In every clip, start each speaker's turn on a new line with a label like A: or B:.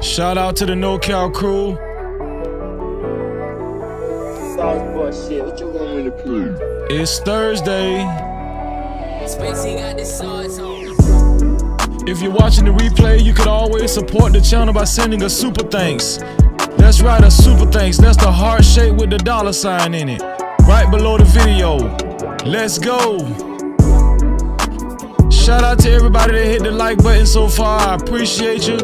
A: Shout out to the NoCal crew.
B: Shit, what you want me to prove?
A: It's Thursday.
C: Spacey got this sauce on.
A: If you're watching the replay, you can always support the channel by sending a super thanks. That's right, a super thanks. That's the heart shape with the $sign in it. Right below the video. Let's go. Shout out to everybody that hit the like button so far. I appreciate you.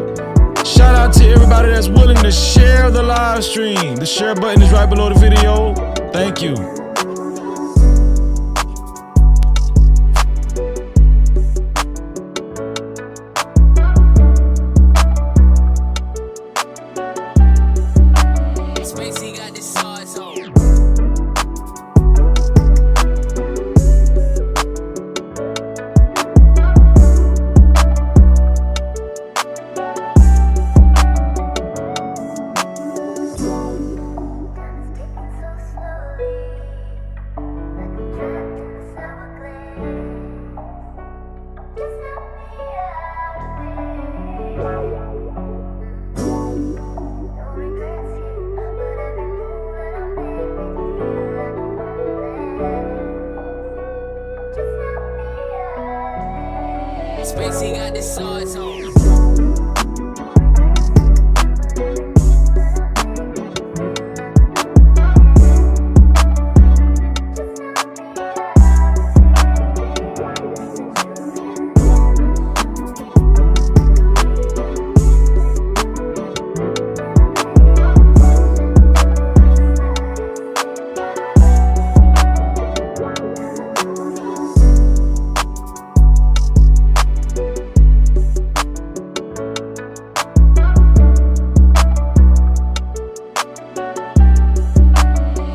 A: Shout out to everybody that's willing to share the live stream. The share button is right below the video. Thank you.
C: Spacey got this sauce on. Spacey got this sauce on.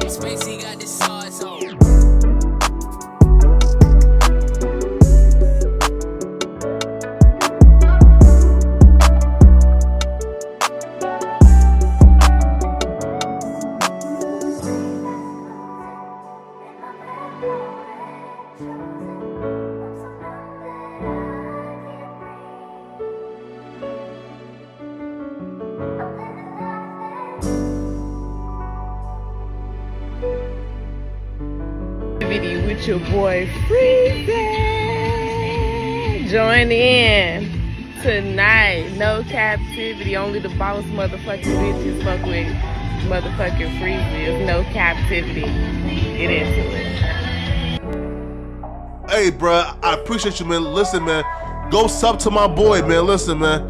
C: Spacey got this sauce on.
D: Video with your boy Freezy. Join in tonight. No captivity. Only the boss motherfucking bitches fuck with motherfucking Freezy. No captivity. Get into it.
E: Hey, bruh, I appreciate you, man. Listen, man, go sub to my boy, man. Listen, man,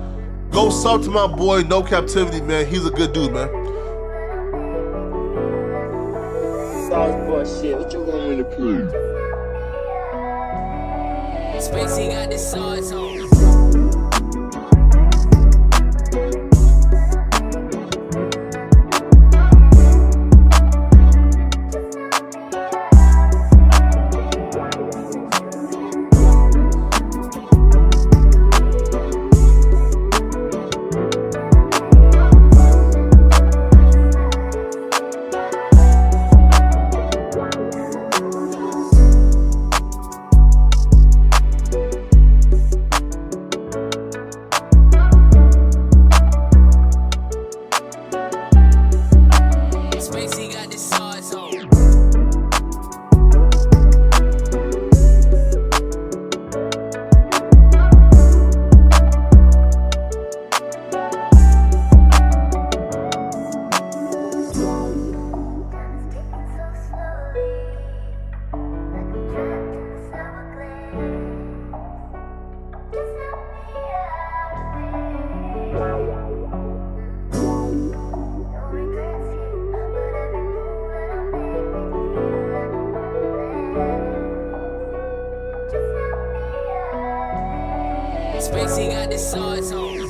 E: go sub to my boy, No Captivity, man. He's a good dude, man.
B: Shit, what you want me to prove?
C: Spacey got this sauce on. Spacey got this sauce on. Spacey got this sauce on.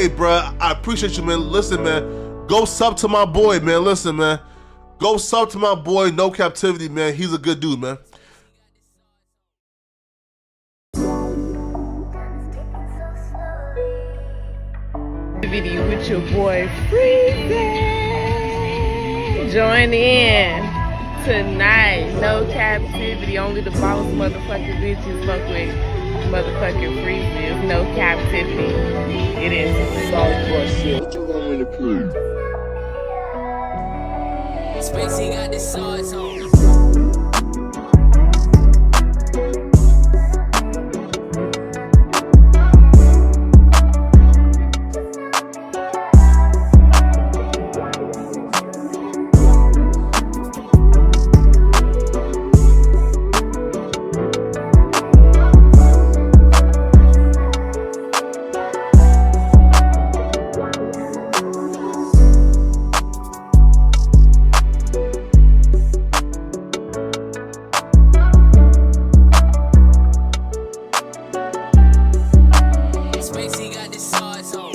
E: Hey, bruh, I appreciate you, man. Listen, man, go sub to my boy, man. Listen, man, go sub to my boy, No Captivity, man. He's a good dude, man.
D: Video with your boy Freezy. Join in tonight. No Captivity. Only the boss motherfucking bitches fuck with motherfucking Freezy. It's No Captivity. It is.
B: Southboy shit. What you want me to prove?
C: Spacey got the sauce on. Spacey got the sauce on.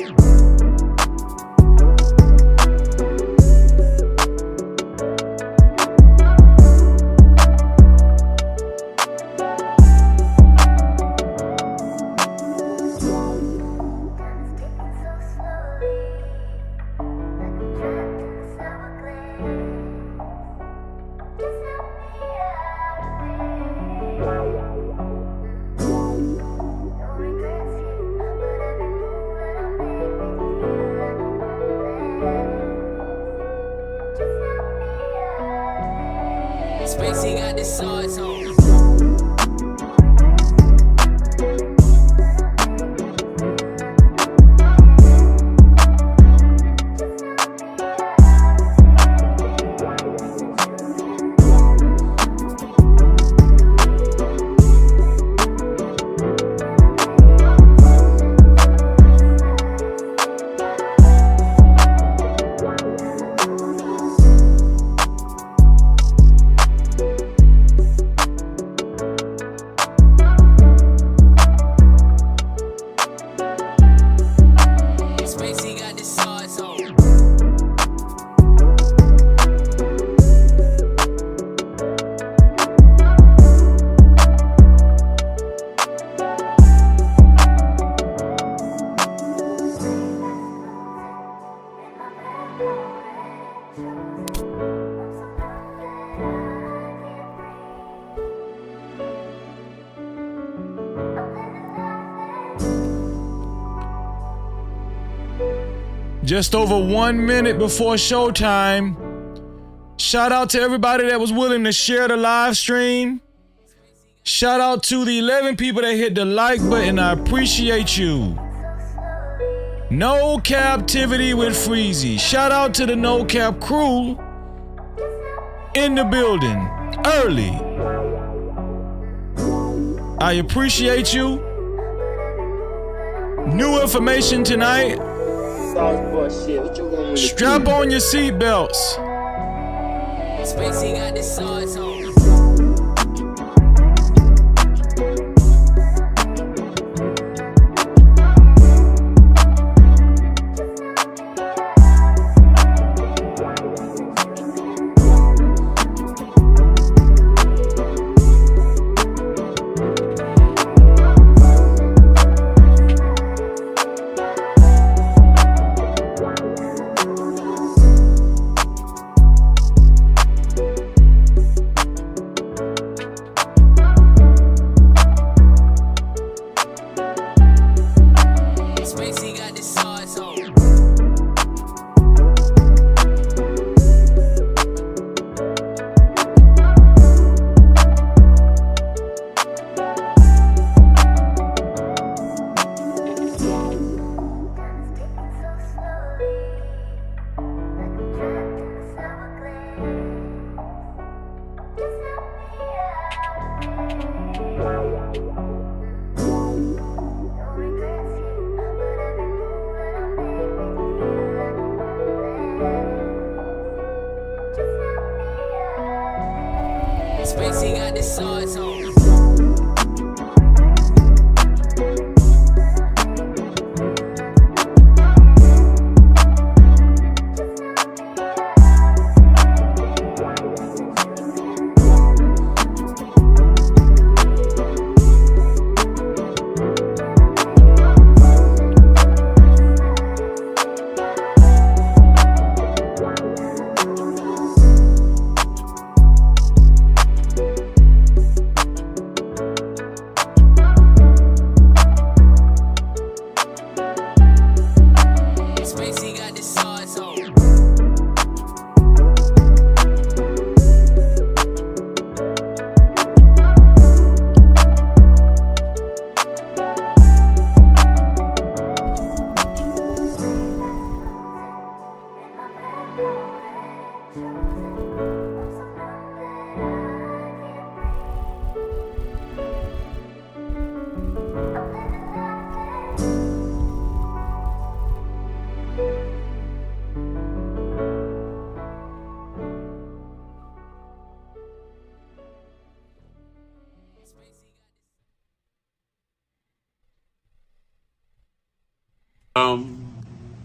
C: Spacey got the sauce on. Spacey got the sauce on.
A: Just over 1 minute before showtime. Shout out to everybody that was willing to share the live stream. Shout out to the 11 people that hit the like button. I appreciate you. No Captivity with Freezy. Shout out to the No Cap crew in the building early. I appreciate you. New information tonight.
B: Southboy shit. What you want me to
A: Strap
B: prove?
A: on your seatbelts.
C: Spacey got the sauce on.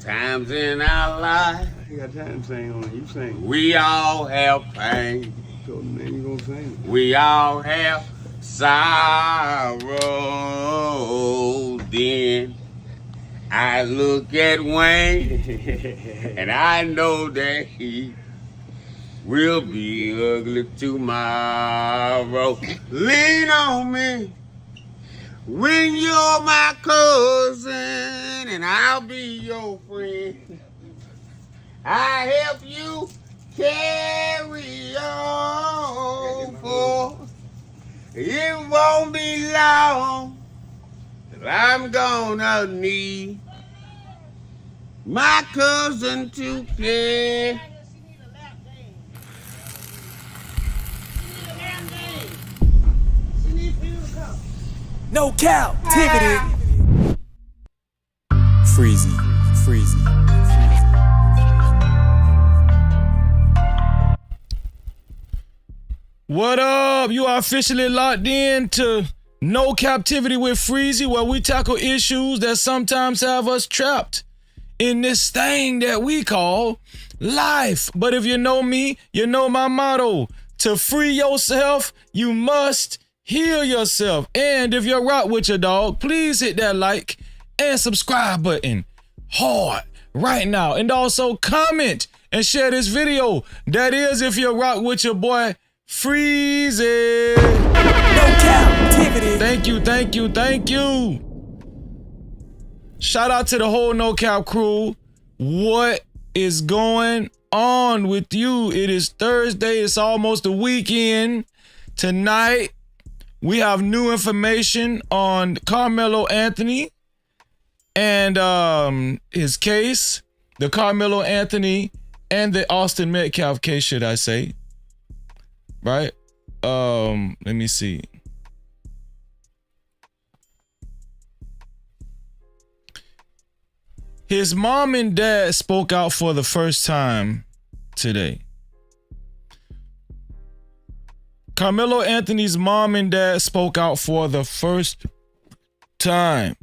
F: Times in our life,
G: You got time to sing on it. You sing.
F: we all have pain.
G: So man, you gonna sing.
F: We all have sorrow. Then I look at Wayne and I know that he will be ugly tomorrow. Lean on me when you're my cousin and I'll be your friend. I help you carry on, for it won't be long till I'm gonna need my cousin to care.
H: No Cap-tivity. Freezy.
A: What up? You are officially locked in to No Captivity with Freezy, where we tackle issues that sometimes have us trapped in this thing that we call life. But if you know me, you know my motto. To free yourself, you must heal yourself. And if you're rock with your dog, please hit that like and subscribe button hard right now. And also comment and share this video. That is if you're rock with your boy Freezy.
H: No Cap-tivity.
A: Thank you. Shout out to the whole No Cap crew. What is going on with you? It is Thursday. It's almost the weekend. Tonight, we have new information on Karmelo Anthony and his case. The Karmelo Anthony and the Austin Metcalf case, should I say. Right? Let me see. His mom and dad spoke out for the first time today. Karmelo Anthony's mom and dad spoke out for the first time.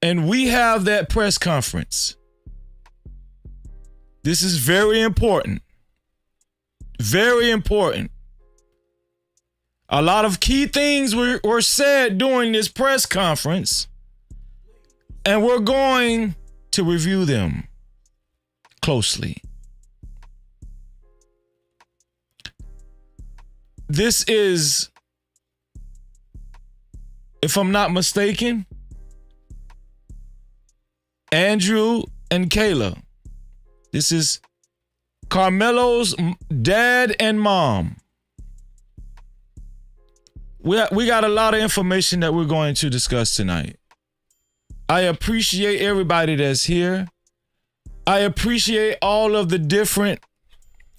A: And we have that press conference. This is very important. Very important. A lot of key things were said during this press conference, and we're going to review them closely. This is, if I'm not mistaken, Andrew and Kayla. This is Karmelo's dad and mom. We got a lot of information that we're going to discuss tonight. I appreciate everybody that's here. I appreciate all of the different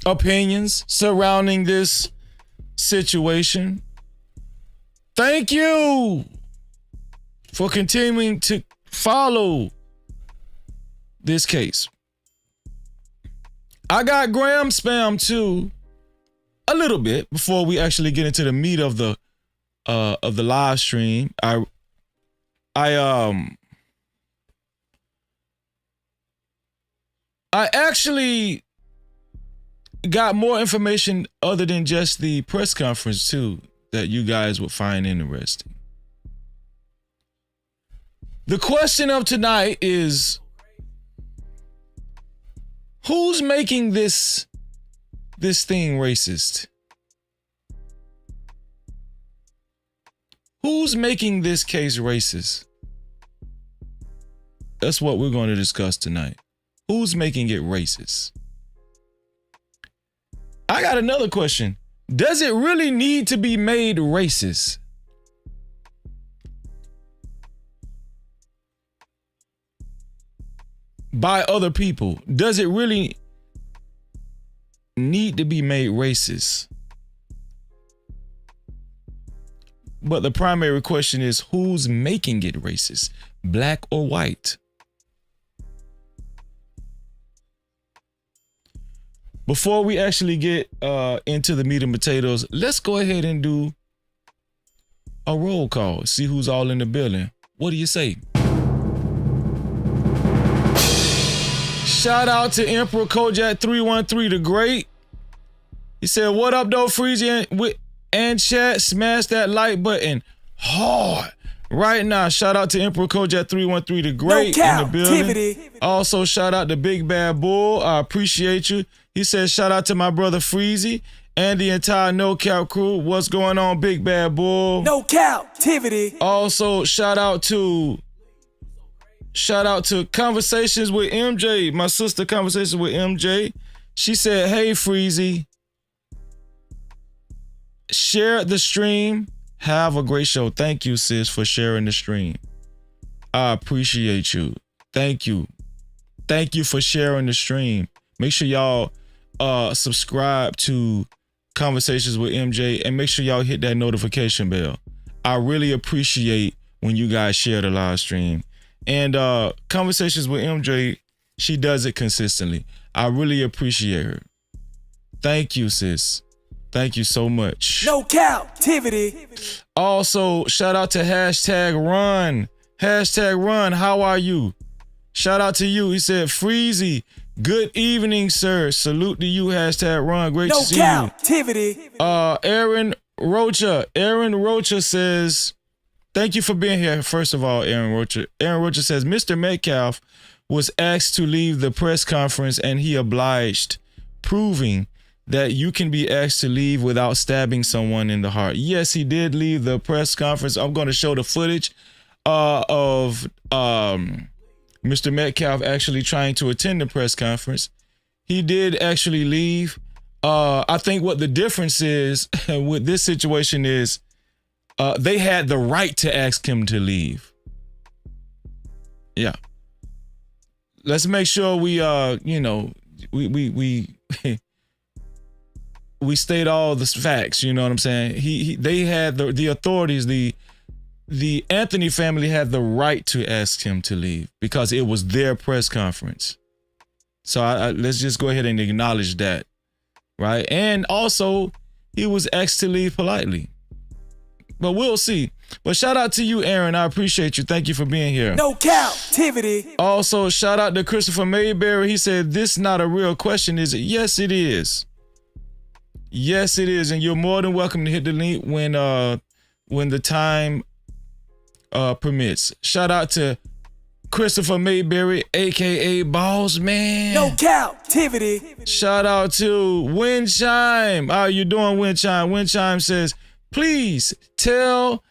A: opinions surrounding this situation. Thank you for continuing to follow this case. I got Graham spam too, a little bit before we actually get into the meat of the live stream. I actually got more information other than just the press conference too that you guys would find interesting. The question of tonight is, who's making this thing racist? Who's making this case racist? That's what we're going to discuss tonight. Who's making it racist? I got another question. Does it really need to be made racist? By other people? Does it really need to be made racist? But the primary question is, who's making it racist? Black or white? Before we actually get into the meat and potatoes, let's go ahead and do a roll call. See who's all in the building. What do you say? Shout out to Emperor Kojak 313 the Great. He said, "What up, though, Freezy and chat? Smash that like button hard right now." Shout out to Emperor Kojak 313 the Great in the building. Also, shout out to Big Bad Bull. I appreciate you. He said, "Shout out to my brother Freezy and the entire No Cap crew." What's going on, Big Bad Bull?
H: No Cap-tivity.
A: Also, shout out to Conversations with MJ, my sister Conversations with MJ. She said, "Hey, Freezy, share the stream. Have a great show." Thank you, sis, for sharing the stream. I appreciate you. Thank you. Thank you for sharing the stream. Make sure y'all subscribe to Conversations with MJ and make sure y'all hit that notification bell. I really appreciate when you guys share the live stream. And Conversations with MJ, she does it consistently. I really appreciate her. Thank you, sis. Thank you so much.
H: No Cap-tivity.
A: Also, shout out to #Run. #Run, how are you? Shout out to you. He said, "Freezy, good evening, sir. Salute to you, #Run. Great to see you."
H: No Cap-tivity.
A: Aaron Rocha says, "Thank you for being here." First of all, Aaron Rocha says, "Mr. Metcalf was asked to leave the press conference and he obliged, proving that you can be asked to leave without stabbing someone in the heart." Yes, he did leave the press conference. I'm going to show the footage of Mr. Metcalf actually trying to attend the press conference. He did actually leave. I think what the difference is with this situation is they had the right to ask him to leave. Yeah. Let's make sure we we state all the facts, you know what I'm saying? They had the authorities, the Anthony family had the right to ask him to leave because it was their press conference. So let's just go ahead and acknowledge that, right? And also, he was asked to leave politely. But we'll see. But shout out to you, Aaron. I appreciate you. Thank you for being here.
H: No Cap-tivity.
A: Also, shout out to Christopher Mayberry. He said, "This not a real question, is it?" Yes, it is. Yes, it is. And you're more than welcome to hit the link when the time permits. Shout out to Christopher Mayberry, aka Boss Man.
H: No Cap-tivity.
A: Shout out to Windchime. How you doing, Windchime? Windchime says, please tell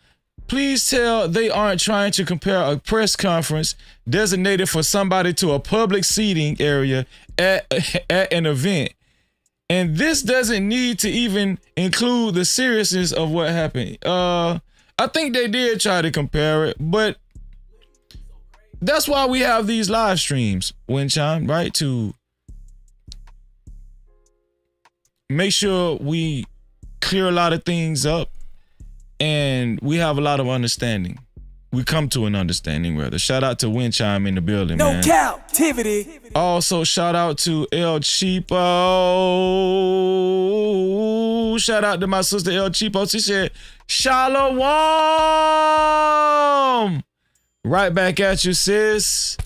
A: they aren't trying to compare a press conference designated for somebody to a public seating area at an event. And this doesn't need to even include the seriousness of what happened. I think they did try to compare it, but that's why we have these live streams, Windchime, right? To make sure we clear a lot of things up and we have a lot of understanding. We come to an understanding, rather. Shout out to Windchime in the building,
H: no
A: man.
H: No Cap-tivity.
A: Also, shout out to El Cheapo. Shout out to my sister El Cheapo. She said, "Shalom." Right back at you, sis.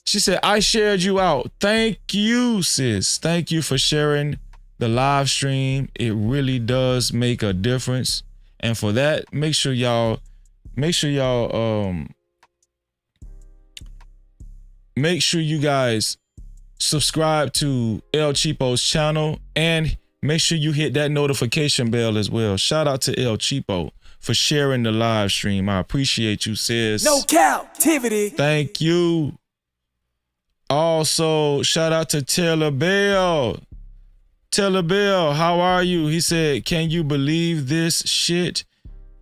A: She said, "I shared you out." Thank you, sis. Thank you for sharing the live stream. It really does make a difference. And for that, make sure y'all make sure you guys subscribe to El Cheapo's channel and make sure you hit that notification bell as well. Shout out to El Cheapo for sharing the live stream. I appreciate you, sis.
H: No Cap-tivity.
A: Thank you. Also, shout out to Taylor Bell. Taylor Bell, how are you? He said, "Can you believe this shit?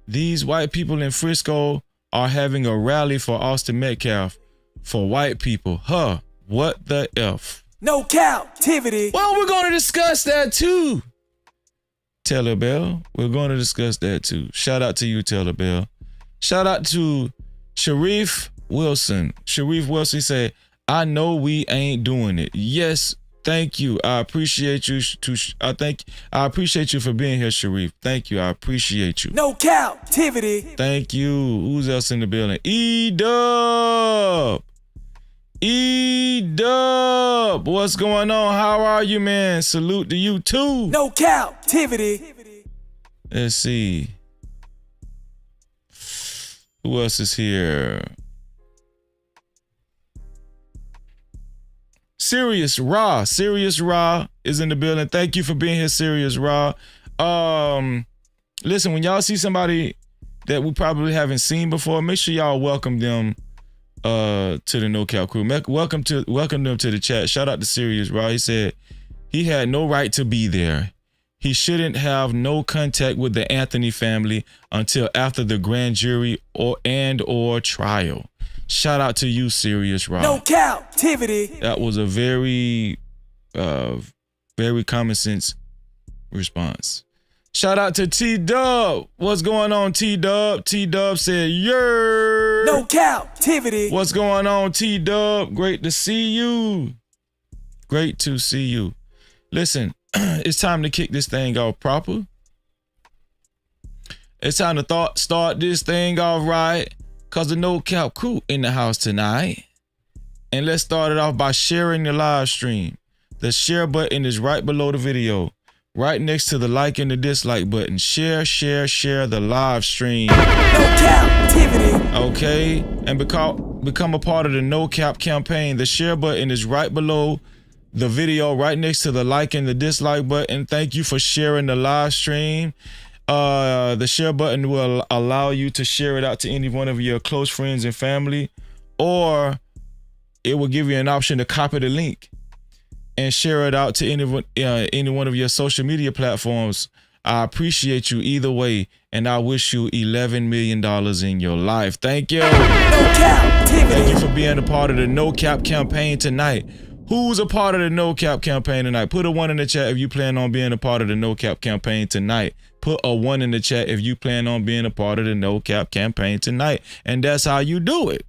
A: These white people in Frisco are having a rally for Austin Metcalf for white people." Huh, what the F?
H: No Cap-tivity.
A: Well, we're going to discuss that too. Taylor Bell, we're going to discuss that too. Shout out to you, Taylor Bell. Shout out to Sharif Wilson. Sharif Wilson said, "I know we ain't doing it." Yes, thank you. I appreciate you. I appreciate you for being here, Sharif. Thank you. I appreciate you.
H: No Cap-tivity.
A: Thank you. Who's else in the building? E-Dub. E-Dub, what's going on? How are you, man? Salute to you too.
H: No captivity.
A: Let's see. Who else is here? Serious Raw is in the building. Thank you for being here, Serious Raw. Listen, when y'all see somebody that we probably haven't seen before, make sure y'all welcome them to the No Cap crew. Welcome them to the chat. Shout out to Serious Raw. He said he had no right to be there. He shouldn't have no contact with the Anthony family until after the grand jury or trial. Shout out to you, Serious Raw.
H: No captivity.
A: That was a very common sense response. Shout out to T-Dub. What's going on, T-Dub? T-Dub said, "Yer."
H: No captivity.
A: What's going on, T-Dub? Great to see you. Great to see you. Listen, it's time to kick this thing off proper. It's time to start this thing off right, cause the No Cap crew in the house tonight. And let's start it off by sharing the live stream. The share button is right below the video, right next to the like and the dislike button. Share the live stream.
H: No captivity.
A: Okay, and become a part of the No Cap campaign. The share button is right below the video, right next to the like and the dislike button. Thank you for sharing the live stream. The share button will allow you to share it out to any one of your close friends and family, or it will give you an option to copy the link and share it out to any one of your social media platforms. I appreciate you either way, and I wish you $11 million in your life. Thank you.
H: No captivity.
A: Thank you for being a part of the No Cap campaign tonight. Who's a part of the No Cap campaign tonight? Put a 1 in the chat if you plan on being a part of the No Cap campaign tonight. Put a 1 in the chat if you plan on being a part of the No Cap campaign tonight. And that's how you do it.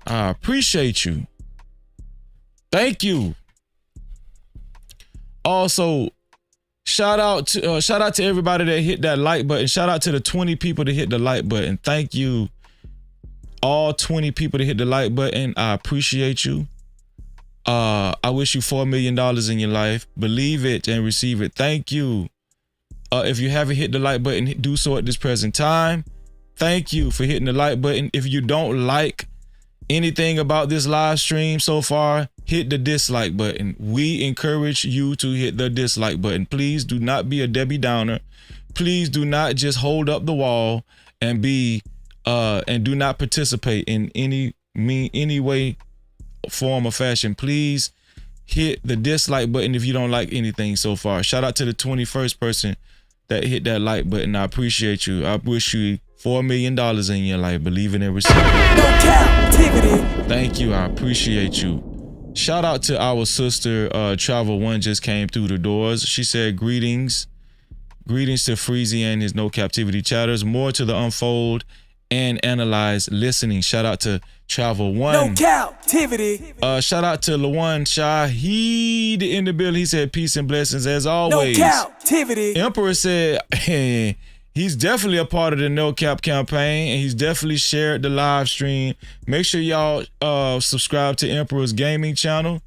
A: I appreciate you. Thank you. Also, shout out to everybody that hit that like button. Shout out to the 20 people that hit the like button. Thank you. All 20 people that hit the like button. I appreciate you. I wish you $4 million in your life. Believe it and receive it. Thank you. If you haven't hit the like button, do so at this present time. Thank you for hitting the like button. If you don't like anything about this live stream so far, hit the dislike button. We encourage you to hit the dislike button. Please do not be a Debbie Downer. Please do not just hold up the wall and do not participate in any way, form, or fashion. Please hit the dislike button if you don't like anything so far. Shout out to the 21st person that hit that like button. I appreciate you. I wish you $4 million in your life. Believe in and receive it.
H: No captivity.
A: Thank you. I appreciate you. Shout out to our sister, Travel One just came through the doors. She said, greetings to Freezy and his No Captivity chatters. More to the unfold and analyze listening. Shout out to Travel One.
H: No captivity.
A: Shout out to Lawan Shaheed in the building. He said, peace and blessings as always.
H: No captivity.
A: Emperor said, hey, he's definitely a part of the No Cap campaign, and he's definitely shared the live stream. Make sure y'all subscribe to Emperor's gaming channel,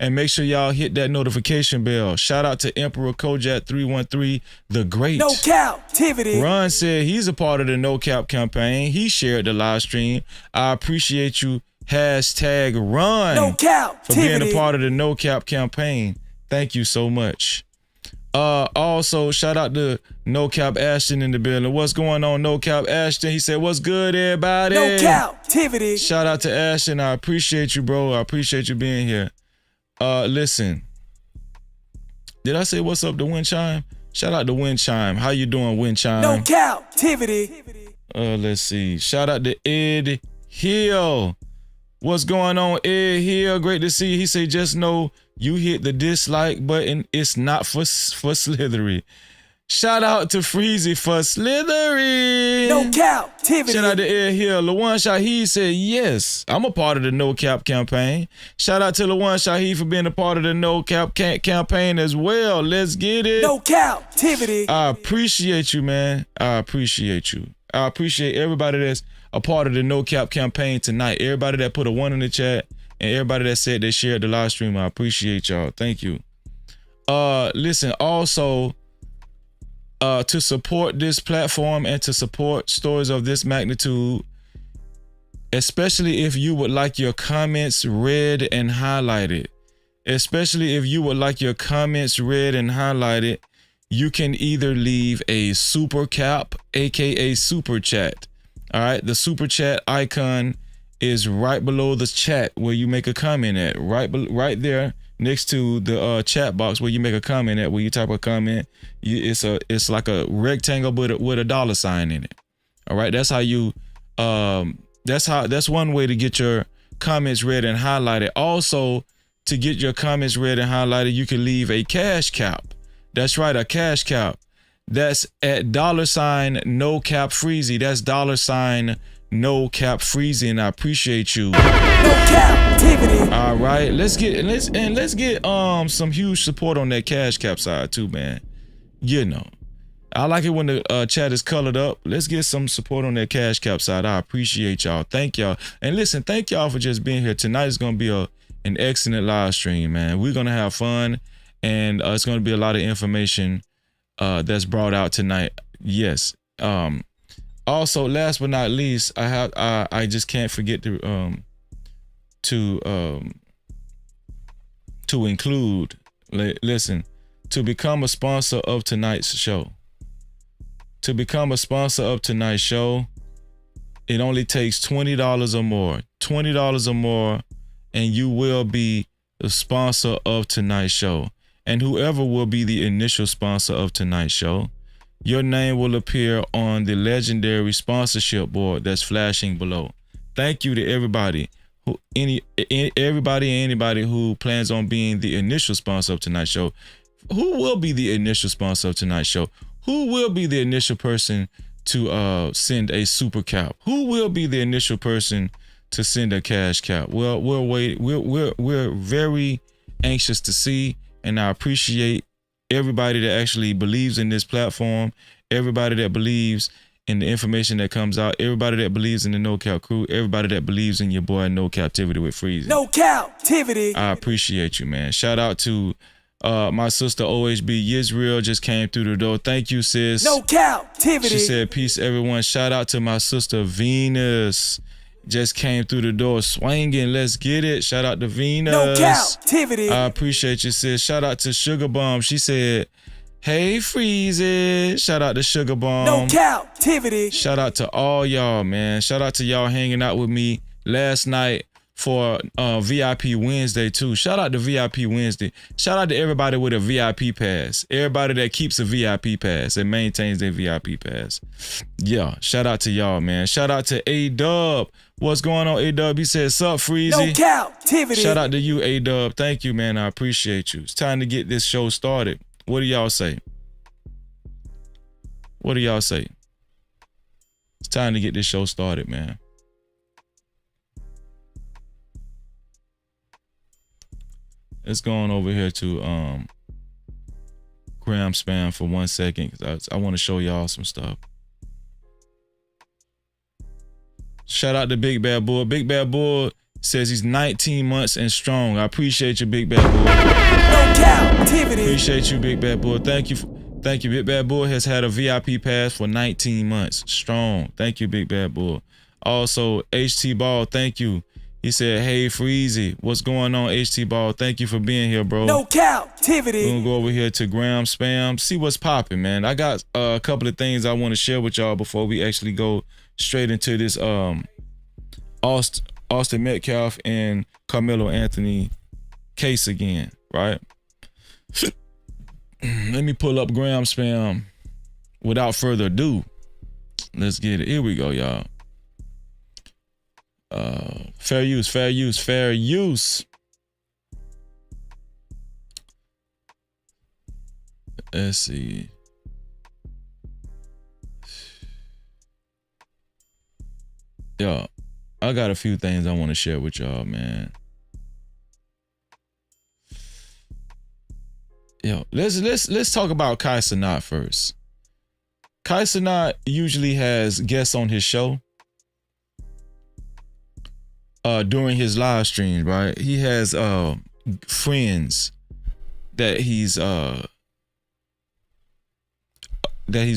A: and make sure y'all hit that notification bell. Shout out to Emperor Kojak 313, the great.
H: No captivity.
A: Ron said he's a part of the No Cap campaign. He shared the live stream. I appreciate you, hashtag Ron,
H: No captivity.
A: for being a part of the No Cap campaign. Thank you so much. Also, shout out to No Cap Ashton in the building. What's going on, No Cap Ashton? He said, what's good, everybody?
H: No captivity.
A: Shout out to Ashton. I appreciate you, bro. I appreciate you being here. Listen, did I say what's up to Wind Chime? Shout out to Wind Chime. How you doing, Wind Chime?
H: No captivity.
A: Let's see. Shout out to Ed Hill. What's going on, Ed Hill? Great to see you. He said, just know you hit the dislike button. It's not for Slithery. Shout out to Freezy for Slithery.
H: No captivity.
A: Shout out to Ed Hill. Lawan Shaheed said, yes, I'm a part of the No Cap campaign. Shout out to Lawan Shaheed for being a part of the No Cap campaign as well. Let's get it.
H: No captivity.
A: I appreciate you, man. I appreciate you. I appreciate everybody that's a part of the No Cap campaign tonight. Everybody that put a 1 in the chat and everybody that said they shared the live stream. I appreciate y'all. Thank you. Listen, also, to support this platform and to support stories of this magnitude, especially if you would like your comments read and highlighted, you can either leave a super cap, aka super chat. All right, the super chat icon is right below the chat where you make a comment at, right there next to the chat box where you make a comment at, where you type a comment. It's like a rectangle with a dollar sign in it. All right, that's how you that's one way to get your comments read and highlighted. Also, to get your comments read and highlighted, you can leave a cash cap. That's right, a cash cap. That's at $, no cap freezy. That's $, no cap freezy, and I appreciate you.
H: No Cap-tivity.
A: All right, let's get some huge support on that cash cap side too, man. You know, I like it when the chat is colored up. Let's get some support on that cash cap side. I appreciate y'all. Thank y'all. And listen, thank y'all for just being here. Tonight is gonna be an excellent live stream, man. We're gonna have fun, and it's gonna be a lot of information that's brought out tonight. Yes. Also, last but not least, I just can't forget to include. Listen, to become a sponsor of tonight's show. To become a sponsor of tonight's show, it only takes $20 or more. $20 or more, and you will be the sponsor of tonight's show. And whoever will be the initial sponsor of tonight's show, your name will appear on the legendary sponsorship board that's flashing below. Thank you to everybody anybody who plans on being the initial sponsor of tonight's show. Who will be the initial sponsor of tonight's show? Who will be the initial person to send a super cap? Who will be the initial person to send a cash cap? Well, we'll wait. We're very anxious to see, and I appreciate everybody that actually believes in this platform, everybody that believes in the information that comes out, everybody that believes in the No Cap crew, everybody that believes in your boy No Captivity with Freezy.
H: No Cap-tivity.
A: I appreciate you, man. Shout out to my sister OHB Yisrael, just came through the door. Thank you, sis.
H: No Cap-tivity.
A: She said, peace, everyone. Shout out to my sister Venus. Just came through the door swinging. Let's get it. Shout out to Venus.
H: No Cap-tivity.
A: I appreciate you, sis. Shout out to Sugar Bomb. She said, hey, Freezy. Shout out to Sugar Bomb.
H: No Cap-tivity.
A: Shout out to all y'all, man. Shout out to y'all hanging out with me last night for VIP Wednesday too. Shout out to VIP Wednesday. Shout out to everybody with a VIP pass. Everybody that keeps a VIP pass and maintains their VIP pass. Yeah, shout out to y'all, man. Shout out to A-Dub. What's going on, A-Dub? He said, sup, Freezy?
H: No Cap-tivity.
A: Shout out to you, A-Dub. Thank you, man. I appreciate you. It's time to get this show started. What do y'all say? What do y'all say? It's time to get this show started, man. Let's go on over here to Graham Spam for 1 second, because I want to show y'all some stuff. Shout out to Big Bad Bull. Big Bad Bull says he's 19 months and strong. I appreciate you, Big Bad Bull.
H: No Cap-tivity.
A: Appreciate you, Big Bad Bull. Thank you. Thank you. Big Bad Bull has had a VIP pass for 19 months strong. Thank you, Big Bad Bull. Also, HT Ball, thank you. He said, hey, Freezy, what's going on, HT Ball? Thank you for being here, bro.
H: No Cap-tivity.
A: We're going to go over here to Graham Spam, see what's popping, man. I got a couple of things I want to share with y'all before we actually go straight into this Austin Metcalf and Karmelo Anthony case again, right? Let me pull up Graham Spam without further ado. Let's get it. Here we go, y'all. Fair use, fair use, fair use. Let's see. Yo, I got a few things I want to share with y'all, man. Yo, let's talk about Kai Cenat first. Kai Cenat usually has guests on his show during his live streams, right? He has friends that he's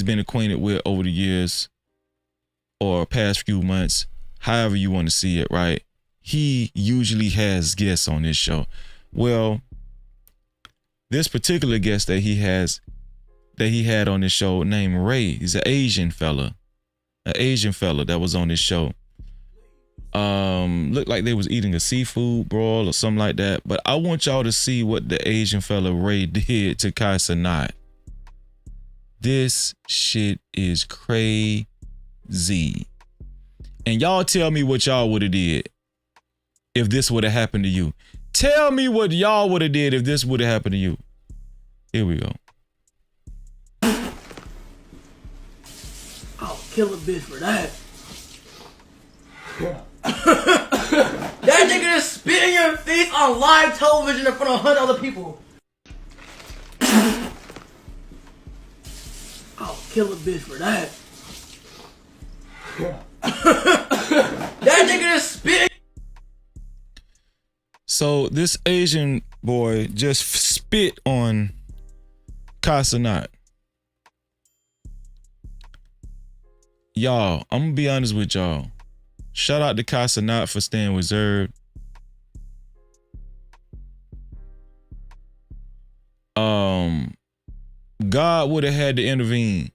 A: been acquainted with over the years or past few months, however you want to see it, right? He usually has guests on his show. Well, this particular guest that he had on his show named Ray, he's an Asian fella that was on his show. Looked like they was eating a seafood broil or something like that. But I want y'all to see what the Asian fella Ray did to Kai Cenat. This shit is crazy. And y'all tell me what y'all would have did if this would have happened to you. Tell me what y'all would have did if this would have happened to you. Here we go.
I: I'll kill a bitch for that. That nigga just spit in your face on live television in front of 100 other people. I'll kill a bitch for that. That nigga just spit.
A: So this Asian boy just spit on Kai Cenat. Y'all, I'm gonna be honest with y'all. Shout out to Kai Cenat for staying reserved. God would have had to intervene.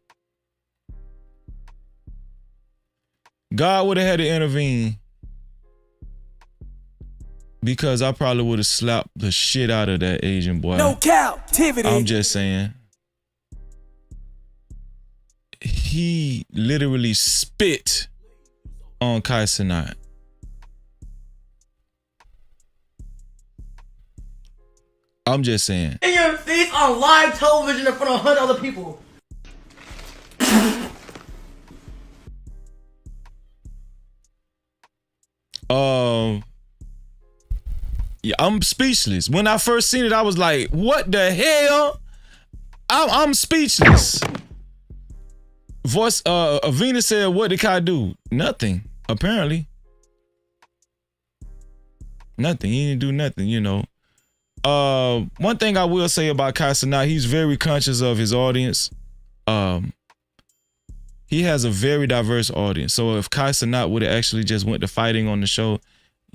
A: God would have had to intervene because I probably would have slapped the shit out of that Asian boy.
H: No captivity.
A: I'm just saying. He literally spit on Kai Cenat. I'm just saying.
I: In your face on live television in front of 100 other people.
A: Yeah, I'm speechless. When I first seen it, I was like, what the hell? I'm speechless. Voice Avena said, what did Kai do? Nothing, apparently. Nothing. He didn't do nothing, you know. One thing I will say about Kai Cenat, he's very conscious of his audience. He has a very diverse audience. So if Kai Cenat would have actually just went to fighting on the show,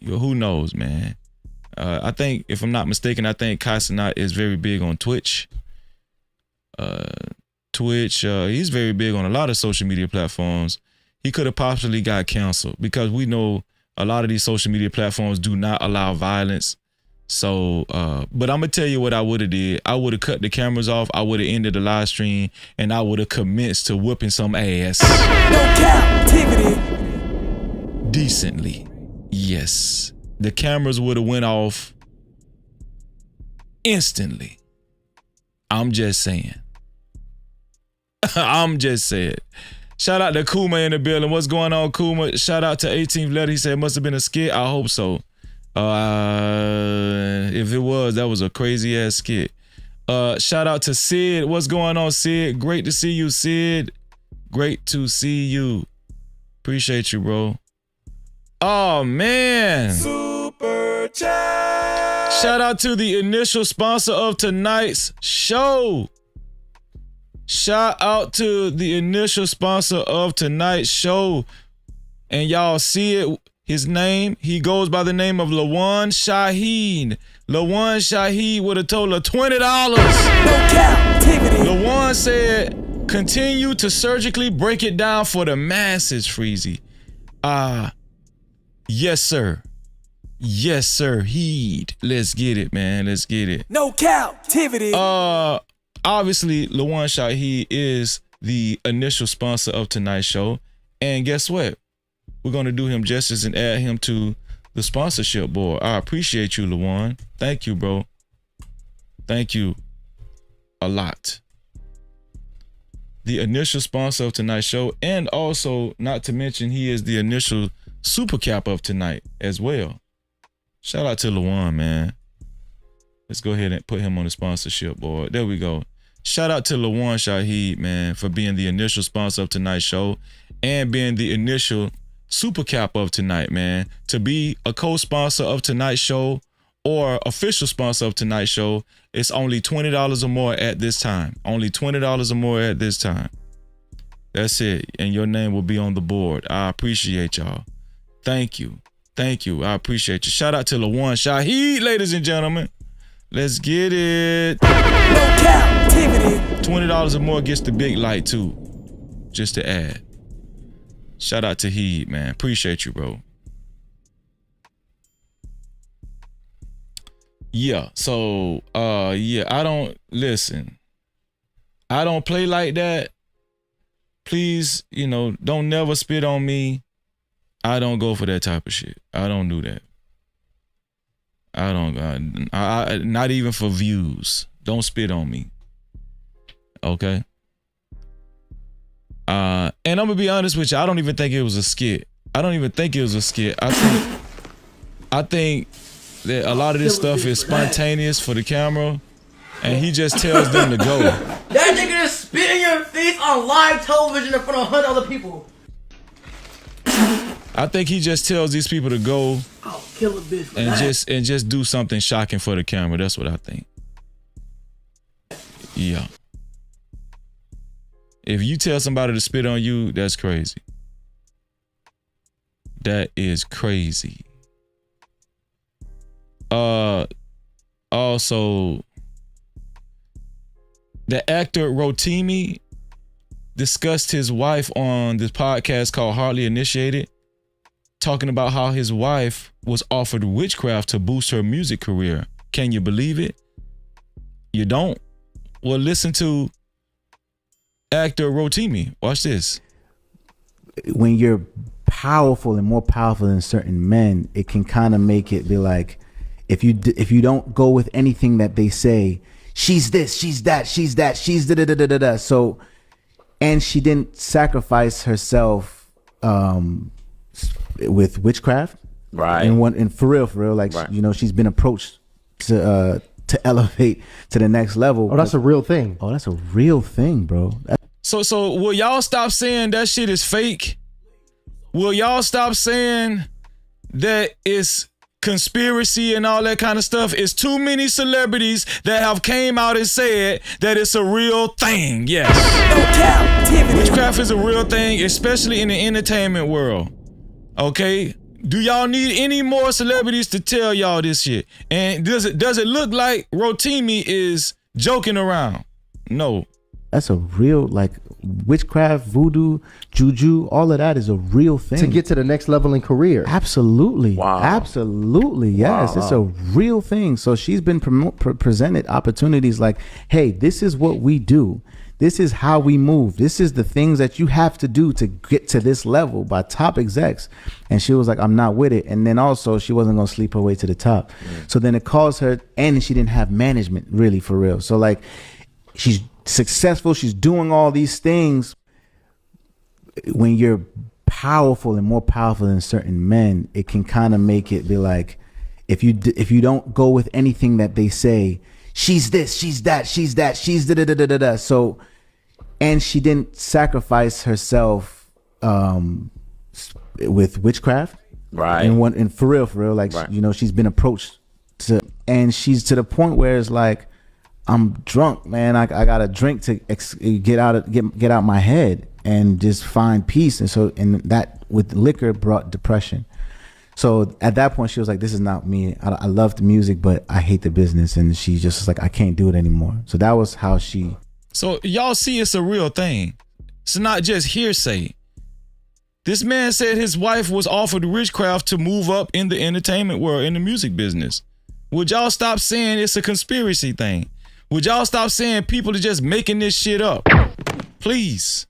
A: who knows, man? I think, if I'm not mistaken, I think Kai Cenat is very big on Twitch. He's very big on a lot of social media platforms. He could have possibly got canceled because we know a lot of these social media platforms do not allow violence. So, but I'm gonna tell you what I would have did. I would have cut the cameras off. I would have ended the live stream, and I would have commenced to whooping some ass.
H: No captivity.
A: Decently, yes. The cameras would have went off instantly. I'm just saying. I'm just saying. Shout out to Kuma in the building. What's going on, Kuma? Shout out to 18th letter. He said it must have been a skit. I hope so. If it was, that was a crazy ass skit. Shout out to Sid. What's going on, Sid? Great to see you, Sid. Great to see you. Appreciate you, bro. Oh man.
H: Super chat.
A: Shout out to the initial sponsor of tonight's show. Shout out to the initial sponsor of tonight's show. And y'all see it. His name, he goes by the name of Lawan Shaheen. Lawan Shaheen with a total of $20.
H: No captivity.
A: Lawan said, continue to surgically break it down for the masses, Freezy. Yes, sir. Yes, sir. Heed. Let's get it, man. Let's get it.
H: No captivity.
A: Obviously, Lawan Shaheen is the initial sponsor of tonight's show. And guess what? We're going to do him justice and add him to the sponsorship board. I appreciate you, Lawan. Thank you, bro. Thank you a lot. The initial sponsor of tonight's show, and also, not to mention, he is the initial super cap of tonight as well. Shout out to Lawan, man. Let's go ahead and put him on the sponsorship board. There we go. Shout out to Lawan Shaheed, man, for being the initial sponsor of tonight's show and being the initial super cap of tonight, man. To be a co-sponsor of tonight's show or official sponsor of tonight's show, it's only $20 or more at this time. Only $20 or more at this time. That's it. And your name will be on the board. I appreciate y'all. Thank you. Thank you. I appreciate you. Shout out to Lawan Shaheed, ladies and gentlemen. Let's get it.
H: No Cap-tivity.
A: $20 or more gets the big light too. Just to add. Shout out to Heed, man. Appreciate you, bro. Yeah, so yeah, I don't play like that. Please, don't never spit on me. I don't go for that type of shit. I don't do that. I don't, not even for views. Don't spit on me. Okay? And I'm gonna be honest with you, I don't even think it was a skit. I think that a lot of this stuff is spontaneous for the camera, and he just tells them to go.
I: That nigga just spit in your face on live television in front of 100 other people.
A: I think he just tells these people to go.
I: I'll kill a bitch for
A: and
I: that.
A: just do something shocking for the camera. That's what I think. Yeah. If you tell somebody to spit on you, that's crazy. That is crazy. Also, the actor Rotimi discussed his wife on this podcast called Hardly Initiated, talking about how his wife was offered witchcraft to boost her music career. Can you believe it? You don't? Well, listen to actor Rotimi. Watch this.
J: When you're powerful and more powerful than certain men, it can kind of make it be like, if you don't go with anything that they say, she's this, she's that, she's that, she's da da da da da da. So, and she didn't sacrifice herself with witchcraft,
K: right?
J: And for real, like right. She's been approached to elevate to the next level.
L: Oh, that's a real thing.
J: Oh, that's a real thing, bro.
A: So will y'all stop saying that shit is fake? Will y'all stop saying that it's conspiracy and all that kind of stuff? It's too many celebrities that have came out and said that it's a real thing. Yes. Witchcraft is a real thing, especially in the entertainment world. Okay? Do y'all need any more celebrities to tell y'all this shit? And does it look like Rotimi is joking around? No.
J: That's a real, like, witchcraft, voodoo, juju, all of that is a real thing.
L: To get to the next level in career.
J: Absolutely.
K: Wow.
J: Absolutely. Yes. Wow. It's a real thing. So she's been presented opportunities like, hey, this is what we do. This is how we move. This is the things that you have to do to get to this level by top execs. And she was like, I'm not with it. And then also she wasn't going to sleep her way to the top. So then it caused her, and she didn't have management really for real. So like, she's successful. She's doing all these things. When you're powerful and more powerful than certain men, it can kind of make it be like, if you don't go with anything that they say, she's this, she's that, she's that, she's da da da da da da. So, and she didn't sacrifice herself with witchcraft,
K: right?
J: And for real, like right. She's been approached to, and she's to the point where it's like, I'm drunk, man. I got a drink to get out my head and just find peace. And that with liquor brought depression. So at that point, she was like, this is not me. I love the music, but I hate the business. And she just was like, I can't do it anymore. So that was how she.
A: So y'all see, it's a real thing. It's not just hearsay. This man said his wife was offered witchcraft to move up in the entertainment world, in the music business. Would y'all stop saying it's a conspiracy thing? Would y'all stop saying people are just making this shit up? Please.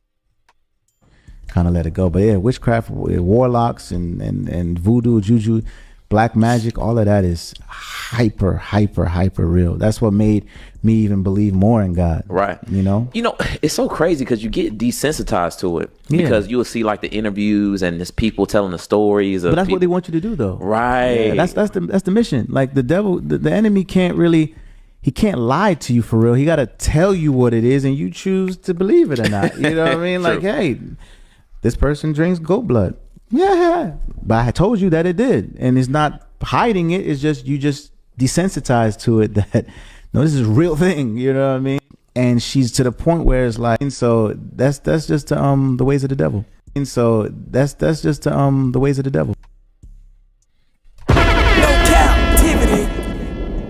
J: Kind of let it go. But yeah, witchcraft, warlocks and voodoo, juju, black magic, all of that is hyper real. That's what made me even believe more in God.
K: Right. It's so crazy because you get desensitized to it.
J: Yeah.
K: Because you will see like the interviews and there's people telling the stories.
J: But that's what they want you to do though.
K: Right.
J: Yeah, that's the mission. Like the devil, the enemy can't really, he can't lie to you for real. He got to tell you what it is and you choose to believe it or not. You know what I mean? Like, hey, this person drinks goat blood. Yeah, but I told you that it did. And it's not hiding it. It's just, you just desensitized to it that, no, this is a real thing. You know what I mean? And she's to the point where it's like, and so that's just the ways of the devil. And so that's just the ways of the devil.
H: No Cap-tivity.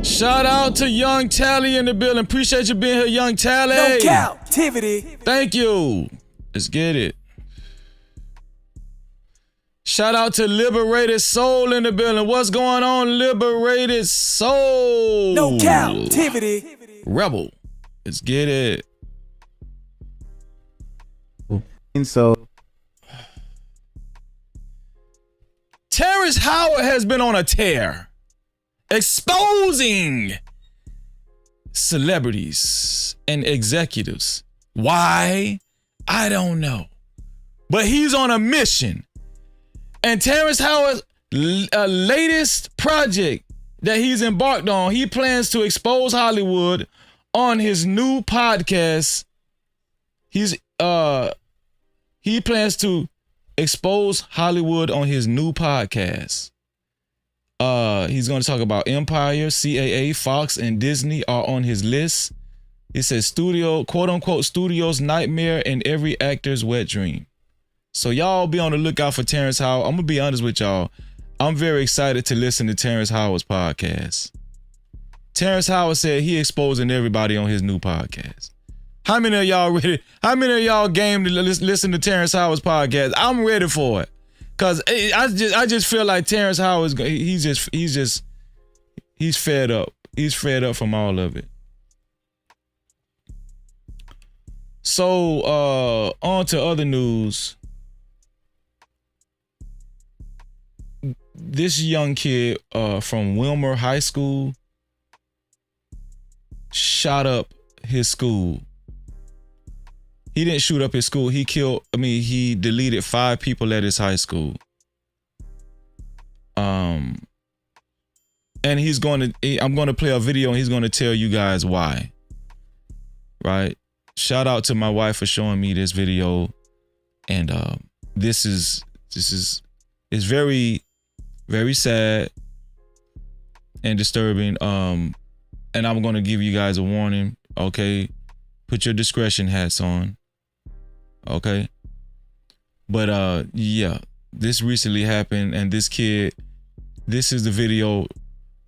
A: Shout out to Young Tally in the building. Appreciate you being here, Young Tally.
H: No Cap-tivity.
A: Thank you. Let's get it. Shout out to Liberated Soul in the building. What's going on, Liberated Soul?
H: No Cap-tivity.
A: Rebel. Let's get it.
J: And so
A: Terrence Howard has been on a tear, exposing celebrities and executives. Why? I don't know. But he's on a mission. And Terrence Howard's latest project that he's embarked on, he plans to expose Hollywood on his new podcast. He plans to expose Hollywood on his new podcast. He's going to talk about Empire, CAA, Fox, and Disney are on his list. It says studio, quote unquote, studio's nightmare and every actor's wet dream. So y'all be on the lookout for Terrence Howard. I'm going to be honest with y'all. I'm very excited to listen to Terrence Howard's podcast. Terrence Howard said he exposing everybody on his new podcast. How many of y'all ready? How many of y'all game to listen to Terrence Howard's podcast? I'm ready for it. Cause I just feel like Terrence Howard he's fed up. He's fed up from all of it. So on to other news. This young kid from Wilmer High School shot up his school. He didn't shoot up his school. He deleted 5 people at his high school. And I'm going to play a video and he's going to tell you guys why. Right? Shout out to my wife for showing me this video. And this is very, very sad and disturbing. And I'm going to give you guys a warning. Okay? Put your discretion hats on. Okay? But yeah, this recently happened, and this kid, this is the video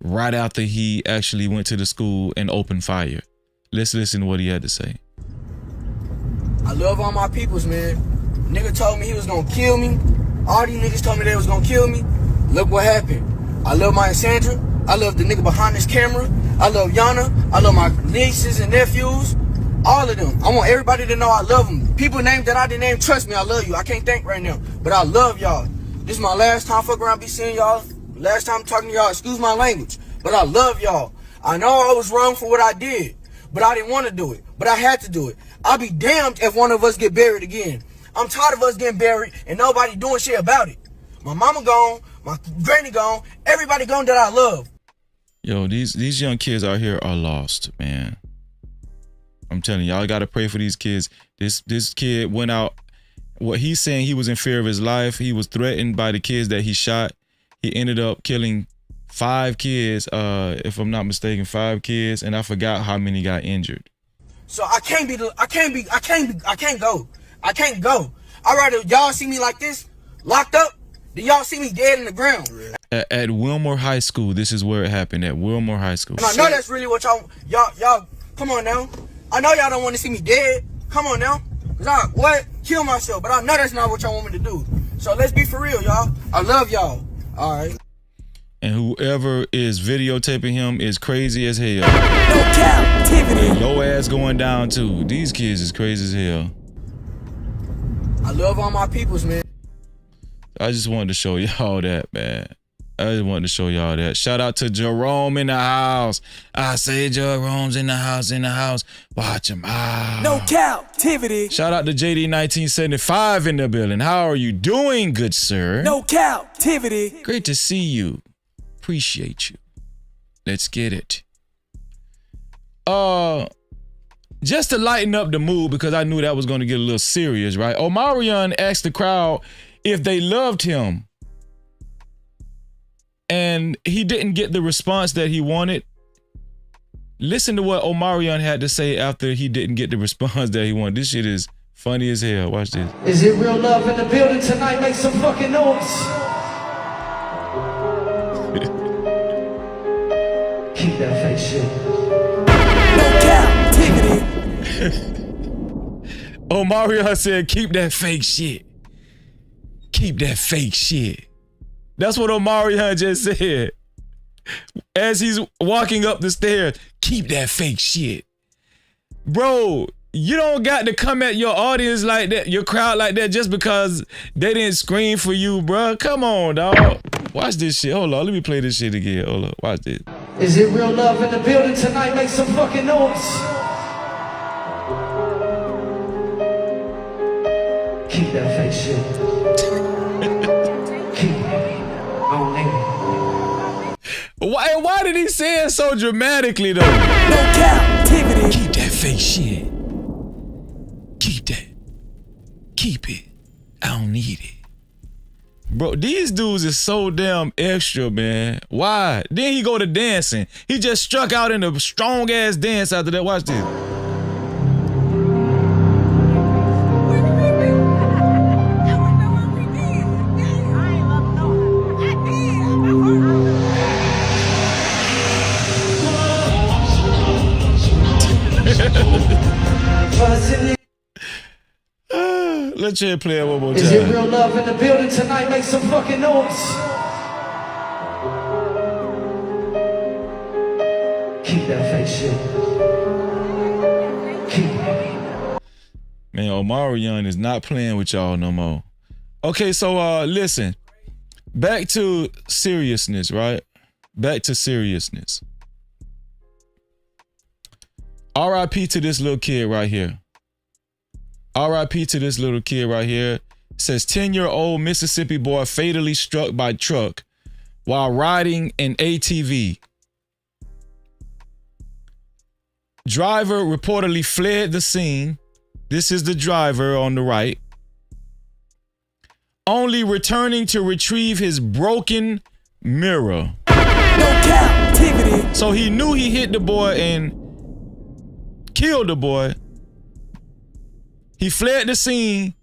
A: right after he actually went to the school and opened fire. Let's listen to what he had to say.
I: I love all my peoples, man. Nigga told me he was gonna kill me. All these niggas told me they was gonna kill me. Look what happened. I love my Sandra. I love the nigga behind this camera. I love Yana. I love my nieces and nephews. All of them. I want everybody to know I love them. People named that I didn't name, trust me, I love you. I can't think right now, but I love y'all. This is my last time fuck around be seeing y'all. Last time talking to y'all, excuse my language, but I love y'all. I know I was wrong for what I did, but I didn't want to do it, but I had to do it. I'll be damned if one of us get buried again. I'm tired of us getting buried and nobody doing shit about it. My mama gone, my granny gone, everybody gone that I love.
A: Yo, these young kids out here are lost, man. I'm telling y'all gotta pray for these kids. This kid went out. What he's saying, he was in fear of his life. He was threatened by the kids that he shot. He ended up killing 5 kids, if I'm not mistaken, 5 kids, and I forgot how many got injured.
I: So I can't go. I can't go. I'd rather y'all see me like this, locked up, than y'all see me dead in the ground.
A: At Wilmer High School, this is where it happened, at Wilmer High School.
I: And I know that's really what y'all, come on now. I know y'all don't want to see me dead. Come on now. Kill myself, but I know that's not what y'all want me to do. So let's be for real, y'all. I love y'all. All right.
A: And whoever is videotaping him is crazy as hell.
H: No Cap-tivity.
A: And your ass going down too. These kids is crazy as hell.
I: I love all my peoples, man.
A: I just wanted to show y'all that, man. I just wanted to show y'all that. Shout out to Jerome in the house. I say Jerome's in the house. Watch him out.
H: No Cap-tivity.
A: Shout out to JD 1975 in the building. How are you doing, good sir?
H: No Cap-tivity.
A: Great to see you. Appreciate you. Let's get it. just to lighten up the mood, because I knew that was going to get a little serious, right? Omarion asked the crowd if they loved him. And he didn't get the response that he wanted. Listen to what Omarion had to say after he didn't get the response that he wanted. This shit is funny as hell. Watch this.
H: Is it real love in the building tonight? Make some fucking noise. Keep that fake shit. No Cap-tivity.
A: Omarion said, keep that fake shit. Keep that fake shit. That's what Omarion just said. As he's walking up the stairs, keep that fake shit. Bro, you don't got to come at your audience like that, your crowd like that, just because they didn't scream for you, bro. Come on, dog. Watch this shit. Hold on, let me play this shit again. Hold on, watch this.
H: Is it real love in the building tonight? Make some fucking noise. Keep that fake shit. Keep it. I don't need it.
A: Why did he say it so dramatically though?
H: No Cap-tivity.
A: Keep that fake shit. Keep that. Keep it. I don't need it. Bro, these dudes is so damn extra, man. Why? Then he go to dancing. He just struck out in a strong ass dance after that. Watch this. Let's just play it one more time.
H: Is it real love in the building tonight? Make some fucking noise. Keep that fake shit. Keep it.
A: Man, Omarion is not playing with y'all no more. Okay, so listen. Back to seriousness, right? Back to seriousness. R.I.P. to this little kid right here. R.I.P. to this little kid right here. It says 10-year-old Mississippi boy fatally struck by truck while riding an ATV. Driver reportedly fled the scene. This is the driver on the right. Only returning to retrieve his broken mirror.
H: No Cap-tivity.
A: So he knew he hit the boy and killed the boy. He fled the scene,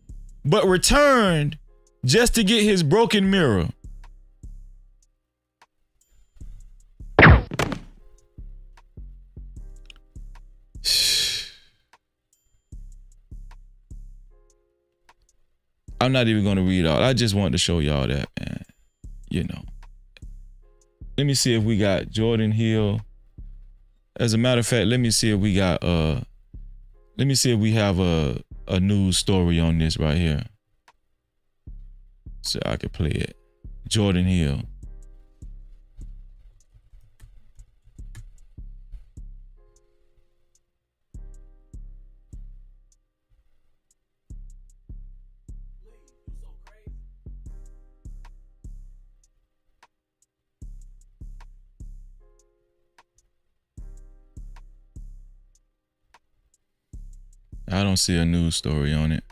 A: but returned just to get his broken mirror. I'm not even going to read all. I just wanted to show y'all that, man. You know. Let me see if we got Jordan Hill. As a matter of fact, let me see if we got let me see if we have a news story on this right here. So I could play it. Jordan Hill. I don't see a news story on it.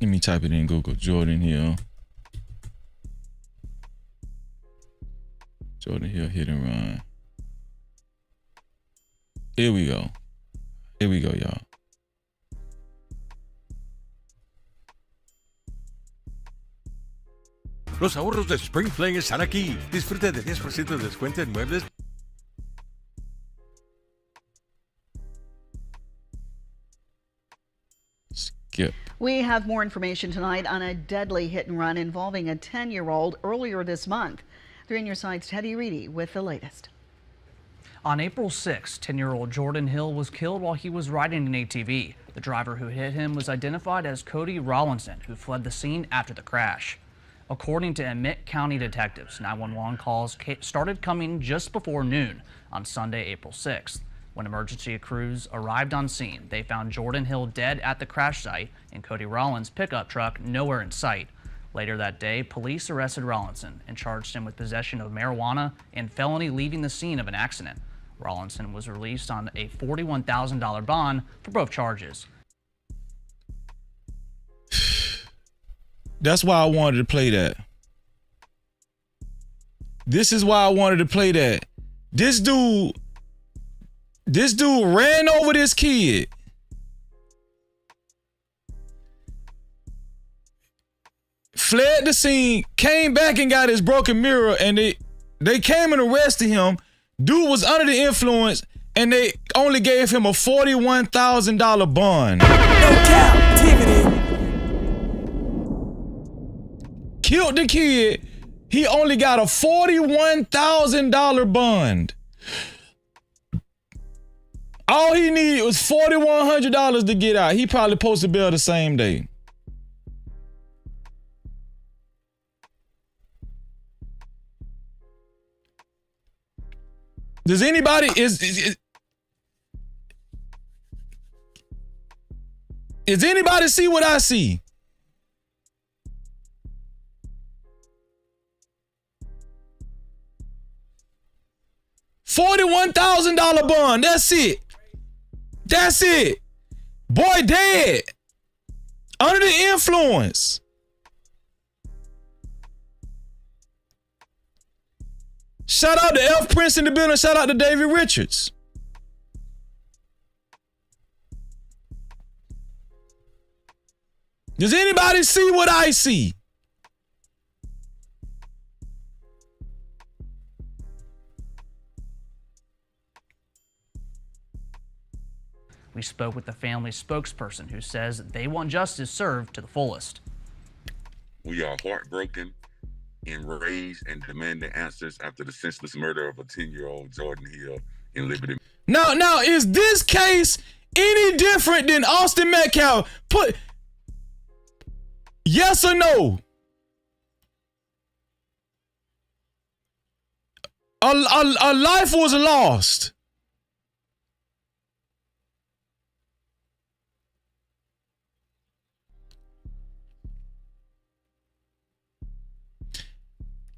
A: Let me type it in Google. Jordan Hill. Jordan Hill hit and run. Here we go. Here we go, y'all.
M: Los ahorros de Spring Fling están aquí. Disfrute de 10% de descuento en muebles.
A: Skip.
N: We have more information tonight on a deadly hit and run involving a 10-year-old earlier this month. 3 News Side's Teddy Reedy with the latest.
O: On April 6, 10-year-old Jordan Hill was killed while he was riding an ATV. The driver who hit him was identified as Cody Rollinson, who fled the scene after the crash. According to Emmett County detectives, 911 calls started coming just before noon on Sunday, April 6th. When emergency crews arrived on scene, they found Jordan Hill dead at the crash site and Cody Rollins' pickup truck nowhere in sight. Later that day, police arrested Rawlinson and charged him with possession of marijuana and felony leaving the scene of an accident. Rawlinson was released on a $41,000 bond for both charges.
A: That's why I wanted to play that. This is why I wanted to play that. This dude ran over this kid. Fled the scene, came back and got his broken mirror, and they came and arrested him. Dude was under the influence, and they only gave him a $41,000 bond.
C: No Cap-tivity.
A: Killed the kid. He only got a $41,000 bond. All he needed was $4,100 to get out. He probably posted bail the same day. Does anybody is anybody see what I see? $41,000 bond. That's it. That's it. Boy dead. Under the influence. Shout out to Elf Prince in the building. Shout out to David Richards. Does anybody see what I see?
O: We spoke with the family's spokesperson who says they want justice served to the fullest.
P: We are heartbroken, enraged, and demanding answers after the senseless murder of a 10-year-old Jordan Hill in Liberty.
A: Now, is this case any different than Austin Metcalf? Put yes or no? A life was lost.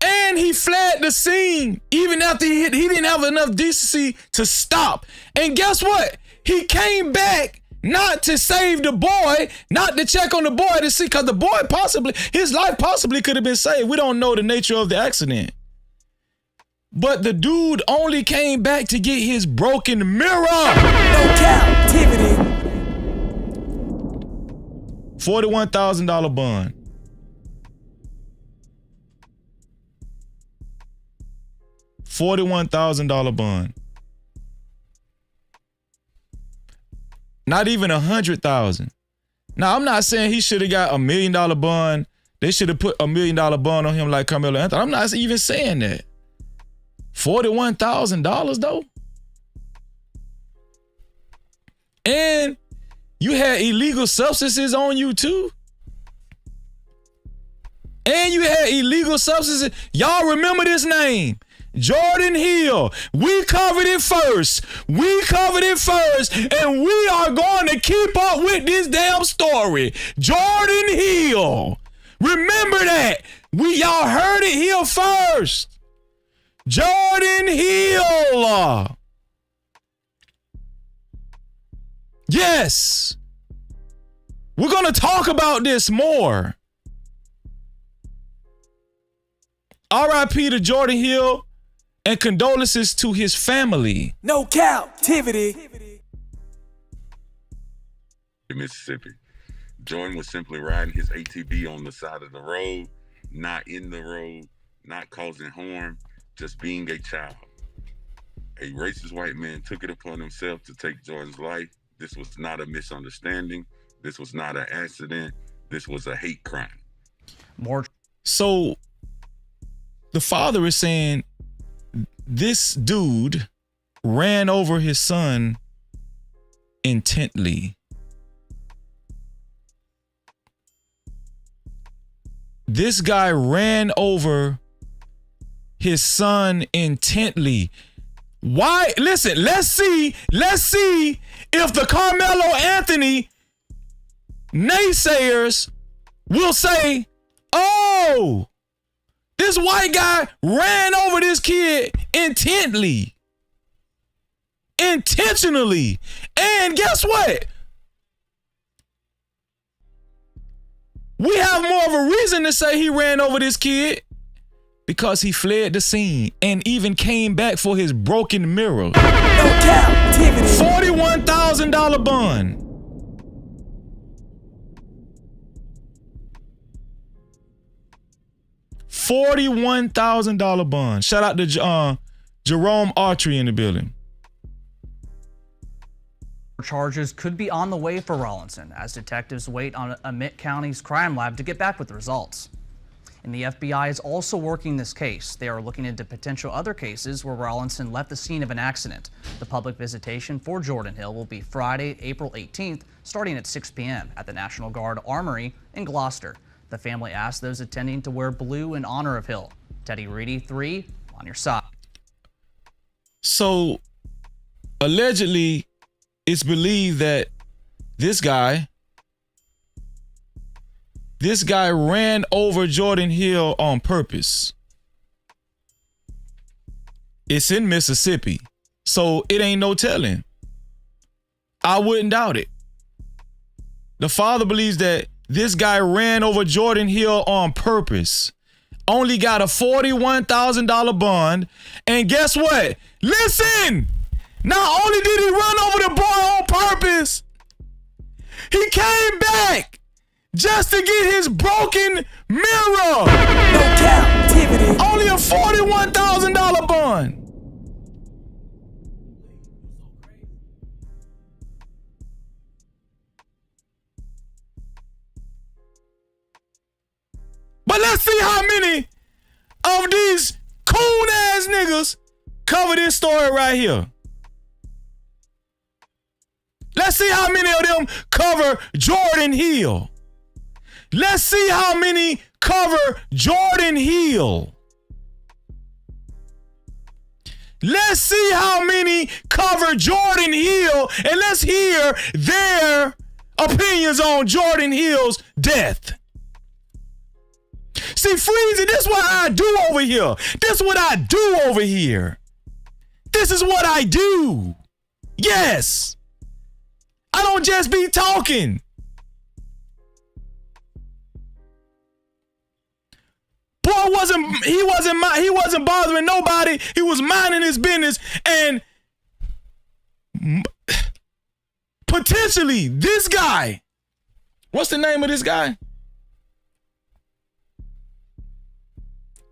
A: And he fled the scene even after he didn't have enough decency to stop. And guess what? He came back not to save the boy, not to check on the boy to see, because the boy his life possibly could have been saved. We don't know the nature of the accident. But the dude only came back to get his broken mirror.
C: No Cap-tivity.
A: $41,000 bond. $41,000 bond. Not even $100,000. Now, I'm not saying he should have got $1 million bond. They should have put $1 million bond on him like Karmelo Anthony. I'm not even saying that. $41,000 though. And you had illegal substances on you too. And you had illegal substances. Y'all remember this name? Jordan Hill. We covered it first. And we are going to keep up with this damn story. Jordan Hill. Remember that. Y'all heard it here first. Jordan Hill. Yes. We're going to talk about this more. R.I.P. to Jordan Hill. And condolences to his family.
C: No Cap-tivity.
P: Mississippi. Jordan was simply riding his ATV on the side of the road, not in the road, not causing harm, just being a child. A racist white man took it upon himself to take Jordan's life. This was not a misunderstanding. This was not an accident. This was a hate crime.
A: So the father is saying, this dude ran over his son intently. This guy ran over his son intently. Why? Listen, let's see if the Karmelo Anthony naysayers will say, Oh, this white guy ran over this kid intentionally. And guess what? We have more of a reason to say he ran over this kid because he fled the scene and even came back for his broken mirror. $41,000 bond. $41,000 bond. Shout out to Jerome Archery in the building.
O: Charges could be on the way for Rollinson as detectives wait on Emmett County's crime lab to get back with the results. And the FBI is also working this case. They are looking into potential other cases where Rollinson left the scene of an accident. The public visitation for Jordan Hill will be Friday, April 18th, starting at 6 p.m. at the National Guard Armory in Gloucester. The family asked those attending to wear blue in honor of Hill. Teddy Reedy, 3 on your side.
A: So, allegedly, it's believed that this guy ran over Jordan Hill on purpose. It's in Mississippi, so it ain't no telling. I wouldn't doubt it. The father believes that this guy ran over Jordan Hill on purpose. Only got a $41,000 bond. And guess what? Listen! Not only did he run over the boy on purpose, he came back just to get his broken mirror.
C: No Cap-tivity.
A: Only a $41,000 bond. But let's see how many of these coon-ass niggas cover this story right here. Let's see how many of them cover Jordan Hill. Let's see how many cover Jordan Hill. Let's see how many cover Jordan Hill, and let's hear their opinions on Jordan Hill's death. See, Freezy, this is what I do over here. This is what I do over here. This is what I do. Yes. I don't just be talking. Boy he wasn't bothering nobody. He was minding his business, and potentially this guy. What's the name of this guy?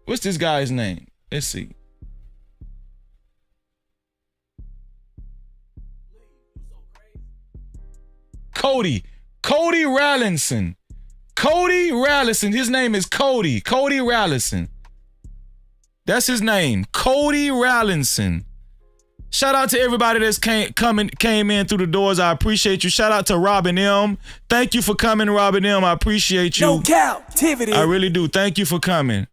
A: What's this guy's name? Let's see. Cody Rallinson. Cody Rallinson. His name is Cody Rallinson. That's his name. Cody Rallinson. Shout out to everybody that's came in through the doors. I appreciate you. Shout out to Robin M. Thank you for coming, Robin M. I appreciate you.
C: No Cap-tivity.
A: I really do. Thank you for coming.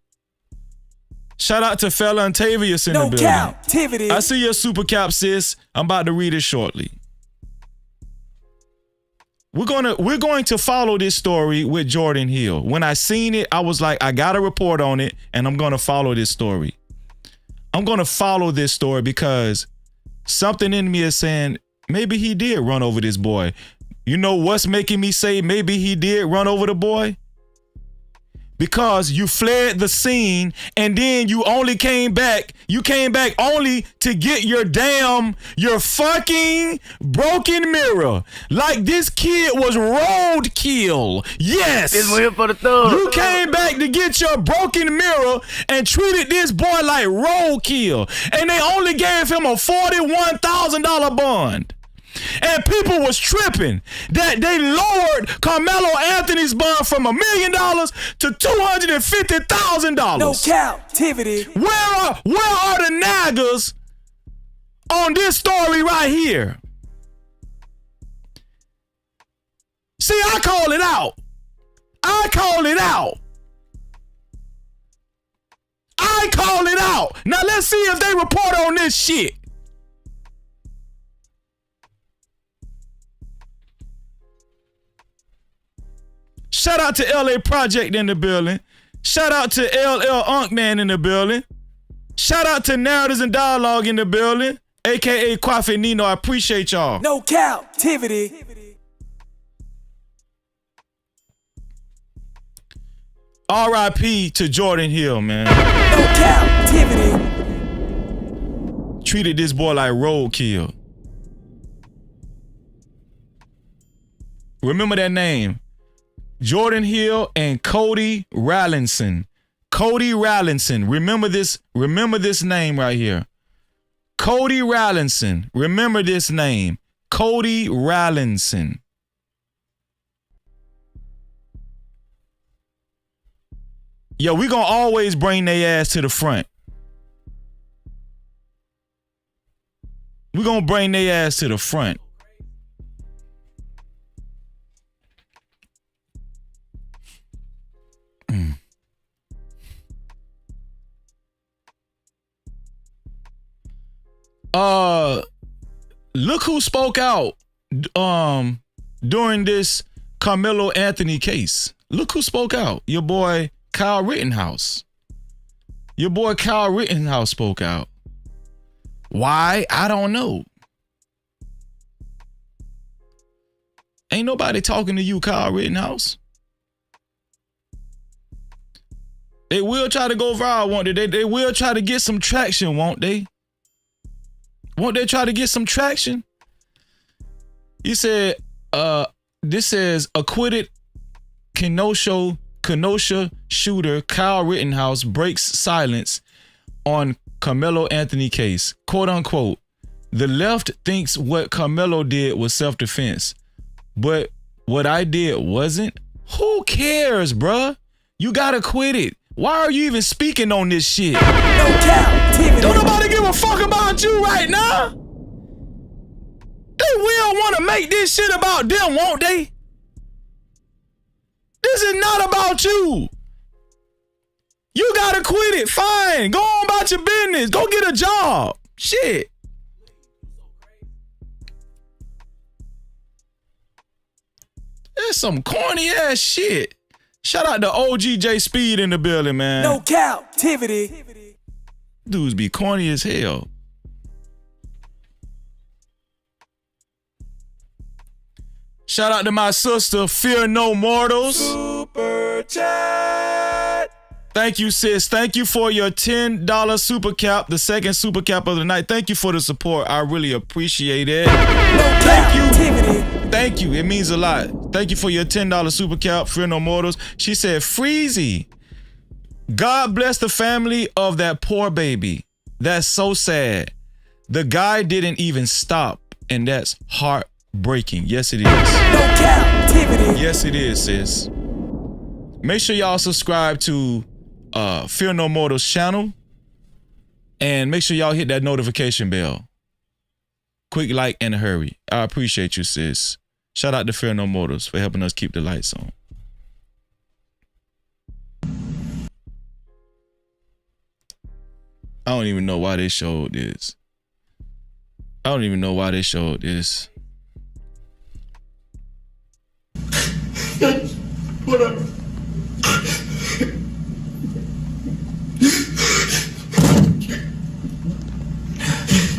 A: Shout out to Fella and Tavius in the building.
C: No Cap-tivity.
A: I see your super cap, sis. I'm about to read it shortly. We're going to follow this story with Jordan Hill. When I seen it, I was like, I got to report on it, and I'm going to follow this story. I'm going to follow this story because something in me is saying maybe he did run over this boy. You know what's making me say maybe he did run over the boy? Because you fled the scene and then you only came back. You came back only to get your fucking broken mirror. Like this kid was roadkill. Yes.
B: This one here for the thug.
A: You came back to get your broken mirror and treated this boy like roadkill. And they only gave him a $41,000 bond. And people was tripping that they lowered Karmelo Anthony's bond from $1 million to $250,000.
C: No Cap-tivity.
A: Where are the naggers on this story right here? See, I call it out. I call it out. Now let's see if they report on this shit. Shout out to LA Project in the building. Shout out to LL Unkman in the building. Shout out to Narratives and Dialogue in the building, aka Kwafe Nino. I appreciate y'all.
C: No captivity.
A: R.I.P. to Jordan Hill, man.
C: No captivity.
A: Treated this boy like roadkill. Remember that name. Jordan Hill and Cody Rallinson. Cody Rallinson. Remember this name right here. Cody Rallinson. Remember this name. Cody Rallinson. Yo, we gonna always bring their ass to the front. We gonna bring their ass to the front. Look who spoke out during this Carmelo Anthony case. Look who spoke out. Your boy Kyle Rittenhouse. Your boy Kyle Rittenhouse spoke out. Why? I don't know. Ain't nobody talking to you, Kyle Rittenhouse. They will try to go viral, won't they? They will try to get some traction, won't they? Won't they try to get some traction? You said, this says acquitted Kenosha shooter Kyle Rittenhouse breaks silence on Carmelo Anthony case. Quote unquote, the left thinks what Carmelo did was self-defense, but what I did wasn't. Who cares, bruh? You got acquitted. Why are you even speaking on this shit?
C: No captivity.
A: Don't nobody give a fuck about you right now. They will want to make this shit about them, won't they? This is not about you. You got acquitted. Fine. Go on about your business. Go get a job. Shit. That's some corny ass shit. Shout out to OGJ Speed in the building, man.
C: No captivity.
A: Dudes be corny as hell. Shout out to my sister, Fear No Mortals.
C: Super chat.
A: Thank you, sis. Thank you for your $10 super cap, the second super cap of the night. Thank you for the support. I really appreciate it.
C: No captivity.
A: Thank you. It means a lot. Thank you for your $10 super cap, Fear No Mortals. She said, Freezy, God bless the family of that poor baby. That's so sad. The guy didn't even stop, and that's heartbreaking. Yes, it is.
C: No captivity.
A: Yes, it is, sis. Make sure y'all subscribe to Fear No Mortals channel, and make sure y'all hit that notification bell. Quick like and a hurry. I appreciate you, sis. Shout out to Fear No Mortals for helping us keep the lights on. I don't even know why they showed this. I don't even know why they showed this.
C: Whatever.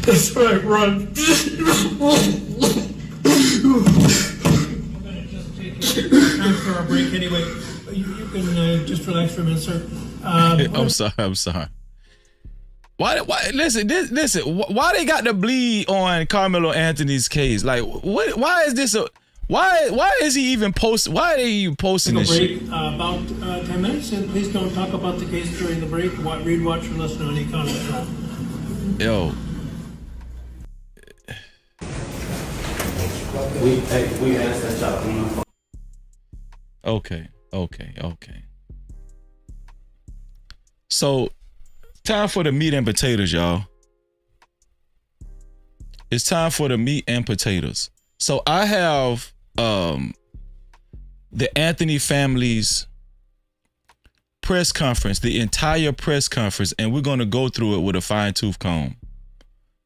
C: That's right, run.
Q: I'm gonna just take time for our break anyway. You can just relax for a minute, sir.
A: I'm sorry. Why? Listen. Why they got to bleed on Carmelo Anthony's case? Like, what? Why is this a? Why is he even post? Why are they even posting this shit?
Q: About 10 minutes, and please don't talk about the case during the break. Read, watch, or listen to any comments.
A: Yo.
K: We asked that y'all.
A: Okay. So, time for the meat and potatoes, y'all. It's time for the meat and potatoes. So I have the Anthony family's press conference, the entire press conference, and we're going to go through it with a fine-tooth comb.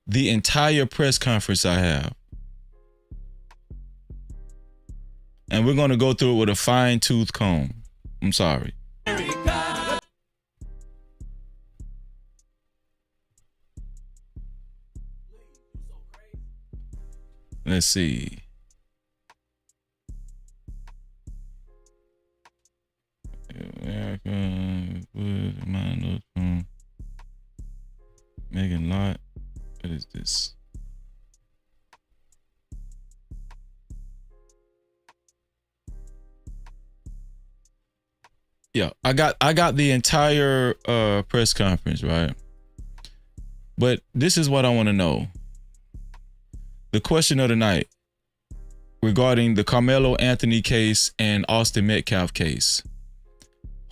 A: The entire press conference I have. And we're going to go through it with a fine-tooth comb. I'm sorry. Let's see. Megan Lott. What is this? Yeah, I got the entire press conference, right? But this is what I want to know. The question of the night regarding the Karmelo Anthony case and Austin Metcalf case.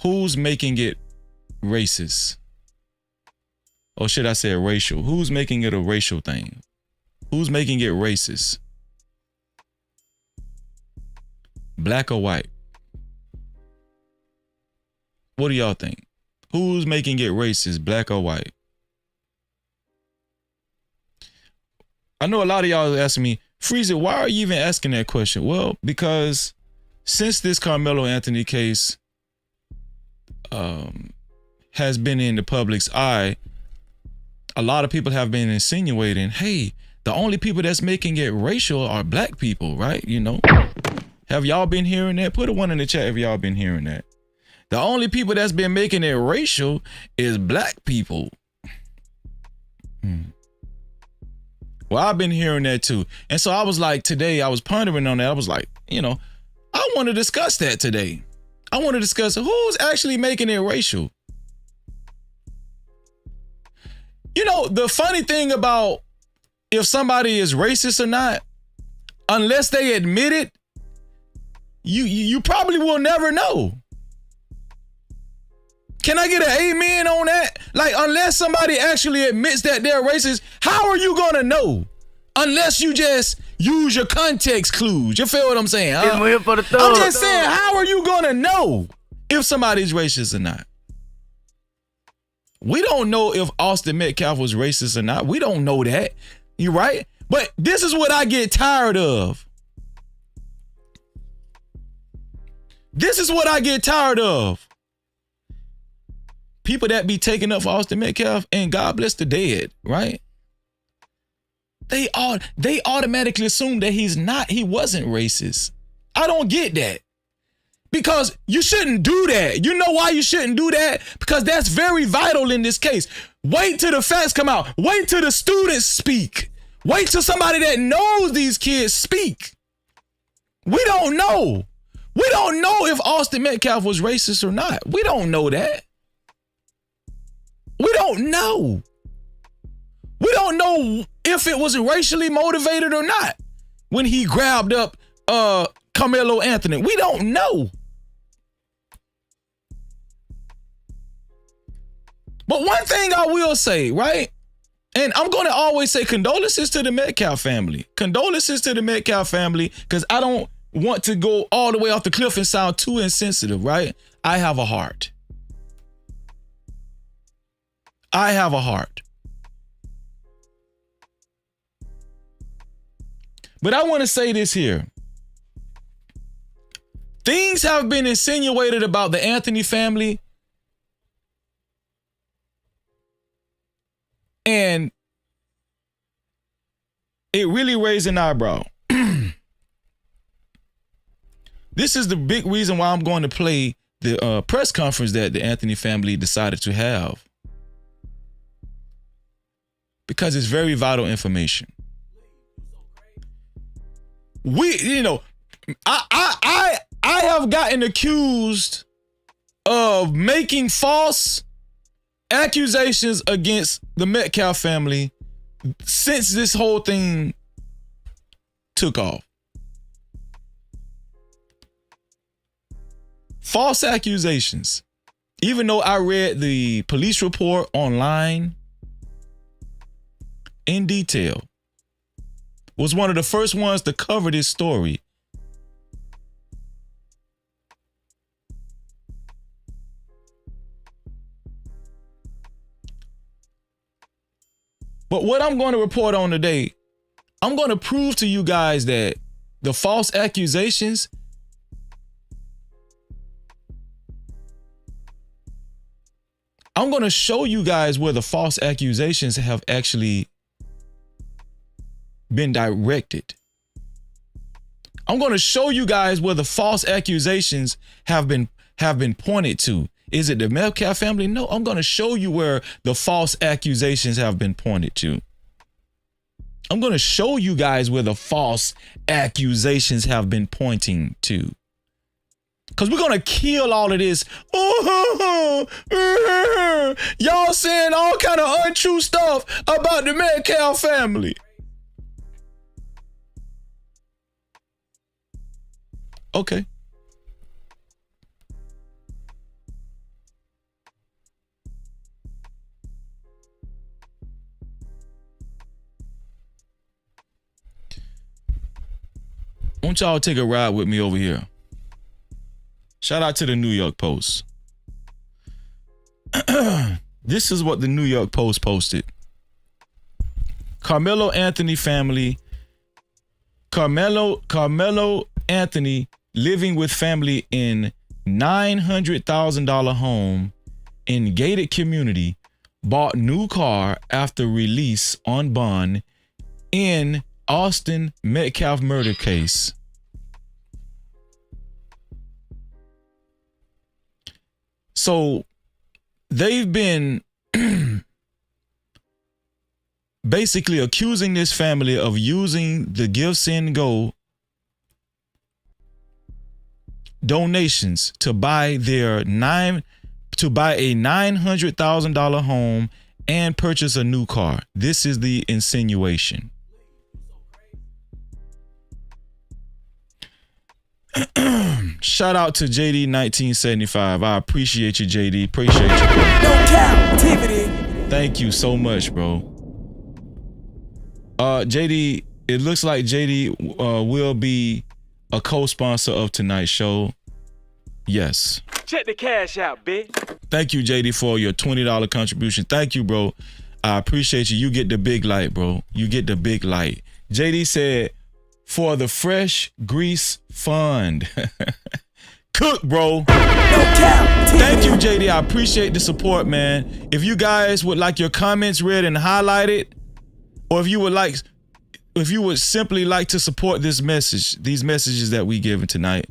A: Who's making it racist? Or should I say racial? Who's making it a racial thing? Who's making it racist? Black or white? What do y'all think? Who's making it racist, black or white? I know a lot of y'all are asking me, Freezer, why are you even asking that question? Well, because since this Karmelo Anthony case has been in the public's eye, a lot of people have been insinuating, hey, the only people that's making it racial are black people, right? You know, have y'all been hearing that? Put a one in the chat if y'all been hearing that. The only people that's been making it racial is black people. Well, I've been hearing that too. And so I was like, today I was pondering on that. I was like, you know, I want to discuss that today. I want to discuss who's actually making it racial. You know, the funny thing about if somebody is racist or not, unless they admit it, you probably will never know. Can I get an amen on that? Like, unless somebody actually admits that they're racist, how are you gonna know? Unless you just use your context clues. You feel what I'm saying? Huh? I'm just saying, how are you gonna know if somebody's racist or not? We don't know if Austin Metcalf was racist or not. We don't know that. You right? But this is what I get tired of. This is what I get tired of. People that be taking up for Austin Metcalf, and God bless the dead, right? They automatically assume that he wasn't racist. I don't get that. Because you shouldn't do that. You know why you shouldn't do that? Because that's very vital in this case. Wait till the facts come out. Wait till the students speak. Wait till somebody that knows these kids speak. We don't know. We don't know if Austin Metcalf was racist or not. We don't know that. We don't know. We don't know if it was racially motivated or not when he grabbed up Karmelo Anthony. We don't know. But one thing I will say, right? And I'm going to always say condolences to the Metcalf family. Condolences to the Metcalf family, because I don't want to go all the way off the cliff and sound too insensitive, right? I have a heart. I have a heart. But I want to say this here. Things have been insinuated about the Anthony family. And it really raised an eyebrow. This is the big reason why I'm going to play the press conference that the Anthony family decided to have. Because it's very vital information. I have gotten accused of making false accusations against the Metcalf family since this whole thing took off. False accusations. Even though I read the police report online in detail, was one of the first ones to cover this story. But what I'm going to report on today, I'm going to prove to you guys that the false accusations I'm going to show you guys where the false accusations have actually been directed. I'm going to show you guys where the false accusations have been pointed to. Is it the Metcalf family? No, I'm going to show you where the false accusations have been pointed to. I'm going to show you guys where the false accusations have been pointing to. Because we're going to kill all of this. Y'all saying all kind of untrue stuff about the Metcalf family. Okay. Won't y'all take a ride with me over here? Shout out to the New York Post. This is what the New York Post posted. Karmelo Anthony living with family in $900,000 home in gated community, bought new car after release on bond in Austin Metcalf murder case. So they've been basically accusing this family of using the Give, Send, Go donations to buy a $900,000 home and purchase a new car. This is the insinuation. Shout out to JD 1975. I appreciate you, JD. Appreciate you. No Cap-tivity. Thank you so much, bro. JD, it looks like JD will be a co-sponsor of tonight's show. Yes.
R: Check the cash out, bitch.
A: Thank you, JD, for your $20 contribution. Thank you, bro. I appreciate you. You get the big light, bro. You get the big light. JD said, for the Fresh Grease Fund. Cook, bro. Thank you, JD. I appreciate the support, man. If you guys would like your comments read and highlighted, or if you would simply like to support this message, these messages that we given tonight.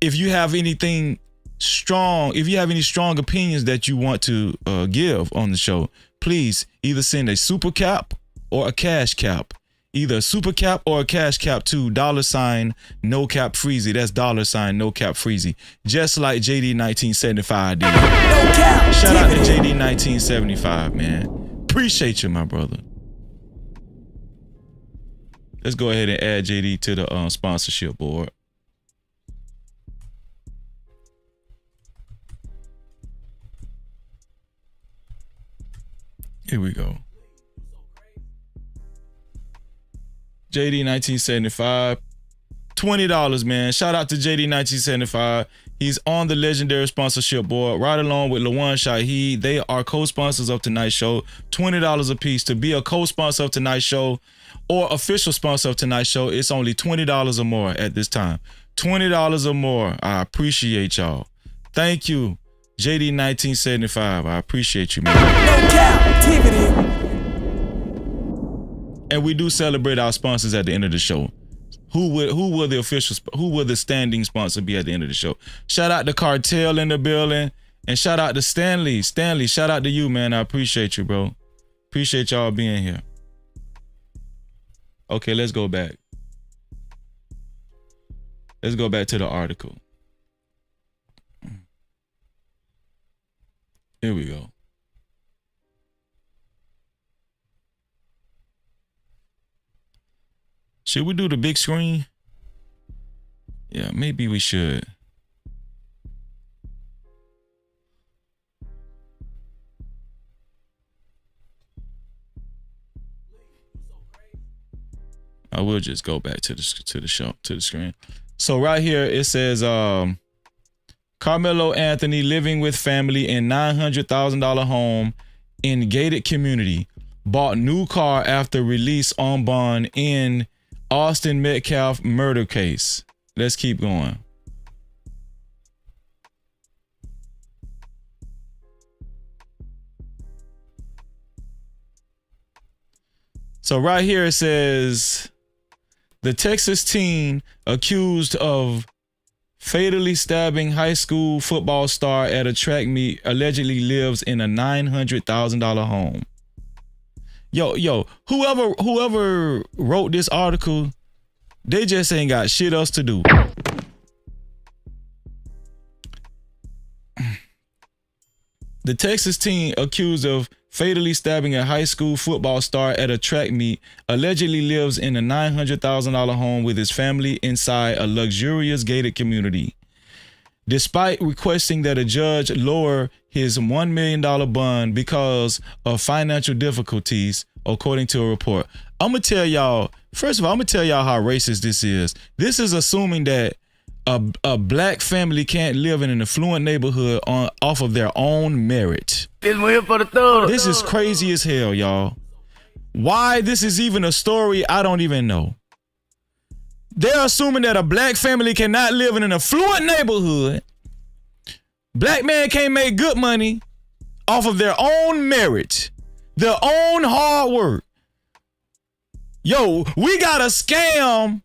A: If you have anything strong, if you have any strong opinions that you want to give on the show, please either send a super cap or a cash cap. Either a super cap or a cash cap to $ no cap freezy. That's $ no cap freezy. Just like JD 1975 did. No cap. Shout out to JD 1975, man. Appreciate you, my brother. Let's go ahead and add JD to the sponsorship board. Here we go. JD 1975, $20, man. Shout out to JD 1975. He's on the legendary sponsorship board, right along with Lawan Shaheed. They are co-sponsors of tonight's show. $20 a piece. To be a co-sponsor of tonight's show or official sponsor of tonight's show, it's only $20 or more at this time. $20 or more. I appreciate y'all. Thank you, JD 1975. I appreciate you, man. No Cap-tivity. And we do celebrate our sponsors at the end of the show. Who will the standing sponsor be at the end of the show? Shout out to Cartel in the building, and shout out to Stanley. Stanley, shout out to you, man. I appreciate you, bro. Appreciate y'all being here. Okay, let's go back. Let's go back to the article. Here we go. Should we do the big screen? Yeah, maybe we should. I will just go back to the screen. So right here it says Karmelo Anthony living with family in $900,000 home in gated community, bought new car after release on bond in Austin Metcalf murder case. Let's keep going. So right here it says the Texas teen accused of fatally stabbing high school football star at a track meet allegedly lives in a $900,000 home. Yo, whoever wrote this article, they just ain't got shit else to do. The Texas teen accused of fatally stabbing a high school football star at a track meet allegedly lives in a $900,000 home with his family inside a luxurious gated community. Despite requesting that a judge lower his $1 million bond because of financial difficulties, according to a report. I'm going to tell y'all, first of all, I'm going to tell y'all how racist this is. This is assuming that a black family can't live in an affluent neighborhood off of their own merit. This is crazy as hell, y'all. Why this is even a story, I don't even know. They're assuming that a black family cannot live in an affluent neighborhood. Black man can't make good money off of their own merit, their own hard work. Yo, we got to scam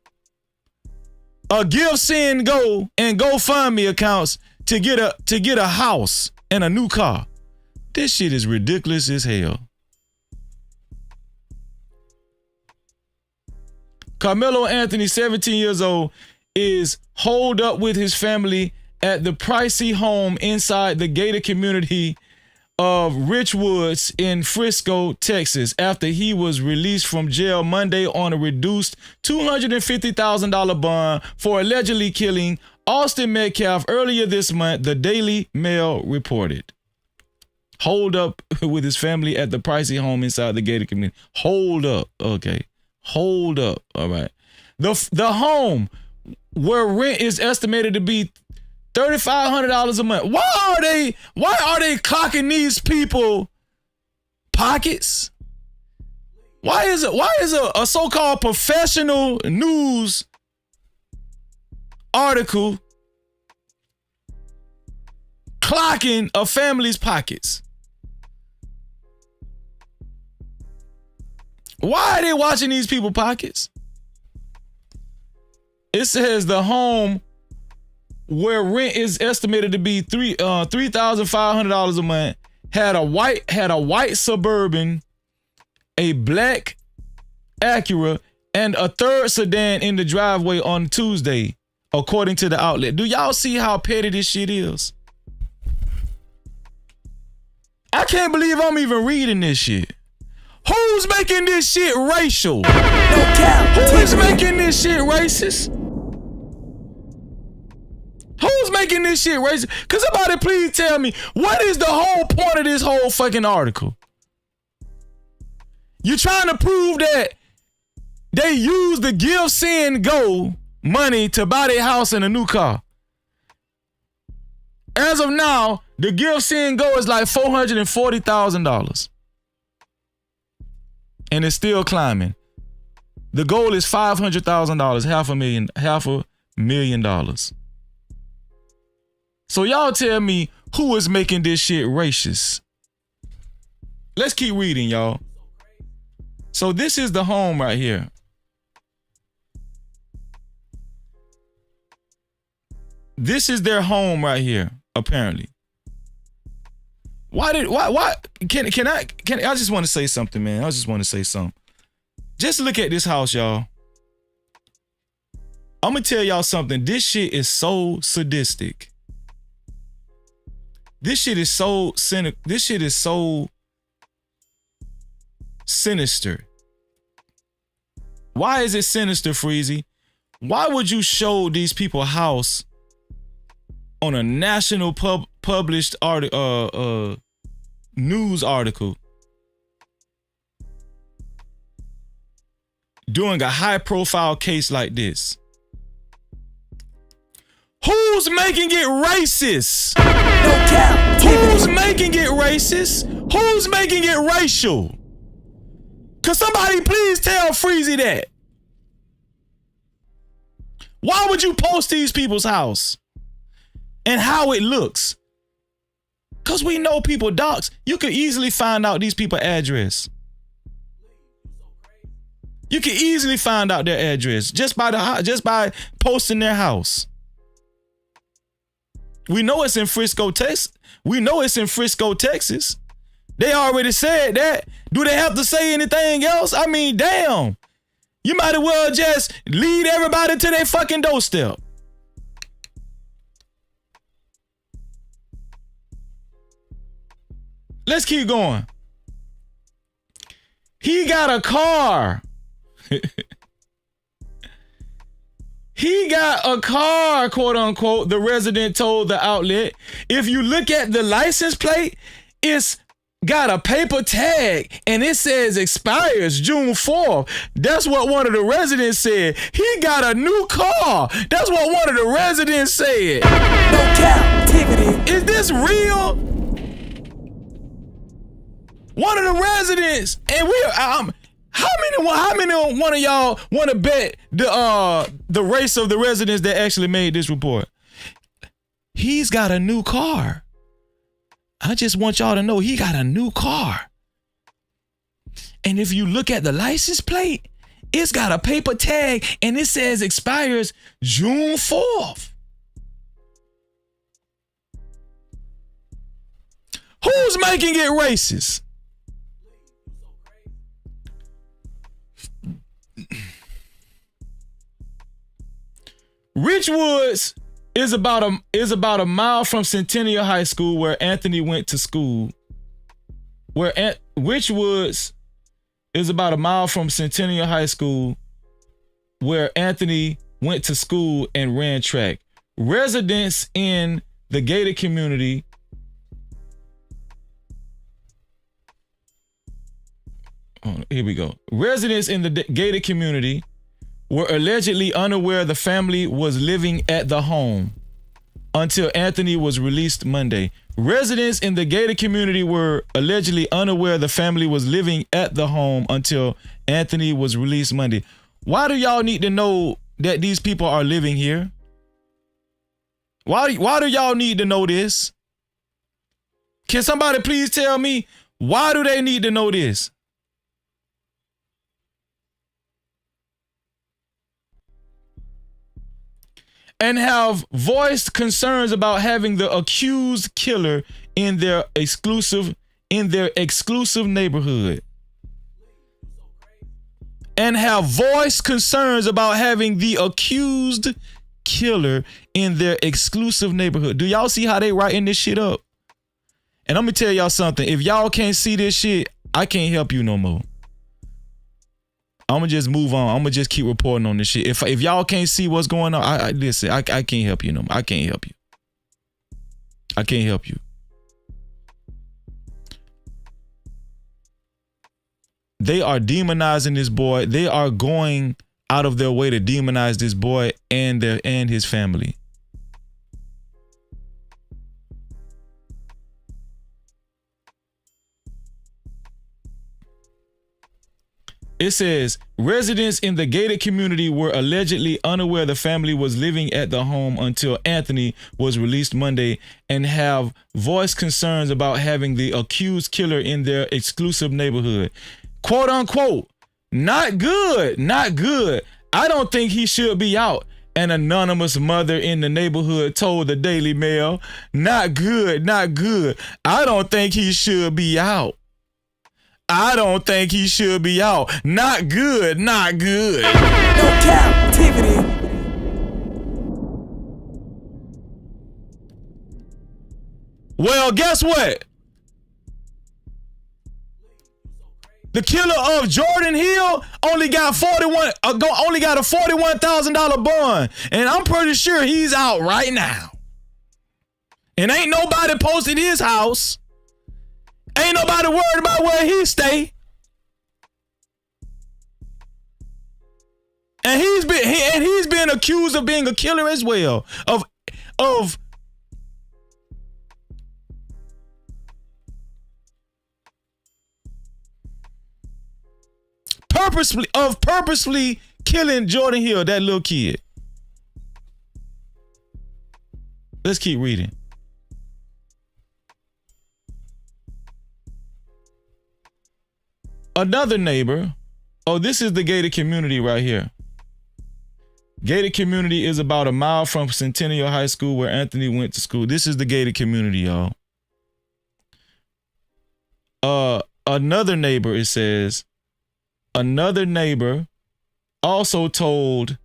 A: a give, send, go, and GoFundMe accounts to get a house and a new car. This shit is ridiculous as hell. Karmelo Anthony, 17 years old, is holed up with his family at the pricey home inside the gated community of Richwoods in Frisco, Texas, after he was released from jail Monday on a reduced $250,000 bond for allegedly killing Austin Metcalf earlier this month, the Daily Mail reported. Hold up with his family at the pricey home inside the gated community. Hold up. Okay. Hold up. All right. The home where rent is estimated to be $3,500 a month. Why are they clocking these people pockets? Why is a so-called professional news article clocking a family's pockets? Why are they watching these people pockets? It says the home where rent is estimated to be $3,500 a month had a white Suburban, a black Acura, and a third sedan in the driveway on Tuesday, according to the outlet. Do y'all see how petty this shit is? I can't believe I'm even reading this shit. Who's making this shit racial? No cap. Who is making this shit racist? Who's making this shit racist? Can somebody please tell me, what is the whole point of this whole fucking article? You trying to prove that they use the give, send, go money to buy their house and a new car. As of now, the give, send, go is like $440,000. And it's still climbing. The goal is $500,000, $500,000. So y'all tell me who is making this shit racist. Let's keep reading, y'all. So this is the home right here. This is their home right here, apparently. Why can I just want to say something, man. I just want to say something. Just look at this house, y'all. I'm gonna tell y'all something. This shit is so sadistic. This shit is so cynical. This shit is so sinister. Why is it sinister, Freezy? Why would you show these people a house on a national published news article doing a high-profile case like this? Who's making it racist? No cap. Who's making it racist? Who's making it racial? Could somebody please tell Freezy that? Why would you post these people's house and how it looks? Because we know people docs. You could easily find out these people's address. You can easily find out their address just by posting their house. We know it's in Frisco, Texas. They already said that. Do they have to say anything else? I mean, damn. You might as well just lead everybody to their fucking doorstep. Let's keep going. He got a car. He got a car, quote unquote, the resident told the outlet. If you look at the license plate, it's got a paper tag and it says expires June 4th. That's what one of the residents said. He got a new car. That's what one of the residents said. No Cap-tivity. Is this real? One of the residents, and how many one of y'all want to bet the race of the residents that actually made this report? He's got a new car. I just want y'all to know he got a new car. And if you look at the license plate, it's got a paper tag and it says expires June 4th. Who's making it racist? Richwoods is about a mile from Centennial High School where Anthony went to school. Richwoods is about a mile from Centennial High School where Anthony went to school and ran track. Residents in the gated community here we go. Residents in the gated community were allegedly unaware the family was living at the home until Anthony was released Monday. Residents in the gated community were allegedly unaware the family was living at the home until Anthony was released Monday. Why do y'all need to know that these people are living here? Why do y'all need to know this? Can somebody please tell me, why do they need to know this? And have voiced concerns about having the accused killer in their exclusive neighborhood. And have voiced concerns about having the accused killer in their exclusive neighborhood. Do y'all see how they writing this shit up? And I'm gonna tell y'all something. If y'all can't see this shit, I can't help you no more. I'm gonna just move on. I'm gonna just keep reporting on this shit. If y'all can't see what's going on, listen, I can't help you no more. I can't help you. I can't help you. They are demonizing this boy. They are going out of their way to demonize this boy and his family. It says, residents in the gated community were allegedly unaware the family was living at the home until Anthony was released Monday and have voiced concerns about having the accused killer in their exclusive neighborhood. Quote unquote, not good, not good. I don't think he should be out. An anonymous mother in the neighborhood told the Daily Mail, not good, not good. I don't think he should be out. I don't think he should be out. Not good, not good. No Cap-tivity. Well, guess what? The killer of Jordan Hill only got a $41,000 bond, and I'm pretty sure he's out right now. And ain't nobody posted his house. Ain't nobody worried about where he stay. And he's been accused of being a killer as well. Of purposely killing Jordan Hill, that little kid. Let's keep reading. Another neighbor Oh, this is the gated community right here. Gated community is about a mile from Centennial High School where Anthony went to school. This is the gated community, y'all. Another neighbor, it says, another neighbor also told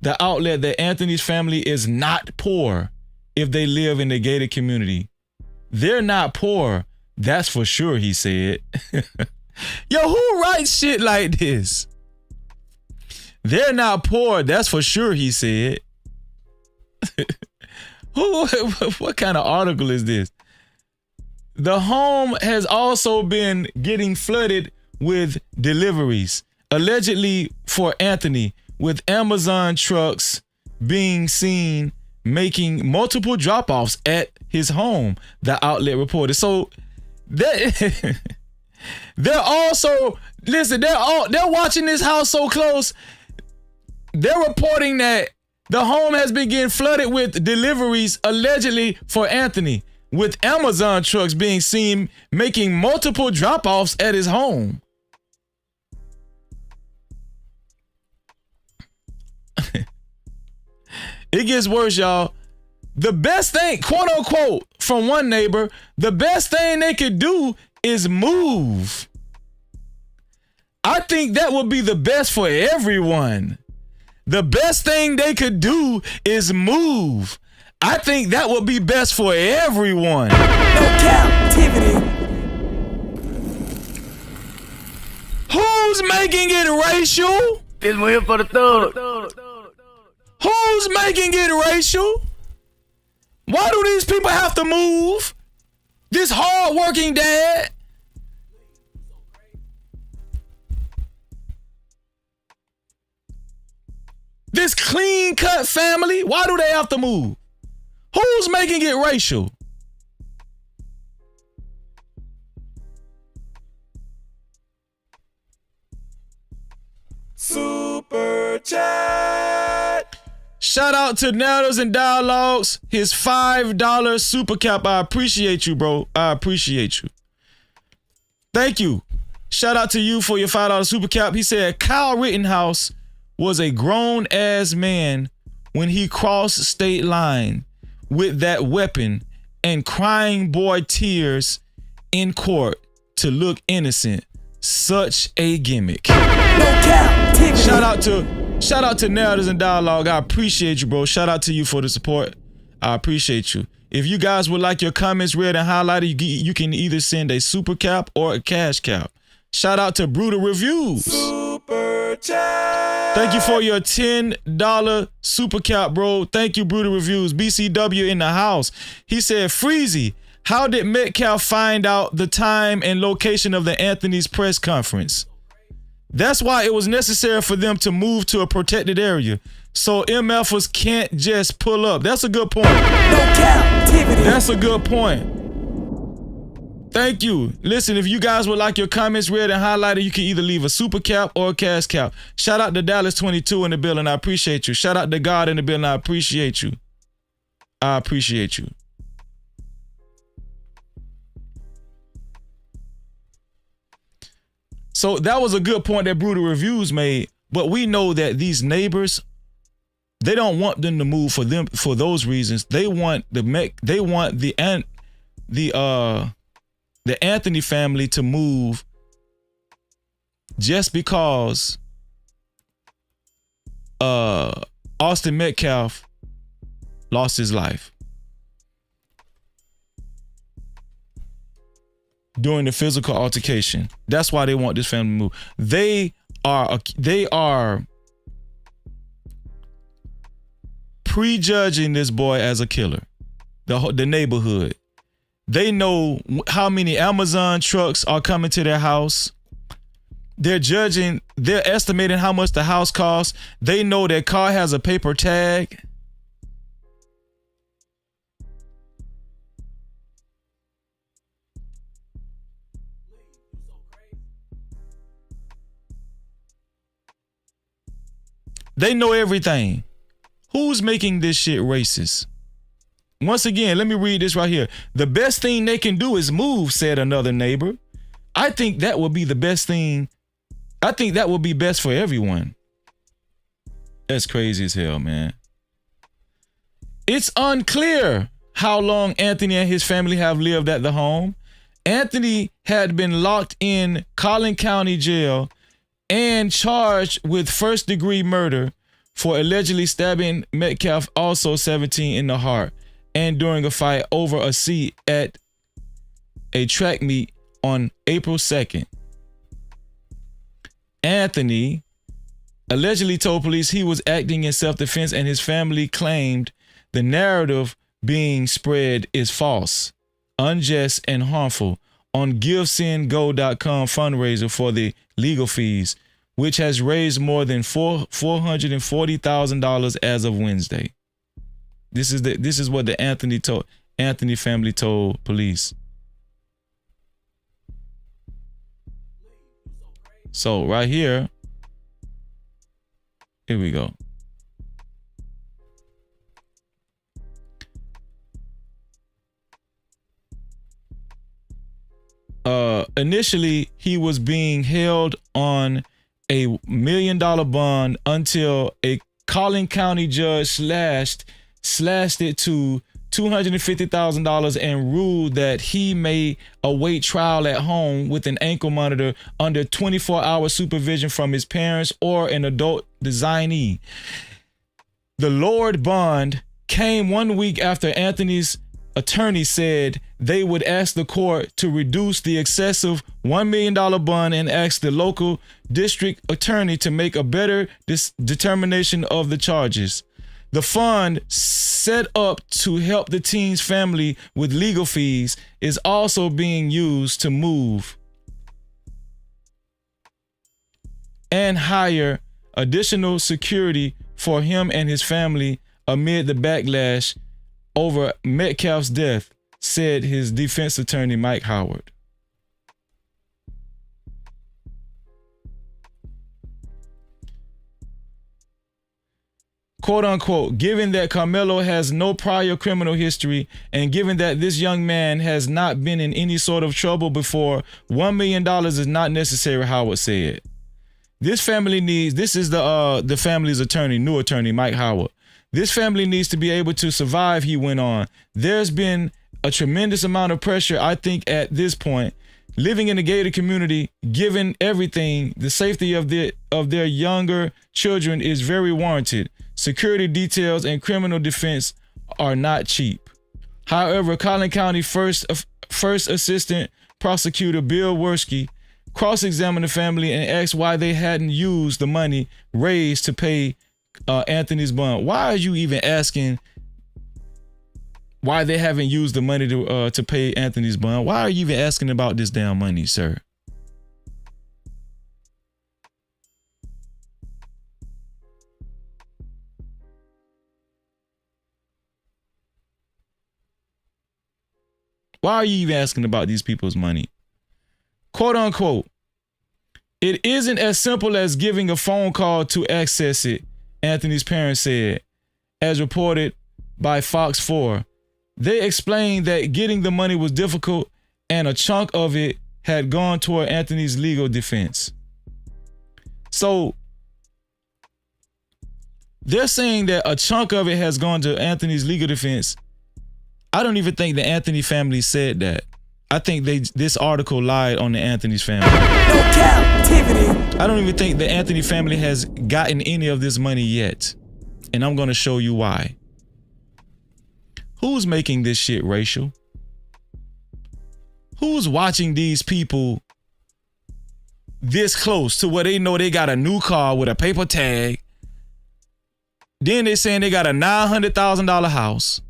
A: the outlet that Anthony's family is not poor if they live in the gated community. They're not poor, that's for sure, he said. Yo, who writes shit like this? They're not poor, that's for sure, he said. What kind of article is this? The home has also been getting flooded with deliveries, allegedly for Anthony, with Amazon trucks being seen making multiple drop-offs at his home, the outlet reported. So they're also, listen, they're watching this house so close. They're reporting that the home has been getting flooded with deliveries allegedly for Anthony, with Amazon trucks being seen making multiple drop-offs at his home. It gets worse, y'all. The best thing, quote unquote, from one neighbor, the best thing they could do is move. I think that would be the best for everyone. The best thing they could do is move. I think that would be best for everyone.
C: No captivity.
A: Who's making it racial?
C: This one here for the thug.
A: Who's making it racial? Why do these people have to move? This hard-working dad. This clean-cut family. Why do they have to move? Who's making it racial? Super chat. Shout out to Narratives and Dialogues. His $5 super cap. I appreciate you, bro. I appreciate you. Thank you. Shout out to you for your $5 super cap. He said Kyle Rittenhouse was a grown-ass man when he crossed state line with that weapon and crying boy tears in court to look innocent. Such a gimmick.
C: No captivity.
A: Shout out to Narratives and Dialogue. I appreciate you, bro. Shout out to you for the support. I appreciate you. If you guys would like your comments read and highlighted, you can either send a super cap or a cash cap. Shout out to Brutal Reviews. Super chat. Thank you for your $10 super cap, bro. Thank you, Brutal Reviews. BCW in the house. He said, Freezy, how did Metcalf find out the time and location of the Anthony's press conference? That's why it was necessary for them to move to a protected area. So MFers can't just pull up. That's a good point.
C: No captivity.
A: That's a good point. Thank you. Listen, if you guys would like your comments read and highlighted, you can either leave a super cap or a cash cap. Shout out to Dallas22 in the building. I appreciate you. Shout out to God in the building. I appreciate you. I appreciate you. So that was a good point that Brutal Reviews made, but we know that these neighbors, they don't want them to move for those reasons. They want the Anthony family to move just because Austin Metcalf lost his life during the physical altercation. That's why they want this family to move. They are prejudging this boy as a killer. The neighborhood. They know how many Amazon trucks are coming to their house. They're estimating how much the house costs. They know their car has a paper tag. They know everything. Who's making this shit racist? Once again, let me read this right here. The best thing they can do is move, said another neighbor. I think that would be the best thing. I think that would be best for everyone. That's crazy as hell, man. It's unclear how long Anthony and his family have lived at the home. Anthony had been locked in Collin County Jail and charged with first-degree murder for allegedly stabbing Metcalf, also 17, in the heart, and during a fight over a seat at a track meet on April 2nd. Anthony allegedly told police he was acting in self-defense, and his family claimed the narrative being spread is false, unjust, and harmful on GiveSendGo.com fundraiser for the legal fees, which has raised more than $440,000 as of Wednesday. This is what the Anthony family told police. So right here we go. Initially, he was being held on a $1 million bond until a Collin County judge slashed it to $250,000 and ruled that he may await trial at home with an ankle monitor under 24-hour supervision from his parents or an adult designee. The lowered bond came 1 week after Anthony's attorney said they would ask the court to reduce the excessive $1 million bond and ask the local district attorney to make a better determination of the charges. The fund, set up to help the teen's family with legal fees, is also being used to move and hire additional security for him and his family amid the backlash over Metcalf's death, said his defense attorney, Mike Howard. Quote unquote, given that Karmelo has no prior criminal history and given that this young man has not been in any sort of trouble before, $1 million is not necessary, Howard said. This is the family's attorney, new attorney, Mike Howard. This family needs to be able to survive, he went on. There's been a tremendous amount of pressure, I think, at this point. Living in the gated community, given everything, the safety of their younger children is very warranted. Security details and criminal defense are not cheap. However, Collin County first assistant prosecutor Bill Worski cross-examined the family and asked why they hadn't used the money raised to pay Anthony's bond. Why are you even asking why they haven't used the money to pay Anthony's bond? Why are you even asking about this damn money, sir? Why are you even asking about these people's money? Quote unquote, it isn't as simple as giving a phone call to access it, Anthony's parents said, as reported by Fox 4. They explained that getting the money was difficult and a chunk of it had gone toward Anthony's legal defense. So they're saying that a chunk of it has gone to Anthony's legal defense. I don't even think the Anthony family said that. I think this article lied on the Anthony's family. No Cap-tivity. I don't even think the Anthony family has gotten any of this money yet. And I'm going to show you why. Who's making this shit racial? Who's watching these people this close to where they know they got a new car with a paper tag? Then they're saying they got a $900,000 house.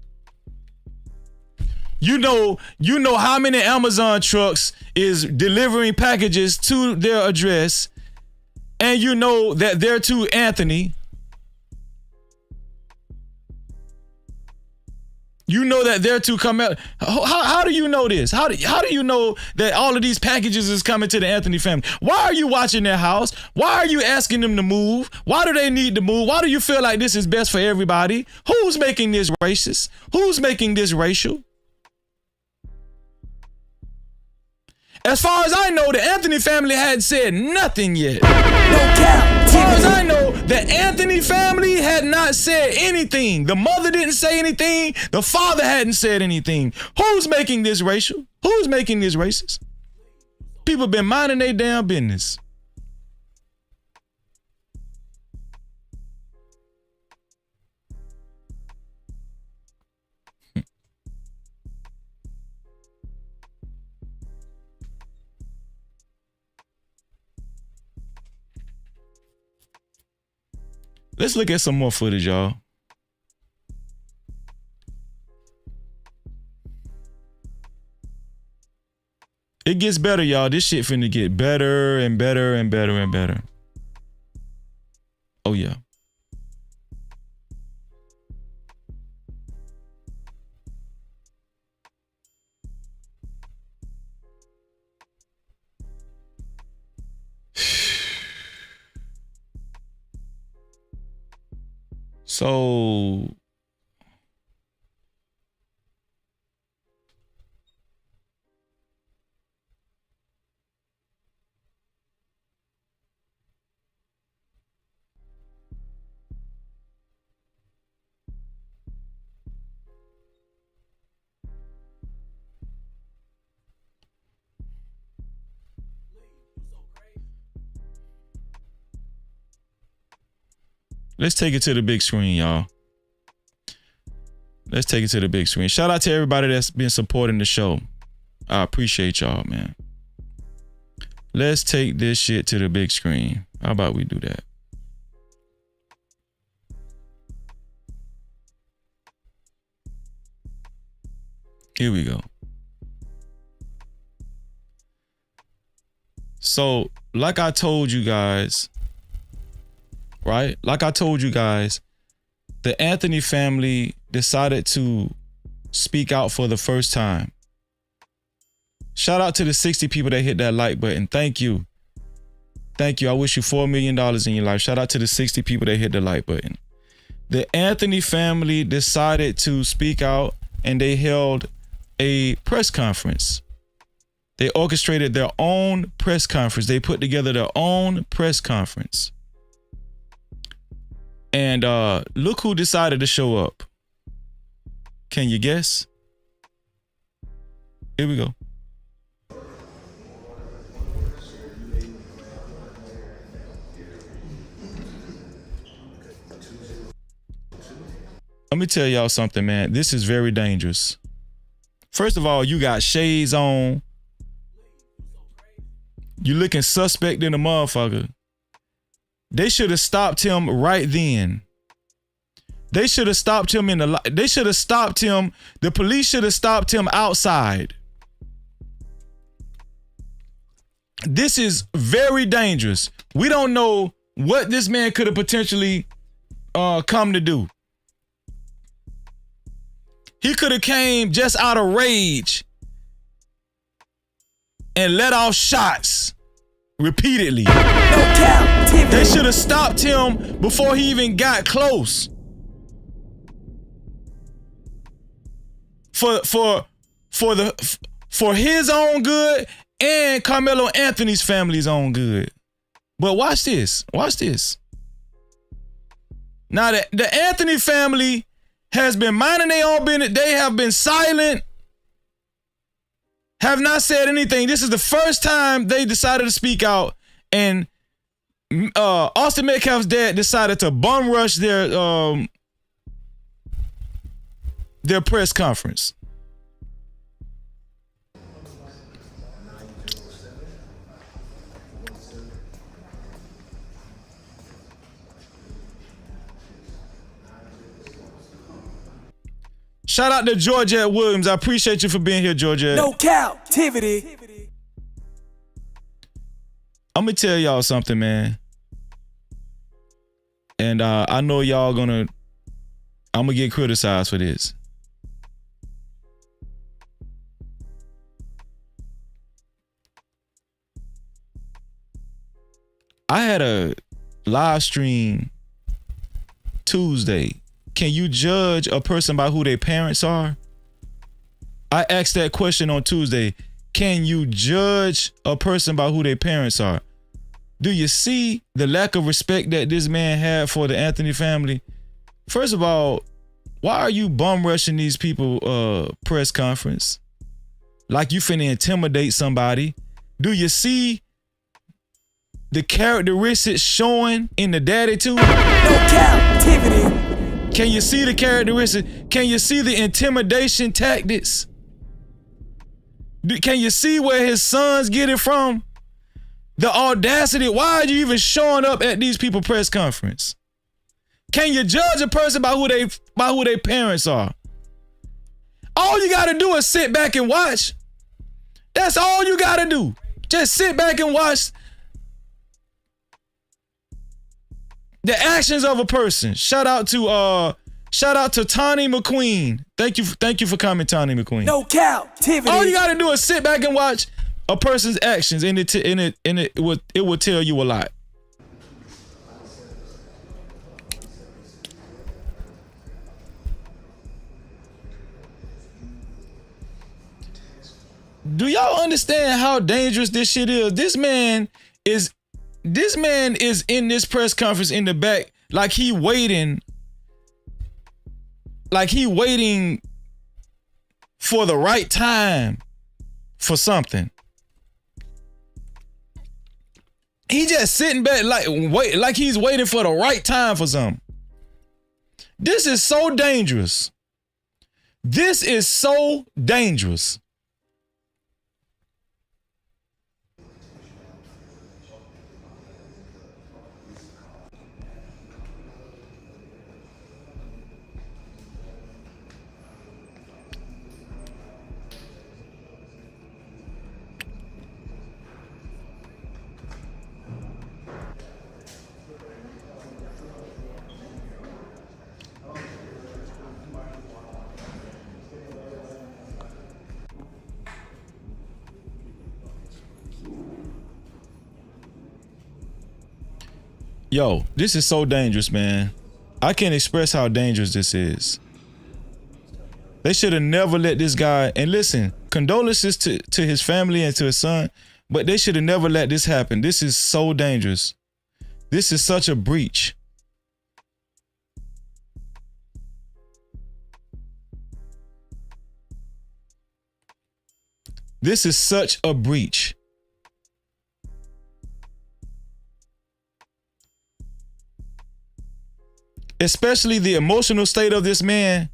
A: You know how many Amazon trucks is delivering packages to their address, and you know that they're to Anthony. You know that they're to Karmelo. How do you know this? How do you know that all of these packages is coming to the Anthony family? Why are you watching their house? Why are you asking them to move? Why do they need to move? Why do you feel like this is best for everybody? Who's making this racist? Who's making this racial? As far as I know, the Anthony family hadn't said nothing yet. As far as I know, the Anthony family had not said anything. The mother didn't say anything. The father hadn't said anything. Who's making this racial? Who's making this racist? People been minding their damn business. Let's look at some more footage, y'all. It gets better, y'all. This shit finna get better and better and better and better. Oh, yeah. So let's take it to the big screen, y'all. Let's take it to the big screen. Shout out to everybody that's been supporting the show. I appreciate y'all, man. Let's take this shit to the big screen. How about we do that? Here we go. So, like I told you guys, right? Like I told you guys, the Anthony family decided to speak out for the first time. Shout out to the 60 people that hit that like button. Thank you. Thank you. I wish you $4 million in your life. Shout out to the 60 people that hit the like button. The Anthony family decided to speak out and they held a press conference. They orchestrated their own press conference. They put together their own press conference. And look who decided to show up. Can you guess? Here we go. Let me tell y'all something, man. This is very dangerous. First of all, you got shades on. You looking suspect in a motherfucker. They should have stopped him right then. They should have stopped him in the. They should have stopped him. The police should have stopped him outside. This is very dangerous. We don't know what this man could have potentially come to do. He could have came just out of rage and let off shots repeatedly. They should have stopped him before he even got close. For his own good and Karmelo Anthony's family's own good. But watch this. Watch this. Now the Anthony family has been minding their own business. They have been silent. Have not said anything. This is the first time they decided to speak out. And Austin Metcalf's dad decided to bum rush their press conference. Shout out to Georgette Williams. I appreciate you for being here, Georgette.
C: No Cap-tivity.
A: I'm gonna tell y'all something, man. And I know y'all I'm gonna get criticized for this. I had a live stream Tuesday. Can you judge a person by who their parents are? I asked that question on Tuesday. can you judge a person by who their parents are? Do you see the lack of respect that this man had for the Anthony family? First of all, why are you bum rushing these people press conference? Like you finna intimidate somebody. Do you see the characteristics showing in the daddy too? No Cap-tivity. Can you see the characteristics? Can you see the intimidation tactics? Can you see where his sons get it from? The audacity. Why are you even showing up at these people press conference? Can you judge a person by who their parents are? All you gotta do is sit back and watch. That's all you gotta do. Just sit back and watch the actions of a person. Shout out to Tawny McQueen. Thank you for coming, Tawny McQueen. No Cap-tivity. All you gotta do is sit back and watch a person's actions, and it will tell you a lot. Do y'all understand how dangerous this shit is? This man is in this press conference in the back, like he waiting for the right time for something. He just sitting back like he's waiting for the right time for something. This is so dangerous. This is so dangerous. Yo, this is so dangerous, man. I can't express how dangerous this is. They should have never let this guy, and listen, condolences to his family and to his son, but they should have never let this happen. This is so dangerous. This is such a breach. This is such a breach. Especially the emotional state of this man.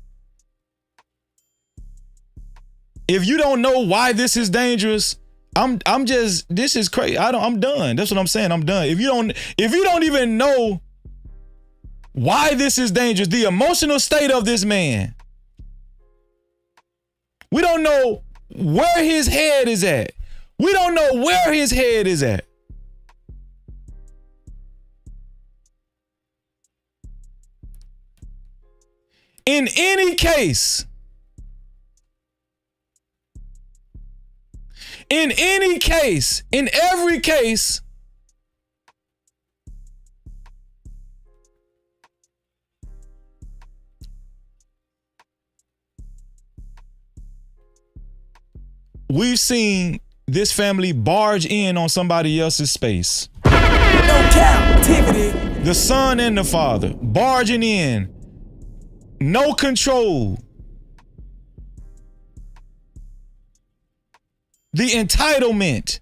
A: If you don't know why this is dangerous, this is crazy. I'm done. That's what I'm saying. I'm done. If you don't even know why this is dangerous, the emotional state of this man. We don't know where his head is at. We don't know where his head is at. In any case, in every case, we've seen this family barge in on somebody else's space. No Cap-tivity. The son and the father barging in. No control. The entitlement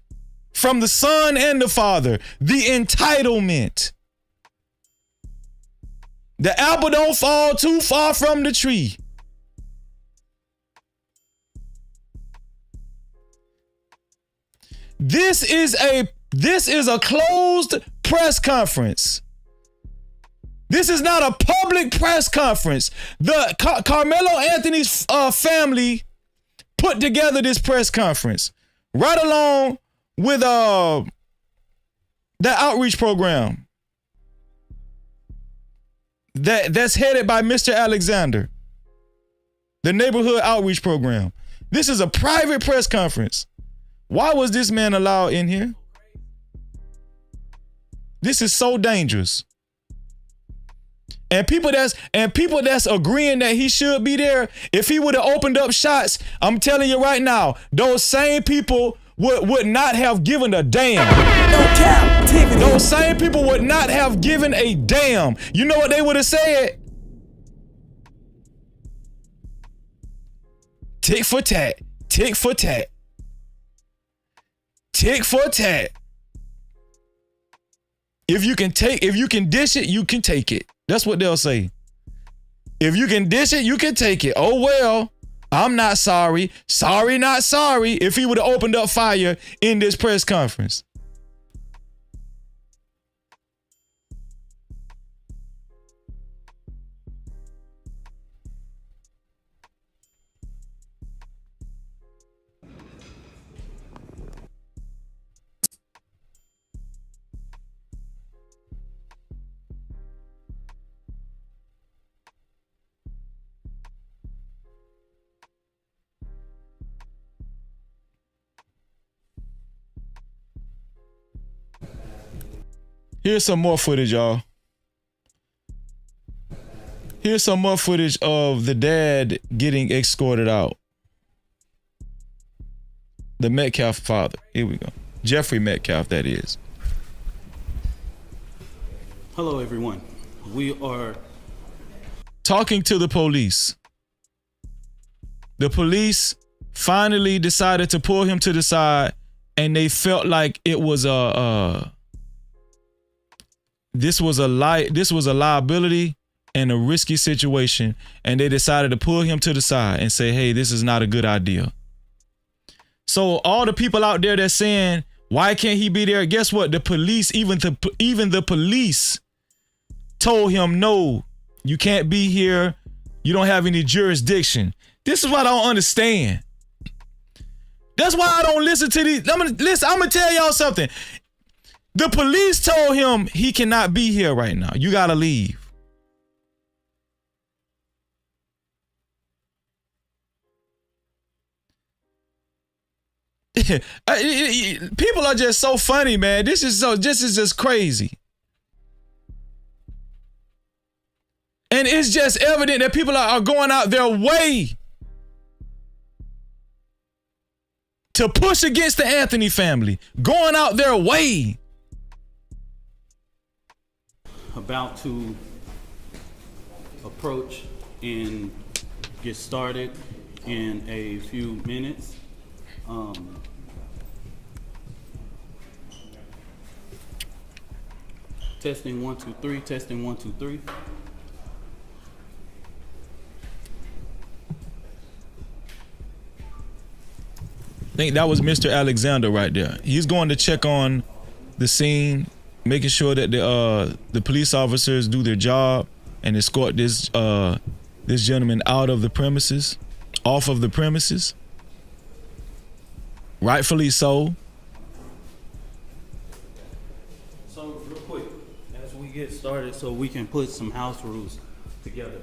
A: from the son and the father. The entitlement. The apple don't fall too far from the tree. This is a closed press conference. This is not a public press conference. The Karmelo Anthony's family put together this press conference right along with the outreach program that's headed by Mr. Alexander, the neighborhood outreach program. This is a private press conference. Why was this man allowed in here? This is so dangerous. And people that's agreeing that he should be there, if he would have opened up shots, I'm telling you right now, those same people would not have given a damn. Those same people would not have given a damn. You know what they would have said? Tick for tat, tick for tat, tick for tat. If you can dish it, you can take it. That's what they'll say. If you can dish it, you can take it. Oh well, I'm not sorry. Sorry, not sorry. If he would have opened up fire in this press conference. Here's some more footage, y'all. Here's some more footage of the dad getting escorted out. The Metcalf father. Here we go. Jeffrey Metcalf, that is.
R: Hello, everyone. We are
A: talking to the police. The police finally decided to pull him to the side, and they felt like it was this was a liability and a risky situation, and they decided to pull him to the side and say, hey, this is not a good idea. So all the people out there that's saying, why can't he be there? Guess what? The police, even the police told him, no, you can't be here. You don't have any jurisdiction. This is what I don't understand. That's why I don't listen to these. I'm gonna tell y'all something. The police told him he cannot be here right now. You gotta leave. People are just so funny, man. This is just crazy. And it's just evident that people are going out their way to push against the Anthony family. Going out their way.
R: about to approach and get started in a few minutes. Testing 1 2 3. Testing 1 2 3.
A: I think that was Mr. Alexander right there. He's going to check on the scene, making sure that the police officers do their job and escort this this gentleman out of the premises, off of the premises. Rightfully so.
R: So real quick, as we get started, so we can put some house rules together.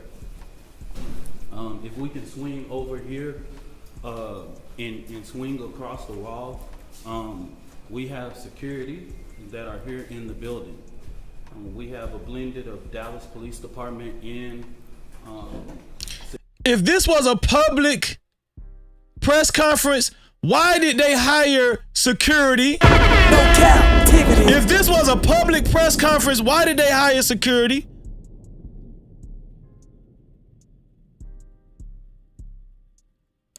R: If we can swing over here and swing across the wall, we have security that are here in the building. We have a blended of Dallas Police Department and
A: if this was a public press conference, why did they hire security? No Cap-tivity. If this was a public press conference, why did they hire security?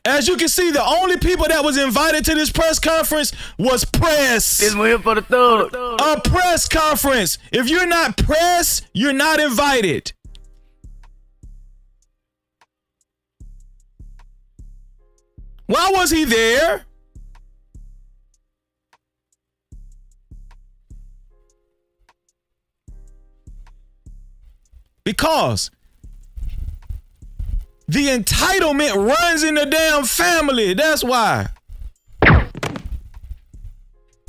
A: As you can see, the only people that was invited to this press conference was press.
F: This one here for the third.
A: A press conference. If you're not press, you're not invited. Why was he there? Because the entitlement runs in the damn family. That's why.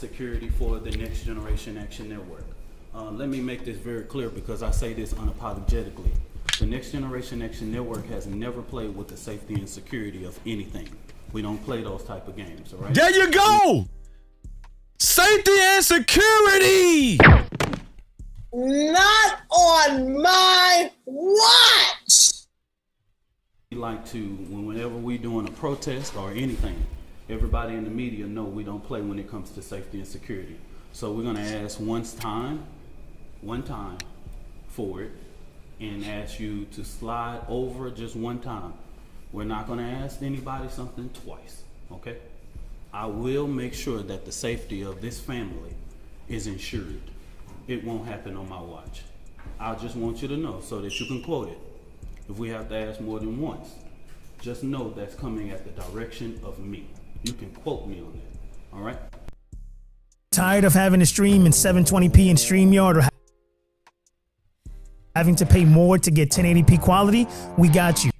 R: security for the Next Generation Action Network. Let me make this very clear because I say this unapologetically. The Next Generation Action Network has never played with the safety and security of anything. We don't play those type of games, all right?
A: There you go. Safety and security.
S: Not on my
R: What? We like to, whenever we doing a protest or anything, everybody in the media know we don't play when it comes to safety and security. So we're gonna ask one time for it, and ask you to slide over just one time. We're not gonna ask anybody something twice, okay? I will make sure that the safety of this family is ensured. It won't happen on my watch. I just want you to know so that you can quote it. If we have to ask more than once, just know that's coming at the direction of me. You can quote me on that, all right?
S: Tired of having to stream in 720p in StreamYard or having to pay more to get 1080p quality? We got you.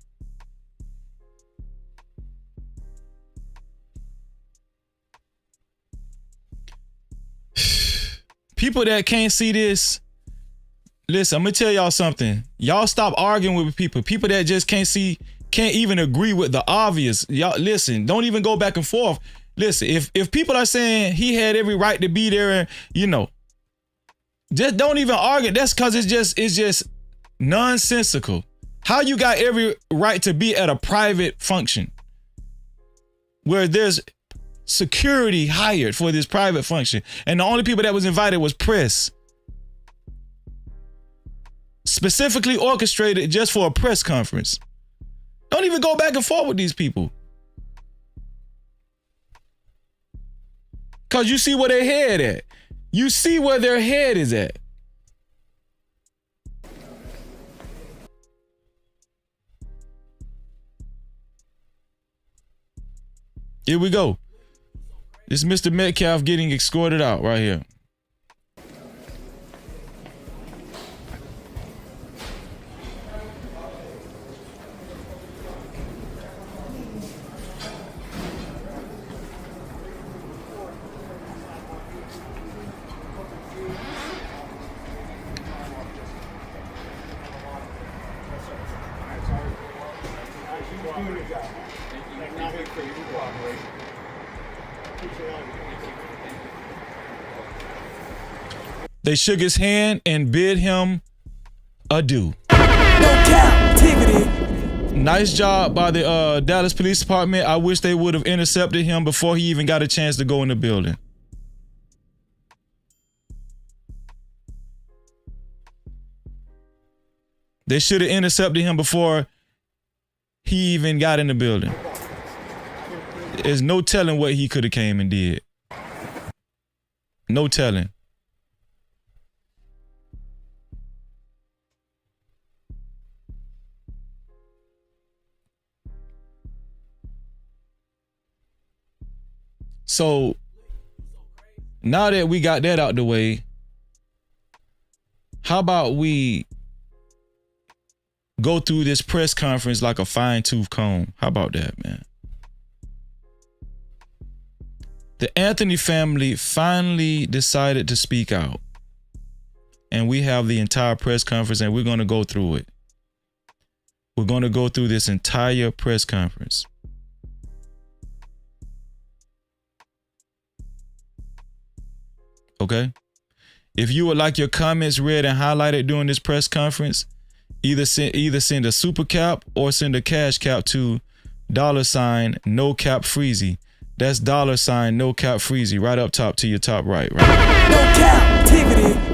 A: People that can't see this, listen, I'm gonna tell y'all something. Y'all stop arguing with people. People that just can't see, can't even agree with the obvious. Y'all listen, don't even go back and forth. Listen, if people are saying he had every right to be there, and you know, just don't even argue. That's because it's just nonsensical. How you got every right to be at a private function where there's security hired for this private function, and the only people that was invited was press, specifically orchestrated just for a press conference. Don't even go back and forth with these people, because you see where their head at. You see where their head is at. Here we go. This is Mr. Metcalf getting escorted out right here. They shook his hand and bid him adieu. Nice job by the Dallas Police Department. I wish they would have intercepted him before he even got a chance to go in the building. They should have intercepted him before he even got in the building. There's no telling what he could have came and did. No telling. So now that we got that out the way, how about we go through this press conference like a fine-tooth comb? How about that, man? The Anthony family finally decided to speak out. And we have the entire press conference, and we're going to go through it. We're going to go through this entire press conference. Okay? If you would like your comments read and highlighted during this press conference, either send a super cap or send a cash cap to $no cap freezy. That's $no cap freezy right up top to your top right. No Cap-tivity.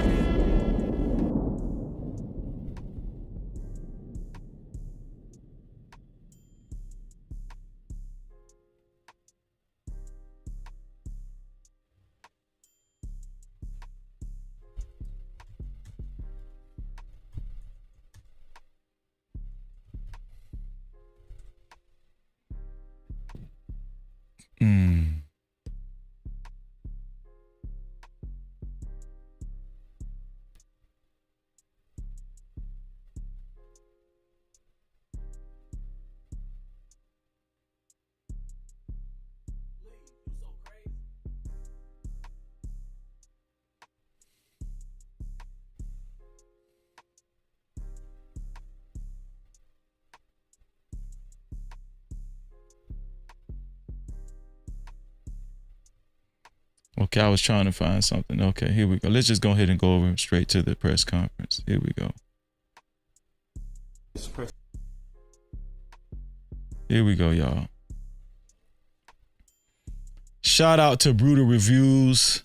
A: Okay, I was trying to find something. Okay, here we go. Let's just go ahead and go over straight to the press conference. Here we go. Here we go, y'all. Shout out to Brutal Reviews.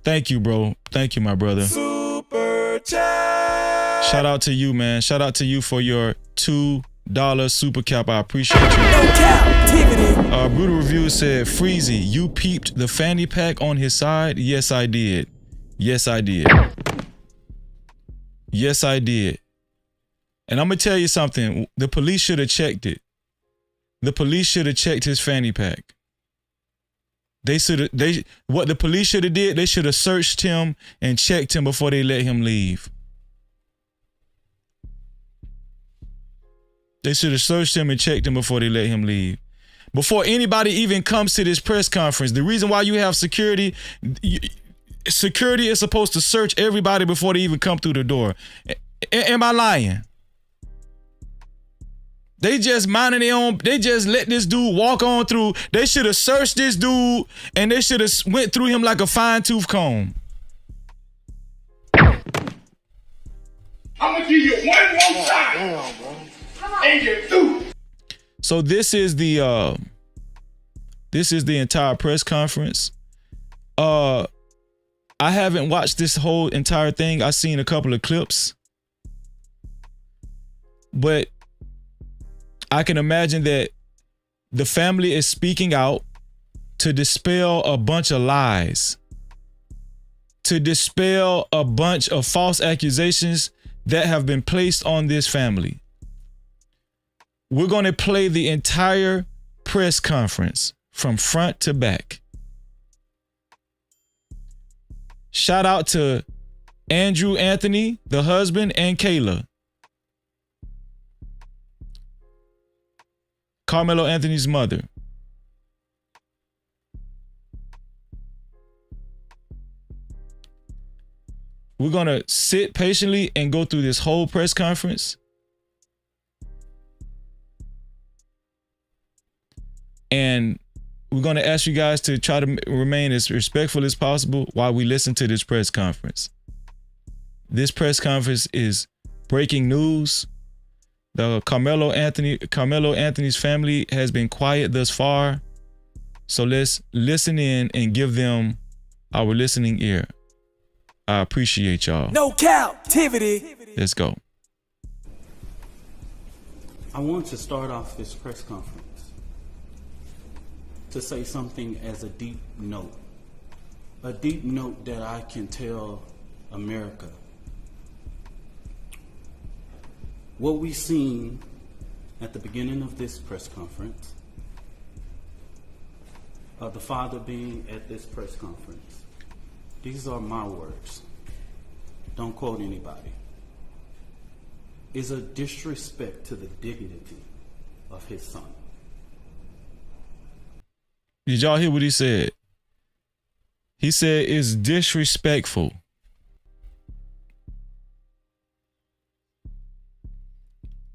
A: Thank you, bro. Thank you, my brother.
T: Super chat.
A: Shout out to you, man. Shout out to you for your $2 super cap. I appreciate you.
T: No Cap-tivity.
A: Brutal Reviews said, Freezy, you peeped the fanny pack on his side? Yes, I did. Yes, I did. Yes, I did. And I'm gonna tell you something. The police should have checked it. The police should have checked his fanny pack. What the police should have did, they should have searched him and checked him before they let him leave. They should have searched him and checked him before they let him leave. Before anybody even comes to this press conference, the reason why you have security is supposed to search everybody before they even come through the door. Am I lying? They just minding their own. They just let this dude walk on through. They should have searched this dude and they should have went through him like a fine-tooth comb.
T: I'm gonna give you one more shot. And you're through.
A: So this is the entire press conference. I haven't watched this whole entire thing. I've seen a couple of clips. But I can imagine that the family is speaking out to dispel a bunch of lies, to dispel a bunch of false accusations that have been placed on this family. We're going to play the entire press conference from front to back. Shout out to Andrew Anthony, the husband, and Kayla. Karmelo Anthony's mother. We're going to sit patiently and go through this whole press conference. And we're going to ask you guys to try to remain as respectful as possible while we listen to this press conference. This press conference is breaking news. The Karmelo Anthony's family has been quiet thus far. So let's listen in and give them our listening ear. I appreciate y'all.
T: No Cap-tivity.
A: Let's go.
R: I want to start off this press conference to say something as a deep note that I can tell America. What we seen at the beginning of this press conference, the father being at this press conference, these are my words, don't quote anybody, is a disrespect to the dignity of his son.
A: Did y'all hear what he said? He said it's disrespectful.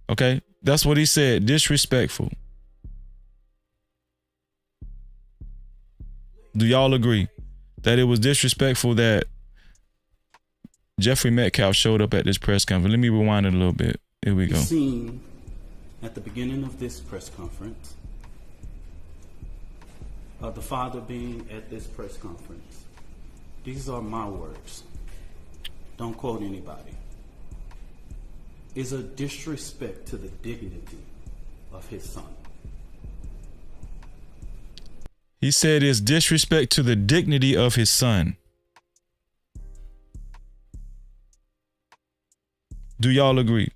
A: Okay, that's what he said, disrespectful. Do y'all agree that it was disrespectful that Jeffrey Metcalf showed up at this press conference? Let me rewind it a little bit. Here we go.
R: Seen at the beginning of this press conference, the father being at this press conference, these are my words, don't quote anybody, is a disrespect to the dignity of his son.
A: He said it's disrespect to the dignity of his son. Do y'all agree?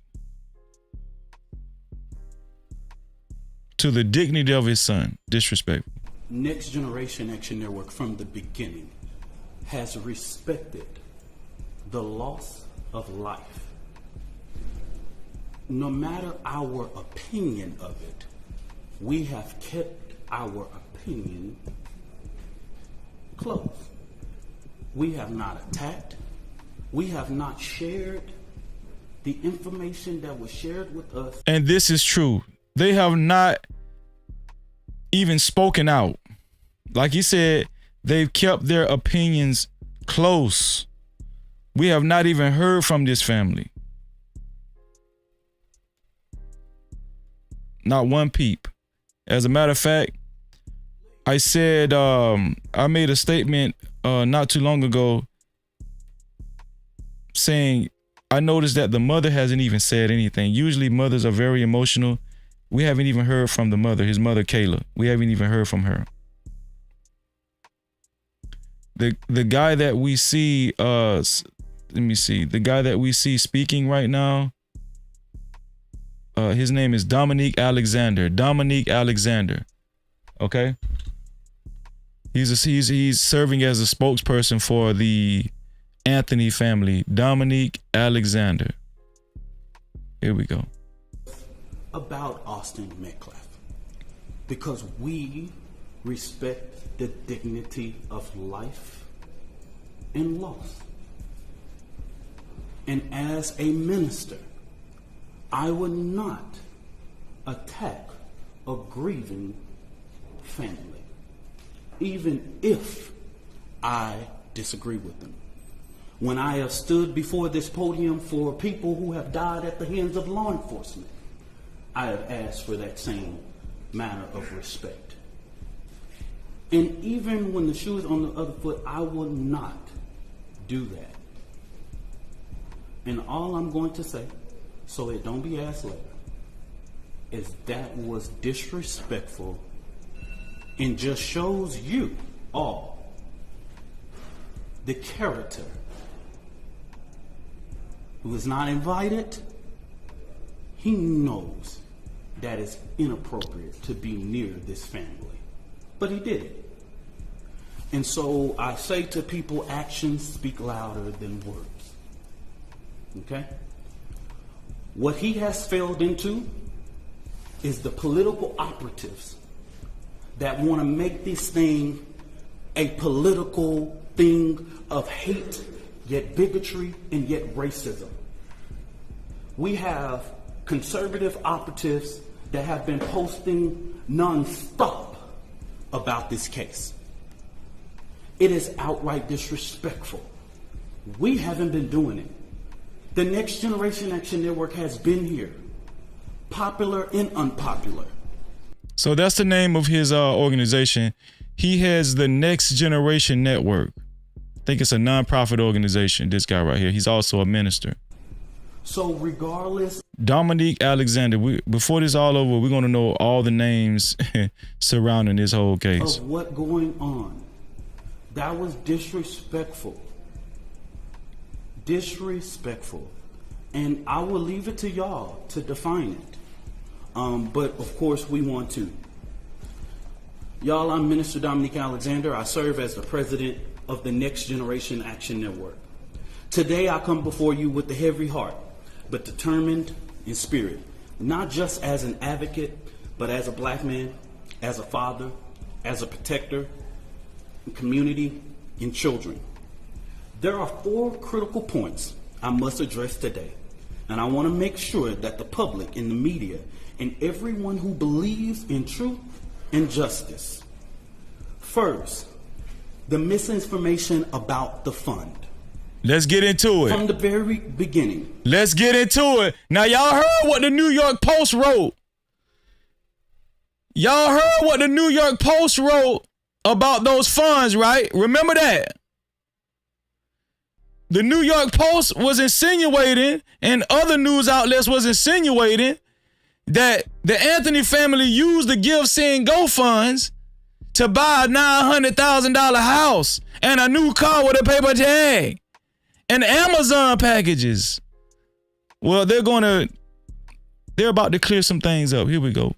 A: To the dignity of his son, disrespectful.
R: Next Generation Action Network from the beginning has respected the loss of life. No matter our opinion of it, we have kept our opinion close. We have not attacked. We have not shared the information that was shared with us.
A: And this is true. They have not even spoken out. Like he said, they've kept their opinions close. We have not even heard from this family. Not one peep. As a matter of fact, I said, I made a statement not too long ago saying, I noticed that the mother hasn't even said anything. Usually mothers are very emotional. We haven't even heard from the mother, his mother, Kayla. We haven't even heard from her. The guy that we see, let me see, the guy that we see speaking right now, his name is Dominique Alexander. Dominique Alexander. Okay? He's serving as a spokesperson for the Anthony family. Dominique Alexander. Here we go.
R: About Austin Metcalf, because we respect the dignity of life and loss. And as a minister, I would not attack a grieving family, even if I disagree with them. When I have stood before this podium for people who have died at the hands of law enforcement, I have asked for that same manner of respect. And even when the shoe is on the other foot, I will not do that. And all I'm going to say, so it don't be asked later, is that was disrespectful and just shows you all the character who is not invited. He knows that it's inappropriate to be near this family, but he did it. And so I say to people, actions speak louder than words. Okay? What he has failed into is the political operatives that want to make this thing a political thing of hate, yet bigotry, and yet racism. We have conservative operatives that have been posting non-stop about this case. It is outright disrespectful. We haven't been doing it. The Next Generation Action Network has been here, popular and unpopular.
A: So that's the name of his organization. He has the Next Generation Network. I think it's a nonprofit organization, this guy right here. He's also a minister.
R: So regardless,
A: Dominique Alexander, before this all over, we're going to know all the names surrounding this whole case.
R: of what going on, that was disrespectful. Disrespectful. And I will leave it to y'all to define it. But of course we want to. Y'all, I'm Minister Dominique Alexander. I serve as the president of the Next Generation Action Network. Today I come before you with a heavy heart, but determined in spirit, not just as an advocate, but as a black man, as a father, as a protector, community, and children. There are 4 critical points I must address today, and I want to make sure that the public and the media and everyone who believes in truth and justice. First, the misinformation about the fund.
A: Let's get into it.
R: From the very beginning.
A: Let's get into it. Now, y'all heard what the New York Post wrote. Y'all heard what the New York Post wrote about those funds, right? Remember that. The New York Post was insinuating, and other news outlets was insinuating, that the Anthony family used the Give, Send, Go funds to buy a $900,000 house and a new car with a paper tag and Amazon packages. Well, they're about to clear some things up. Here we go.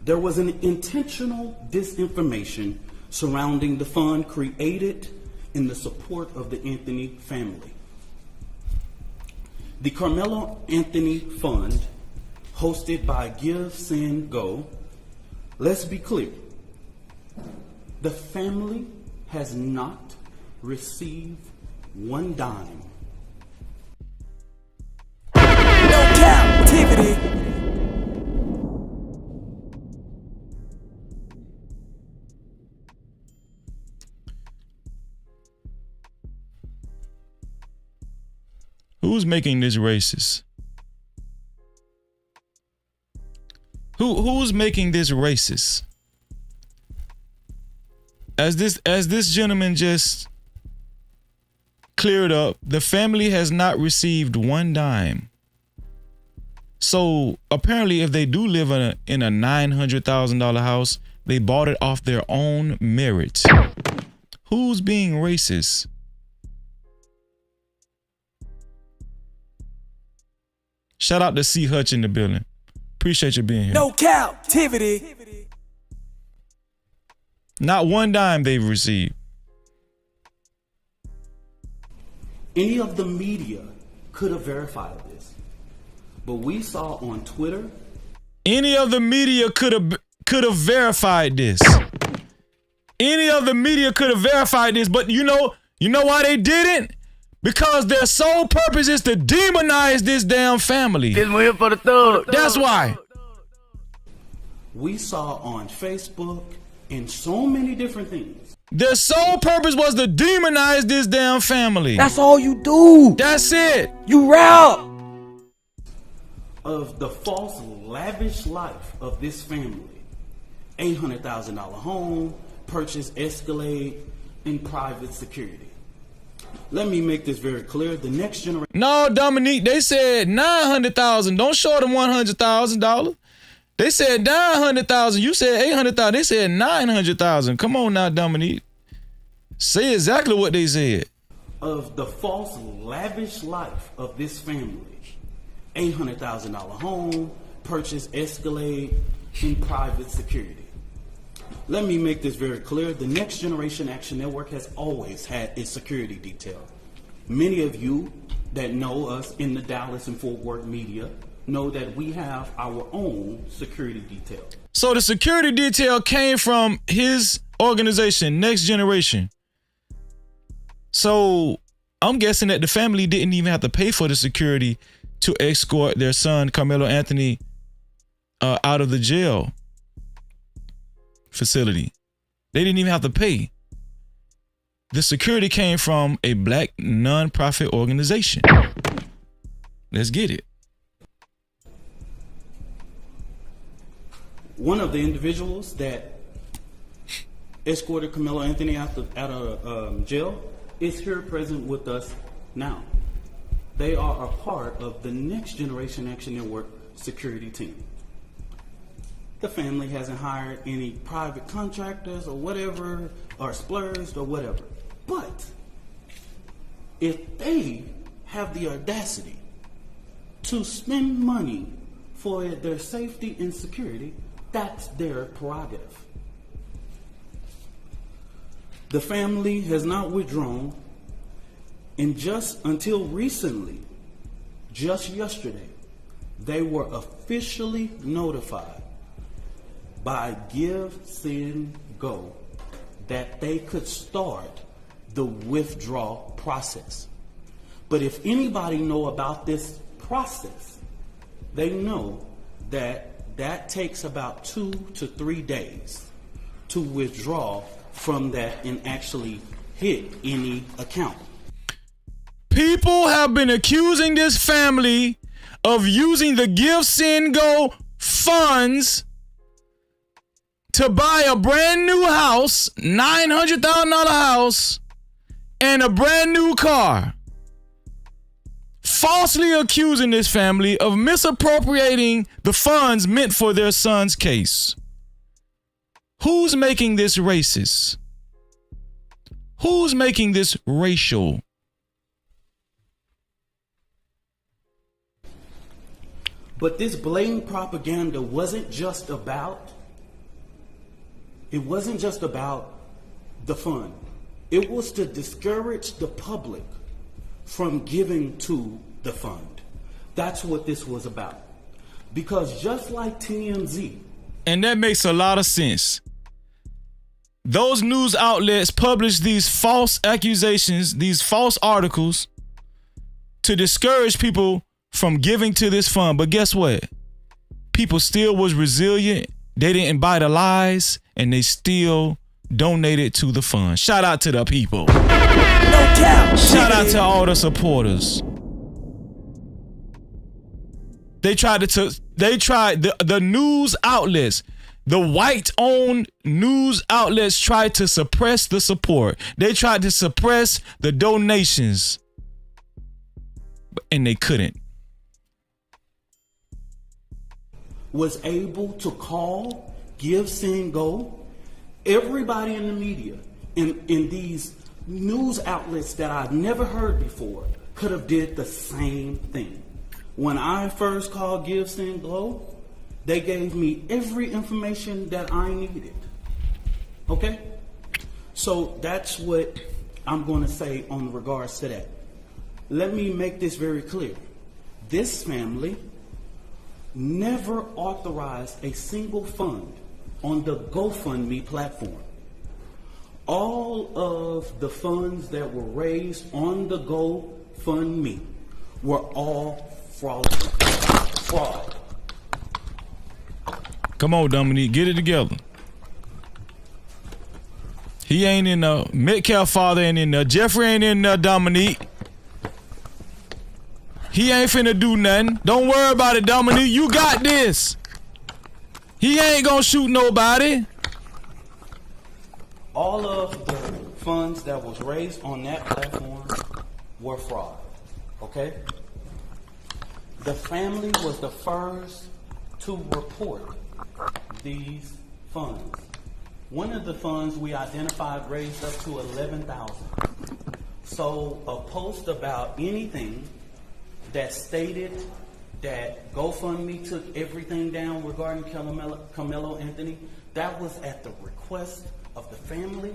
R: There was an intentional disinformation surrounding the fund created in the support of the Anthony family. The Karmelo Anthony Fund, hosted by Give, Send, Go, let's be clear, the family has not received one dime.
C: No Cap-tivity.
A: Who's making this racist? Who's making this racist? As this gentleman just cleared up, the family has not received one dime. So apparently, if they do live in a $900,000 house, they bought it off their own merit. Who's being racist? Shout out to C. Hutch in the building. Appreciate you being here.
C: No captivity.
A: Not one dime they've received.
R: Any of the media could have verified this, but we saw on Twitter.
A: Any of the media could have verified this. Any of the media could have verified this, but you know why they didn't? Because their sole purpose is to demonize this damn family.
C: This one here for the thug.
A: That's why.
R: We saw on Facebook and so many different things.
A: Their sole purpose was to demonize this damn family.
C: That's all you do.
A: That's it.
C: You rap.
R: Of the false, lavish life of this family. $800,000 home, purchase Escalade, and private security. Let me make this very clear. The next generation.
A: No, Dominique, they said $900,000. Don't show them $100,000. They said $900,000. You said $800,000. They said $900,000. Come on now, Dominique. Say exactly what they said.
R: Of the false, lavish life of this family. $800,000 home, purchase Escalade, and private security. Let me make this very clear. The Next Generation Action Network has always had its security detail. Many of you that know us in the Dallas and Fort Worth media know that we have our own security detail.
A: So the security detail came from his organization, Next Generation. So I'm guessing that the family didn't even have to pay for the security to escort their son, Karmelo Anthony, out of the jail facility. They didn't even have to pay. The security came from a black nonprofit organization. Let's get it.
R: One of the individuals that escorted Karmelo Anthony out of jail is here present with us now. They are a part of the Next Generation Action Network security team. The family hasn't hired any private contractors or whatever, or splurged or whatever. But if they have the audacity to spend money for their safety and security, that's their prerogative. The family has not withdrawn, and just until recently, just yesterday, they were officially notified by Give, Send, Go that they could start the withdrawal process. But if anybody know about this process, they know that takes about 2 to 3 days to withdraw from that and actually hit any account.
A: People have been accusing this family of using the Give, Send, Go funds to buy a brand new house, $900,000 house, and a brand new car. Falsely accusing this family of misappropriating the funds meant for their son's case. Who's making this racist? Who's making this racial?
R: But this blatant propaganda wasn't just about the fund. It was to discourage the public from giving to the fund. That's what this was about. Because just like TMZ.
A: And that makes a lot of sense. Those news outlets publish these false accusations, these false articles to discourage people from giving to this fund. But guess what? People still was resilient. They didn't buy the lies, and they still donated to the fund. Shout out to the people.
C: No cap.
A: Shout out to all the supporters. They tried to They tried the news outlets. The white-owned news outlets tried to suppress the support. They tried to suppress the donations, and they couldn't.
R: Was able to call, give, send, go. Everybody in the media, in these news outlets that I've never heard before, could have did the same thing. When I first called Give, Send, Go, they gave me every information that I needed. Okay? So that's what I'm going to say on regards to that. Let me make this very clear. This family never authorized a single fund on the GoFundMe platform. All of the funds that were raised on the GoFundMe were all fraud.
A: Come on, Dominique, get it together. He ain't in the Metcalf father ain't in there. Jeffrey ain't in there, Dominique. He ain't finna do nothing. Don't worry about it, Dominique. You got this. He ain't gonna shoot nobody.
R: All of the funds that was raised on that platform were fraud. Okay? The family was the first to report these funds. One of the funds we identified raised up to $11,000. So a post about anything that stated that GoFundMe took everything down regarding Karmelo Anthony, that was at the request of the family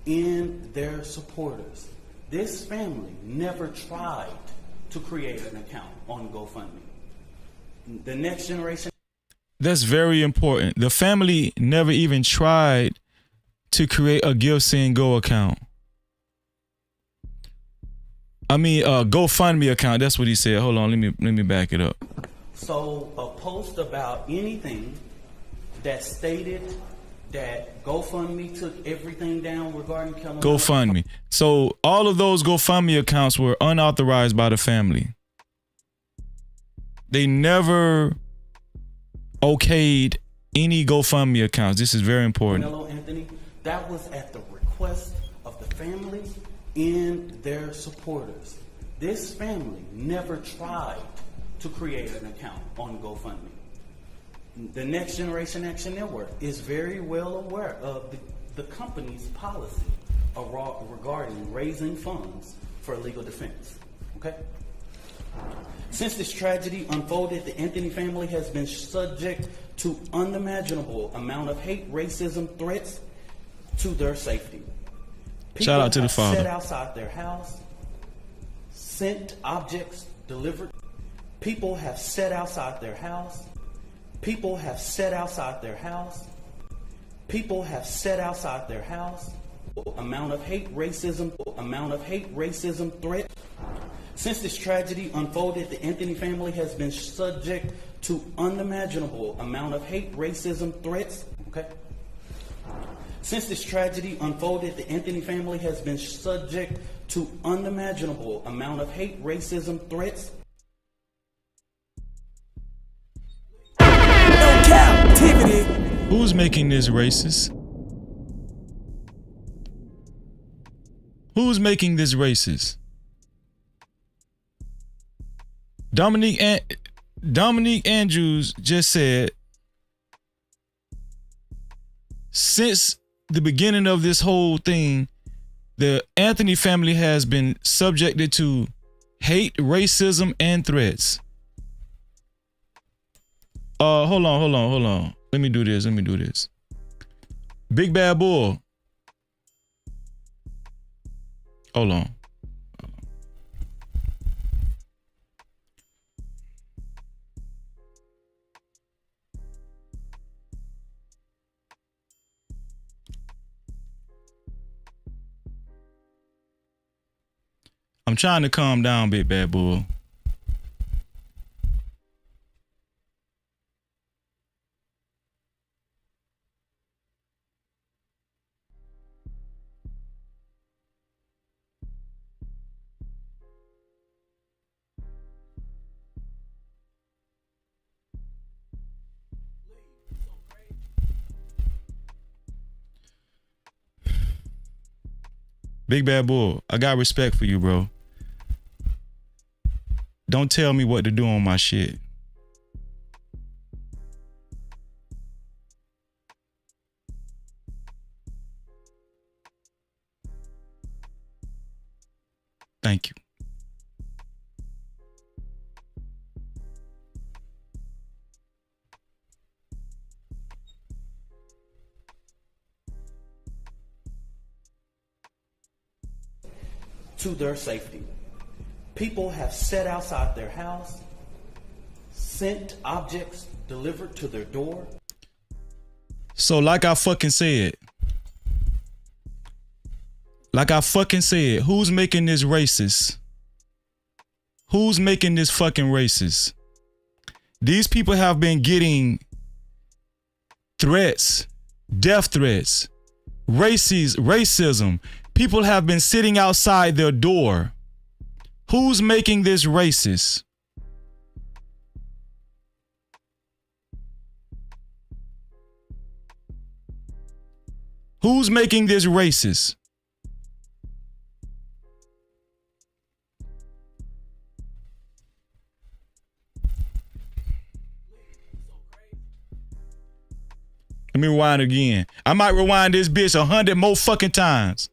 R: and their supporters. This family never tried to create an account on GoFundMe. The next generation.
A: That's very important. The family never even tried to create a Give, Send, Go account. I mean, GoFundMe account. That's what he said. Hold on, let me back it up.
R: So a post about anything that stated that GoFundMe took everything down regarding Karmelo.
A: GoFundMe. So all of those GoFundMe accounts were unauthorized by the family. They never okayed any GoFundMe accounts. This is very important.
R: Karmelo Anthony, that was at the request of the family and their supporters. This family never tried to create an account on GoFundMe. The Next Generation Action Network is very well aware of the company's policy regarding raising funds for legal defense. Okay? Since this tragedy unfolded, the Anthony family has been subject to unimaginable amount of hate, racism, threats to their safety.
A: Shout out to the
R: People have
A: father.
R: sat outside their house, sent objects delivered. People have sat outside their house. People have sat outside their house. People have sat outside their house. Amount of hate, racism, threat. Since this tragedy unfolded, the Anthony family has been subject to unimaginable amount of hate, racism, threats. Okay. Since this tragedy unfolded, the Anthony family has been subject to unimaginable amount of hate, racism, threats.
A: No captivity. Who's making this racist? Who's making this racist? Dominique Andrews just said, since the beginning of this whole thing, the Anthony family has been subjected to hate, racism, and threats. Hold on. Let me do this. Big Bad Bull. Hold on. I'm trying to calm down, Big Bad Bull. Big Bad Bull, I got respect for you, bro. Don't tell me what to do on my shit. Thank you.
U: To their safety. People have sat outside their house, sent objects delivered to their door.
A: So like I fucking said, who's making this racist? Who's making this fucking racist? These people have been getting threats, death threats, racism. People have been sitting outside their door. Who's making this racist? Who's making this racist? Let me rewind again. I might rewind this bitch 100 more fucking times.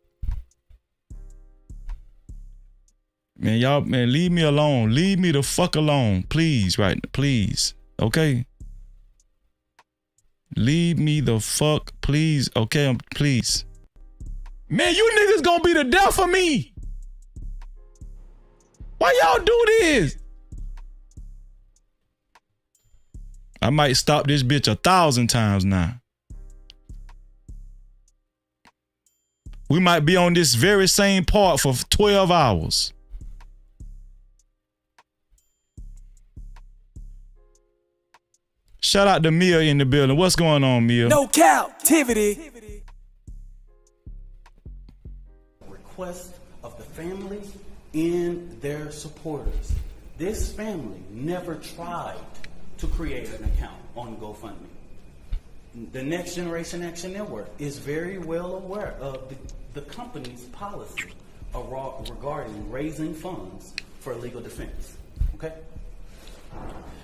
A: Man, y'all, man, leave me alone. Leave me the fuck alone. Please, right? Please. Okay? Leave me the fuck, please. Okay, please. Man, you niggas gonna be the death of me. Why y'all do this? I might stop this bitch 1,000 times now. We might be on this very same part for 12 hours. Shout out to Mia in the building. What's going on, Mia?
V: No Cap-tivity.
U: Request of the families and their supporters. This family never tried to create an account on GoFundMe. The Next Generation Action Network is very well aware of the company's policy regarding raising funds for legal defense. Okay?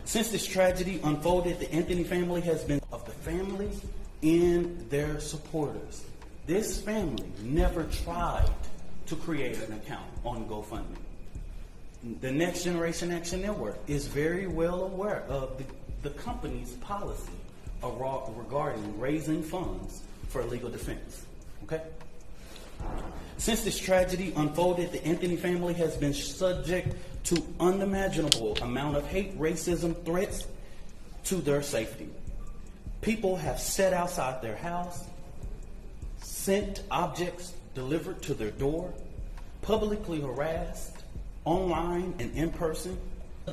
U: Since this tragedy unfolded, the Anthony family has been of the families and their supporters. This family never tried to create an account on GoFundMe. The Next Generation Action Network is very well aware of the company's policy regarding raising funds for legal defense. Okay? Since this tragedy unfolded, the Anthony family has been subject to unimaginable amount of hate, racism, threats to their safety. People have sat outside their house, sent objects delivered to their door, publicly harassed, online and in person,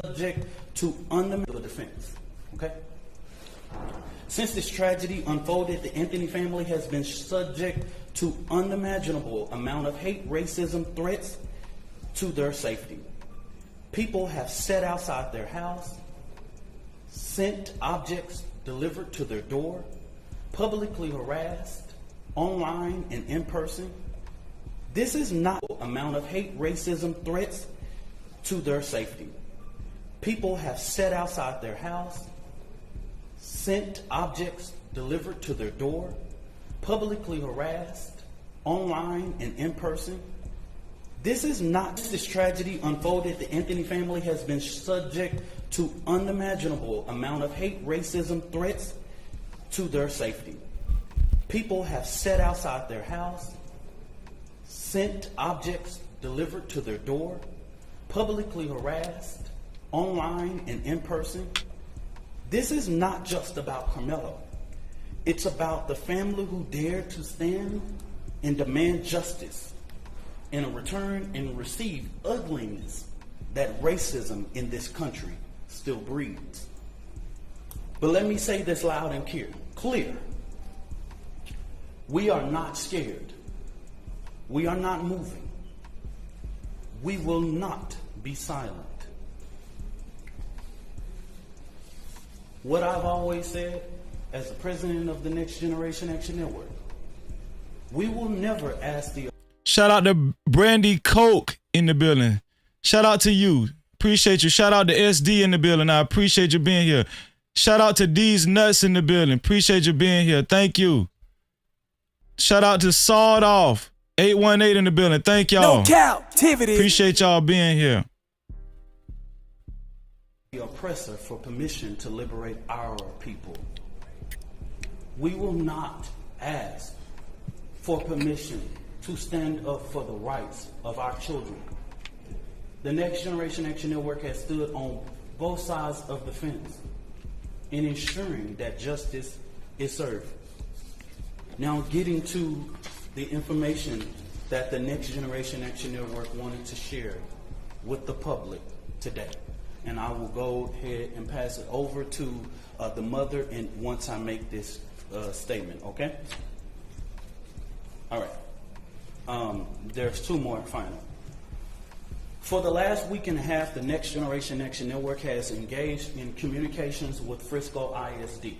U: subject to unimaginable defense. Okay? Since this tragedy unfolded, the Anthony family has been subject to unimaginable amount of hate, racism, threats to their safety. People have sat outside their house, sent objects delivered to their door, publicly harassed, online and in person. This is not amount of hate, racism, threats to their safety. People have sat outside their house, sent objects delivered to their door, publicly harassed, online and in person. This is not this tragedy unfolded. The Anthony family has been subject to unimaginable amount of hate, racism, threats to their safety. People have sat outside their house, sent objects delivered to their door, publicly harassed, online and in person. This is not just about Karmelo. It's about the family who dared to stand and demand justice in a return and receive ugliness that racism in this country still breeds. But let me say this loud and clear. We are not scared. We are not moving. We will not be silent. What I've always said as the president of the Next Generation Action Network, we will never ask the
A: Shout out to Brandy Coke in the building. Shout out to you. Appreciate you. Shout out to SD in the building. I appreciate you being here. Shout out to D's Nuts in the building. Appreciate you being here. Thank you. Shout out to Sawed Off 818 in the building. Thank y'all.
H: No Cap-tivity.
A: Appreciate y'all being here.
U: The oppressor for permission to liberate our people. We will not ask for permission to stand up for the rights of our children. The Next Generation Action Network has stood on both sides of the fence in ensuring that justice is served. Now, getting to the information that the Next Generation Action Network wanted to share with the public today. And I will go ahead and pass it over to the mother and once I make this statement, okay? All right. There's two more final. For the last week and a half, the Next Generation Action Network has engaged in communications with Frisco ISD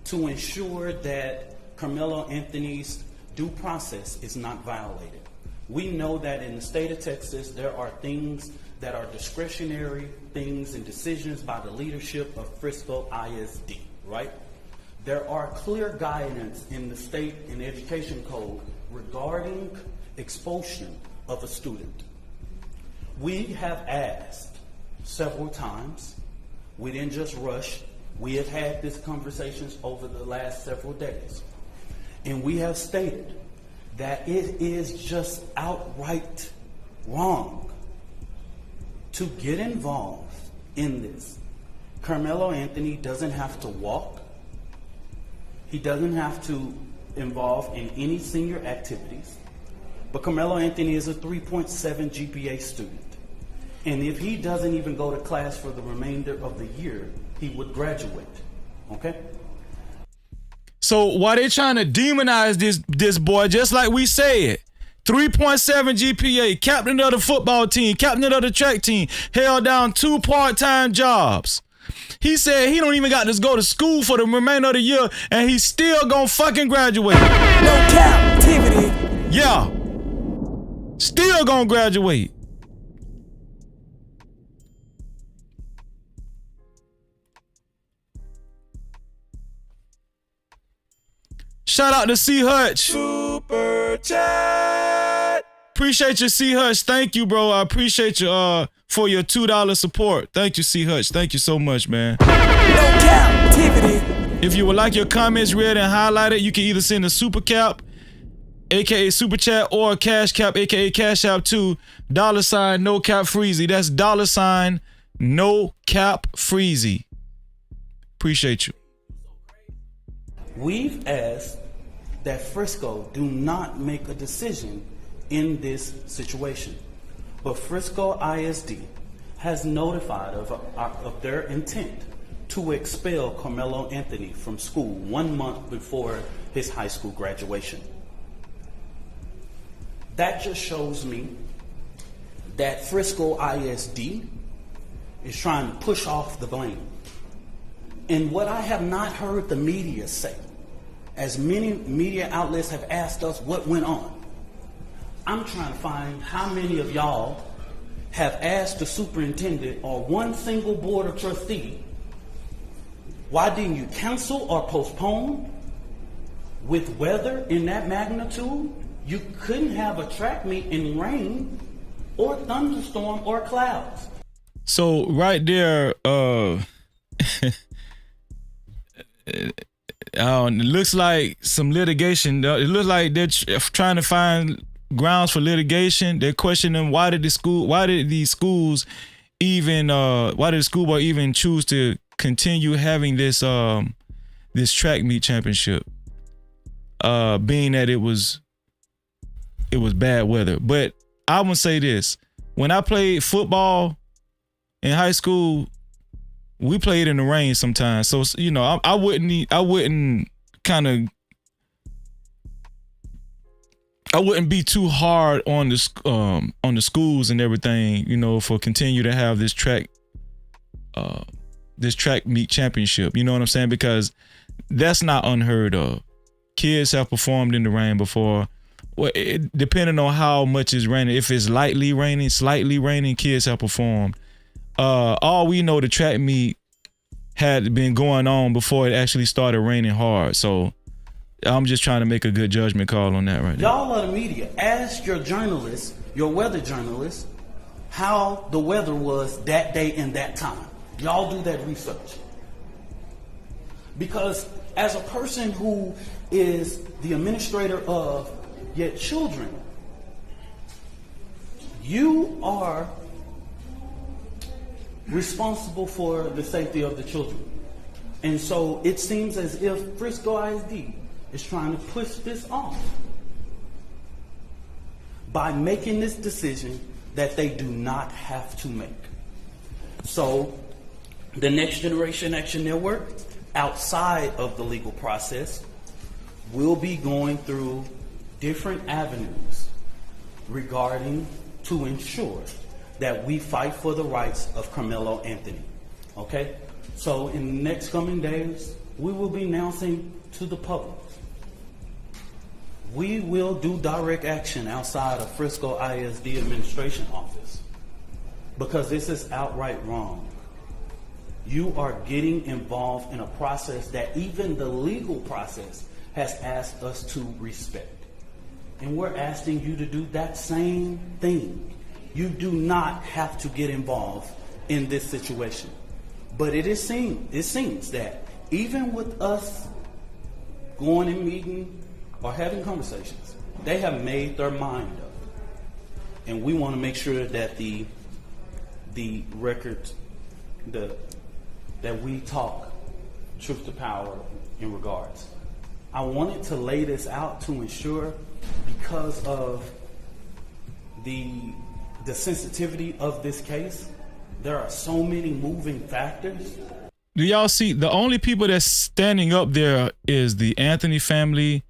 U: to ensure that Karmelo Anthony's due process is not violated. We know that in the state of Texas, there are things that are discretionary things and decisions by the leadership of Frisco ISD, right? There are clear guidance in the state and education code regarding expulsion of a student. We have asked several times. We didn't just rush. We have had these conversations over the last several days. And we have stated that it is just outright wrong to get involved in this. Karmelo Anthony doesn't have to walk. He doesn't have to involve in any senior activities. But Karmelo Anthony is a 3.7 GPA student. And if he doesn't even go to class for the remainder of the year, he would graduate. Okay?
A: So why they trying to demonize this boy, just like we said, 3.7 GPA, captain of the football team, captain of the track team, held down 2 part-time jobs. He said he don't even got to go to school for the remainder of the year, and he's still gonna fucking graduate.
H: No Cap-tivity.
A: Yeah. Still gonna graduate. Shout out to C Hutch. Super chat. Appreciate you, C Hutch. Thank you, bro. I appreciate you for your $2 support. Thank you, C Hutch. Thank you so much, man.
H: No Cap-tivity.
A: If you would like your comments read and highlighted, you can either send a super cap, aka super chat, or a cash cap, aka cash app to $ no cap freezy. That's $ no cap freezy. Appreciate you.
U: We've asked that Frisco do not make a decision in this situation. But Frisco ISD has notified of their intent to expel Karmelo Anthony from school 1 month before his high school graduation. That just shows me that Frisco ISD is trying to push off the blame. And what I have not heard the media say, as many media outlets have asked us what went on, I'm trying to find how many of y'all have asked the superintendent or one single board of trustee, why didn't you cancel or postpone? With weather in that magnitude, you couldn't have a track meet in rain or thunderstorm or clouds.
A: So right there, it looks like some litigation. It looks like they're trying to find grounds for litigation. They're questioning why did the school board even choose to continue having this this track meet championship, being that it was bad weather. But I would say this: when I played football in high school, we played in the rain sometimes. So I wouldn't be too hard on the schools and everything, for continue to have this track meet championship. You know what I'm saying? Because that's not unheard of. Kids have performed in the rain before. Well, depending on how much it's raining. If it's lightly raining, slightly raining, kids have performed. All we know, the track meet had been going on before it actually started raining hard. So I'm just trying to make a good judgment call on that right now.
U: Y'all are the media. Ask your journalists, your weather journalists, how the weather was that day and that time. Y'all do that research. Because as a person who is the administrator of your children, you are responsible for the safety of the children. And so it seems as if Frisco ISD is trying to push this off by making this decision that they do not have to make. So the Next Generation Action Network, outside of the legal process, will be going through different avenues regarding to ensure that we fight for the rights of Karmelo Anthony. Okay? So in the next coming days, we will be announcing to the public. We will do direct action outside of Frisco ISD administration office because this is outright wrong. You are getting involved in a process that even the legal process has asked us to respect. And we're asking you to do that same thing. You do not have to get involved in this situation. But it seems that even with us going and meeting or having conversations, they have made their mind up. And we want to make sure that the record, that we talk truth to power in regards. I wanted to lay this out to ensure, because of the sensitivity of this case, there are so many moving factors.
A: Do y'all see the only people that's standing up there is the Anthony family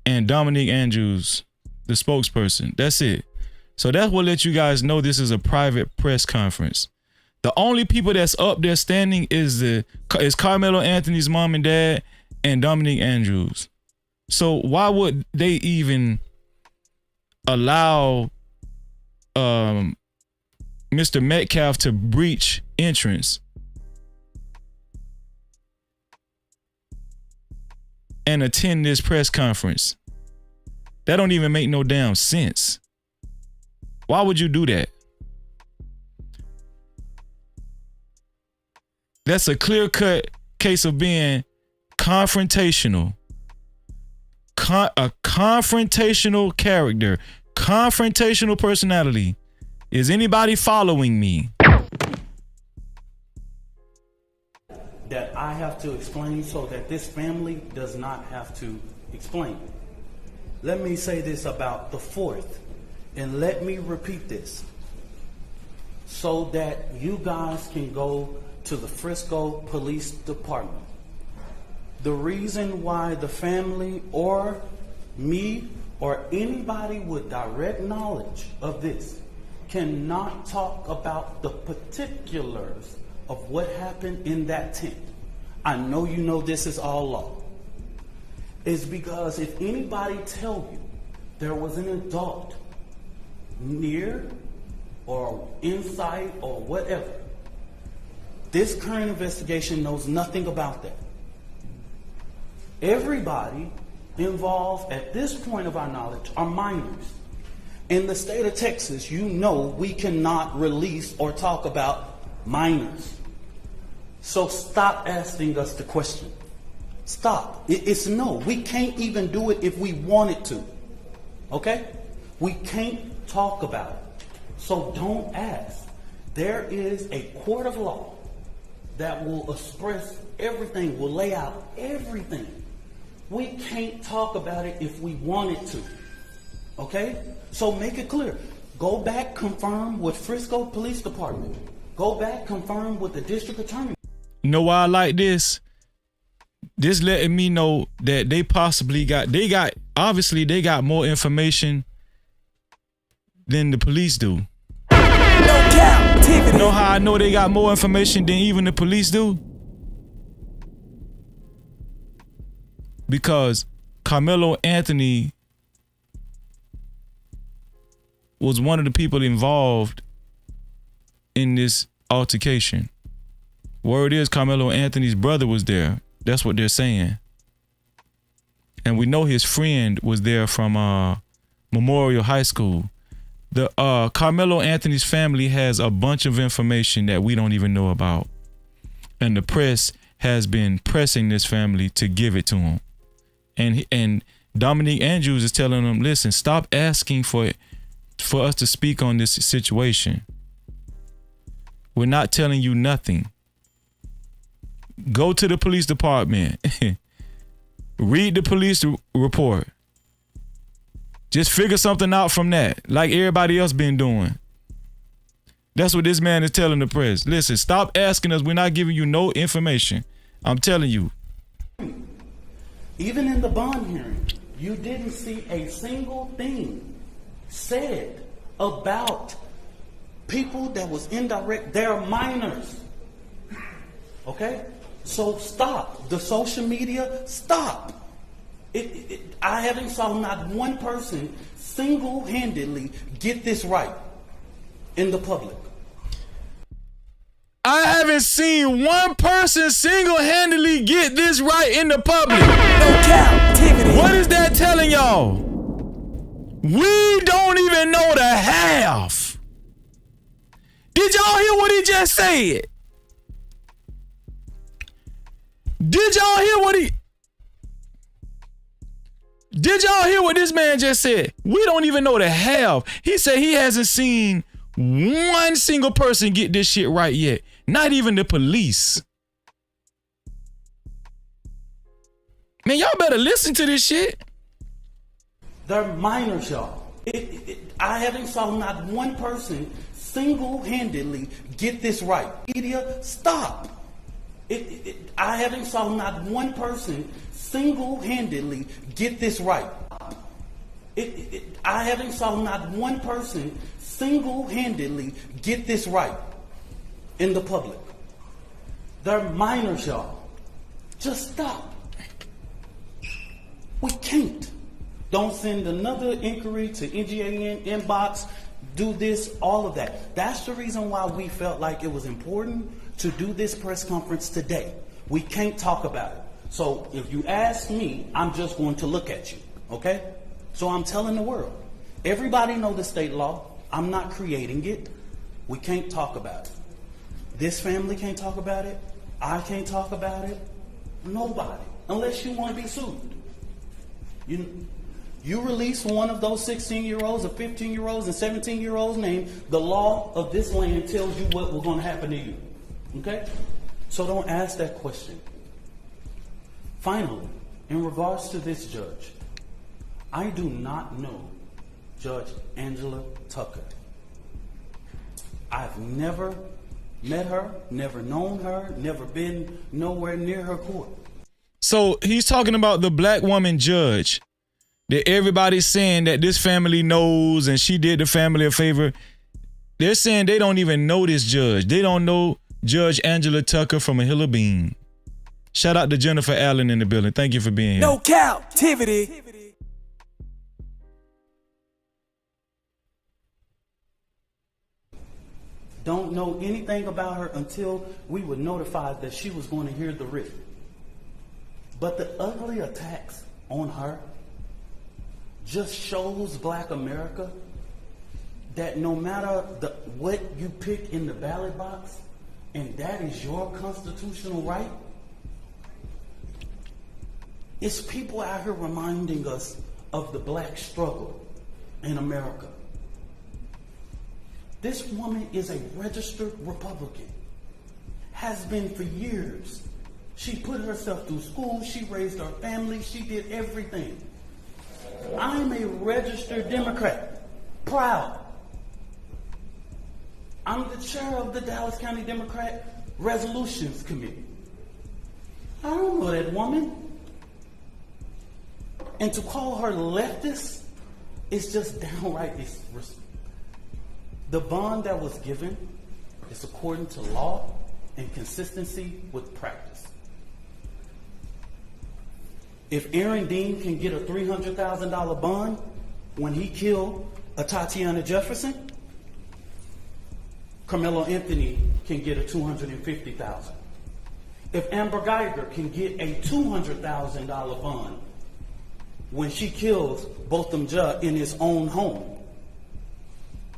A: and Dominique Andrews, the spokesperson. That's it. So that will let you guys know this is a private press conference. The only people that's up there standing is Karmelo Anthony's mom and dad and Dominique Andrews. So why would they even allow Mr. Metcalf to breach entrance and attend this press conference? That don't even make no damn sense. Why would you do that? That's a clear-cut case of being confrontational. A confrontational character, confrontational personality. Is anybody following me?
U: That I have to explain so that this family does not have to explain. Let me say this about the 4th, and let me repeat this so that you guys can go to the Frisco Police Department. The reason why the family or me or anybody with direct knowledge of this cannot talk about the particulars of what happened in that tent, I know you know this is all law, is because if anybody tell you there was an adult near or inside or whatever, this current investigation knows nothing about that. Everybody involved at this point of our knowledge are minors. In the state of Texas, you know we cannot release or talk about minors. So stop asking us the question. Stop. It's no. We can't even do it if we wanted to. Okay? We can't talk about it. So don't ask. There is a court of law that will express everything, will lay out everything. We can't talk about it if we wanted to. Okay? So make it clear. Go back, confirm with Frisco Police Department. Go back, confirm with the district attorney.
A: You know why I like this? This letting me know that they obviously they got more information than the police do. You know how I know they got more information than even the police do? Because Karmelo Anthony was one of the people involved in this altercation. Word is Karmelo Anthony's brother was there. That's what they're saying. And we know his friend was there from Memorial High School. The Karmelo Anthony's family has a bunch of information that we don't even know about. And the press has been pressing this family to give it to him. And Dominique Andrews is telling them, listen, stop asking for us to speak on this situation. We're not telling you nothing. Go to the police department. Read the police report. Just figure something out from that, like everybody else been doing. That's what this man is telling the press. Listen, stop asking us. We're not giving you no information. I'm telling you.
U: Even in the bond hearing, you didn't see a single thing said about people that was indirect. They're minors. Okay? So stop. The social media, stop. I haven't saw not one person single-handedly get this right in the public.
A: I haven't seen one person single-handedly get this right in the public. No Cap-tivity. What is that telling y'all? We don't even know the half. Did y'all hear what he just said? Did y'all hear what this man just said? We don't even know the half. He said he hasn't seen one single person get this shit right yet. Not even the police. Man, y'all better listen to this shit.
U: They're minors, y'all. I haven't saw not one person single-handedly get this right. Media, stop. I haven't saw not one person single-handedly get this right. I haven't saw not one person single-handedly get this right in the public. They're minors, y'all. Just stop. We can't. Don't send another inquiry to NGAN inbox. Do this, all of that. That's the reason why we felt like it was important to do this press conference today. We can't talk about it. So if you ask me, I'm just going to look at you, okay? So I'm telling the world. Everybody know the state law. I'm not creating it. We can't talk about it. This family can't talk about it. I can't talk about it. Nobody, unless you want to be sued. You release one of those 16-year-olds or 15-year-olds and 17-year-olds' name, the law of this land tells you what was going to happen to you. Okay? So don't ask that question. Finally, in regards to this judge, I do not know Judge Angela Tucker. I've never met her, never known her, never been nowhere near her court.
A: So he's talking about the black woman judge that everybody's saying that this family knows and she did the family a favor. They're saying they don't even know this judge. They don't know Judge Angela Tucker from a hill of bean. Shout out to Jennifer Allen in the building. Thank you for being here.
C: No Cap-tivity.
U: Don't know anything about her until we were notified that she was going to hear the writ. But the ugly attacks on her just shows Black America that no matter what you pick in the ballot box, and that is your constitutional right, it's people out here reminding us of the black struggle in America. This woman is a registered Republican, has been for years. She put herself through school, she raised her family, she did everything. I'm a registered Democrat, proud. I'm the chair of the Dallas County Democrat Resolutions Committee. I don't know that woman. And to call her leftist is just downright disrespectful. The bond that was given is according to law and consistency with practice. If Aaron Dean can get a $300,000 bond when he killed a Tatiana Jefferson, Karmelo Anthony can get a $250,000. If Amber Geiger can get a $200,000 bond when she kills Botham Judge in his own home,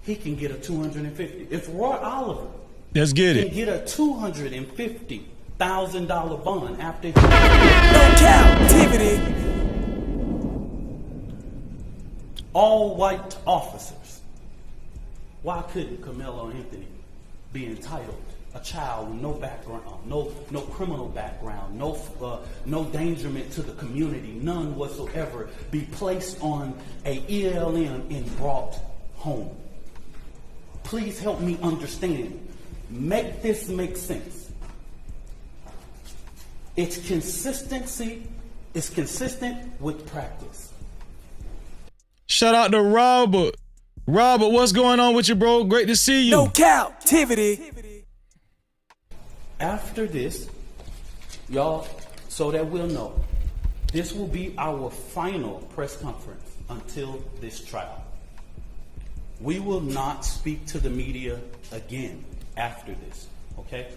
U: he can get a $250,000. If Roy Oliver
A: Let's get
U: can
A: it.
U: get a $250,000 bond after he
C: Captivity.
U: all white officers, why couldn't Karmelo Anthony be entitled? A child with no background, no criminal background, no endangerment to the community, none whatsoever, be placed on a ELM and brought home. Please help me understand. Make this make sense. It's consistency. It's consistent with practice.
A: Shout out to Robert. Robert, what's going on with you, bro? Great to see you.
C: No captivity.
U: After this, y'all, so that we'll know, this will be our final press conference until this trial. We will not speak to the media again after this, okay?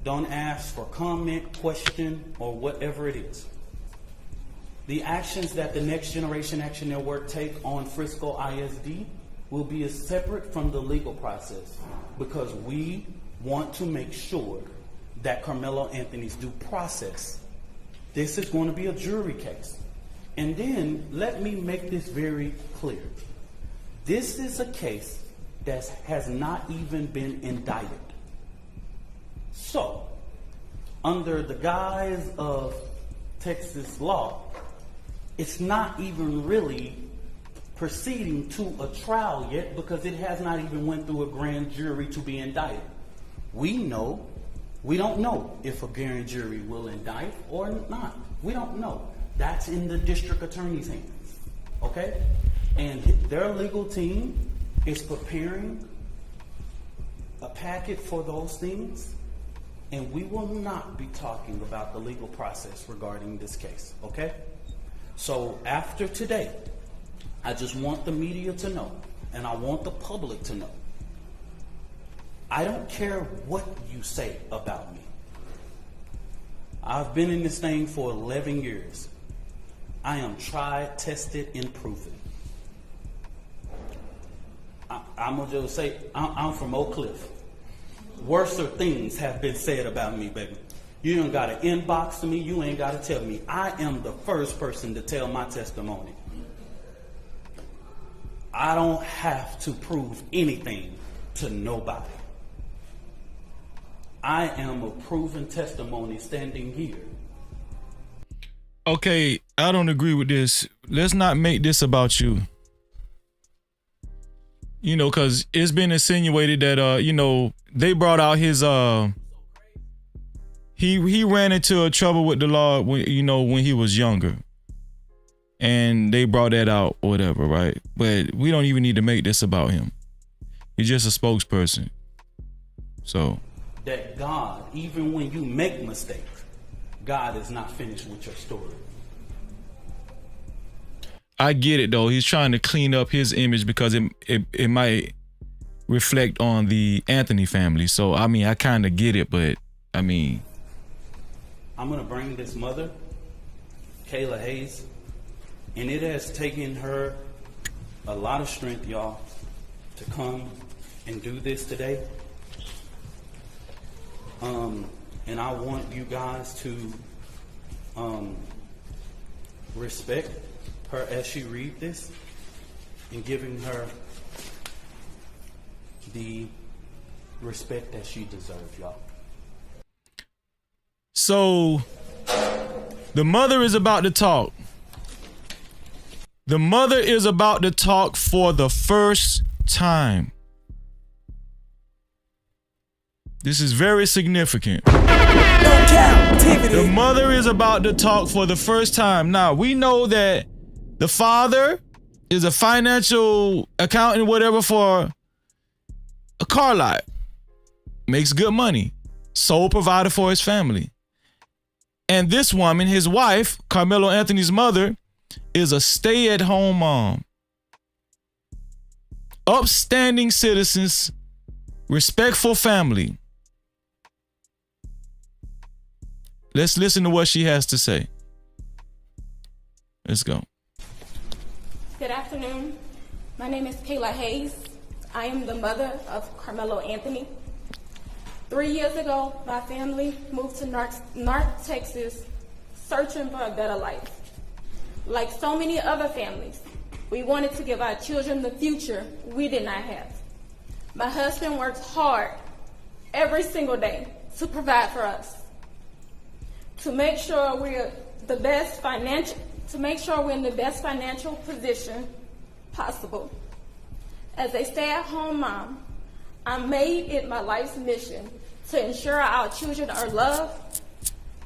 U: Don't ask for comment, question, or whatever it is. The actions that the Next Generation Action Network take on Frisco ISD will be separate from the legal process because we want to make sure that Karmelo Anthony's due process. This is going to be a jury case. And then let me make this very clear. This is a case that has not even been indicted. So, under the guise of Texas law, it's not even really proceeding to a trial yet because it has not even went through a grand jury to be indicted. We don't know if a grand jury will indict or not. We don't know. That's in the district attorney's hands, okay? And their legal team is preparing a packet for those things, and we will not be talking about the legal process regarding this case, okay? So after today, I just want the media to know, and I want the public to know, I don't care what you say about me. I've been in this thing for 11 years. I am tried, tested, and proven. I'm going to just say, I'm from Oak Cliff. Worser things have been said about me, baby. You ain't got to inbox to me. You ain't got to tell me. I am the first person to tell my testimony. I don't have to prove anything to nobody. I am a proven testimony standing here.
A: Okay, I don't agree with this. Let's not make this about you. You know, because it's been insinuated that, you know, they brought out his, he ran into trouble with the law when, you know, when he was younger. And they brought that out or whatever, right? But we don't even need to make this about him. He's just a spokesperson. So.
U: That God, even when you make mistakes, God is not finished with your story.
A: I get it though. He's trying to clean up his image because it might reflect on the Anthony family. So I mean, I kind of get it, but I mean,
U: I'm gonna bring this mother, Kayla Hayes, and it has taken her a lot of strength, y'all, to come and do this today. And I want you guys to respect her as she read this and giving her the respect that she deserves, y'all.
A: So the mother is about to talk. The mother is about to talk for the first time. This is very significant. The mother is about to talk for the first time. Now, we know that the father is a financial accountant, whatever, for a car lot. Makes good money. Sole provider for his family. And this woman, his wife, Karmelo Anthony's mother, is a stay-at-home mom. upstanding citizens, respectful family. Let's listen to what she has to say. Let's go.
E: Good afternoon. My name is Kayla Hayes. I am the mother of Karmelo Anthony. 3 years ago, my family moved to North Texas searching for a better life. Like so many other families, we wanted to give our children the future we did not have. My husband works hard every single day to provide for us, to make sure we're in the best financial position possible. As a stay-at-home mom, I made it my life's mission to ensure our children are loved,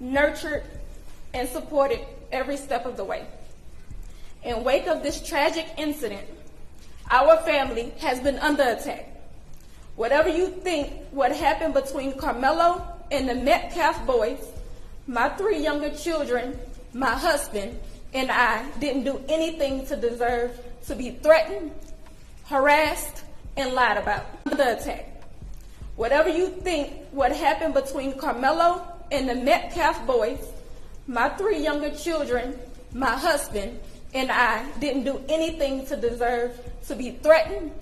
E: nurtured, and supported every step of the way. In wake of this tragic incident, our family has been under attack. Whatever you think what happened between Karmelo and the Metcalf boys, my 3 younger children, my husband, and I didn't do anything to deserve to be threatened, harassed, and lied about. Under attack. Whatever you think what happened between Karmelo and the Metcalf boys, my 3 younger children, my husband, and I didn't do anything to deserve to be threatened,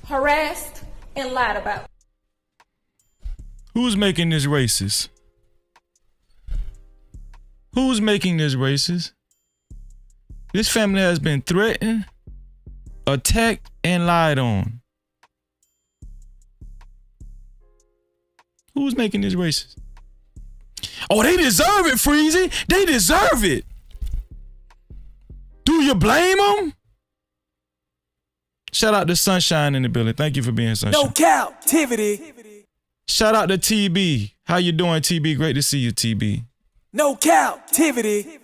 E: harassed, and lied about.
A: Who's making this racist? Who's making this racist? This family has been threatened, attacked, and lied on. Who's making this racist? Oh, they deserve it, Freezy. They deserve it. Do you blame them? Shout out to Sunshine in the building. Thank you for being Sunshine.
H: No Cap-tivity.
A: Shout out to TB. How you doing, TB? Great to see you, TB.
H: No Cap-tivity.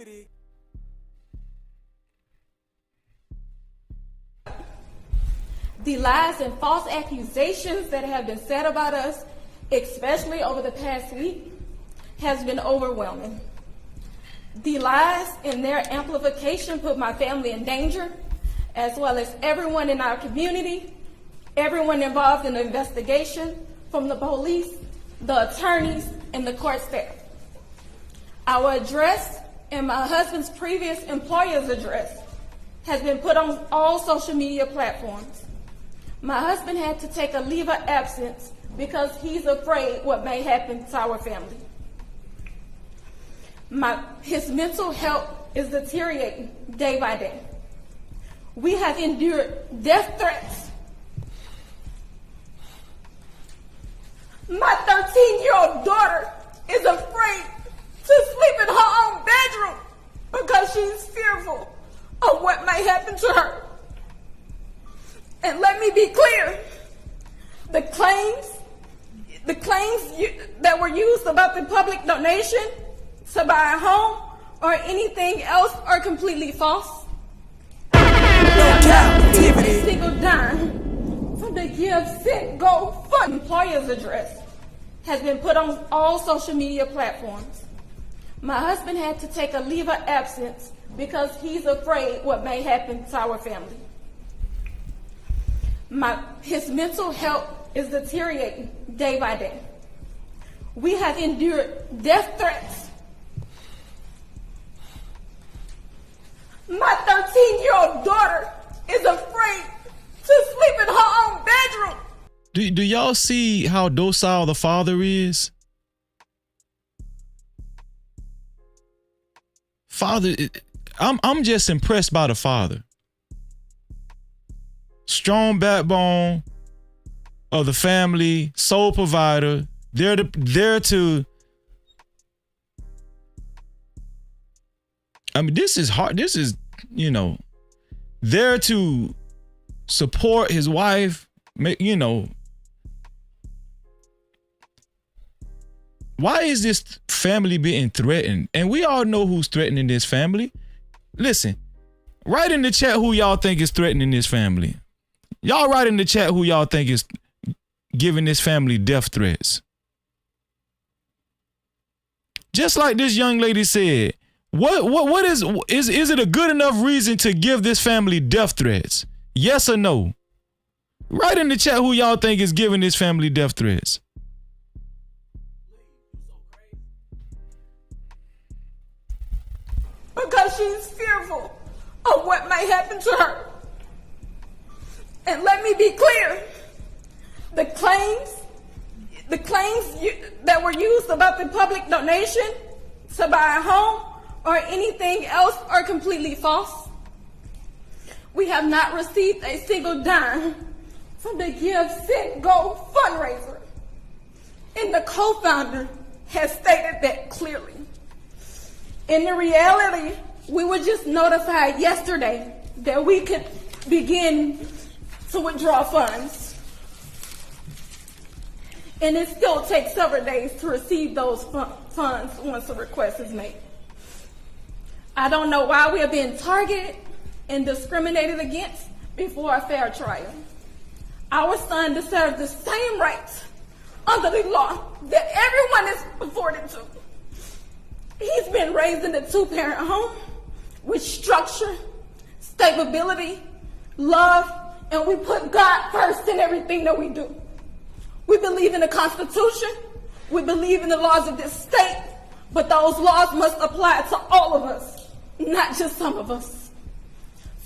E: The lies and false accusations that have been said about us, especially over the past week, has been overwhelming. The lies and their amplification put my family in danger, as well as everyone in our community, everyone involved in the investigation, from the police, the attorneys, and the court staff. Our address and my husband's previous employer's address has been put on all social media platforms. My husband had to take a leave of absence because he's afraid what may happen to our family. His mental health is deteriorating day by day. We have endured death threats. My 13-year-old daughter is afraid to sleep in her own bedroom because she's fearful of what may happen to her. And let me be clear, the claims that were used about the public donation to buy a home or anything else are completely false. Every single dime from the Give, Send, Go Fund employer's address has been put on all social media platforms. My husband had to take a leave of absence because he's afraid what may happen to our family. His mental health is deteriorating day by day. We have endured death threats. My 13-year-old daughter is afraid to sleep in her own bedroom.
A: Do y'all see how docile the father is? Father, I'm just impressed by the father. Strong backbone of the family, sole provider. There to. I mean, this is hard. This is, there to support his wife. Why is this family being threatened? And we all know who's threatening this family. Listen, write in the chat who y'all think is threatening this family. Y'all write in the chat who y'all think is giving this family death threats. Just like this young lady said, what is it a good enough reason to give this family death threats? Yes or no? Write in the chat who y'all think is giving this family death threats.
E: Because she's fearful of what may happen to her. And let me be clear, the claims that were used about the public donation to buy a home or anything else are completely false. We have not received a single dime from the Give, Send, Go fundraiser. And the co-founder has stated that clearly. In the reality, we were just notified yesterday that we could begin to withdraw funds. And it still takes several days to receive those funds once a request is made. I don't know why we are being targeted and discriminated against before a fair trial. Our son deserves the same rights under the law that everyone is afforded to. He's been raised in a 2-parent home with structure, stability, love, and we put God first in everything that we do. We believe in the Constitution, we believe in the laws of this state, but those laws must apply to all of us, not just some of us.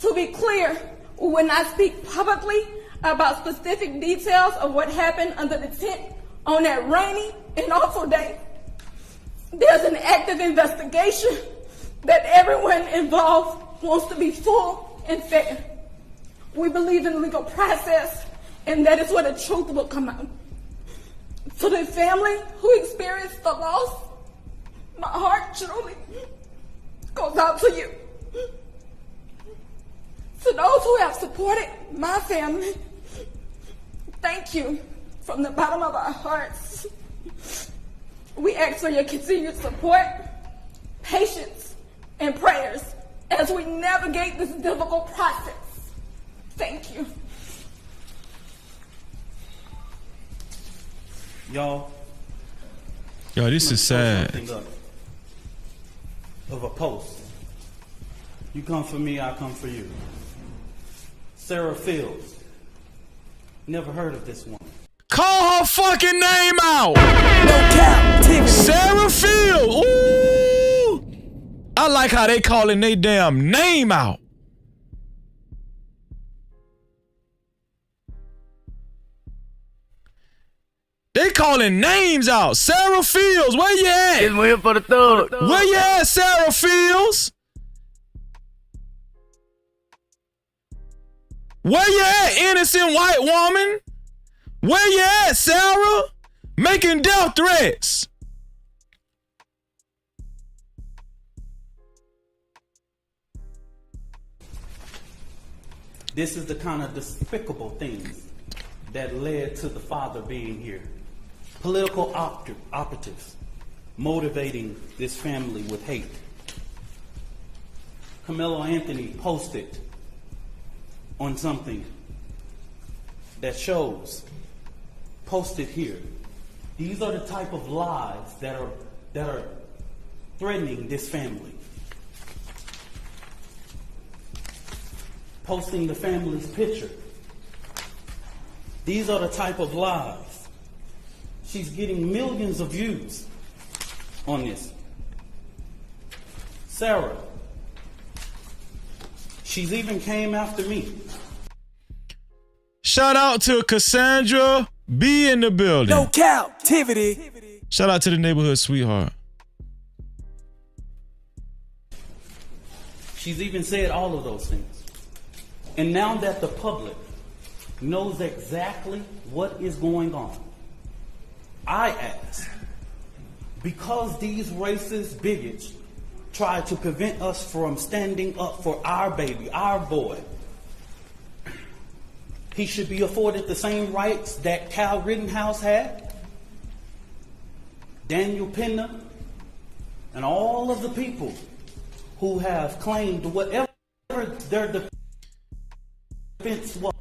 E: To be clear, we will not speak publicly about specific details of what happened under the tent on that rainy and awful day. There's an active investigation that everyone involved wants to be full and fair. We believe in the legal process, and that is where the truth will come out. To the family who experienced the loss, my heart truly goes out to you. To those who have supported my family, thank you from the bottom of our hearts. We ask for your continued support, patience, and prayers as we navigate this difficult process. Thank you.
U: Y'all.
A: Yo, this is sad.
U: Of a post. You come for me, I come for you. Sarah Fields. Never heard of this woman.
A: Call her fucking name out. No cap. Sarah Fields. Ooh. I like how they calling their damn name out. They calling names out. Sarah Fields, where you at?
K: Just waiting for the thug.
A: Where you at, Sarah Fields? Where you at, innocent white woman? Where you at, Sarah? Making death threats.
U: This is the kind of despicable things that led to the father being here. Political operatives motivating this family with hate. Karmelo Anthony posted on something that shows, posted here. These are the type of lies that are threatening this family. Posting the family's picture. These are the type of lies. She's getting millions of views on this. Sarah, she's even came after me.
A: Shout out to Cassandra B in the building.
H: No Cap-tivity.
A: Shout out to the neighborhood sweetheart.
U: She's even said all of those things. And now that the public knows exactly what is going on, I ask, because these racist bigots try to prevent us from standing up for our baby, our boy, he should be afforded the same rights that Kyle Rittenhouse had, Daniel Penna, and all of the people who have claimed whatever their defense was.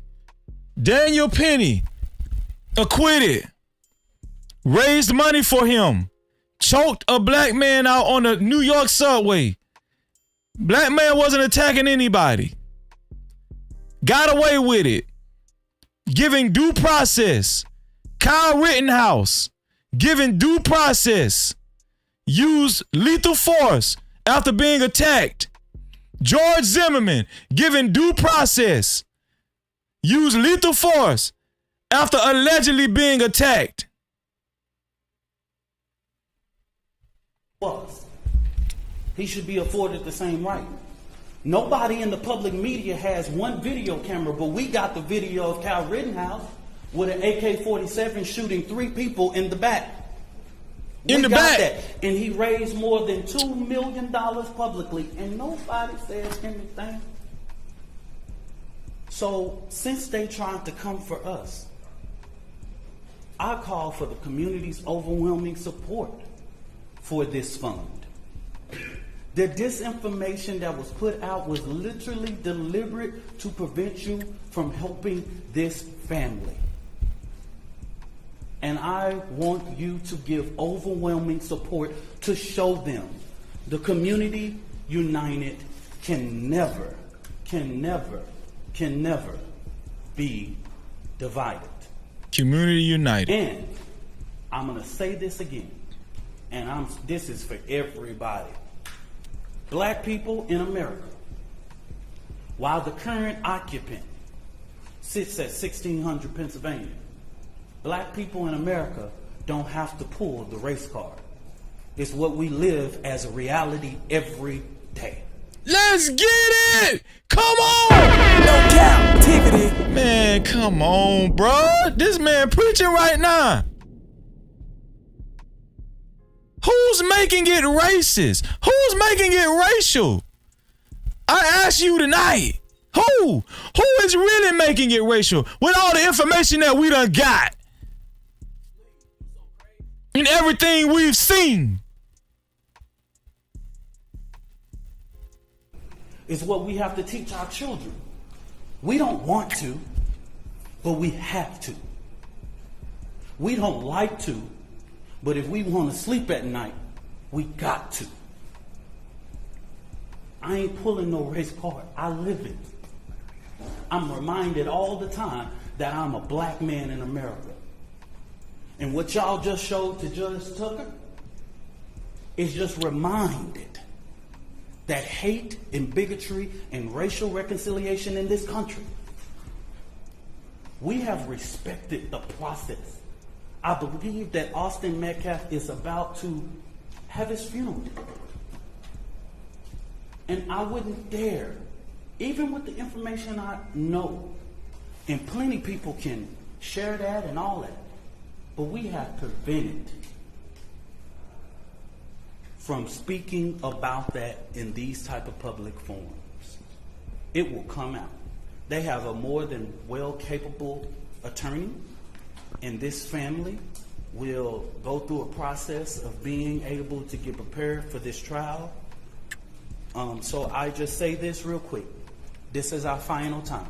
A: Daniel Penny, acquitted, raised money for him, choked a black man out on the New York subway. Black man wasn't attacking anybody. Got away with it. giving due process. Kyle Rittenhouse giving due process. Used lethal force after being attacked. George Zimmerman giving due process. Used lethal force after allegedly being attacked.
U: He should be afforded the same right. Nobody in the public media has one video camera, but we got the video of Kyle Rittenhouse with an AK-47 shooting 3 people in the back.
A: In the back.
U: That. And he raised more than $2 million publicly, and nobody says anything. So since they tried to come for us, I call for the community's overwhelming support for this fund. The disinformation that was put out was literally deliberate to prevent you from helping this family. And I want you to give overwhelming support to show them the community united can never be divided.
A: Community united.
U: And I'm going to say this again, and this is for everybody. Black people in America, while the current occupant sits at 1600 Pennsylvania, black people in America don't have to pull the race card. It's what we live as a reality every day.
A: Let's get it! Come on! No Cap-tivity. Man, come on, bro. This man preaching right now. Who's making it racist? Who's making it racial? I ask you tonight. Who? Who is really making it racial with all the information that we done got? And everything we've seen.
U: It's what we have to teach our children. We don't want to, but we have to. We don't like to, but if we want to sleep at night, we got to. I ain't pulling no race card. I live it. I'm reminded all the time that I'm a black man in America. And what y'all just showed to Judge Tucker is just reminded that hate and bigotry and racial reconciliation in this country, we have respected the process. I believe that Austin Metcalf is about to have his funeral. And I wouldn't dare, even with the information I know, and plenty people can share that and all that, but we have prevented from speaking about that in these type of public forums. It will come out. They have a more than well-capable attorney, and this family will go through a process of being able to get prepared for this trial. So I just say this real quick. This is our final time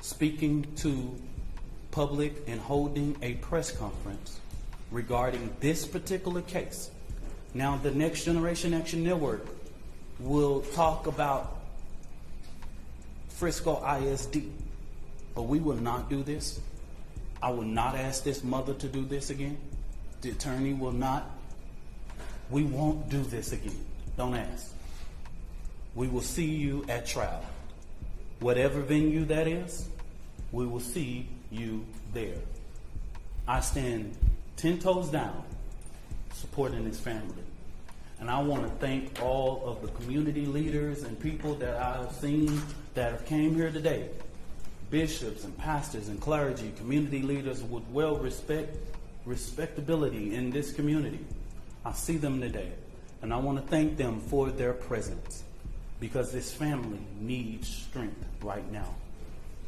U: speaking to public and holding a press conference regarding this particular case. Now, the Next Generation Action Network will talk about Frisco ISD, but we will not do this. I will not ask this mother to do this again. The attorney will not. We won't do this again. Don't ask. We will see you at trial. Whatever venue that is, we will see you there. I stand 10 toes down supporting this family. And I want to thank all of the community leaders and people that I've seen that have came here today. Bishops and pastors and clergy, community leaders with respectability in this community. I see them today. And I want to thank them for their presence, because this family needs strength right now.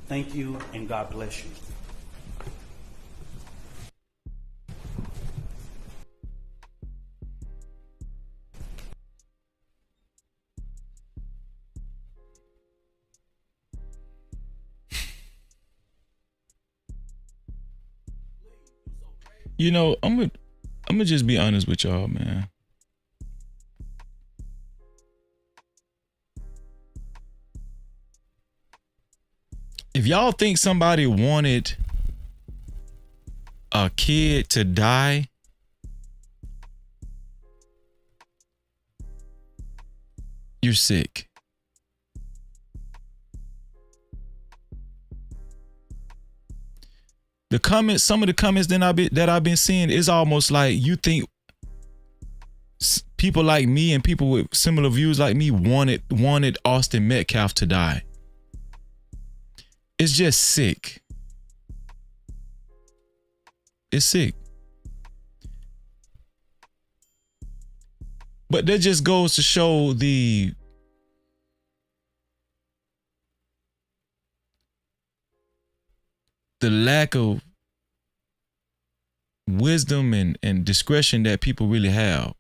U: Thank you, and God bless you.
A: You know, I'm gonna just be honest with y'all, man. If y'all think somebody wanted a kid to die, you're sick. The comments, some of the comments that I've been seeing is almost like you think people like me and people with similar views like me wanted Austin Metcalf to die. It's just sick. It's sick. But that just goes to show the lack of wisdom and discretion that people really have.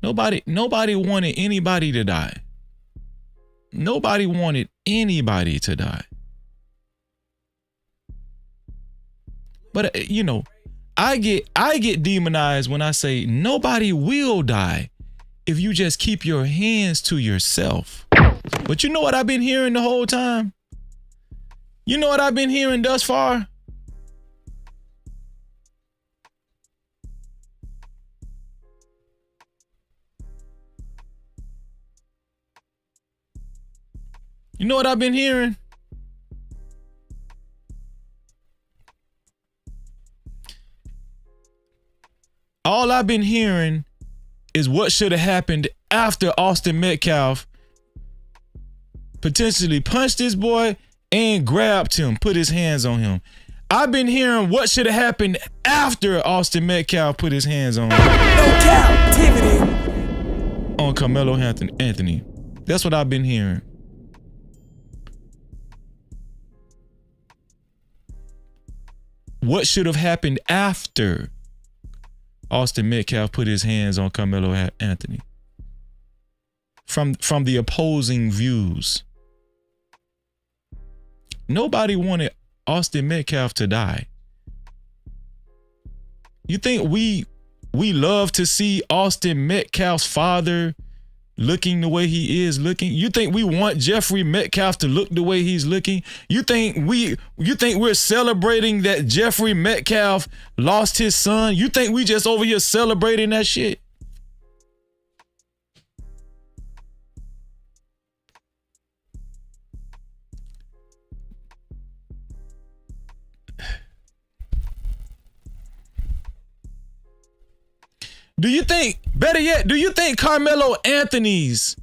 A: Nobody wanted anybody to die. Nobody wanted anybody to die. But you know, I get demonized when I say nobody will die if you just keep your hands to yourself. But you know what I've been hearing the whole time? You know what I've been hearing thus far? You know what I've been hearing? All I've been hearing is what should have happened after Austin Metcalf potentially punched this boy and grabbed him, put his hands on him. I've been hearing what should have happened after Austin Metcalf put his hands on him.
C: No Cap-tivity.
A: On Karmelo Anthony. That's what I've been hearing. What should have happened after Austin Metcalf put his hands on Karmelo Anthony? From the opposing views. Nobody wanted Austin Metcalf to die. You think we love to see Austin Metcalf's father looking the way he is looking? You think we want Jeffrey Metcalf to look the way he's looking? You think we're celebrating that Jeffrey Metcalf lost his son? You think we just over here celebrating that shit? Do you think, better yet, do you think Karmelo Anthony's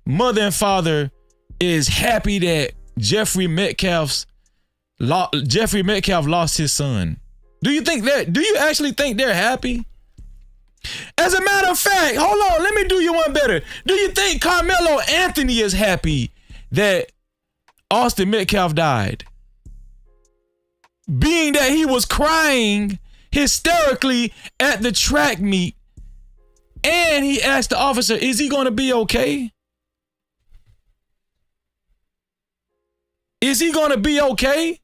A: mother and father is happy that Jeffrey Metcalf lost his son? Do you actually think they're happy? As a matter of fact, hold on, let me do you one better. Do you think Karmelo Anthony is happy that Austin Metcalf died? Being that he was crying hysterically at the track meet, and he asked the officer, is he going to be okay? Is he going to be okay?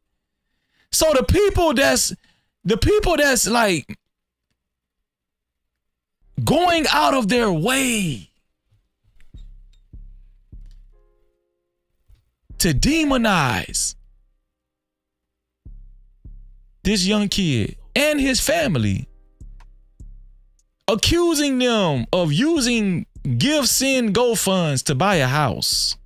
A: So the people that's like going out of their way to demonize this young kid and his family, accusing them of using Give Send Go funds to buy a house.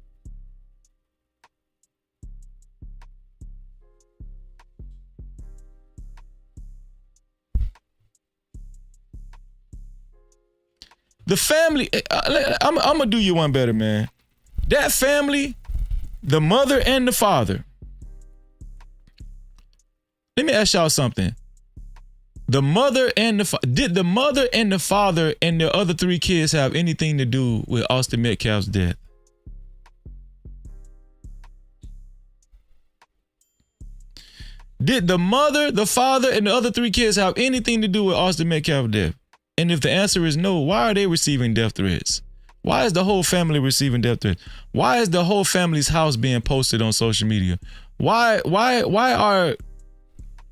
A: The family, I'm gonna do you one better, man. That family, the mother and the father. Let me ask y'all something. Did the mother and the father and the other 3 kids have anything to do with Austin Metcalf's death? Did the mother, the father, and the other 3 kids have anything to do with Austin Metcalf's death? And if the answer is no, why are they receiving death threats? Why is the whole family receiving death threats? Why is the whole family's house being posted on social media? Why are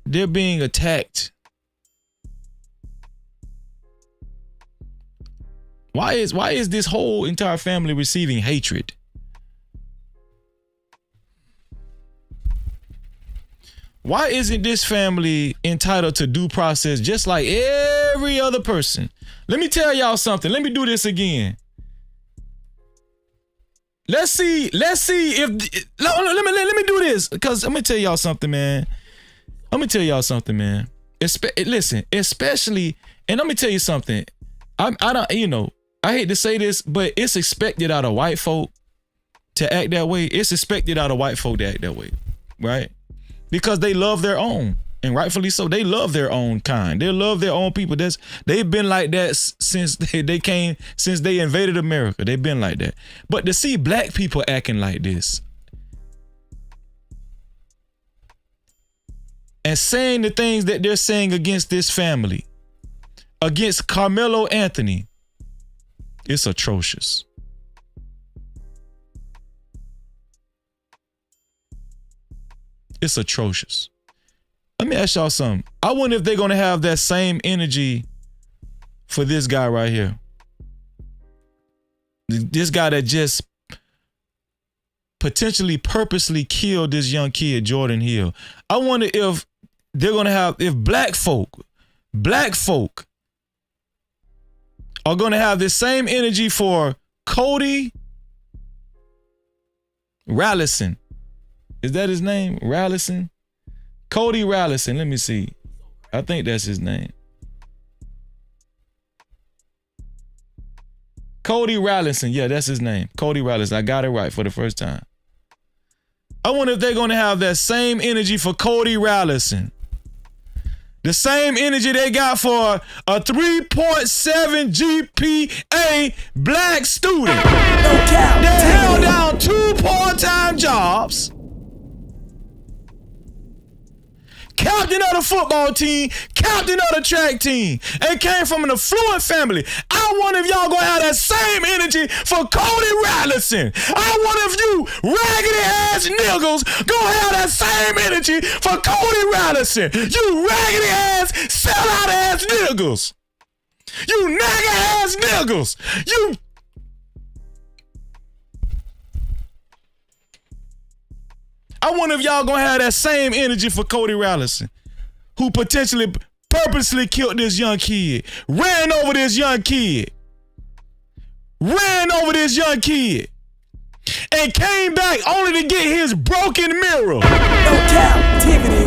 A: they being attacked? Why is this whole entire family receiving hatred? Why isn't this family entitled to due process just like every other person? Let me tell y'all something. Let me do this again. Let's see if let me do this, because I'm gonna tell y'all something, man. Listen, especially, and let me tell you something. I don't, I hate to say this, but it's expected out of white folk to act that way. It's expected out of white folk to act that way, right? Because they love their own, and rightfully so. They love their own kind. They love their own people. They've been like that since they invaded America. They've been like that. But to see black people acting like this and saying the things that they're saying against this family, against Karmelo Anthony, it's atrocious. It's atrocious. Let me ask y'all something. I wonder if they're going to have that same energy for this guy right here. This guy that just potentially purposely killed this young kid, Jordan Hill. I wonder if they're going to have, if black folk are going to have the same energy for Cody Rallison. Is that his name? Rallison? Cody Rallison. Let me see. I think that's his name. Cody Rallison. Yeah, that's his name. Cody Rallison. I got it right for the first time. I wonder if they're going to have that same energy for Cody Rallison. The same energy they got for a 3.7 GPA black student that held down 2 part-time jobs, captain of the football team, captain of the track team, and came from an affluent family. I wonder if y'all gonna have that same energy for Cody Rallison. I wonder if you raggedy ass niggas gonna have that same energy for Cody Rallison. You raggedy ass, sellout ass niggas. You nigga ass niggas. You. I wonder if y'all gonna have that same energy for Cody Rallison, who potentially purposely killed this young kid, ran over this young kid, and came back only to get his broken mirror. No Cap-tivity.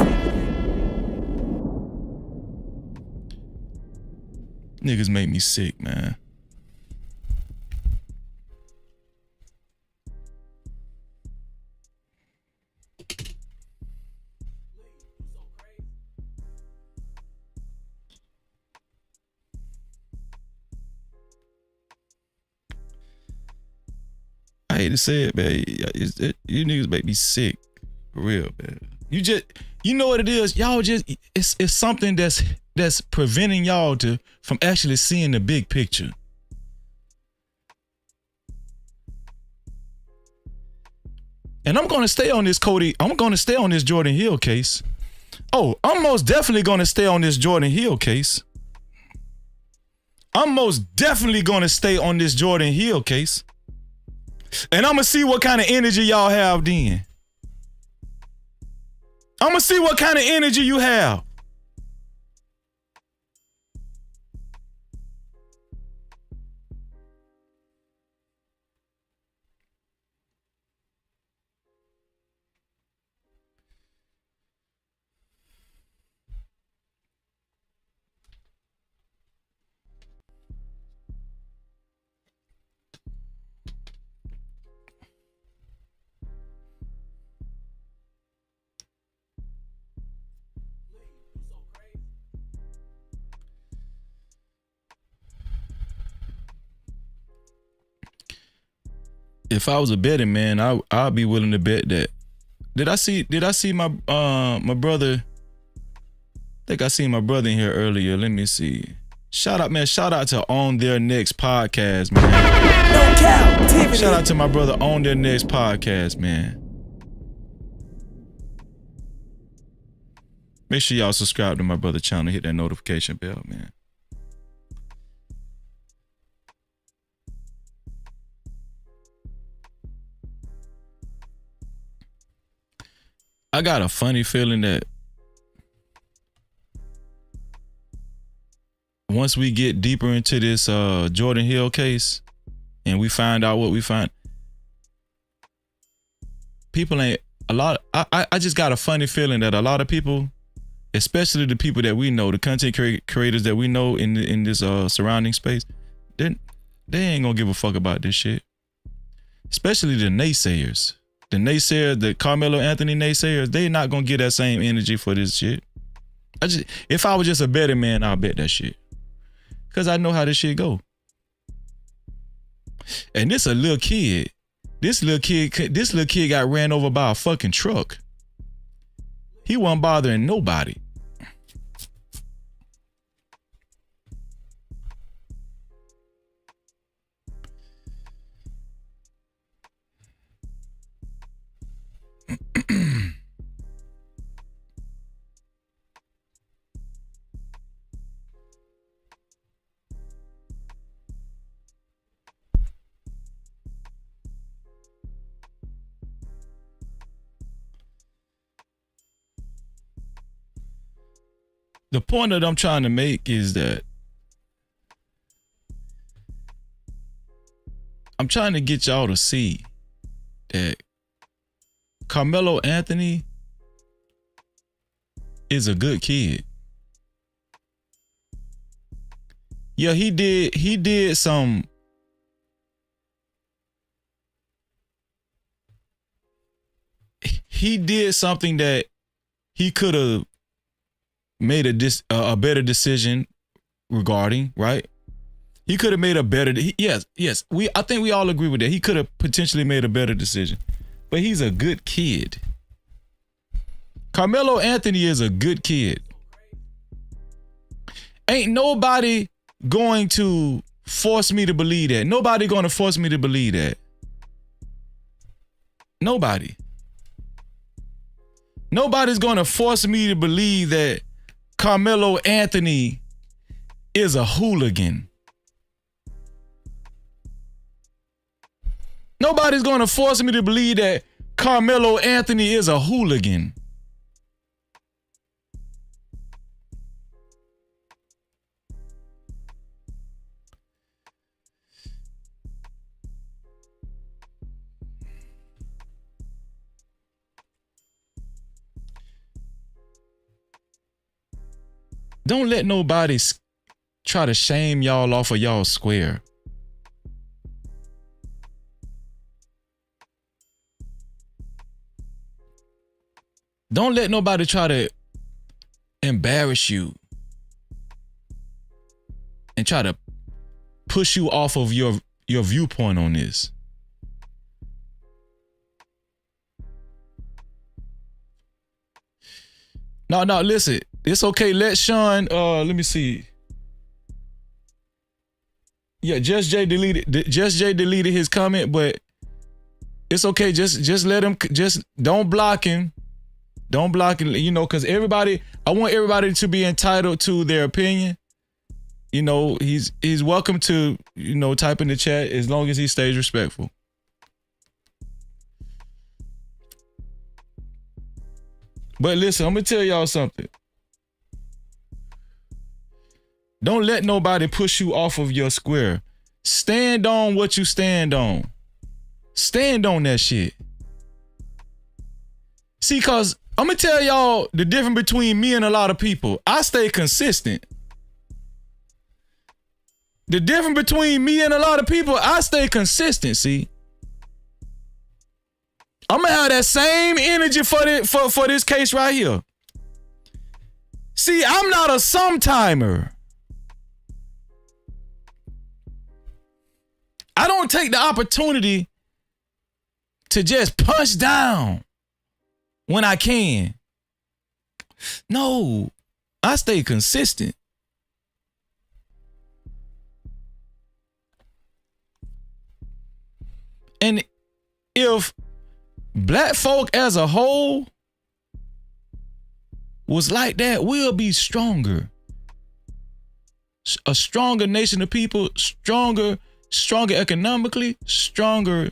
A: Niggas make me sick, man. I hate to say it, man. You niggas make me sick. For real, man. You know what it is? Y'all just, it's something that's preventing y'all from actually seeing the big picture. And I'm going to stay on this Jordan Hill case. Oh, I'm most definitely going to stay on this Jordan Hill case. I'm most definitely going to stay on this Jordan Hill case. And I'm going to see what kind of energy y'all have then. I'm going to see what kind of energy you have. If I was a betting man, I'd be willing to bet that. Did I see my my brother? I think I seen my brother in here earlier. Let me see. Shout out to On Their Next podcast, man. No Cap-tivity. Shout out to my brother On Their Next podcast, man. Make sure y'all subscribe to my brother channel. Hit that notification bell, man. I got a funny feeling that once we get deeper into this Jordan Hill case and we find out what we find, people ain't a lot. I just got a funny feeling that a lot of people, especially the people that we know, the content creators that we know in this surrounding space, they ain't gonna give a fuck about this shit. Especially the naysayers. The Karmelo Anthony naysayers, they not gonna get that same energy for this shit. If I was just a betting man, I'll bet that shit. Cause I know how this shit go. And this a little kid. This little kid got ran over by a fucking truck. He wasn't bothering nobody. The point that I'm trying to make is that I'm trying to get y'all to see that Karmelo Anthony is a good kid. Yeah, he did some something that he could have made a better decision regarding, right? He could have made a better, yes. I think we all agree with that. He could have potentially made a better decision, but he's a good kid. Karmelo Anthony is a good kid. Ain't nobody going to force me to believe that. Nobody going to force me to believe that. Nobody. Nobody's going to force me to believe that Karmelo Anthony is a hooligan. Nobody's going to force me to believe that Karmelo Anthony is a hooligan. Don't let nobody try to shame y'all off of y'all square. Don't let nobody try to embarrass you and try to push you off of your viewpoint on this. No, listen. It's okay. Let Sean, let me see. Yeah, Just Jay deleted his comment, but it's okay. Just let him, just don't block him. Don't block him, because I want everybody to be entitled to their opinion. He's welcome to, type in the chat as long as he stays respectful. But listen, I'm going to tell y'all something. Don't let nobody push you off of your square. Stand on what you stand on. Stand on that shit. See, cause I'm gonna tell y'all the difference between me and a lot of people. I stay consistent. The difference between me and a lot of people, I stay consistent, see. I'm gonna have that same energy for this case right here. See, I'm not a sometimer. I don't take the opportunity to just punch down when I can. No, I stay consistent. And if black folk as a whole was like that, we'll be stronger. A stronger nation of people, stronger economically, stronger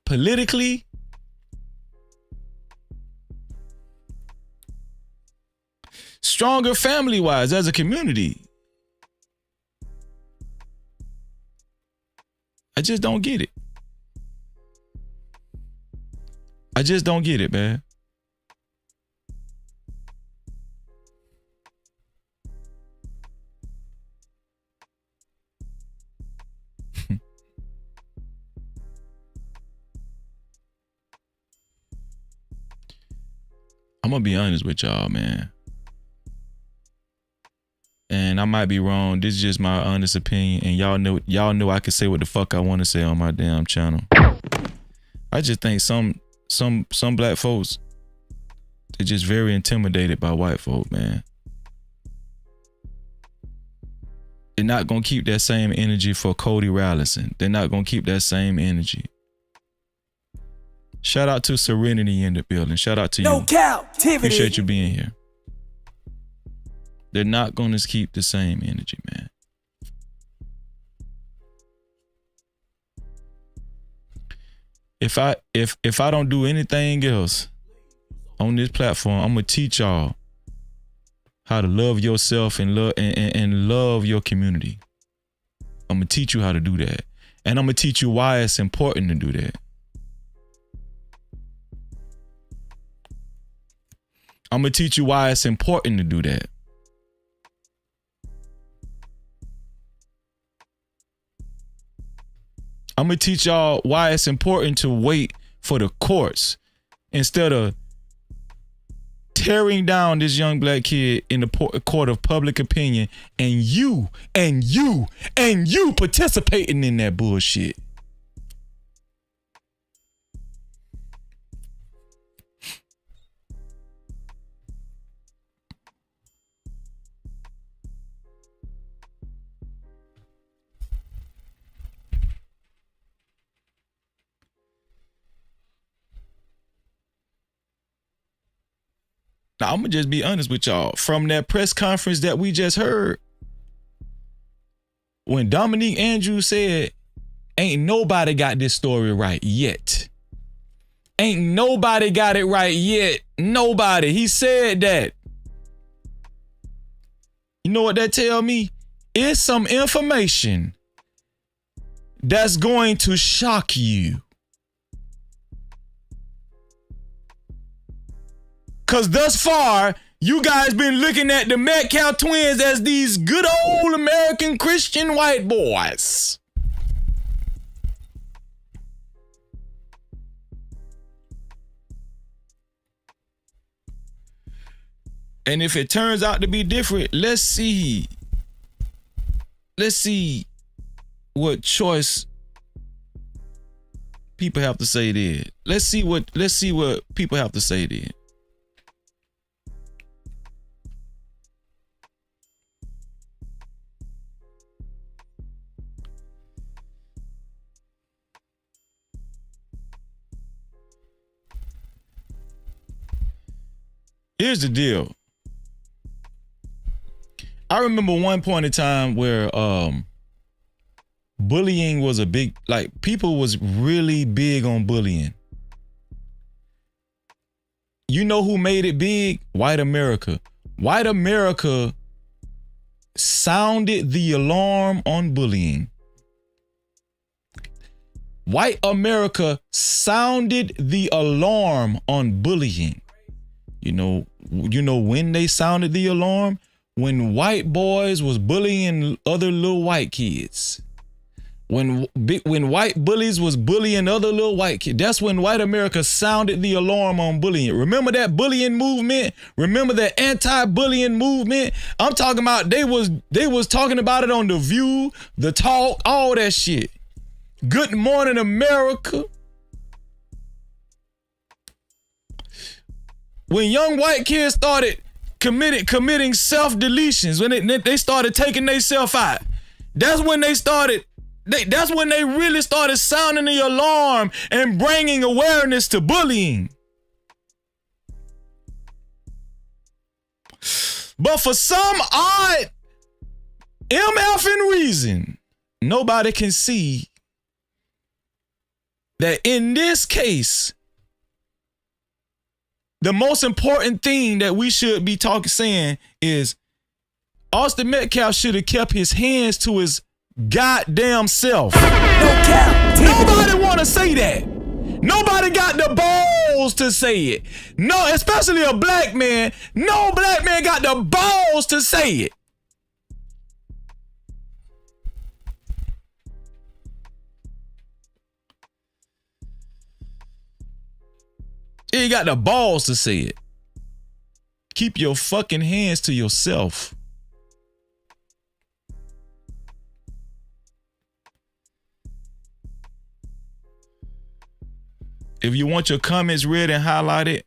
A: politically. stronger family-wise as a community. I just don't get it. I just don't get it, man. I'm gonna be honest with y'all, man. And I might be wrong. This is just my honest opinion. And y'all know I can say what the fuck I want to say on my damn channel. I just think some black folks, they're just very intimidated by white folk, man. They're not gonna keep that same energy for Cody Rollinson. They're not gonna keep that same energy. Shout out to Serenity in the building. Shout out to you.
C: No Cap-tivity.
A: Appreciate you being here. They're not gonna keep the same energy, man. If I don't do anything else on this platform, I'm gonna teach y'all how to love yourself and love your community. I'm gonna teach you how to do that. And I'm gonna teach you why it's important to do that. I'm gonna teach you why it's important to do that. I'm gonna teach y'all why it's important to wait for the courts instead of tearing down this young black kid in the court of public opinion and you participating in that bullshit. Now, I'm going to just be honest with y'all. From that press conference that we just heard, when Dominique Andrews said, ain't nobody got this story right yet. Ain't nobody got it right yet. Nobody. He said that. You know what that tell me? It's some information that's going to shock you. Because thus far, you guys been looking at the Metcalf twins as these good old American Christian white boys. And if it turns out to be different, let's see what choice people have to say then. Let's see what people have to say then. Here's the deal. I remember one point in time where bullying was a big, like, people was really big on bullying. You know who made it big? White America. White America sounded the alarm on bullying. White America sounded the alarm on bullying. You know when they sounded the alarm? When white boys was bullying other little white kids. When white bullies was bullying other little white kids. That's when white America sounded the alarm on bullying. Remember that bullying movement? Remember that anti-bullying movement? I'm talking about they was talking about it on The View, The Talk, all that shit. Good Morning America. When young white kids started committing self-deletions, when they started taking themselves out, that's when they really started sounding the alarm and bringing awareness to bullying. But for some odd MFing reason, nobody can see that in this case, the most important thing that we should be saying is Austin Metcalf should have kept his hands to his goddamn self. No cap. Nobody want to say that. Nobody got the balls to say it. No, especially a black man. No black man got the balls to say it. You got the balls to say it. Keep your fucking hands to yourself. If you want your comments read and highlighted,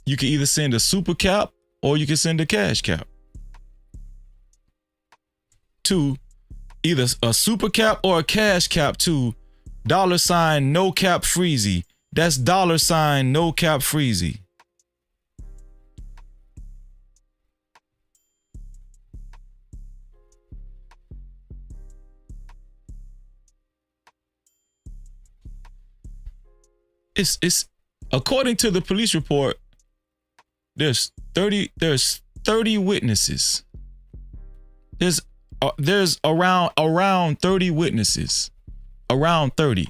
A: you can either send a super cap or you can send a cash cap to either a super cap or a cash cap to $ no cap freezy. That's $ no cap freezy. It's according to the police report, there's 30 witnesses. There's around 30 witnesses. Around 30.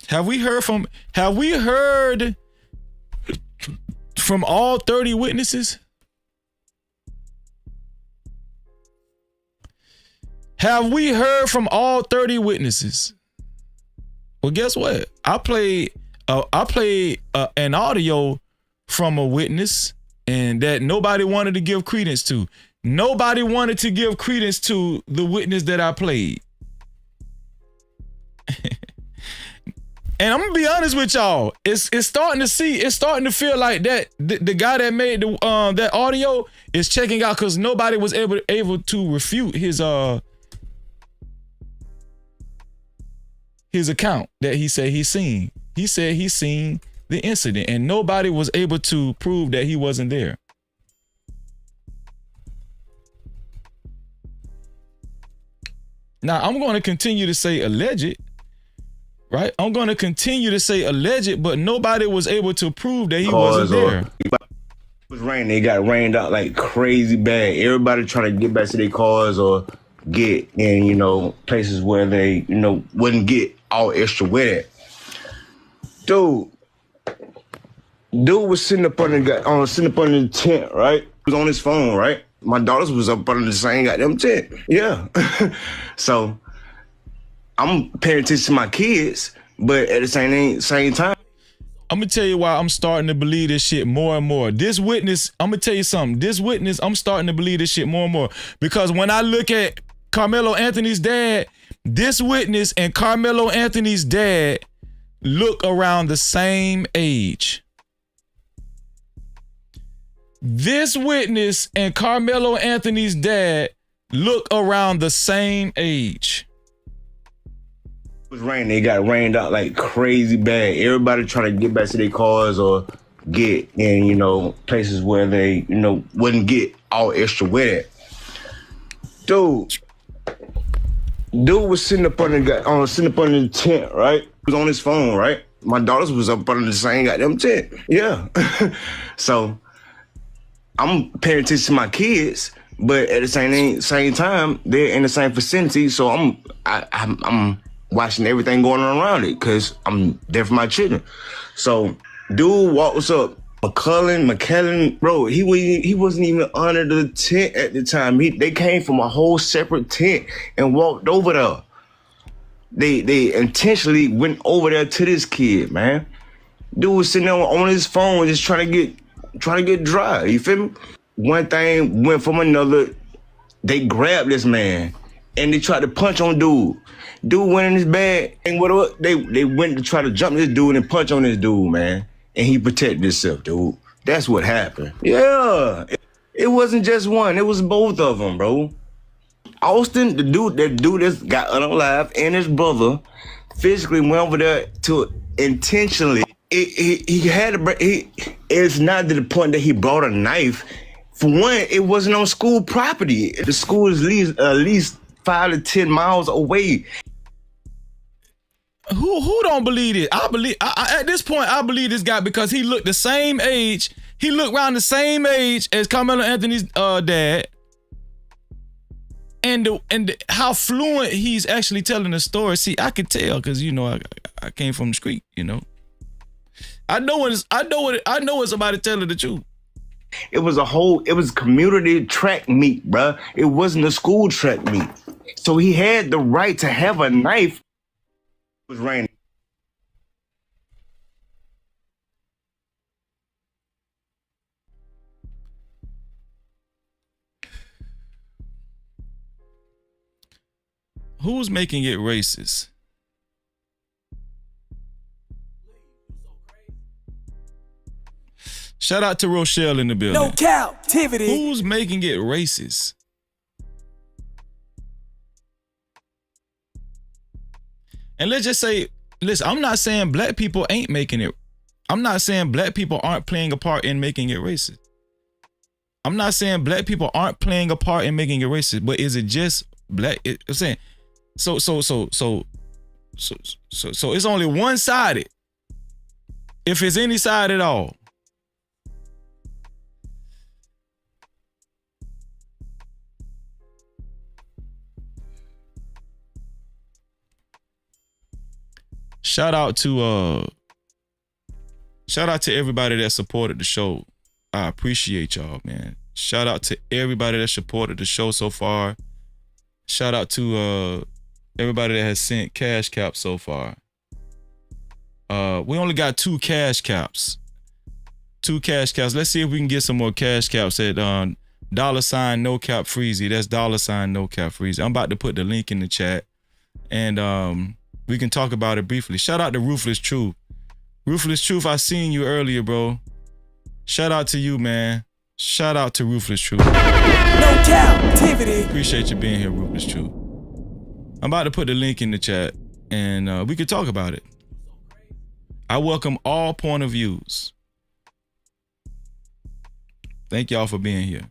A: Have we heard from all 30 witnesses? Have we heard from all 30 witnesses? Well, guess what? I played an audio from a witness and that nobody wanted to give credence to. Nobody wanted to give credence to the witness that I played. And I'm gonna be honest with y'all, it's starting to feel like that the guy that made that audio is checking out because nobody was able to refute his account that he said he's seen. He said he's seen the incident and nobody was able to prove that he wasn't there. Now I'm going to continue to say alleged. Right? I'm going to continue to say alleged, but nobody was able to prove that he wasn't there.
D: It was raining. They got rained out like crazy bad. Everybody trying to get back to their cars or get in, places where they, wouldn't get all extra wet. Dude was sitting up under the tent, right? He was on his phone, right? My daughters was up under the same goddamn tent. Yeah. So I'm paying attention to my kids, but at the same time,
A: I'm gonna tell you why I'm starting to believe this shit more and more. This witness, I'm gonna tell you something. This witness, I'm starting to believe this shit more and more because when I look at Karmelo Anthony's dad, this witness and Karmelo Anthony's dad look around the same age. This witness and Karmelo Anthony's dad look around the same age.
D: It was raining. They got rained out like crazy bad. Everybody trying to get back to their cars or get in, places where they, wouldn't get all extra wet. Dude was sitting up under the tent, right? He was on his phone, right? My daughters was up under the same goddamn tent. Yeah. So I'm paying attention to my kids, but at the same time, they're in the same vicinity. So I'm watching everything going on around it because I'm there for my children. So dude walks up, McKellen, bro, he wasn't even under the tent at the time. They came from a whole separate tent and walked over there. They intentionally went over there to this kid, man. Dude was sitting there on his phone just trying to get dry. You feel me? One thing went from another. They grabbed this man and they tried to punch on dude. Dude went in his bag and what they went to try to jump this dude and punch on this dude, man. And he protected himself, dude. That's what happened. Yeah. It wasn't just one. It was both of them, bro. Austin, that dude that's got unalive, and his brother physically went over there to intentionally. It's not to the point that he brought a knife. For one, it wasn't on school property. The school is at least 5 to 10 miles away.
A: Who don't believe it? I believe at this point I believe this guy because he looked the same age. He looked around the same age as Karmelo Anthony's dad. And how fluent he's actually telling the story. See, I could tell because I came from the street. I know when somebody telling the truth.
D: It was community track meet, bruh. It wasn't a school track meet. So he had the right to have a knife. It was raining.
A: Who's making it racist? Shout out to Rochelle in the building.
C: No Cap-tivity.
A: Who's making it racist? And let's just say, listen, I'm not saying black people ain't making it. I'm not saying black people aren't playing a part in making it racist. I'm not saying black people aren't playing a part in making it racist, but is it just black? I'm saying, so it's only one-sided. If it's any side at all. Shout out to everybody that supported the show. I appreciate y'all, man. Shout out to everybody that supported the show so far. Shout out to everybody that has sent cash caps so far. We only got 2 cash caps. 2 cash caps. Let's see if we can get some more cash caps at $no cap freezy. That's $no cap freezy. I'm about to put the link in the chat. And we can talk about it briefly. Shout out to Ruthless Truth. Ruthless Truth, I seen you earlier, bro. Shout out to you, man. Shout out to Ruthless Truth.
C: No Cap-tivity.
A: Appreciate you being here, Ruthless Truth. I'm about to put the link in the chat, and we can talk about it. I welcome all point of views. Thank y'all for being here.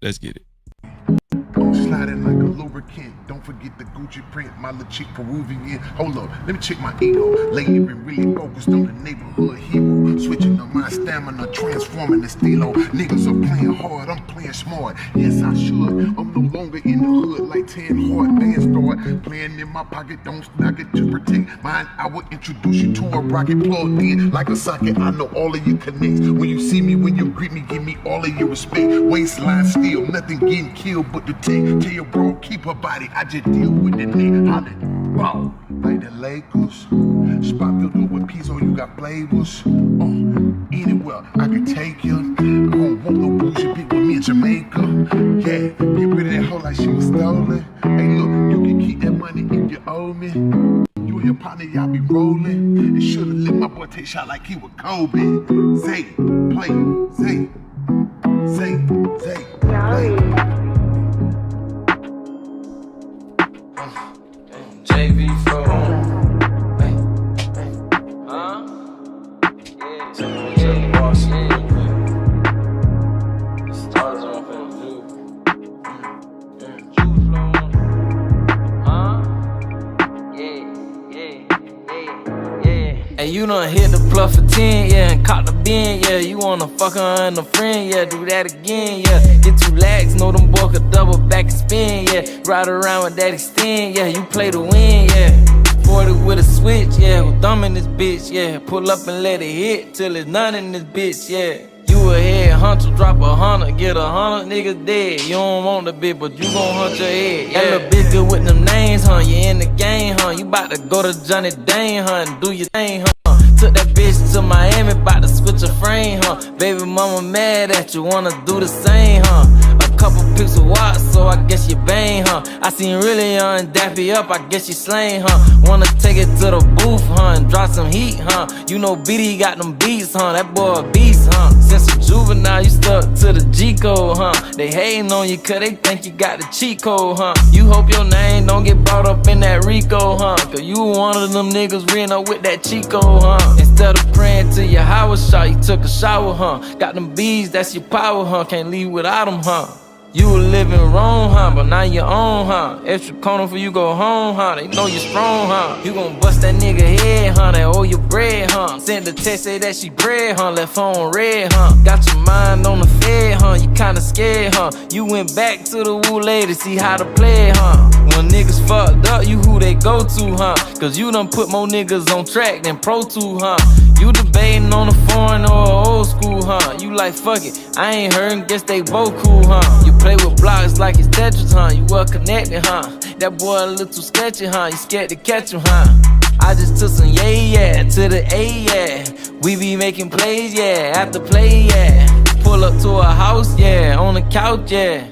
A: Let's get it.
G: Sliding like a lubricant. Don't forget the Gucci print. My little chick Peruvian. Hold up, let me check my ego. Lately been really focused on the neighborhood hero. Switching up my stamina, transforming the stilo. Niggas are playing hard, I'm playing smart. Yes, I should. I'm no longer in the hood like 10 hard bands start. Playing in my pocket, don't knock it to protect mine. I will introduce you to a rocket plugged in like a socket. I know all of you connects. When you see me, when you greet me, give me all of your respect. Waistline still, nothing getting killed but the tank. Tell your bro, keep her body. I just deal with the neck. Holla, wow, like the Lakers. Spot filled up with pizza, you got flavors. Anywhere I can take you. I don't want no bullshit bitch with me in Jamaica. Yeah, get rid of that hoe like she was stolen. Hey, look, you can keep that money if you owe me. You and your partner, y'all be rolling. And should've let my boy take shot like he was Kobe. Zay, play, Zay, play.
C: JV phone. Huh? Stars on Hey, you done hit the bluff for 10, yeah, and caught the bin, yeah. You wanna fuck her and a friend, yeah, do that again, yeah. Get 2 lags, know them boy could double back and spin, yeah. Ride around with that extend, yeah, you play to win, yeah. 40 with a switch, yeah, with thumb in this bitch, yeah. Pull up and let it hit till it's none in this bitch, yeah. You a head hunter, drop 100, get 100 niggas dead. You don't want the bitch, but you gon' hunt your head, yeah. That little bitch good with them names, huh? You in the game, huh? You bout to go to Johnny Dane, huh? And do your thing, huh? Took that bitch to Miami, bout to switch a frame, huh? Baby mama mad at you, wanna do the same, huh? A couple pics of watch, so I guess you bang, huh? I seen really young dappy up, I guess you slain, huh? Wanna take it to the booth, huh? And drop some heat, huh? You know BD got them beats, huh? That boy a beast, huh? Since a juvenile, you stuck to the G code, huh? They hating on you cause they think you got the cheat code, huh? You hope your name don't get brought up in that Rico, huh? Cause you one of them niggas ran up with that Chico, huh? Instead of praying to your Howard shot, you took a shower, huh? Got them bees, that's your power, huh? Can't leave without them, huh? You were living wrong, huh? But now you own, huh? Extra corner for you go home, huh? They know you strong, huh? You gon' bust that nigga head, huh? They owe you bread, huh? Send the text, say that she bread, huh? Left phone red, huh? Got your mind on the fed, huh? You kinda scared, huh? You went back to the woo lady, see how to play, huh? When niggas fucked up, you who they go to, huh? Cause you done put more niggas on track than Pro 2, huh? You debating on a foreign or a old school, huh? You like, fuck it, I ain't heard, guess they both cool, huh? You play with blocks like it's Tetris, huh? You well connected, huh? That boy a little too sketchy, huh? You scared to catch him, huh? I just took some yeah to the A, yeah. We be making plays, yeah, after play, yeah. Pull up to a house, yeah, on the couch, yeah.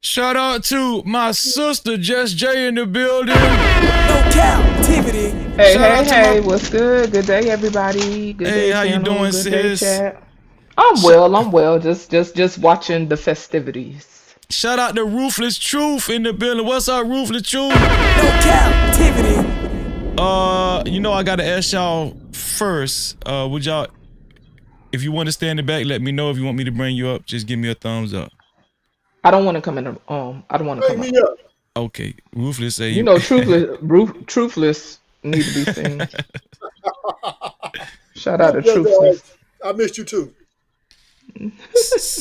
A: Shout out to my sister Just J in the building.
L: No Cap-tivity. Hey, what's good? Good day, everybody. Good day,
A: how you
L: channel.
A: doing,
L: Good day,
A: sis?
L: chat. I'm well. Just watching the festivities.
A: Shout out to Ruthless Truth in the building. What's up, Ruthless Truth?
L: No Cap-tivity.
A: You know I gotta ask y'all first. Would y'all, if you want to stand in the back, let me know. If you want me to bring you up, just give me a thumbs up.
L: I don't want to come in. I don't want to come up.
A: Okay, Ruthless say
L: you know, Truthless need to be seen. Shout out to Truthless.
V: I missed you too.
A: You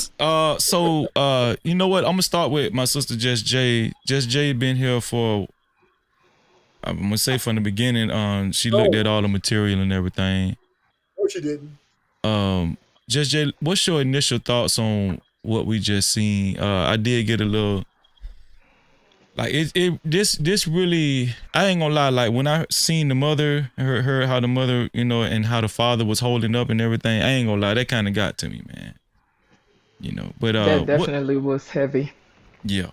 A: know what? I'm gonna start with my sister Just J. Just J been here for, I'm gonna say from the beginning. She looked at all the material and everything.
V: No, she didn't.
A: Just J, what's your initial thoughts on what we just seen? I did get a little, like this really, I ain't gonna lie, like when I seen the mother, heard how the mother, you know, and how the father was holding up and everything, I ain't gonna lie, that kind of got to me, man. You know, but
L: that definitely was heavy.
A: Yeah.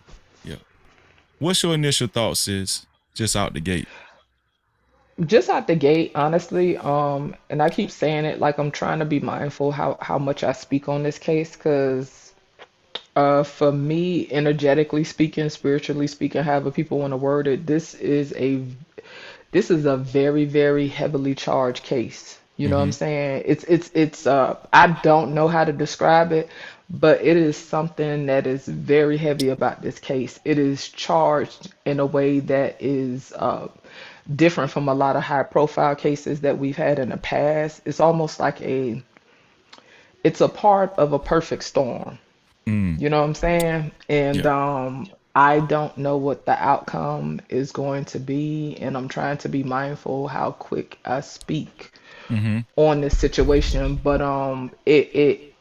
A: What's your initial thoughts, sis? Just out the gate.
L: Just out the gate, honestly, and I keep saying it, like I'm trying to be mindful how much I speak on this case, because for me, energetically speaking, spiritually speaking, however people want to word it, this is a very, very heavily charged case. You know what I'm saying? It's I don't know how to describe it, but it is something that is very heavy about this case. It is charged in a way that is different from a lot of high profile cases that we've had in the past. It's almost like it's a part of a perfect storm. You know what I'm saying? And I don't know what the outcome is going to be, and I'm trying to be mindful how quick I speak on this situation. But it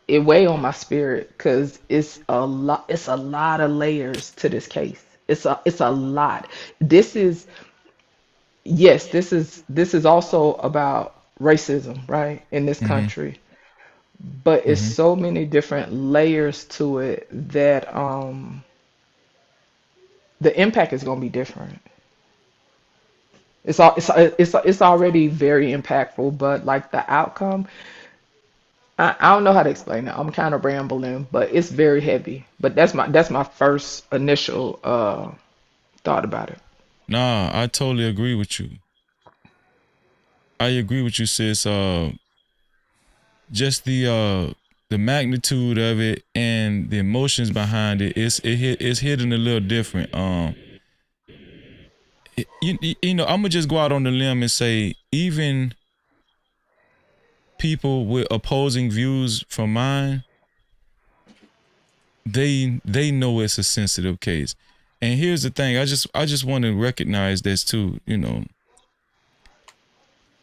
L: weigh on my spirit because it's a lot of layers to this case. It's a lot. This is also about racism, right, in this country. But it's so many different layers to it that the impact is going to be different. It's already very impactful, but like the outcome, I don't know how to explain it. I'm kind of rambling, but it's very heavy. But that's my first initial thought about it.
A: Nah, I totally agree with you. I agree with you, sis. Just the magnitude of it and the emotions behind it, it's hitting a little different. You know, I'm gonna just go out on the limb and say, even people with opposing views from mine, they know it's a sensitive case. And here's the thing, I just want to recognize this too. You know,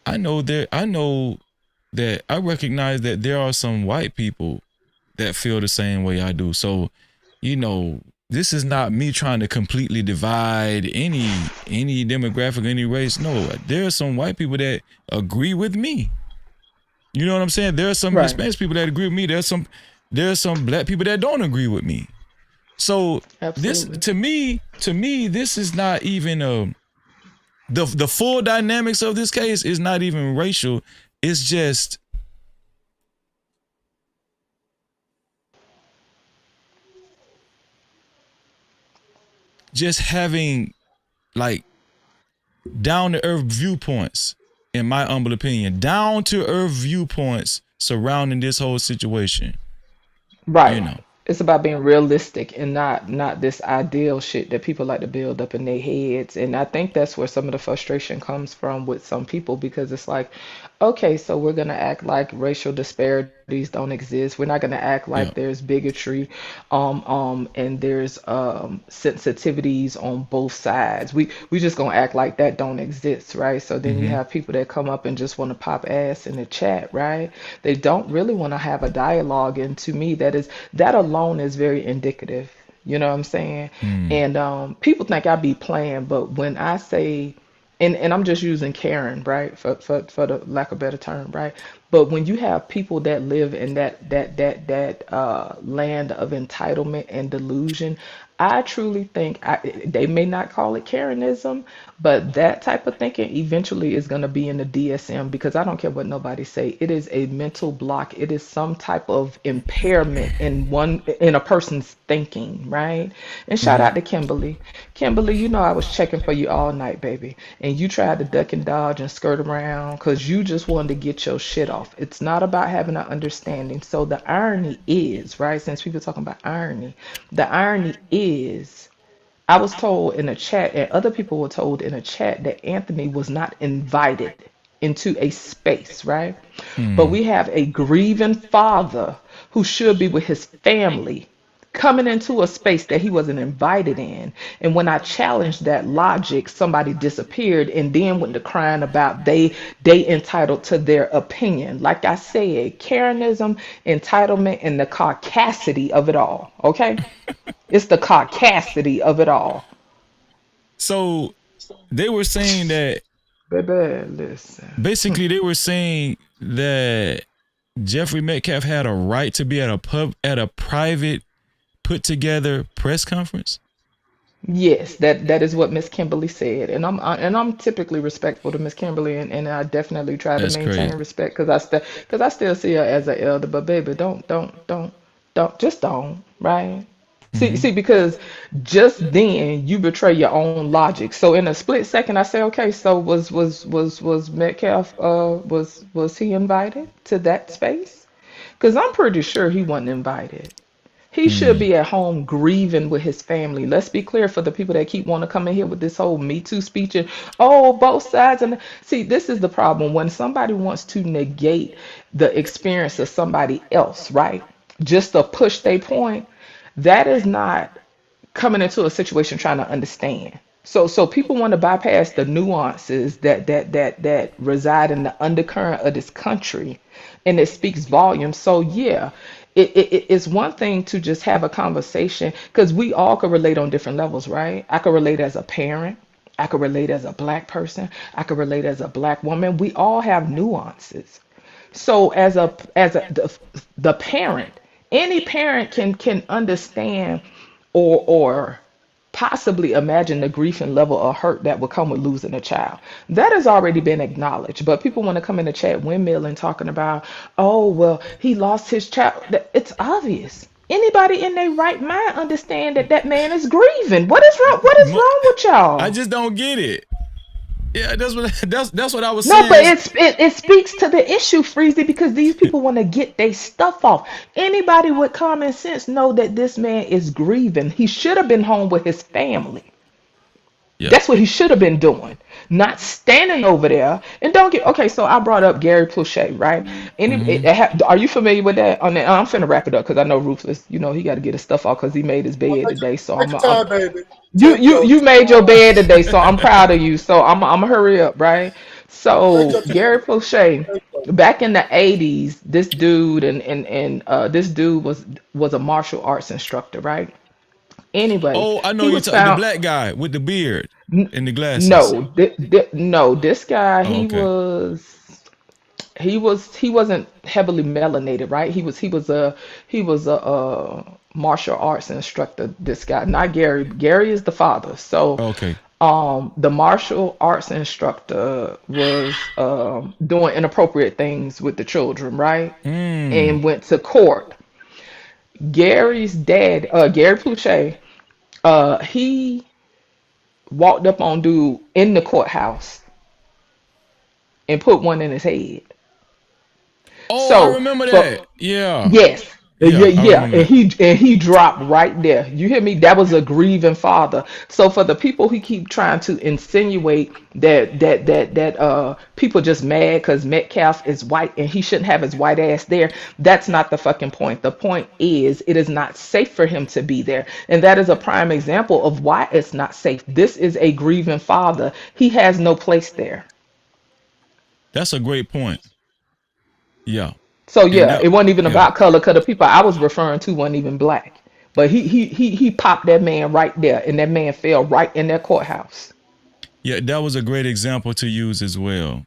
A: I recognize that there are some white people that feel the same way I do. So, you know, this is not me trying to completely divide any demographic, any race. No, there are some white people that agree with me. You know what I'm saying? There are some Hispanic people that agree with me. There are some black people that don't agree with me. So this, to me, this is not even the full dynamics of this case is not even racial. It's just having like down to earth viewpoints, in my humble opinion, down to earth viewpoints surrounding this whole situation.
L: Right.
A: You know,
L: It's about being realistic and not this ideal shit that people like to build up in their heads. And I think that's where some of the frustration comes from with some people because it's like, okay, so we're gonna act like racial disparities don't exist. We're not gonna act
A: Yeah.
L: like there's bigotry, and there's sensitivities on both sides. We just gonna act like that don't exist, right? So then you
A: Mm-hmm.
L: have people that come up and just want to pop ass in the chat, right? They don't really want to have a dialogue, and to me, that alone is very indicative. You know what I'm saying?
A: Mm.
L: And people think I be playing, but when I say, and I'm just using Karen, right, for the lack of a better term, right? But when you have people that live in that land of entitlement and delusion, I truly think they may not call it Karenism, but that type of thinking eventually is going to be in the DSM because I don't care what nobody say. It is a mental block. It is some type of impairment in a person's thinking, right? And shout
A: Mm-hmm.
L: out to Kimberly. Kimberly, you know I was checking for you all night, baby, and you tried to duck and dodge and skirt around because you just wanted to get your shit off. It's not about having an understanding. So the irony is, right? Since people are talking about irony, the irony is I was told in a chat, and other people were told in a chat, that Anthony was not invited into a space, right? But
A: Mm.
L: we have a grieving father who should be with his family coming into a space that he wasn't invited in. And when I challenged that logic, somebody disappeared and then went to crying about they entitled to their opinion. Like I said, Karenism, entitlement, and the caucasity of it all. Okay? It's the caucasity of it all.
A: So they were saying that
L: Baby, listen.
A: basically they were saying that Jeffrey Metcalf had a right to be at a private put together press conference.
L: Yes, that is what Miss Kimberly said, and I'm typically respectful to Miss Kimberly, and I definitely try to
A: That's
L: maintain
A: crazy.
L: respect because I still see her as an elder. But baby, don't just don't, right? See,
A: Mm-hmm.
L: see, because just then you betray your own logic. So in a split second, I say, okay, so was Metcalf was he invited to that space? Because I'm pretty sure he wasn't invited. He should
A: Mm.
L: be at home grieving with his family. Let's be clear for the people that keep wanting to come in here with this whole Me Too speech and oh, both sides. And see, this is the problem when somebody wants to negate the experience of somebody else, right? Just to push their point. That is not coming into a situation trying to understand. So people want to bypass the nuances that reside in the undercurrent of this country, and it speaks volumes. So yeah, it's one thing to just have a conversation because we all could relate on different levels, right? I could relate as a parent. I could relate as a black person. I could relate as a black woman. We all have nuances. So the parent, any parent can understand or possibly imagine the grief and level of hurt that would come with losing a child. That has already been acknowledged. But people want to come in the chat windmilling talking about, oh well, he lost his child. It's obvious. Anybody in their right mind understand that that man is grieving. What is wrong? What is wrong with
A: I
L: y'all?
A: just don't get it. Yeah, that's what I was
L: No,
A: saying.
L: but
A: Is
L: it speaks to the issue, Freezy, because these people want to get their stuff off. Anybody with common sense know that this man is grieving. He should have been home with his family.
A: yeah.
L: That's what he should have been doing, not standing over there. And don't get okay. So I brought up Gary Pluchet, right?
A: Mm-hmm.
L: Are you familiar with that? On that, I'm finna wrap it up because I know Ruthless. You know he got to get his stuff off because he made his bed today. So
V: Take your
L: I'm
V: time, baby.
L: you
V: Take
L: you
V: your
L: you made your
V: time.
L: bed today. So I'm proud of you. So I'm gonna hurry up, right?
V: Take
L: So
V: your time.
L: Gary Pluchet,
V: Take your
L: back in the '80s, this dude and this dude was a martial arts instructor, right? Anyway,
A: Oh, I know
L: he
A: you
L: was
A: talk the
L: found.
A: black guy with the beard and the glasses.
L: No, no, this guy
A: Oh, okay.
L: he wasn't heavily melanated, right? He was a martial arts instructor. This guy, not Gary. Gary is the father. So,
A: Okay.
L: the martial arts instructor was doing inappropriate things with the children, right?
A: Mm.
L: And went to court. Gary's dad, Gary Pluchet, he walked up on dude in the courthouse and put one in his head.
A: Oh, I
L: So
A: remember
L: for
A: that. Yeah.
L: yes, Yeah,
A: I
L: yeah,
A: remember that.
L: and he dropped right there. You hear me? That was a grieving father. So for the people who keep trying to insinuate that people just mad because Metcalf is white and he shouldn't have his white ass there, that's not the fucking point. The point is it is not safe for him to be there, and that is a prime example of why it's not safe. This is a grieving father. He has no place there.
A: That's a great point. Yeah.
L: So
A: And
L: yeah,
A: that
L: it wasn't even
A: yeah.
L: about color, because the people I was referring to wasn't even black. But he popped that man right there, and that man fell right in that courthouse.
A: Yeah, that was a great example to use as well.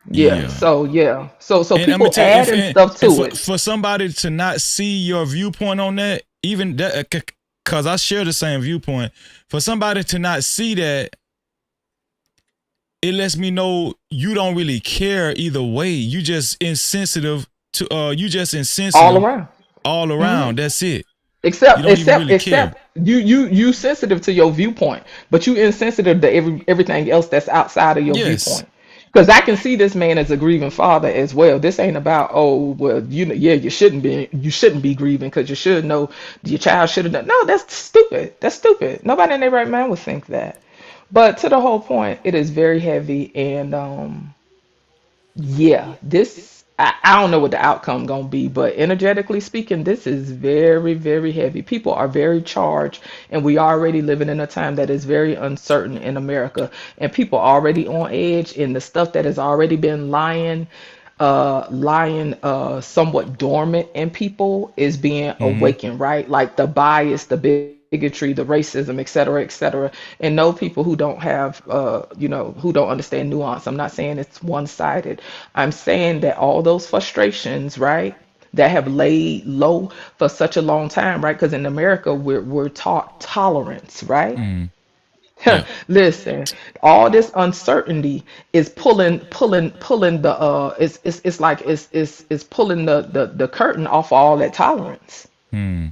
L: Yeah.
A: Yeah.
L: So yeah. So
A: And I'm gonna
L: people
A: tell you,
L: adding stuff
A: and
L: to it.
A: for somebody to not see your viewpoint on that, even that, because I share the same viewpoint, for somebody to not see that, it lets me know you don't really care either way. You just insensitive
L: All around.
A: all
L: Hmm.
A: around. That's it. You
L: Except
A: don't even
L: except
A: really care.
L: except you sensitive to your viewpoint, but you insensitive to everything else that's outside of your
A: Yes.
L: viewpoint. Because I can see this man as a grieving father as well. This ain't about, oh well, you know, yeah, you shouldn't be grieving because you should know your child should have done. No, that's stupid. That's stupid. Nobody in their right mind would think that. But to the whole point, it is very heavy, and yeah, this I don't know what the outcome gonna be, but energetically speaking, this is very, very heavy. People are very charged, and we already living in a time that is very uncertain in America, and people already on edge, and the stuff that has already been lying somewhat dormant in people is being
A: Mm-hmm.
L: awakened, right? Like the bias, the bigotry, the racism, et cetera, et cetera. And no, people who don't have, who don't understand nuance. I'm not saying it's one-sided. I'm saying that all those frustrations, right, that have laid low for such a long time, right? Because in America, we're taught tolerance, right?
A: Mm-hmm. Yeah.
L: Listen, all this uncertainty is pulling the it's like it's pulling the curtain off of all that tolerance.
A: Hmm.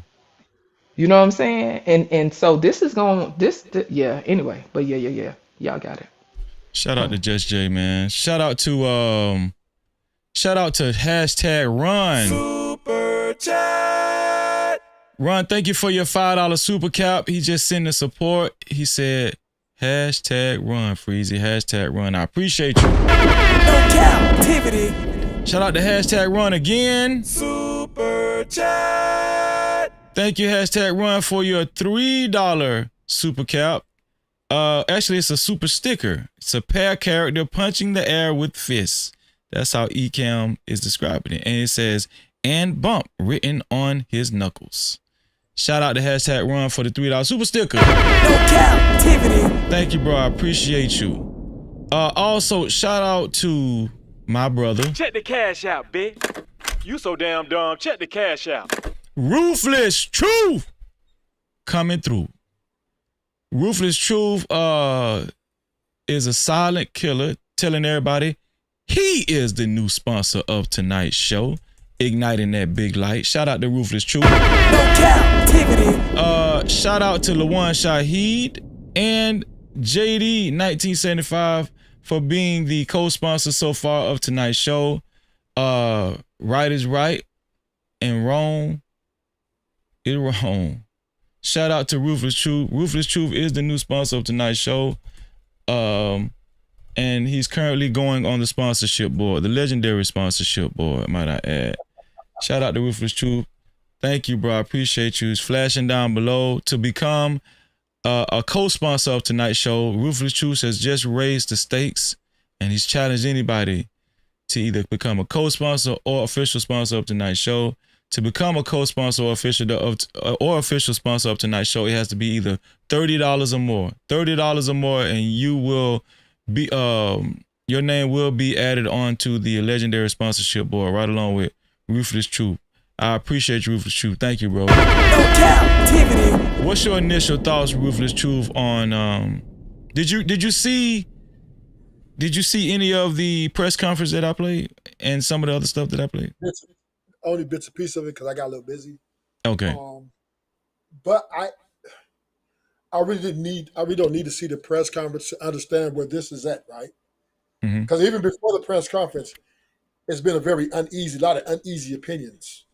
L: You know what I'm saying? And so this is going yeah, anyway, but yeah. Y'all got it.
A: Shout out to Just J, man. Shout out to hashtag Run. Super chat. Run, thank you for your $5 super cap. He just sent the support. He said hashtag Run, Freezy. Hashtag Run. I appreciate you. No Cap-tivity. Shout out to hashtag Run again. Super chat. Thank you, hashtag Run, for your $3 super cap. Actually, it's a super sticker. It's a pair character punching the air with fists. That's how Ecam is describing it. And it says, and bump written on his knuckles. Shout out to hashtag Run for the $3 super sticker. No Cap-tivity. Thank you, bro. I appreciate you. Also, shout out to my brother.
I: Check the cash out, bitch. You so damn dumb. Check the cash out.
A: Ruthless Truth coming through. Ruthless Truth is a silent killer telling everybody he is the new sponsor of tonight's show, igniting that big light. Shout out to Ruthless Truth. No Cap-tivity. Shout out to Lawan Shaheed and JD 1975 for being the co-sponsor so far of tonight's show. Right is right and wrong is wrong. Shout out to Ruthless Truth. Ruthless Truth is the new sponsor of tonight's show. And he's currently going on the sponsorship board, the legendary sponsorship board, might I add. Shout out to Ruthless Truth. Thank you, bro. I appreciate you. It's flashing down below. To become a co-sponsor of tonight's show, Ruthless Truth has just raised the stakes, and he's challenged anybody to either become a co-sponsor or official sponsor of tonight's show. To become a co-sponsor or official sponsor of tonight's show, it has to be either $30 or more. $30 or more, and you will be your name will be added onto the legendary sponsorship board right along with Ruthless Truth. I appreciate you, Ruthless Truth. Thank you, bro. No Cap-tivity. What's your initial thoughts, Ruthless Truth, on did you see any of the press conference that I played and some of the other stuff that I played?
V: Only bits and pieces of it because I got a little busy.
A: Okay.
V: But I really don't need to see the press conference to understand where this is at, right? Because even before the press conference, it's been a lot of uneasy opinions.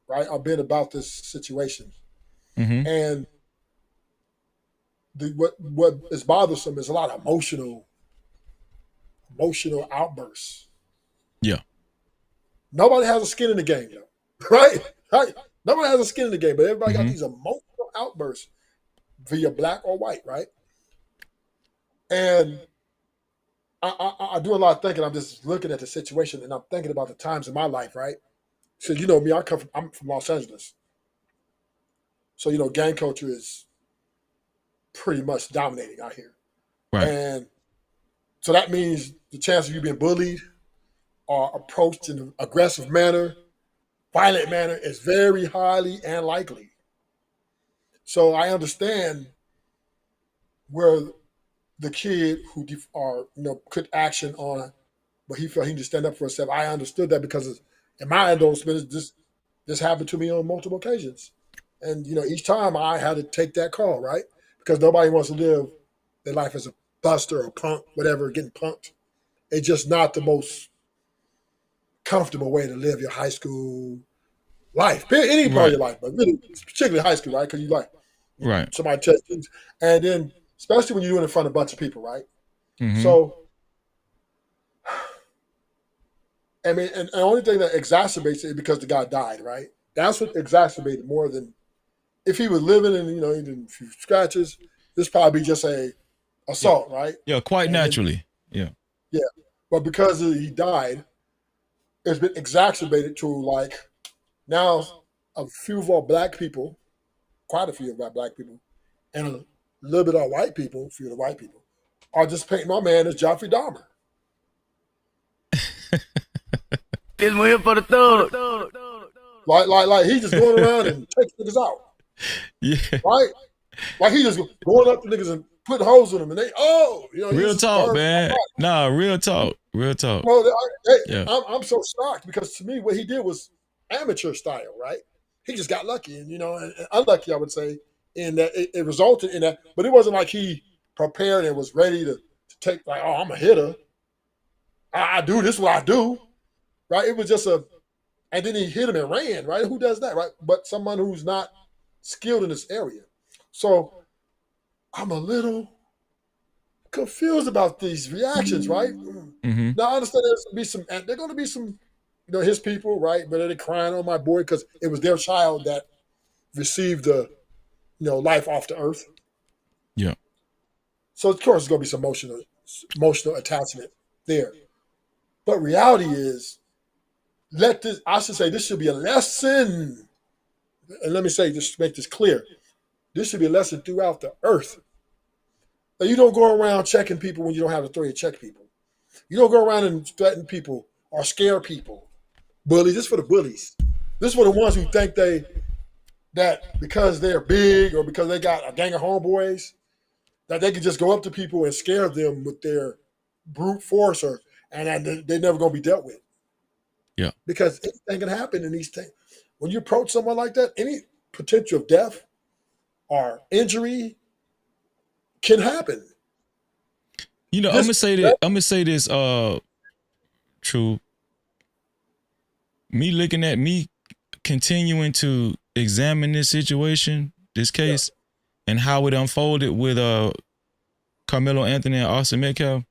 V: right? I've been about this situation, and what is bothersome is a lot of emotional outbursts.
A: Yeah.
V: Nobody has a skin in the game, though, right? Right? Nobody has a skin in the game, but everybody got these emotional outbursts via black or white, right? And I do a lot of thinking. I'm just looking at the situation, and I'm thinking about the times in my life, right? So you know me, I'm from Los Angeles, so you know gang culture is pretty much dominating out here,
A: Right.
V: and so that means the chance of you being bullied or approached in an aggressive manner, violent manner, is very highly unlikely. So I understand where the kid who could action on, but he felt he needed to stand up for himself. I understood that because in my endorsement, this happened to me on multiple occasions, and you know each time I had to take that call, right? Because nobody wants to live their life as a buster or punk, whatever, getting punked. It's just not the most comfortable way to live your high school life, any part of your life, but really particularly high school, right? Because you like
A: Right.
V: somebody test things, and then especially when you're doing it in front of a bunch of people, right? So, I mean, and the only thing that exacerbates it is because the guy died, right? That's what exacerbated more than if he was living and he did a few scratches. This probably be just a assault, right?
A: Yeah, quite
V: And
A: naturally. Yeah.
V: Yeah, but because he died, it's been exacerbated to like now a few of our black people, quite a few of our black people, and a little bit of white people, a few of the white people, are just painting my man as Jeffrey Dahmer.
C: This one here for the thug.
V: Like he just going around and taking niggas out.
A: Yeah.
V: Right? Like he just going up to niggas and putting holes in them, and
A: Real talk, man. Nah, real talk. Real talk.
V: Well,
A: Yeah.
V: I'm so shocked because to me what he did was amateur style, right? He just got lucky, and and unlucky, I would say, in that it resulted in that. But it wasn't like he prepared and was ready to take like, oh, I'm a hitter. I do this, what I do, right? It was just and then he hit him and ran, right? Who does that, right? But someone who's not skilled in this area. So I'm a little confused about these reactions, right? Now I understand they're going to be some, his people, right? But they're crying on my boy because it was their child that received the, life off the earth.
A: Yeah.
V: So of course there's going to be some emotional attachment there. But reality is, this should be a lesson. And let me say, just to make this clear, this should be a lesson throughout the earth. Now, you don't go around checking people when you don't have the authority to check people. You don't go around and threaten people or scare people. Bullies, this is for the bullies. This is for the ones who think that because they're big or because they got a gang of homeboys, that they can just go up to people and scare them with their brute force and they're never going to be dealt with.
A: Yeah.
V: Because anything can happen in these things. When you approach someone like that, any potential of death or injury can happen.
A: I'm gonna say this. True. Me continuing to examine this situation, this case, and how it unfolded with Karmelo Anthony and Austin Metcalf.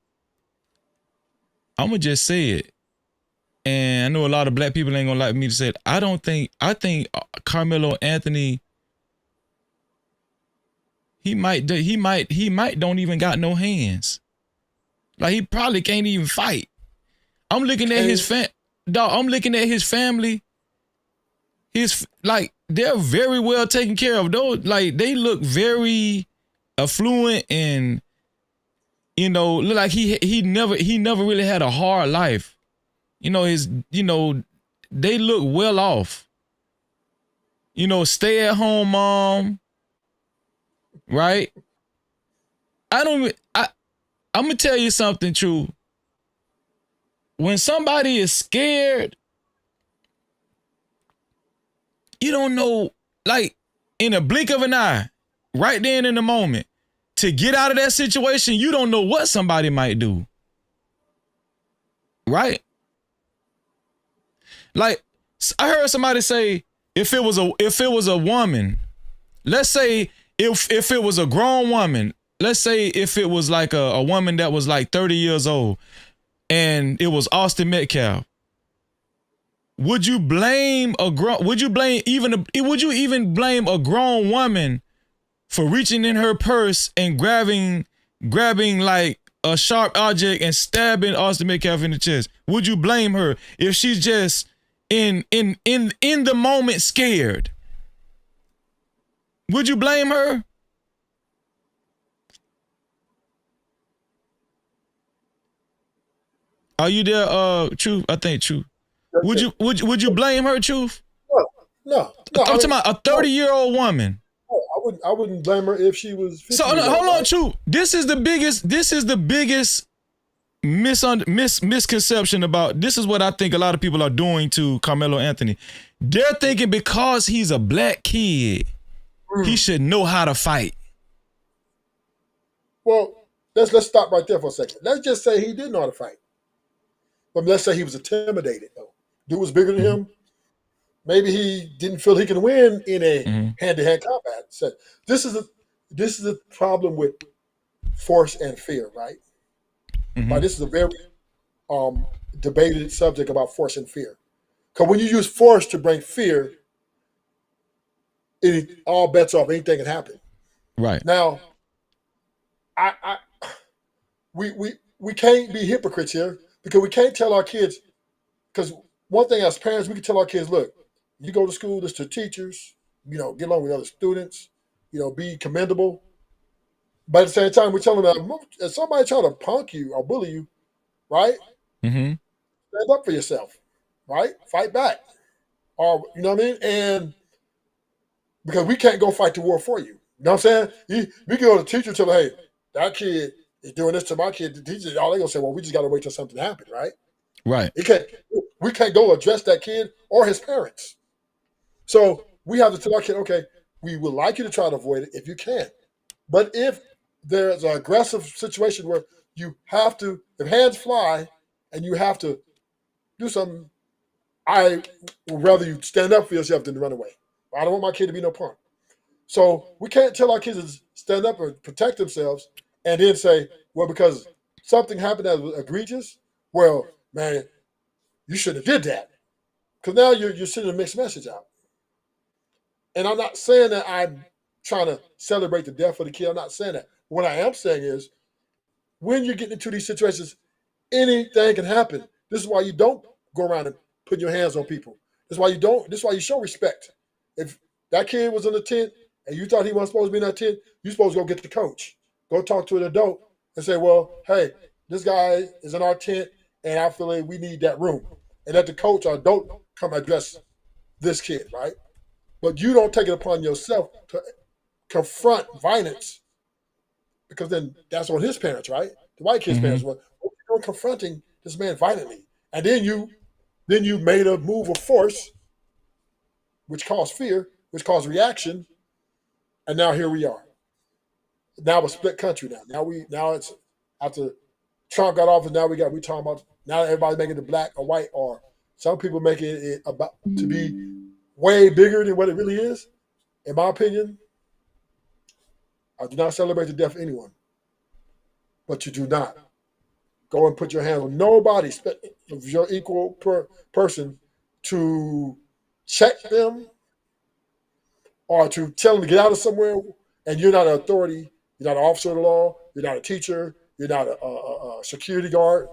A: I'm gonna just say it. And I know a lot of black people ain't gonna like me to say it. I think Karmelo Anthony, he might don't even got no hands. Like he probably can't even fight. I'm looking at I'm looking at his family. They're very well taken care of. Those they look very affluent and look like he never really had a hard life. They look well off. Stay at home mom. Right? I'm gonna tell you something, True. When somebody is scared, you don't know, in a blink of an eye, right then in the moment, to get out of that situation, you don't know what somebody might do. Right? I heard somebody say, if it was a woman, let's say if it was a grown woman, let's say if it was like a woman that was like 30 years old and it was Austin Metcalf, would you blame a grown would you even blame a grown woman for reaching in her purse and grabbing like a sharp object and stabbing Austin Metcalf in the chest? Would you blame her if she's just in the moment scared? Would you blame her? Are you there, Truth? I think Truth. Would you blame her, Truth?
V: No.
A: I'm talking about a 30-year-old woman.
V: I wouldn't blame her if she was 50
A: So
V: years old,
A: hold on,
V: right?
A: Truth. This is the biggest misconception about this is what I think a lot of people are doing to Karmelo Anthony. They're thinking because he's a black kid, he should know how to fight.
V: Well, let's stop right there for a second. Let's just say he did know how to fight. But let's say he was intimidated, though. Dude was bigger than him. Maybe he didn't feel he can win in a hand-to-hand combat. So this is a problem with force and fear, right? Right, this is a very debated subject about force and fear. Because when you use force to bring fear, all bets off. Anything can happen.
A: Right.
V: Now, we can't be hypocrites here because we can't tell our kids. Because one thing as parents, we can tell our kids, look, you go to school, listen to teachers, get along with other students, be commendable. But at the same time, we're telling them that if somebody try to punk you or bully you, right? Stand up for yourself, right? Fight back. Or, you know what I mean? And because we can't go fight the war for you. You know what I'm saying? We can go to the teacher and tell them, hey, that kid is doing this to my kid. The teacher, all they going to say, well, we just got to wait till something happens, right?
A: Right.
V: We can't go address that kid or his parents. So we have to tell our kid, okay, we would like you to try to avoid it if you can. But if there's an aggressive situation where you have to, if hands fly and you have to do something, I would rather you stand up for yourself than to run away. I don't want my kid to be no punk. So we can't tell our kids to stand up and protect themselves and then say, well, because something happened that was egregious, well, man, you shouldn't have did that. Because now you're sending a mixed message out. And I'm not saying that I'm trying to celebrate the death of the kid. I'm not saying that. What I am saying is when you're getting into these situations, anything can happen. This is why you don't go around and put your hands on people. This is why you show respect. If that kid was in the tent and you thought he wasn't supposed to be in that tent, you're supposed to go get the coach. Go talk to an adult and say, well, hey, this guy is in our tent and I feel like we need that room. And let the coach or adult come address this kid, right? But you don't take it upon yourself to confront violence because then that's on his parents, right? The white kid's parents were confronting this man violently. And then you made a move of force, which caused fear, which caused reaction. And now here we are. Now we're split country now. Now it's after Trump got off and now we talking about now everybody's making it black or white or some people making it about to be way bigger than what it really is. In my opinion, I do not celebrate the death of anyone. But you do not go and put your hands on nobody of your equal person to check them or to tell them to get out of somewhere and you're not an authority, you're not an officer of the law, you're not a teacher, you're not a security guard.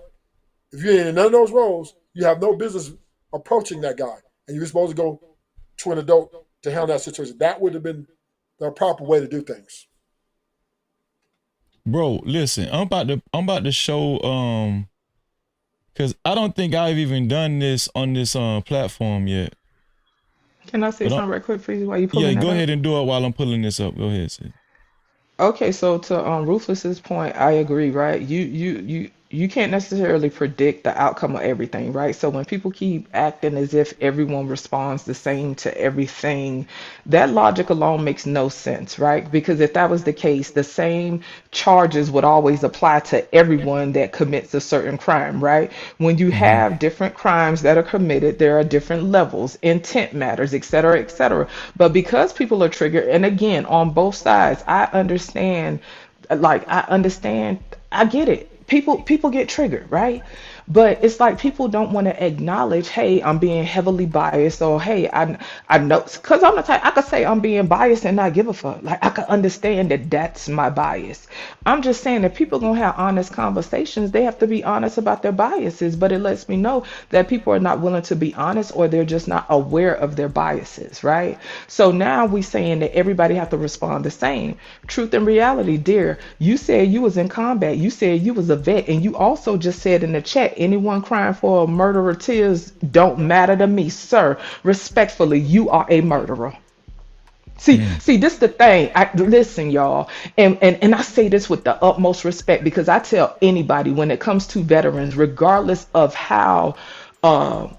V: If you ain't in none of those roles, you have no business approaching that guy. And you're supposed to go to an adult to handle that situation. That would have been the proper way to do things.
A: Bro, listen, I'm about to show because I don't think I've even done this on this platform yet.
L: Can I say something right quick, please, while you pulling that
A: Yeah, go
L: up?
A: ahead and do it while I'm pulling this up. Go ahead, sis.
L: Okay, so to Ruthless's point, I agree, right? You you can't necessarily predict the outcome of everything, right? So when people keep acting as if everyone responds the same to everything, that logic alone makes no sense, right? Because if that was the case, the same charges would always apply to everyone that commits a certain crime, right? When you have different crimes that are committed, there are different levels, intent matters, et cetera, et cetera. But because people are triggered, and again, on both sides, I understand, I get it. People get triggered, right? But it's like people don't want to acknowledge, hey, I'm being heavily biased, or hey, I know, because I'm the type, I could say I'm being biased and not give a fuck. Like, I could understand that that's my bias. I'm just saying that people gonna have honest conversations. They have to be honest about their biases, but it lets me know that people are not willing to be honest, or they're just not aware of their biases, right? So now we saying that everybody have to respond the same. Truth and reality, dear. You said you was in combat. You said you was a vet, and you also just said in the chat, anyone crying for a murderer tears don't matter to me, sir. Respectfully, you are a murderer. See, this the thing. Listen, y'all, and I say this with the utmost respect, because I tell anybody when it comes to veterans, regardless of how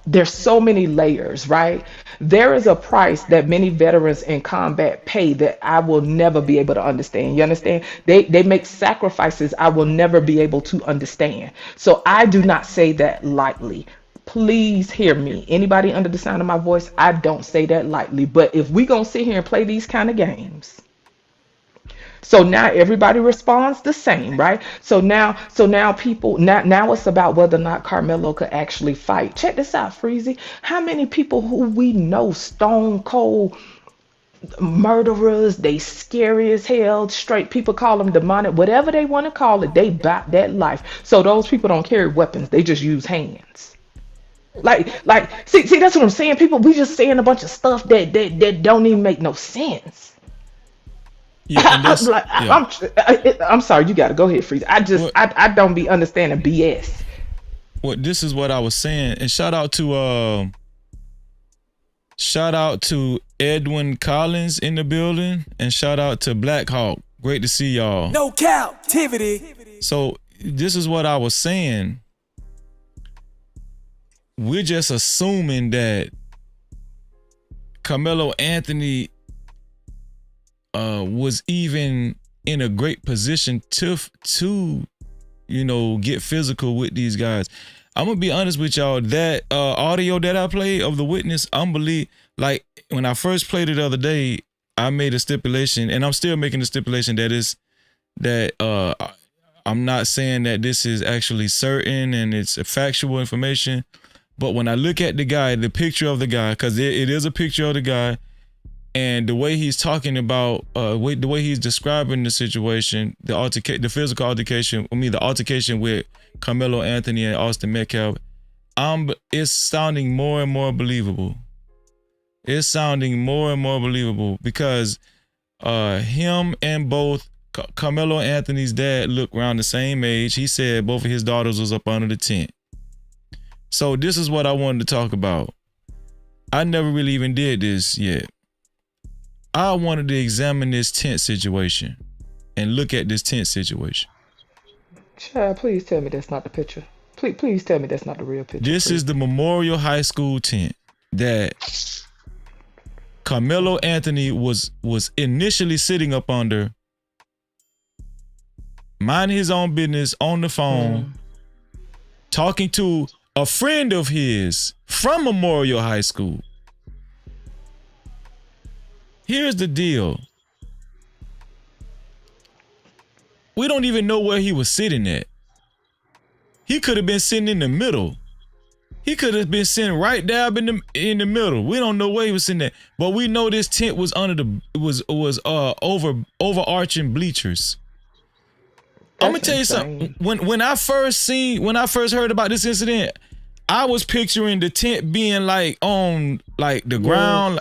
L: there's so many layers, right? There is a price that many veterans in combat pay that I will never be able to understand. You understand? They make sacrifices I will never be able to understand. So I do not say that lightly. Please hear me. Anybody under the sound of my voice, I don't say that lightly. But if we gonna sit here and play these kind of games, so now everybody responds the same, right? So now people, now it's about whether or not Carmelo could actually fight. Check this out, Freezy. How many people who we know stone cold murderers, they scary as hell, straight, people call them demonic, whatever they want to call it, they bought that life. So those people don't carry weapons, they just use hands. See, that's what I'm saying. People, we just saying a bunch of stuff that don't even make no sense.
A: Yeah, and that's
L: I'm sorry, you gotta go ahead, Freeze. I don't be understanding BS.
A: This is what I was saying, and shout out to Edwin Collins in the building, and shout out to Black Hawk. Great to see y'all.
J: No Cap-tivity.
A: So this is what I was saying. We're just assuming that Carmelo Anthony was even in a great position to get physical with these guys. I'm gonna be honest with y'all. That audio that I played of the witness, like when I first played it the other day, I made a stipulation, and I'm still making the stipulation that I'm not saying that this is actually certain and it's a factual information. But when I look at the guy, the picture of the guy, because it is a picture of the guy, and the way he's talking about, the way he's describing the situation, the physical altercation, the altercation with Carmelo Anthony and Austin Metcalf, it's sounding more and more believable. It's sounding more and more believable because him and both Carmelo Anthony's dad look around the same age. He said both of his daughters was up under the tent. So this is what I wanted to talk about. I never really even did this yet. I wanted to examine this tent situation and look at this tent situation.
L: Chad, please tell me that's not the picture. Please tell me that's not the real picture.
A: This is the Memorial High School tent that Carmelo Anthony was initially sitting up under, minding his own business on the phone, talking to a friend of his from Memorial High School. Here's the deal. We don't even know where he was sitting at. He could have been sitting in the middle. He could have been sitting right down in the middle. We don't know where he was sitting at, but we know this tent was overarching bleachers. I'm gonna tell you something. When I first heard about this incident, I was picturing the tent being like on the ground,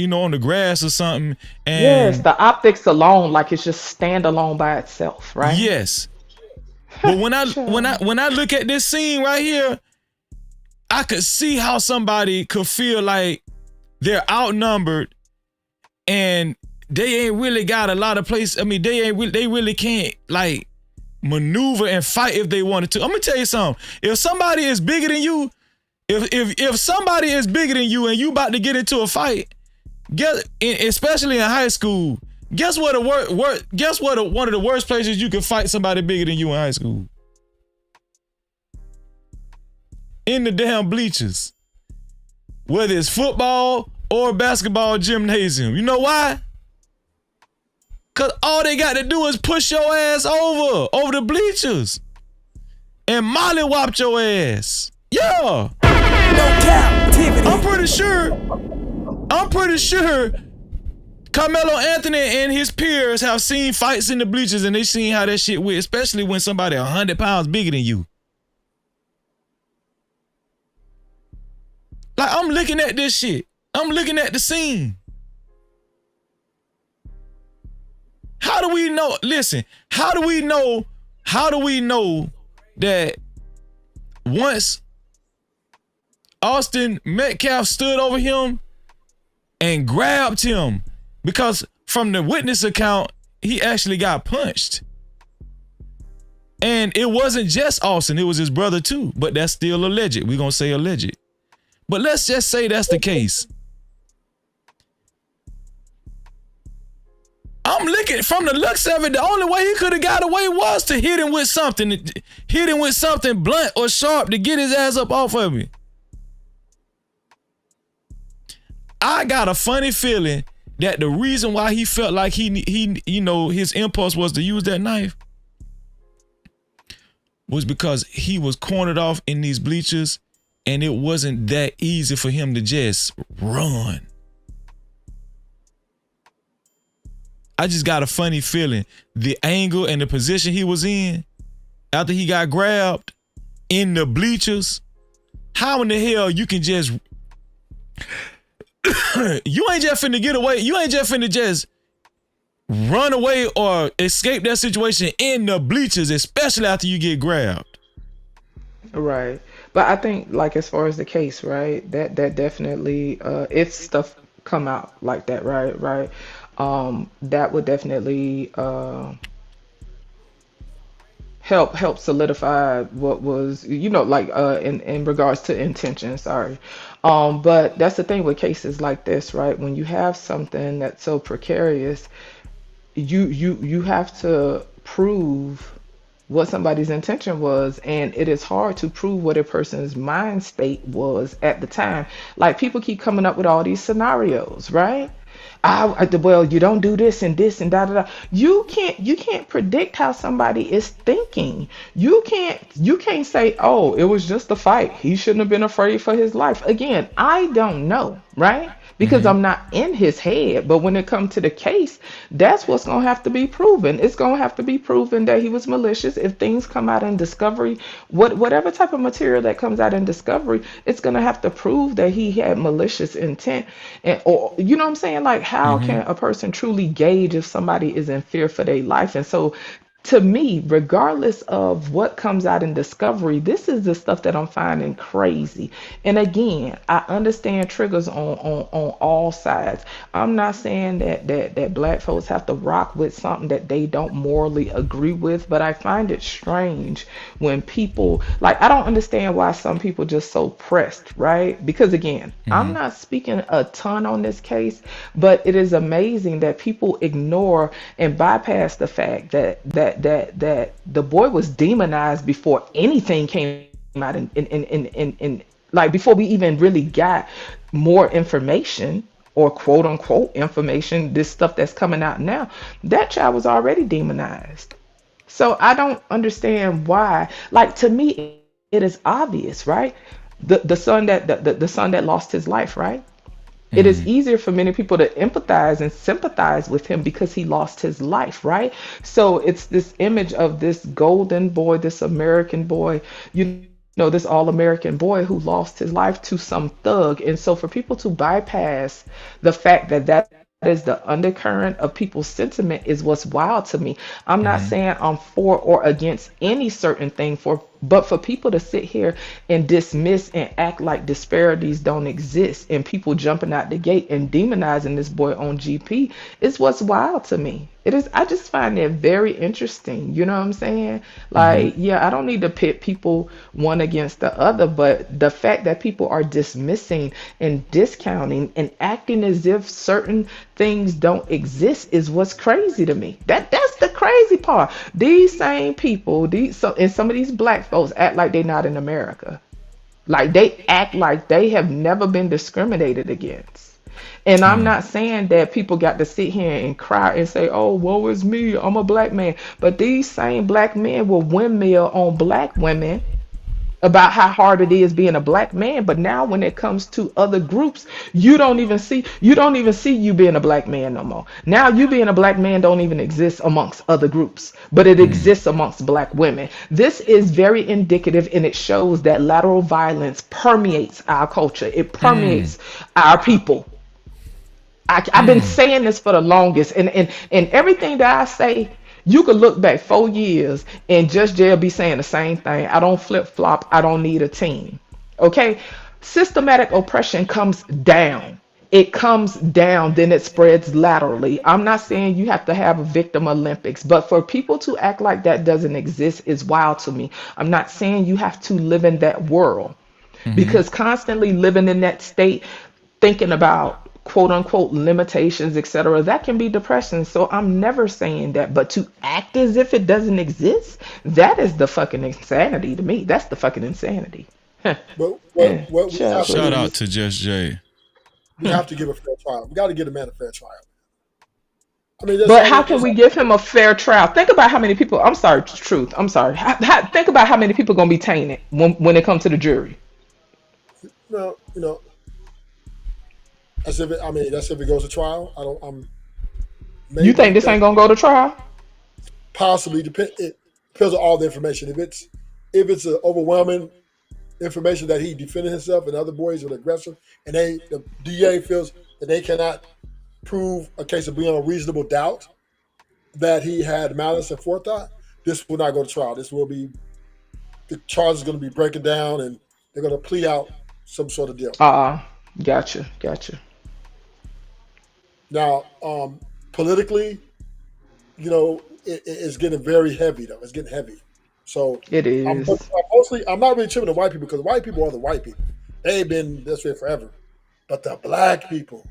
A: on the grass or something. And
L: yes, the optics alone, like it's just standalone by itself, right?
A: Yes. But when I look at this scene right here, I could see how somebody could feel like they're outnumbered and they ain't really got a lot of place. I mean, they really can't maneuver and fight if they wanted to. I'm gonna tell you something. If somebody is bigger than you, if somebody is bigger than you and you about to get into a fight, especially in high school, guess what? One of the worst places you can fight somebody bigger than you in high school? In the damn bleachers, whether it's football or basketball gymnasium. You know why? Cause all they got to do is push your ass over the bleachers and mollywop your ass. Yeah. No Cap-tivity. I'm pretty sure Karmelo Anthony and his peers have seen fights in the bleachers and they seen how that shit went, especially when somebody 100 pounds bigger than you. Like, I'm looking at this shit. I'm looking at the scene. How do we know? Listen, how do we know that once Austin Metcalf stood over him and grabbed him? Because from the witness account, he actually got punched. And it wasn't just Austin, it was his brother too. But that's still alleged. We're going to say alleged. But let's just say that's the case. I'm looking from the looks of it, the only way he could have got away was to hit him with something blunt or sharp to get his ass up off of me. I got a funny feeling that the reason why he felt like he his impulse was to use that knife was because he was cornered off in these bleachers and it wasn't that easy for him to just run. I just got a funny feeling the angle and the position he was in after he got grabbed in the bleachers. How in the hell you can just you ain't just finna get away. You ain't just finna just run away or escape that situation in the bleachers, especially after you get grabbed.
L: Right. But I think, like, as far as the case, right, that definitely, if stuff come out like that, right, that would definitely help solidify what was, in regards to intention. Sorry. But that's the thing with cases like this, right? When you have something that's so precarious, you have to prove what somebody's intention was, and it is hard to prove what a person's mind state was at the time. Like, people keep coming up with all these scenarios, right? Well, you don't do this and da da da. You can't predict how somebody is thinking. You can't say, oh, it was just a fight. He shouldn't have been afraid for his life. Again, I don't know, right? Because I'm not in his head. But when it comes to the case, that's what's going to have to be proven. It's going to have to be proven that he was malicious. If things come out in discovery, whatever type of material that comes out in discovery, it's going to have to prove that he had malicious intent. Or, you know what I'm saying? Like, how can a person truly gauge if somebody is in fear for their life? And so, to me, regardless of what comes out in discovery, this is the stuff that I'm finding crazy. And again, I understand triggers on all sides. I'm not saying that black folks have to rock with something that they don't morally agree with, but I find it strange when people, like, I don't understand why some people just so pressed, right? Because again, I'm not speaking a ton on this case, but it is amazing that people ignore and bypass the fact that the boy was demonized before anything came out in like, before we even really got more information, or quote unquote information, this stuff that's coming out now. That child was already demonized. So I don't understand why. Like, to me, it is obvious, right? The son that lost his life, right? It is easier for many people to empathize and sympathize with him because he lost his life, right? So it's this image of this golden boy, this American boy, this all-American boy who lost his life to some thug. And so for people to bypass the fact that is the undercurrent of people's sentiment is what's wild to me. I'm not saying I'm for or against any certain thing. For But for people to sit here and dismiss and act like disparities don't exist and people jumping out the gate and demonizing this boy on GP is what's wild to me. It is, I just find it very interesting. You know what I'm saying? Like, yeah, I don't need to pit people one against the other, but the fact that people are dismissing and discounting and acting as if certain things don't exist is what's crazy to me. That's the crazy part. These same people, and some of these black folks act like they're not in America. Like they act like they have never been discriminated against. And I'm not saying that people got to sit here and cry and say, oh, woe is me, I'm a black man. But these same black men will windmill on black women about how hard it is being a black man. But now when it comes to other groups, you don't even see you being a black man no more. Now you being a black man don't even exist amongst other groups, but it exists amongst black women. This is very indicative, and it shows that lateral violence permeates our culture. It permeates our people. I've been saying this for the longest, and everything that I say, you could look back 4 years and Just Jail be saying the same thing. I don't flip flop. I don't need a team. Okay, systematic oppression comes down. It comes down, then it spreads laterally. I'm not saying you have to have a victim Olympics, but for people to act like that doesn't exist is wild to me. I'm not saying you have to live in that world, because constantly living in that state, thinking about quote unquote limitations, etc., that can be depression. So I'm never saying that, but to act as if it doesn't exist, that is the fucking insanity to me. That's the fucking insanity.
V: But what
A: Shout out to Just Jay.
V: We have to give a fair trial. We got to give a man a fair trial. I mean,
L: but how can we give him a fair trial? Think about how many people. I'm sorry, Truth. I'm sorry. Think about how many people are gonna be tainted when it comes to the jury.
V: No, you know. That's if it goes to trial.
L: You think this ain't gonna go to trial?
V: Possibly. It depends on all the information. If it's an overwhelming information that he defended himself and other boys are aggressive, and the DA feels that they cannot prove a case of beyond reasonable doubt that he had malice and forethought, this will not go to trial. The charge is going to be breaking down, and they're going to plea out some sort of deal.
L: Gotcha. Now,
V: politically, it's getting very heavy, though. It's getting heavy. So
L: it is.
V: I'm not really tripping to white people, because white people are the white people. They've been this way forever. But the black people,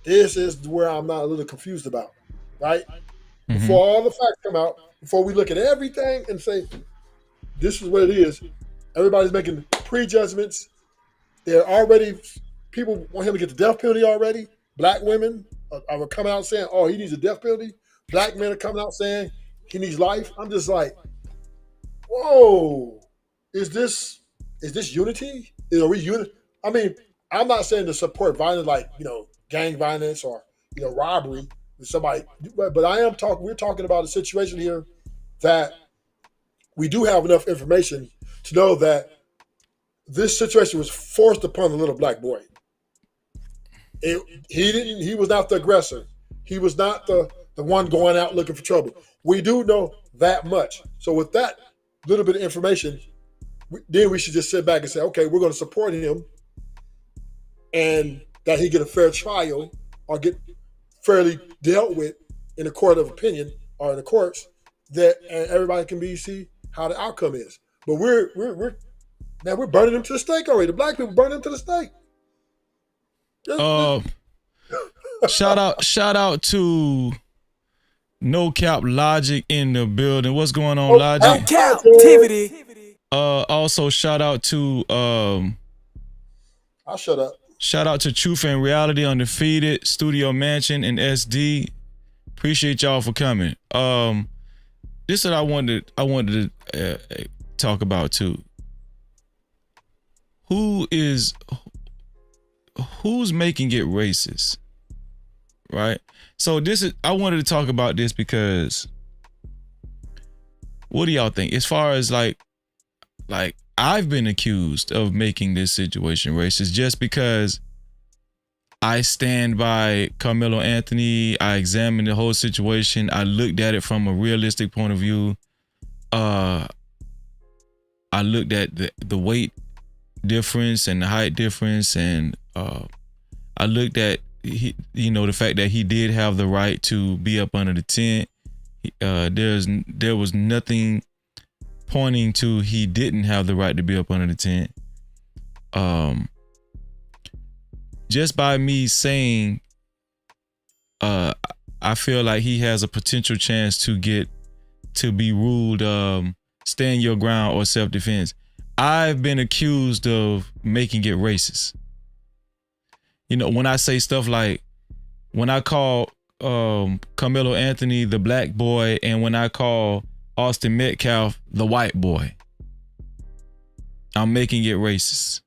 V: this is where I'm not a little confused about, right? Before all the facts come out, before we look at everything and say, this is what it is, everybody's making prejudgments. People want him to get the death penalty already. Black women are coming out saying, oh, he needs a death penalty. Black men are coming out saying he needs life. I'm just like, whoa, is this unity? Are we unity? I mean, I'm not saying to support violence like, gang violence or, robbery with somebody, but we're talking about a situation here that we do have enough information to know that this situation was forced upon the little black boy. He was not the aggressor. He was not the one going out looking for trouble. We do know that much. So with that little bit of information, then we should just sit back and say, okay, we're going to support him, and that he get a fair trial or get fairly dealt with in the court of opinion or in the courts, and everybody can see how the outcome is. But we're burning them to the stake already. The black people burning them to the stake.
A: Shout out to No Cap Logic in the building. What's going on, Logic?
J: Cap-tivity.
A: Also shout out to
V: I'll shut up.
A: Shout out to Truth and Reality, Undefeated, Studio Mansion, and SD. Appreciate y'all for coming. This is what I wanted to talk about too. Who's making it racist? Right? So I wanted to talk about this because what do y'all think? As far as like I've been accused of making this situation racist just because I stand by Karmelo Anthony. I examined the whole situation. I looked at it from a realistic point of view. I looked at the weight difference and the height difference, and I looked at the fact that he did have the right to be up under the tent. There was nothing pointing to he didn't have the right to be up under the tent. Just by me saying, I feel like he has a potential chance to be ruled stand your ground or self-defense. I've been accused of making it racist. When I say stuff like, when I call Carmelo Anthony the black boy, and when I call Austin Metcalf the white boy, I'm making it racist.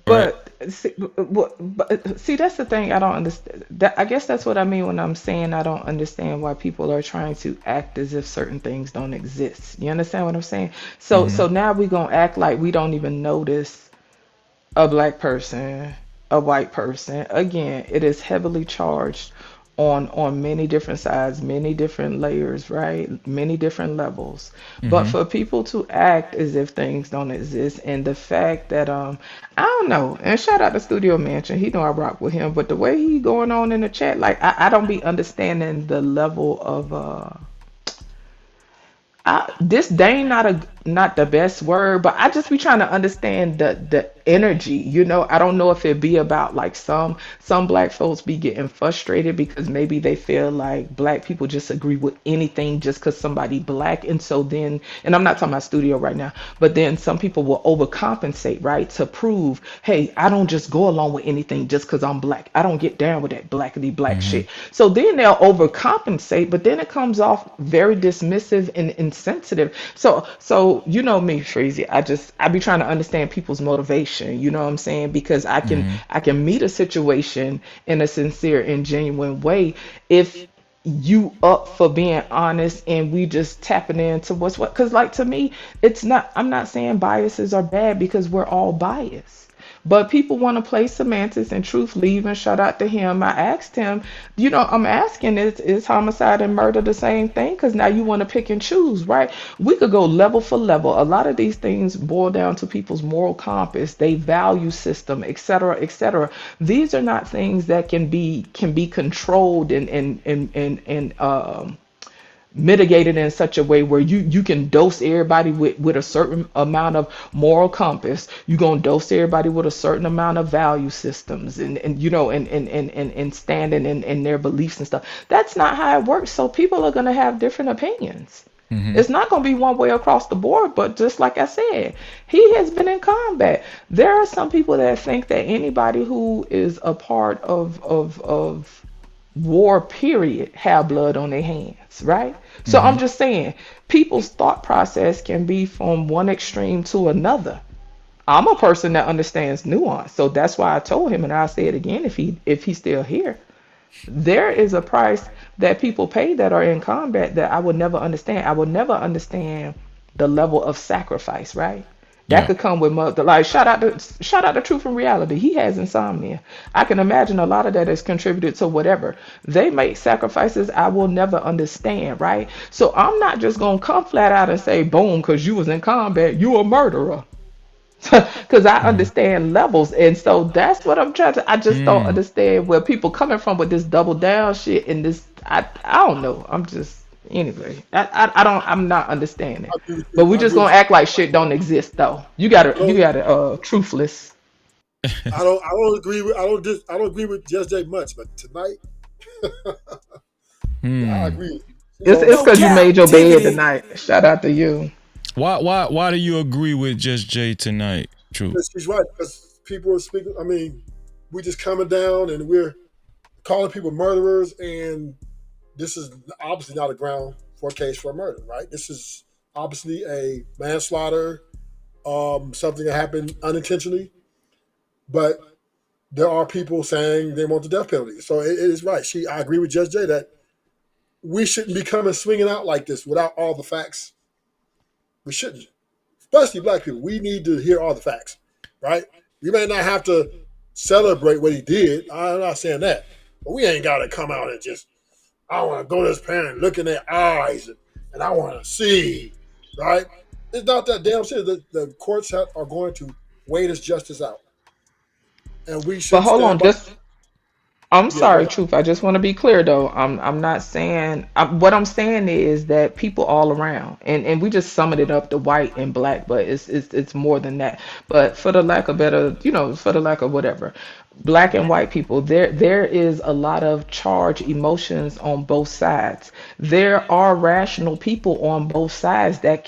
L: But see, that's the thing I don't understand. I guess that's what I mean when I'm saying I don't understand why people are trying to act as if certain things don't exist. You understand what I'm saying? So now we're gonna act like we don't even notice a black person, a white person. Again, it is heavily charged on many different sides, many different layers, right? Many different levels. But for people to act as if things don't exist, and the fact that I don't know, and shout out to Studio Mansion, he know I rock with him, but the way he going on in the chat, like I don't be understanding the level of disdain, not the best word, but I just be trying to understand the energy. I don't know if it be about like some black folks be getting frustrated because maybe they feel like black people just agree with anything just because somebody black, and so then, and I'm not talking about Studio right now, but then some people will overcompensate, right, to prove, hey, I don't just go along with anything just because I'm black. I don't get down with that blackity black shit. So then they'll overcompensate, but then it comes off very dismissive and insensitive. So you know me, Freezy. I be trying to understand people's motivation. You know what I'm saying? Because I can meet a situation in a sincere and genuine way if you up for being honest and we just tapping into what's what. Because like to me, it's not. I'm not saying biases are bad because we're all biased. But people want to play semantics, and truth leaving. Shout out to him. I asked him, I'm asking, is homicide and murder the same thing? Because now you want to pick and choose, right? We could go level for level. A lot of these things boil down to people's moral compass, they value system, et cetera, et cetera. These are not things that can be controlled and mitigated in such a way where you can dose everybody with a certain amount of moral compass. You're gonna dose everybody with a certain amount of value systems and standing in their beliefs and stuff. That's not how it works. So people are gonna have different opinions. It's not going to be one way across the board, but just like I said, he has been in combat. There are some people that think that anybody who is a part of war period have blood on their hands, right? So I'm just saying, people's thought process can be from one extreme to another. I'm a person that understands nuance, so that's why I told him, and I'll say it again if he's still here. There is a price that people pay that are in combat that I would never understand. I would never understand the level of sacrifice, right? That could come with mother. Like shout out to Truth and Reality. He has insomnia. I can imagine a lot of that is contributed to whatever. They make sacrifices I will never understand, right? So I'm not just gonna come flat out and say, boom, because you was in combat, you a murderer. Because I understand levels, and so that's what I'm trying to. I just don't understand where people coming from with this double down shit and this. I don't know. I'm just anyway. I don't. I'm not understanding. But we just gonna act like shit don't exist though. You gotta truthless.
V: I don't agree with. I don't agree with Just Jay much, but tonight, I agree.
L: It's because you made your bed tonight. Shout out to you.
A: Why do you agree with Just Jay tonight? True.
V: She's right, because people are speaking. I mean, we just coming down and we're calling people murderers, and this is obviously not a ground for a case for murder, right? This is obviously a manslaughter, something that happened unintentionally. But there are people saying they want the death penalty. So it is right. I agree with Judge Jay that we shouldn't be coming swinging out like this without all the facts. We shouldn't. Especially black people. We need to hear all the facts, right? We may not have to celebrate what he did. I'm not saying that. But we ain't got to come out and just, I want to go to this parent, look in their eyes, and I want to see, right? It's not that damn serious. The courts are going to weigh this justice out, and we
L: But
V: should
L: hold
V: stand
L: on,
V: by.
L: just I'm
V: Yeah, go
L: sorry,
V: ahead.
L: Truth. I just want to be clear though. I'm not saying what I'm saying is that people all around, and we just summed it up to white and black, but it's more than that. But for the lack of better, for the lack of whatever, black and white people, there is a lot of charged emotions on both sides. There are rational people on both sides that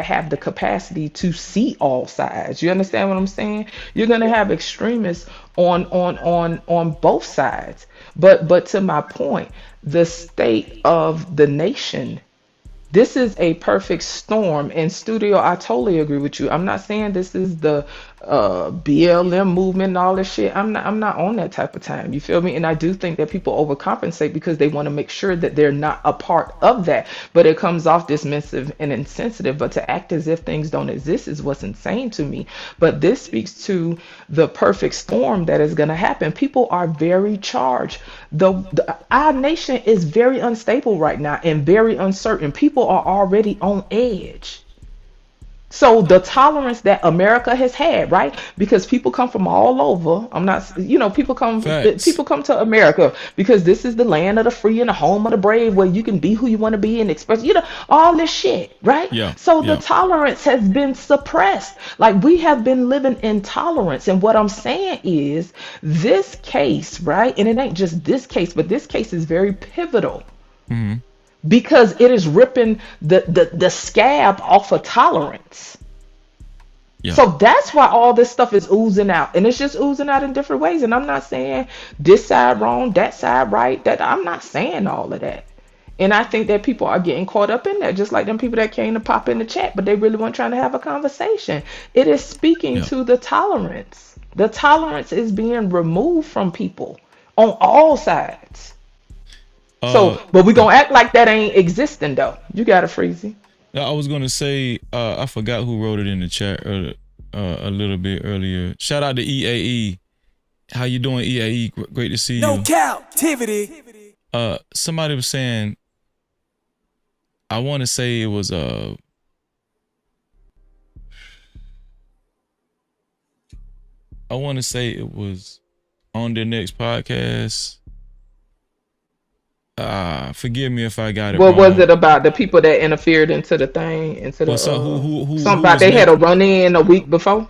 L: have the capacity to see all sides. You understand what I'm saying? You're gonna have extremists on both sides. But to my point, the state of the nation, this is a perfect storm. And studio, I totally agree with you. I'm not saying this is the BLM movement and all this shit. I'm not on that type of time. You feel me? And I do think that people overcompensate because they want to make sure that they're not a part of that. But it comes off dismissive and insensitive. But to act as if things don't exist is what's insane to me. But this speaks to the perfect storm that is going to happen. People are very charged. Our nation is very unstable right now and very uncertain. People are already on edge. So the tolerance that America has had, right? Because people come from all over. I'm not,
A: Facts.
L: people come to America because this is the land of the free and the home of the brave, where you can be who you want to be and express, all this shit, right?
A: Yeah.
L: So the
A: Yeah.
L: tolerance has been suppressed. Like we have been living in tolerance. And what I'm saying is this case, right? And it ain't just this case, but this case is very pivotal
A: Hmm.
L: because it is ripping the scab off of tolerance.
A: Yeah.
L: So that's why all this stuff is oozing out, and it's just oozing out in different ways. And I'm not saying this side wrong, that side right. That I'm not saying all of that. And I think that people are getting caught up in that, just like them people that came to pop in the chat, but they really weren't trying to have a conversation. It is speaking
A: Yeah.
L: to the tolerance. The tolerance is being removed from people on all sides. So, but we gonna act like that ain't existing though. You got it, Freezy.
A: I was gonna say, I forgot who wrote it in the chat a little bit earlier. Shout out to EAE. How you doing, EAE? Great to see you.
H: Cap-tivity.
A: Somebody was saying, I want to say it was I want to say it was on the next podcast. Forgive me if I got it
L: What
A: wrong.
L: was it about? The people that interfered into the thing, into the
A: Well, so who
L: something
A: was
L: about they had a run in a week before?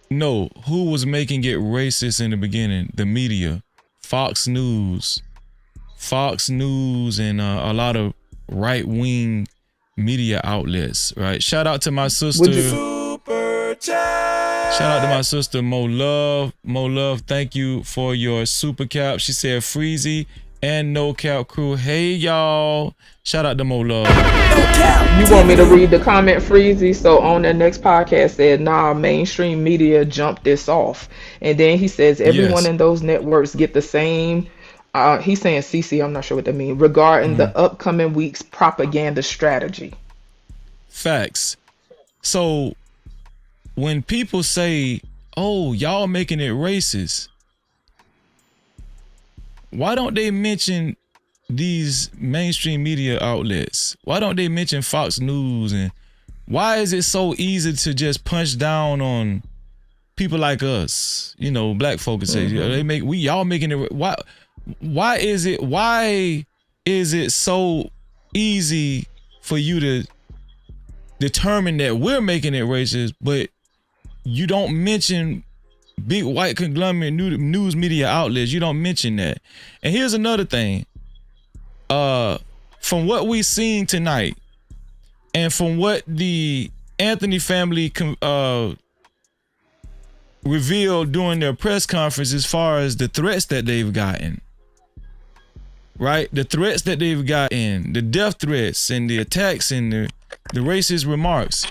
A: No, who was making it racist in the beginning? The media, Fox News, and a lot of right-wing media outlets, right? Shout out to my sister. Shout out to my sister Mo Love. Mo Love, thank you for your super cap. She said Freezy and No Cap crew. Hey y'all. Shout out to Mo Love.
L: You want me to read the comment, Freezy? So on the next podcast said, nah, mainstream media jumped this off. And then he says everyone
A: Yes.
L: in those networks get the same. He's saying CC, I'm not sure what that means, regarding the upcoming week's propaganda strategy.
A: Facts. So when people say, oh, y'all making it racist, why don't they mention these mainstream media outlets? Why don't they mention Fox News? And why is it so easy to just punch down on people like us? Black folks say y'all making it. Why is it so easy for you to determine that we're making it racist, but you don't mention big white conglomerate news media outlets? You don't mention that. And here's another thing. From what we've seen tonight, and from what the Anthony family revealed during their press conference, as far as the threats that they've gotten, right? The threats that they've gotten, the death threats and the attacks and the racist remarks.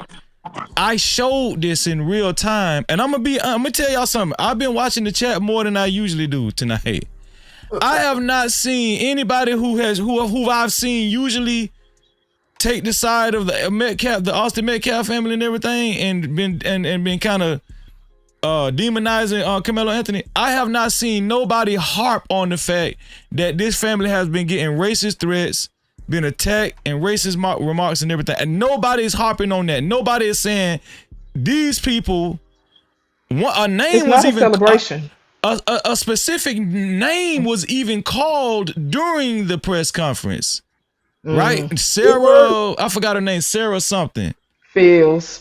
A: I showed this in real time, and I'm gonna tell y'all something. I've been watching the chat more than I usually do tonight. I have not seen anybody who I've seen usually take the side of the Metcalf, the Austin Metcalf family and everything, and been kind of demonizing Karmelo Anthony. I have not seen nobody harp on the fact that this family has been getting racist threats, been attacked and racist remarks and everything. And nobody is harping on that. Nobody is saying these people, a name
L: It's
A: was
L: not a
A: even
L: celebration.
A: a specific name was even called during the press conference, right? Sarah, I forgot her name, Sarah something. Sarah
L: Let's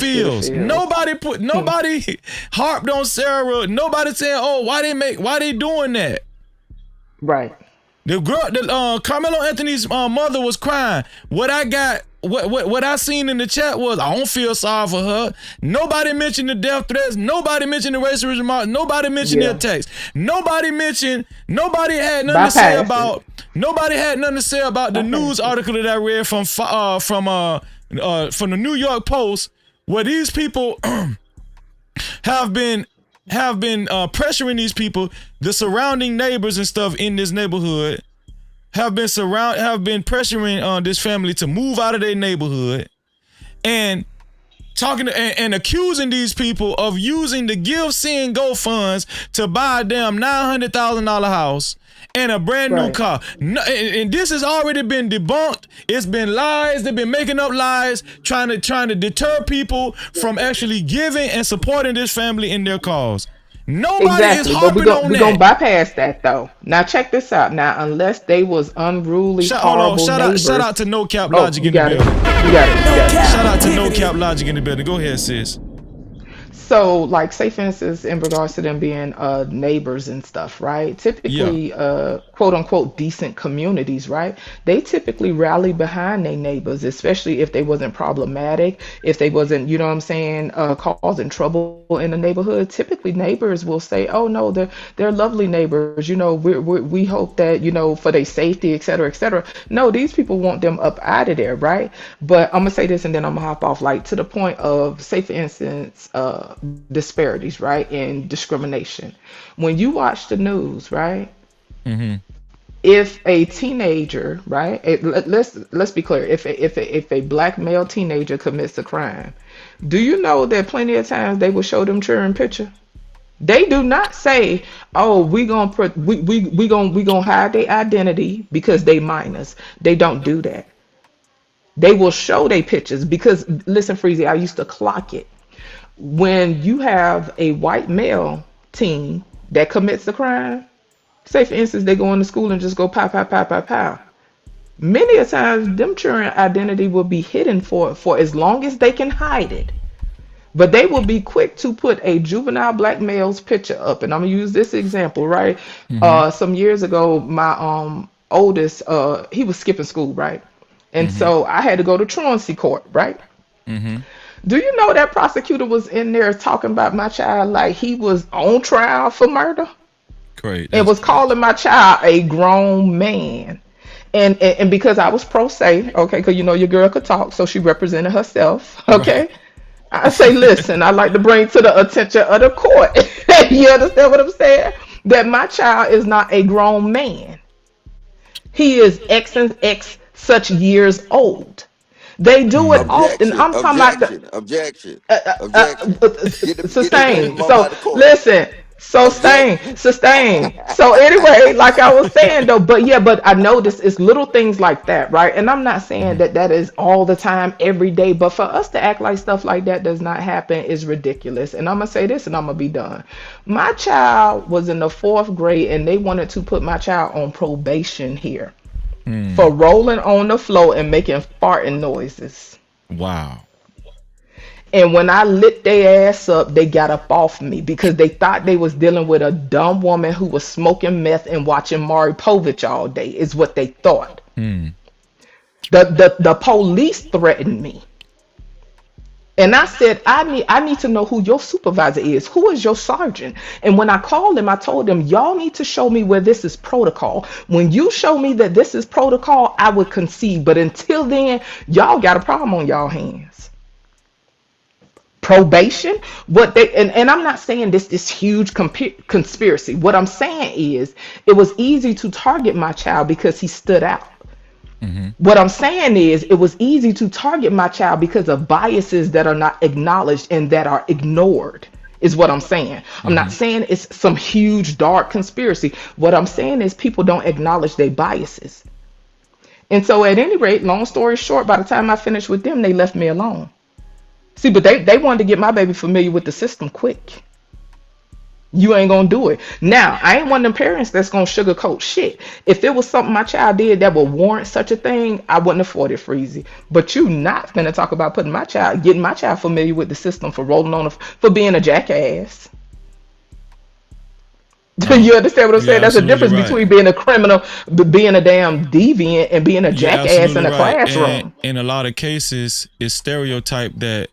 A: Fields. Nobody harped on Sarah. Nobody saying, "Oh, why they doing that?"
L: Right.
A: The girl, Carmelo Anthony's mother was crying. What I seen in the chat was, I don't feel sorry for her. Nobody mentioned the death threats. Nobody mentioned the racist remarks. Nobody mentioned the attacks. Nobody had nothing to say about. Nobody had nothing to say about the news article that I read from the New York Post, where these people have been pressuring these people, the surrounding neighbors and stuff in this neighborhood have been pressuring this family to move out of their neighborhood, and talking and accusing these people of using the Give Send Go funds to buy a damn $900,000 house and a brand new car. No, and this has already been debunked. It's been lies. They've been making up lies, trying to deter people from actually giving and supporting this family in their cause. Nobody is harping on that.
L: We're going to bypass that, though. Now, check this out. Now, unless they was unruly, horrible neighbors.
A: Shout out to No Cap Logic in the building.
L: You got it.
A: Shout out to No Cap Logic in the building. Go ahead, sis.
L: So, like, say for instance, in regards to them being neighbors and stuff, right? Typically, quote unquote, decent communities, right? They typically rally behind their neighbors, especially if they wasn't problematic, if they wasn't, you know what I'm saying, causing trouble in the neighborhood. Typically, neighbors will say, "Oh no, they're lovely neighbors. You know, we hope that, you know, for their safety, et cetera, et cetera." No, these people want them up out of there, right? But I'm gonna say this, and then I'm gonna hop off. Like, to the point of, say for instance, disparities, right, and discrimination. When you watch the news, right, if a teenager, right, let's be clear, if a black male teenager commits a crime, do you know that plenty of times they will show them cheering picture? They do not say, "Oh, we gonna hide their identity because they minors." They don't do that. They will show their pictures because, listen, Freezy, I used to clock it. When you have a white male teen that commits a crime, say for instance they go into school and just go pow pow pow pow pow, many a times them children identity will be hidden for as long as they can hide it, but they will be quick to put a juvenile black male's picture up. And I'm gonna use this example, right? Some years ago, my oldest, he was skipping school, right? And so I had to go to truancy court, right? Do you know that prosecutor was in there talking about my child like he was on trial for murder?
A: Great.
L: And was calling my child a grown man. And because I was pro se, okay, because you know your girl could talk, so she represented herself, okay? Right. I say, listen, I like to bring to the attention of the court. You understand what I'm saying? That my child is not a grown man. He is X and X such years old. They do it often. I'm talking about
J: objection.
L: Sustain. So listen. Sustain. So anyway, like I was saying though, but I know this is little things like that, right? And I'm not saying that is all the time, every day, but for us to act like stuff like that does not happen is ridiculous. And I'm gonna say this, and I'm gonna be done. My child was in the 4th grade, and they wanted to put my child on probation here. For rolling on the floor and making farting noises.
A: Wow.
L: And when I lit their ass up, they got up off me because they thought they was dealing with a dumb woman who was smoking meth and watching Maury Povich all day, is what they thought. The police threatened me. And I said, I need to know who your supervisor is. Who is your sergeant? And when I called him, I told him, y'all need to show me where this is protocol. When you show me that this is protocol, I would concede. But until then, y'all got a problem on y'all hands. Probation? And I'm not saying this huge conspiracy. What I'm saying is it was easy to target my child because he stood out. What I'm saying is it was easy to target my child because of biases that are not acknowledged and that are ignored, is what I'm saying. I'm not saying it's some huge dark conspiracy. What I'm saying is people don't acknowledge their biases. And so, at any rate, long story short, by the time I finished with them, they left me alone. See, but they wanted to get my baby familiar with the system quick. You ain't gonna do it. Now, I ain't one of them parents that's gonna sugarcoat shit. If it was something my child did that would warrant such a thing, I wouldn't afford it, Freezy. But you not gonna talk about getting my child familiar with the system for rolling on, for being a jackass.
A: No,
L: You understand what I'm
A: you're
L: saying? That's the
A: absolutely
L: difference
A: right.
L: between being a criminal, being a damn deviant, and being a
A: You're
L: jackass in
A: absolutely
L: a
A: right. And
L: classroom.
A: in a lot of cases, it's stereotyped that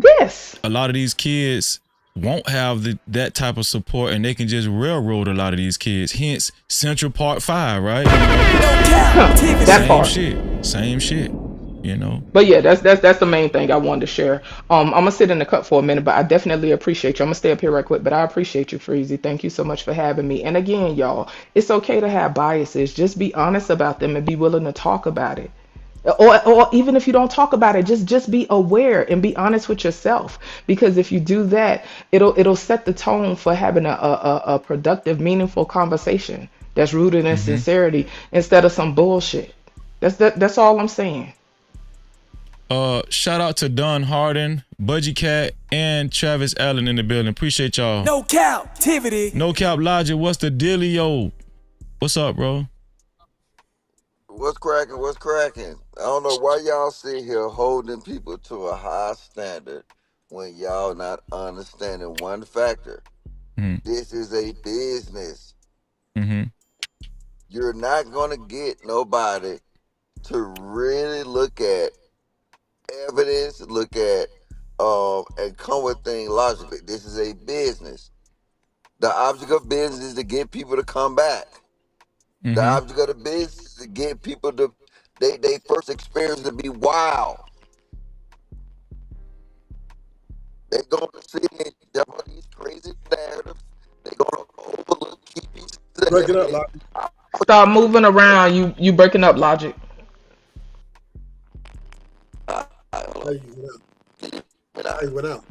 L: Yes.
A: a lot of these kids won't have that type of support, and they can just railroad a lot of these kids. Hence, Central Park 5, right?
L: That
A: Same
L: part.
A: shit. Same shit. You know.
L: But yeah, that's the main thing I wanted to share. I'm gonna sit in the cut for a minute, but I definitely appreciate you. I'm gonna stay up here right quick, but I appreciate you, Freezy. Thank you so much for having me. And again, y'all, it's okay to have biases. Just be honest about them and be willing to talk about it. Or even if you don't talk about it, just be aware and be honest with yourself. Because if you do that, it'll set the tone for having a productive, meaningful conversation that's rooted in sincerity instead of some bullshit. That's all I'm saying.
A: Shout out to Don Harden, Budgie Cat, and Travis Allen in the building. Appreciate y'all.
J: No Cap-tivity.
A: No Cap Logic, what's the dealio? What's up, bro?
M: What's cracking? What's cracking? I don't know why y'all sit here holding people to a high standard when y'all not understanding one factor. This is a business. You're not gonna get nobody to really look at evidence, look at and come with things logically. This is a business. The object of business is to get people to come back. The object of the business is to get people to they first experience to be wild. They're gonna sit and jump on these crazy narratives. They're gonna overlook key pieces of
V: Break it up,
M: evidence.
V: Lobby.
L: Start moving around. You breaking up, Logic.
V: Hey, you went out. Hey, you went out.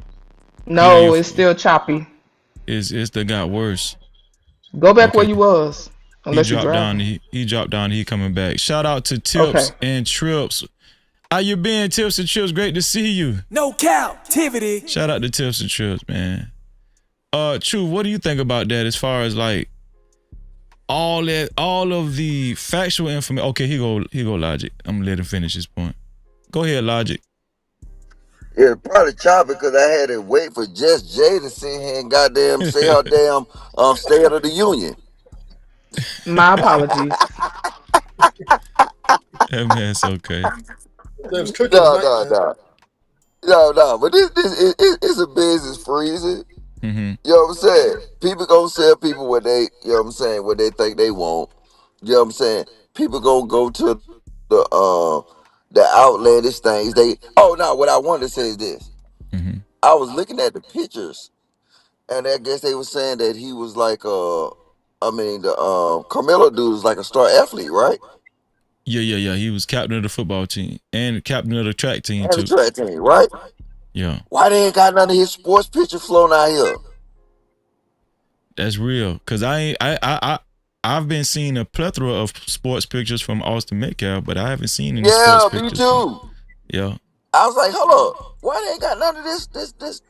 L: No, it's still choppy.
A: It's that got worse.
L: Go back where you was. Unless you're
A: down.
L: driving.
A: He dropped down. He coming back. Shout out to Tips and Trips. How you been, Tips and Trips? Great to see you.
J: No Cap-tivity.
A: Shout out to Tips and Trips, man. True. What do you think about that? As far as like all of the factual information. Okay, he go Logic. I'm gonna let him finish his point. Go ahead, Logic.
M: Yeah, probably choppy because I had to wait for Just Jay to sit here and goddamn say her damn State of the Union.
L: My apologies.
A: That man's okay.
M: No. But this it's a business freezing. You know what I'm saying? People gonna sell people what they, you know what I'm saying, what they think they want. You know what I'm saying? People gonna go to the outlandish things. What I wanted to say is this. I was looking at the pictures, and I guess they were saying that he was like the Karmelo dude is like a star athlete, right?
A: Yeah. He was captain of the football team and captain of the track team
M: And
A: too.
M: the track team, right?
A: Yeah.
M: Why they ain't got none of his sports picture flown out here?
A: That's real. Cause I've been seeing a plethora of sports pictures from Austin Metcalf, but I haven't seen any sports
M: Me
A: pictures.
M: too.
A: Yeah.
M: I was like, hold up, why they ain't got none of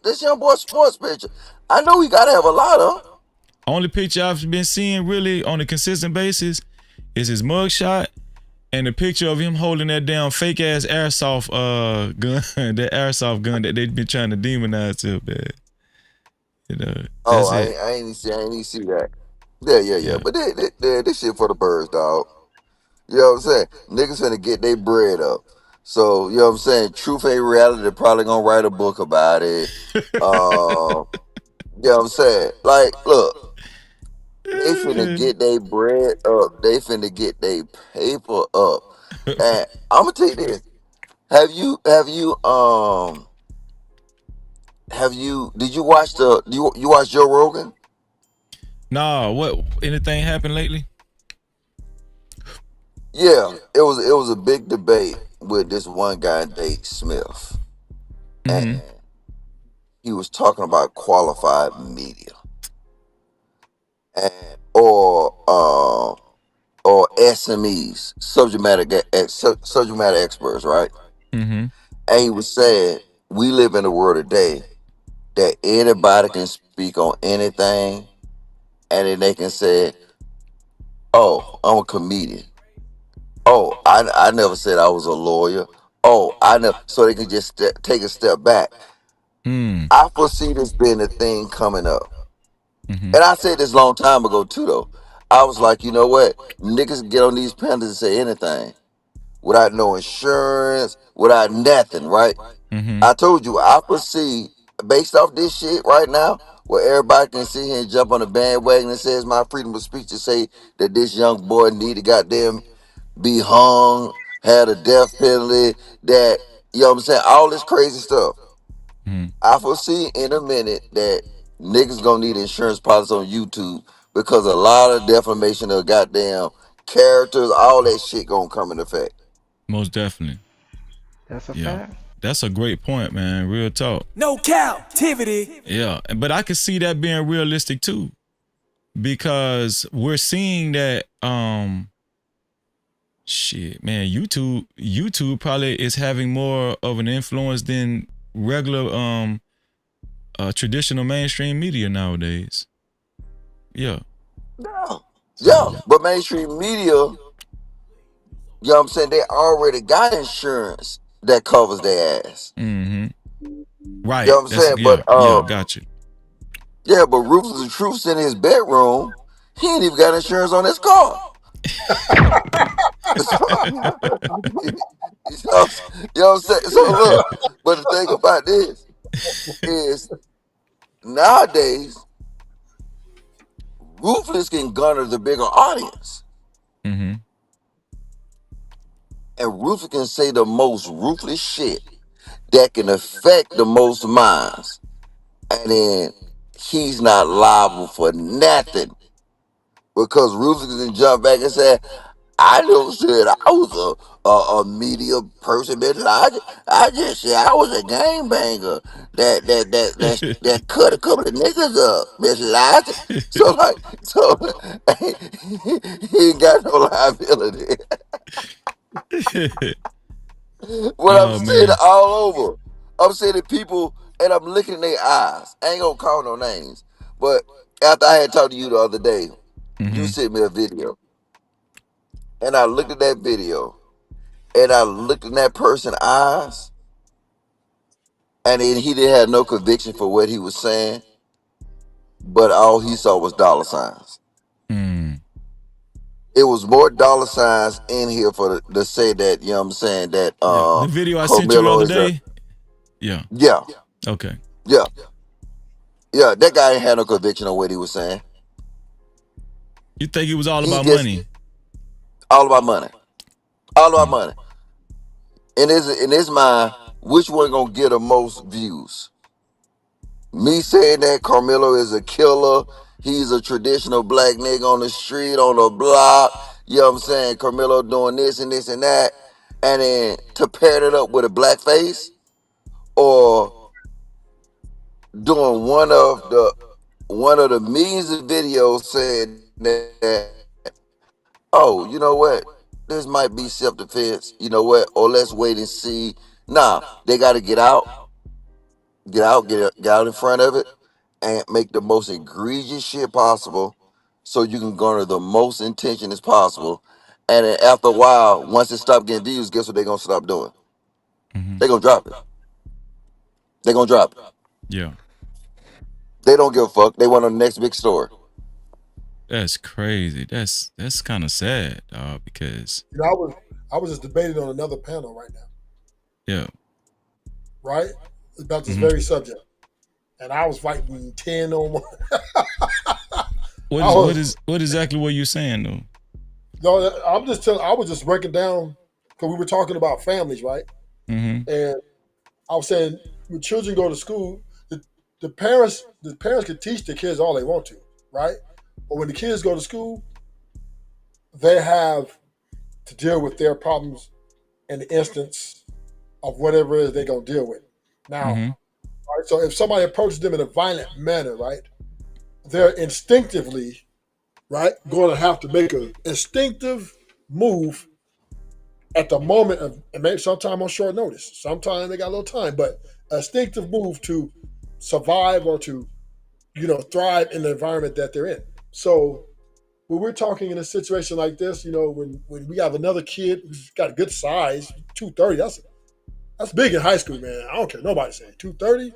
M: this young boy sports picture? I know he gotta have a lot of.
A: Only picture I've been seeing really on a consistent basis is his mugshot and the picture of him holding that damn fake ass airsoft gun, that airsoft gun that they've been trying to demonize so bad. You know. That's it.
M: I ain't see that. Yeah. But this shit for the birds, dog. You know what I'm saying? Niggas finna get their bread up. So, you know what I'm saying? Truth ain't reality. They're probably gonna write a book about it. You know what I'm saying? Like, look, they finna get their bread up. They finna get their paper up. And I'm gonna tell you this. Did you watch you watch Joe Rogan?
A: Nah, anything happened lately?
M: Yeah, it was a big debate with this one guy, Dave Smith, and he was talking about qualified media, and or or SMEs, subject matter experts, right?
A: Mm-hmm.
M: And he was saying we live in a world today that anybody can speak on anything, and then they can say, "Oh, I'm a comedian. Oh, I never said I was a lawyer. Oh, I never." So they can just take a step back.
A: Mm.
M: I foresee this being a thing coming up,
A: Mm-hmm.
M: and I said this long time ago too. Though I was like, you know what, niggas get on these panels and say anything without no insurance, without nothing, right?
A: Mm-hmm.
M: I told you, I foresee, based off this shit right now, where everybody can sit here and jump on the bandwagon and says my freedom of speech to say that this young boy need to goddamn be hung, had a death penalty, that, you know what I'm saying, all this crazy stuff.
A: Mm-hmm.
M: I foresee in a minute that niggas gonna need insurance policy on YouTube because a lot of defamation of goddamn characters, all that shit gonna come in effect.
A: Most definitely.
L: That's a
A: Yeah.
L: fact.
A: That's a great point, man. Real talk.
J: No captivity.
A: Yeah. But I could see that being realistic too. Because we're seeing that shit, man, YouTube probably is having more of an influence than regular traditional mainstream media nowadays. Yeah.
M: Yeah. Yeah.
A: So,
M: But mainstream media, you know what I'm saying, they already got insurance that covers their ass.
A: mm-hmm.
M: You know
A: Right.
M: what I'm
A: That's
M: saying?
A: yeah, yeah, got you.
M: Yeah, but Ruthless the Truth's in his bedroom. He ain't even got insurance on his car. You know what I'm saying? So look, but the thing about this is nowadays Ruthless can garner the bigger audience.
A: Mm-hmm.
M: And Ruthless can say the most ruthless shit that can affect the most minds. And then he's not liable for nothing. Because Ruthless can jump back and say, I never said I was a media person, bitch. I just said I was a gangbanger that cut a couple of niggas up, bitch. Lied. So he ain't got no liability. What I'm
A: Oh
M: saying
A: man.
M: all over. I'm saying to people, and I'm looking in their eyes. I ain't gonna call no names, but after I had talked to you the other day, you
A: Mm-hmm.
M: sent me a video, and I looked at that video. And I looked in that person's eyes, and then he didn't have no conviction for what he was saying, but all he saw was dollar signs.
A: Mm.
M: It was more dollar signs in here for to say that, you know what I'm saying, that
A: Yeah. The video I sent you the
M: Carmelo
A: other
M: is a,
A: day. Yeah.
M: yeah,
A: Okay.
M: yeah, yeah. That guy ain't had no conviction on what he was saying.
A: You think it was all
M: He
A: about
M: just
A: money?
M: all about money, all about money. In his mind, which one gonna get the most views? Me saying that Carmelo is a killer, he's a traditional black nigga on the street, on the block, you know what I'm saying? Carmelo doing this and this and that, and then to pair it up with a black face, or doing one of the millions of videos saying that, oh, you know what? This might be self-defense, you know what? Or let's wait and see. Nah, they gotta get out in front of it and make the most egregious shit possible so you can garner the most attention as possible. And then after a while, once it stop getting views, guess what they're gonna stop doing?
A: Mm-hmm.
M: They're gonna drop it. They're gonna drop it.
A: Yeah.
M: They don't give a fuck. They want the next big story.
A: That's crazy. That's kind of sad, because
V: You know, I was just debating on another panel right now,
A: yeah.
V: right? About this
A: Mm-hmm.
V: very subject. And I was fighting 10 on 1.
A: What exactly were you saying though?
V: No, I was just breaking down because we were talking about families, right?
A: Mm-hmm.
V: And I was saying when children go to school, the parents can teach their kids all they want to, right? But when the kids go to school, they have to deal with their problems in the instance of whatever it is they're gonna deal with. Now,
A: Mm-hmm.
V: right, so if somebody approaches them in a violent manner, right, they're instinctively, right, going to have to make an instinctive move at the moment of, and maybe sometime on short notice. Sometimes they got a little time, but an instinctive move to survive or to, thrive in the environment that they're in. So when we're talking in a situation like this, when we have another kid who's got a good size, 230, that's big in high school, man. I don't care nobody saying 230.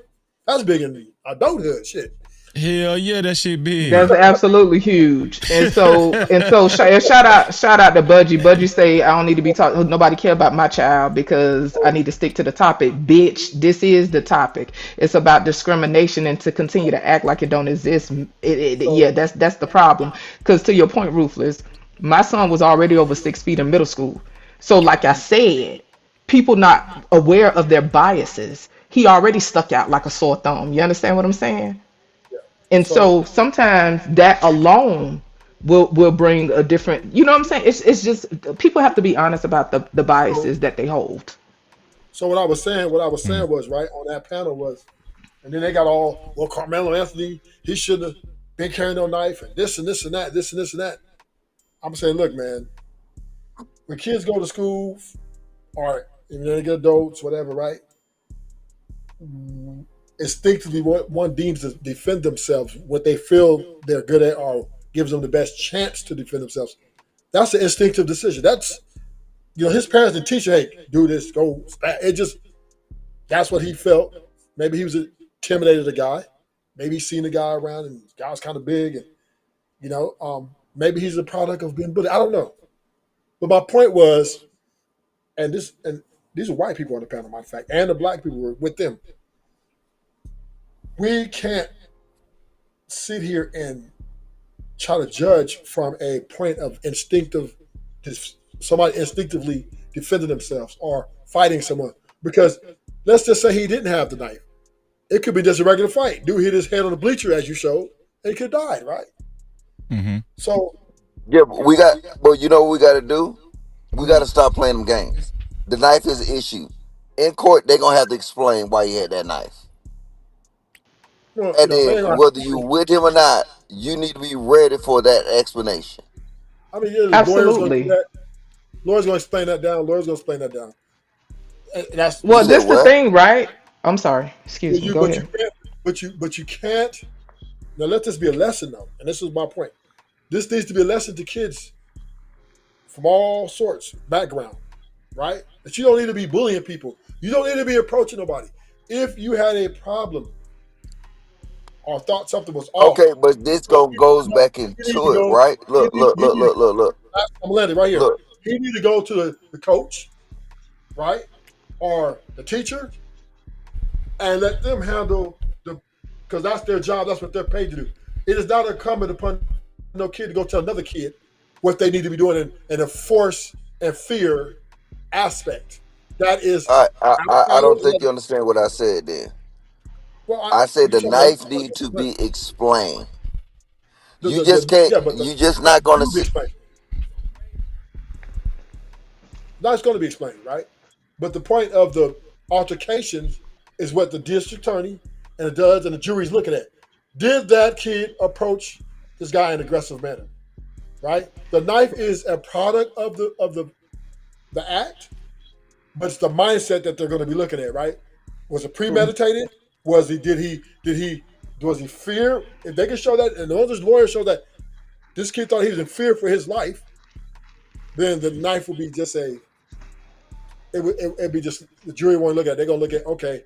V: That's big in adulthood, shit.
A: Hell yeah, that shit
L: That's
A: big.
L: absolutely huge. And shout out to Budgie. Budgie say I don't need to be talking. Nobody care about my child because I need to stick to the topic. Bitch, this is the topic. It's about discrimination and to continue to act like it don't exist. Yeah, that's the problem. Because to your point, Ruthless, my son was already over 6 feet in middle school. So like I said, people not aware of their biases. He already stuck out like a sore thumb. You understand what I'm saying? And so sometimes that alone will bring a different, you know what I'm saying? It's just people have to be honest about the biases that they hold.
V: So what I was saying was right on that panel was, and then they got all, well, Carmelo Anthony, he shouldn't have been carrying no knife and this and this and that, this and this and that. I'm saying, look, man, when kids go to school or even they get adults, whatever, right? Instinctively, what one deems to defend themselves, what they feel they're good at, or gives them the best chance to defend themselves. That's an instinctive decision. That's, his parents didn't teach him, hey, do this, go. That's what he felt. Maybe he was intimidated a guy. Maybe he's seen a guy around and the guy was kind of big, and maybe he's a product of being bullied. I don't know. But my point was, and these are white people on the panel, matter of fact, and the black people were with them. We can't sit here and try to judge from a point of somebody instinctively defending themselves or fighting someone. Because let's just say he didn't have the knife. It could be just a regular fight. Dude hit his head on the bleacher, as you showed, and he could have died, right?
A: Mm-hmm.
V: So
M: yeah, but you know what we got to do? We got to stop playing them games. The knife is an issue. In court, they're going to have to explain why he had that knife. And then whether you with him or not, you need to be ready for that explanation.
V: I mean, yeah,
L: Absolutely.
V: Lawyer's going to explain that down. And that's
L: well, this the thing, right? I'm sorry. Excuse me. Go ahead.
V: But you can't. Now let this be a lesson, though, and this is my point. This needs to be a lesson to kids from all sorts background, right? That you don't need to be bullying people. You don't need to be approaching nobody. If you had a problem or thought something was off.
M: Okay, but this goes back into it, right? Look.
V: I'm landing right here. Look. He need to go to the coach, right? Or the teacher, and let them handle because that's their job, that's what they're paid to do. It is not incumbent upon no kid to go tell another kid what they need to be doing in a force and fear aspect. That is
M: I don't think you understand what I said then.
V: Well,
M: I said the knife need to be explained. You just can't. You just not going to see.
V: Now it's going to be explained, right? But the point of the altercations is what the district attorney and the judge and the jury's looking at. Did that kid approach this guy in an aggressive manner? Right? The knife is a product of the act, but it's the mindset that they're going to be looking at, right? Was it premeditated? Was he fear? If they can show that, and all this lawyer show that this kid thought he was in fear for his life, then the knife would be just it'd be just the jury won't look at it. They're gonna look at, okay.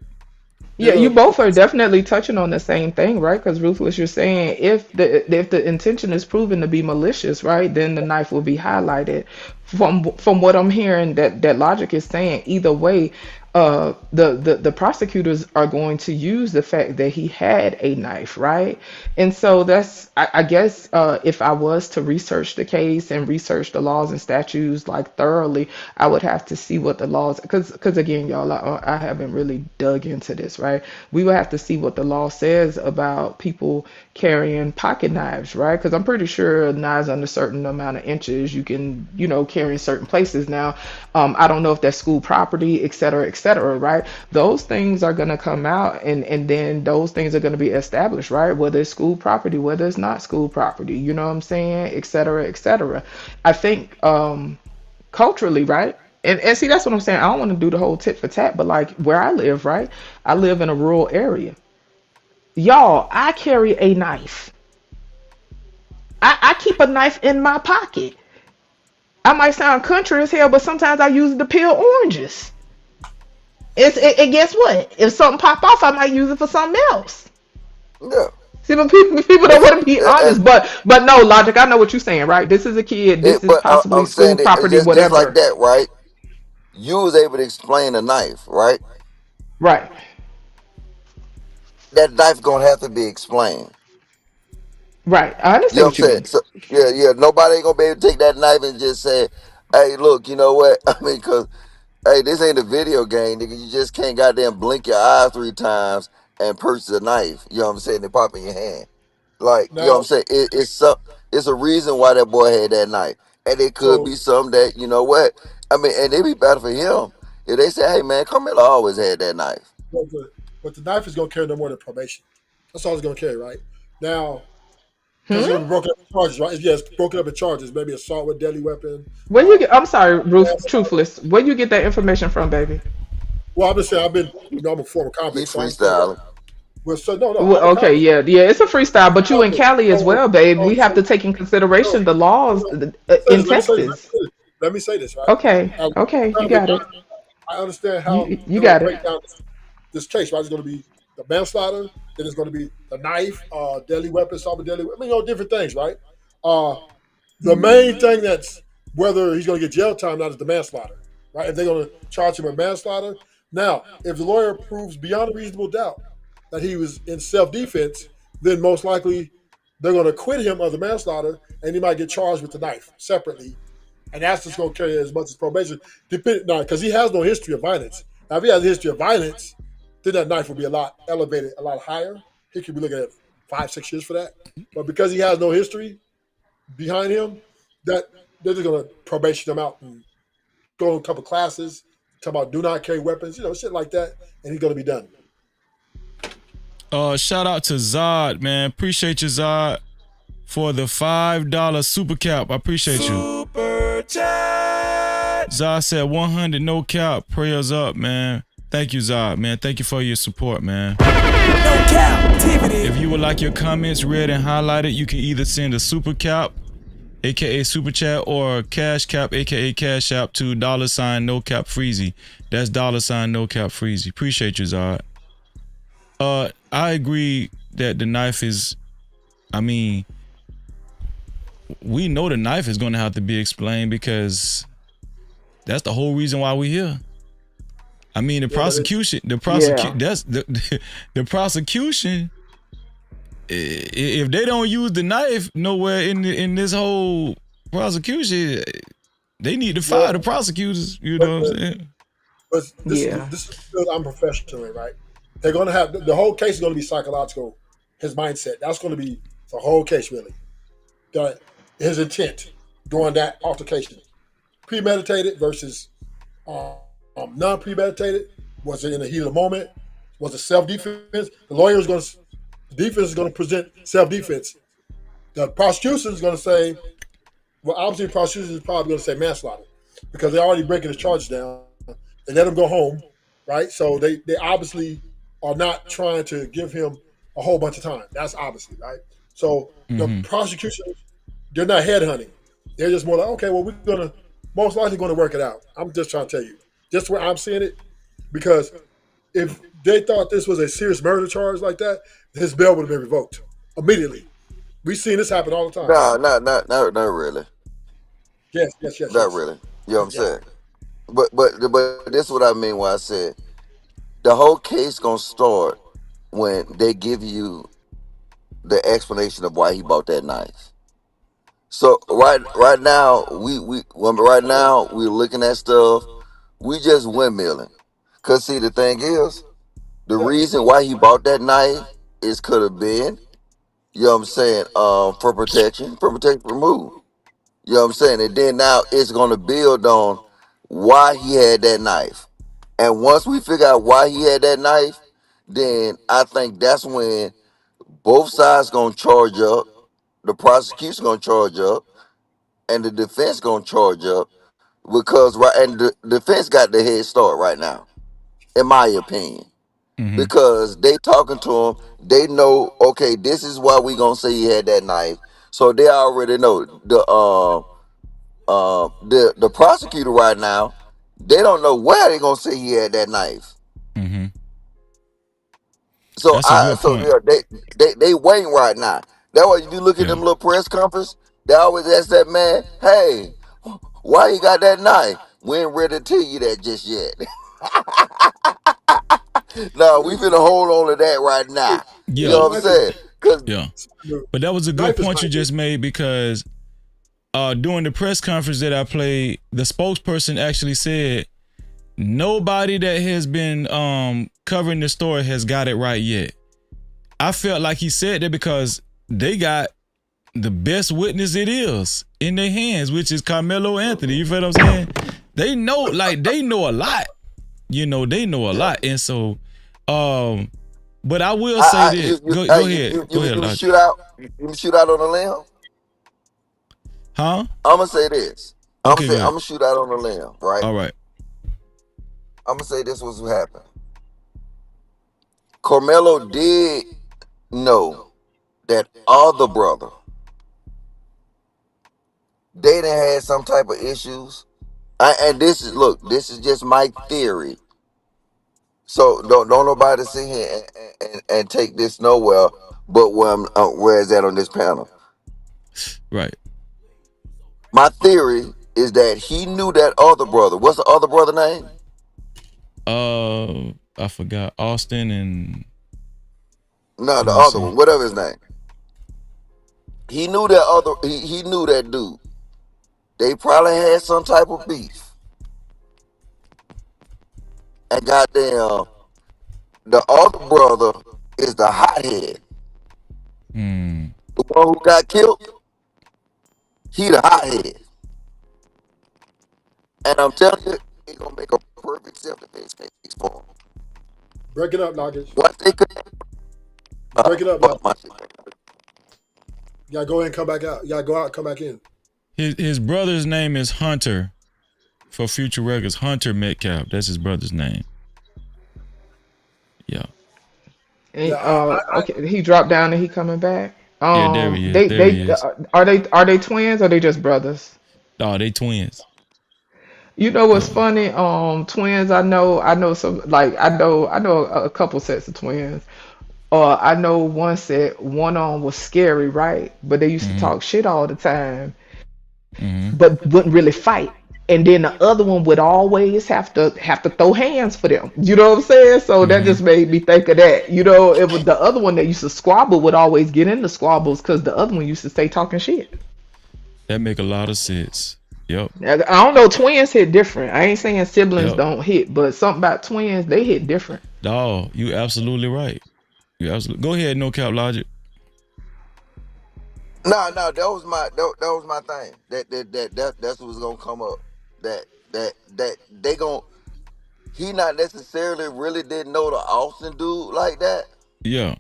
L: Yeah, you both are definitely touching on the same thing, right? Because Ruthless, you're saying if the intention is proven to be malicious, right, then the knife will be highlighted. From what I'm hearing, that logic is saying either way, the prosecutors are going to use the fact that he had a knife, right? And so that's, I guess, if I was to research the case and research the laws and statutes like thoroughly, I would have to see what the laws, because again, y'all, I haven't really dug into this, right? We would have to see what the law says about people carrying pocket knives, right? Because I'm pretty sure knives under a certain amount of inches, you can, carry carry in certain places. Now, I don't know if that's school property, et cetera, right? Those things are going to come out, and then those things are going to be established, right? Whether it's school property, whether it's not school property, you know what I'm saying, et cetera, et cetera. I think culturally, right? And see, that's what I'm saying. I don't want to do the whole tit for tat, but like where I live, right? I live in a rural area. Y'all, I carry a knife. I keep a knife in my pocket. I might sound country as hell, but sometimes I use it to peel oranges. And guess what? If something pop off, I might use it for something else.
M: Yeah.
L: See, but people don't want to be honest. But no, Logic, I know what you're saying, right? This is a kid. This is
M: But
L: possibly
M: I'm
L: school
M: saying that
L: property,
M: just like
L: whatever.
M: that, right? You was able to explain a knife, right?
L: Right.
M: That knife gonna have to be explained.
L: Right. I
M: You know
L: understand
M: what I'm
L: what you
M: saying?
L: mean.
M: So yeah. Nobody ain't gonna be able to take that knife and just say, "Hey, look, you know what? I mean, cause hey, this ain't a video game, nigga. You just can't goddamn blink your eye 3 times and purchase a knife. You know what I'm saying? And pop in your hand. Like, you know what I'm
V: Now,
M: saying? It's a reason why that boy had that knife. And it could
V: so
M: be something that, you know what? I mean, and it'd be better for him if they say, hey man, Carmelo always had that knife.
V: but the knife is gonna carry no more than probation. That's all it's gonna carry, right? Now, because it's
L: Hmm?
V: gonna be broken up in charges, right? Yeah, it's broken up in charges. Maybe assault with deadly weapon.
L: Where you get? I'm sorry, Ruth,
V: Manslaughter.
L: Truthless. Where you get that information from, baby?
V: Well, I'm just saying, I'm a former
M: He
V: convict, so I'm saying,
M: freestyling.
V: well, so no,
L: Well,
V: I'm a
L: okay,
V: convict.
L: yeah. It's a freestyle, but you in
V: Convict.
L: Cali as well, babe. We have to take in
V: No,
L: consideration the laws in
V: let me say this.
L: Texas.
V: Let me say this, right?
L: Okay,
V: As
L: okay,
V: a
L: you
V: convict,
L: got it.
V: I understand how
L: You
V: they're gonna
L: got it.
V: break down this case, right? It's gonna be the manslaughter, then it's gonna be the knife, deadly weapon, assault with deadly weapon. I mean, different things, right? Uh, the main thing that's whether he's going to get jail time or not is the manslaughter, right? If they're going to charge him with manslaughter. Now, if the lawyer proves beyond a reasonable doubt that he was in self-defense, then most likely they're going to acquit him of the manslaughter, and he might get charged with the knife separately, and that's just going to carry as much as probation. Now, because he has no history of violence. Now, if he has a history of violence, then that knife will be a lot elevated, a lot higher. He could be looking at 5, 6 years for that. But because he has no history behind him, that they're just gonna probation him out and go to a couple classes, talk about do not carry weapons, shit like that, and he's gonna be done.
A: Shout out to Zod, man. Appreciate you, Zod, for the $5 super cap. I appreciate you. Super chat. Zod said 100 no cap. Prayers up, man. Thank you, Zod, man. Thank you for your support, man.
J: No Cap-tivity.
A: If you would like your comments read and highlighted, you can either send a super cap, aka super chat, or cash cap, aka cash app, to $ no cap freezy. That's $ no cap freezy. Appreciate you, Zod. I agree that the knife is, I mean, we know the knife is going to have to be explained because that's the whole reason why we're here. I mean, the prosecution, that's the prosecution. If they don't use the knife nowhere in this whole prosecution, they need to fire the prosecutors. You know what I'm saying?
V: But this is still unprofessionally, right? They're gonna have the whole case is gonna be psychological. His mindset. That's gonna be the whole case, really. His intent during that altercation, premeditated versus non-premeditated. Was it in the heat of the moment? Was it self-defense? The defense is going to present self-defense. The prosecution is going to say, well, obviously the prosecution is probably going to say manslaughter because they're already breaking his charges down. They let him go home, right? So they obviously are not trying to give him a whole bunch of time. That's obviously, right? So the prosecution, they're not headhunting. They're just more like, okay, well, we're going to most likely going to work it out. I'm just trying to tell you. Just where I'm seeing it, because if they thought this was a serious murder charge like that, his bail would have been revoked immediately. We've seen this happen all the time.
M: Nah, not really.
V: Yes.
M: Not really. You know what I'm saying? But this is what I mean when I said the whole case gonna start when they give you the explanation of why he bought that knife. So right now we're looking at stuff. We just windmilling. Cause see the thing is, the reason why he bought that knife is could have been, you know what I'm saying, for protection, from move. You know what I'm saying? And then now it's gonna build on why he had that knife. And once we figure out why he had that knife, then I think that's when both sides gonna charge up, the prosecution gonna charge up, and the defense gonna charge up because right and the defense got the head start right now, in my opinion.
A: Mm-hmm.
M: Because they talking to him, they know, okay, this is why we gonna say he had that knife. So they already know the prosecutor right now, they don't know where they gonna say he had that knife.
A: Mm-hmm.
M: So
A: That's a good point.
M: yeah, they waiting right now. That's why if you look at
A: Yeah.
M: them little press conference, they always ask that man, hey, why you got that knife? We ain't ready to tell you that just yet. No, we finna hold on to that right now. You
A: Yeah.
M: know what I'm saying? Cause
A: Yeah. But that was a good
V: Knife is
A: point you
V: like
A: just made because during the press conference that I played, the spokesperson actually said nobody that has been covering the story has got it right yet. I felt like he said that because they got the best witness it is in their hands, which is Carmelo Anthony. You feel what I'm saying? They know, like they know a lot. You know, they know a lot. And so but I will say this. Go ahead. Go ahead,
M: you
A: Logic.
M: shoot out, you shoot out on a limb.
A: Huh?
M: I'm gonna say this.
A: Okay, go
M: I'm
A: ahead.
M: gonna shoot out on a limb, right?
A: All right.
M: I'm gonna say this was what happened. Carmelo did know that other brother, they done had some type of issues. And this is this is just my theory. So don't nobody sit here and take this nowhere but where is that on this panel.
A: Right.
M: My theory is that he knew that other brother. What's the other brother name?
A: I forgot. Austin and
M: No, the
A: let me
M: other
A: see.
M: one, whatever his name. He knew that other. He knew that dude. They probably had some type of beef. And goddamn, the other brother is the hothead. The one who got killed, he the hothead. And I'm telling you, he gonna make a perfect self-defense case for him.
V: Break it up, Nugget.
M: Once they could,
V: Break it up, Nugget.
M: my
V: You gotta go in and come back out. You gotta go out and come back in.
A: His brother's name is Hunter. For future records, Hunter Metcalf. That's his brother's name. Yeah.
L: And, okay, he dropped down and he coming back.
A: Yeah, there he is. There he is.
L: Are they twins or they just brothers?
A: Oh, they twins.
L: You know what's funny? Twins. I know some like I know a couple sets of twins. I know one set. One on was scary, right? But they used to talk shit all the time, but wouldn't really fight. And then the other one would always have to throw hands for them. You know what I'm saying? So that just made me think of that. You know, it was the other one that used to squabble would always get into squabbles because the other one used to stay talking shit.
A: That make a lot of sense. Yep.
L: I don't know. Twins hit different. I ain't saying siblings
A: Yep.
L: don't hit, but something about twins, they hit different.
A: Oh, you absolutely right. You absolutely. Go ahead, no cap logic.
M: No, that was my thing. That's what's gonna come up. That they gon' he not necessarily really didn't know the Austin dude like that,
A: Yeah.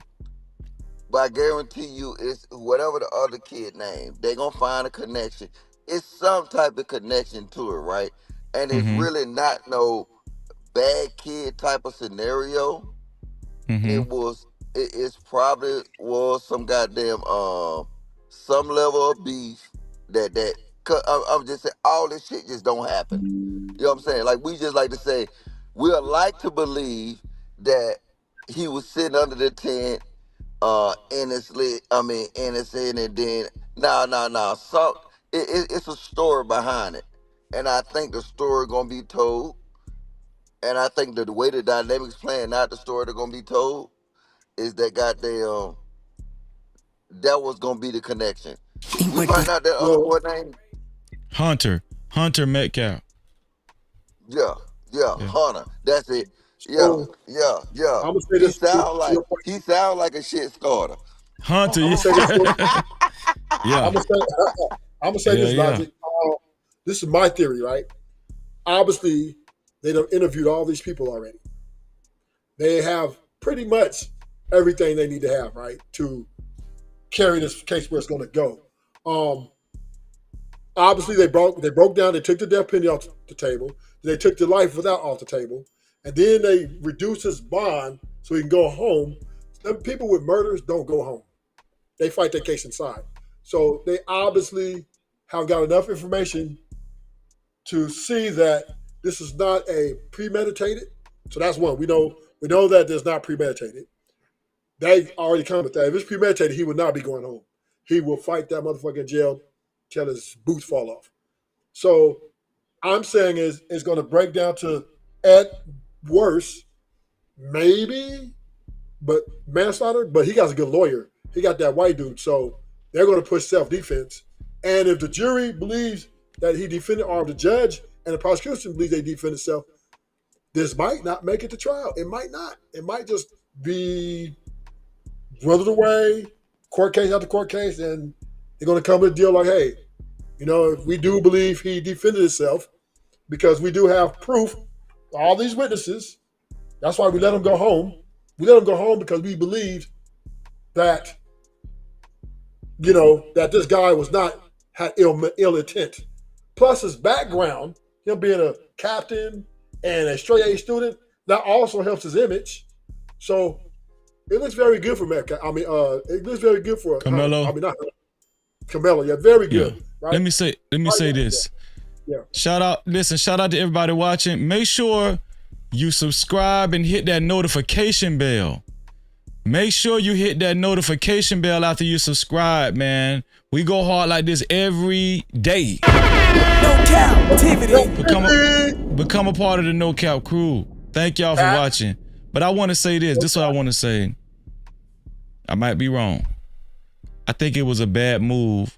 M: but I guarantee you it's whatever the other kid name, they gonna find a connection. It's some type of connection to it, right? And it's really not no bad kid type of scenario. It's probably was some goddamn some level of beef that I'm just saying all this shit just don't happen. You know what I'm saying? Like we just like to say we'll like to believe that he was sitting under the tent innocent, and then no. So it's a story behind it. And I think the story gonna be told. And I think that the way the dynamics playing out, the story they're gonna be told is that goddamn that was gonna be the connection. We find out that other boy name.
A: Hunter Metcalf.
M: Yeah, Hunter. That's it.
V: So,
M: Yeah.
V: I'm gonna say
M: He
V: this
M: sound like a shit starter.
A: Hunter.
V: I'm gonna say this.
A: Yeah.
V: I'm I'm gonna say
A: Hell
V: this,
A: yeah.
V: Logic. This is my theory, right? Obviously, they have interviewed all these people already. They have pretty much everything they need to have, right, to carry this case where it's going to go. Um, Obviously, they broke down. They took the death penalty off the table. They took the life without off the table, and then they reduced his bond so he can go home. Them people with murders don't go home. They fight their case inside. So they obviously have got enough information to see that this is not a premeditated. So that's one. We know that there's not premeditated. They already come with that. If it's premeditated, he would not be going home. He will fight that motherfucker in jail till his boots fall off. So I'm saying is it's going to break down to at worst, maybe, but manslaughter. But he got a good lawyer. He got that white dude. So they're going to push self-defense. And if the jury believes that he defended, or the judge and the prosecution believes they defended self, this might not make it to trial. It might not. It might just be whittled away, court case after court case, and they're going to come with a deal like, hey, if we do believe he defended himself, because we do have proof, all these witnesses, that's why we let him go home. We let him go home because we believed that, that this guy had ill intent. Plus his background, him being a captain and a straight A student, that also helps his image. So it looks very good for Metcalf. It looks very good for
A: Karmelo.
V: not Karmelo. Yeah, very good.
A: Yeah.
V: Right?
A: Let me say this.
V: Yeah.
A: Shout out to everybody watching. Make sure you subscribe and hit that notification bell. Make sure you hit that notification bell after you subscribe, man. We go hard like this every day.
J: No Cap-tivity.
A: Become a part of the No Cap crew. Thank y'all for watching. But I want to say this. This is what I want to say. I might be wrong. I think it was a bad move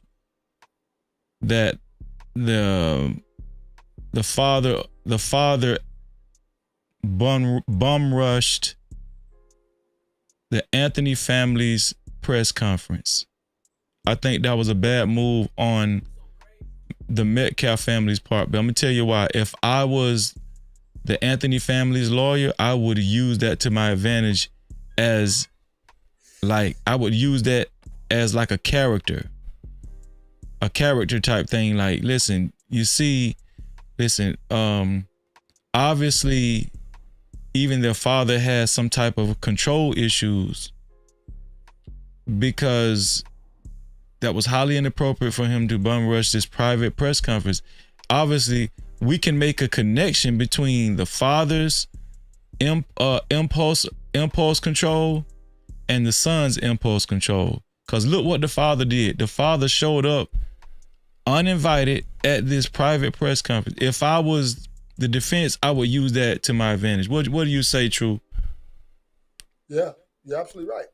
A: that the father bum rushed the Anthony family's press conference. I think that was a bad move on the Metcalf family's part. But I'm gonna tell you why. If I was the Anthony family's lawyer, I would use that to my advantage as like a character type thing. Like, listen, obviously even their father has some type of control issues, because that was highly inappropriate for him to bum rush this private press conference. Obviously, we can make a connection between the father's impulse control and the son's impulse control. Because look what the father did. The father showed up uninvited at this private press conference. If I was the defense, I would use that to my advantage. What do you say, True?
V: Yeah, you're absolutely right.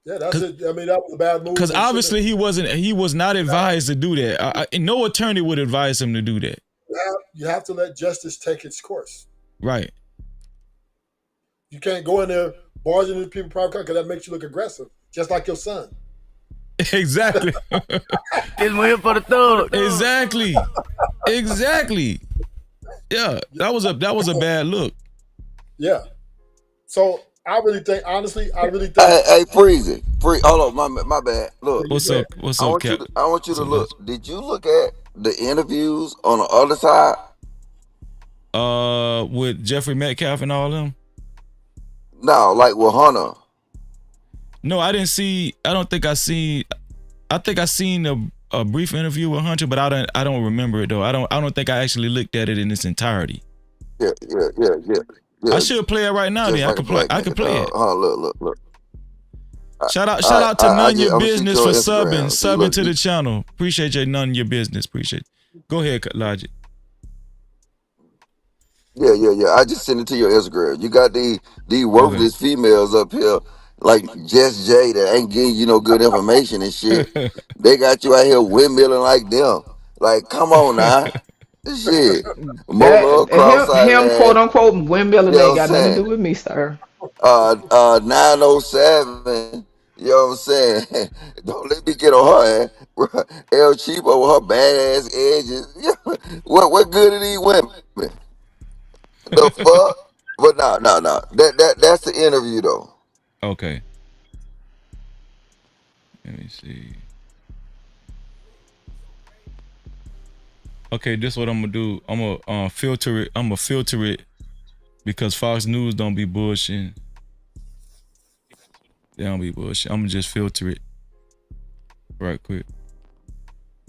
V: Yeah, that's it. I mean, that was a bad move.
A: Because obviously he was not advised to do that. No attorney would advise him to do that.
V: You have to let justice take its course.
A: Right.
V: You can't go in there barging into people's private car, because that makes you look aggressive, just like your son.
A: Exactly.
K: It's waiting for the thug.
A: Exactly. Yeah, that was a bad look.
V: Yeah. So I really think, honestly,
M: Hey, Freezy. Hold on, my bad. Look.
A: What's up, Cap?
M: I want you to look. Did you look at the interviews on the other side?
A: With Jeffrey Metcalf and all them?
M: No, like with Hunter.
A: No, I didn't see. I think I seen a brief interview with Hunter, but I don't remember it though. I don't think I actually looked at it in its entirety.
M: Yeah.
A: I should play it right now. Then I can play it.
M: Look.
A: Shout out to None Your Business for subbing to the channel. Appreciate you, None Your Business. Appreciate it. Go ahead, Logic.
M: Yeah. I just sent it to your Instagram. You got these worthless females up here, like Jess J, that ain't getting you no good information and shit. They got you out here windmilling like them. Like, come on now. Shit.
L: Him quote unquote windmilling ain't got nothing to do with me, sir.
M: 907, you know what I'm saying? Don't let me get on her ass. El Cheapo with her badass edges. what good are these women? The fuck? But no. That's the interview though.
A: Okay. Let me see. Okay, this is what I'm gonna do. I'm gonna filter it. I'm gonna filter it because Fox News don't be bullshitting. They don't be bullshit. I'm gonna just filter it right quick.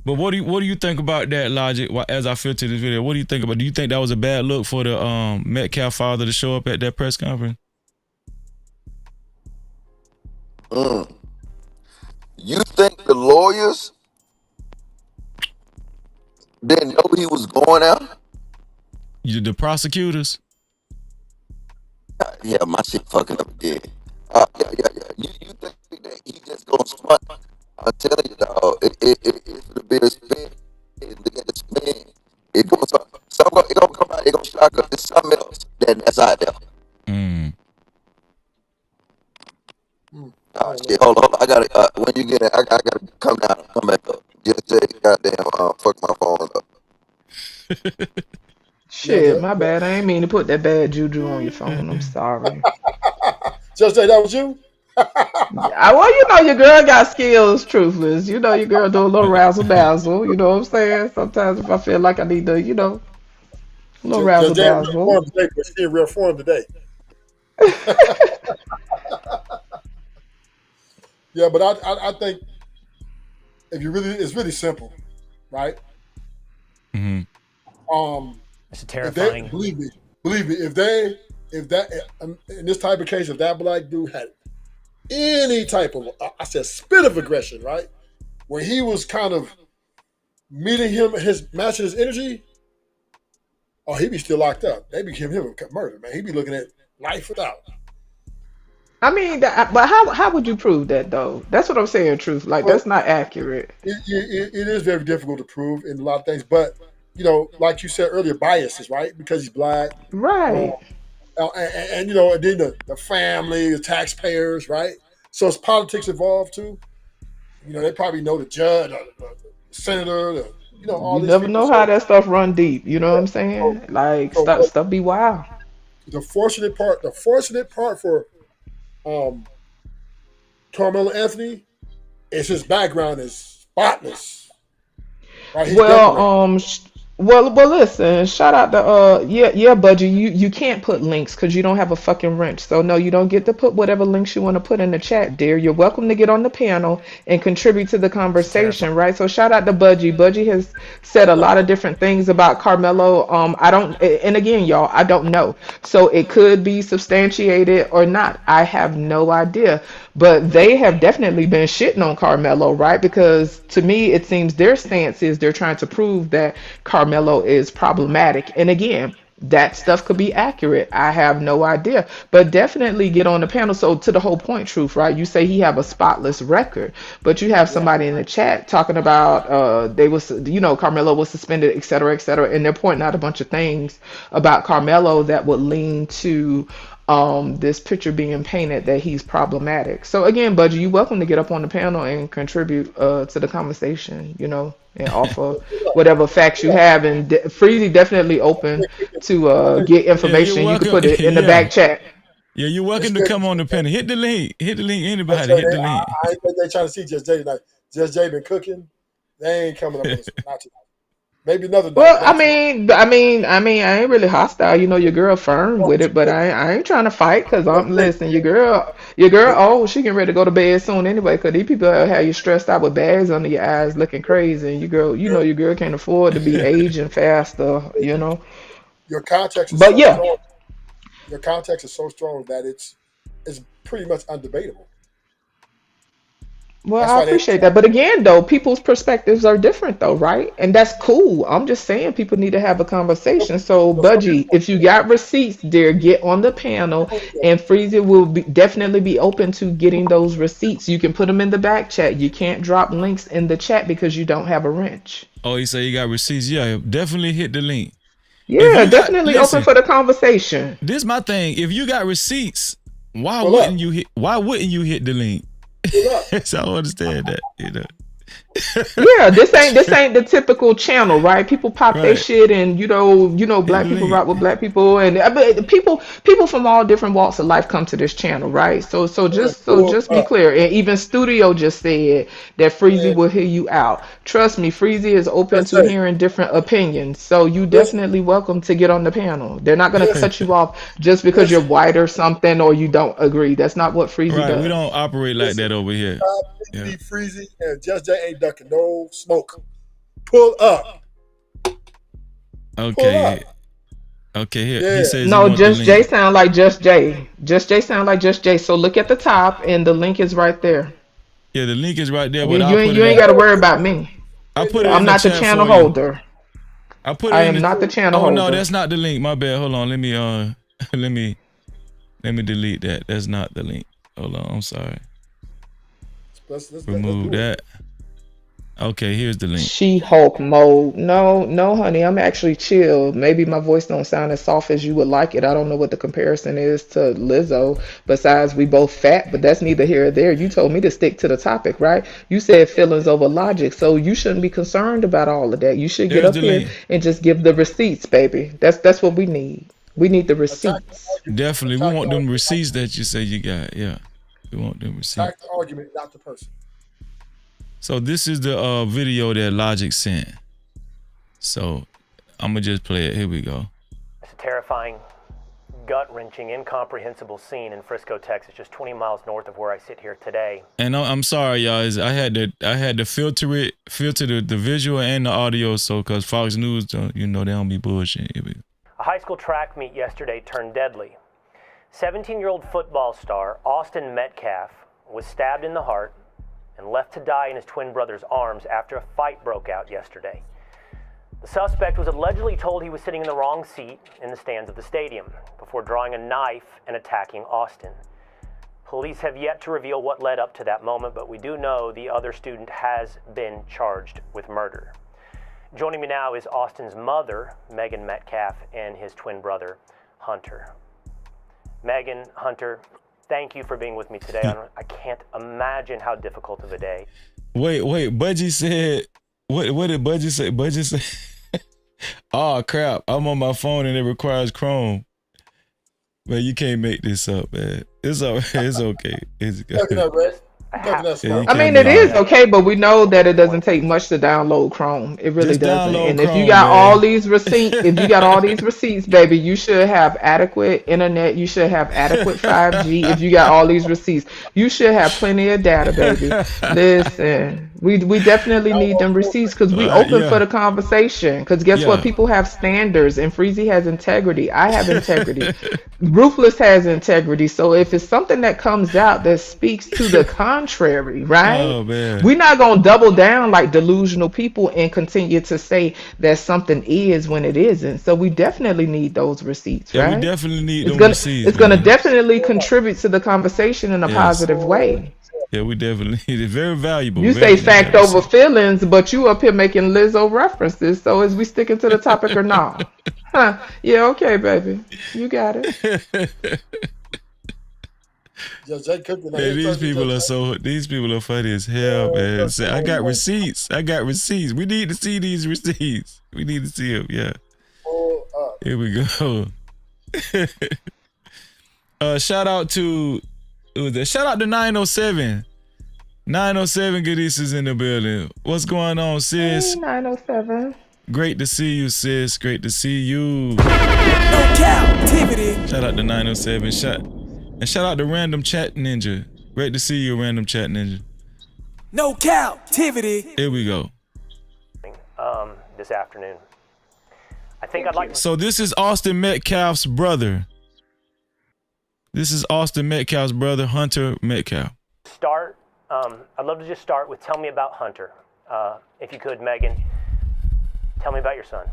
A: But what do you think about that, Logic? As I filter this video, what do you think about? Do you think that was a bad look for the Metcalf father to show up at that press conference?
M: You think the lawyers didn't know he was going out?
A: The prosecutors?
M: Yeah, my shit fucking up again. Yeah. You think that he just gonna spun? I'm telling you, dog. It's gonna be a spin. Look at the spin. It gonna come out. It gonna shock up. There's something else that's out there. Oh shit! Hold on. I gotta. When you get it, I gotta come down and come back up. Just say goddamn. Fuck my phone up.
L: Shit, my bad. I ain't mean to put that bad juju on your phone. I'm sorry.
V: Just say that was you?
L: Well, you know your girl got skills, truthless. You know your girl do a little razzle dazzle. You know what I'm saying? Sometimes if I feel like I need to, a little razzle dazzle.
V: She in real form today. Yeah, but I think it's really simple, right?
N: It's terrifying.
V: Believe me, if that in this type of case, if that black dude had any type of, I said, spit of aggression, right, where he was kind of meeting him, matching his energy, oh, he'd be still locked up. They be giving him a murder, man. He'd be looking at life without.
L: I mean, but how would you prove that though? That's what I'm saying. Truth, like that's not accurate.
V: It is very difficult to prove in a lot of things, but like you said earlier, biases, right? Because he's black,
L: right?
V: And then the family, the taxpayers, right? So it's politics involved too. They probably know the judge, the senator, all
L: you
V: these
L: never
V: people.
L: know how that stuff run deep. You know what I'm saying? Like stuff be wild.
V: The fortunate part for Karmelo Anthony is his background is spotless. Right? He's
L: Well, listen. Shout out to yeah, Budgie. You can't put links because you don't have a fucking wrench. So no, you don't get to put whatever links you want to put in the chat, dear. You're welcome to get on the panel and contribute to the conversation, right? So shout out to Budgie. Budgie has said a lot of different things about Karmelo. I don't, and again, y'all, I don't know. So it could be substantiated or not. I have no idea. But they have definitely been shitting on Karmelo, right? Because to me, it seems their stance is they're trying to prove that Karmelo is problematic. And again, that stuff could be accurate. I have no idea. But definitely get on the panel. So to the whole point, Truth, right? You say he have a spotless record, but you have somebody in the chat talking about Karmelo was suspended, et cetera, and they're pointing out a bunch of things about Karmelo that would lean to this picture being painted that he's problematic. So again, Budgie, you're welcome to get up on the panel and contribute to the conversation, and offer whatever facts you have. And Freezy definitely open to get information. You can put it in the back chat.
A: Yeah, you're welcome to come on the panel. Hit the link. Anybody, hit the link.
V: I think they trying to see Just Jay tonight. Just Jay been cooking. They ain't coming up with not tonight. Maybe another day.
L: Well, I mean, I ain't really hostile. Your girl firm with it, but I ain't trying to fight because listen, your girl, she getting ready to go to bed soon anyway. Because these people have you stressed out with bags under your eyes, looking crazy, and your girl can't afford to be aging faster.
V: Your context is
L: but
V: so
L: yeah,
V: strong. Your context is so strong that it's pretty much undebatable.
L: Well, I appreciate that. But again, though, people's perspectives are different, though, right? And that's cool. I'm just saying people need to have a conversation. So, Budgie, if you got receipts, dear, get on the panel, and Freezy will definitely be open to getting those receipts. You can put them in the back chat. You can't drop links in the chat because you don't have a wrench.
A: Oh, you say you got receipts? Yeah, definitely hit the link.
L: Yeah, definitely open for the conversation.
A: This is my thing. If you got receipts, why wouldn't you hit the link? So I don't understand that,
L: Yeah, this ain't the typical channel, right? People pop their
A: Right.
L: shit, and
A: Hit the
L: black people
A: link.
L: rock with black people, and people from all different walks of life come to this channel, right?
V: Pull
L: Just be
V: up.
L: clear. And even Studio just said that Freezy
V: Man,
L: will hear you out. Trust me, Freezy is open
V: let's
L: to
V: say,
L: hearing different opinions, so you
V: listen,
L: definitely welcome to get on the panel. They're not gonna
V: listen,
L: cut you off just because you're
V: listen,
L: white or something or you don't agree. That's not what Freezy
A: Right. We
L: does.
A: don't operate like
V: listen.
A: that over here. Yeah.
V: Top Freezy and Just Jay ain't ducking no smoke. Pull up. Pull
A: Okay.
V: up.
A: Okay. Here he
V: Yeah.
A: says he
L: No,
A: want the
L: Just Jay
A: link.
L: sound like Just Jay. Just Jay sound like Just Jay. So look at the top, and the link is right there.
A: Yeah, the link is right there,
L: You
A: but I'll
L: you ain't
A: put
L: you
A: it
L: ain't
A: in.
L: got to worry about me.
A: I'll put it in
L: I'm
A: the
L: not the
A: chat
L: channel
A: for you.
L: holder.
A: I put
L: I
A: it in
L: am
A: the.
L: not the channel
A: Oh no,
L: holder.
A: that's not the link. My bad. Hold on. Let me let me delete that. That's not the link. Hold on. I'm sorry.
V: Let's
A: Remove
V: do it.
A: that. Okay, here's the link.
L: She-Hulk mode. No, no, honey. I'm actually chill. Maybe my voice don't sound as soft as you would like it. I don't know what the comparison is to Lizzo. Besides, we both fat, but that's neither here or there. You told me to stick to the topic, right? You said feelings over logic, so you shouldn't be concerned about all of that. You should get
A: There's
L: up
A: the
L: here
A: link.
L: and just give the receipts, baby. That's what we need. We need the
V: Attack the
L: receipts.
V: argument.
A: Definitely. We
V: Attack the
A: want them
V: argument.
A: receipts that you say you got. Yeah. We want them
V: Attack
A: receipts.
V: the argument, not the person.
A: So this is the video that Logic sent. So I'm gonna just play it. Here we go.
N: It's a terrifying, gut-wrenching, incomprehensible scene in Frisco, Texas, just 20 miles north of where I sit here today.
A: And I'm sorry, y'all. I had to filter the visual and the audio, so cause Fox News, they don't be bullshit. Here we go.
N: A high school track meet yesterday turned deadly. 17-year-old football star Austin Metcalf was stabbed in the heart and left to die in his twin brother's arms after a fight broke out yesterday. The suspect was allegedly told he was sitting in the wrong seat in the stands of the stadium before drawing a knife and attacking Austin. Police have yet to reveal what led up to that moment, but we do know the other student has been charged with murder. Joining me now is Austin's mother, Megan Metcalf, and his twin brother, Hunter. Megan, Hunter, thank you for being with me today. I can't imagine how difficult of a day.
A: Wait. Budgie said, what did Budgie say? Budgie said, oh crap, I'm on my phone and it requires Chrome. Man, you can't make this up, man. It's all right. It's okay. It's good.
L: I mean, it is okay, but we know that it doesn't take much to download Chrome. It really
A: Just
L: doesn't.
A: download
L: And if you
A: Chrome,
L: got all
A: man.
L: these receipts, baby, you should have adequate internet. You should have adequate 5G. If you got all these receipts, you should have plenty of data, baby. Listen, we definitely need them receipts because we open for the conversation. Because guess what? People have standards, and Freezy has integrity. I have integrity. Ruthless has integrity. So if it's something that comes out that speaks to the contrary, right?
A: Oh man.
L: We're not gonna double down like delusional people and continue to say that something is when it isn't. So we definitely need those receipts,
A: Yeah,
L: right?
A: we definitely need
L: It's
A: them
L: gonna
A: receipts.
L: it's gonna definitely contribute to the conversation in a
A: Yes.
L: positive way.
A: Yeah, we definitely need it. Very valuable.
L: You
A: very
L: say fact over feelings, but you up here making Lizzo references. So is we sticking to the topic or not? Huh? Yeah, okay, baby. You got it.
V: Just Jay cooking.
A: Man, these people are funny as hell, man. Say, I got receipts. We need to see these receipts. We need to see them. Yeah. Here we go. Shout out to 907. 907 Goodies is in the building. What's going on, sis?
L: Hey, 907.
A: Great to see you, sis. Great to see you.
J: No Cap-tivity.
A: Shout out to 907. Shout out to Random Chat Ninja. Great to see you, Random Chat Ninja.
J: No Cap-tivity.
A: Here we go.
N: This afternoon. I think I'd like to...
A: So this is Austin Metcalf's brother. Hunter Metcalf.
N: I'd love to just start with tell me about Hunter. If you could, Megan, tell me about your son.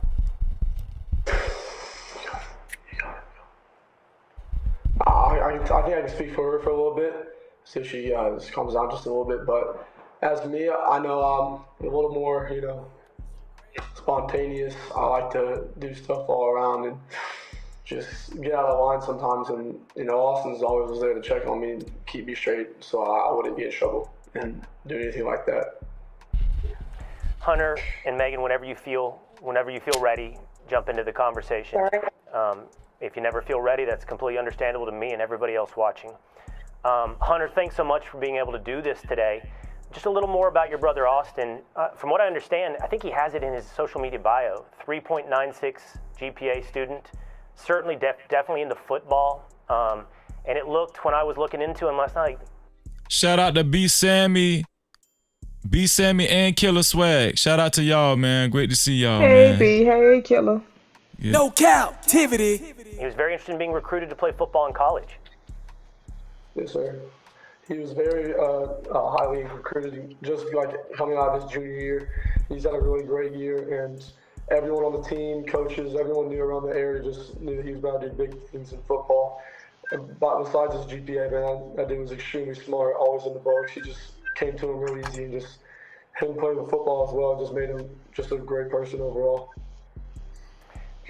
O: I think I can speak for her for a little bit, see if she just calms down just a little bit. But as me, I know I'm a little more, spontaneous. I like to do stuff all around and just get out of line sometimes. And Austin's always was there to check on me and keep me straight, so I wouldn't be in trouble and do anything like that.
N: Hunter and Megan, whenever you feel ready, jump into the conversation. If you never feel ready, that's completely understandable to me and everybody else watching. Hunter, thanks so much for being able to do this today. Just a little more about your brother Austin. From what I understand, I think he has it in his social media bio. 3.96 GPA student, certainly definitely into football. And it looked, when I was looking into him last night.
A: Shout out to B Sammy and Killer Swag. Shout out to y'all, man. Great to see y'all,
L: Hey,
A: man.
L: B. Hey, Killer.
A: Yeah.
J: No Cap-tivity.
N: He was very interested in being recruited to play football in college.
O: Yes, sir. He was very highly recruited, just like coming out of his junior year. He's had a really great year, and everyone on the team, coaches, everyone knew around the area just knew that he was about to do big things in football. But besides his GPA, man, that dude was extremely smart, always in the books. He just came to him real easy, and just him playing with football as well just made him just a great person overall.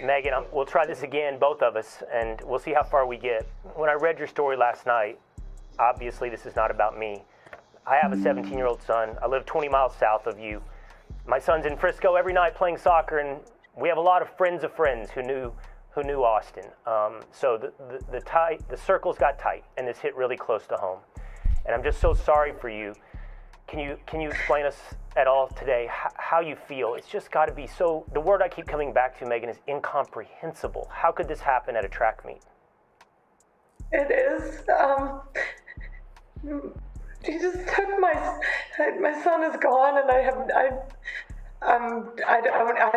N: Megan, we'll try this again, both of us, and we'll see how far we get. When I read your story last night, obviously this is not about me. I have a 17-year-old son. I live 20 miles south of you. My son's in Frisco every night playing soccer, and we have a lot of friends of friends who knew Austin. So the circles got tight, and this hit really close to home. And I'm just so sorry for you. Can you explain us at all today how you feel? It's just got to be so. The word I keep coming back to, Megan, is incomprehensible. How could this happen at a track meet?
B: It is. He just took my son is gone, and I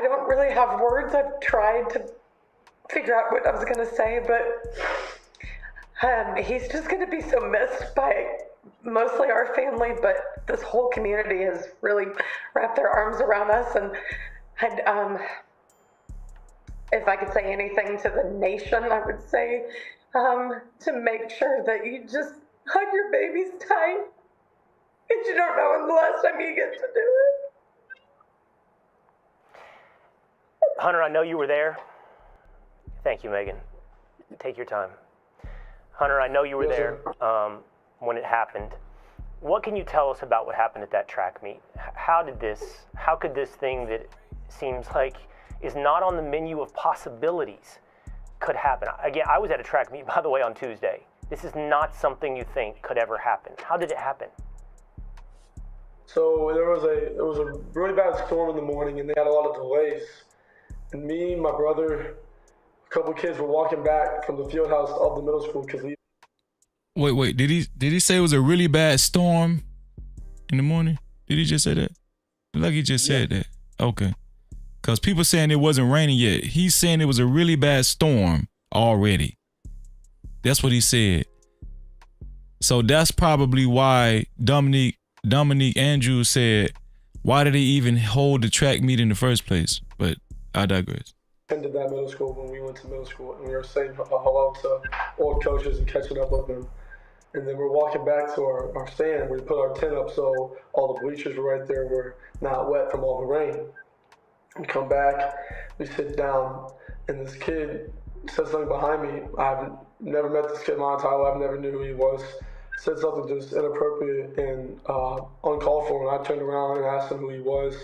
B: don't really have words. I've tried to figure out what I was gonna say, but he's just gonna be so missed by mostly our family, but this whole community has really wrapped their arms around us, and if I could say anything to the nation, I would say to make sure that you just hug your babies tight, because you don't know when the last time you get to do it.
N: Hunter, I know you were there. Thank you, Megan. Take your time. Hunter, I know you were there when it happened. What can you tell us about what happened at that track meet? How could this thing that seems like is not on the menu of possibilities could happen? Again, I was at a track meet, by the way, on Tuesday. This is not something you think could ever happen. How did it happen?
O: So it was a really bad storm in the morning, and they had a lot of delays. And me, my brother, a couple kids were walking back from the field house of the middle school because we.
A: Wait. Did he say it was a really bad storm in the morning? Did he just say that? Like he just said that. Okay. Because people saying it wasn't raining yet. He's saying it was a really bad storm already. That's what he said. So that's probably why Dominique Andrews said, why did he even hold the track meet in the first place? But I digress.
O: Attended that middle school when we went to middle school, and we were saying hello to old coaches and catching up with them. And then we're walking back to our stand. We put our tent up so all the bleachers were right there were not wet from all the rain. We come back, we sit down, and this kid said something behind me. I've never met this kid in my entire life. I never knew who he was. Said something just inappropriate and uncalled for. And I turned around and asked him who he was.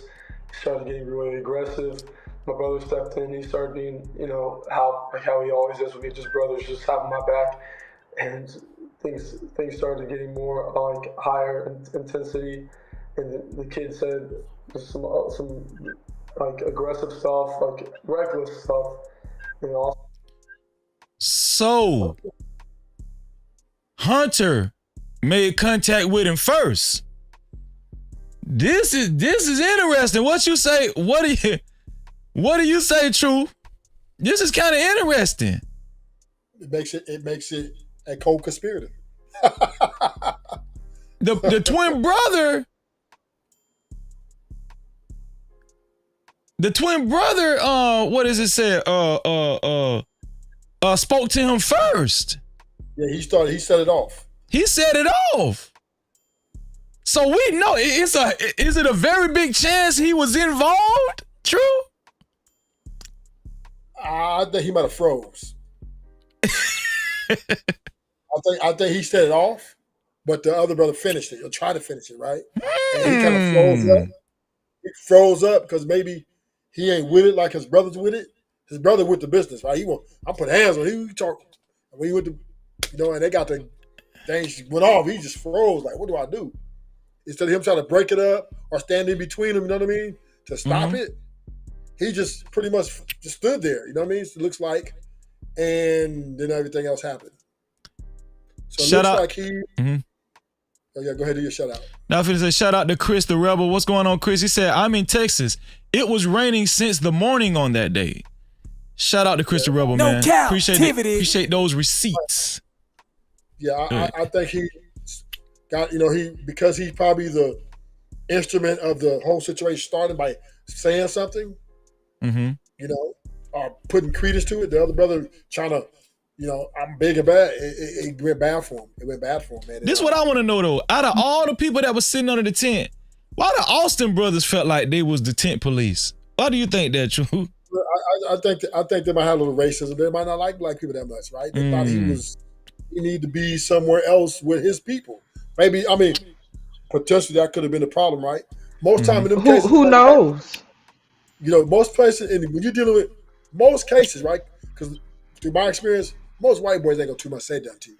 O: He started getting really aggressive. My brother stepped in. He started being, how he always is with me, just brothers, just having my back. And things started getting more higher intensity. And the kid said some aggressive stuff, reckless stuff.
A: So Hunter made contact with him first. This is interesting. What you say? What do you say, True? This is kind of interesting.
V: It makes it a co-conspirator.
A: The twin brother. The twin brother, what does it say? Spoke to him first.
V: Yeah, he set it off.
A: He set it off. So we know is it a very big chance he was involved? True?
V: I think he might have froze. I think he set it off, but the other brother finished it, or tried to finish it, right? And he kind of froze up. froze up because maybe he ain't with it like his brother's with it. His brother with the business, right? I put hands on him. He talk when he went to, and they got the things went off. He just froze. Like, what do I do? Instead of him trying to break it up or stand in between them, you know what I mean, to stop it, he just pretty much just stood there. You know what I mean? It looks like, and then everything else happened. So it looks like he. Oh yeah, go ahead and do your shout out.
A: Now, if it says shout out to Chris the Rebel. What's going on, Chris? He said, I'm in Texas. It was raining since the morning on that day. Shout out to Chris the Rebel, man. Appreciate those receipts.
V: Yeah, I think he got, because he's probably the instrument of the whole situation starting by saying something, or putting credence to it. The other brother trying to, I'm big and bad. It went bad for him. It went bad for him, man.
A: This is what I want to know, though. Out of all the people that was sitting under the tent, why the Austin brothers felt like they was the tent police? Why do you think that, True?
V: I think they might have a little racism. They might not like black people that much, right? They thought he needed to be somewhere else with his people. Maybe, potentially that could have been the problem, right? Most time in them cases,
L: who knows?
V: Most places, and when you're dealing with most cases, right? Because through my experience, most white boys ain't gonna too much say that to you.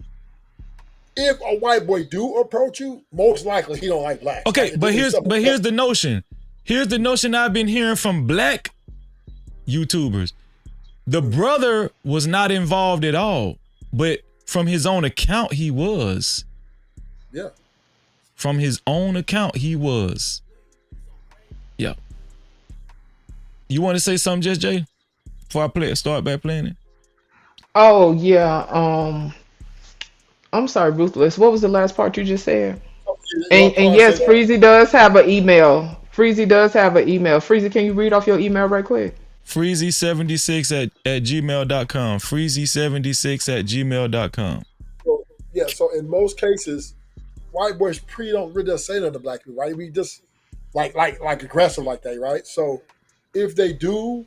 V: If a white boy do approach you, most likely he don't like blacks.
A: Okay,
V: right?
A: but here's the notion. Here's the notion I've been hearing from black YouTubers. The brother was not involved at all, but from his own account, he was.
V: Yeah.
A: From his own account, he was. Yeah. You want to say something, Just Jay? Before I start back playing it?
L: Oh yeah. I'm sorry, Ruthless. What was the last part you just said? And yes, Freezy does have an email. Freezy, can you read off your email right quick?
A: Freezy76 at gmail.com. Freezy76 at gmail.com.
V: So in most cases, white boys don't really say nothing to black people, right? We just like aggressive like that, right? So if they do,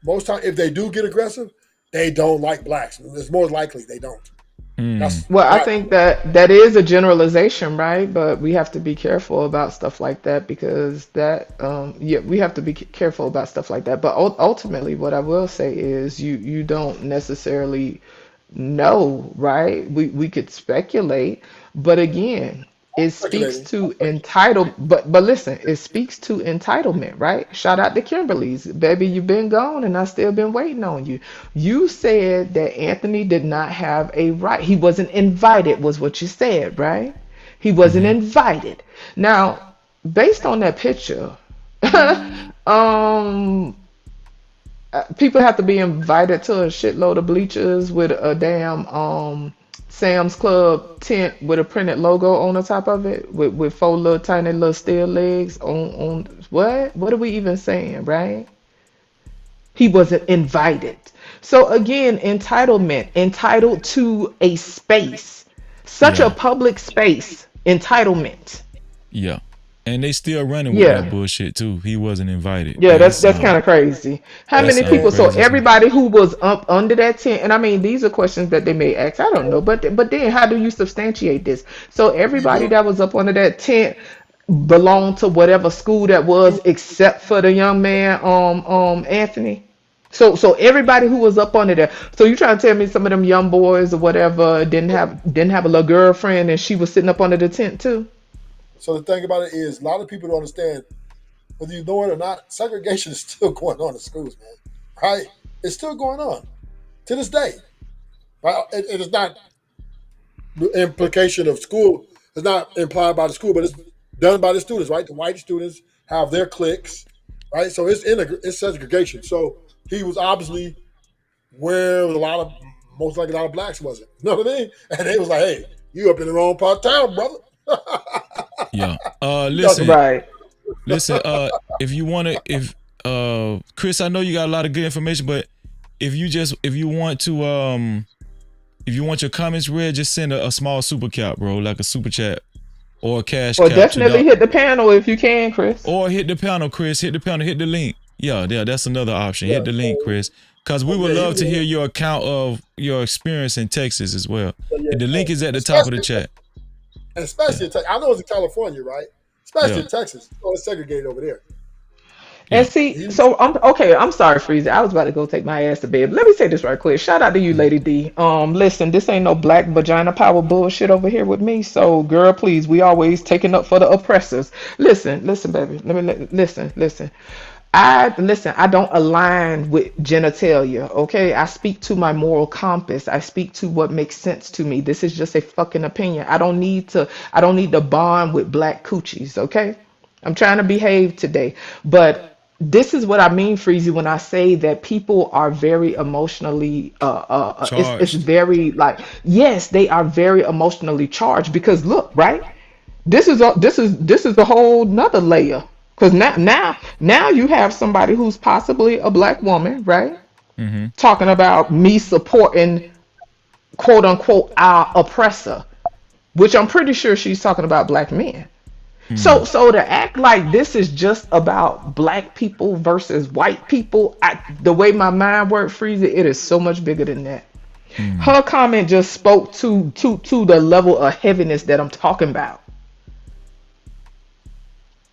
V: most time if they do get aggressive, they don't like blacks. It's more likely they don't.
L: I think that is a generalization, right? But we have to be careful about stuff like that because we have to be careful about stuff like that. But ultimately, what I will say is you don't necessarily know, right? We could speculate, but again, it speaks to but listen, it speaks to entitlement, right? Shout out to Kimberly's. Baby, you've been gone and I still been waiting on you. You said that Anthony did not have a right. He wasn't invited, was what you said, right? He wasn't invited. Now, based on that picture, people have to be invited to a shitload of bleachers with a damn Sam's Club tent with a printed logo on the top of it with four little tiny little steel legs on what are we even saying, right? He wasn't invited. So again, entitlement, entitled to a space, such a public space, entitlement.
A: Yeah. And they still running with that bullshit too. He wasn't invited.
L: Yeah, that's kind of crazy. How many people? So everybody who was up under that tent, and I mean, these are questions that they may ask. I don't know, but then how do you substantiate this? So everybody that was up under that tent belonged to whatever school that was, except for the young man, Anthony. So everybody who was up under there. So you trying to tell me some of them young boys or whatever didn't have a little girlfriend and she was sitting up under the tent too?
V: So the thing about it is, a lot of people don't understand, whether you know it or not, segregation is still going on in schools, man. Right? It's still going on to this day. Right? It is not the implication of school. It's not implied by the school, but it's done by the students, right? The white students have their cliques, right? So it's segregation. So he was obviously where most likely a lot of blacks wasn't. You know what I mean? And they was like, hey, you up in the wrong part of town, brother.
A: Yeah. Listen.
L: Right.
A: Listen. If you want to, Chris, I know you got a lot of good information, but if you want your comments read, just send a small super cap, bro, like a super chat or a cash.
L: Or definitely hit the panel if you can, Chris.
A: Or hit the panel, Chris. Hit the panel. Hit the link. Yeah. That's another option. Hit the link, Chris. Because we would love to hear your account of your experience in Texas as well. The link is at the top of the chat.
V: And especially in Texas. I know it's in California, right? Especially in Texas. Oh, it's segregated over there.
L: And see, so I'm okay. I'm sorry, Freezy. I was about to go take my ass to bed. But let me say this right quick. Shout out to you, Lady D. Listen, this ain't no black vagina power bullshit over here with me. So, girl, please, we always taking up for the oppressors. Listen, baby. Listen. I don't align with genitalia, okay? I speak to my moral compass. I speak to what makes sense to me. This is just a fucking opinion. I don't need to bond with black coochies, okay? I'm trying to behave today. But this is what I mean, Freezy, when I say that people are very emotionally it's
A: Charged.
L: very like, yes, they are very emotionally charged because look, right? This is a whole nother layer. Because now you have somebody who's possibly a black woman, right?
A: Mm-hmm.
L: Talking about me supporting quote unquote our oppressor, which I'm pretty sure she's talking about black men. So to act like this is just about black people versus white people, the way my mind works, Freezer, it is so much bigger than that. Her comment just spoke to the level of heaviness that I'm talking about.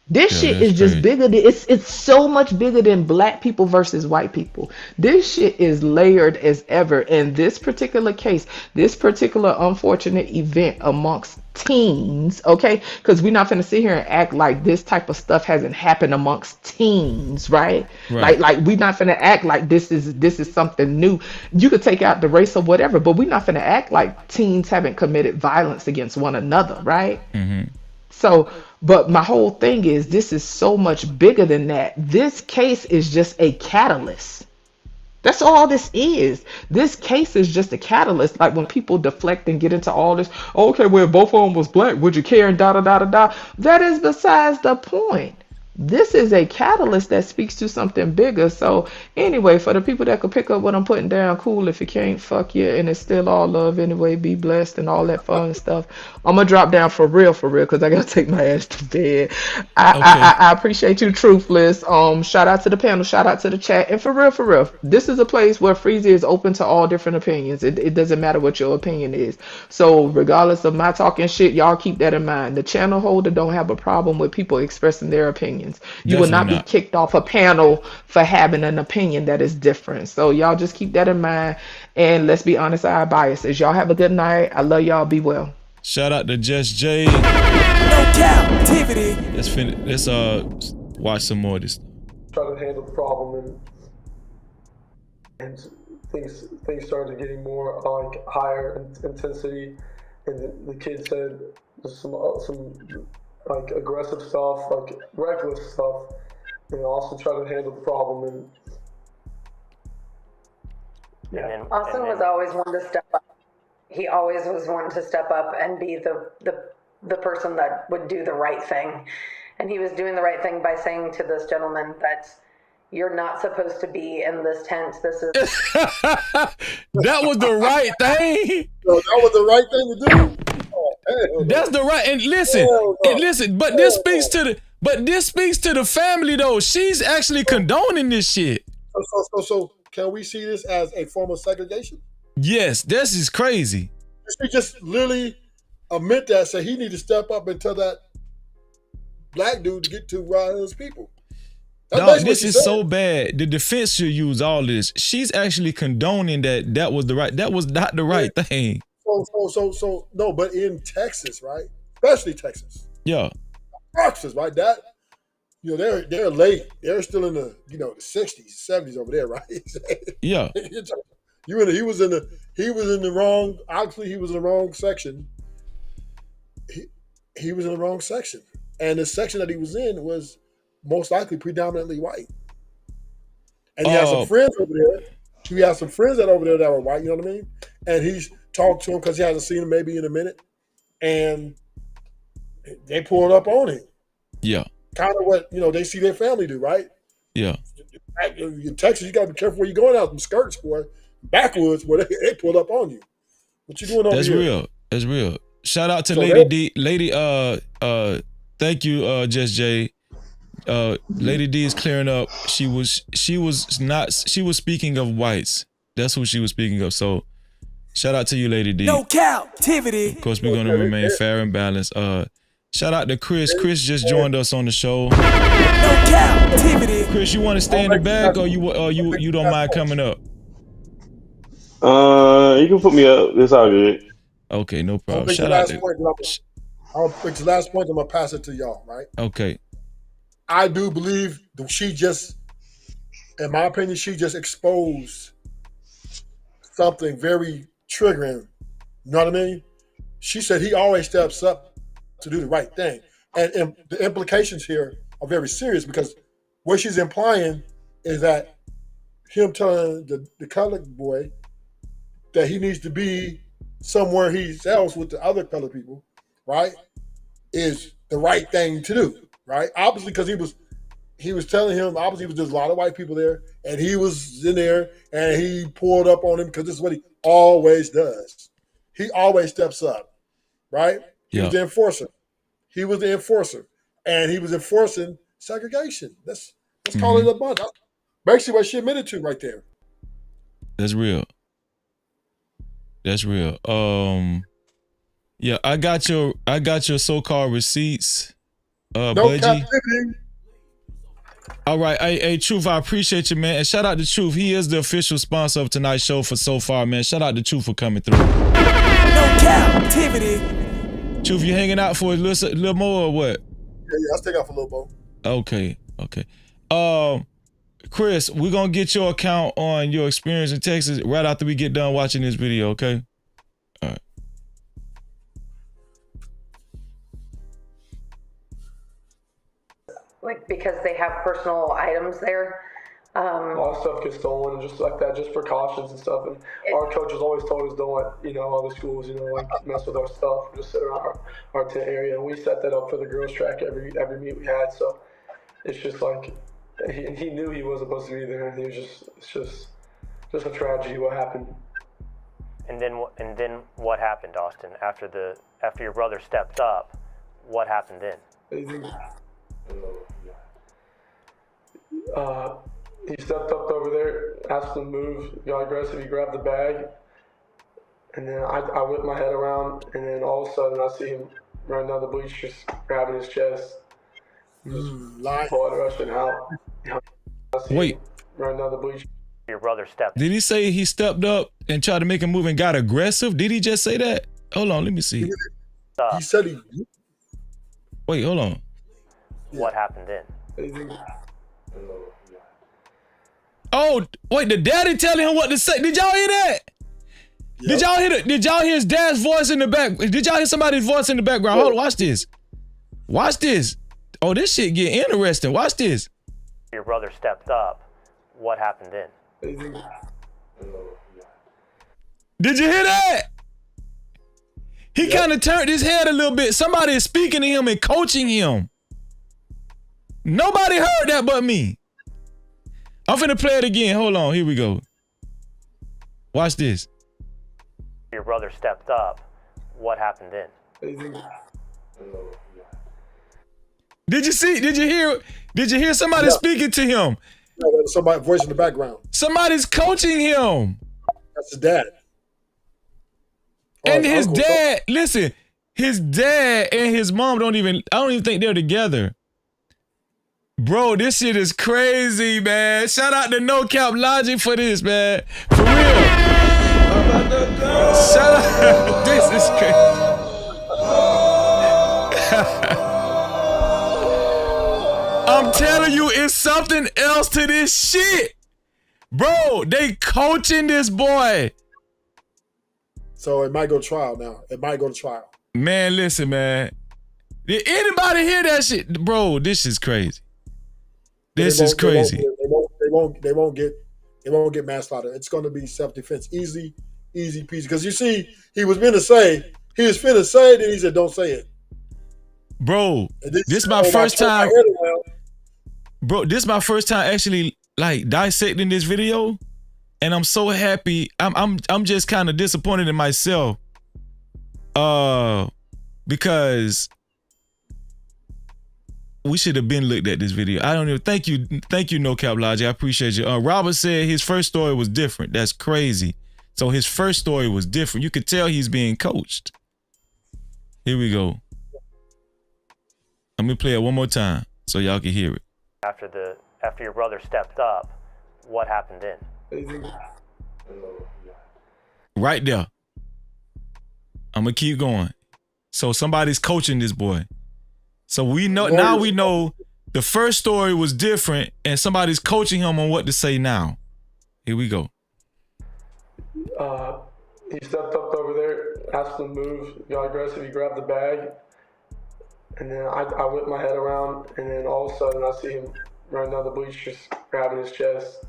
L: This shit is just bigger than it's so much bigger than black people versus white people. This shit is layered as ever. In this particular case, this particular unfortunate event amongst teens, okay? Because we're not gonna sit here and act like this type of stuff hasn't happened amongst teens, right? Like we're not gonna act like this is something new. You could take out the race or whatever, but we're not gonna act like teens haven't committed violence against one another, right? So, but my whole thing is this is so much bigger than that. This case is just a catalyst. That's all this is. This case is just a catalyst. Like when people deflect and get into all this, okay, well, both of them was black, would you care? And da da da da da. That is besides the point. This is a catalyst that speaks to something bigger. So anyway, for the people that could pick up what I'm putting down, cool. If you can't, fuck you. And it's still all love anyway. Be blessed and all that fun stuff. I'm gonna drop down for real, because I gotta take my ass to bed. I appreciate you, Truthless. Shout out to the panel. Shout out to the chat. And for real, this is a place where Freezy is open to all different opinions. It doesn't matter what your opinion is. So regardless of my talking shit, y'all keep that in mind. The channel holder don't have a problem with people expressing their opinions. You will not be kicked off a panel for having an opinion that is different. So y'all just keep that in mind. And let's be honest, our biases. Y'all have a good night. I love y'all. Be well.
A: Shout out to Just J.
J: No Cap-tivity.
A: Let's watch some more of this.
O: Try to handle the problem and things started getting more like higher intensity, and the kid said some like aggressive stuff, like reckless stuff, and also try to handle the problem. And
B: yeah, Austin was always one to step up. He always was one to step up and be the person that would do the right thing, and he was doing the right thing by saying to this gentleman that you're not supposed to be in this tent. This is
A: that was the right thing.
V: So that was the right thing to do.
A: That's the right. And listen, but this speaks to the family though. She's actually condoning this shit.
V: So can we see this as a form of segregation?
A: Yes, this is crazy.
V: She just literally admit that, say he need to step up and tell that black dude to get to his people.
A: No, this is so bad. The defense should use all this. She's actually condoning that was not the right thing.
V: So no, but in Texas, right? Especially Texas.
A: Yeah.
V: Texas, right? That they're late. They're still in the the 60s, 70s over there, right?
A: Yeah.
V: He was in the wrong. Actually, he was in the wrong section. He was in the wrong section, and the section that he was in was most likely predominantly white. And he had some friends over there. He had some friends over there that were white. You know what I mean? And he's talked to him because he hasn't seen him maybe in a minute, and they pulled up on him.
A: Yeah.
V: Kind of what they see their family do, right?
A: Yeah.
V: In Texas, you gotta be careful where you're going out. Them skirts, boy, backwoods, where they pulled up on you. What you doing over here?
A: That's real. Shout out to Lady D. Thank you, Just J. Lady D is clearing up. She was speaking of whites. That's who she was speaking of. So shout out to you, Lady D.
J: No Cap-tivity.
A: Of course, we're gonna remain fair and balanced. Shout out to Chris. Chris just joined us on the show.
J: No Cap-tivity.
A: Chris, you want to stay in the back, or you don't mind coming up?
P: You can put me up. It's all good.
A: Okay, no
V: I'll
A: problem.
V: make the
A: Shout out
V: last
A: to.
V: point. I'll make the last point. I'm gonna pass it to y'all. Right.
A: Okay.
V: I do believe that she just, in my opinion, she just exposed something very triggering. You know what I mean? She said he always steps up to do the right thing. And the implications here are very serious because what she's implying is that him telling the colored boy that he needs to be somewhere he's else with the other colored people, right, is the right thing to do, right? Obviously, because he was telling him, obviously, there's a lot of white people there, and he was in there, and he pulled up on him because this is what he always does. He always steps up, right? He was the enforcer. He was the enforcer, and he was enforcing segregation. Let's call it a bunch. That's basically what she admitted to right there.
A: That's real. That's real. Yeah, I got your so-called receipts.
V: No
A: Budgie.
V: captivity.
A: All right, hey, Truth, I appreciate you, man. And shout out to Truth. He is the official sponsor of tonight's show for so far, man. Shout out to Truth for coming through.
J: No Cap-tivity.
A: Truth, you hanging out for a little more or what?
V: Yeah, I'll stick out for a little bit.
A: Okay. Chris, we're gonna get your account on your experience in Texas right after we get done watching this video, okay? All right.
B: Like, because they have personal items there.
O: A lot of stuff gets stolen and just like that, just precautions and stuff. And our coaches always told us don't let, other schools, like mess with our stuff, just sit around our tent area. And we set that up for the girls track every meet we had. So it's just like, he knew he wasn't supposed to be there. And it's just a tragedy what happened.
N: And then what happened, Austin? After your brother stepped up, what happened then?
O: He stepped up over there, asked him to move, got aggressive, he grabbed the bag, and then I whipped my head around, and then all of a sudden I see him running down the bleachers, grabbing his chest, just blood rushing out.
A: Wait.
O: Running down the bleachers.
N: Your brother stepped.
A: Did he say he stepped up and tried to make a move and got aggressive? Did he just say that? Hold on, let me see.
V: He said he.
A: Wait, hold on.
N: What happened then?
A: Oh, wait, the daddy telling him what to say. Did y'all hear that? Yep. Did y'all hear his dad's voice in the back? Did y'all hear somebody's voice in the background? Hold on, watch this. Watch this. Oh, this shit get interesting. Watch this.
N: Your brother stepped up. What happened then?
A: Did you hear that? He kind of turned his head a little bit. Somebody is speaking to him and coaching him. Nobody heard that but me. I'm finna play it again. Hold on. Here we go. Watch this.
N: Your brother stepped up. What happened then?
A: Did you hear somebody speaking to him?
V: Yeah, there's somebody voice in the background.
A: Somebody's coaching him.
V: That's his dad.
A: And his dad, listen, his dad and his mom I don't even think they're together. Bro, this shit is crazy, man. Shout out to No Cap Logic for this, man. For real. Shout out. This is crazy. I'm telling you, it's something else to this shit. Bro, they coaching this boy.
V: So it might go to trial now. It might go to trial.
A: Man, listen, man. Did anybody hear that shit? Bro, this is crazy. This is crazy.
V: They won't get manslaughter. It's going to be self-defense. Easy peasy. Because you see, he was finna say it, then he said, don't say it.
A: Bro, this is my first time. Bro, this is my first time actually like dissecting this video. And I'm so happy. I'm just kind of disappointed in myself. Because we should have been looked at this video. I don't even thank you, No Cap Logic. I appreciate you. Robert said his first story was different. That's crazy. So his first story was different. You could tell he's being coached. Here we go. Let me play it one more time so y'all can hear it.
N: After your brother stepped up, what happened then?
A: Right there. I'm gonna keep going. So somebody's coaching this boy. So we know now. We know the first story was different, and somebody's coaching him on what to say now. Here we go.
O: He stepped up over there, asked him to move, got aggressive. He grabbed the bag, and then I whipped my head around, and then all of a sudden I see him running down the bleachers, grabbing his chest.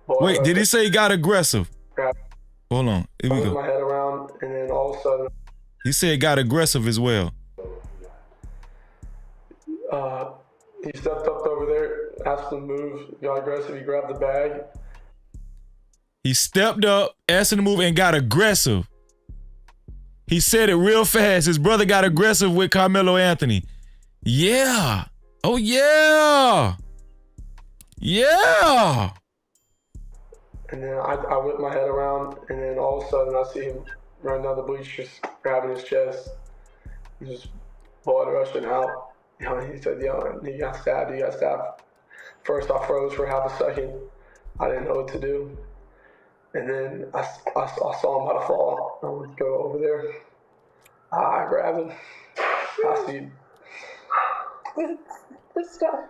A: Wait, did he say he got aggressive? Hold on. Here we
O: I whipped
A: go.
O: my head around, and then all of a sudden
A: He said he got aggressive as well.
O: he stepped up over there, asked him to move, got aggressive. He grabbed the bag.
A: He stepped up, asked him to move, and got aggressive. He said it real fast. His brother got aggressive with Karmelo Anthony. Yeah. Oh, yeah. Yeah.
O: And then I whipped my head around, and then all of a sudden I see him running down the bleachers, grabbing his chest. Just blood rushing out. He said, he got stabbed, he got stabbed. First I froze for half a second. I didn't know what to do. And then I saw him about to fall. I went to go over there. I grabbed him. I see
B: This stuff.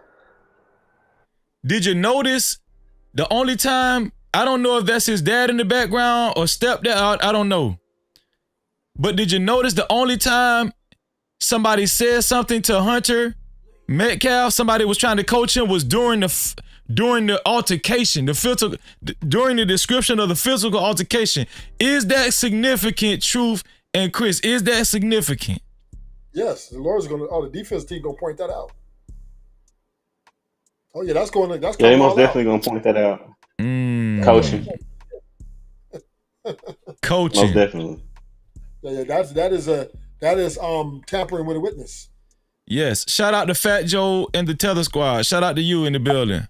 A: Did you notice the only time, I don't know if that's his dad in the background or stepdad, I don't know. But did you notice the only time somebody said something to Hunter Metcalf, somebody was trying to coach him, was during the altercation, during the description of the physical altercation? Is that significant, Truth and Chris? Is that significant?
V: Yes, the lawyer's the defense team gonna point that out. Oh yeah, that's going.
P: Yeah, they most definitely gonna point that out. Coaching.
A: Coaching.
P: Most definitely.
V: Yeah, that is tampering with a witness.
A: Yes. Shout out to Fat Joe and the Tether Squad. Shout out to you in the building.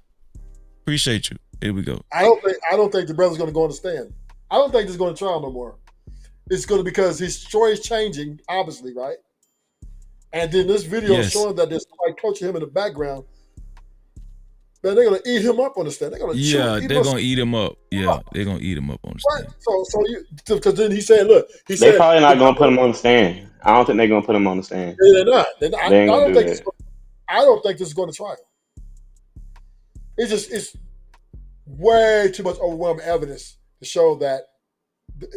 A: Appreciate you. Here we go.
V: I don't think the brother's gonna go on the stand. I don't think this is going to trial no more. It's going to, because his story is changing, obviously, right? And then this video showing that there's somebody coaching him in the background. Man, they're gonna eat him up on the stand. They're gonna
A: they're gonna eat him up. Yeah, they're gonna eat him up on the stand.
V: So because then he said, look,
P: they're probably not gonna put him on the stand. I don't think they're gonna put him on the stand.
V: They're not.
P: I
V: don't think this is going to trial. It's way too much overwhelming evidence to show that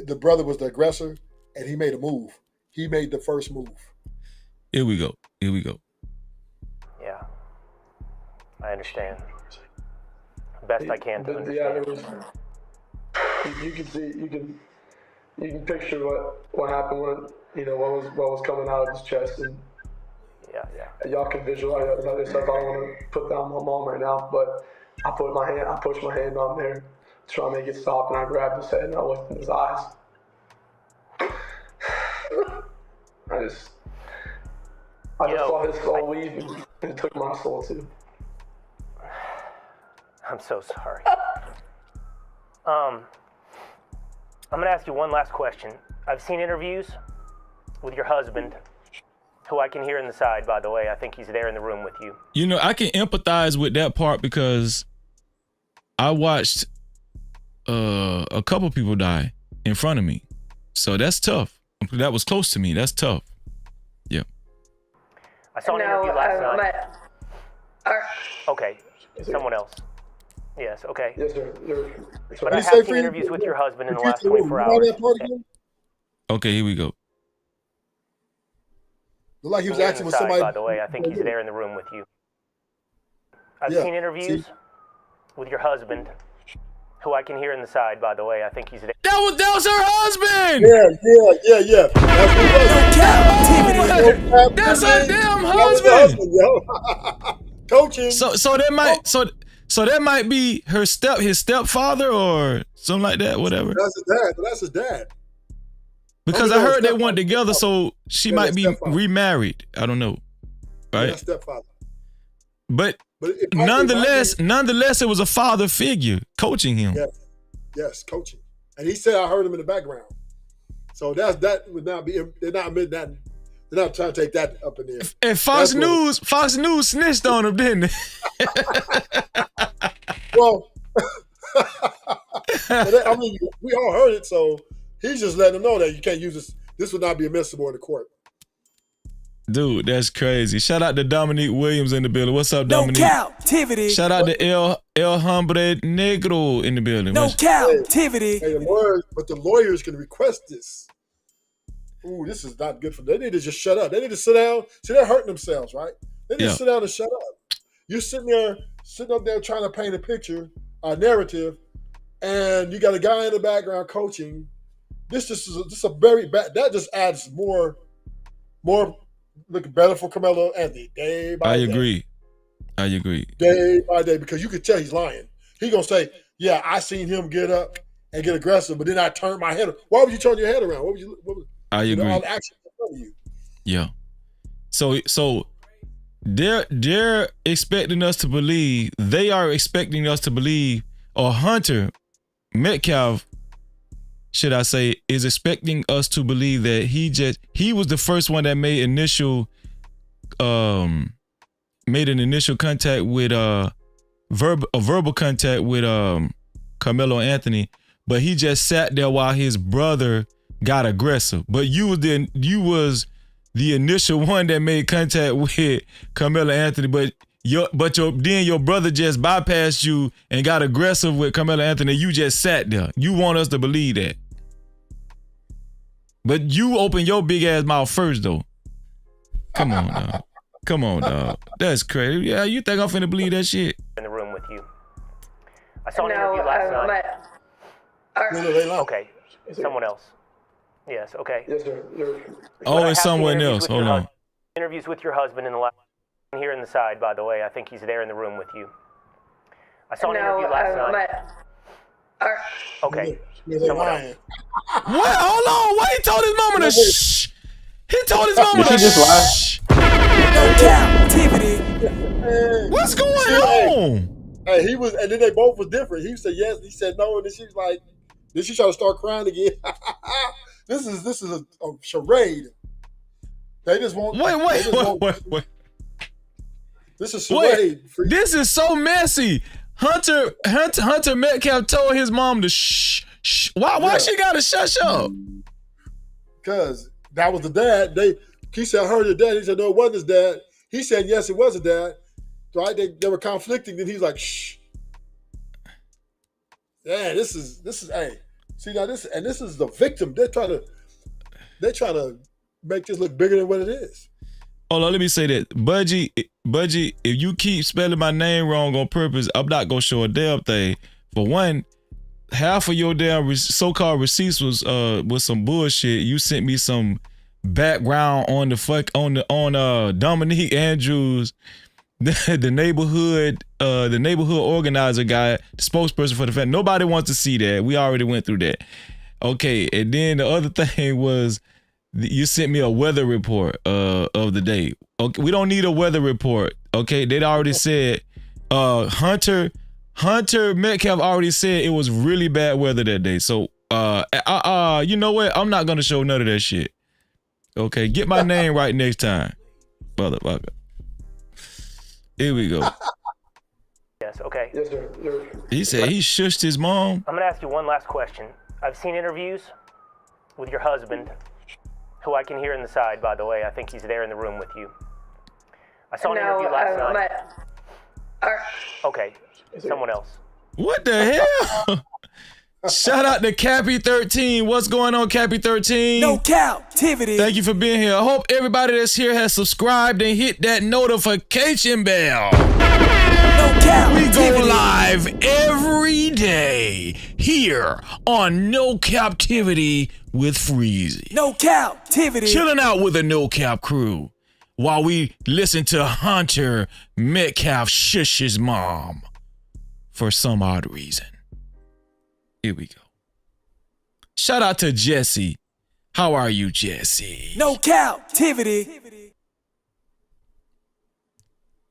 V: the brother was the aggressor and he made a move. He made the first move.
A: Here we go.
N: Yeah, I understand. Best I can to understand.
O: You can see, you can picture what happened when what was coming out of his chest, and y'all can visualize other stuff. I don't want to put down my mom right now, but I pushed my hand on there, trying to make it stop, and I grabbed his head and I looked in his eyes. I just saw his soul leave, and it took my soul too.
N: I'm so sorry. I'm gonna ask you one last question. I've seen interviews with your husband, who I can hear in the side, by the way. I think he's there in the room with you.
A: You know, I can empathize with that part because I watched a couple people die in front of me. So that's tough. That was close to me. That's tough. Yeah.
N: I saw an interview last night. Okay, someone else. Yes, okay.
O: Yes, sir.
N: But I have seen interviews with your husband in the last 24 hours.
A: Okay, here we go.
V: Looked like he was acting with somebody.
N: By the way, I think he's there in the room with you. I've seen interviews with your husband, who I can hear in the side, by the way. I think he's there.
A: That was her husband!
V: Yeah.
A: That's her damn husband!
V: Coaching.
A: So that might be his stepfather or something like that, whatever.
V: That's his dad.
A: Because I heard they went together, so she might be remarried. I don't know, right?
V: Yeah, stepfather.
A: But nonetheless, it was a father figure coaching him.
V: Yes, coaching. And he said I heard him in the background. So that would not be. They're not admitting that They're not trying to take that up in there.
A: And Fox News snitched on him, didn't they?
V: Well, I mean, we all heard it, so he's just letting them know that you can't use this. This would not be admissible in the court.
A: Dude, that's crazy. Shout out to Dominique Williams in the building. What's up, Dominique?
J: No Cap-tivity.
A: Shout out to El Hombre Negro in the building.
J: No Cap-tivity.
V: Hey, the lawyers can request this. Ooh, this is not good for them. They need to just shut up. They need to sit down. See, they're hurting themselves, right? They need to sit down and shut up. You're sitting up there trying to paint a picture, a narrative, and you got a guy in the background coaching. This is a very bad. That just adds more looking better for Karmelo Anthony day by day.
A: I agree.
V: Day by day, because you could tell he's lying. He gonna say, "Yeah, I seen him get up and get aggressive, but then I turned my head. Why would you turn your head around? What was
A: I agree.
V: All the action in front of you."
A: Yeah. So they're expecting us to believe. They are expecting us to believe, or Hunter Metcalf, should I say, is expecting us to believe that he was the first one that made an initial contact with verbal contact with Carmelo Anthony, but he just sat there while his brother got aggressive. But you was the initial one that made contact with Carmelo Anthony, but then your brother just bypassed you and got aggressive with Carmelo Anthony. You just sat there. You want us to believe that. But you open your big ass mouth first, though. Come on, dog. Come on, dog. That's crazy. Yeah, you think I'm finna believe that shit?
N: In the room with you. I saw an interview last night. Okay, someone else. Yes, okay.
O: Yes, sir.
A: Oh, it's someone else. Hold on.
N: Interviews with your husband in the last. Here in the side, by the way. I think he's there in the room with you. I saw an interview last night. Okay. Someone else.
A: What? Hold on. Why he told his mama to shh? He told his mama to shh.
J: No Cap-tivity.
A: What's going on?
V: Hey, he was, and then they both was different. He said yes, he said no, and then she's like, then she tried to start crying again. This is a charade. They just want.
A: Wait.
V: This is charade.
A: This is so messy. Hunter Metcalf told his mom to shh. Why she gotta shush up?
V: Because that was the dad. He said, I heard your dad. He said, no, it wasn't his dad. He said, yes, it was his dad. Right? They were conflicting. Then he's like, shh. Yeah, this is hey. See now this is the victim. They're trying to make this look bigger than what it is.
A: Hold on, let me say that. Budgie, if you keep spelling my name wrong on purpose, I'm not gonna show a damn thing. For one, half of your damn so-called receipts was some bullshit. You sent me some background on Dominique Andrews, the neighborhood organizer guy, the spokesperson for the family. Nobody wants to see that. We already went through that. Okay, and then the other thing was you sent me a weather report of the day. Okay, we don't need a weather report. Okay, they'd already said Hunter Metcalf already said it was really bad weather that day. So you know what? I'm not gonna show none of that shit. Okay, get my name right next time, motherfucker. Here we go.
N: Yes, okay.
O: Yes, sir.
A: He said he shushed his mom.
N: I'm gonna ask you one last question. I've seen interviews with your husband, who I can hear in the side, by the way. I think he's there in the room with you. I saw an interview last night. Okay, someone else.
A: What the hell? Shout out to Cappy13. What's going on, Cappy13?
J: No Cap-tivity.
A: Thank you for being here. I hope everybody that's here has subscribed and hit that notification bell.
J: No Cap-tivity.
A: We go live every day here on No Cap-tivity with Freezy.
J: No Cap-tivity.
A: Chilling out with the No Cap crew while we listen to Hunter Metcalf shush his mom for some odd reason. Here we go. Shout out to Jesse. How are you, Jesse?
J: No Cap-tivity.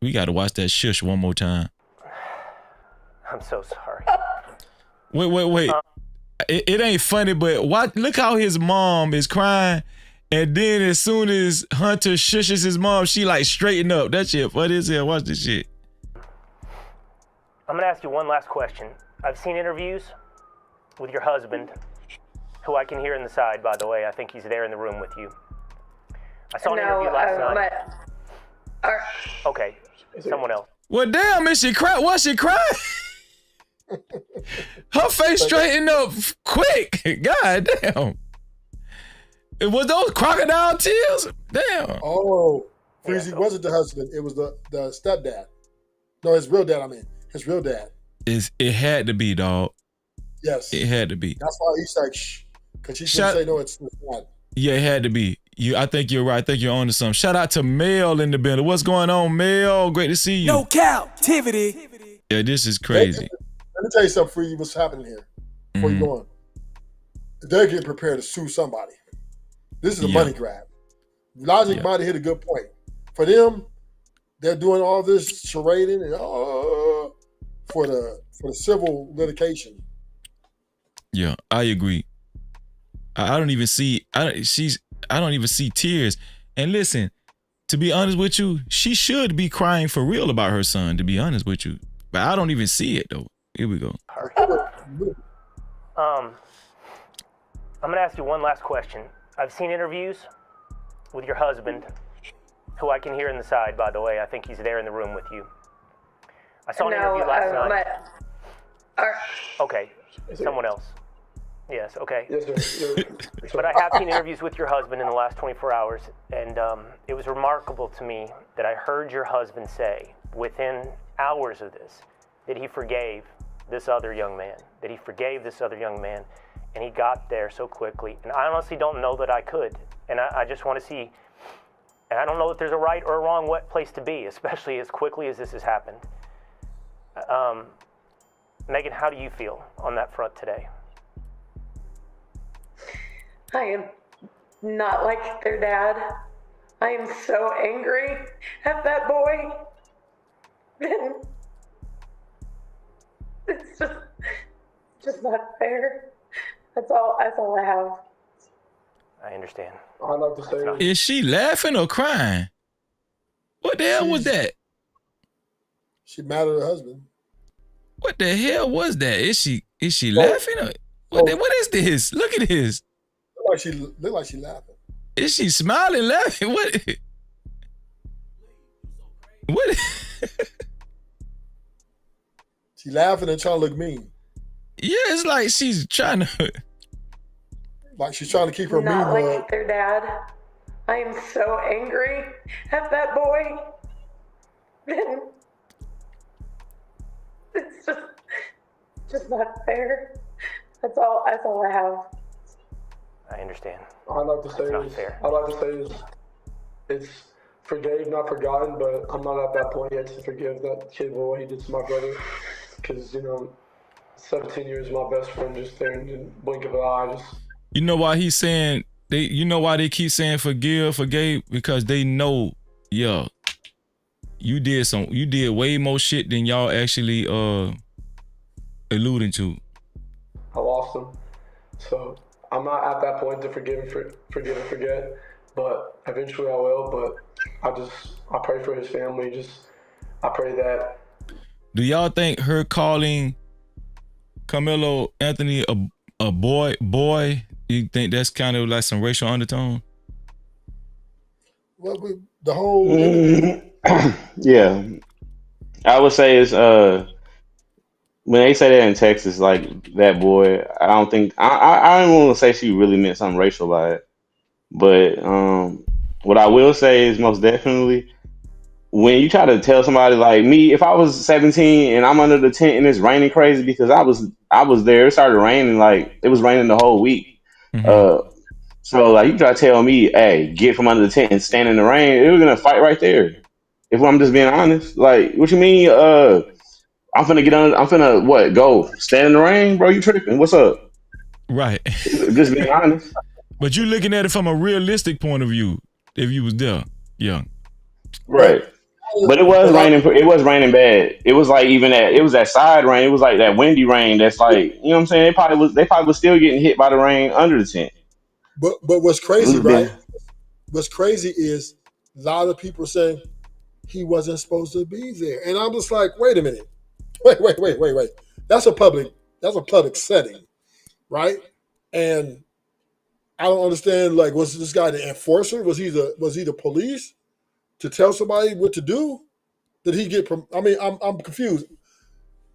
A: We got to watch that shush one more time.
N: I'm so sorry.
A: Wait. It ain't funny, but look how his mom is crying And then as soon as Hunter shushes his mom, she like straighten up. That shit funny as hell. Watch this shit.
N: I'm gonna ask you one last question. I've seen interviews with your husband, who I can hear in the side, by the way. I think he's there in the room with you. I saw an interview last night. Okay, someone else.
A: Well, damn, is she crying? Was she crying? Her face straightened up quick. God damn. It was those crocodile tears? Damn.
V: Oh, Freezy wasn't the husband. It was the stepdad. No, his real dad, I mean. His real dad.
A: It had to be, dog.
V: Yes.
A: It had to be.
V: That's why he's like, shh. Because she should say, no, it's not.
A: Yeah, it had to be. I think you're right. I think you're on to something. Shout out to Mel in the building. What's going on, Mel? Great to see you.
J: No Cap-tivity.
A: Yeah, this is crazy.
V: Let me tell you something, Freezy, what's happening here before you go on. They're getting prepared to sue somebody. This is a money grab. Logic might have hit a good point. For them, they're doing all this charading and for the civil litigation.
A: Yeah, I agree. I don't even see tears. And listen, to be honest with you, she should be crying for real about her son, to be honest with you. But I don't even see it though. Here we go.
N: I'm gonna ask you one last question. I've seen interviews with your husband, who I can hear in the side, by the way. I think he's there in the room with you. I saw an interview last night. Okay, someone else. Yes, okay.
O: Yes, sir.
N: But I have seen interviews with your husband in the last 24 hours, and it was remarkable to me that I heard your husband say, within hours of this, that he forgave this other young man, and he got there so quickly. And I honestly don't know that I could, and I just want to see, and I don't know if there's a right or a wrong place to be, especially as quickly as this has happened. Megan, how do you feel on that front today?
B: I am not like their dad. I am so angry at that boy. And it's just not fair. That's all I have.
N: I understand.
O: I'd like to say,
A: Is she laughing or crying? What the hell was that?
V: She mad at her husband.
A: What the hell was that? Is she laughing? Or, what is this? Look at this.
V: Look like she laughing.
A: Is she smiling, laughing? What? What?
V: She laughing and trying to look mean.
A: Yeah, it's like she's trying to.
V: Like she's trying to keep her
B: not
V: mean
B: like their dad. I am so angry at that boy. And it's just not fair. That's all I have.
N: I understand.
O: I'd like to say it's forgave, not forgotten, but I'm not at that point yet to forgive that kid for what he did to my brother. Because, 17 years, my best friend just there in the blink of an eye.
A: You know why he's saying, you know why they keep saying forgave? Because they know, you did way more shit than y'all actually alluding to.
O: I lost him. So I'm not at that point to forgive and forget, but eventually I will. But I pray for his family. I pray that.
A: Do y'all think her calling Karmelo Anthony a boy, you think that's kind of like some racial undertone?
V: Well, the whole
P: yeah, I would say it's when they say that in Texas, like that boy, I don't think I don't want to say she really meant something racial by it, but what I will say is most definitely when you try to tell somebody like me, if I was 17 and I'm under the tent and it's raining crazy because I was there, it started raining, like it was raining the whole week. So like you try to tell me, hey, get from under the tent and stand in the rain, it was gonna fight right there. If I'm just being honest, like what you mean? I'm finna what? Go stand in the rain, bro? You tripping? What's up?
A: Right.
P: Just being honest.
A: But you looking at it from a realistic point of view. If you was there, young.
P: Right. But it was raining. It was raining bad. It was like it was that side rain. It was like that windy rain. That's like, you know what I'm saying. They probably was still getting hit by the rain under the tent.
V: But what's crazy, right? what's crazy is a lot of people saying he wasn't supposed to be there. And I'm just like, wait a minute. Wait. That's a public setting, right? And I don't understand, like, was this guy the enforcer? Was he the police to tell somebody what to do? Did he get I mean, I'm confused.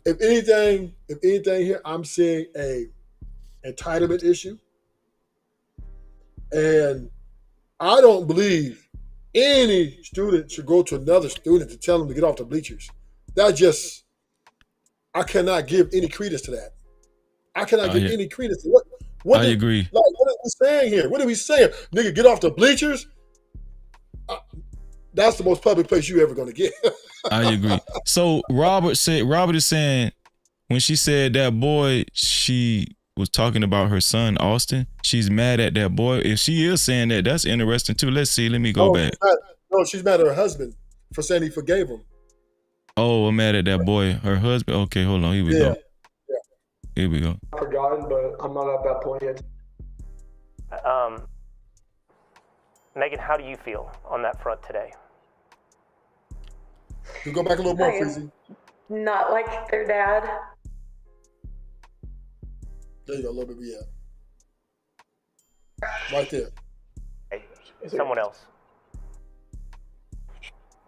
V: If anything here, I'm seeing a entitlement issue. And I don't believe any student should go to another student to tell them to get off the bleachers. I cannot give any credence to that. I cannot give any credence to what
A: I agree.
V: Like, what are we saying here? What are we saying? Nigga, get off the bleachers? That's the most public place you ever gonna get.
A: I agree. So Robert is saying when she said that boy, she was talking about her son, Austin. She's mad at that boy. If she is saying that, that's interesting too. Let's see. Let me go back.
V: She's mad at her husband for saying he forgave him.
A: Oh, I'm mad at that boy, her husband. Okay, hold on. Here we go.
V: Yeah.
A: Here we go.
O: I've forgotten, but I'm not at that point yet.
N: Megan, how do you feel on that front today?
V: You go back a little more, Freezy.
B: Not like their dad.
V: There you go, a little bit, yeah. Right there.
N: Hey, someone else.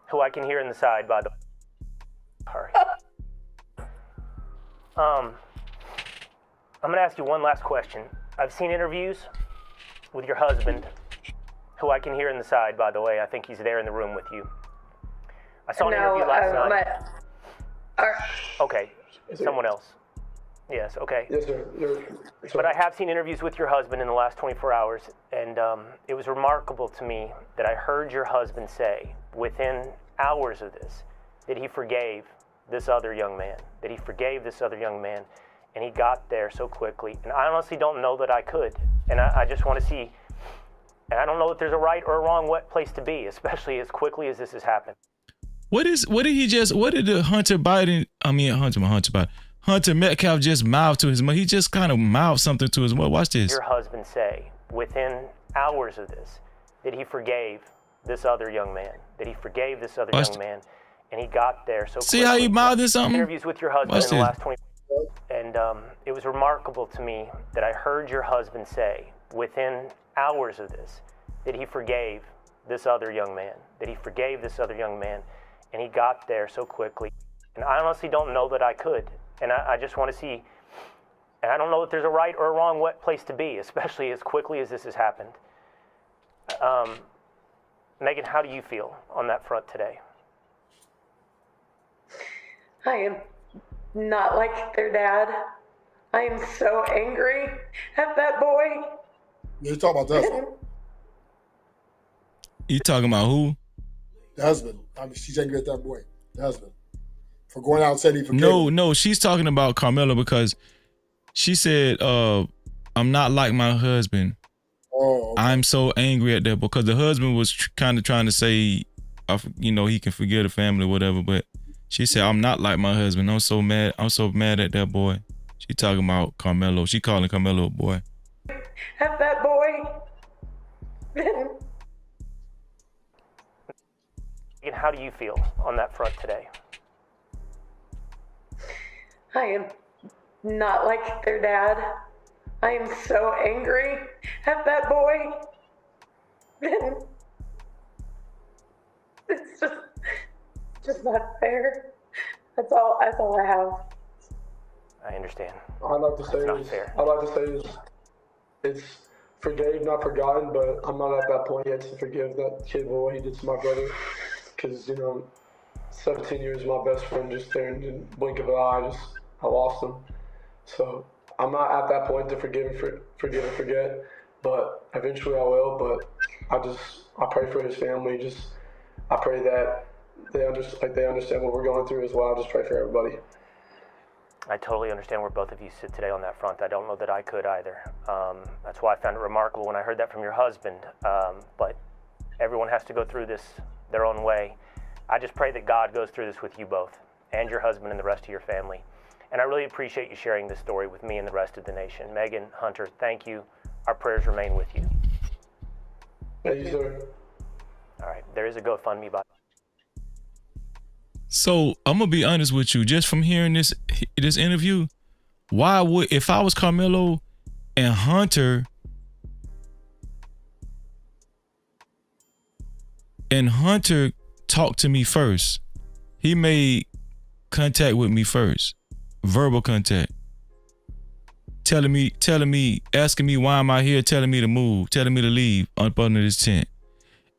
N: Who I can hear in the side, by the way. Sorry. I'm gonna ask you one last question. I've seen interviews with your husband, who I can hear in the side, by the way. I think he's there in the room with you. I saw an interview last night. Okay, someone else. Yes, okay.
O: Yes, sir.
N: But I have seen interviews with your husband in the last 24 hours, and it was remarkable to me that I heard your husband say, within hours of this, that he forgave this other young man, and he got there so quickly. And I honestly don't know that I could, and I just want to see, and I don't know if there's a right or a wrong place to be, especially as quickly as this has happened.
A: What did the Hunter Metcalf just mouth to his mother? He just kind of mouthed something to his mother. Watch this.
N: Your husband say, within hours of this, that he forgave this other young man, and he got there so quickly.
A: See how he mouthed something?
N: Interviews with your husband in the last 20 and it was remarkable to me that I heard your husband say, within hours of this, that he forgave this other young man, and he got there so quickly. And I honestly don't know that I could. And I just want to see, and I don't know if there's a right or a wrong place to be, especially as quickly as this has happened. Megan, how do you feel on that front today?
B: I am not like their dad. I am so angry at that boy.
V: You talk about that.
A: You talking about who?
V: The husband. I mean, she's angry at that boy. The husband. For going out and saying he forgave.
A: No, she's talking about Karmelo because she said, I'm not like my husband.
V: Oh, okay.
A: I'm so angry at that because the husband was kind of trying to say, he can forgive the family or whatever, but she said, I'm not like my husband. I'm so mad at that boy. She talking about Karmelo. She calling Karmelo a boy.
B: At that boy.
N: And how do you feel on that front today?
B: I am not like their dad. I am so angry at that boy. It's just not fair. That's all I have.
N: I understand.
O: I'd like to say it's forgave, not forgotten, but I'm not at that point yet to forgive that kid for what he did to my brother. Because, 17 years, my best friend just there in the blink of an eye, I lost him. So I'm not at that point to forgive and forget, but eventually I will. But I pray for his family. I pray that they understand what we're going through as well. I just pray for everybody.
N: I totally understand where both of you sit today on that front. I don't know that I could either. That's why I found it remarkable when I heard that from your husband. But everyone has to go through this their own way. I just pray that God goes through this with you both and your husband and the rest of your family. And I really appreciate you sharing this story with me and the rest of the nation. Megan, Hunter, thank you. Our prayers remain with you.
O: Thank you, sir.
N: All right, there is a GoFundMe button.
A: So I'm gonna be honest with you. Just from hearing this interview, why would, if I was Karmelo and Hunter talked to me first, he made contact with me first, verbal contact, telling me, asking me why am I here, telling me to move, telling me to leave up under this tent,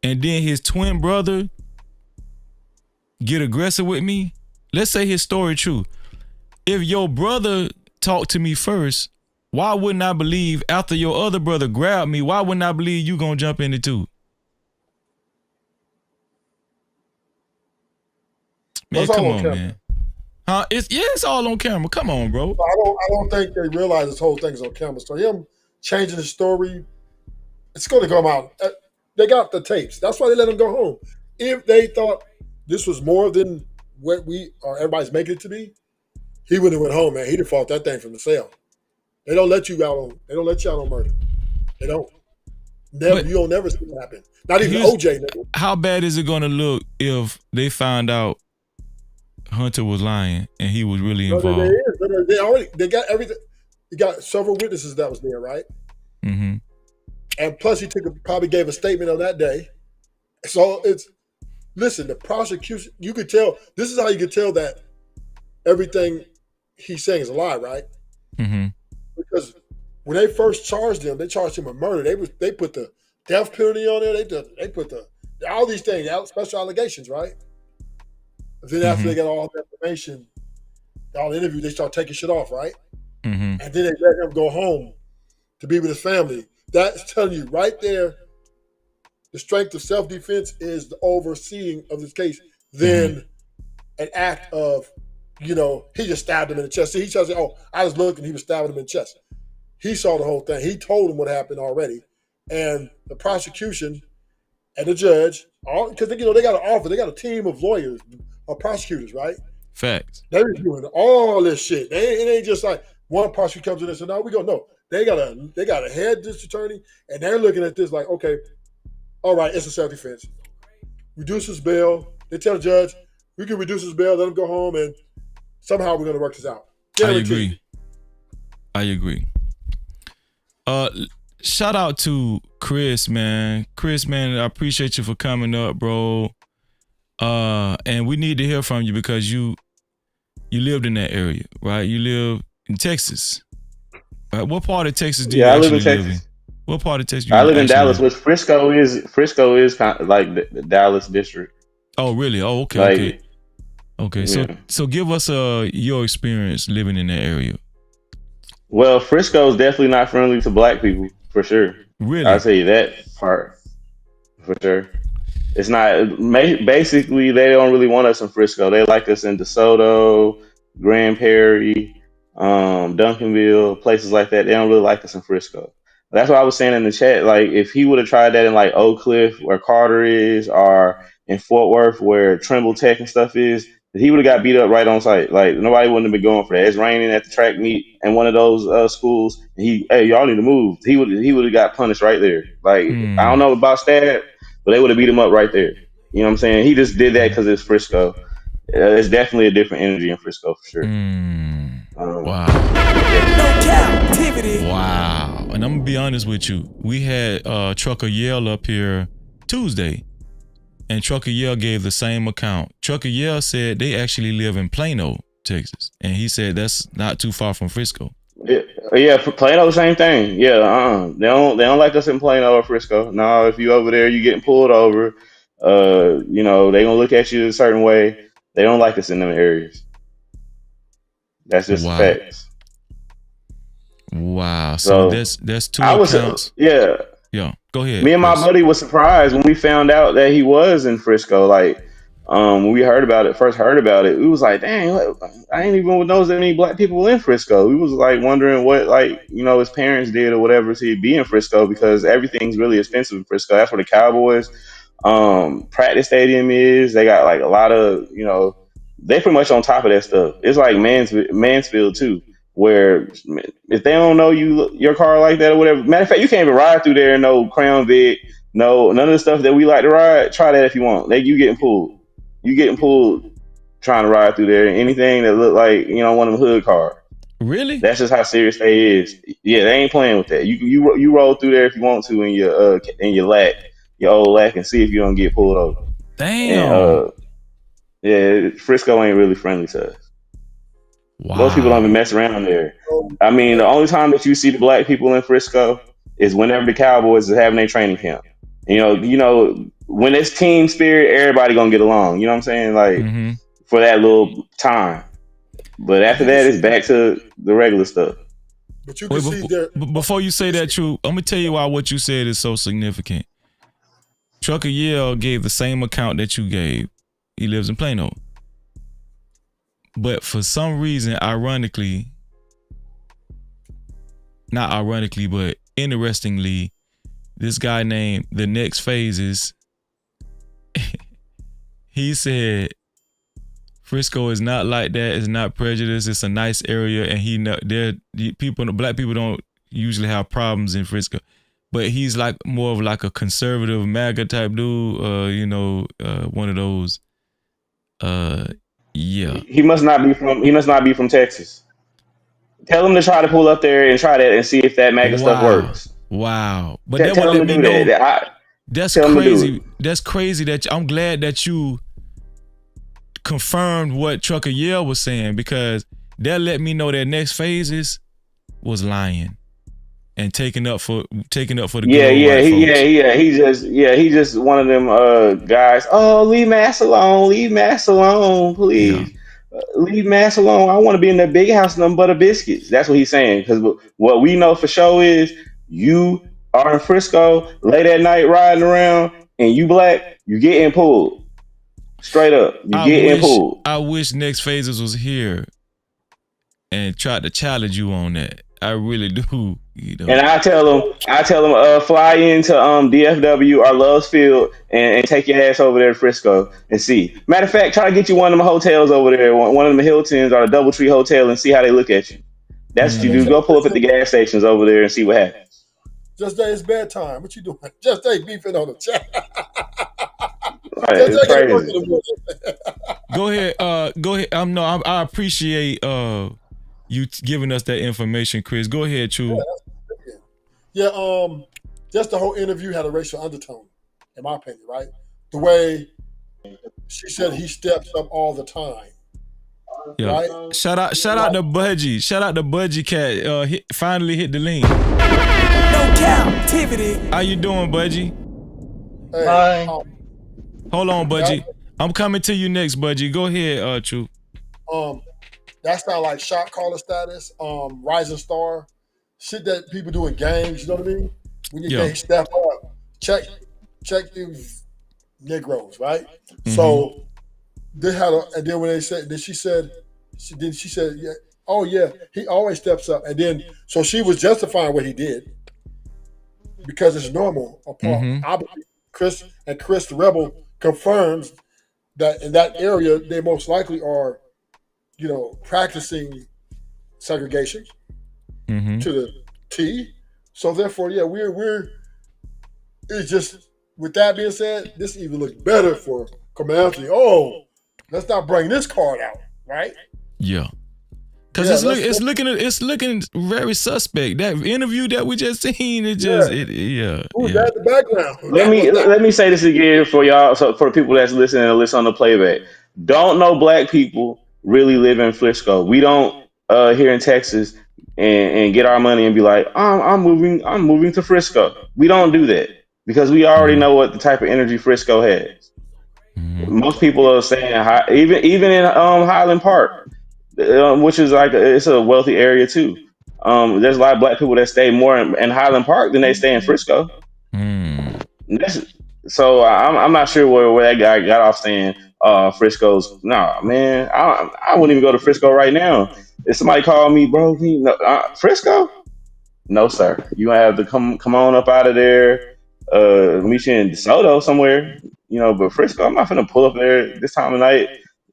A: and then his twin brother get aggressive with me. Let's say his story true. If your brother talked to me first, why wouldn't I believe after your other brother grabbed me? Why wouldn't I believe you gonna jump in it too? Man,
V: That's all
A: come
V: on
A: on,
V: camera.
A: man. Huh? It's all on camera. Come on, bro.
V: I don't think they realize this whole thing's on camera. So him changing the story, it's going to come out. They got the tapes. That's why they let him go home. If they thought this was more than what we or everybody's making it to be, he wouldn't have went home, man. He'd have fought that thing from the cell. They don't let you out on. They don't let you out on murder. They don't. Never. You don't never see it happen. Not even OJ. Never.
A: How bad is it going to look if they find out Hunter was lying and he was really involved?
V: They got everything. You got several witnesses that was there, right?
A: Mm-hmm.
V: And plus, he probably gave a statement on that day. So listen. The prosecution, you could tell. This is how you could tell that everything he's saying is a lie, right?
A: Mm-hmm.
V: Because when they first charged him, they charged him with murder. They put the death penalty on there. They put all these things, special allegations, right? Then after they got all the information, all the interviews, they start taking shit off, right?
A: Mm-hmm.
V: And then they let him go home to be with his family. That's telling you right there, the strength of self-defense is the overseeing of this case than an act of, he just stabbed him in the chest. See, he tries to say, I was looking, he was stabbing him in the chest. He saw the whole thing. He told him what happened already. And the prosecution and the judge, because they got an office, they got a team of lawyers or prosecutors, right?
A: Facts.
V: They're doing all this shit. It ain't just like one prosecutor comes in and says, no, we go, no. They got a head district attorney, and they're looking at this like, okay, all right, it's a self-defense. Reduce his bail. They tell the judge, we can reduce his bail, let him go home, and somehow we're going to work this out. Guaranteed.
A: I agree. Shout out to Chris, man. Chris, man, I appreciate you for coming up, bro. And we need to hear from you because you lived in that area, right? You live in Texas. Right? What part of Texas do you actually live in? What part of Texas?
P: I live in Dallas, which Frisco is kind of like the Dallas district.
A: Oh, really? Oh, okay, okay.
P: Yeah.
A: So give us your experience living in that area.
P: Well, Frisco is definitely not friendly to black people, for sure.
A: Really?
P: I'll tell you that part, for sure. It's not, basically, they don't really want us in Frisco. They like us in DeSoto, Grand Prairie, Duncanville, places like that. They don't really like us in Frisco. That's what I was saying in the chat. Like, if he would have tried that in like Oak Cliff, where Carter is, or in Fort Worth, where Trimble Tech and stuff is, he would have got beat up right on site. Like, nobody wouldn't have been going for that. It's raining at the track meet in one of those schools. And hey, y'all need to move. He would have got punished right there. Like, I don't know about stab, but they would have beat him up right there. You know what I'm saying? He just did that because it's Frisco. It's definitely a different energy in Frisco for sure.
A: Wow.
J: No Cap-tivity.
A: Wow. And I'm gonna be honest with you. We had Trucker Yell up here Tuesday, and Trucker Yell gave the same account. Trucker Yell said they actually live in Plano, Texas, and he said that's not too far from Frisco.
P: Yeah, for Plano, same thing. Yeah, they don't like us in Plano or Frisco. No, if you over there, you getting pulled over. They gonna look at you a certain way. They don't like us in them areas. That's just facts.
A: Wow. So that's two accounts.
P: Yeah.
A: Go ahead.
P: Me and my buddy was surprised when we found out that he was in Frisco. Like, when we first heard about it, we was like, dang, I ain't even knows that many black people in Frisco. We was like wondering what, his parents did or whatever to be in Frisco, because everything's really expensive in Frisco. That's where the Cowboys practice stadium is. They got like a lot of, they pretty much on top of that stuff. It's like Mansfield too, where if they don't know your car like that or whatever. Matter of fact, you can't even ride through there in no Crown Vic, No, none of the stuff that we like to ride. Try that if you want. You getting pulled. You getting pulled trying to ride through there. Anything that look like one of them hood cars.
A: Really?
P: That's just how serious they is. Yeah, they ain't playing with that. You roll through there if you want to in your lack, your old lack, and see if you don't get pulled over. And
A: Damn.
P: yeah, Frisco ain't really friendly to us. Most people don't
A: Wow.
P: even mess around there. I mean, the only time that you see the black people in Frisco is whenever the Cowboys is having their training camp. When it's team spirit, everybody gonna get along. You know what I'm saying? Like
A: Mm-hmm.
P: for that little time. But after that, it's back to the regular stuff.
V: But you can see there.
A: Before you say that, True, I'm gonna tell you why what you said is so significant. Trucker Yale gave the same account that you gave. He lives in Plano. But for some reason, not ironically, but interestingly, this guy named The Next Phases, he said Frisco is not like that. It's not prejudice. It's a nice area, and black people don't usually have problems in Frisco. But he's like more of like a conservative MAGA type dude. One of those. Yeah.
P: He must not be from Texas. Tell him to try to pull up there and try that and see if that MAGA stuff works.
A: Wow. But that
P: tell
A: would
P: him
A: let
P: to
A: me
P: do
A: know.
P: that.
A: That's
P: tell him to do
A: crazy.
P: it.
A: That's crazy that I'm glad that you confirmed what Trucker Yale was saying, because that let me know that Next Phases was lying and taking up for the good old white folks.
P: He just one of them guys. Oh, leave Mass alone, please. Leave Mass alone. I want to be in that big house, nothing but a biscuits. That's what he's saying. Because what we know for sure is you are in Frisco late at night riding around, and you black, you getting pulled. Straight up, you getting pulled.
A: I wish Next Phases was here and tried to challenge you on that. I really do.
P: And I tell them, fly into DFW or Love's Field and take your ass over there to Frisco and see. Matter of fact, try to get you one of them hotels over there, one of them Hiltons or a DoubleTree hotel, and see how they look at you. That's what you do. Go pull up at the gas stations over there and see what happens.
V: Just day it's bedtime. What you doing? Just day beefing on the chat.
P: Right, it's crazy.
A: Go ahead. I appreciate you giving us that information, Chris. Go ahead, Chu.
V: Yeah, just the whole interview had a racial undertone, in my opinion, right? The way she said he steps up all the time.
A: Yeah.
V: Right?
A: Shout out to Budgie. Shout out to Budgie Cat. Finally hit the link.
J: No Cap-tivity.
A: How you doing, Budgie?
V: Hey,
F: Hi.
A: Hold on, Budgie. I'm coming to you next, Budgie. Go ahead, Chu.
V: That's not like shot caller status, rising star, shit that people do in games. You know what I mean? When you say step up, check these Negroes, right? Mm-hmm. So they had and then when they said, then she said, yeah, oh yeah, he always steps up, and then so she was justifying what he did because it's normal. Obviously, Chris the Rebel confirms that in that area they most likely are, practicing segregation to the T. So therefore, yeah, we're. It's just with that being said, this even looks better for Karmelo. Oh, let's not bring this card out, right?
A: Yeah, because it's looking very suspect. That interview that we just seen, Who's that
V: in the background?
P: Let me say this again for y'all. So for the people that's listening and listen on the playback, don't know black people really live in Frisco. We don't here in Texas and get our money and be like, I'm moving to Frisco. We don't do that because we already know what the type of energy Frisco has. Most people are saying even in Highland Park, which is it's a wealthy area too. There's a lot of black people that stay more in Highland Park than they stay in Frisco. So I'm not sure where that guy got off saying Frisco's. Nah, man, I wouldn't even go to Frisco right now. If somebody called me, bro, Frisco? No, sir. You have to come on up out of there. Meet you in DeSoto somewhere. But Frisco, I'm not finna pull up there this time of night.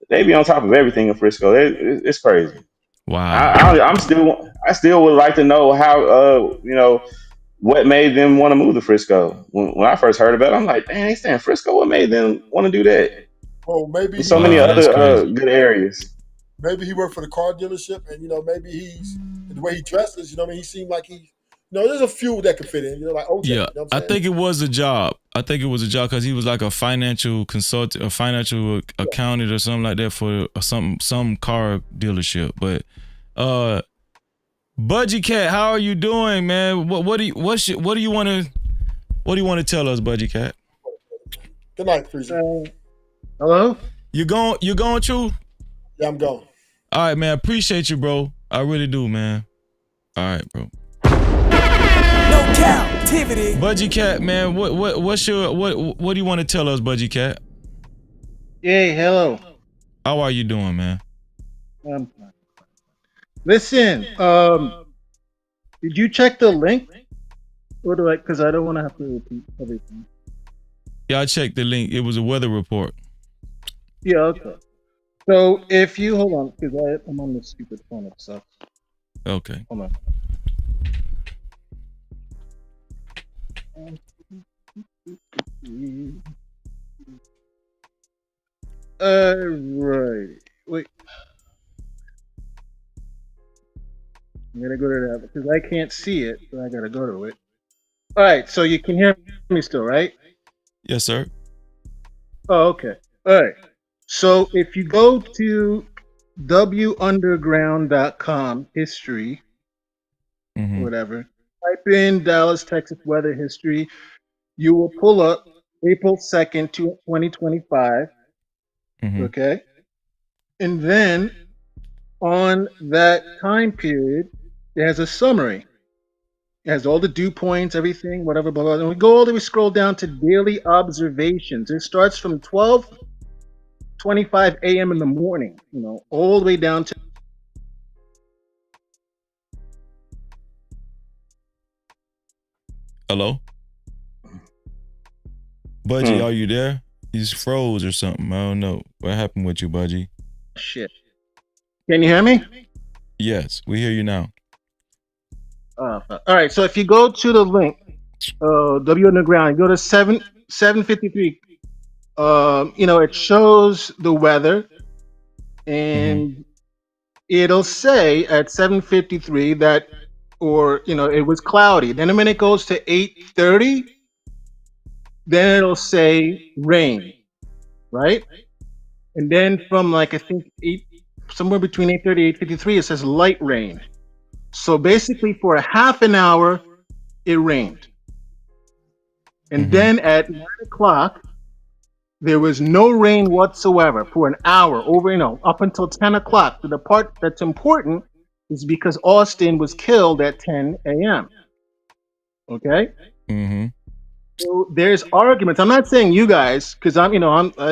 P: They be on top of everything in Frisco. It's crazy.
A: Wow.
P: I still would like to know how what made them want to move to Frisco? When I first heard about it, I'm like, "Damn, they stay in Frisco. What made them want to do that?"
V: Oh, maybe
P: There's so
V: he
P: many
A: Wow, that's
P: other
A: crazy.
P: good areas.
V: maybe he worked for the car dealership, and maybe he's the way he dresses. You know, what I mean, he seemed like he. There's a few that could fit in. Like OJ.
A: Yeah,
V: You know what
A: I
V: I'm saying?
A: think it was a job. I think it was a job because he was like a financial consultant, a financial accountant or something like that for some car dealership. But Budgie Cat, how are you doing, man? What do you want to tell us, Budgie Cat?
V: Good night, Freezy.
F: Hello?
A: You going, True?
V: Yeah, I'm going.
A: All right, man. Appreciate you, bro. I really do, man. All right, bro.
J: No Cap-tivity.
A: Budgie Cat, man. What do you want to tell us, Budgie Cat?
F: Hey, hello.
A: How are you doing, man?
F: Listen, did you check the link? Or do I? Because I don't want to have to repeat everything.
A: Yeah, I checked the link. It was a weather report.
F: Yeah, okay. So if you hold on, because I'm on this stupid phone, it sucks.
A: Okay.
F: Hold on. Right. Wait. I'm gonna go to that because I can't see it, so I gotta go to it. All right, so you can hear me still, right?
A: Yes, sir.
F: Oh, okay. All right. So if you go to wunderground.com history, whatever, type in Dallas, Texas weather history, you will pull up April 2nd, 2025. Okay. And then on that time period, it has a summary. It has all the dew points, everything, whatever, blah, blah. And we go all the way, scroll down to daily observations. It starts from 12:25 a.m. in the morning, all the way down to.
A: Hello? Budgie, are you there? He's froze or something. I don't know. What happened with you, Budgie?
F: Shit. Can you hear me?
A: Yes, we hear you now.
F: All right. So if you go to the link, W Underground, go to 753. It shows the weather, and it'll say at 7:53 that, it was cloudy. Then when it goes to 8:30, then it'll say rain, right? And then from I think somewhere between 8:30 and 8:53, it says light rain. So basically, for a half an hour, it rained. And then at 9 o'clock, there was no rain whatsoever for an hour, up until 10 o'clock. So the part that's important is because Austin was killed at 10 a.m. Okay? So there's arguments. I'm not saying you guys, because I've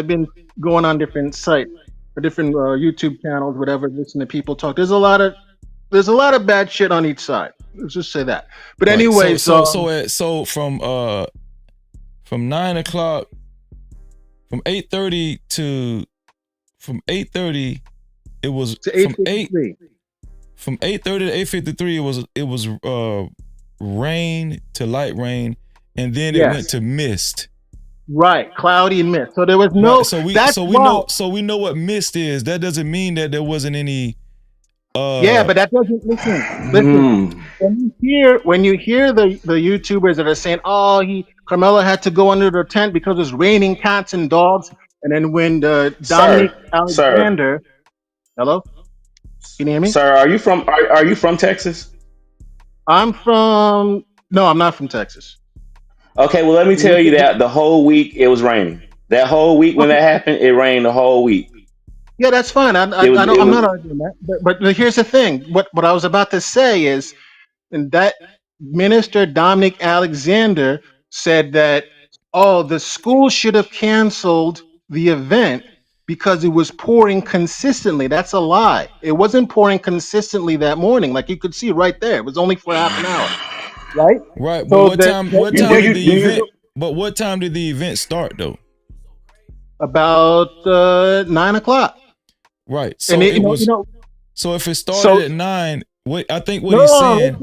F: been going on different sites, or different YouTube channels, whatever, listening to people talk. There's a lot of bad shit on each side. Let's just say that. But
A: right.
F: anyway,
A: so from 9 o'clock, from 8:30 to 8:30, it was from 8:30 to 8:53. It was rain to light rain, and then it went to mist.
F: Right, cloudy and mist. So there was no.
A: Right. So we know what mist is. That doesn't mean that there wasn't any.
F: Yeah, but that doesn't listen. When you hear the YouTubers that are saying, "Oh, Karmelo had to go under the tent because it's raining cats and dogs," and then when Dominic Alexander, hello, can you hear me?
P: Sir, are you from Texas?
F: No, I'm not from Texas.
P: Okay, well let me tell you that the whole week it was raining. That whole week when that happened, it rained the whole week.
F: Yeah, that's fine. I'm not arguing that. But here's the thing. What I was about to say is, and that Minister Dominic Alexander said that, the school should have canceled the event because it was pouring consistently. That's a lie. It wasn't pouring consistently that morning. Like you could see right there. It was only for half an hour. Right?
A: Right. But what time did the event? But what time did the event start though?
F: About 9 o'clock.
A: Right. So so if it started at 9, I think what he's saying.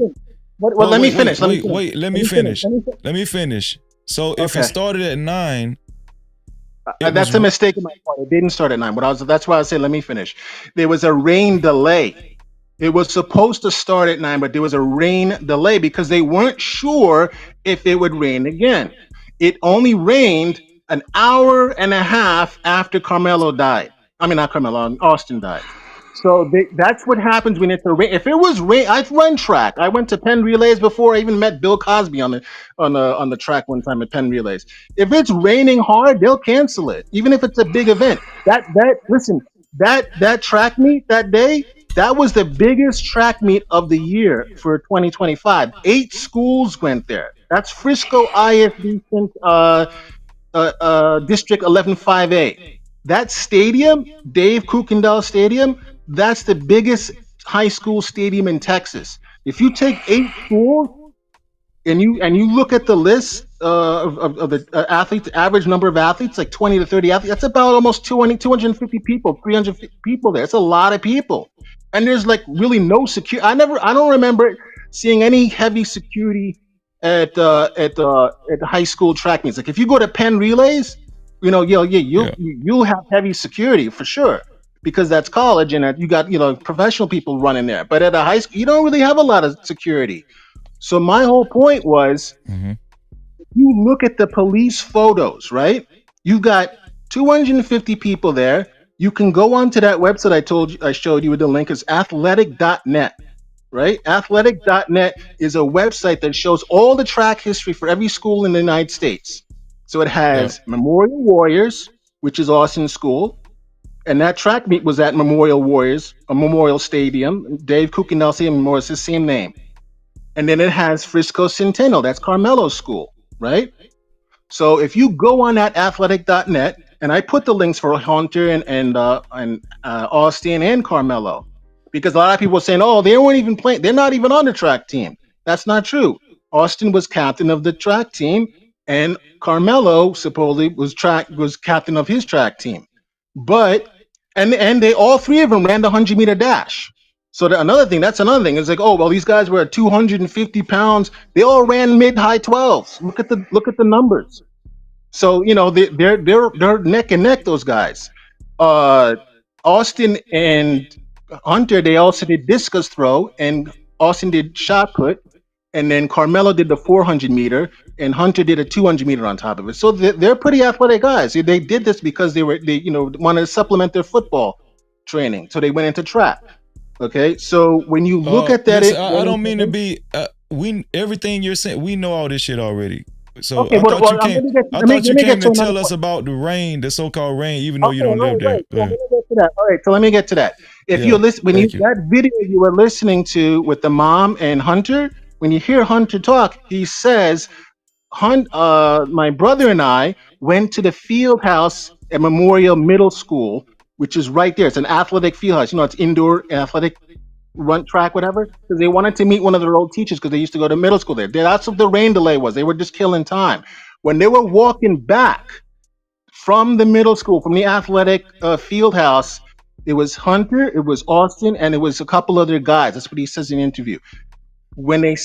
F: Well, let me finish.
A: Let me finish. Let me finish. So if it started at 9,
F: that's a mistake on my part. It didn't start at 9. That's why I said let me finish. There was a rain delay. It was supposed to start at 9, but there was a rain delay because they weren't sure if it would rain again. It only rained an hour and a half after Karmelo died. I mean, not Karmelo, Austin died. So that's what happens when it's a rain. If it was rain, I've run track. I went to Penn Relays before. I even met Bill Cosby on the track one time at Penn Relays. If it's raining hard, they'll cancel it, even if it's a big event. That track meet that day, that was the biggest track meet of the year for 2025. 8 schools went there. That's Frisco ISD District 115A. That stadium, Dave Kuykendall Stadium, that's the biggest high school stadium in Texas. If you take 8 schools and you look at the list of the athletes, average number of athletes, like 20 to 30 athletes, that's about almost 250 people, 300 people there. It's a lot of people. And there's like really no security. I don't remember seeing any heavy security at the high school track meets. Like if you go to Penn Relays, you'll have heavy security for sure because that's college and you got professional people running there. But at a high school, you don't really have a lot of security. So my whole point was, you look at the police photos, right? You've got 250 people there. You can go onto that website I showed you with the link is athletic.net, right? Athletic.net is a website that shows all the track history for every school in the United States. So it has Memorial Warriors, which is Austin's school, and that track meet was at Memorial Warriors, a Memorial Stadium. Dave Kuykendall Stadium Memorial is the same name. And then it has Frisco Centennial, that's Karmelo's school, right? So if you go on that athletic.net, and I put the links for Hunter and Austin and Karmelo, because a lot of people are saying, oh, they weren't even playing, they're not even on the track team. That's not true. Austin was captain of the track team, and Karmelo supposedly was captain of his track team. But and they all 3 of them ran the 100-meter dash. So that's another thing. It's like, oh well, these guys were at 250 pounds. They all ran mid-high 12s. Look at the numbers. So they're neck and neck. Those guys, Austin and Hunter, they also did discus throw, and Austin did shot put, and then Karmelo did the 400-meter, and Hunter did a 200-meter on top of it. So they're pretty athletic guys. They did this because they wanted to supplement their football training, so they went into track. Okay, so when you look at that,
A: I don't mean to be. Everything you're saying, we know all this shit already. So
F: okay,
A: I thought you came to tell us about the rain, the so-called rain, even though you don't live there.
F: All right, so let me get to that. If you're listening, that video you were listening to with the mom and Hunter, when you hear Hunter talk, he says, my brother and I went to the field house at Memorial Middle School, which is right there. It's an athletic field house. It's indoor athletic run track, whatever, because they wanted to meet one of their old teachers because they used to go to middle school there. That's what the rain delay was. They were just killing time. When they were walking back from the middle school, from the athletic field house, it was Hunter, it was Austin, and it was a couple other guys. That's what he says in the interview. When they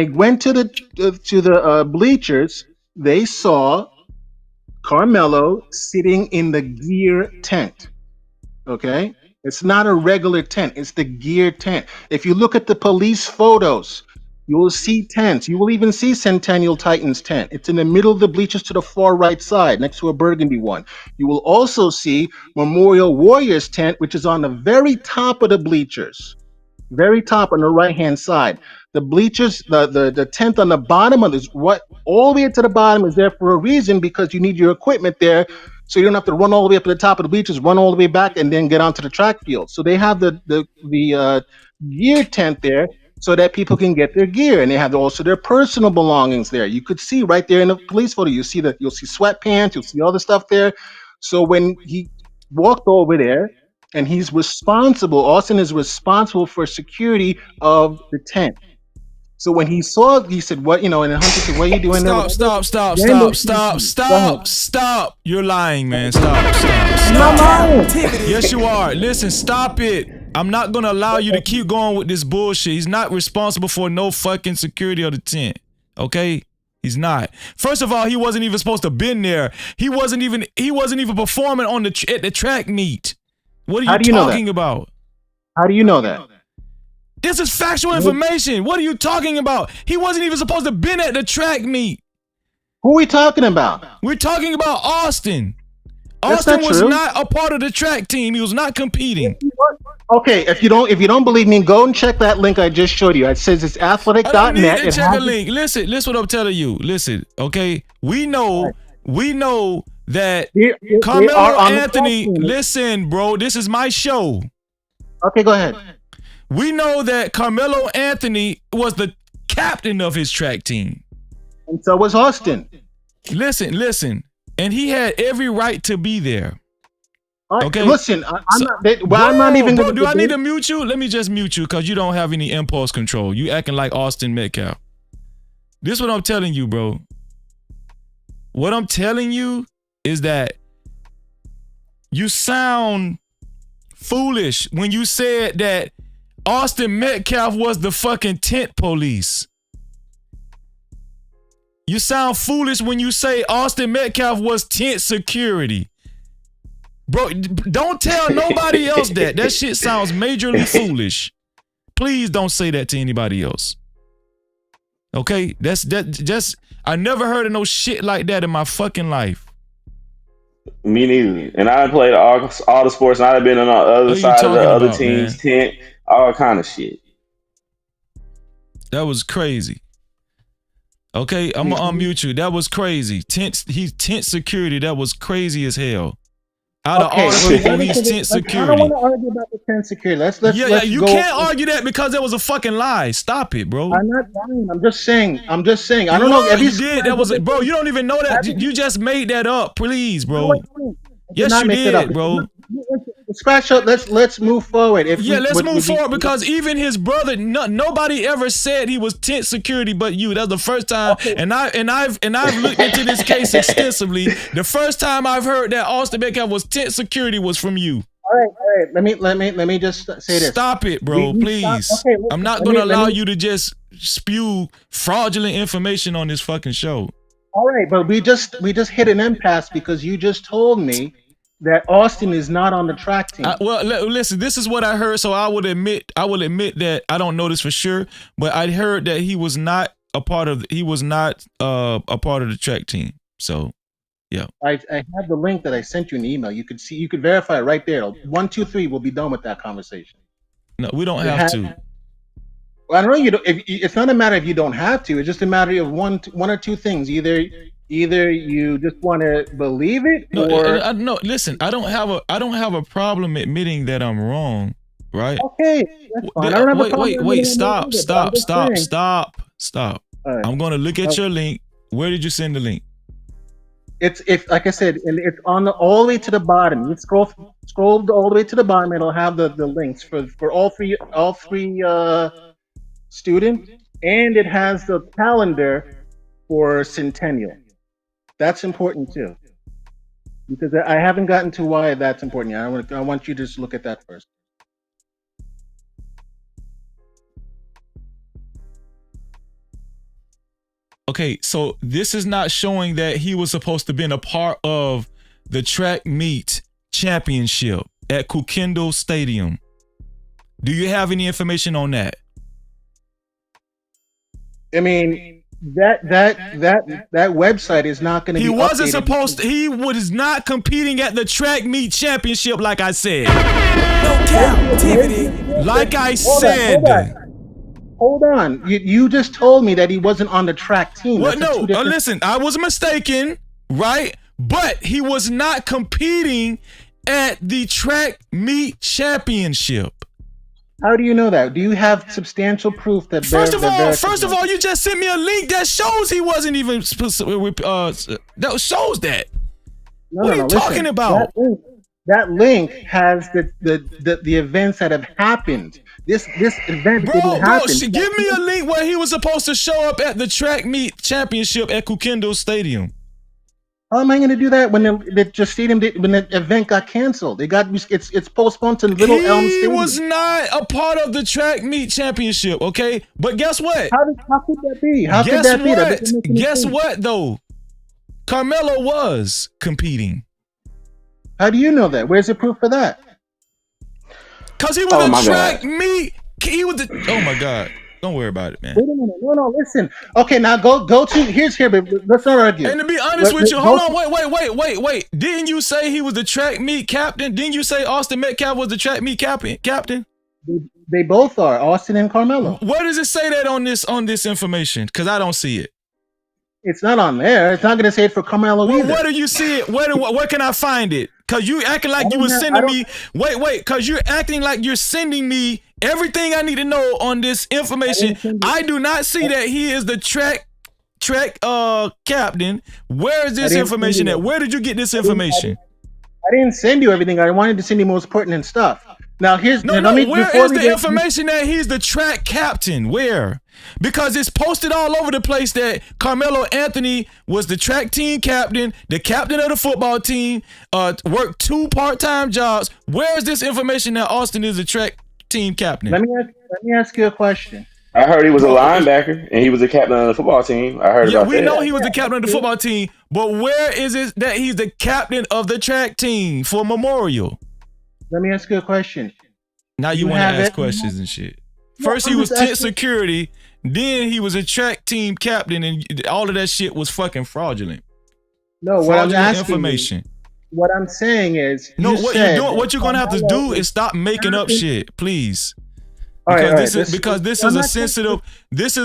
F: went to the bleachers, they saw Karmelo sitting in the gear tent. Okay, it's not a regular tent; it's the gear tent. If you look at the police photos, you will see tents. You will even see Centennial Titans tent. It's in the middle of the bleachers to the far right side, next to a burgundy one. You will also see Memorial Warriors tent, which is on the very top of the bleachers. Very top on the right-hand side. The bleachers, the tent on the bottom of this, all the way to the bottom is there for a reason, because you need your equipment there, so you don't have to run all the way up to the top of the bleachers, run all the way back, and then get onto the track field. So they have the gear tent there so that people can get their gear, and they have also their personal belongings there. You could see right there in the police photo, you'll see sweatpants, you'll see all the stuff there. So when he walked over there, and Austin is responsible for security of the tent. So when he saw, he said, what, and Hunter said, what are you doing there?
A: Stop. You're lying, man. Stop.
J: No,
A: Yes, you are. Listen, stop it. I'm not gonna allow you to keep going with this bullshit. He's not responsible for no fucking security of the tent. Okay? He's not. First of all, he wasn't even supposed to been there. He wasn't even performing on at the track meet. What are you talking about?
F: How do you know that?
A: This is factual information. What are you talking about? He wasn't even supposed to been at the track meet.
F: Who are we talking about?
A: We're talking about Austin.
F: That's
A: Austin
F: not
A: was
F: true.
A: not a part of the track team. He was not competing.
F: Okay, if you don't believe me, go and check that link I just showed you. It says it's athletic.net.
A: I don't need to check a link. Listen what I'm telling you. Listen, okay? We know that Karmelo Anthony, listen, bro, this is my show.
F: Okay, go ahead.
A: We know that Karmelo Anthony was the captain of his track team.
F: And so was Austin.
A: Listen. And he had every right to be there. Okay.
F: Listen, I'm not even.
A: Bro, do I need to mute you? Let me just mute you because you don't have any impulse control. You acting like Austin Metcalf. This is what I'm telling you, bro. What I'm telling you is that you sound foolish when you said that Austin Metcalf was the fucking tent police. You sound foolish when you say Austin Metcalf was tent security. Bro, don't tell nobody else that. That shit sounds majorly foolish. Please don't say that to anybody else. Okay? I never heard of no shit like that in my fucking life.
P: Me neither. And I played all the sports, and I've been on the other side of the other team's tent, all kind of shit.
A: That was crazy. Okay, I'm gonna unmute you. That was crazy. He's tent security. That was crazy as hell. Out of all the people, he's tent security.
F: I don't want to argue about the tent security. Let's
A: you
F: go.
A: Can't argue that because that was a fucking lie. Stop it, bro.
F: I'm not lying. I'm just saying. I don't know.
A: You did. That was bro. You don't even know that. You just made that up. Please, bro. Yes, you did, bro.
F: Scratch up. Let's move forward.
A: Let's move forward because even his brother, nobody ever said he was tent security, but you. That's the first time, okay. and I've looked into this case extensively. The first time I've heard that Austin Metcalf was tent security was from you.
F: All right. Let me just say this.
A: Stop it, bro. Please. Okay, I'm not gonna allow you to just spew fraudulent information on this fucking show.
F: All right, but we just hit an impasse because you just told me that Austin is not on the track team.
A: Listen, this is what I heard, so I will admit that I don't know this for sure, but I heard that he was not a part of a part of the track team. So, yeah. I
F: have the link that I sent you in the email. You could verify it right there. 1, 2, 3. We'll be done with that conversation.
A: No, we don't have to.
F: Well, I don't know. It's not a matter if you don't have to. It's just a matter of one or two things. Either you just want to believe it, or
A: no. Listen, I don't have a problem admitting that I'm wrong, right?
F: Okay, that's fine. I don't have a problem.
A: Wait, stop. Right. I'm gonna look at your link. Where did you send the link?
F: It's like I said, and it's on all the way to the bottom. You scroll all the way to the bottom. It'll have the links for all three student, and it has the calendar for Centennial. That's important too, because I haven't gotten to why that's important yet. I want you to just look at that first.
A: Okay, so this is not showing that he was supposed to be a part of the track meet championship at Kukendo Stadium. Do you have any information on that?
F: I mean, that website is not going to be.
A: He wasn't supposed to. He was not competing at the track meet championship, like I said.
J: No Cap-tivity.
A: Like I said.
F: Hold on. You just told me that he wasn't on the track team.
A: Well, no. Listen, I was mistaken, right? But he was not competing at the track meet championship.
F: How do you know that? Do you have substantial proof that?
A: First of all, you just sent me a link that shows he wasn't even that shows that. What are you talking about?
F: That link has the events that have happened. This event didn't happen.
A: Give me a link where he was supposed to show up at the track meet championship at Kukendo Stadium.
F: How am I going to do that when the stadium when the event got canceled? It's postponed to Little Elm
A: He
F: Stadium.
A: was not a part of the track meet championship, okay? But guess what?
F: How could that be? How could
A: Guess
F: that be? That
A: what?
F: doesn't make any
A: Guess
F: sense.
A: what though? Karmelo was competing.
F: How do you know that? Where's the proof for that?
A: Cause he was a track meet. He was the. Oh my God! Don't worry about it, man.
F: Wait a minute. No. Listen. Okay, now go to here. But let's not argue.
A: And to be honest with you, hold on, wait. Didn't you say he was the track meet captain? Didn't you say Austin Metcalf was the track meet captain?
F: They both are, Austin and Karmelo.
A: Where does it say that on this information? Because I don't see it.
F: It's not on there. It's not going to say it for Karmelo either.
A: Where do you see it? Where can I find it? Cause you acting like you were sending me. Wait. Cause you're acting like you're sending me everything I need to know on this information. I do not see that he is the track captain. Where is this information at? Where did you get this information?
F: I didn't send you everything. I wanted to send you most pertinent stuff. Now here's
A: where is the information that he's the track captain? Where? Because it's posted all over the place that Carmelo Anthony was the track team captain, the captain of the football team, worked 2 part-time jobs. Where is this information that Austin is the track team captain?
F: Let me ask you a question.
P: I heard he was a linebacker and he was the captain of the football team. I heard about that.
A: We know he was the captain of the football team, but where is it that he's the captain of the track team for Memorial?
F: Let me ask you a question.
A: Now you want to ask questions and shit. First he was tent security, then he was a track team captain, and all of that shit was fucking fraudulent.
F: No, what I'm asking what I'm saying is,
A: what you're gonna have to do is stop making up shit, please. Because this is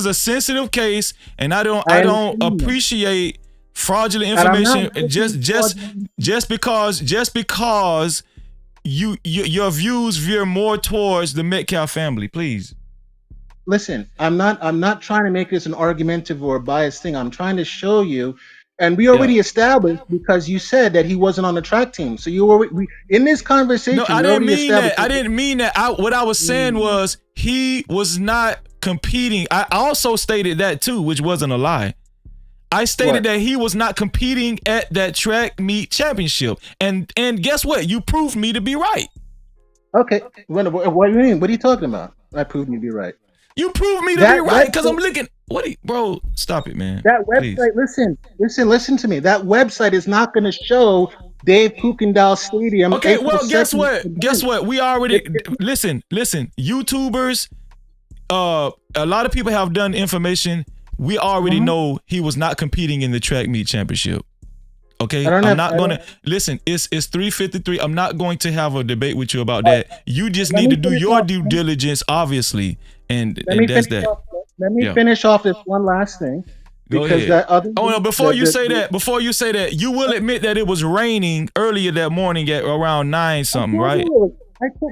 A: a sensitive case, and I don't appreciate fraudulent information just because your views veer more towards the Metcalf family, please.
F: Listen, I'm not trying to make this an argumentative or a biased thing. I'm trying to show you, and we already established, because you said that he wasn't on the track team. So in this conversation. No,
A: I didn't mean that. I didn't mean that. What I was saying was he was not competing. I also stated that too, which wasn't a lie. I stated that he was not competing at that track meet championship, and guess what? You proved me to be right.
F: Okay, what do you mean? What are you talking about? I proved you to be right.
A: You proved me to be right because I'm looking. Bro? Stop it, man.
F: That website. Listen to me. That website is not going to show Dave Kuykendall Stadium.
A: Okay, well, guess what? We already listen. YouTubers, a lot of people have done information. We already know he was not competing in the track meet championship. Okay, I'm not gonna listen. It's 3:53. I'm not going to have a debate with you about that. You just need to do your due diligence, obviously, and that's that.
F: Let me finish off this one last thing.
A: Because before you say that, you will admit that it was raining earlier that morning at around 9 something, right?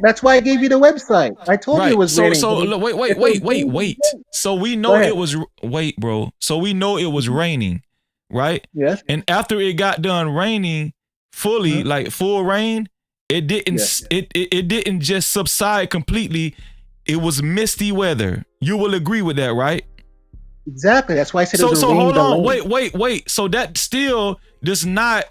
F: That's why I gave you the website. I told you it was raining.
A: So wait. So we know it was bro. So we know it was raining, right?
F: Yes.
A: And after it got done raining fully, like full rain, it didn't it didn't just subside completely. It was misty weather. You will agree with that, right?
F: Exactly. That's why I said it was a rain
A: hold on.
F: delay.
A: Wait. So that still does not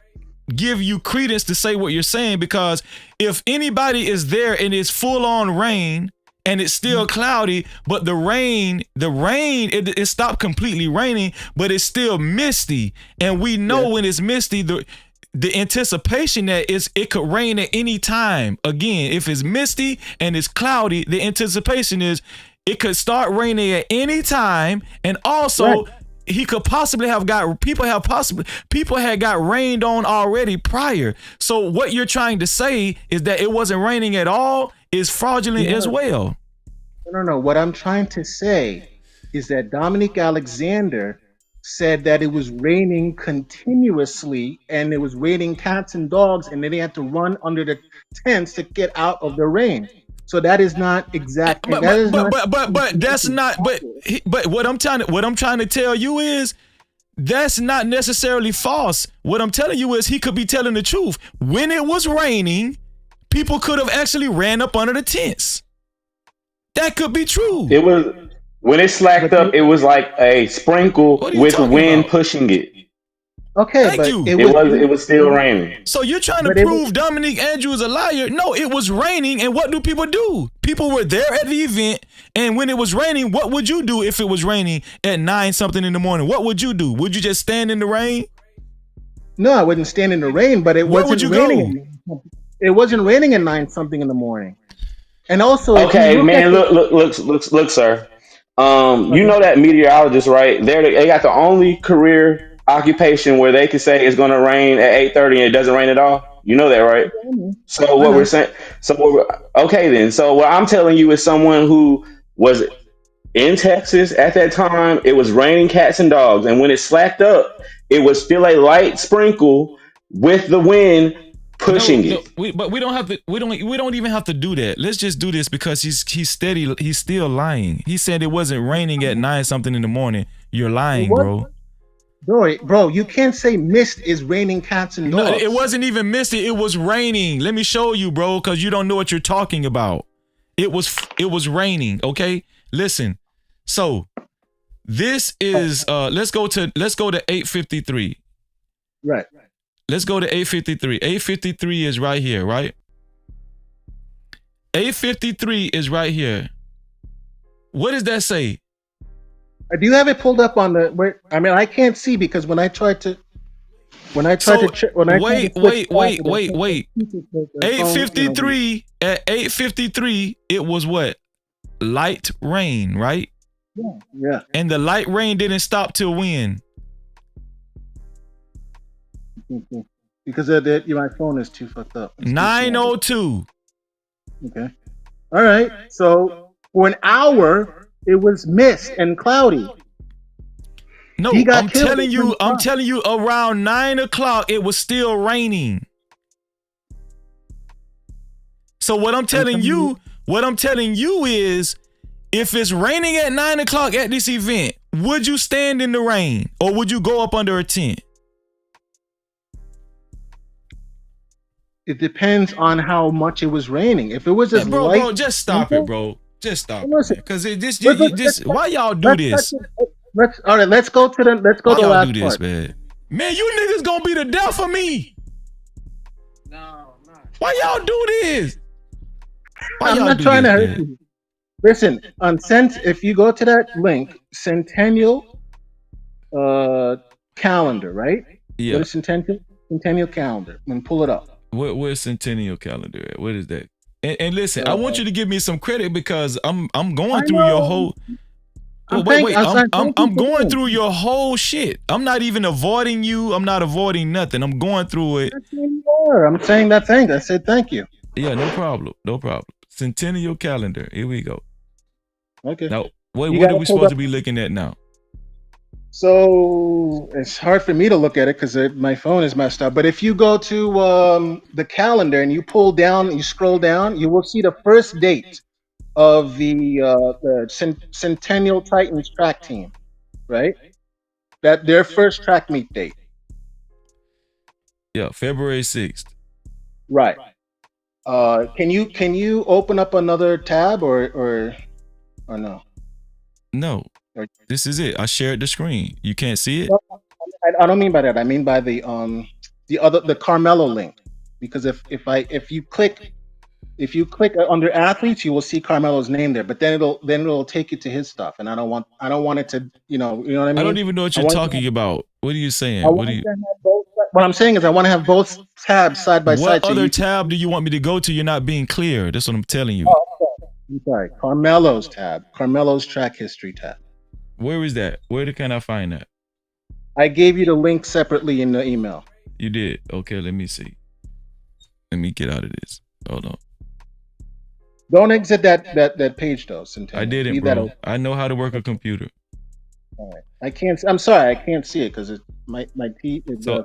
A: give you credence to say what you're saying, because if anybody is there and it's full on rain and it's still cloudy, but the rain, it stopped completely raining, but it's still misty. And we know when it's misty, the anticipation that it could rain at any time. Again, if it's misty and it's cloudy, the anticipation is it could start raining at any time. And also he could possibly have got people had got rained on already prior. So what you're trying to say is that it wasn't raining at all is fraudulent as well.
F: No. What I'm trying to say is that Dominique Alexander said that it was raining continuously and it was raining cats and dogs, and then they had to run under the tents to get out of the rain. So that is not exact.
A: But what I'm trying to tell you is that's not necessarily false. What I'm telling you is he could be telling the truth. When it was raining, people could have actually ran up under the tents. That could be true.
P: It was when it slacked up. It was like a sprinkle with wind pushing it.
F: Okay,
A: Thank
F: but
A: you.
P: It was still raining.
A: So you're trying to prove Dominique Andrews a liar? No, it was raining, and what do people do? People were there at the event, and when it was raining, what would you do if it was raining at 9 something in the morning? What would you do? Would you just stand in the rain?
F: No, I wouldn't stand in the rain, but it
A: Where would
F: wasn't
A: you
F: raining.
A: go?
F: It wasn't raining at 9 something in the morning. And also, if you
P: Okay,
F: look at
P: man, look, sir. You know that meteorologist, right? They got the only career occupation where they can say it's going to rain at 8:30 and it doesn't rain at all. You know that, right? So
F: I
P: what we're
F: know.
P: saying, okay then. So what I'm telling you is someone who was in Texas at that time. It was raining cats and dogs, and when it slacked up, it was still a light sprinkle with the wind pushing
A: No,
P: it.
A: but we don't have to. We don't even have to do that. Let's just do this because he's steady. He's still lying. He said it wasn't raining at 9 something in the morning. You're lying, bro.
F: Bro, you can't say mist is raining cats and
A: No,
F: dogs.
A: it wasn't even misty. It was raining. Let me show you, bro, because you don't know what you're talking about. It was raining. Okay, listen. So this is let's go to 8:53.
F: Right.
A: Let's go to 8:53. 8:53 is right here, right? 8:53 is right here. What does that say?
F: Do you have it pulled up on the? Where, I mean, I can't see because when I tried to. Wait.
A: 8:53 at 8:53 it was what? Light rain, right?
F: Yeah.
A: And the light rain didn't stop till when?
F: Because my phone is too fucked up.
A: 9:02.
F: Okay. All right. So for an hour, it was mist and cloudy.
A: No, I'm telling you around 9 o'clock it was still raining. So what I'm telling you is if it's raining at 9 o'clock at this event, would you stand in the rain or would you go up under a tent?
F: It depends on how much it was raining. If it was just light,
A: bro, just stop it, bro. Just stop it. Because why y'all do this?
F: Let's go to the
A: Why y'all
F: last
A: do this,
F: part.
A: man? Man, you niggas gonna be the death of me.
F: No, I'm not.
A: Why y'all do this? Why
F: I'm
A: y'all
F: not
A: do
F: trying
A: this,
F: to hurt
A: man?
F: you. Listen, if you go to that link, Centennial calendar, right?
A: Yeah.
F: Go to Centennial calendar and pull it up.
A: Where's Centennial calendar at? What is that? And listen, I want you to give me some credit because I'm going through your whole. I'm going through your whole shit. I'm not even avoiding you. I'm not avoiding nothing. I'm going through it.
F: I'm saying that thing. I said thank you.
A: Yeah, no problem. No problem. Centennial calendar. Here we go.
F: Okay.
A: Now, what are we supposed to be looking at now?
F: So it's hard for me to look at it because my phone is messed up. But if you go to the calendar and you pull down, you scroll down, you will see the first date of the Centennial Titans track team, right? That their first track meet date.
A: Yeah, February 6th.
F: Right. Can you open up another tab or no?
A: No. This is it. I shared the screen. You can't see it?
F: I don't mean by that. I mean by the Karmelo link. Because if you click under athletes, you will see Carmelo's name there. But then it'll take you to his stuff, and I don't want it to you know what I mean.
A: I don't even know what you're talking about. What are you saying?
F: What I'm saying is I want to have both tabs side by side.
A: What other tab do you want me to go to? You're not being clear. That's what I'm telling you.
F: I'm sorry. Carmelo's tab. Carmelo's track history tab.
A: Where is that? Where can I find that?
F: I gave you the link separately in the email.
A: You did? Okay, let me see. Let me get out of this. Hold on.
F: Don't exit that page though, Centennial.
A: I didn't, bro. I know how to work a computer.
F: All right. I can't. I'm sorry. I can't see it because my T.
A: So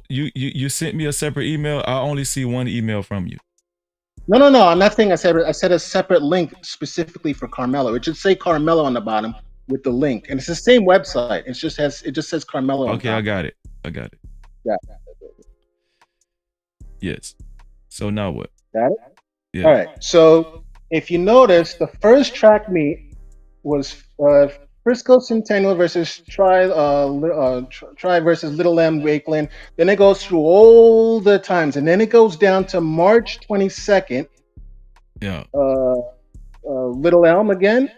A: you sent me a separate email. I only see one email from you.
F: No. I'm not saying I said a separate link specifically for Karmelo. It should say Karmelo on the bottom with the link, and it's the same website. It just says Karmelo.
A: Okay, I got it.
F: Yeah.
A: Yes. So now what?
F: Got it.
A: Yeah.
F: All right. So if you notice, the first track meet was Frisco Centennial versus Tri versus Little M Wakeland. Then it goes through all the times, and then it goes down to March 22nd.
A: Yeah.
F: Little Elm again,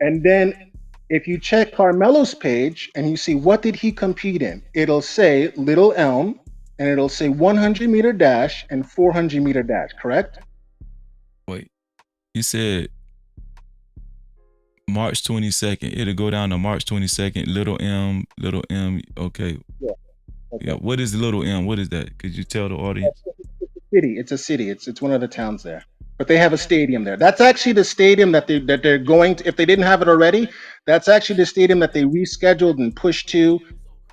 F: and then if you check Carmelo's page and you see what did he compete in, it'll say Little Elm, and it'll say 100-meter dash and 400-meter dash. Correct?
A: Wait, you said March 22nd. It'll go down to March 22nd. Little M. Okay.
F: Yeah. Okay.
A: Yeah. What is Little M? What is that? Could you tell the audience?
F: It's a city. It's a city. It's one of the towns there. But they have a stadium there. That's actually the stadium that they're going to. If they didn't have it already, that's actually the stadium that they rescheduled and pushed to.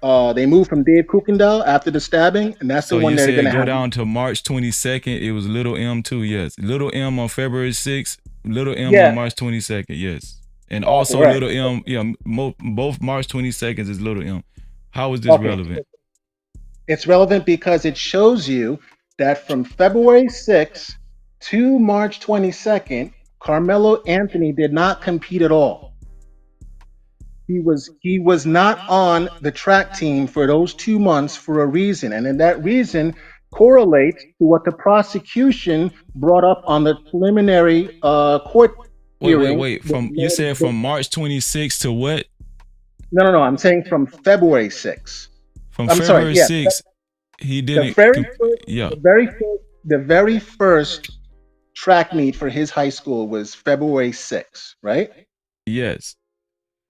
F: They moved from Dave Kuykendall after the stabbing, and that's
A: So
F: the one
A: you
F: they're going
A: said
F: to
A: go
F: have.
A: down to March 22nd. It was Little M too. Yes. Little M on February 6th. Little M
F: Yeah.
A: on March 22nd. Yes. And also
F: Correct.
A: Little M. Yeah. Both March 22nd is Little M. How is this relevant?
F: It's relevant because it shows you that from February 6th to March 22nd, Carmelo Anthony did not compete at all. He was not on the track team for those 2 months for a reason, and then that reason correlates to what the prosecution brought up on the preliminary court hearing.
A: Wait. You said from March 26th to what?
F: No. I'm saying from February 6th.
A: From
F: I'm
A: February
F: sorry. Yeah,
A: 6th, he didn't.
F: The very first track meet for his high school was February 6th, right?
A: Yes.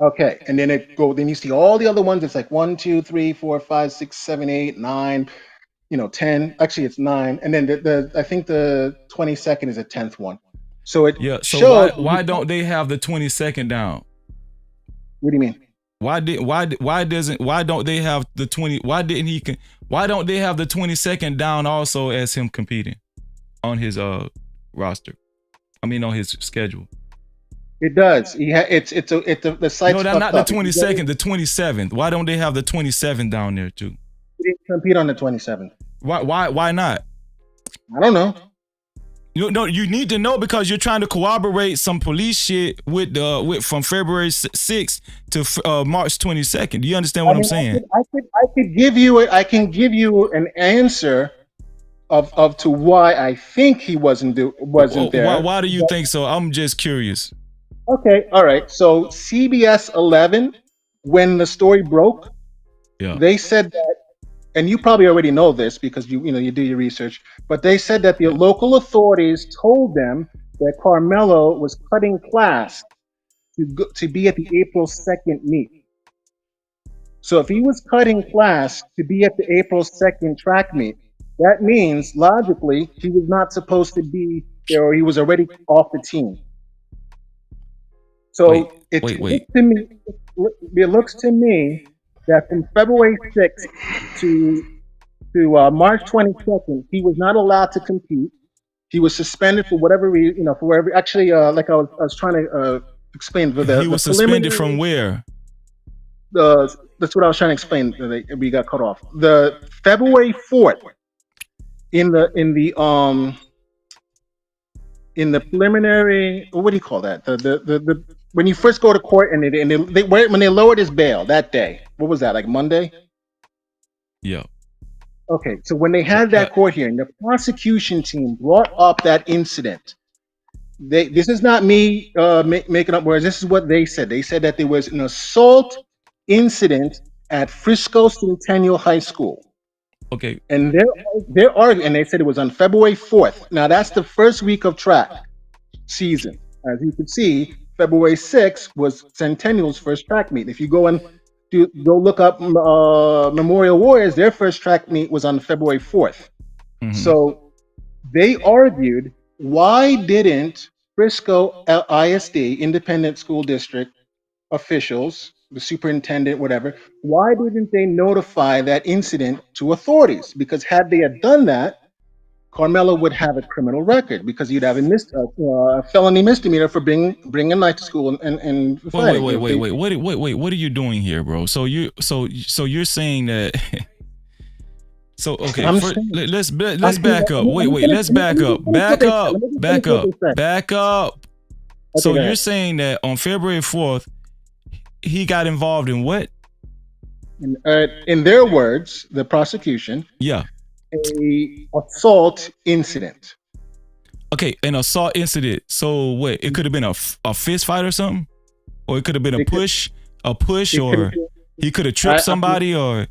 F: Okay, and then then you see all the other ones. It's like 1, 2, 3, 4, 5, 6, 7, 8, 9, 10. Actually, it's 9, and then I think the 22nd is the 10th one. So it
A: So
F: shows.
A: why don't they have the 22nd down?
F: What do you mean?
A: Why don't they have the 20? Why don't they have the 22nd down also as him competing on his roster? I mean on his schedule.
F: It does. The site's
A: No, not the
F: fucked up.
A: 22nd, the 27th. Why don't they have the 27th down there too?
F: He didn't compete on the 27th.
A: Why not?
F: I don't know.
A: You need to know because you're trying to corroborate some police shit with from February 6th to March 22nd. Do you understand what I'm saying?
F: I can give you an answer of to why I think he wasn't there.
A: Why do you think so? I'm just curious.
F: Okay, all right. So CBS 11, when the story broke, they said that, and you probably already know this because you do your research, but they said that the local authorities told them that Carmelo was cutting class to be at the April 2nd meet. So if he was cutting class to be at the April 2nd track meet, that means logically he was not supposed to be there, or he was already off the team. So it looks to me that from February 6th to March 22nd, he was not allowed to compete. He was suspended for whatever reason, actually, like I was trying to explain.
A: He was suspended from where?
F: That's what I was trying to explain. We got cut off. The February 4th, in the preliminary, what do you call that? The when you first go to court and when they lowered his bail that day, what was that, like Monday?
A: Yeah.
F: Okay, so when they had that court hearing, the prosecution team brought up that incident. This is not me making up words. This is what they said. They said that there was an assault incident at Frisco Centennial High School.
A: Okay.
F: And they're arguing, and they said it was on February 4th. Now that's the first week of track season. As you can see, February 6th was Centennial's first track meet. If you go look up Memorial Warriors, their first track meet was on February 4th. Mm-hmm. So they argued, why didn't Frisco ISD, Independent School District officials, the superintendent, whatever, why didn't they notify that incident to authorities? Because had they had done that, Carmelo would have a criminal record because you'd have a felony misdemeanor for bringing a knife to school and
A: fighting. Wait. What are you doing here, bro? So you're saying that. So okay, let's back up. Wait, let's back up. Back up. So you're saying that on February 4th, he got involved in what?
F: In their words, the prosecution,
A: Yeah.
F: a assault incident.
A: Okay, an assault incident. So what? It could have been a fist fight or something, or it could have been a push, or he could have tripped somebody, or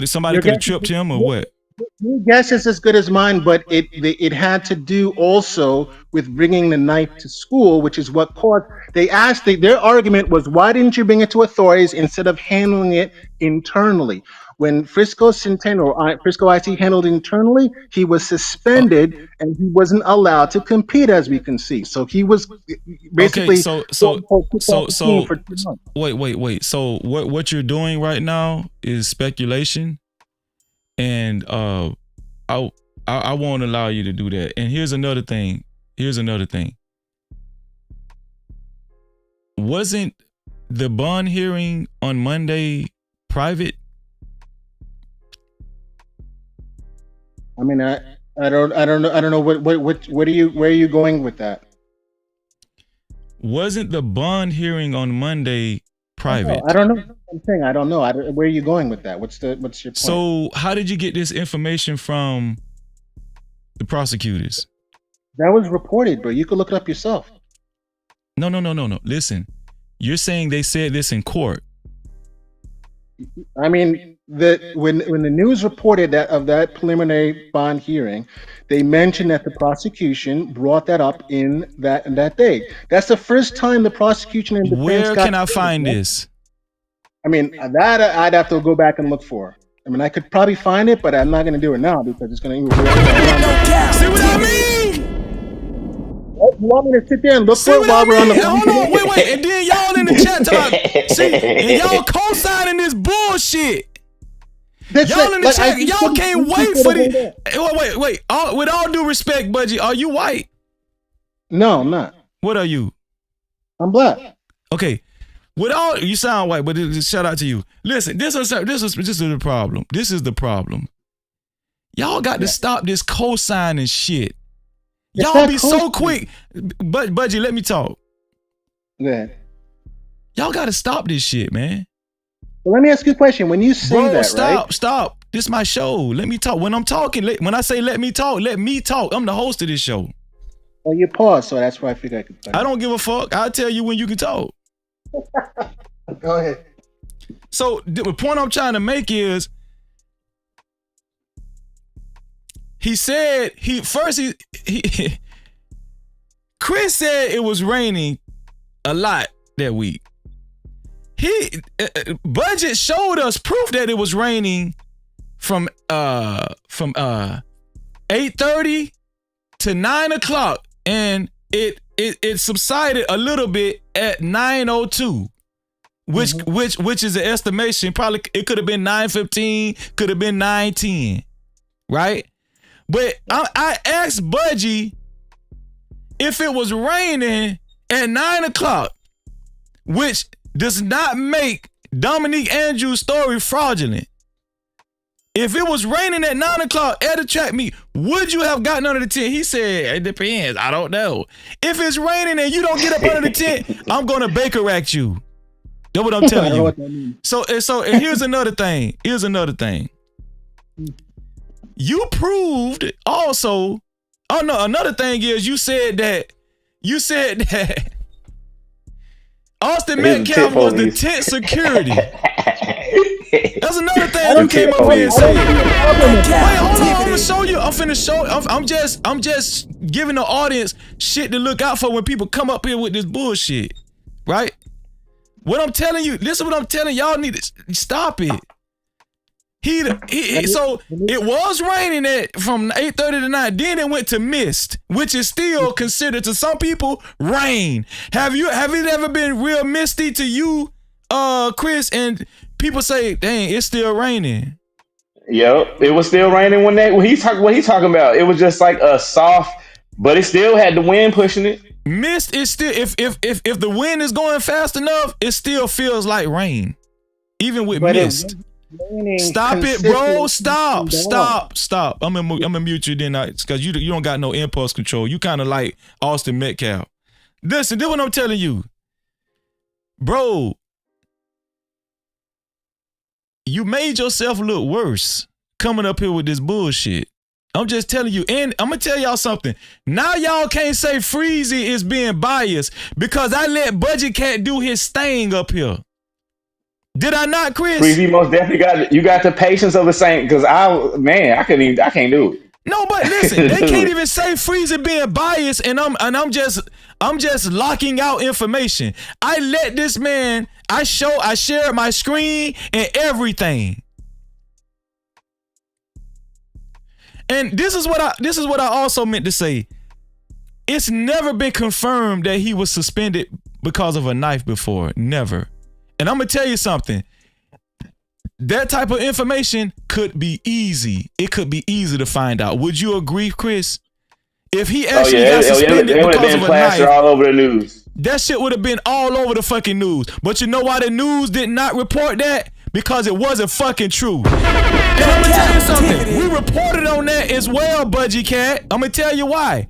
A: somebody could have tripped him, or what?
F: Your guess is as good as mine, but it had to do also with bringing the knife to school, which is what caused. They asked. Their argument was, why didn't you bring it to authorities instead of handling it internally? When Frisco Centeno or Frisco IC handled it internally, he was suspended and he wasn't allowed to compete, as we can see. So he was basically
A: so
F: for 2 months.
A: wait. So what you're doing right now is speculation, and I won't allow you to do that. And here's another thing. Wasn't the bond hearing on Monday private?
F: I mean, I don't know where are you going with that?
A: Wasn't the bond hearing on Monday private?
F: I don't know. I'm saying I don't know. Where are you going with that? What's your point?
A: So how did you get this information from the prosecutors?
F: That was reported, bro. You could look it up yourself.
A: No. Listen, you're saying they said this in court.
F: I mean, when the news reported that preliminary bond hearing, they mentioned that the prosecution brought that up in that day. That's the first time the prosecution and defense.
A: Where can I find this?
F: I mean, that I'd have to go back and look for. I mean, I could probably find it, but I'm not going to do it now because it's going to.
A: See what I mean?
F: You want me to sit there and look for it while we're on the phone?
A: Hold on, wait, and then y'all in the chat talking. See, and y'all co-signing this bullshit. Y'all in the chat, y'all can't wait for this. Wait. With all due respect, Budgie, are you white?
F: No, I'm not.
A: What are you?
F: I'm black.
A: Okay. You sound white, but shout out to you. Listen, this is the problem. This is the problem. Y'all got to stop this co-signing shit. Y'all be so quick. But Budgie, let me talk.
F: Go ahead.
A: Y'all got to stop this shit, man.
F: Well, let me ask you a question. When you say that,
A: stop. This is my show. Let me talk. When I'm talking, when I say let me talk. I'm the host of this show.
F: Well, you pause, so that's why I figured I could.
A: I don't give a fuck. I'll tell you when you can talk.
F: Go ahead.
A: So the point I'm trying to make is, he said Chris said it was raining a lot that week. Budget showed us proof that it was raining from 8:30 to 9 o'clock, and it subsided a little bit at 9:02, which is an estimation. Probably it could have been 9:15, could have been 9:10, right? But I asked Budgie if it was raining at 9 o'clock, which does not make Dominique Andrews' story fraudulent. If it was raining at 9 o'clock at the track meet, would you have gotten under the tent? He said, it depends. I don't know. If it's raining and you don't get up under the tent, I'm going to Baker rack you. That's what I'm telling you. So here's another thing. You proved also, another thing is you said that Austin Metcalf was the tent security. That's another thing you came up here and said. Wait, hold on, I'm gonna show you. I'm just giving the audience shit to look out for when people come up here with this bullshit, right? What I'm telling you, this is what I'm telling y'all. Need to stop it. So it was raining from 8:30 to 9. Then it went to mist, which is still considered to some people rain. Have it ever been real misty to you, Chris? And people say, "Dang, it's still raining."
P: Yep, it was still raining when he's talking about. It was just like a soft, but it still had the wind pushing it.
A: Mist is still if the wind is going fast enough, it still feels like rain, even with mist. Stop it, bro! Stop! I'm gonna mute you then, because you don't got no impulse control. You kind of like Austin Metcalf. Listen, this is what I'm telling you, bro. you made yourself look worse coming up here with this bullshit. I'm just telling you, and I'm gonna tell y'all something. Now y'all can't say Freezy is being biased because I let Budget Cat do his thing up here. Did I not, Chris?
P: Freezy most definitely got the patience of a saint because I can't do it.
A: No, but listen, they can't even say Freezy being biased, and I'm just locking out information. I let this man, I shared my screen and everything. And this is what I also meant to say. It's never been confirmed that he was suspended because of a knife before. Never. And I'm gonna tell you something. That type of information could be easy. It could be easy to find out. Would you agree, Chris? If he actually got suspended because of a knife,
P: all over the news.
A: That shit would have been all over the fucking news. But you know why the news did not report that? Because it wasn't fucking true. And I'm gonna tell you something. We reported on that as well, Budgie Cat. I'm gonna tell you why.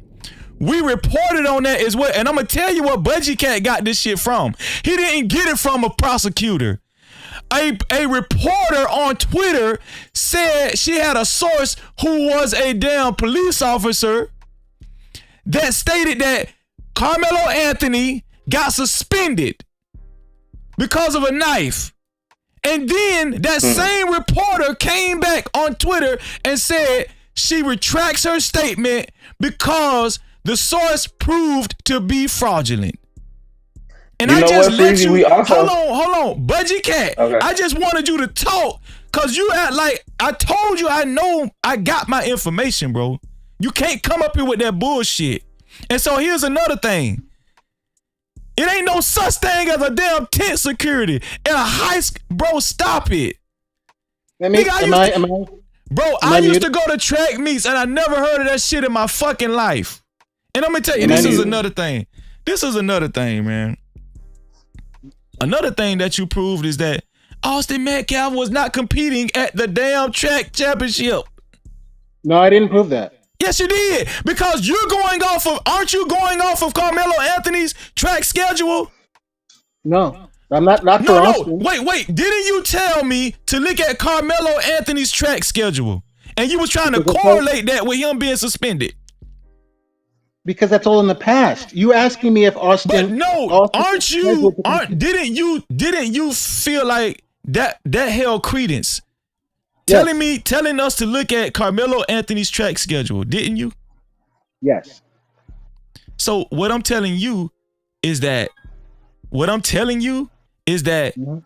A: We reported on that as well. And I'm gonna tell you what Budgie Cat got this shit from. He didn't get it from a prosecutor. A reporter on Twitter said she had a source who was a damn police officer that stated that Karmelo Anthony got suspended because of a knife. And then that same reporter came back on Twitter and said she retracts her statement because the source proved to be fraudulent. And I just let you, hold on, Budgie Cat. Okay. I just wanted you to talk because you act like I told you I know I got my information, bro. You can't come up here with that bullshit. And so here's another thing. It ain't no such thing as a damn tent security in a high school. Bro, stop it. I used to go to track meets and I never heard of that shit in my fucking life. And I'm gonna tell you, this is another thing. This is another thing, man. Another thing that you proved is that Austin Metcalf was not competing at the damn track championship.
F: No, I didn't prove that.
A: Yes, you did. Because aren't you going off of Karmelo Anthony's track schedule?
F: No, I'm not for Austin.
A: Wait. Didn't you tell me to look at Karmelo Anthony's track schedule? And you was trying to correlate that with him being suspended.
F: Because that's all in the past. You asking me if Austin?
A: But no, didn't you feel like that held credence? Yes. Telling us to look at Karmelo Anthony's track schedule, didn't you?
F: Yes.
A: So what I'm telling you is that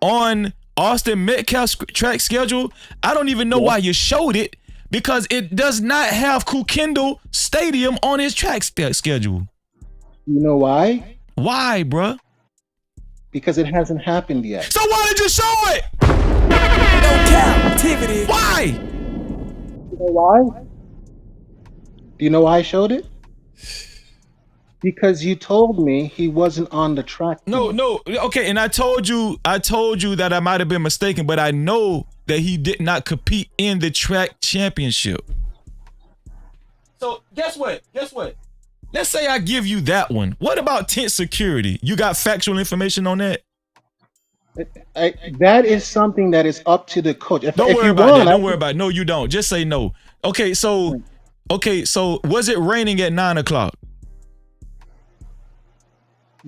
A: on Austin Metcalf's track schedule, I don't even know why you showed it because it does not have Kukendall Stadium on his track schedule.
F: You know why?
A: Why, bruh?
F: Because it hasn't happened yet.
A: So why did you show it?
J: No Cap-tivity.
A: Why?
F: You know why? Do you know why I showed it? Because you told me he wasn't on the track.
A: No. Okay, and I told you that I might have been mistaken, but I know that he did not compete in the track championship. So guess what? Let's say I give you that one. What about tent security? You got factual information on that?
F: That is something that is up to the coach.
A: Don't worry about it. No, you don't. Just say no. Okay, so was it raining at 9 o'clock?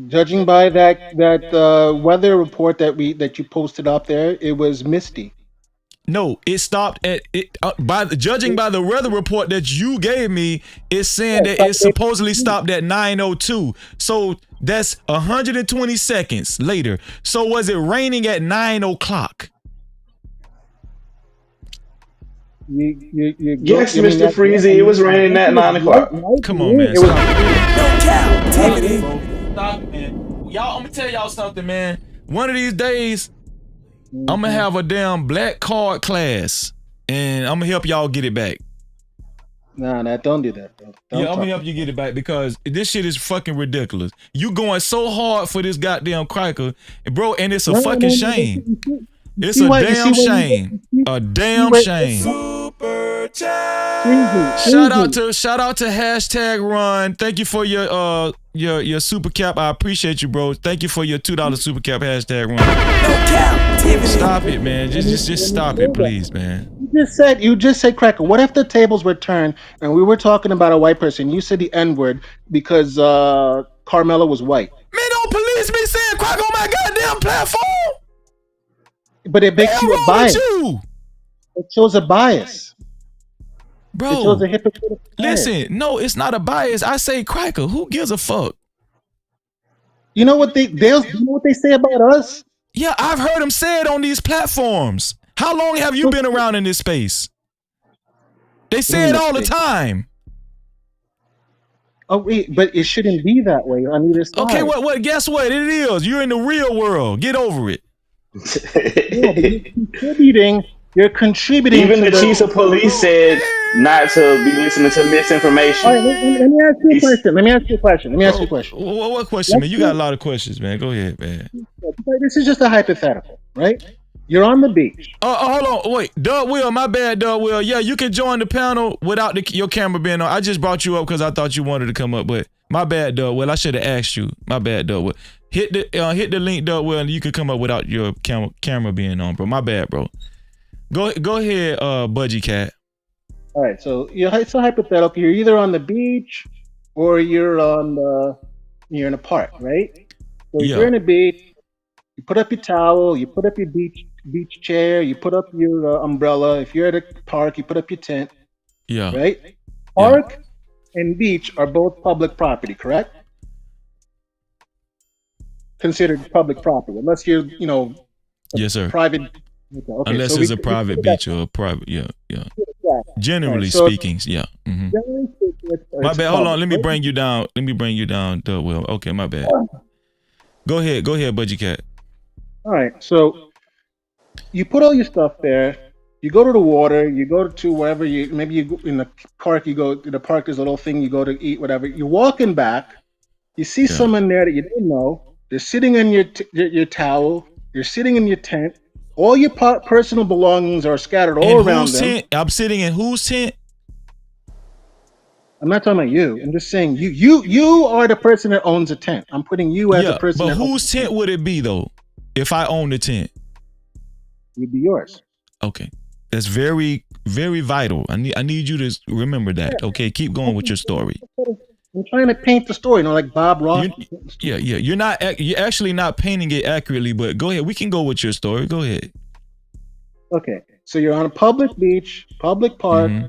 F: Judging by that weather report that you posted up there, it was misty.
A: No, it stopped at it. Judging by the weather report that you gave me, it's saying that it supposedly stopped at 9:02. So that's 120 seconds later. So was it raining at 9 o'clock?
P: Yes, Mr. Freezy, it was raining at 9 o'clock.
A: Come on, man.
J: No Cap-tivity.
A: Stop, man. Y'all, I'm gonna tell y'all something, man. One of these days, I'm gonna have a damn black card class, and I'm gonna help y'all get it back.
F: Nah, don't do that, bro.
A: I'm gonna help you get it back because this shit is fucking ridiculous. You going so hard for this goddamn cracker, bro, and it's a fucking shame. It's a damn shame. A damn shame.
J: Super chat.
A: Shout out to hashtag Run. Thank you for your super cap. I appreciate you, bro. Thank you for your $2 super cap. Hashtag Run. Stop it, man. Just stop it, please, man.
F: You just said cracker. What if the tables were turned and we were talking about a white person? You said the N-word because Carmelo was white.
A: Man, don't police me saying crack on my goddamn platform.
F: But it makes you a bias. It shows a bias.
A: Bro,
F: it shows a hypocritical bias.
A: Listen, no, it's not a bias. I say cracker. Who gives a fuck?
F: You know what you know what they say about us?
A: Yeah, I've heard them say it on these platforms. How long have you been around in this space? They say it all the time.
F: Oh, wait, but it shouldn't be that way on either side.
A: Okay, what? Guess what? It is. You're in the real world. Get over it.
F: Yeah, but you're contributing.
P: Even the chief of police said not to be listening to misinformation.
F: All right, let me ask you a question. Let me ask you a question.
A: What question, man? You got a lot of questions, man. Go ahead, man.
F: This is just a hypothetical, right? You're on the beach.
A: Hold on, wait. Doug Will, my bad, Doug Will. Yeah, you can join the panel without your camera being on. I just brought you up because I thought you wanted to come up, but my bad, Doug Will. I should have asked you. My bad, Doug Will. Hit the link, Doug Will, and you can come up without your camera being on, bro. My bad, bro. Go ahead, Budgie Cat.
F: All right, so it's a hypothetical. You're either on the beach or you're in a park, right? So if you're in a beach, you put up your towel, you put up your beach chair, you put up your umbrella. If you're at a park, you put up your tent.
A: Yeah.
F: Right? Park and beach are both public property, correct? Considered public property, unless you're,
A: yes, sir.
F: Private. Okay,
A: unless it's a private beach or a private, yeah. Generally speaking, yeah. Mm-hmm.
F: Generally speaking,
A: my bad. Hold on. Let me bring you down. Doug Will. Okay, my bad. Go ahead, Budgie Cat.
F: All right, so you put all your stuff there. You go to the water. You go to wherever maybe you go in the park. You go to the park. There's a little thing you go to eat, whatever. You're walking back. You see someone there that you didn't know. They're sitting in your towel. You're sitting in your tent. All your personal belongings are scattered all around them.
A: Tent? I'm sitting in whose tent?
F: I'm not talking about you. I'm just saying you are the person that owns a tent. I'm putting you as a person.
A: But whose tent would it be though? If I own the tent,
F: it'd be yours.
A: Okay, that's very, very vital. I need you to remember that. Okay, keep going with your story.
F: I'm trying to paint the story, like Bob Ross.
A: You're actually not painting it accurately, but go ahead. We can go with your story. Go ahead.
F: Okay, so you're on a public beach, public park.
A: Mm-hmm.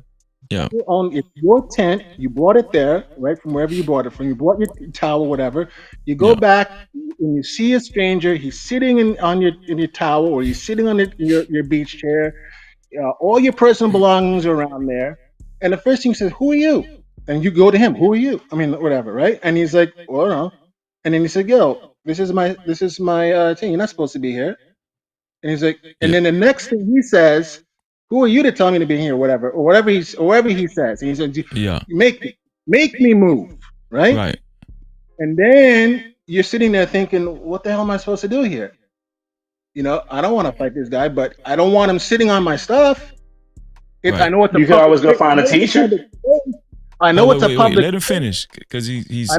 A: Yeah.
F: It's your tent. You brought it there, right, from wherever you brought it from. You brought your towel, whatever. You go back and you see a stranger. He's sitting in your towel, or he's sitting on your beach chair. All your personal belongings are around there. And the first thing he says, "Who are you?" And you go to him. "Who are you?" I mean, whatever, right? And he's like, "Well, no." And then he said, "Yo, this is my thing. You're not supposed to be here." And he's like, and then the next thing he says, "Who are you to tell me to be here?" Or whatever he says. And he says, make me move, right?
A: Right.
F: And then you're sitting there thinking, "What the hell am I supposed to do here?" I don't want to fight this guy, but I don't want him sitting on my stuff. I know what
P: you can always go find a teacher.
F: I know it's a public.
A: Let him finish, because he's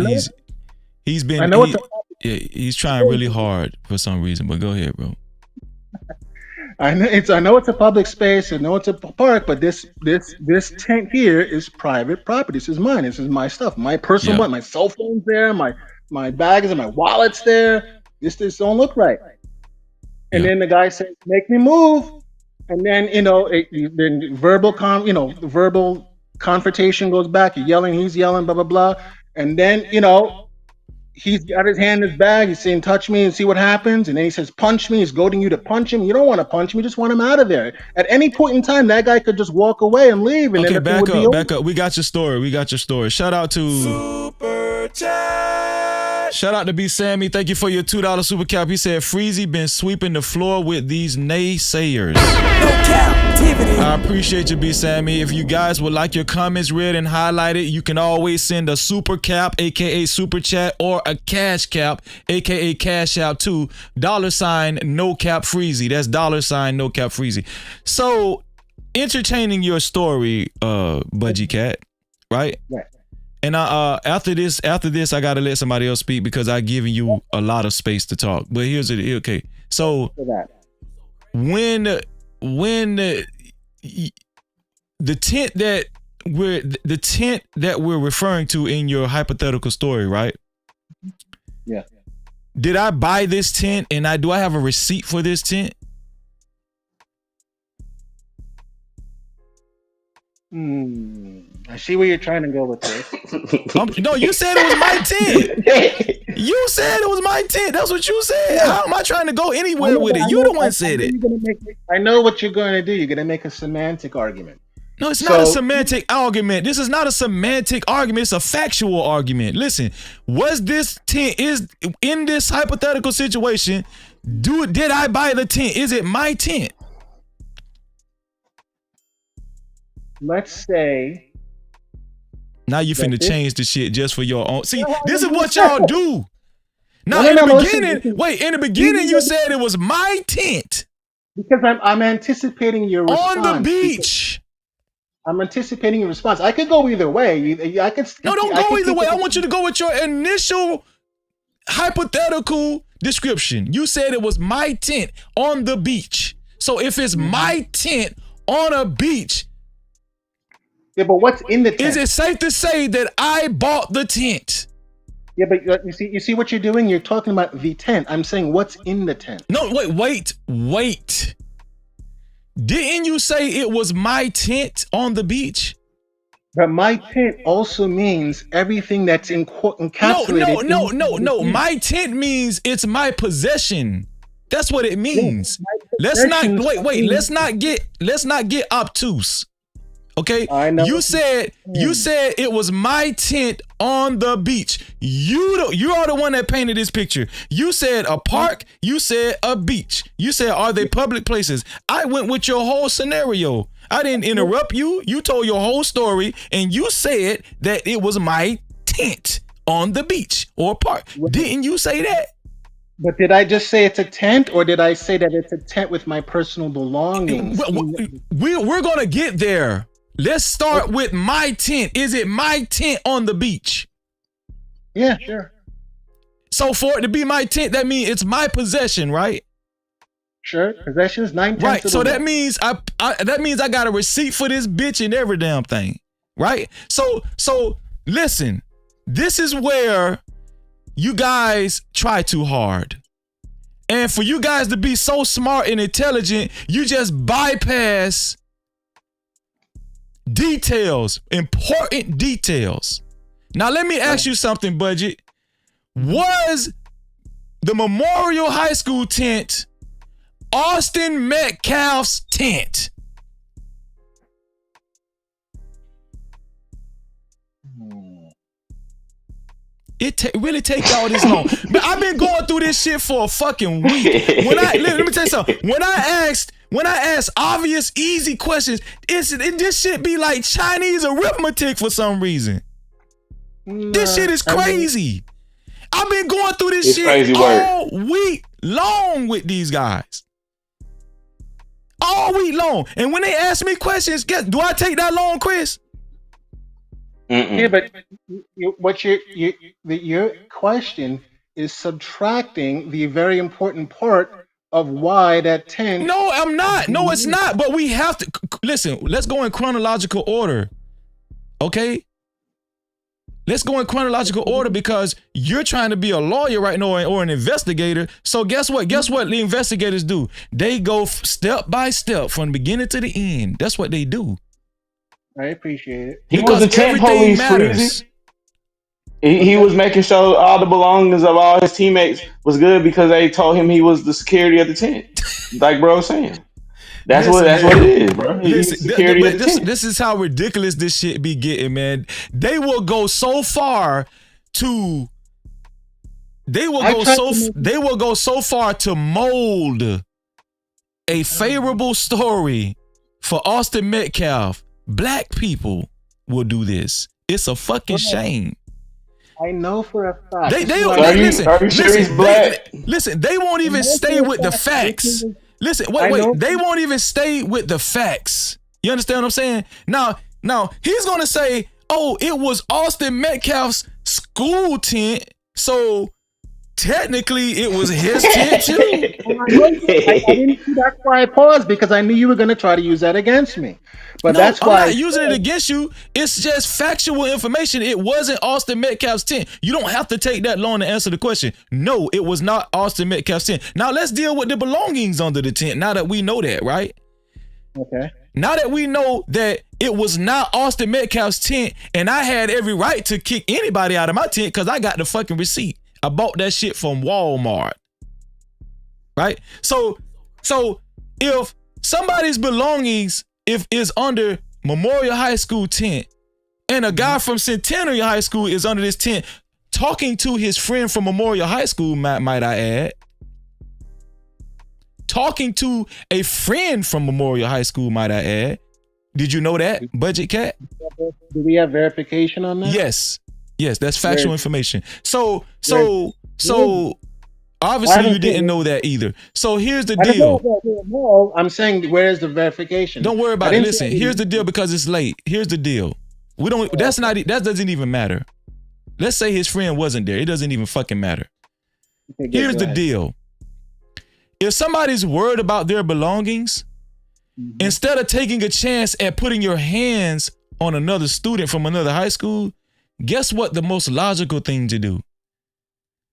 A: trying really hard for some reason. But go ahead, bro.
F: I know it's a public space. I know it's a park, but this tent here is private property. This is mine. This is my stuff. My personal one. My cell phone's there. My bags and my wallet's there. This don't look right. And then the guy says, "Make me move." And then then verbal confrontation goes back. You're yelling. He's yelling. Blah blah blah. And then he's got his hand in his bag. He's saying, "Touch me and see what happens." And then he says, "Punch me." He's goading you to punch him. You don't want to punch him. You just want him out of there. At any point in time, that guy could just walk away and leave. And
A: okay,
F: then
A: back up. We got your story. Shout out to Super Chat. Shout out to B Sammy. Thank you for your $2 super cap. He said, "Freezy been sweeping the floor with these naysayers."
J: No Cap-tivity.
A: I appreciate you, B Sammy. If you guys would like your comments read and highlighted, you can always send a super cap, aka super chat, or a cash cap, aka cash out to $no cap freezy. That's $no cap freezy. So entertaining your story, Budgie Cat, right?
F: Right.
A: And after this, I gotta let somebody else speak because I've given you a lot of space to talk. But here's it. Okay, so when the tent that we're referring to in your hypothetical story, right?
F: Yeah.
A: Did I buy this tent and do I have a receipt for this tent?
F: I see where you're trying to go with this.
A: No, you said it was my tent. You said it was my tent. That's what you said.
F: Yeah.
A: How am I trying to go anywhere with it? You the one said it.
F: I know what you're going to do. You're going to make a semantic argument.
A: No, it's not a semantic argument. This is not a semantic argument. It's a factual argument. Listen, was this tent is in this hypothetical situation? Did I buy the tent? Is it my tent?
F: Let's say.
A: Now you finna change the shit just for your own. See, this is what y'all do. Now, in the beginning, you said it was my tent.
F: Because I'm anticipating your response.
A: On the beach.
F: I'm anticipating your response. I could go either way. I could.
A: No, don't go either way. I want you to go with your initial hypothetical description. You said it was my tent on the beach. So if it's my tent on a beach.
F: Yeah, but what's in the tent?
A: Is it safe to say that I bought the tent?
F: Yeah, but you see what you're doing? You're talking about the tent. I'm saying what's in the tent.
A: No, wait. Didn't you say it was my tent on the beach?
F: But my tent also means everything that's encapsulated.
A: No. My tent means it's my possession. That's what it means. Let's not Let's not get obtuse. Okay, you said it was my tent on the beach. You are the one that painted this picture. You said a park. You said a beach. You said, are they public places? I went with your whole scenario. I didn't interrupt you. You told your whole story, and you said that it was my tent on the beach or park. Didn't you say that?
F: But did I just say it's a tent, or did I say that it's a tent with my personal belongings?
A: We're gonna get there. Let's start with my tent. Is it my tent on the beach?
F: Yeah, sure.
A: So for it to be my tent, that means it's my possession, right?
F: Sure. Possession is 9/10.
A: Right. So that means I got a receipt for this bitch and every damn thing. Right? So listen, this is where you guys try too hard. And for you guys to be so smart and intelligent, you just bypass details, important details. Now let me ask you something, Budget. Was the Memorial High School tent Austin Metcalf's tent? It really take y'all this long. But I've been going through this shit for a fucking week. Let me tell you something. When I ask obvious, easy questions, this shit be like Chinese arithmetic for some reason. This shit is crazy. I've been going through this shit all week long with these guys. All week long. And when they ask me questions, do I take that long, Chris?
F: Yeah, but your question is subtracting the very important part of why that 10.
A: No, I'm not. No, it's not. But we have to listen. Let's go in chronological order. Okay. Let's go in chronological order because you're trying to be a lawyer right now or an investigator. So guess what? Guess what the investigators do? They go step by step from the beginning to the end. That's what they do.
F: I appreciate it.
P: He was the tent police, Freezy. He was making sure all the belongings of all his teammates was good because they told him he was the security of the tent. Like bro was saying. That's what it is, bro.
A: This is how ridiculous this shit be getting, man. They will go so far to mold a favorable story for Austin Metcalf. Black people will do this. It's a fucking shame.
F: I know for a fact.
A: Listen, they won't even stay with the facts. Listen, wait. They won't even stay with the facts. You understand what I'm saying? Now he's gonna say, oh, it was Austin Metcalf's school tent, so technically it was his tent too.
F: I didn't see, that's why I paused, because I knew you were going to try to use that against me. But
A: No,
F: that's
A: I'm
F: why
A: not using it against you. It's just factual information. It wasn't Austin Metcalf's tent. You don't have to take that long to answer the question. No, it was not Austin Metcalf's tent. Now let's deal with the belongings under the tent. Now that we know that, right?
F: Okay.
A: Now that we know that it was not Austin Metcalf's tent, and I had every right to kick anybody out of my tent because I got the fucking receipt. I bought that shit from Walmart. Right? So if somebody's belongings is under Memorial High School tent, and a guy from Centennial High School is under this tent talking to his friend from Memorial High School, might I add, talking to a friend from Memorial High School, might I add. Did you know that, Budget Cat?
F: Do we have verification on that?
A: Yes, that's factual information. So obviously you didn't know that either. So here's the deal.
F: No, I'm saying, where's the verification?
A: Don't worry about it. Listen, here's the deal, because it's late. Here's the deal. That doesn't even matter. Let's say his friend wasn't there. It doesn't even fucking matter. Here's the deal. If somebody's worried about their belongings, instead of taking a chance at putting your hands on another student from another high school, guess what the most logical thing to do?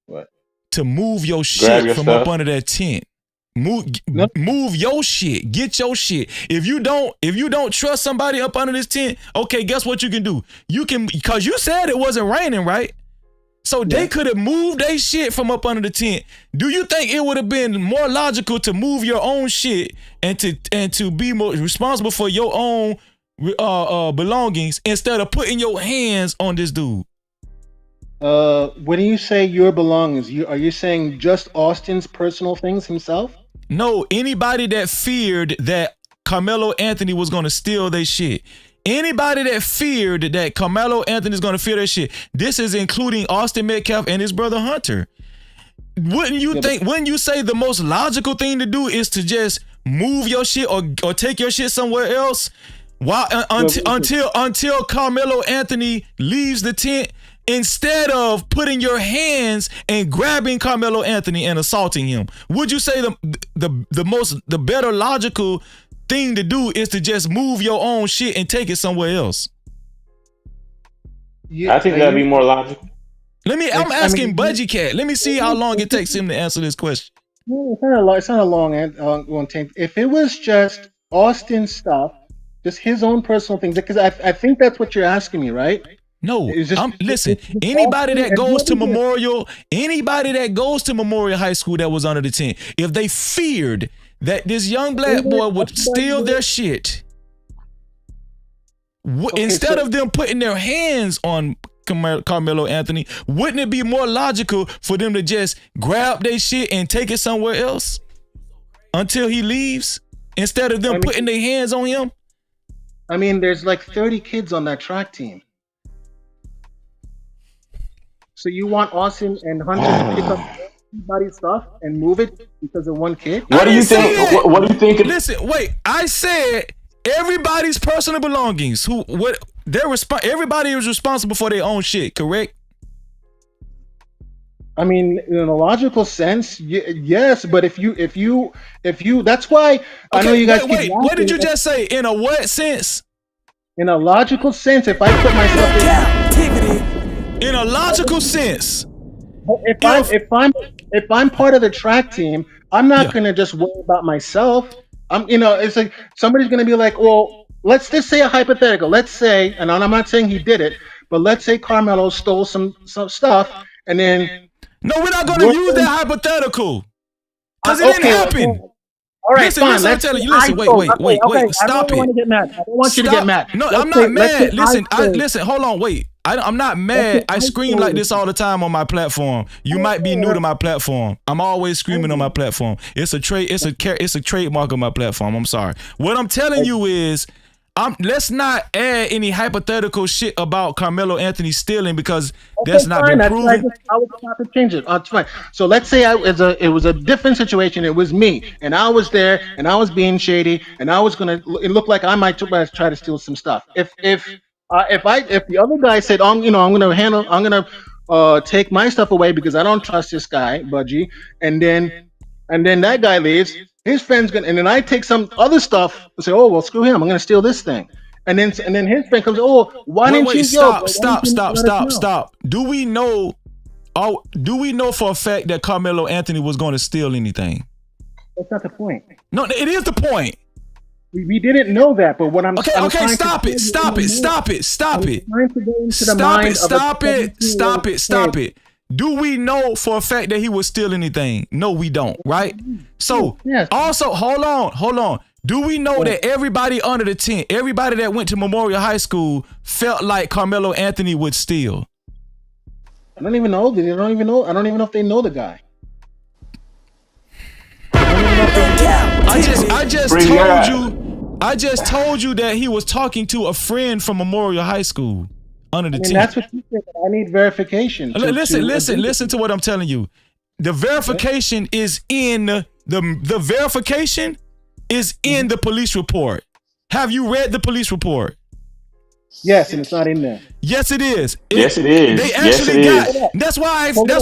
F: What?
A: To move your shit
P: your
A: from
P: stuff.
A: up under that tent. Move your shit. Get your shit. If you don't trust somebody up under this tent, okay, guess what you can do? You can, because you said it wasn't raining, right? So they could have moved their shit from up under the tent. Do you think it would have been more logical to move your own shit and to be more responsible for your own belongings instead of putting your hands on this dude?
F: When you say your belongings, are you saying just Austin's personal things himself?
A: No, anybody that feared that Karmelo Anthony was going to steal their shit. Anybody that feared that Karmelo Anthony is going to steal their shit. This is including Austin Metcalf and his brother Hunter. Wouldn't you say the most logical thing to do is to just move your shit or take your shit somewhere else until Karmelo Anthony leaves the tent, instead of putting your hands and grabbing Karmelo Anthony and assaulting him? Would you say the better logical thing to do is to just move your own shit and take it somewhere else?
P: I think that'd be more logical.
A: I'm asking Budgie Cat. Let me see how long it takes him to answer this question.
F: No, it's not a long thing. If it was just Austin's stuff, just his own personal things, because I think that's what you're asking me, right?
A: No, listen, anybody that goes to Memorial High School that was under the tent, if they feared that this young black boy would steal their shit, instead of them putting their hands on Karmelo Anthony, wouldn't it be more logical for them to just grab their shit and take it somewhere else until he leaves, instead of them putting their hands on him?
F: I mean, there's like 30 kids on that track team. So you want Austin and Hunter to pick up everybody's stuff and move it because of one kid?
P: What do you think? What do you think?
A: Listen, wait. I said everybody's personal belongings. Everybody is responsible for their own shit. Correct?
F: I mean, in a logical sense, yes. But if you, that's why I know you guys.
A: Wait. What did you just say? In a what sense?
F: In a logical sense, if I put myself in
J: Cap-tivity.
A: In a logical sense,
F: if I'm part of the track team, I'm not gonna just worry about myself. It's like somebody's gonna be like, well, let's just say a hypothetical. Let's say, and I'm not saying he did it, but let's say Karmelo stole some stuff, and then
A: no, we're not gonna use that hypothetical because it didn't happen.
F: All right,
A: listen,
F: fine.
A: Listen, wait. Stop it.
F: I don't want to get mad. I don't want you to get mad.
A: No, I'm not mad. Listen, hold on, wait. I'm not mad. I scream like this all the time on my platform. You might be new to my platform. I'm always screaming on my platform. It's a trademark of my platform. I'm sorry. What I'm telling you is, let's not add any hypothetical shit about Carmelo Anthony stealing because
F: Okay,
A: that's not
F: fine.
A: been
F: That's why
A: proven.
F: I was about to change it. That's fine. So let's say it was a different situation. It was me, and I was there, and I was being shady, and I was gonna. It looked like I might try to steal some stuff. If the other guy said, I'm gonna take my stuff away because I don't trust this guy, Budgie, and then that guy leaves. His friend's gonna, and then I take some other stuff and say, oh well, screw him. I'm gonna steal this thing. And then his friend comes, oh, why
A: Wait,
F: didn't
A: wait,
F: you,
A: stop,
F: why didn't
A: stop,
F: you
A: stop,
F: let us
A: stop,
F: know?
A: stop. Do we know for a fact that Carmelo Anthony was going to steal anything?
F: That's not the point.
A: No, it is the point.
F: We didn't know that, but what I'm
A: Okay,
F: I'm
A: okay,
F: trying
A: stop
F: to
A: it, stop it, stop it, stop it.
F: trying to go into the
A: Stop
F: mind
A: it,
F: of a
A: stop it,
F: 17-year-old
A: stop it, stop
F: kid.
A: it. Do we know for a fact that he would steal anything? No, we don't, right? So, also, hold on. Do we know that everybody under the tent, everybody that went to Memorial High School felt like Carmelo Anthony would steal?
F: I don't even know. I don't even know if they know the guy.
A: I just told you that he was talking to a friend from Memorial High School under the tent.
F: That's what you said. I need verification.
A: Listen to what I'm telling you. The verification is in the verification is in the police report. Have you read the police report?
F: Yes, and it's not in there.
A: Yes, it is.
P: Yes, it is.
A: They
P: Yes,
A: actually
P: it is.
A: That's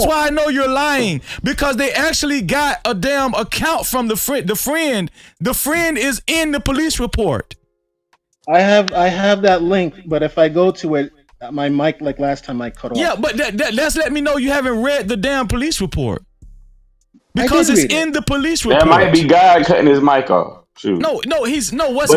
A: why I know you're lying, because they actually got a damn account from the friend. The friend is in the police report.
F: I have that link, but if I go to it, my mic, like last time, I cut off.
A: Yeah, but that's let me know you haven't read the damn police report, because it's in the police report.
P: That might be God cutting his mic off. Shoot.
A: No. What's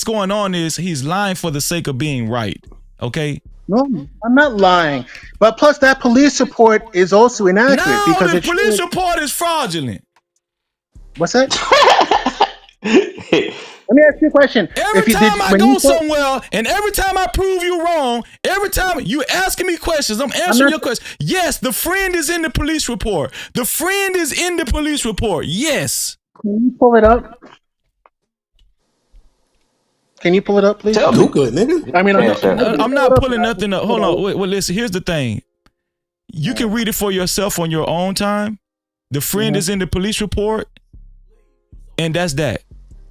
A: going on is he's lying for the sake of being right. Okay.
F: No, I'm not lying. But plus, that police report is also inaccurate because
A: the police report is fraudulent.
F: What's that? Let me ask you a question.
A: Every time I go somewhere and every time I prove you wrong, every time you asking me questions, I'm answering your question. Yes, the friend is in the police report. The friend is in the police report. Yes.
F: Can you pull it up? Can you pull it up, please?
D: Google it, nigga.
F: I mean,
A: I'm not pulling nothing up. Hold on. Wait, listen. Here's the thing. You can read it for yourself on your own time. The friend is in the police report, and that's that.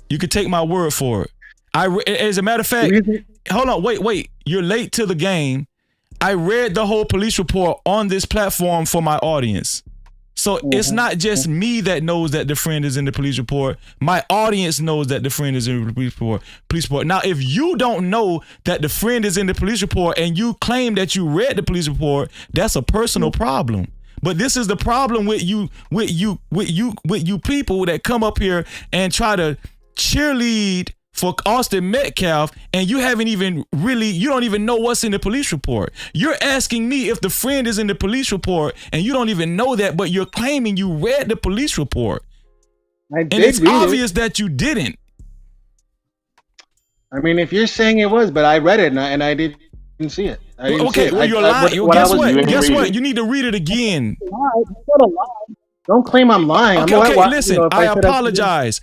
A: You can take my word for it. As a matter of fact, hold on. Wait. You're late to the game. I read the whole police report on this platform for my audience. So it's not just me that knows that the friend is in the police report. My audience knows that the friend is in the police report. Now, if you don't know that the friend is in the police report and you claim that you read the police report, that's a personal problem. But this is the problem with you people that come up here and try to cheerlead for Austin Metcalf, and you don't even know what's in the police report. You're asking me if the friend is in the police report, and you don't even know that, but you're claiming you read the police report. And it's obvious that you didn't.
F: I mean, if you're saying it was, but I read it and I didn't see it.
A: Okay, well, you're lying. Guess what? You need to read it again.
F: It's not a lie. Don't claim I'm lying.
A: Okay, listen, I apologize.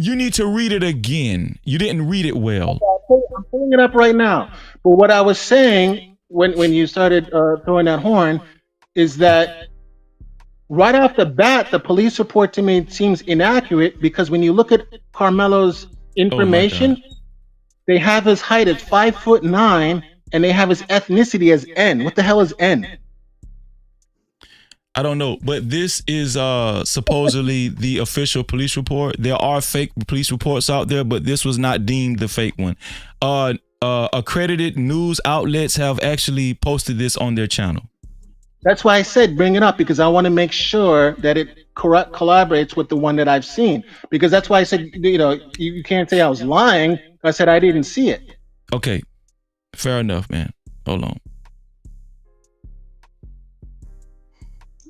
A: You need to read it again. You didn't read it well.
F: I'm pulling it up right now. But what I was saying when you started throwing that horn is that right off the bat, the police report to me seems inaccurate because when you look at Carmelo's information, they have his height at 5'9" and they have his ethnicity as N. What the hell is N?
A: I don't know, but this is supposedly the official police report. There are fake police reports out there, but this was not deemed the fake one. Accredited news outlets have actually posted this on their channel.
F: That's why I said bring it up, because I want to make sure that it collaborates with the one that I've seen. Because that's why I said, you can't say I was lying. I said I didn't see it.
A: Okay, fair enough, man. Hold on.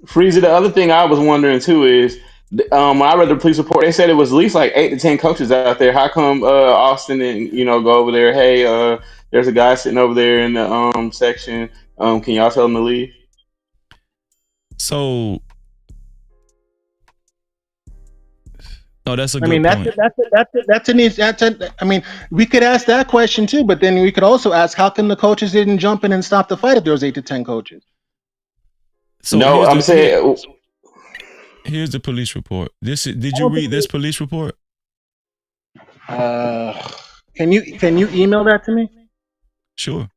P: Freezy, the other thing I was wondering too is, when I read the police report, they said it was at least like 8 to 10 coaches out there. How come Austin didn't, go over there? Hey, there's a guy sitting over there in the section. Can y'all tell him to leave?
A: So Oh, that's a
F: I mean,
A: good point.
F: I mean, we could ask that question too, but then we could also ask, how come the coaches didn't jump in and stop the fight if there was 8 to 10 coaches?
A: So
P: No, I'm saying
A: here's the police report. Did you read this police report?
F: Can you email that to me?
A: Sure.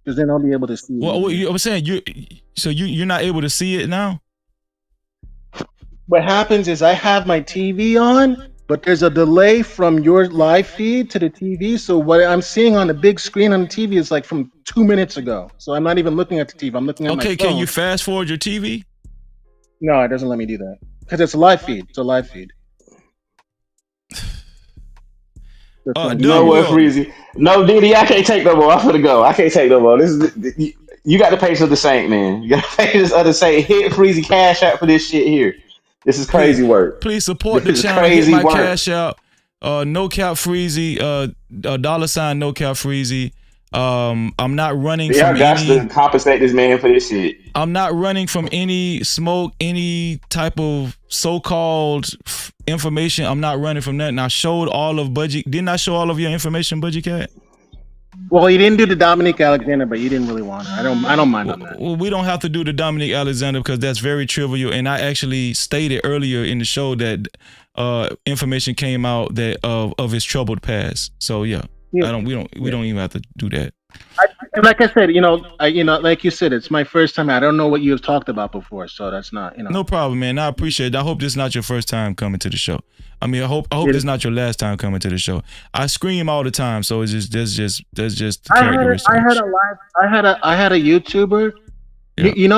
F: Because then I'll be able to see.
A: Well, I was saying you're not able to see it now.
F: What happens is I have my TV on, but there's a delay from your live feed to the TV. So what I'm seeing on the big screen on the TV is like from 2 minutes ago. So I'm not even looking at the TV. I'm looking at my phone.
A: Okay, can you fast forward your TV?
F: No, it doesn't let me do that because it's a live feed. It's a live feed.
P: You know what, Freezy? No, Diddy, I can't take no more. I'm gonna go. I can't take no more. You got the patience of the saint, man. You got the patience of the saint. Hit Freezy cash out for this shit here. This is crazy work.
A: Please support the
P: This is
A: channel. Hit
P: crazy
A: my
P: work.
A: cash out. No Cap Freezy. $, no Cap Freezy. I'm not running
P: Y'all
A: from
P: got
A: any.
P: to compensate this man for this shit.
A: I'm not running from any smoke, any type of so-called information. I'm not running from that. And I showed all of Budgie. Didn't I show all of your information, Budgie Cat?
F: Well, you didn't do the Dominic Alexander, but you didn't really want it. I don't mind on that.
A: Well, we don't have to do the Dominic Alexander because that's very trivial. And I actually stated earlier in the show that information came out that of his troubled past. So yeah. We don't even have to do that.
F: Like I said, like you said, it's my first time. I don't know what you have talked about before, so that's not,
A: No problem, man. I appreciate it. I hope this is not your first time coming to the show. I mean, I hope this is not your last time coming to the show. I scream all the time, so it's just that's just
F: I had a YouTuber.
A: Yeah.
F: You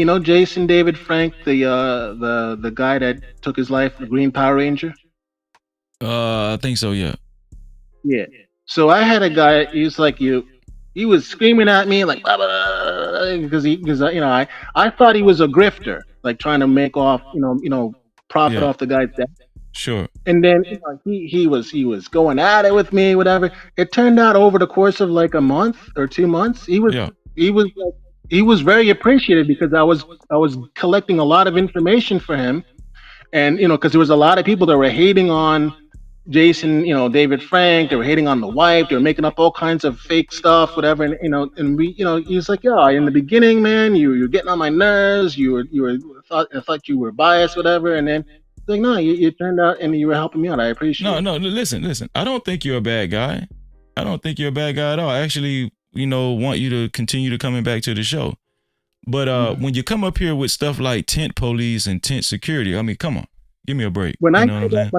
F: know Jason David Frank, the guy that took his life, the Green Power Ranger.
A: I think so. Yeah.
F: Yeah. So I had a guy. He was like he was screaming at me like blah, blah, because I thought he was a grifter, like trying to make off profit off the guy's death.
A: Sure.
F: And then he was going at it with me, whatever. It turned out over the course of like a month or 2 months, he was very appreciative because I was collecting a lot of information for him, and because there was a lot of people that were hating on Jason, David Frank. They were hating on the wife. They were making up all kinds of fake stuff, whatever. And and we, he was like, "Yeah, in the beginning, man, you're getting on my nerves. I thought you were biased, whatever." And then like, no, you turned out and you were helping me out. I appreciate it.
A: No, listen. I don't think you're a bad guy. I don't think you're a bad guy at all. I actually, want you to continue to coming back to the show. But when you come up here with stuff like tent police and tent security, I mean, come on, give me a break.
F: When I say that,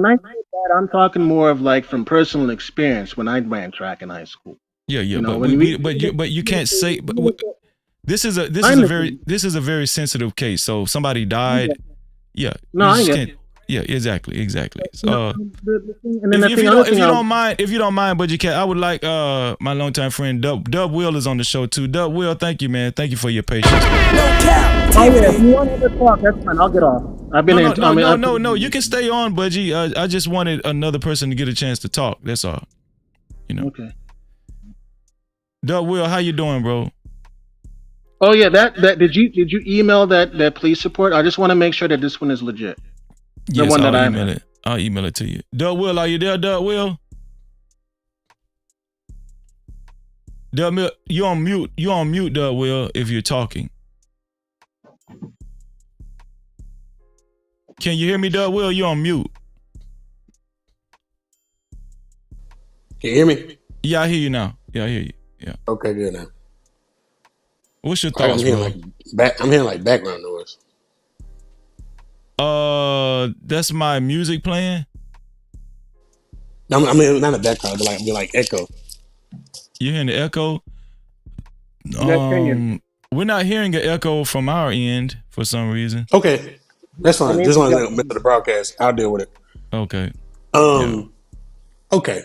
F: I'm talking more of like from personal experience when I ran track in high school.
A: Yeah. But you can't say. But this is a very sensitive case. So if somebody died. Yeah.
F: No, I get it.
A: Yeah, exactly. So,
F: if
A: you don't mind, Budgie Cat, I would like my longtime friend Dub Will is on the show too. Dub Will, thank you, man. Thank you for your patience.
F: If you want to talk, that's fine. I'll get off.
A: No. You can stay on, Budgie. I just wanted another person to get a chance to talk. That's all.
F: Okay.
A: Dub Will, how you doing, bro?
F: Oh yeah, that did you email that police report? I just want to make sure that this one is legit.
A: Yes, I'll email it to you. Dub Will, are you there, Dub Will? Dub Will, you on mute, Dub Will, if you're talking. Can you hear me, Dub Will? You on mute.
Q: Can you hear me?
A: Yeah, I hear you now. Yeah, I hear you. Yeah.
Q: Okay, good now.
A: What's your thoughts, bro?
Q: I'm hearing like background noise.
A: That's my music playing.
Q: I mean, not a background, but like echo.
A: You hearing the echo? We're not hearing an echo from our end for some reason.
Q: Okay, that's fine. Just want to miss the broadcast. I'll deal with it.
A: Okay.
Q: Okay.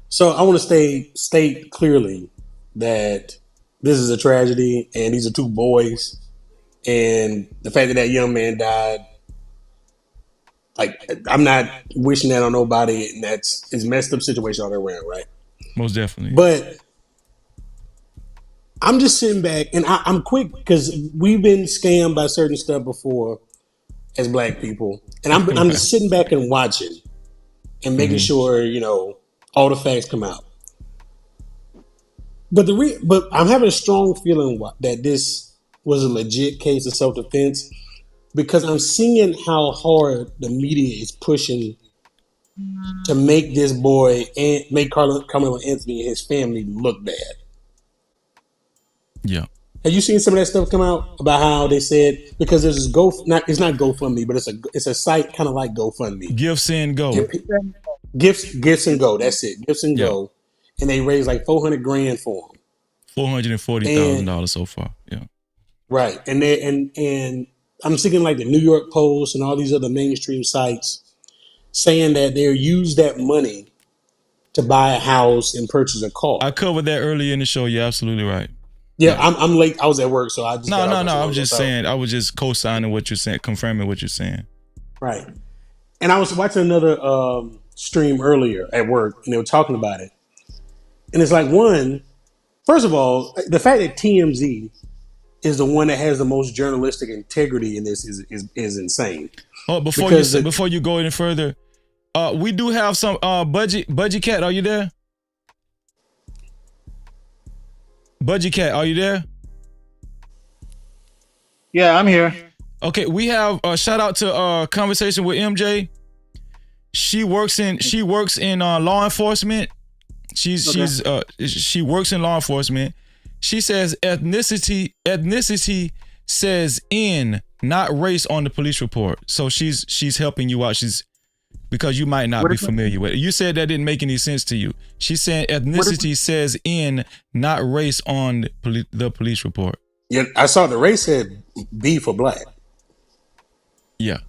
Q: So I want to state clearly that this is a tragedy, and these are two boys, and the fact that young man died, like, I'm not wishing that on nobody, and it's a messed up situation all around, right?
A: Most definitely.
Q: But I'm just sitting back, and I'm quick because we've been scammed by certain stuff before, as black people, and I'm just sitting back and watching and making sure all the facts come out. But but I'm having a strong feeling that this was a legit case of self-defense because I'm seeing how hard the media is pushing to make this boy and make Carmelo Anthony and his family look bad.
A: Yeah.
Q: Have you seen some of that stuff come out about how they said because there's this it's not GoFundMe, but it's a site kind of like GoFundMe.
A: Gifts and Go.
Q: Gifts and Go. That's it. Gifts and Go, and they raised like $400,000 for them.
A: $440,000 so far. Yeah.
Q: Right, and I'm thinking like the New York Post and all these other mainstream sites saying that they'll use that money to buy a house and purchase a car.
A: I covered that earlier in the show. You're absolutely right.
Q: Yeah, I'm late. I was at work, so I just
A: no. I'm just saying. I was just co-signing what you're saying, confirming what you're saying.
Q: Right. And I was watching another stream earlier at work, and they were talking about it. And it's like, first of all, the fact that TMZ is the one that has the most journalistic integrity in this is insane.
A: Oh, before you go any further, we do have some Budgie Cat. Are you there? Budgie Cat, are you there?
F: Yeah, I'm here.
A: Okay, we have a shout out to Conversation with MJ. She works in law enforcement. She works in law enforcement. She says ethnicity says N, not race on the police report. So she's helping you out. Because you might not be familiar with it. You said that didn't make any sense to you. She's saying ethnicity says N, not race on the police report.
Q: Yeah, I saw the race said B for black.
F: Yeah.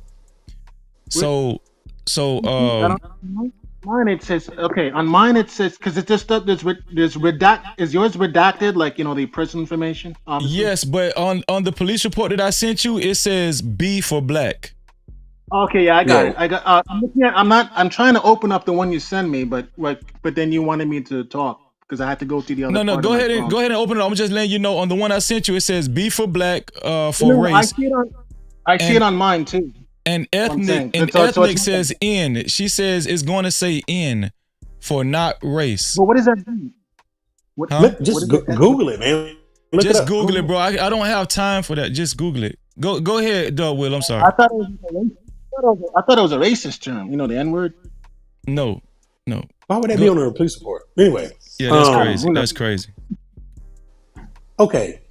F: Mine it says on mine it says because it's just stuff there's redact. Is yours redacted like the personal information? Obviously?
A: Yes, but on the police report that I sent you, it says B for black.
F: Okay, yeah, I got it. I'm trying to open up the one you sent me, but then you wanted me to talk because I had to go to the other.
A: No, go ahead and open it. I'm just letting you know on the one I sent you, it says B for black for race.
F: I see it on mine too.
A: And ethnic says N. She says it's going to say N for not race.
F: But what does that mean?
Q: Google it, man.
A: Just Google it, bro. I don't have time for that. Just Google it. Go ahead, Doug Will. I'm sorry.
F: I thought it was a racist term. The N-word.
A: No.
Q: Why would that be on a police report? Anyway.
A: Yeah, that's crazy. That's crazy.
Q: Okay.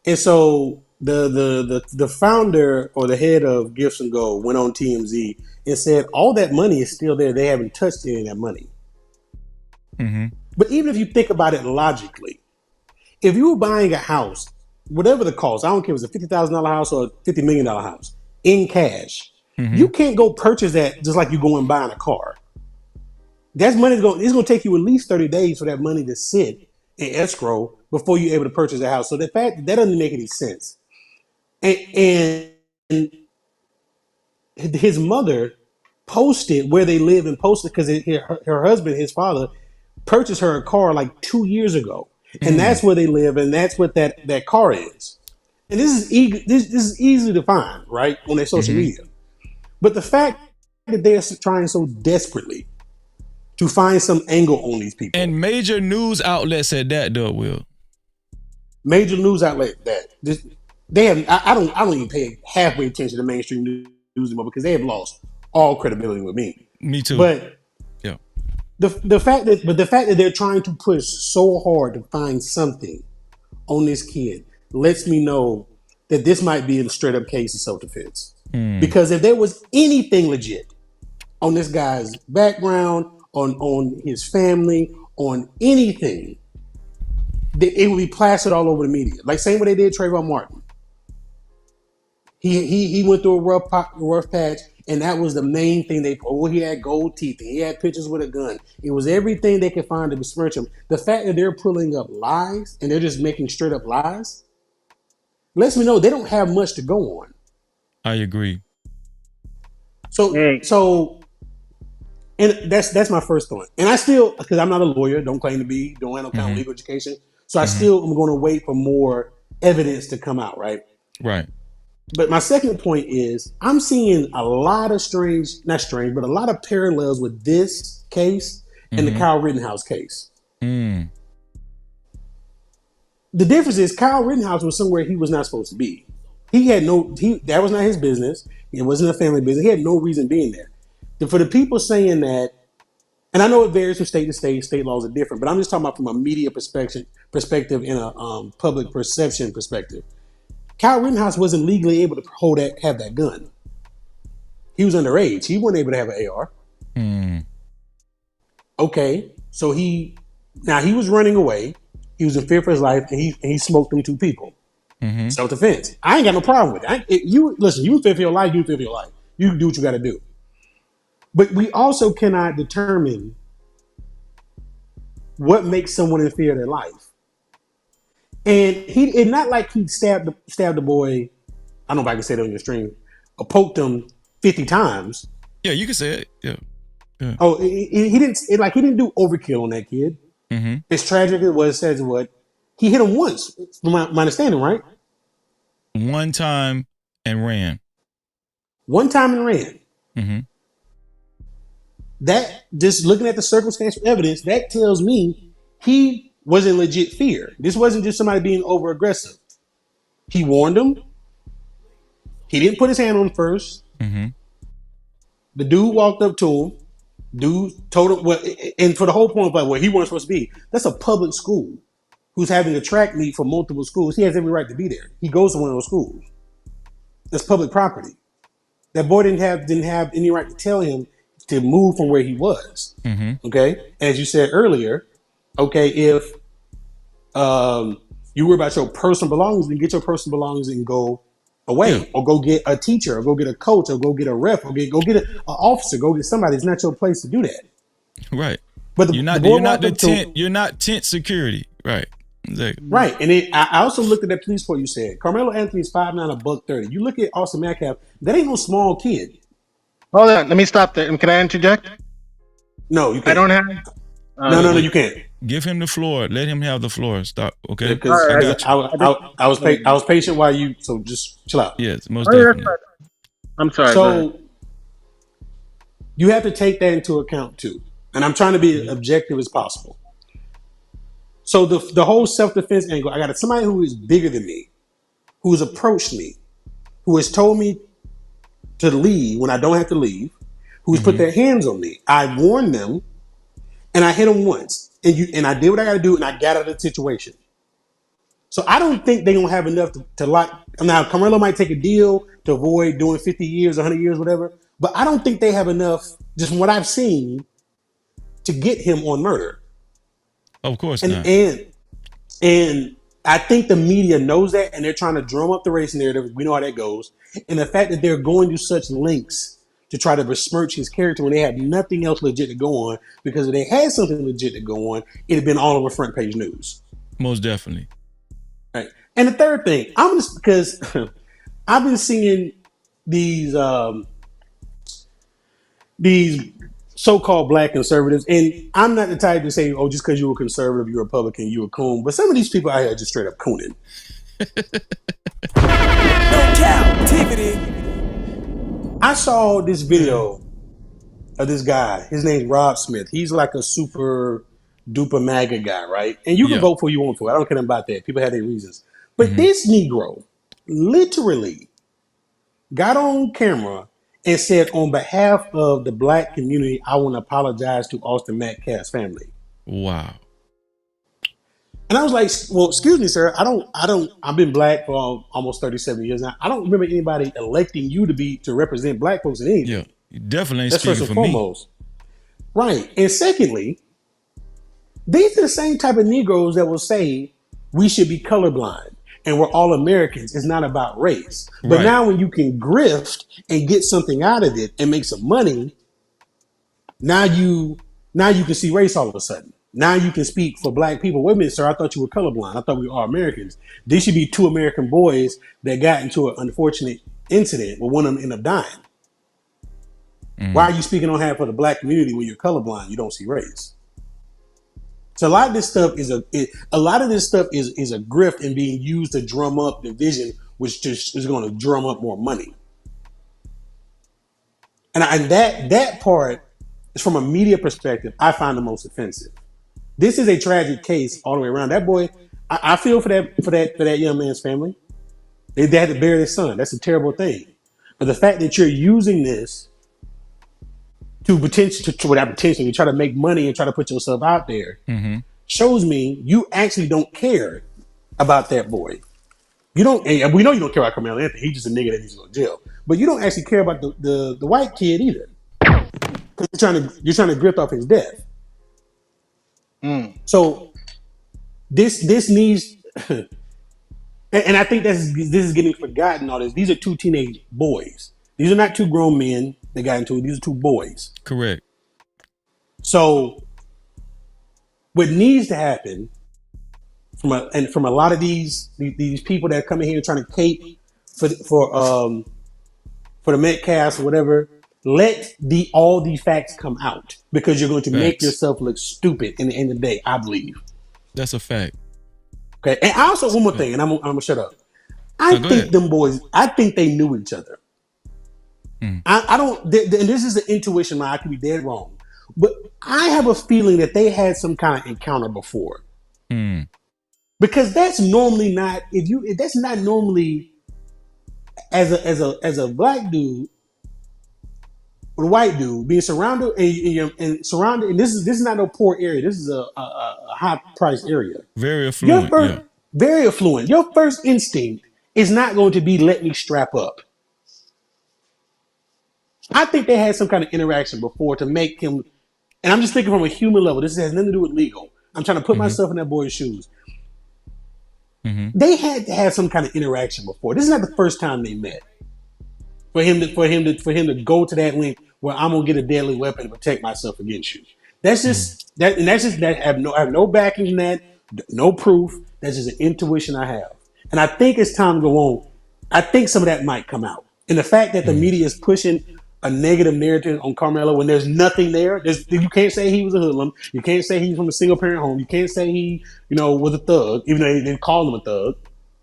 Q: And so the founder or the head of Gifts and Go went on TMZ and said all that money is still there. They haven't touched any of that money.
A: Mm-hmm.
Q: But even if you think about it logically, if you were buying a house, whatever the cost, I don't care if it's a $50,000 house or a $50 million house, in cash, you can't go purchase that just like you go and buying a car. That's money it's going to take you at least 30 days for that money to sit in escrow before you're able to purchase a house. So the fact that doesn't make any sense. And his mother posted where they live and posted because her husband, his father, purchased her a car like 2 years ago. And that's where they live, and that's what that car is. And this is easy to find, right, on their social media. But the fact that they're trying so desperately to find some angle on these people.
A: And major news outlets said that, Doug Will.
Q: Major news outlet they have. I don't even pay halfway attention to mainstream news anymore because they have lost all credibility with me.
A: Me too.
Q: But
A: yeah,
Q: the fact that they're trying to push so hard to find something on this kid lets me know that this might be a straight up case of self-defense. Because if there was anything legit on this guy's background, on his family, on anything, it would be plastered all over the media. Like same way they did Trayvon Martin. He went through a rough patch, and that was the main thing he had gold teeth, and he had pictures with a gun. It was everything they could find to besmirch him. The fact that they're pulling up lies and they're just making straight up lies lets me know they don't have much to go on.
A: I agree.
Q: So and that's my first thought. And I still, because I'm not a lawyer, don't claim to be, don't have no kind of legal education. So I still am going to wait for more evidence to come out, right?
A: Right.
Q: But my second point is I'm seeing a lot of not strange, but a lot of parallels with this case and the Kyle Rittenhouse case.
A: Mm.
Q: The difference is Kyle Rittenhouse was somewhere he was not supposed to be. That was not his business. It wasn't a family business. He had no reason being there. For the people saying that, and I know it varies from state to state laws are different, but I'm just talking about from a media perspective and a public perception perspective. Kyle Rittenhouse wasn't legally able to have that gun. He was underage. He wasn't able to have an AR.
A: Mm.
Q: Okay, so he was running away. He was in fear for his life, and he smoked them two people. Self-defense. I ain't got no problem with it. You in fear for your life. You in fear for your life. You do what you got to do. But we also cannot determine what makes someone in fear of their life. And it's not like he stabbed the boy. I don't know if I can say that on your stream. Or poked him 50 times.
A: Yeah, you can say it. Yeah.
Q: Oh, he didn't do overkill on that kid. It's tragic. It was says what he hit him once, from my understanding, right?
A: One time and ran.
Q: That, just looking at the circumstantial evidence, that tells me he was in legit fear. This wasn't just somebody being over aggressive. He warned him. He didn't put his hand on him first. The dude walked up to him. Dude told him what, and for the whole point of where he wasn't supposed to be. That's a public school who's having a track meet for multiple schools. He has every right to be there. He goes to one of those schools. That's public property. That boy didn't have any right to tell him to move from where he was. Okay, as you said earlier. Okay, if you worry about your personal belongings, then get your personal belongings and go away, or go get a teacher, or go get a coach, or go get a ref, or go get an officer, go get somebody. It's not your place to do that.
A: Right.
Q: But
A: you're not tent security. Right. Exactly.
Q: Right. And I also looked at that police report you said. Carmelo Anthony's 5'9", $130. You look at Austin Metcalf, that ain't no small kid.
F: Hold on, let me stop there. Can I interject?
Q: No, you can't.
F: I don't have.
Q: No, you can't.
A: Give him the floor. Let him have the floor. Stop. Okay.
Q: Because I was patient while you. So just chill out.
A: Yes, most definitely.
F: I'm sorry.
Q: So you have to take that into account too, and I'm trying to be as objective as possible. So the whole self-defense angle, I got somebody who is bigger than me, who has approached me, who has told me to leave when I don't have to leave, who's put their hands on me. I warned them, and I hit them once, and I did what I got to do, and I got out of the situation. So I don't think they're gonna have enough to lock. Now Karmelo might take a deal to avoid doing 50 years, 100 years, whatever, but I don't think they have enough, just from what I've seen, to get him on murder.
A: Of course not.
Q: And I think the media knows that, and they're trying to drum up the race narrative. We know how that goes. And the fact that they're going to such lengths to try to besmirch his character when they have nothing else legit to go on, because if they had something legit to go on, it'd have been all over front page news.
A: Most definitely.
Q: Right. And the third thing, because I've been seeing these so-called black conservatives, and I'm not the type to say, oh, just because you're a conservative, you're a Republican, you're a coon. But some of these people out here are just straight up cooning.
J: No Cap-tivity.
Q: I saw this video of this guy. His name's Rob Smith. He's like a super duper MAGA guy, right? And you can vote for who you want for. I don't care about that. People have their reasons. But this Negro literally got on camera and said, on behalf of the black community, I want to apologize to Austin Metcalf's family.
A: Wow.
Q: And I was like, well, excuse me, sir. I've been black for almost 37 years now. I don't remember anybody electing you to represent black folks in anything.
A: Yeah, you definitely ain't
Q: That's
A: speaking
Q: first and
A: for
Q: foremost. Right. And secondly, these are the same type of Negroes that will say we should be colorblind and we're all Americans. It's not about race. But now when you can grift and get something out of it and make some money, now you can see race all of a sudden. Now you can speak for black people. Wait a minute, sir, I thought you were colorblind. I thought we were all Americans. These should be two American boys that got into an unfortunate incident where one of them ended up dying. Why are you speaking on behalf of the black community when you're colorblind? You don't see race. So a lot of this stuff is a grift and being used to drum up division which just is going to drum up more money. And that part is from a media perspective, I find the most offensive. This is a tragic case all the way around. That boy, I feel for that young man's family. They had to bury their son. That's a terrible thing. But the fact that you're using this to potentially try to make money and try to put yourself out there shows me you actually don't care about that boy. You don't. And we know you don't care about Karmelo Anthony. He's just a nigga that needs to go to jail. But you don't actually care about the white kid either. Because you're trying to grip off his death. So this needs, and I think this is getting forgotten. All this. These are two teenage boys. These are not two grown men that got into it. These are two boys.
A: Correct.
Q: So what needs to happen from a lot of these people that come in here trying to cape for the Metcalf or whatever, let all the facts come out, because you're going to make yourself look stupid in the end of the day, I believe.
A: That's a fact.
Q: Okay. And also one more thing, and I'm gonna shut up. I think them boys, I think they knew each other. I don't, and this is an intuition, I could be dead wrong, but I have a feeling that they had some kind of encounter before. Because that's normally not, if that's not normally as a black dude or a white dude being surrounded and surrounded, and this is not no poor area. This is a high priced area.
A: Very affluent.
Q: Very affluent. Your first instinct is not going to be let me strap up. I think they had some kind of interaction before to make him, and I'm just thinking from a human level. This has nothing to do with legal. I'm trying to put myself in that boy's shoes. They had to have some kind of interaction before. This is not the first time they met. For him to go to that length where I'm gonna get a deadly weapon to protect myself against you. That's just that, and that's just that. I have no backing in that, no proof. That's just an intuition I have, and I think as time go on, I think some of that might come out. And the fact that the media is pushing a negative narrative on Karmelo when there's nothing there. You can't say he was a hoodlum. You can't say he's from a single parent home. You can't say he, was a thug, even though they called him a thug.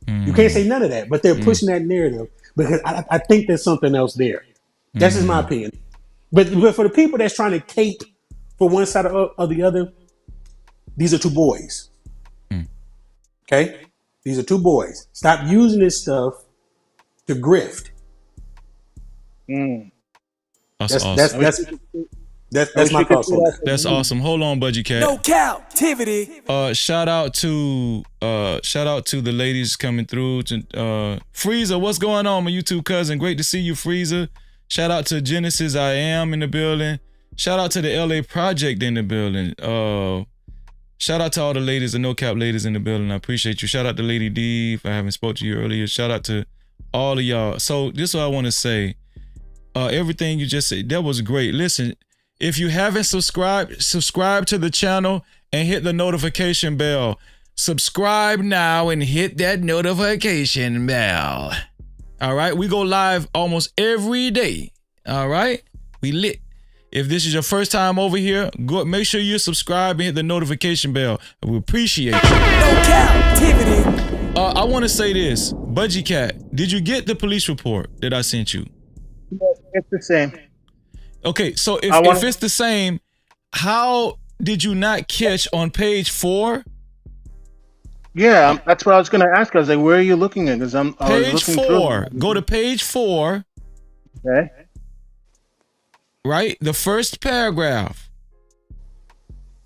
Q: You can't say none of that. But they're pushing that narrative because I think there's something else there. That's just my opinion. But for the people that's trying to cape for one side or the other, these are two boys. Okay? These are two boys. Stop using this stuff to grift.
A: That's awesome.
Q: That's my thoughts on that.
A: That's awesome. Hold on, Budgie Cat.
J: No Cap-tivity.
A: Shout out to the ladies coming through. To Freezer, what's going on, my YouTube cousin? Great to see you, Freezer. Shout out to Genesis, I am in the building. Shout out to the LA Project in the building. Shout out to all the ladies, the No Cap ladies in the building. I appreciate you. Shout out to Lady D, if I haven't spoke to you earlier. Shout out to all of y'all. So this is what I want to say. Everything you just said, that was great. Listen, if you haven't subscribed to the channel and hit the notification bell. Subscribe now and hit that notification bell. All right, we go live almost every day. All right, we lit. If this is your first time over here, go make sure you subscribe and hit the notification bell. We appreciate you.
J: No Cap-tivity.
A: I want to say this, Budgie Cat, did you get the police report that I sent you?
F: It's the same.
A: Okay, so if it's the same, how did you not catch on page 4?
F: Yeah, that's what I was going to ask. I was like, where are you looking at? Because
A: page 4. Go to page 4.
F: Okay.
A: Right? The first paragraph.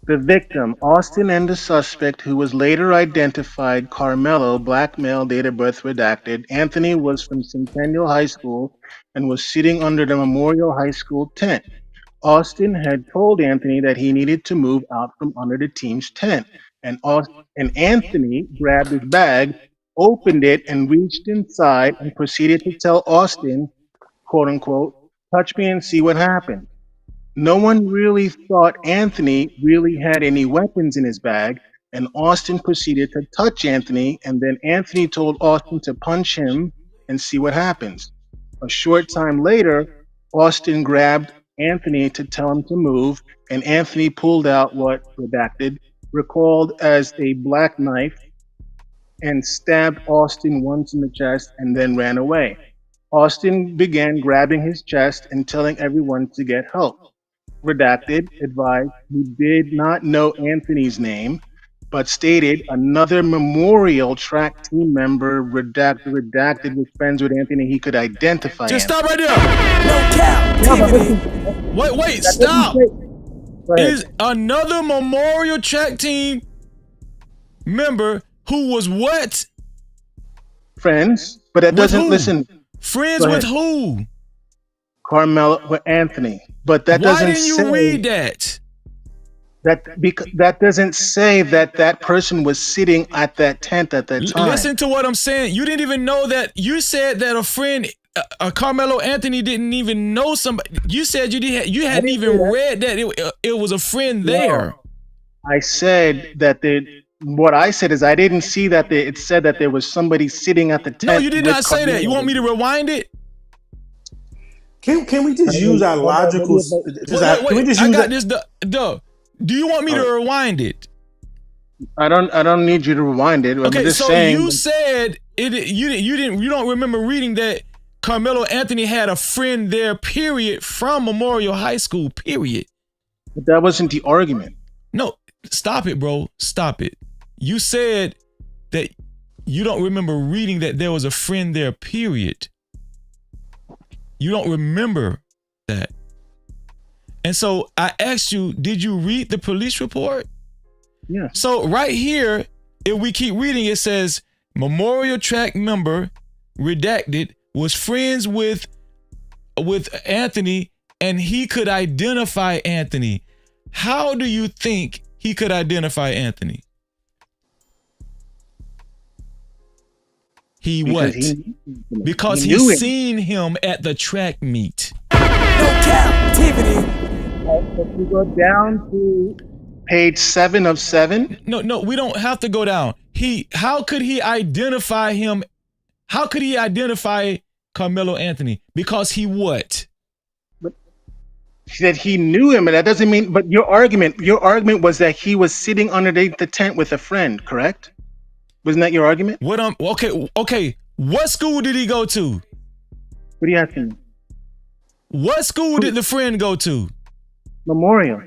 F: The victim, Austin, and the suspect, who was later identified, Karmelo, black male, date of birth redacted. Anthony was from Centennial High School and was sitting under the Memorial High School tent. Austin had told Anthony that he needed to move out from under the team's tent. And Anthony grabbed his bag, opened it, and reached inside and proceeded to tell Austin, quote unquote, touch me and see what happened. No one really thought Anthony really had any weapons in his bag, and Austin proceeded to touch Anthony, and then Anthony told Austin to punch him and see what happens. A short time later, Austin grabbed Anthony to tell him to move, and Anthony pulled out what, redacted, recalled as a black knife, and stabbed Austin once in the chest and then ran away. Austin began grabbing his chest and telling everyone to get help. Redacted advised he did not know Anthony's name, but stated another memorial track team member, redacted, was friends with Anthony. He could identify
A: Just
F: Anthony.
A: stop right there.
J: No captivity.
A: Wait,
F: That doesn't
A: stop.
F: say- Go ahead.
A: Is another memorial track team member who was what?
F: Friends, but that
A: With
F: doesn't
A: who?
F: listen.
A: Friends
F: Go
A: with
F: ahead.
A: who?
F: Carmelo with Anthony, but that
A: Why
F: doesn't
A: didn't you
F: say
A: read that?
F: that doesn't say that person was sitting at that tent at that time.
A: Listen to what I'm saying. You didn't even know that. You said that a friend, Carmelo Anthony, didn't even know somebody. You said you hadn't even read that it was a friend there.
F: I said that what I said is I didn't see that it said that there was somebody sitting at the tent.
A: No, you did
F: with
A: not say that. You
F: Carmelo.
A: want me to rewind it?
Q: Can we just use our logical? Can we just
A: I
Q: use
A: got
Q: that?
A: this. Do you want me to rewind it?
F: I don't need you to rewind it. I'm
A: Okay,
F: just
A: so
F: saying.
A: you said you don't remember reading that Carmelo Anthony had a friend there, period, from Memorial High School, period.
F: But that wasn't the argument.
A: No, stop it, bro. Stop it. You said that you don't remember reading that there was a friend there, period. You don't remember that. And so I asked you, did you read the police report?
F: Yeah.
A: So right here, if we keep reading, it says Memorial Track member, redacted, was friends with Anthony and he could identify Anthony. How do you think he could identify Anthony? Because he seen him at the track meet.
J: No captivity.
F: If you go down to page 7 of 7.
A: No, we don't have to go down. How could he identify him? How could he identify Carmelo Anthony? Because he what?
F: That he knew him, and that doesn't mean. But your argument was that he was sitting underneath the tent with a friend, correct? Wasn't that your argument?
A: Okay. What school did he go to?
F: What are you asking?
A: What school did the friend go to?
F: Memorial.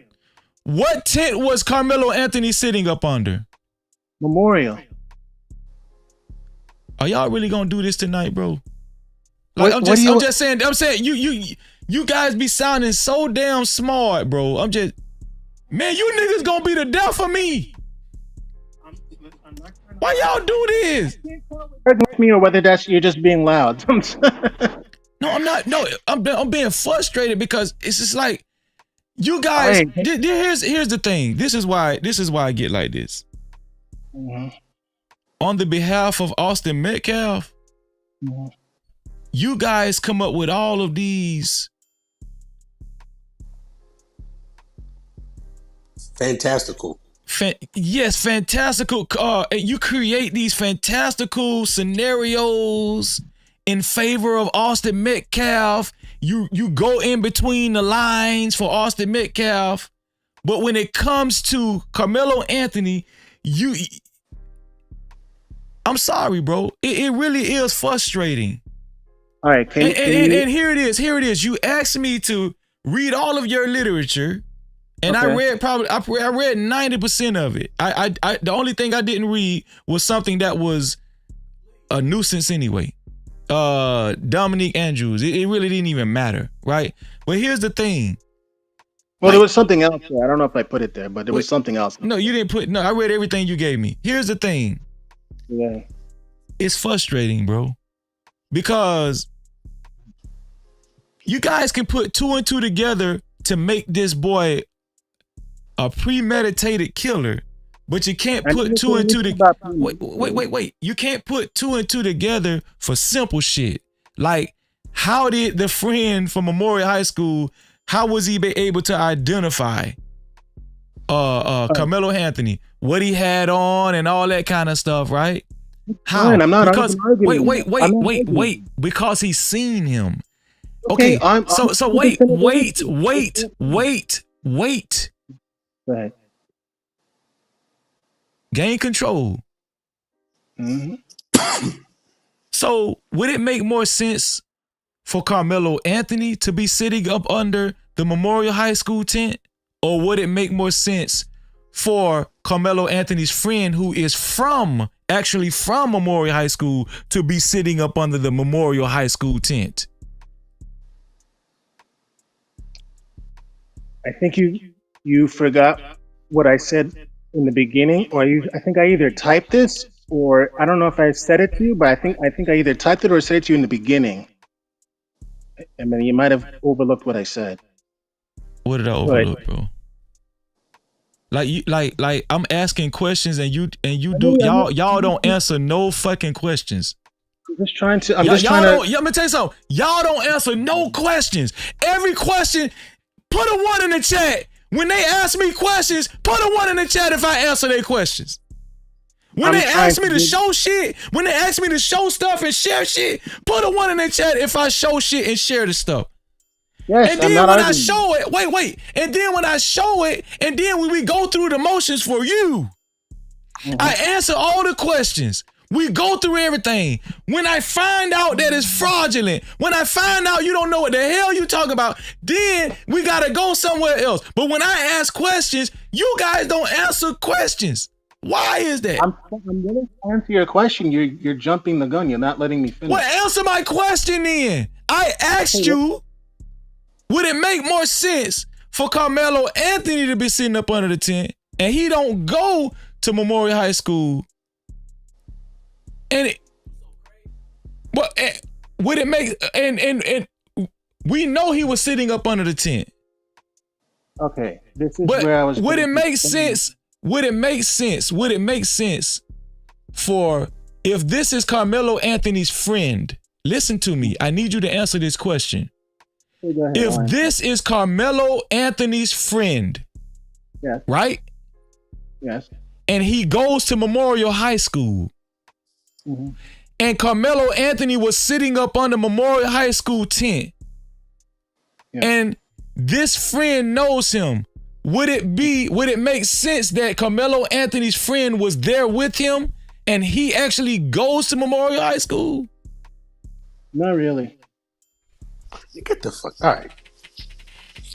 A: What tent was Carmelo Anthony sitting up under?
F: Memorial.
A: Are y'all really gonna do this tonight, bro? Like I'm just saying you guys be sounding so damn smart, bro. Man, you niggas gonna be the death of me. Why y'all do this?
F: With me, or whether you're just being loud.
A: No, I'm not. No, I'm being frustrated because it's just like you guys. Here's the thing. This is why I get like this.
F: Mm-hmm.
A: On the behalf of Austin Metcalf, you guys come up with all of these
Q: fantastical.
A: Fantastical. You create these fantastical scenarios in favor of Austin Metcalf. You go in between the lines for Austin Metcalf, but when it comes to Carmelo Anthony, I'm sorry, bro. It really is frustrating.
F: All right,
A: and here it is. You asked me to read all of your literature. And I read 90% of it. I the only thing I didn't read was something that was a nuisance anyway. Dominique Andrews. It really didn't even matter, right? But here's the thing.
F: Well, there was something else there. I don't know if I put it there, but there was something else.
A: No, you didn't put. No, I read everything you gave me. Here's the thing.
F: Yeah.
A: It's frustrating, bro, because you guys can put 2 and 2 together to make this boy a premeditated killer, but you can't put 2 and 2 together. Wait. You can't put 2 and 2 together for simple shit. Like, how did the friend from Memorial High School, how was he able to identify Carmelo Anthony, what he had on and all that kind of stuff, right? How?
F: I'm not
A: because
F: arguing.
A: Wait, because he's seen him.
F: Okay,
A: so wait.
F: Go ahead.
A: Gain control.
F: Mm-hmm.
A: So would it make more sense for Carmelo Anthony to be sitting up under the Memorial High School tent? Or would it make more sense for Carmelo Anthony's friend, who is actually from Memorial High School, to be sitting up under the Memorial High School tent?
F: I think you forgot what I said in the beginning, or I think I either typed this or I don't know if I said it to you, but I think I either typed it or said it to you in the beginning. I mean, you might have overlooked what I said.
A: What did I overlook, bro? Like I'm asking questions and y'all don't answer no fucking questions.
F: I'm just trying to.
A: Let me tell you something. Y'all don't answer no questions. Every question, put a 1 in the chat. When they ask me questions, put a 1 in the chat if I answer their questions. When they ask me to show shit, when they ask me to show stuff and share shit, put a 1 in the chat if I show shit and share the stuff.
F: Yes,
A: and then when I show it, wait. And then when I show it, and then when we go through the motions for you, I answer all the questions. We go through everything. When I find out that it's fraudulent, when I find out you don't know what the hell you talking about, then we gotta go somewhere else. But when I ask questions, you guys don't answer questions. Why is that?
F: I'm willing to answer your question. You're jumping the gun. You're not letting me finish.
A: Well, answer my question then. I asked you, would it make more sense for Carmelo Anthony to be sitting up under the tent and he don't go to Memorial High School? And would it make and we know he was sitting up under the tent.
F: Okay, this is where I was.
A: Would it make sense? Would it make sense? Would it make sense for if this is Carmelo Anthony's friend? Listen to me. I need you to answer this question. If this is Carmelo Anthony's friend,
F: yes,
A: right?
F: Yes.
A: And he goes to Memorial High School, and Carmelo Anthony was sitting up under Memorial High School tent, and this friend knows him. Would it make sense that Carmelo Anthony's friend was there with him and he actually goes to Memorial High School?
F: Not really.
Q: Get the fuck. All right.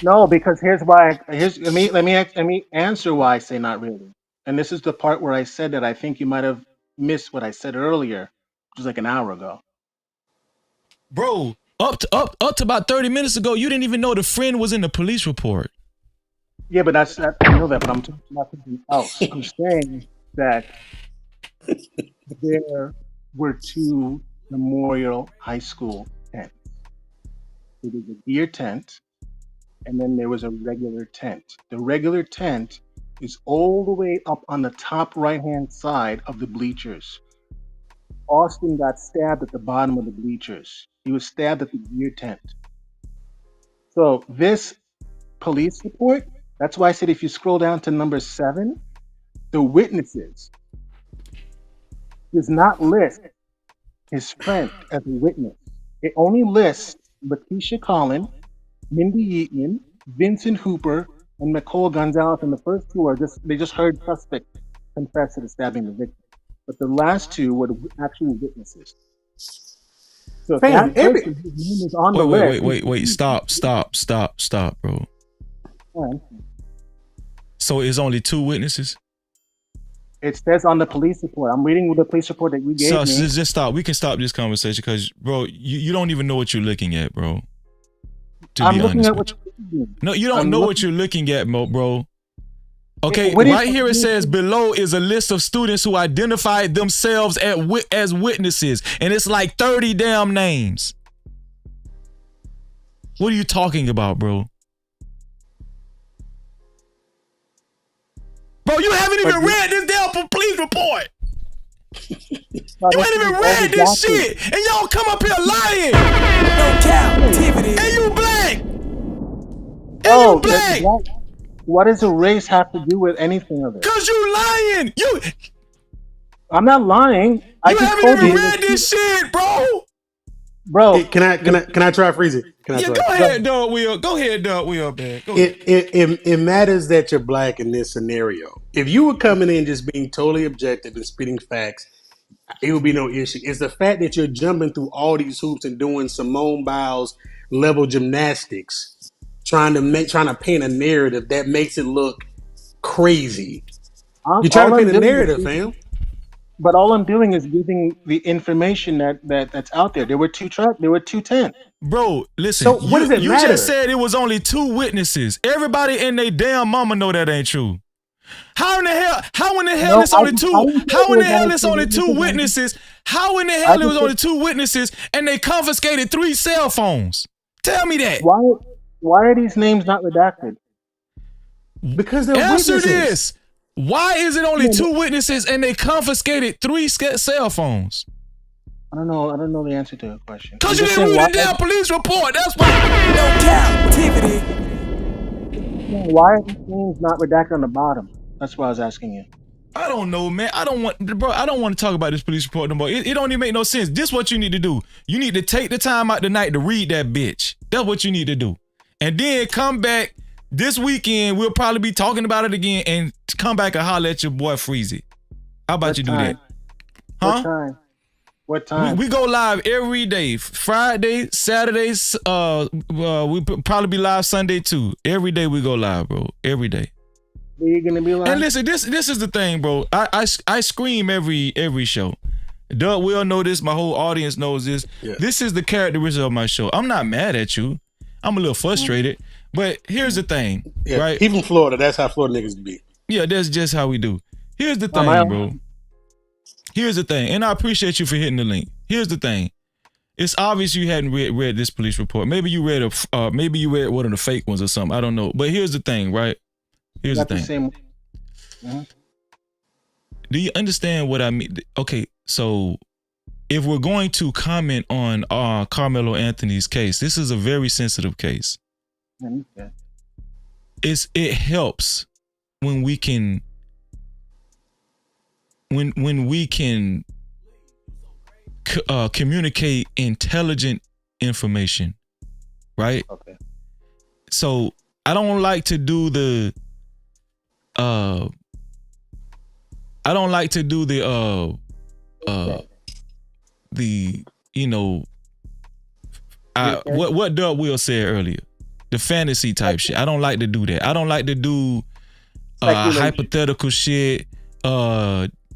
F: No, because here's why. Let me answer why I say not really. And this is the part where I said that I think you might have missed what I said earlier, which was like an hour ago.
A: Bro, up to about 30 minutes ago, you didn't even know the friend was in the police report.
F: Yeah, but I know that, but I'm talking about something else. I'm saying that there were 2 Memorial High School tents. There was a gear tent, and then there was a regular tent. The regular tent is all the way up on the top right-hand side of the bleachers. Austin got stabbed at the bottom of the bleachers. He was stabbed at the gear tent. So this police report, that's why I said if you scroll down to number 7, the witnesses does not list his friend as a witness. It only lists Lakeisha Collin, Mindy Yeatman, Vincent Hooper, and Nicole Gonzalez. And the first 2 they just heard suspect confess to the stabbing the victim. But the last 2 were the actual witnesses. So if that person whose name is on the list.
A: Wait. Stop, bro.
F: Right.
A: So it's only 2 witnesses?
F: It says on the police report. I'm reading the police report that you gave me.
A: So just stop. We can stop this conversation because, bro, you don't even know what you're looking at, bro.
F: I'm looking at what you're doing.
A: No, you don't know what you're looking at, bro. Okay, right here it says below is a list of students who identified themselves as witnesses, and it's like 30 damn names. What are you talking about, bro? Bro, you haven't even read this damn police report. You ain't even read this shit, and y'all come up here lying.
J: No Cap-tivity.
A: And you black.
F: You black. What does a race have to do with anything of it?
A: Cause you lying.
F: I'm not lying. I just
A: haven't even read this shit, bro.
F: Bro,
Q: hey, can I try freeze it?
A: Go ahead, dog. Go ahead, dog. Will, man.
Q: It matters that you're black in this scenario. If you were coming in just being totally objective and spitting facts, it would be no issue. It's the fact that you're jumping through all these hoops and doing Simone Biles level gymnastics, trying to paint a narrative that makes it look crazy. You're trying
F: All
Q: to
F: I'm
Q: paint a
F: doing is
Q: narrative, fam.
F: but all I'm doing is giving the information that's out there. There were there were 210.
A: Bro, listen,
Q: So what does it
A: you just
Q: matter?
A: said it was only 2 witnesses. Everybody and they damn mama know that ain't true. How in the hell
F: No,
A: it's only two?
F: I didn't say
A: How
F: it
A: in the
F: was
A: hell
F: only
A: it's
F: two
A: only 2
F: witnesses.
A: witnesses? How in the
F: I
A: hell it
F: just
A: was only
F: said,
A: 2 witnesses and they confiscated 3 cell phones? Tell me that.
F: why are these names not redacted?
Q: Because they're
A: Answer
Q: witnesses.
A: this. Why is it only 2 witnesses and they confiscated 3 cell phones?
F: I don't know the answer to the question.
A: Because
F: I'm
A: you
F: just
A: didn't
F: saying,
A: read the damn police report. That's why.
J: No captivity.
F: why are these names not redacted on the bottom? That's what I was asking you.
A: I don't know, man. I don't want to talk about this police report no more. It don't even make no sense. This is what you need to do. You need to take the time out tonight to read that bitch. That's what you need to do. And then come back this weekend. We'll probably be talking about it again and come back and holler at your boy Freezy. How about you do that? Huh?
F: What time?
A: We go live every day. Friday, Saturdays, we probably be live Sunday too. Every day we go live, bro. Every day.
F: Are you gonna be live?
A: And listen, this is the thing, bro. I scream every show. Doug will know this. My whole audience knows this. Yeah. This is the characteristic of my show. I'm not mad at you. I'm a little frustrated. But here's the thing, right?
Q: He from Florida. That's how Florida niggas be.
A: Yeah, that's just how we do. Here's the thing, bro. Here's the thing, and I appreciate you for hitting the link. Here's the thing. It's obvious you hadn't read this police report. Maybe you read one of the fake ones or something. I don't know. But here's the thing, right? Here's the thing. Do you understand what I mean? Okay, so if we're going to comment on Karmelo Anthony's case, this is a very sensitive case. It helps when we can communicate intelligent information, right? Okay. So I don't like to do the what Doug Will said earlier, the fantasy type shit. I don't like to do that. I don't like to do hypothetical shit.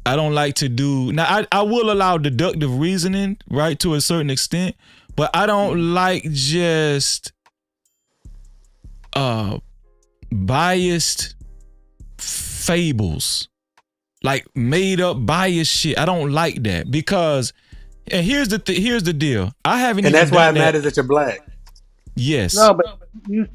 A: I don't like to do. Now I will allow deductive reasoning, right, to a certain extent, but I don't like just biased fables, like made up biased shit. I don't like that because, and here's the deal. I haven't,
Q: and that's why it matters that you're black.
A: Yes.
F: No, but you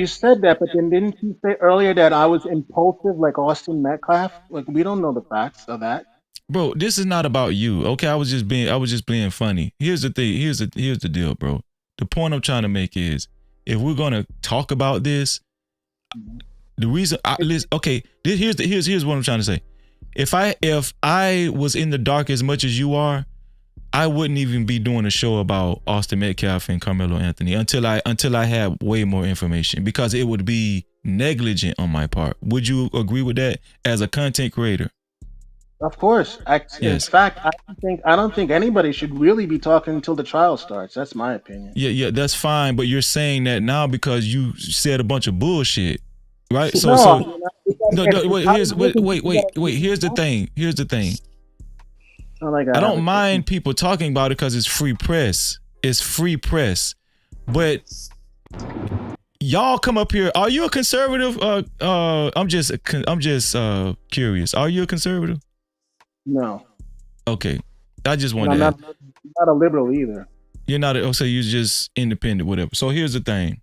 F: said that, but then didn't you say earlier that I was impulsive like Austin Metcalf? Like we don't know the facts of that.
A: Bro, this is not about you. Okay, I was just being funny. Here's the thing. Here's the deal, bro. The point I'm trying to make is, if we're gonna talk about this, the reason here's what I'm trying to say. If I was in the dark as much as you are, I wouldn't even be doing a show about Austin Metcalf and Karmelo Anthony until I had way more information, because it would be negligent on my part. Would you agree with that as a content creator?
F: Of course. Yes. In fact, I don't think anybody should really be talking until the trial starts. That's my opinion.
A: Yeah, that's fine. But you're saying that now because you said a bunch of bullshit, right? Here's the thing. I don't mind people talking about it because it's free press. It's free press. But y'all come up here. Are you a conservative? I'm just curious. Are you a conservative?
F: No.
A: Okay. I just wanted to
F: ask. Not a liberal either.
A: You're not so you're just independent, whatever. So here's the thing.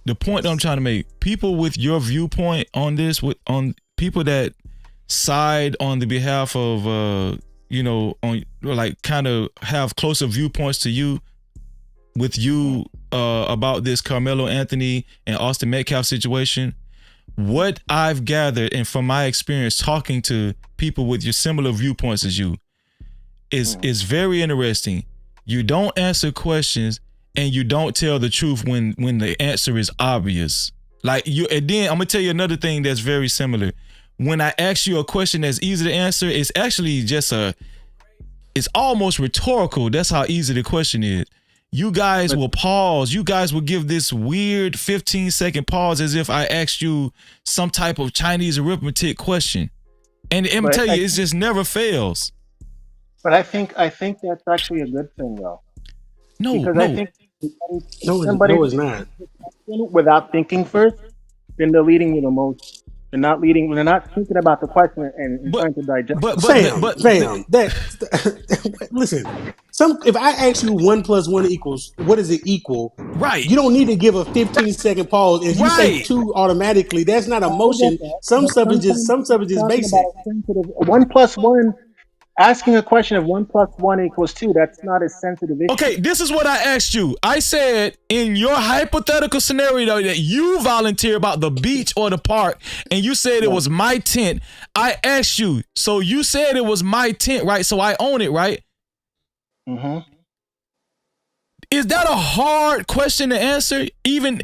A: The point that I'm trying to make, people with your viewpoint on this, on people that side on the behalf of on like kind of have closer viewpoints to you, with you about this Karmelo Anthony and Austin Metcalf situation. What I've gathered, and from my experience talking to people with your similar viewpoints as you, is very interesting. You don't answer questions and you don't tell the truth when the answer is obvious. Like you, and then I'm gonna tell you another thing that's very similar. when I ask you a question that's easy to answer, it's actually just it's almost rhetorical. That's how easy the question is. You guys will pause. You guys will give this weird 15-second pause as if I asked you some type of Chinese arithmetic question. And I'm telling you, it just never fails.
F: But I think that's actually a good thing, though.
A: No,
F: because
A: no.
F: I think
Q: No, it's not.
F: Without thinking first, then they're leading with emotion. They're not leading. They're not thinking about the question and trying to digest.
Q: Fam, listen. If I ask you 1 + 1 equals, what does it equal?
A: Right.
Q: You don't need to give a 15-second pause. If you say 2 automatically, that's not emotion. Some stuff is just basic.
F: 1 + 1. Asking a question of 1 + 1 = 2. That's not a sensitive issue.
A: Okay, this is what I asked you. I said in your hypothetical scenario that you volunteer about the beach or the park, and you said it was my tent. I asked you, so you said it was my tent, right? So I own it, right?
F: Mm-hmm.
A: Is that a hard question to answer? Even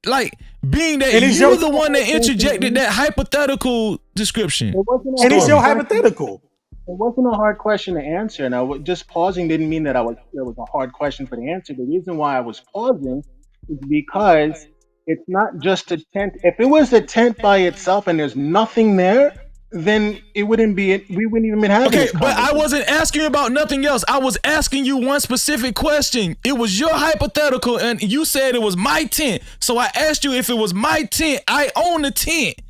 A: like being that
Q: And
A: you're the one that interjected that hypothetical description.
Q: And it's your hypothetical.
F: It wasn't a hard question to answer, and just pausing didn't mean that it was a hard question for the answer. The reason why I was pausing is because it's not just a tent. If it was a tent by itself and there's nothing there, then it wouldn't be. We wouldn't even be having this conversation.
A: But I wasn't asking about nothing else. I was asking you one specific question. It was your hypothetical, and you said it was my tent. So I asked you if it was my tent. I own the tent.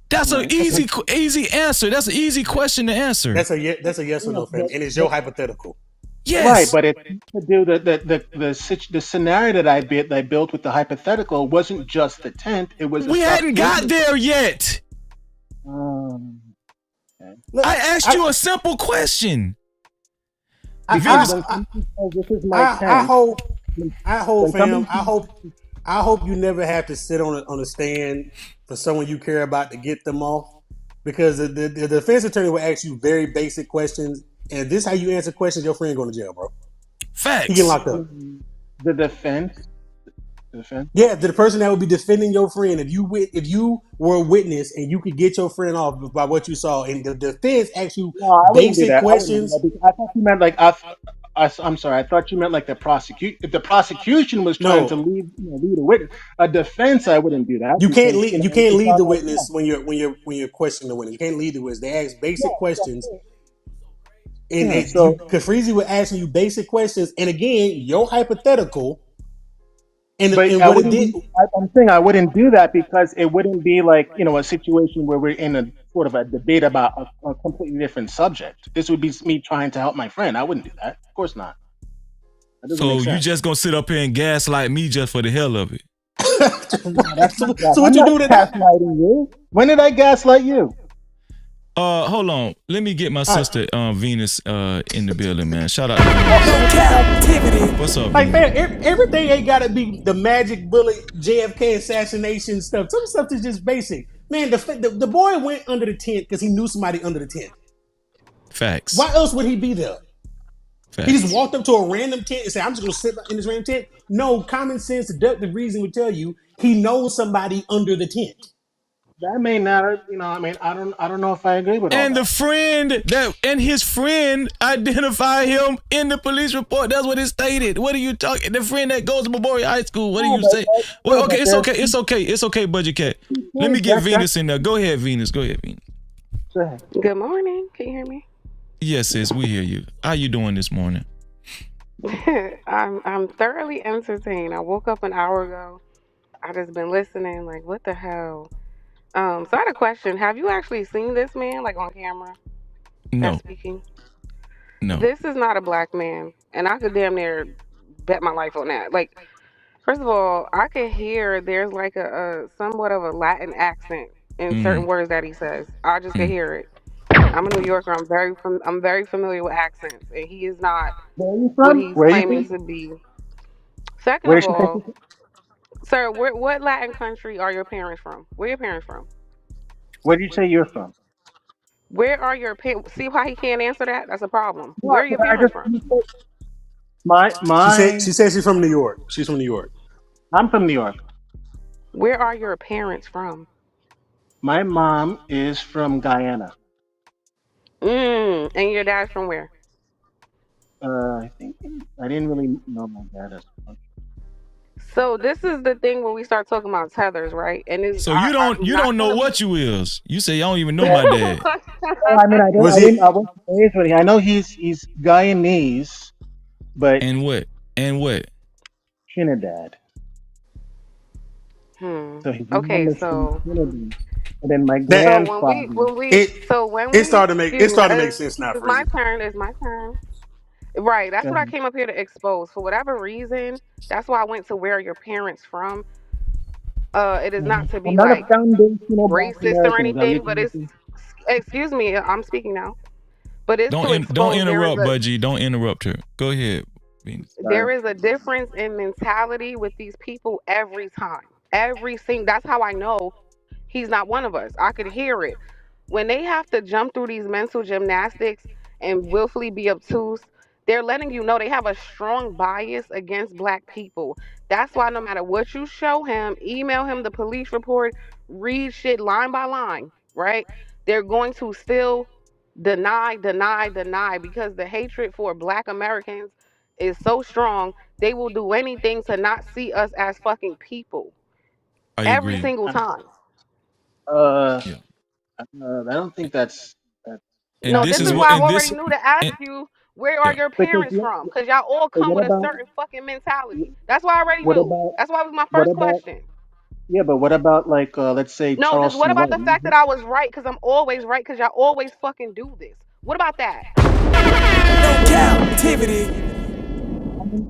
A: That's an easy answer. That's an easy question to answer.
Q: That's a yes or no, fam. And it's your hypothetical.
A: Yes.
F: Right, but it to do the scenario that I built with the hypothetical wasn't just the tent. It was.
A: We hadn't got there yet.
F: Okay.
A: I asked you a simple question.
Q: I hope you never have to sit on a stand for someone you care about to get them off, because the defense attorney will ask you very basic questions, and this is how you answer questions. Your friend going to jail, bro.
A: Facts.
Q: He getting locked up.
F: The defense.
Q: Yeah, the person that would be defending your friend, if you were a witness and you could get your friend off by what you saw, and the defense asks you basic questions.
F: I thought you meant like I'm sorry. I thought you meant like the prosecution. If the prosecution was trying to lead a witness, a defense, I wouldn't do that.
Q: You can't lead. You can't lead the witness when you're questioning the witness. You can't lead the witness. They ask basic questions. And so, Freezy was asking you basic questions, and again, your hypothetical.
F: I'm saying I wouldn't do that because it wouldn't be like a situation where we're in a sort of a debate about a completely different subject. This would be me trying to help my friend. I wouldn't do that. Of course not.
A: So you just gonna sit up here and gaslight me just for the hell of it?
F: So what you do to gaslighting you? When did I gaslight you?
A: Hold on. Let me get my sister Venus in the building, man. Shout out to Venus.
Q: Cap-tivity.
A: What's up,
Q: like,
A: Venus?
Q: man, everything ain't gotta be the magic bullet JFK assassination stuff. Some stuff is just basic. Man, the boy went under the tent because he knew somebody under the tent.
A: Facts.
Q: Why else would he be there?
A: Facts.
Q: He just walked up to a random tent and said, "I'm just gonna sit in this random tent." No, common sense, deductive reason would tell you he knows somebody under the tent.
F: That may not, I don't know if I agree with all
A: and
F: that.
A: the friend and his friend identify him in the police report. That's what it stated. What are you talking? The friend that goes to Memorial High School. What do you say? Well, okay, it's okay, Budget Cat. Let me get Venus in there. Go ahead, Venus. Go ahead, Venus.
F: Go ahead.
S: Good morning. Can you hear me?
A: Yes, sis, we hear you. How you doing this morning?
S: I'm thoroughly entertained. I woke up an hour ago. I just been listening. Like, what the hell? So I had a question. Have you actually seen this man, like, on camera?
A: No.
S: That's speaking?
A: No.
S: This is not a black man, and I could damn near bet my life on that. Like, first of all, I could hear there's like a somewhat of a Latin accent in certain words that he says. I just could hear it. I'm a New Yorker. I'm very familiar with accents, and he is not what he's claiming to be. Second of all, sir, what Latin country are your parents from? Where are your parents from?
F: Where do you say you're from?
S: Where are your parents? See why he can't answer that? That's a problem. Where are your parents from?
Q: She said she's from New York. She's from New York.
F: I'm from New York.
S: Where are your parents from?
F: My mom is from Guyana.
S: And your dad's from where?
F: I think I didn't really know my dad as much.
S: So this is the thing when we start talking about tethers, right? And is
A: So you don't
S: I'm not
A: know
S: gonna
A: what
S: be.
A: you is. You say I don't even know my dad.
F: Oh, I mean,
Q: Was
F: I
Q: he?
F: didn't, I wasn't raised with him. I know he's Guyanese, but
A: And what? And what?
F: Trinidad.
S: Hmm.
F: So his mom
S: Okay,
F: is from
S: so
F: Trinidad, and then my
Q: That
S: so
F: grandfather.
Q: it
S: when
Q: it
S: we
Q: started to make
S: excuse
Q: it
S: me,
Q: started to make sense now,
S: it's my
Q: Freezy.
S: turn. It's my turn. Right. That's what I
F: Um,
S: came up here to expose. For whatever reason, that's why I went to where your parents from. It is not to
F: I'm
S: be
F: not a
S: like
F: foundational Black
S: racist or
F: American.
S: anything, but it's excuse me, I'm speaking now. But it's to
A: Don't
S: expose
A: interrupt, Budgie. Don't interrupt her. Go ahead, Venus.
F: Sorry.
S: there is a difference in mentality with these people every time. Every single that's how I know he's not one of us. I could hear it. When they have to jump through these mental gymnastics and willfully be obtuse, they're letting you know they have a strong bias against black people. That's why no matter what you show him, email him the police report, read shit line by line, right? They're going to still deny, deny, deny because the hatred for black Americans is so strong, they will do anything to not see us as fucking people
A: I
S: every
A: agree.
S: single time.
F: Uh,
A: Yeah.
F: I don't think that's
A: And
S: No,
A: this
S: this
A: is
S: is
F: accurate.
S: why
A: what
S: I
A: and
S: already
A: this
S: knew to ask
A: and
S: you where are
A: yeah.
S: your
F: Because
S: parents from? Because y'all all
F: so
S: come with a certain fucking mentality. That's why I already
F: what
S: knew.
F: about
S: That's why it was my
F: what
S: first
F: about
S: question.
F: yeah, but what about like let's say
S: No, just what
F: Charleston
S: about
F: White?
S: the fact that I was right? Because I'm always right. Because y'all always fucking do this. What about that?
J: No captivity.
F: I mean,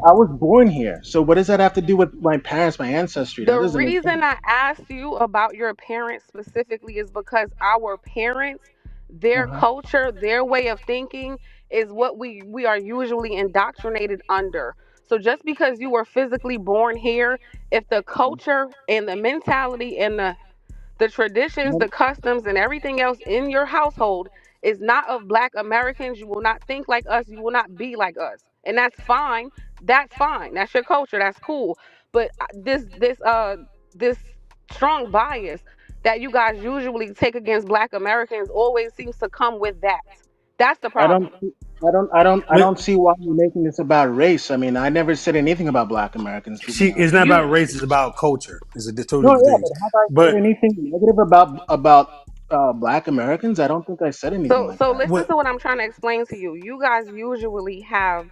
F: I was born here, so what does that have to do with my parents, my ancestry? That
S: The
F: doesn't make sense.
S: reason I asked you about your parents specifically is because our parents, their
F: Uh-huh.
S: culture, their way of thinking is what we are usually indoctrinated under. So just because you were physically born here, if the culture and the mentality and the traditions, the customs, and everything else in your household is not of black Americans, you will not think like us, you will not be like us. And that's fine. That's fine. That's your culture. That's cool. But this strong bias that you guys usually take against black Americans always seems to come with that. That's the
F: I don't,
S: problem.
F: I
Q: But
F: don't see why you're making this about race. I mean, I never said anything about Black Americans, to be
Q: it's
F: honest.
Q: not
S: You
Q: about race; it's about culture. It's a two
F: No,
Q: different
F: yeah,
Q: things.
F: but have I said
Q: But
F: anything negative about Black Americans? I don't think I said anything like
S: so
F: that.
S: listen
Q: what
S: to what I'm trying to explain to you. You guys usually have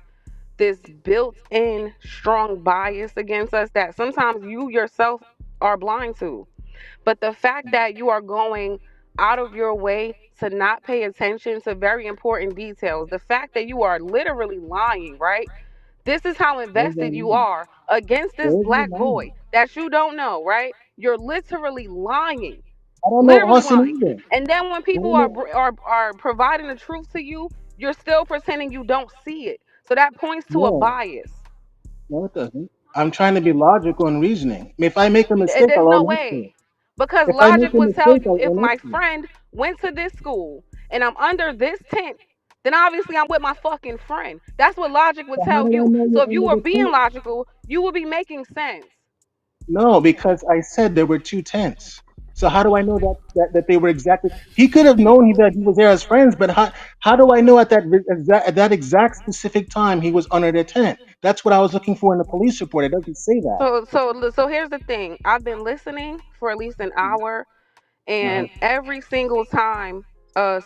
S: this built-in strong bias against us that sometimes you yourself are blind to. But the fact that you are going out of your way to not pay attention to very important details, the fact that you are literally lying, right? This is how
F: Where's
S: invested you
F: that?
S: are against this
F: Where's
S: black
F: that?
S: boy that you don't know, right? You're literally lying,
F: I don't know
S: literally
F: Austin
S: lying.
F: either.
S: And then when
F: I
S: people
F: don't know.
S: are providing the truth to you, you're still pretending you don't see it. So that points to a
F: No,
S: bias.
F: no, it doesn't. I'm trying to be logical and reasoning. I mean, if I make a mistake,
S: There's
F: I'll
S: no
F: own up to it.
S: way. Because
F: If I
S: logic
F: make a
S: would tell
F: mistake,
S: you
F: I'll
S: if
F: own up
S: my
F: to it.
S: friend went to this school and I'm under this tent, then obviously I'm with my fucking friend. That's what logic would
F: So how
S: tell
F: do I
S: you.
F: know
S: So
F: you're
S: if you
F: under
S: were
F: the
S: being
F: tent?
S: logical, you would be making sense.
F: No, because I said there were two tents. So how do I know that they were exactly? He could have known that he was there as friends, but how do I know at that exact specific time he was under the tent? That's what I was looking for in the police report. It doesn't say that.
S: So here's the thing. I've been listening for at least an hour,
F: Uh-huh.
S: and every single time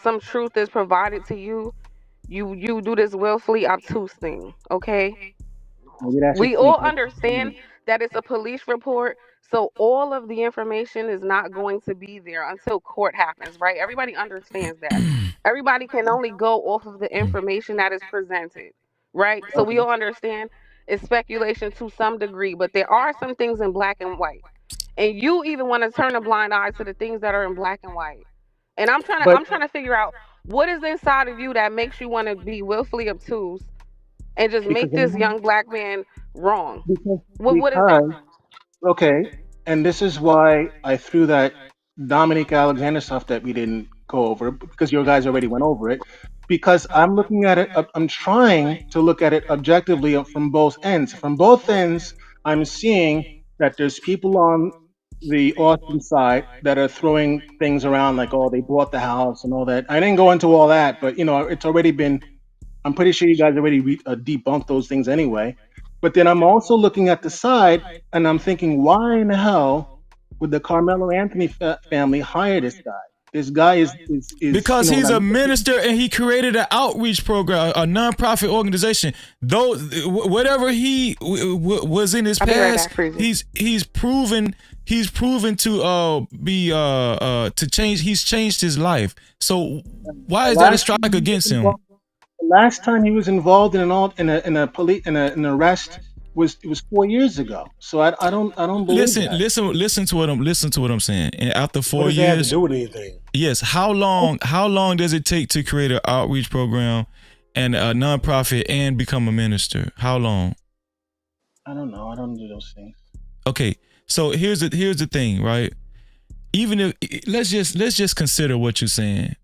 S: some truth is provided to you, you do this willfully obtuse thing, okay?
F: Maybe that's
S: We
F: just me
S: all understand
F: personally.
S: that it's a police report, so all of the information is not going to be there until court happens, right? Everybody understands that. Everybody can only go off of the information that is presented, right? So we
F: Okay.
S: all understand it's speculation to some degree, but there are some things in black and white. And you even want to turn a blind eye to the things that are in black and white. And
F: But
S: I'm trying to figure out what is inside of you that makes you want to be willfully obtuse and just
F: because
S: make this young black man wrong.
F: because
S: What is that?
F: because okay, and this is why I threw that Dominic Alexander stuff that we didn't go over because your guys already went over it. Because I'm looking at it, I'm trying to look at it objectively from both ends. From both ends, I'm seeing that there's people on the Austin side that are throwing things around like, oh, they bought the house and all that. I didn't go into all that, but it's already been. I'm pretty sure you guys already debunked those things anyway. But then I'm also looking at the side and I'm thinking, why in the hell would the Carmelo Anthony family hire this guy? This guy is
A: Because he's
F: like,
A: a minister and he created an outreach program, a nonprofit organization. Though whatever he was in his
S: I'll be right
A: past,
S: back, Freezy.
A: he's proven to be to change. He's changed his life. So why is that a strike against him?
F: The last time he was involved in an arrest was 4 years ago. So I don't believe that.
A: Listen to what I'm saying. And after 4
Q: What does
A: years,
Q: that have to do with anything?
A: yes. How long does it take to create an outreach program and a nonprofit and become a minister? How long?
F: I don't know. I don't do those things.
A: Okay, so here's the thing, right? Even if let's just consider what you're saying.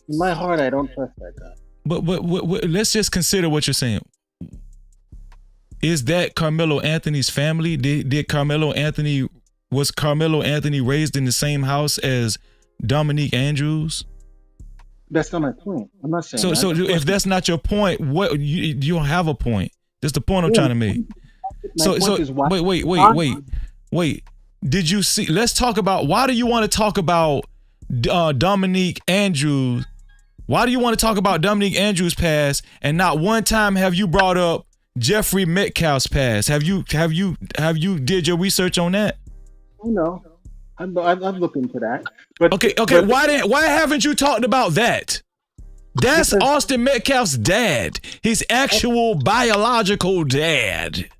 F: In my heart, I don't trust that guy.
A: But let's just consider what you're saying. Is that Carmelo Anthony's family? Was Carmelo Anthony raised in the same house as Dominique Andrews?
F: That's not my point. I'm not saying.
A: So if that's not your point, what you don't have a point. That's the point I'm trying to make. Wait. Did you see? Let's talk about why do you want to talk about Dominique Andrews? Why do you want to talk about Dominique Andrews' past and not one time have you brought up Jeffrey Metcalf's past? Have you did your research on that?
F: No, I've looked into that. But
A: okay. Why haven't you talked about that? That's Austin Metcalf's dad, his actual biological dad.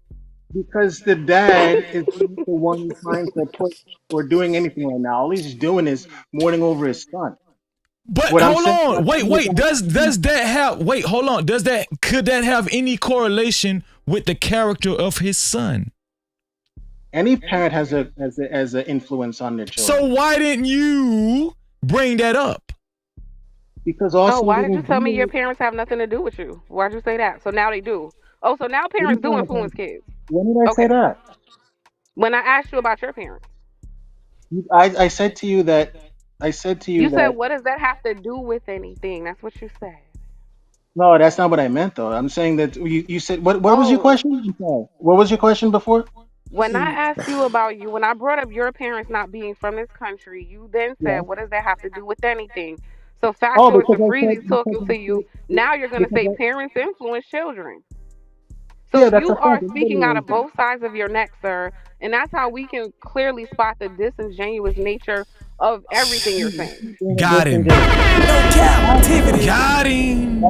F: Because the dad is the one trying to put or doing anything right now. All he's doing is mourning over his son.
A: But hold on, wait. Does that have? Wait, hold on. Could that have any correlation with the character of his son?
F: Any parent has an influence on their children.
A: So why didn't you bring that up?
F: Because also.
S: Why did you tell me your parents have nothing to do with you? Why'd you say that? So now they do. Oh, so now parents do influence kids.
F: When did I say that?
S: When I asked you about your parents.
F: I said to you that.
S: You said, what does that have to do with anything? That's what you said.
F: No, that's not what I meant, though. I'm saying that you said, what was your question? What was your question before?
S: When I asked you about you, when I brought up your parents not being from this country, you then said, what does that have to do with anything? So fast forward to Freezy talking to you, now you're going to say parents influence children. So you are speaking out of both sides of your neck, sir, and that's how we can clearly spot the disingenuous nature of everything you're saying.
A: Got him.
J: No Cap-tivity.
A: Got him.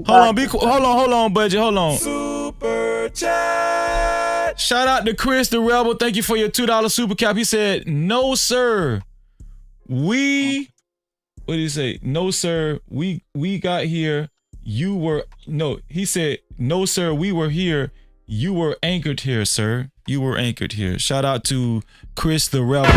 A: Hold on, budget. Hold on. Super chat. Shout out to Chris the Rebel. Thank you for your $2 super cap. He said, "No, sir. What did he say? No, sir. We got here. You were no." He said, "No, sir. We were here. You were anchored here, sir. You were anchored here." Shout out to Chris the Rebel.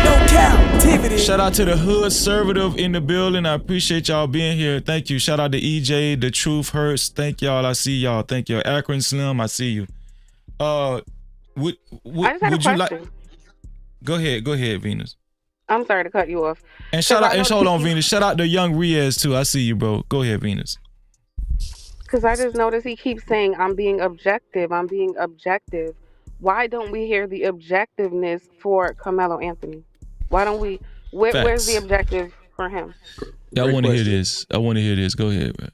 J: No Cap-tivity.
A: Shout out to the Hood Conservative in the building. I appreciate y'all being here. Thank you. Shout out to EJ, The Truth Hurts. Thank y'all. I see y'all. Thank you. Akron Slim, I see you.
S: I just had a question.
A: Go ahead, Venus.
S: I'm sorry to cut you off.
A: And hold on, Venus. Shout out to Young Riaz too. I see you, bro. Go ahead, Venus.
S: Because I just noticed he keeps saying, I'm being objective. Why don't we hear the objectiveness for Carmelo Anthony? Why don't we? Where's the objective for him?
A: Yeah, I want to hear this. Go ahead, bro.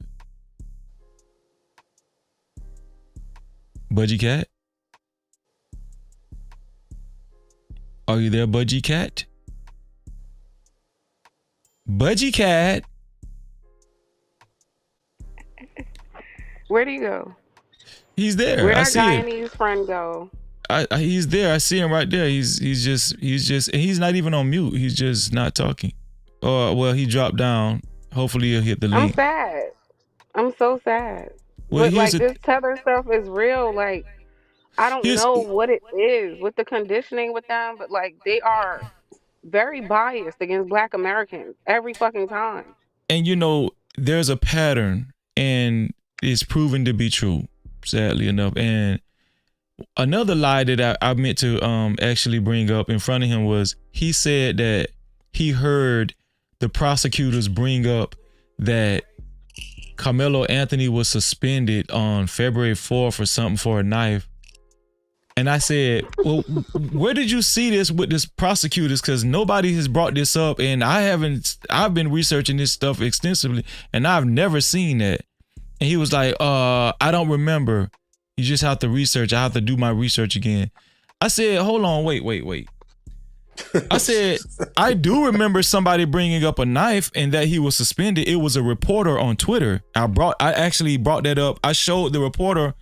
A: Budgie Cat? Are you there, Budgie Cat? Budgie Cat?
S: Where do you go?
A: He's there.
S: Where'd
A: I
S: our
A: see
S: Guyanese friend go?
A: He's there. I see him right there. He's just, and he's not even on mute. He's just not talking. Well, he dropped down. Hopefully he'll hit the link.
S: I'm sad. I'm so sad.
A: Well,
S: but like this tether stuff is real. Like I don't know what it is with the conditioning with them, but like they are very biased against Black Americans every fucking time.
A: And you know, there's a pattern, and it's proven to be true, sadly enough. And Another lie that I meant to actually bring up in front of him was he said that he heard the prosecutors bring up that Carmelo Anthony was suspended on February 4th or something for a knife. And I said, well, where did you see this with this prosecutors? Because nobody has brought this up, and I've been researching this stuff extensively, and I've never seen that. And he was like, I don't remember. You just have to research. I have to do my research again. I said, hold on, wait. I said, I do remember somebody bringing up a knife and that he was suspended. It was a reporter on Twitter. I actually brought that up. I showed the reporter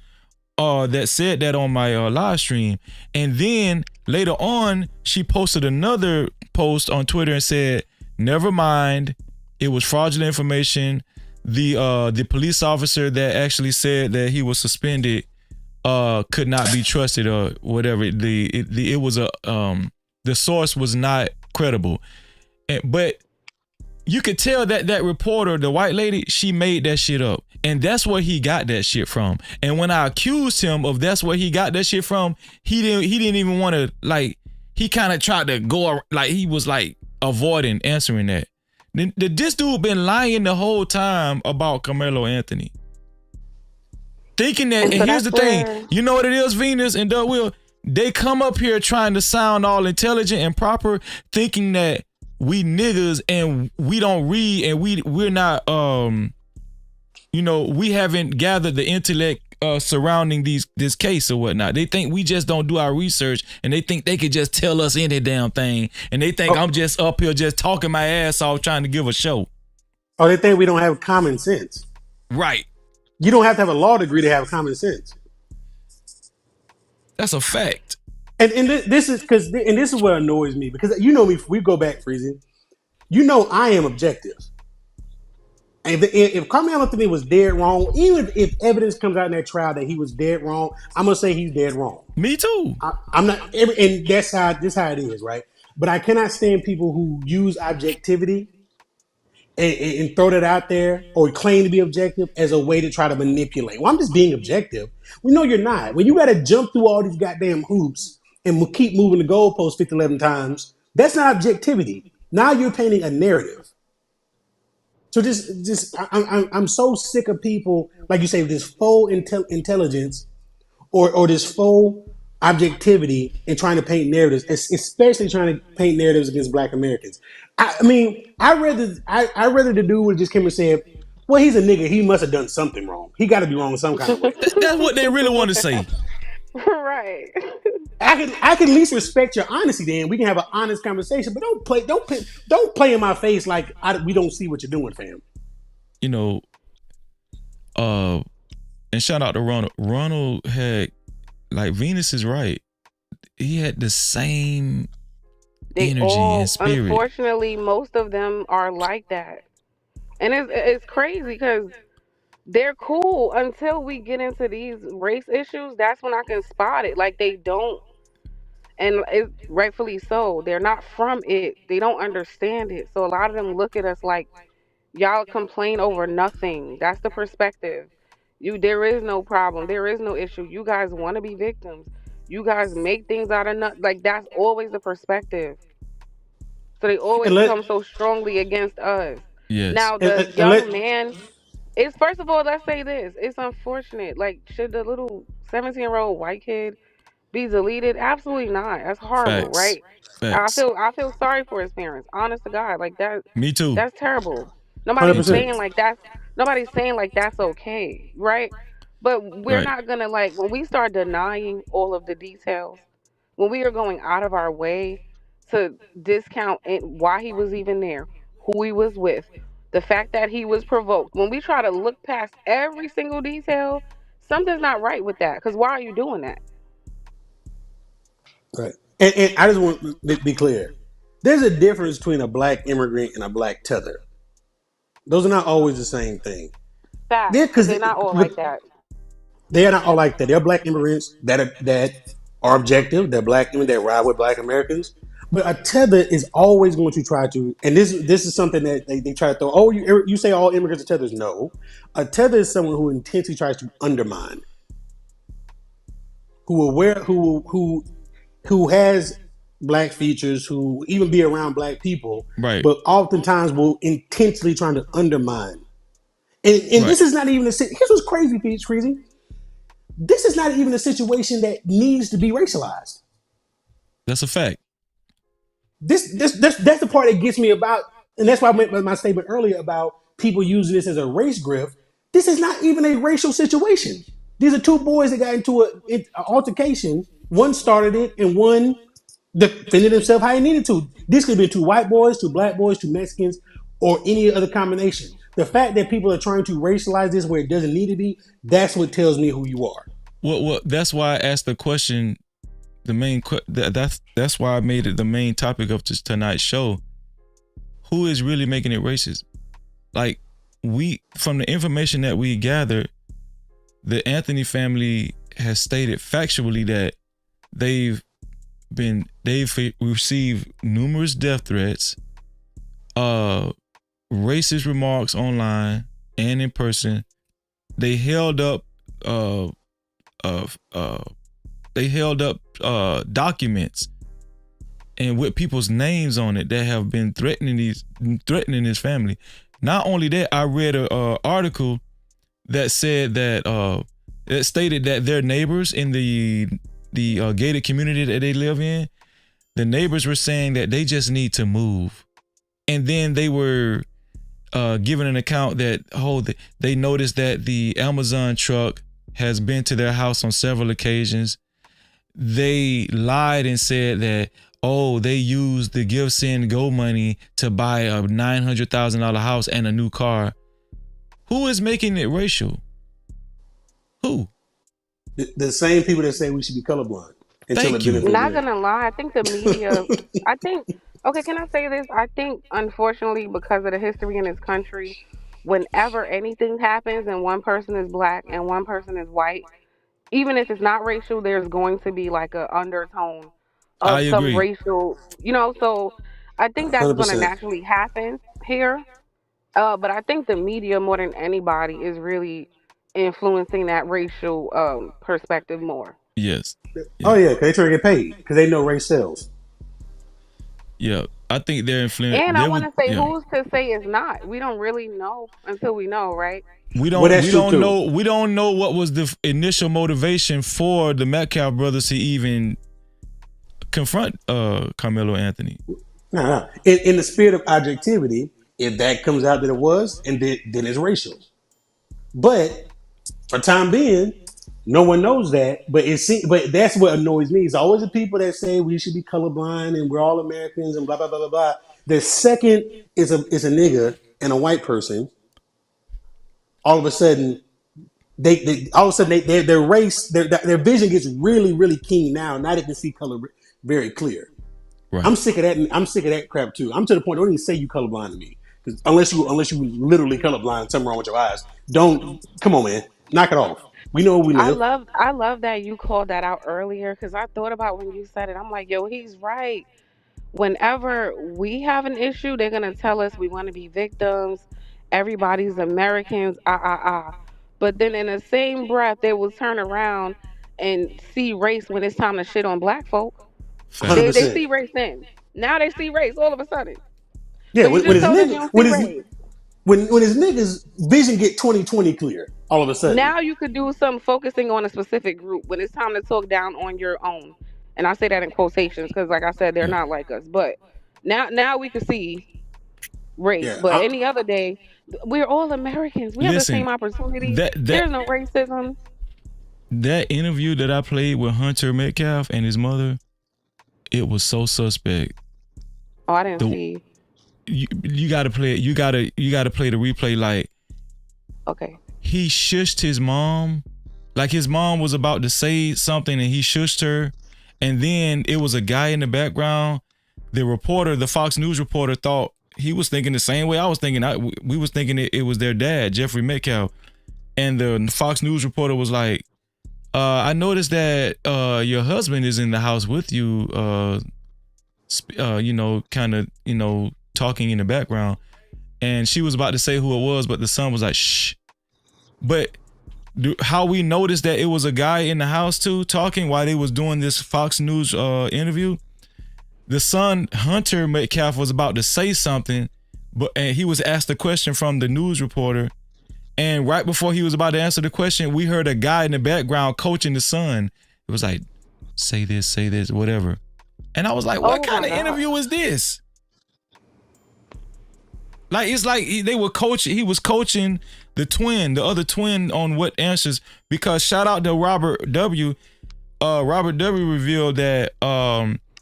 A: that said that on my live stream. And then later on, she posted another post on Twitter and said, never mind, it was fraudulent information. The police officer that actually said that he was suspended could not be trusted or whatever. It was the source was not credible. But you could tell that reporter, the white lady, she made that shit up. And that's where he got that shit from. And when I accused him of that's where he got that shit from, he didn't even want to, like, he kind of tried to go, like, he was like avoiding answering that. This dude been lying the whole time about Carmelo Anthony. Thinking that, and here's the thing, you know what it is, Venus and Doug Will? They come up here trying to sound all intelligent and proper, thinking that we niggas and we don't read and we're not we haven't gathered the intellect surrounding this case or whatnot. They think we just don't do our research, and they think they could just tell us any damn thing, and they think I'm just up here just talking my ass off trying to give a show.
Q: Oh, they think we don't have common sense.
A: Right.
Q: You don't have to have a law degree to have common sense.
A: That's a fact.
Q: And this is what annoys me, because you know me, we go back, Freezy. You know I am objective. And if Karmelo Anthony was dead wrong, even if evidence comes out in that trial that he was dead wrong, I'm gonna say he's dead wrong.
A: Me too.
Q: I'm not, and that's how it is, right? But I cannot stand people who use objectivity and throw that out there or claim to be objective as a way to try to manipulate. Well, I'm just being objective. We know you're not. When you got to jump through all these goddamn hoops and keep moving the goalpost 50, 11 times, that's not objectivity. Now you're painting a narrative. So I'm so sick of people, like you say, this faux intelligence or this faux objectivity and trying to paint narratives, especially trying to paint narratives against Black Americans. I mean, I rather the dude would just came and said, well, he's a nigga. He must have done something wrong. He got to be wrong some kind of way.
A: That's what they really want to say.
S: Right.
Q: I can at least respect your honesty. Then we can have an honest conversation, but don't play in my face like we don't see what you're doing, fam.
A: You know, and shout out to Ronald. Ronald had, like, Venus is right. He had the same energy and spirit.
S: Unfortunately, most of them are like that, and it's crazy because they're cool until we get into these race issues. That's when I can spot it. Like, they don't, and it's rightfully so. They're not from it. They don't understand it. So a lot of them look at us like, y'all complain over nothing. That's the perspective. There is no problem. There is no issue. You guys want to be victims. You guys make things out of nothing. Like, that's always the perspective. So they always come so strongly against us.
A: Yes.
S: Now the young man, it's, first of all, let's say this. It's unfortunate. Like, should the little 17-year-old white kid be deleted? Absolutely not. That's horrible,
A: Facts.
S: right?
A: Facts.
S: I feel sorry for his parents. Honest to God, like that.
A: Me too.
S: That's terrible. Nobody's
Q: 100%.
S: saying like that's okay, right? But we're
A: Right.
S: not gonna, like, when we start denying all of the details, when we are going out of our way to discount why he was even there, who he was with, the fact that he was provoked. When we try to look past every single detail, something's not right with that. Because why are you doing that?
Q: Right. And I just want to be clear. There's a difference between a Black immigrant and a Black tether. Those are not always the same thing.
S: Facts. Because they're not all like that.
Q: They are not all like that. They're Black immigrants that are objective. They're Black immigrants that ride with Black Americans. But a tether is always going to try to, and this is something that they try to throw. Oh, you say all immigrants are tethers? No. A tether is someone who intentionally tries to undermine. who aware who has black features, who even be around black people,
A: Right.
Q: but oftentimes will intentionally trying to undermine. And
A: Right.
Q: this is not even here's what's crazy, Peach Crazy. This is not even a situation that needs to be racialized.
A: That's a fact.
Q: That's the part that gets me about, and that's why I made my statement earlier about people using this as a race grift. This is not even a racial situation. These are two boys that got into an altercation. One started it, and one defended himself how he needed to. This could be two white boys, two black boys, two Mexicans, or any other combination. The fact that people are trying to racialize this where it doesn't need to be, that's what tells me who you are.
A: Well, that's why I asked the question. That's why I made it the main topic of tonight's show. Who is really making it racist? Like, from the information that we gathered, the Anthony family has stated factually that they've received numerous death threats, racist remarks online and in person. They held up documents and with people's names on it that have been threatening his family. Not only that, I read a article that said that it stated that their neighbors in the gated community that they live in, the neighbors were saying that they just need to move. And then they were given an account that they noticed that the Amazon truck has been to their house on several occasions. They lied and said that, they used the Give Send Go money to buy a $900,000 house and a new car. Who is making it racial? Who?
Q: The same people that say we should be colorblind.
A: Thank you.
S: Not gonna lie, I think the media. Okay, can I say this? I think, unfortunately, because of the history in this country, whenever anything happens and one person is black and one person is white, even if it's not racial, there's going to be like an undertone
A: I
S: of some
A: agree.
S: racial, so I think that's going to
Q: 100%.
S: naturally happen here. But I think the media, more than anybody, is really influencing that racial perspective more.
A: Yes.
Q: Oh yeah, because they try to get paid because they know race sells.
A: Yeah, I think they're influenced.
S: And I want to say, who's to say it's not? We don't really know until we know, right?
A: We don't know. We don't know what was the initial motivation for the Metcalf brothers to even confront Karmelo Anthony.
Q: No. In the spirit of objectivity, if that comes out that it was, and then it's racial. But for time being, no one knows that. But but that's what annoys me. It's always the people that say we should be colorblind and we're all Americans and blah blah blah blah blah. The second is a nigga and a white person, all of a sudden their race their vision gets really really keen now. Now they can see color very clear.
A: Right.
Q: I'm sick of that. I'm sick of that crap too. I'm to the point. Don't even say you colorblind to me, because unless you literally colorblind, something wrong with your eyes. Don't come on, man. Knock it off. We know where we live.
S: I love that you called that out earlier because I thought about when you said it. I'm like, yo, he's right. Whenever we have an issue, they're gonna tell us we want to be victims. Everybody's Americans. But then in the same breath, they will turn around and see race when it's time to shit on black folk. They
Q: 100%.
S: see race then. Now they see race all of a sudden.
Q: Yeah,
S: So you
Q: when
S: just
Q: his
S: told them you
Q: niggas,
S: don't see race.
Q: when his niggas vision get 20/20 clear, all of a sudden.
S: Now you could do some focusing on a specific group when it's time to talk down on your own. And I say that in quotations because, like I said, they're not like us. But now we can see race.
Q: Yeah,
S: but any other day, we're all Americans. We have the same opportunity. There's no racism.
A: That interview that I played with Hunter Metcalf and his mother, it was so suspect.
S: Oh, I didn't see.
A: You gotta play it. You gotta play the replay. Like,
S: okay,
A: he shushed his mom, like his mom was about to say something and he shushed her, and then it was a guy in the background. The reporter, the Fox News reporter, thought he was thinking the same way I was thinking. We was thinking it was their dad, Jeffrey Metcalf, and the Fox News reporter was like, I noticed that your husband is in the house with you, kind of, talking in the background. And she was about to say who it was, but the son was like, shh. But how we noticed that it was a guy in the house too talking while they was doing this Fox News interview. The son, Hunter Metcalf, was about to say something, and he was asked a question from the news reporter. And right before he was about to answer the question, we heard a guy in the background coaching the son. It was like, say this, whatever. And I was like, what kind of interview is this? Like, it's like they were coaching. He was coaching the other twin on what answers. Because shout out to Robert W. Robert W. revealed that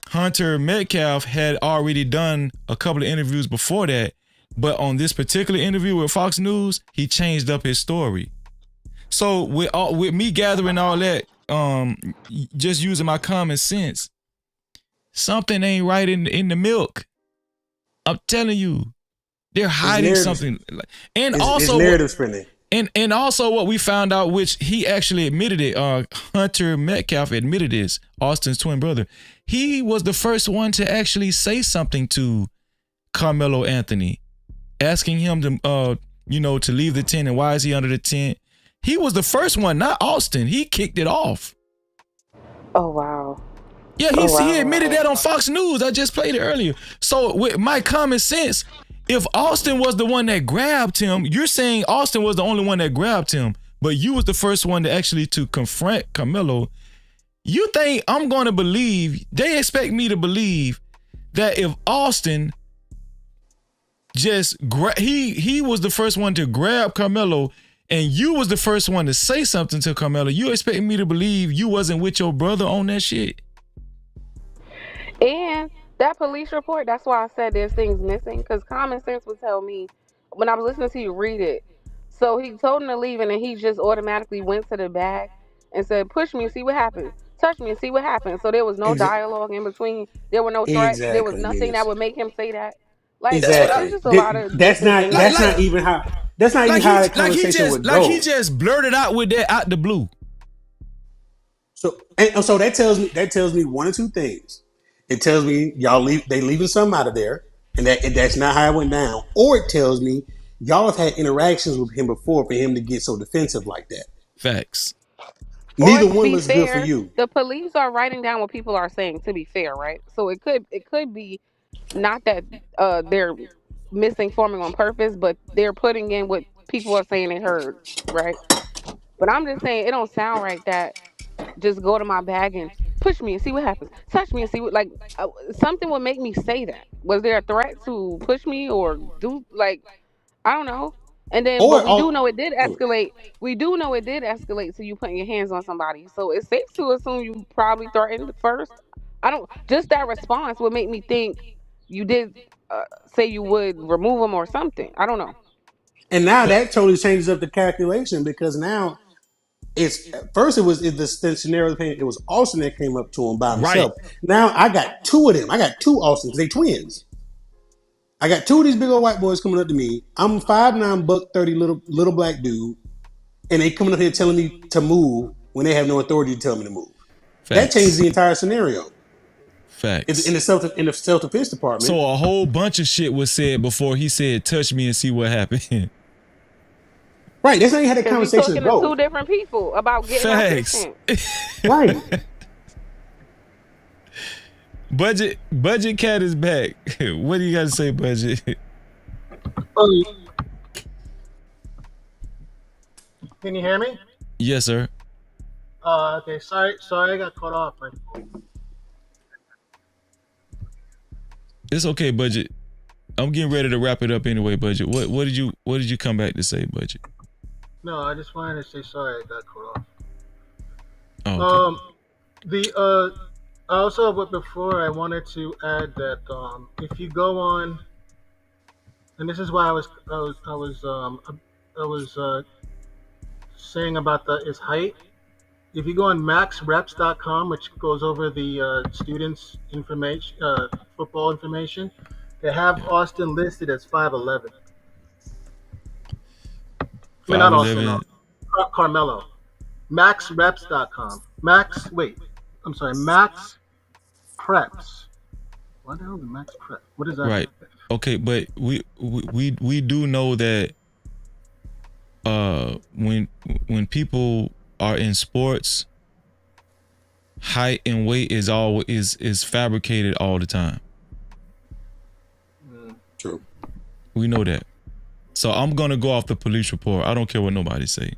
A: Hunter Metcalf had already done a couple of interviews before that. But on this particular interview with Fox News, he changed up his story. So with me gathering all that, just using my common sense, something ain't right in the milk. I'm telling you, they're hiding something. And
Q: it's
A: also
Q: narrative spinning.
A: And also what we found out, which he actually admitted it. Hunter Metcalf admitted this. Austin's twin brother. He was the first one to actually say something to Carmelo Anthony, asking him to, to leave the tent and why is he under the tent. He was the first one, not Austin. He kicked it off.
S: Oh, wow.
A: Yeah, he admitted that on Fox News. I just played it earlier. So with my common sense, if Austin was the one that grabbed him, you're saying Austin was the only one that grabbed him, but you was the first one to confront Karmelo. You think I'm going to believe, they expect me to believe that if Austin just he was the first one to grab Karmelo and you was the first one to say something to Karmelo, you expect me to believe you wasn't with your brother on that shit?
S: And that police report, that's why I said there's things missing, because common sense would tell me when I was listening to you read it. So he told him to leave, and then he just automatically went to the bag and said, push me and see what happens. Touch me and see what happens. So there was no dialogue in between. There were no threats. There was nothing that would make him say that. Like,
Q: Exactly.
S: there's just a lot of
Q: that's not even how the conversation would go.
A: Like he just blurted out with that out the blue.
Q: So that tells me one or two things. It tells me they leaving something out of there, and that's not how it went down. Or it tells me y'all have had interactions with him before for him to get so defensive like that.
A: Facts.
Q: Neither one looks good for you.
S: The police are writing down what people are saying, to be fair, right? So it could be not that they're misinforming on purpose, but they're putting in what people are saying they heard, right? But I'm just saying it don't sound right that just go to my bag and push me and see what happens. Touch me and see what, like, something would make me say that. Was there a threat to push me or do, like, I don't know. And then, but we do know it did escalate. We do know it did escalate to you putting your hands on somebody. So it's safe to assume you probably threatened first. Just that response would make me think you did say you would remove them or something. I don't know.
Q: And now that totally changes up the calculation, because now first it was the scenario. It was Austin that came up to him by himself. Right. Now I got two of them. I got two Austins. They twins. I got two of these big old white boys coming up to me. I'm 5'9", $130, little black dude, and they coming up here telling me to move when they have no authority to tell me to move. Facts. That changes the entire scenario.
A: Facts.
Q: In the self-defense department.
A: So a whole bunch of shit was said before he said, "Touch me and see what happened."
Q: Right. That's how you had a conversation.
S: Talking to two different people about getting
A: Facts.
Q: Right.
A: Budget Cat is back. What do you got to say, Budget?
F: Can you hear me?
A: Yes, sir.
F: Okay. Sorry, I got cut off.
A: It's okay, Budget. I'm getting ready to wrap it up anyway, Budget. What did you come back to say, Budget?
F: No, I just wanted to say sorry I got cut off.
A: Oh, okay.
F: Also, but before I wanted to add that if you go on, and this is why I was saying about his height. If you go on maxreps.com, which goes over the students' information, football information, they have Austin listed as 5'11". I mean, not Austin, Carmelo. Maxreps.com. Max Preps. What the hell is Max Prep? What is that?
A: Right. Okay, but we do know that when people are in sports, height and weight is fabricated all the time.
Q: True.
A: We know that. So I'm gonna go off the police report. I don't care what nobody say.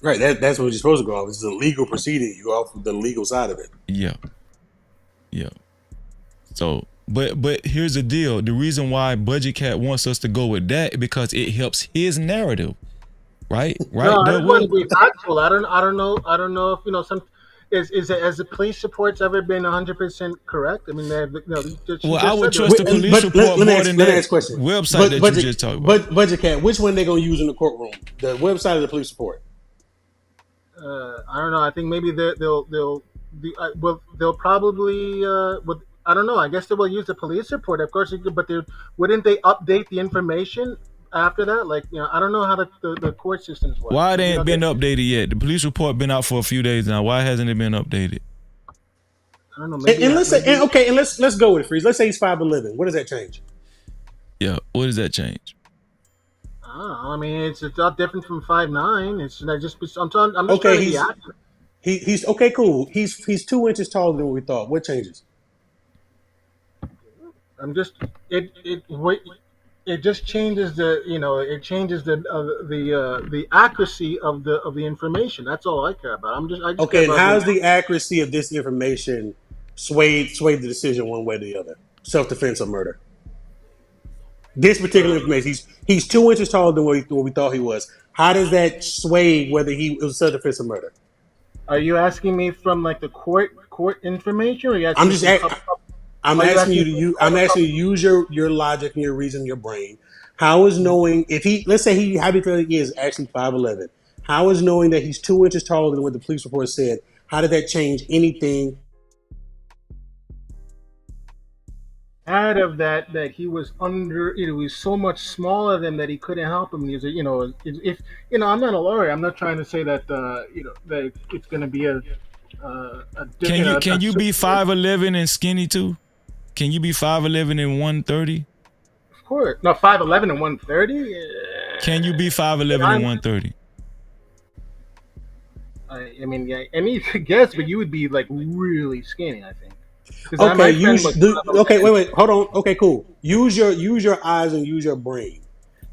Q: Right. That's what you're supposed to go off. It's a legal proceeding. You go off the legal side of it.
A: Yeah. Yeah. So, but here's the deal. The reason why Budget Cat wants us to go with that because it helps his narrative. Right? Right?
F: No, I
A: Doug
F: just want to
A: Will?
F: be factual. I don't know if some has the police reports ever been 100% correct? I mean, she
A: Well,
F: just
A: I would
F: said
A: trust the police report more than
Q: let me
A: that
Q: ask a question.
A: website that you just talked about.
Q: Budget Cat, which one they gonna use in the courtroom? The website or the police report?
F: I don't know. I think maybe they'll probably I don't know. I guess they will use the police report, of course. But wouldn't they update the information after that? Like, I don't know how the court systems work.
A: Why it ain't been updated yet? The police report been out for a few days now. Why hasn't it been updated?
F: I don't know. Maybe,
Q: and let's say, and let's go with it, Freeze. Let's say he's 5'11". What does that change?
A: Yeah, what does that change?
F: I mean, it's not different from 5'9". It's I'm just trying to be accurate.
Q: He's okay, cool. He's 2 inches taller than what we thought. What changes?
F: I'm just it just changes the accuracy of the information. That's all I care about. I just
Q: okay. And how's the accuracy of this information swayed the decision one way or the other? Self-defense or murder? This particular information, he's 2 inches taller than what we thought he was. How does that sway whether it was self-defense or murder?
F: Are you asking me from like the court information, or are you asking
Q: I'm asking you to use your logic and your reason, your brain. How is knowing if let's say he hypothetically is actually 5'11", how is knowing that he's 2 inches taller than what the police report said? How did that change anything?
F: Out of that he was he was so much smaller than that he couldn't help him. If I'm not a lawyer, I'm not trying to say that that it's going to be a
A: Can you be 5'11" and skinny too? Can you be 5'11" and 130?
F: Of course. No, 5'11" and 130?
A: Can you be 5'11" and 130?
F: I mean, yeah, any guess, but you would be like really skinny, I think.
Q: Okay, wait, hold on. Okay, cool. Use your eyes and use your brain.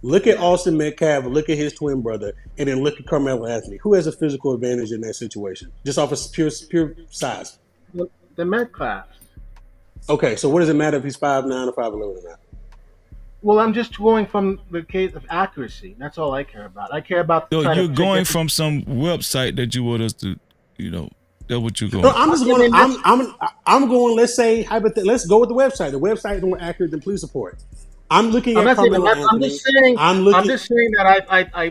Q: Look at Austin Metcalf, look at his twin brother, and then look at Karmelo Anthony. Who has a physical advantage in that situation? Just off of pure size.
F: The Metcalf.
Q: Okay, so what does it matter if he's 5'9" or 5'11" or not?
F: Well, I'm just going from the case of accuracy. That's all I care about. I care about.
A: So you're going from some website that you want us to, that's what you're going.
Q: No, I'm just going. I'm going. Let's say let's go with the website. The website is more accurate than police report. I'm looking at Karmelo Anthony.
F: I'm just saying that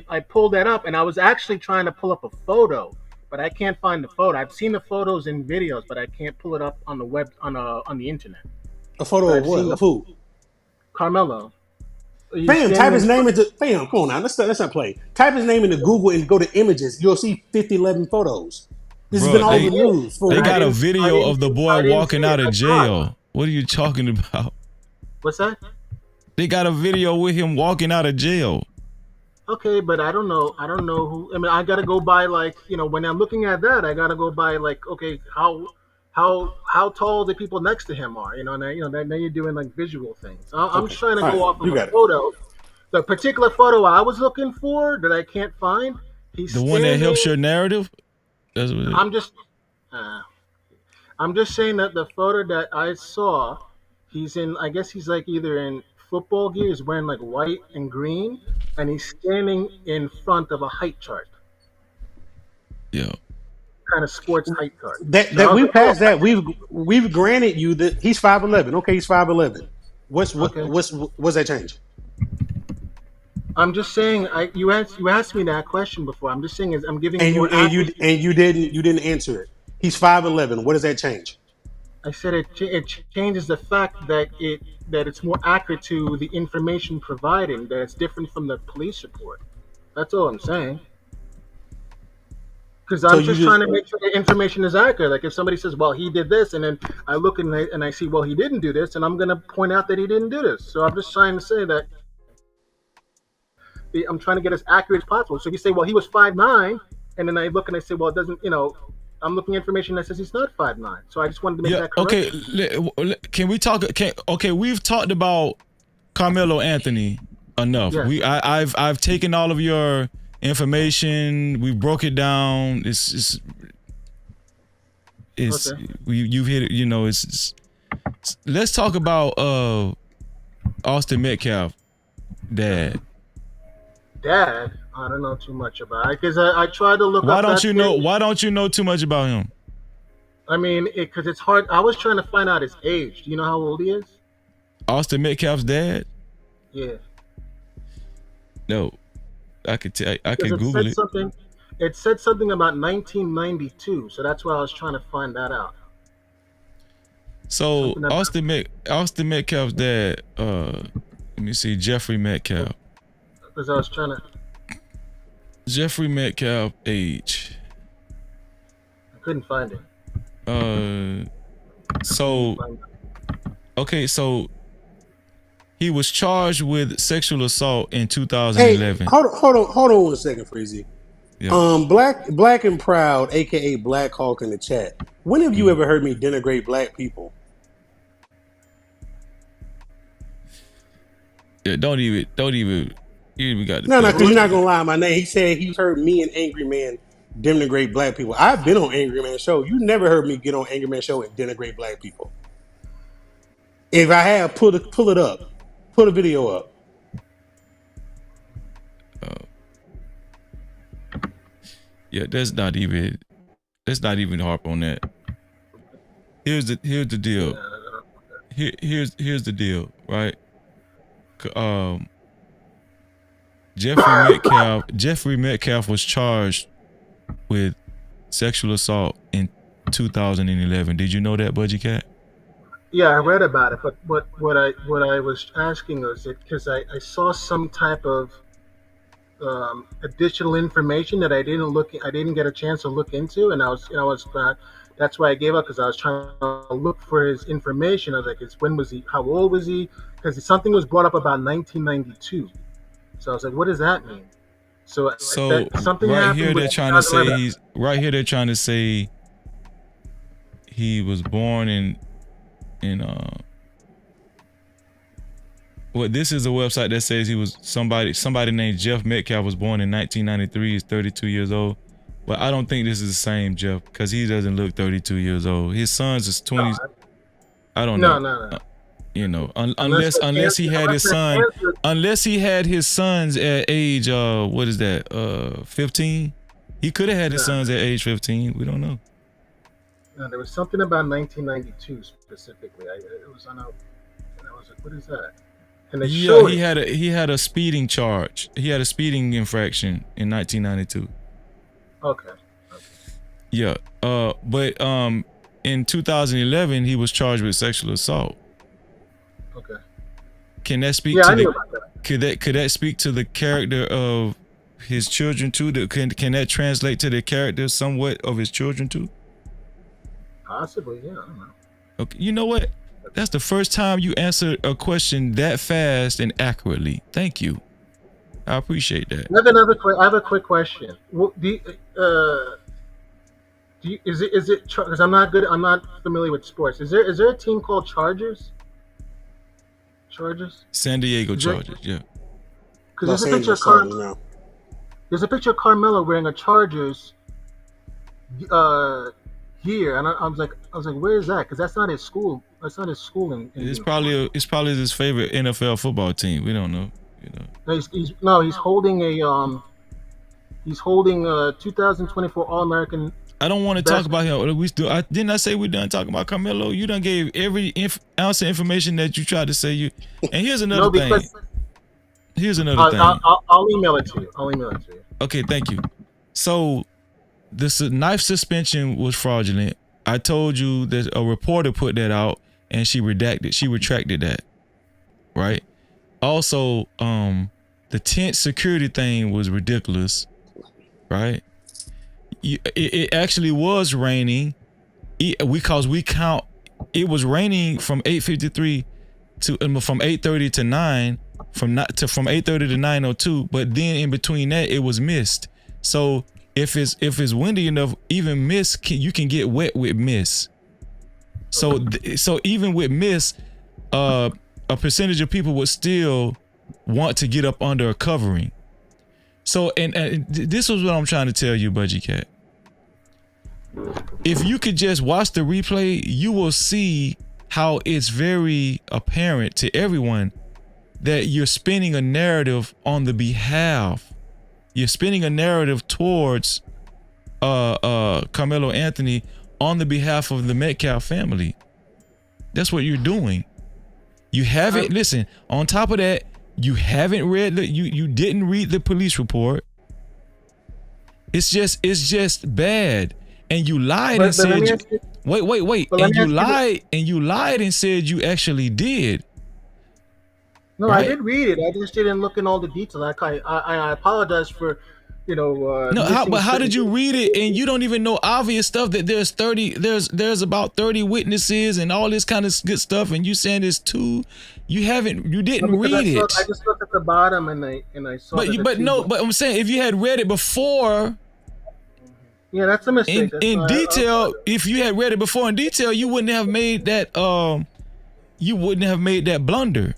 F: I pulled that up, and I was actually trying to pull up a photo, but I can't find the photo. I've seen the photos in videos, but I can't pull it up on the web on the internet.
Q: A photo of what? Of who?
F: Karmelo.
Q: Fam, type his name into fam. Come on now, let's not play. Type his name into Google and go to images. You'll see 11 photos. This has been all the news.
A: They got a video of the boy walking out of jail. What are you talking about?
F: What's that?
A: They got a video with him walking out of jail.
F: Okay, but I don't know who. I mean, I gotta go by when I'm looking at that, I gotta go by okay, how tall the people next to him are. Now you're doing like visual things. I'm just trying to go off of a photo. The particular photo I was looking for that I can't find. He's
A: the one that helps your narrative. That's what
F: I'm just saying that the photo that I saw, he's in. I guess he's like either in football gear. He's wearing like white and green, and he's standing in front of a height chart.
A: Yeah.
F: Kind of sports height chart.
Q: That we passed that. We've granted you that he's 5'11". Okay, he's 5'11". What's that change?
F: I'm just saying. You asked me that question before. I'm just saying I'm giving
Q: you didn't answer it. He's 5'11". What does that change?
F: I said it changes the fact that it's more accurate to the information provided. That it's different from the police report. That's all I'm saying. Because I'm just trying to make sure the information is accurate. Like if somebody says, "Well, he did this," and then I look and I see, "Well, he didn't do this," and I'm going to point out that he didn't do this. So I'm just trying to say that I'm trying to get as accurate as possible. So you say, well, he was 5'9", and then I look and I say, well, it doesn't, I'm looking at information that says he's not 5'9". So I just wanted to make that correct.
A: Okay. Can we talk? Okay, we've talked about Carmelo Anthony enough.
F: Yes.
A: I've taken all of your information. We broke it down. You've hit it. Let's talk about Austin Metcalf, dad.
F: Dad, I don't know too much about it because I tried to look.
A: Why don't you know? Why don't you know too much about him?
F: I mean, because it's hard. I was trying to find out his age. Do you know how old he is?
A: Austin Metcalf's dad?
F: Yeah.
A: No, I could tell. I could Google it.
F: It said something about 1992, so that's why I was trying to find that out.
A: So Austin Metcalf's dad. Let me see, Jeffrey Metcalf.
F: Because I was trying to.
A: Jeffrey Metcalf age.
F: I couldn't find it.
A: So he was charged with sexual assault in 2011.
Q: Hey, hold on 1 second, Freezy. Yeah. Black and Proud, aka Black Hawk in the chat. When have you ever heard me denigrate black people?
A: Yeah, don't even. You even got
Q: no, because you're not gonna lie. My name. He said he's heard me and Angry Man denigrate black people. I've been on Angry Man Show. You never heard me get on Angry Man Show and denigrate black people. If I have, pull it up. Put a video up.
A: Yeah, let's not even harp on that. Here's the deal. Here's the deal, right? Jeffrey Metcalf was charged with sexual assault in 2011. Did you know that, Budgie Cat?
F: Yeah, I read about it, but what I was asking was because I saw some type of additional information that I didn't get a chance to look into, and that's why I gave up, because I was trying to look for his information. I was like, when was he? How old was he? Because something was brought up about 1992. So I was like, what does that mean? So something
A: right
F: happened.
A: Here they're trying to say they're trying to say he was born in well, this is a website that says he was somebody named Jeff Metcalf was born in 1993. He's 32 years old. But I don't think this is the same Jeff, because he doesn't look 32 years old. His son's is 20. I don't know.
F: No.
A: Unless he had his sons at age 15. He could have had his sons at age 15. We don't know.
F: No, there was something about 1992 specifically. I was like, what is that? And they showed
A: he had a speeding charge. He had a speeding infraction in 1992.
F: Okay.
A: Yeah. But in 2011 he was charged with sexual assault.
F: Okay.
A: Can that speak could that speak to the character of his children too? Can that translate to the character somewhat of his children too?
F: Possibly, yeah. I don't know.
A: Okay. You know what? That's the first time you answered a question that fast and accurately. Thank you. I appreciate that.
F: I have a quick question. Is it because I'm not familiar with sports. Is there a team called Chargers?
A: San Diego Chargers, yeah.
F: Because there's a picture of Carmelo wearing a Chargers gear, and I was like, where is that? Because that's not his school. That's not his schooling.
A: It's probably his favorite NFL football team. We don't know.
F: He's holding a 2024 All-American.
A: I don't want to talk about him. Didn't I say we're done talking about Karmelo? You done gave every ounce of information that you tried to say. And here's another thing.
F: I'll email it to you.
A: Okay, thank you. So this knife suspension was fraudulent. I told you that a reporter put that out and she retracted that. Right? Also, the tent security thing was ridiculous. Right? It actually was raining because we count. It was raining from 8:53 from 8:30 to 9 from 8:30 to 9:02, but then in between that it was mist. So if it's windy enough, even mist you can get wet with mist. So even with mist, a percentage of people would still want to get up under a covering. So and this is what I'm trying to tell you, Budgie Cat. If you could just watch the replay, you will see how it's very apparent to everyone that you're spinning a narrative on the behalf. You're spinning a narrative towards Karmelo Anthony on the behalf of the Metcalf family. That's what you're doing. You haven't listen. On top of that, you haven't read you didn't read the police report. It's just bad. And you lied and said wait. And you lied and said you actually did.
F: No,
A: right?
F: I did read it. I just didn't look in all the details. I apologize for,
A: but how did you read it and you don't even know obvious stuff that there's about 30 witnesses and all this kind of good stuff, and you saying there's 2? You didn't read it.
F: I just looked at the bottom and I saw.
A: But I'm saying if you had read it before.
F: Yeah, that's a mistake.
A: In detail, if you had read it before in detail, you wouldn't have made that. You wouldn't have made that blunder.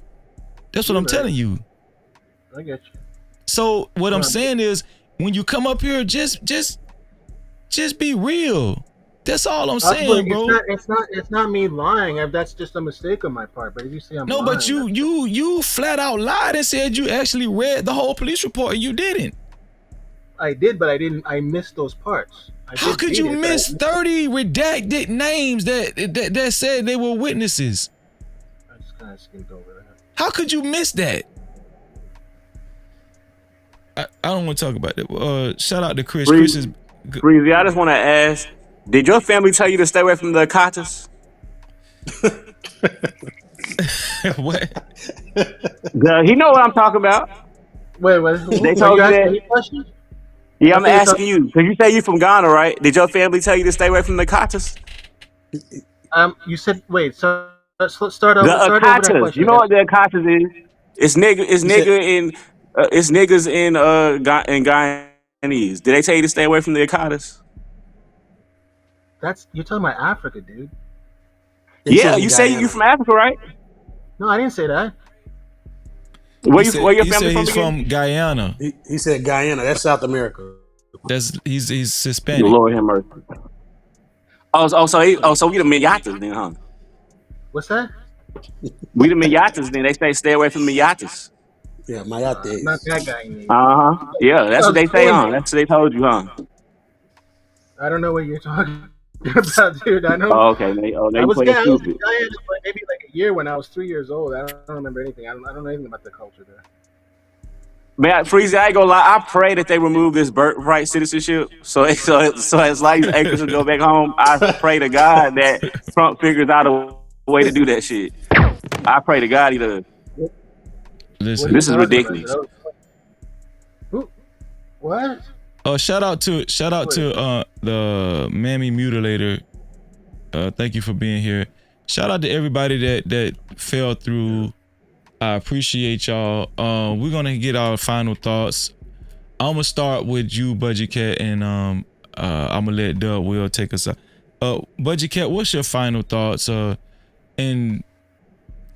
A: That's what I'm telling you.
F: I get you.
A: So what I'm saying is, when you come up here, just be real. That's all I'm saying, bro.
F: It's not me lying. That's just a mistake on my part. But if you say I'm lying,
A: but you flat out lied and said you actually read the whole police report and you didn't.
F: I did, but I didn't. I missed those parts.
A: How could you miss 30 redacted names that said they were witnesses?
F: I just kind of skimmed over that.
A: How could you miss that? I don't want to talk about that. Shout out to Chris. Chris is.
P: Breezy, I just want to ask: did your family tell you to stay away from the Akatas?
A: What?
P: He know what I'm talking about.
F: Wait.
P: They told you that. Yeah, I'm asking you because you say you're from Ghana, right? Did your family tell you to stay away from the Akatas?
F: You said wait. So let's start over.
P: The Akatas. You know what the Akatas is? It's niggas in Guyanese. Did they tell you to stay away from the Akatas?
F: You're talking about Africa, dude.
P: Yeah, you say you from Africa, right?
F: No, I didn't say that.
P: Where your family from?
A: He's from Guyana.
Q: He said Guyana. That's South America.
A: He's Hispanic.
P: Lord have mercy. So we the Miyatas then, huh?
F: What's that?
P: We the Miyatas then. They stay away from Miyatas.
Q: Yeah, Mayate.
F: Not that guy.
P: Yeah, that's what they say, huh? That's what they told you, huh?
F: I don't know what you're talking about, dude. I know.
P: Oh, okay. I was
F: in Guyana for maybe like a year when I was 3 years old. I don't remember anything. I don't know anything about the culture there.
P: Man, Freezy, I ain't gonna lie. I pray that they remove this birthright citizenship, so as like acres will go back home. I pray to God that Trump figures out a way to do that shit. I pray to God he does.
A: Listen,
P: this is ridiculous.
F: What?
A: Oh, shout out to the Mammy Mutilator. Thank you for being here. Shout out to everybody that fell through. I appreciate y'all. We're gonna get our final thoughts. I'm gonna start with you, Budgie Cat, and I'm gonna let Doug Will take us out. Budgie Cat, what's your final thoughts? And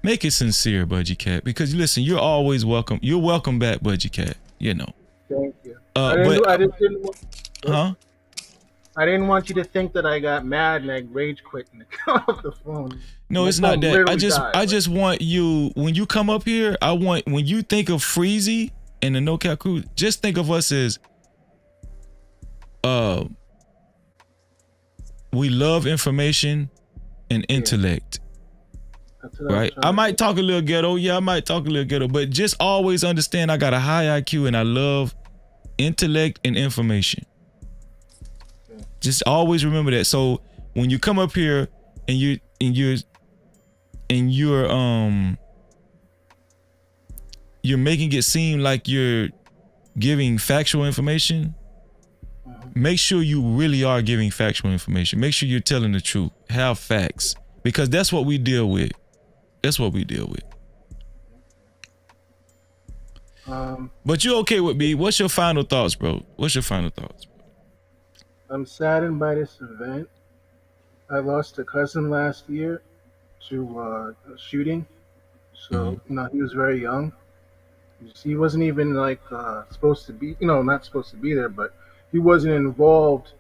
A: make it sincere, Budgie Cat, because listen, you're always welcome. You're welcome back, Budgie Cat. You know.
F: Thank you.
A: I
F: didn't want you to think that I got mad and I rage quit and got off the phone.
A: No, it's not that. I just want you, when you come up here, when you think of Freezy and the No Cap crew, just think of us as we love information and intellect. Right? I might talk a little ghetto. Yeah, I might talk a little ghetto, but just always understand I got a high IQ and I love intellect and information. Just always remember that. So when you come up here and you're making it seem like you're giving factual information, make sure you really are giving factual information. Make sure you're telling the truth. Have facts, because that's what we deal with. That's what we deal with. But you okay with me? What's your final thoughts, bro? What's your final thoughts?
F: I'm saddened by this event. I lost a cousin last year to a shooting. So, he was very young. He wasn't even like supposed to be, not supposed to be there, but he wasn't involved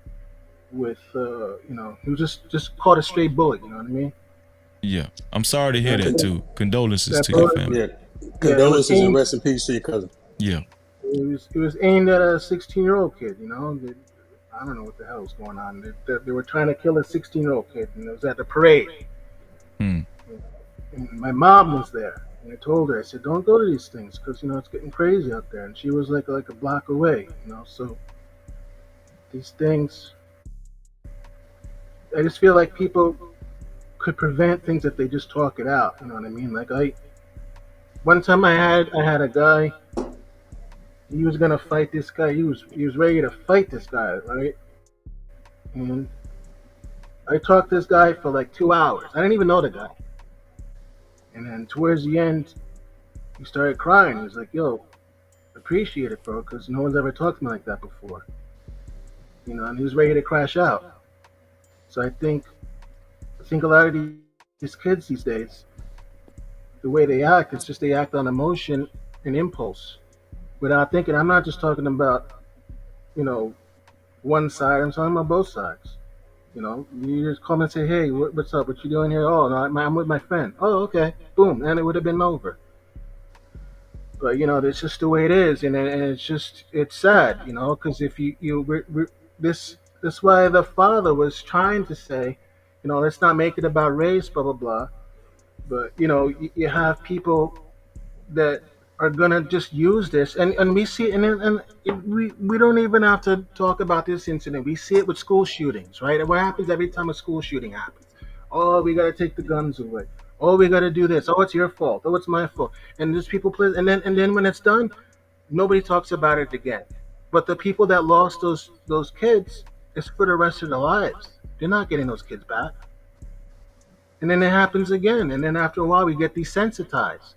F: with, he was just caught a stray bullet. You know what I mean?
A: Yeah, I'm sorry to hear that too. Condolences
F: That
A: to your
F: bullet,
A: family.
Q: Yeah,
F: it was
Q: condolences and
F: aimed.
Q: rest in peace to your cousin.
A: Yeah.
F: It was aimed at a 16-year-old kid. I don't know what the hell was going on. They were trying to kill a 16-year-old kid, and it was at the parade. And my mom was there, and I told her, I said, "Don't go to these things because it's getting crazy out there." And she was like a block away. So these things, I just feel like people could prevent things if they just talk it out. You know what I mean? Like one time I had a guy. He was gonna fight this guy. He was ready to fight this guy, right? And I talked to this guy for like 2 hours. I didn't even know the guy. And then towards the end, he started crying. He was like, "Yo, appreciate it, bro, because no one's ever talked to me like that before." And he was ready to crash out. So I think a lot of these kids these days, the way they act, it's just they act on emotion and impulse without thinking. I'm not just talking about, one side. I'm talking about both sides. You just come and say, "Hey, what's up? What you doing here?" "Oh, no, I'm with my friend." "Oh, okay." Boom, and it would have been over. But that's just the way it is, and it's sad, because if this why the father was trying to say, let's not make it about race, blah blah blah. But you have people that are gonna just use this, and we see, we don't even have to talk about this incident. We see it with school shootings, right? And what happens every time a school shooting happens? "Oh, we gotta take the guns away. Oh, we gotta do this. Oh, it's your fault. Oh, it's my fault." And there's people play, and then when it's done, nobody talks about it again. But the people that lost those kids, it's for the rest of their lives. They're not getting those kids back. And then it happens again, and then after a while, we get desensitized.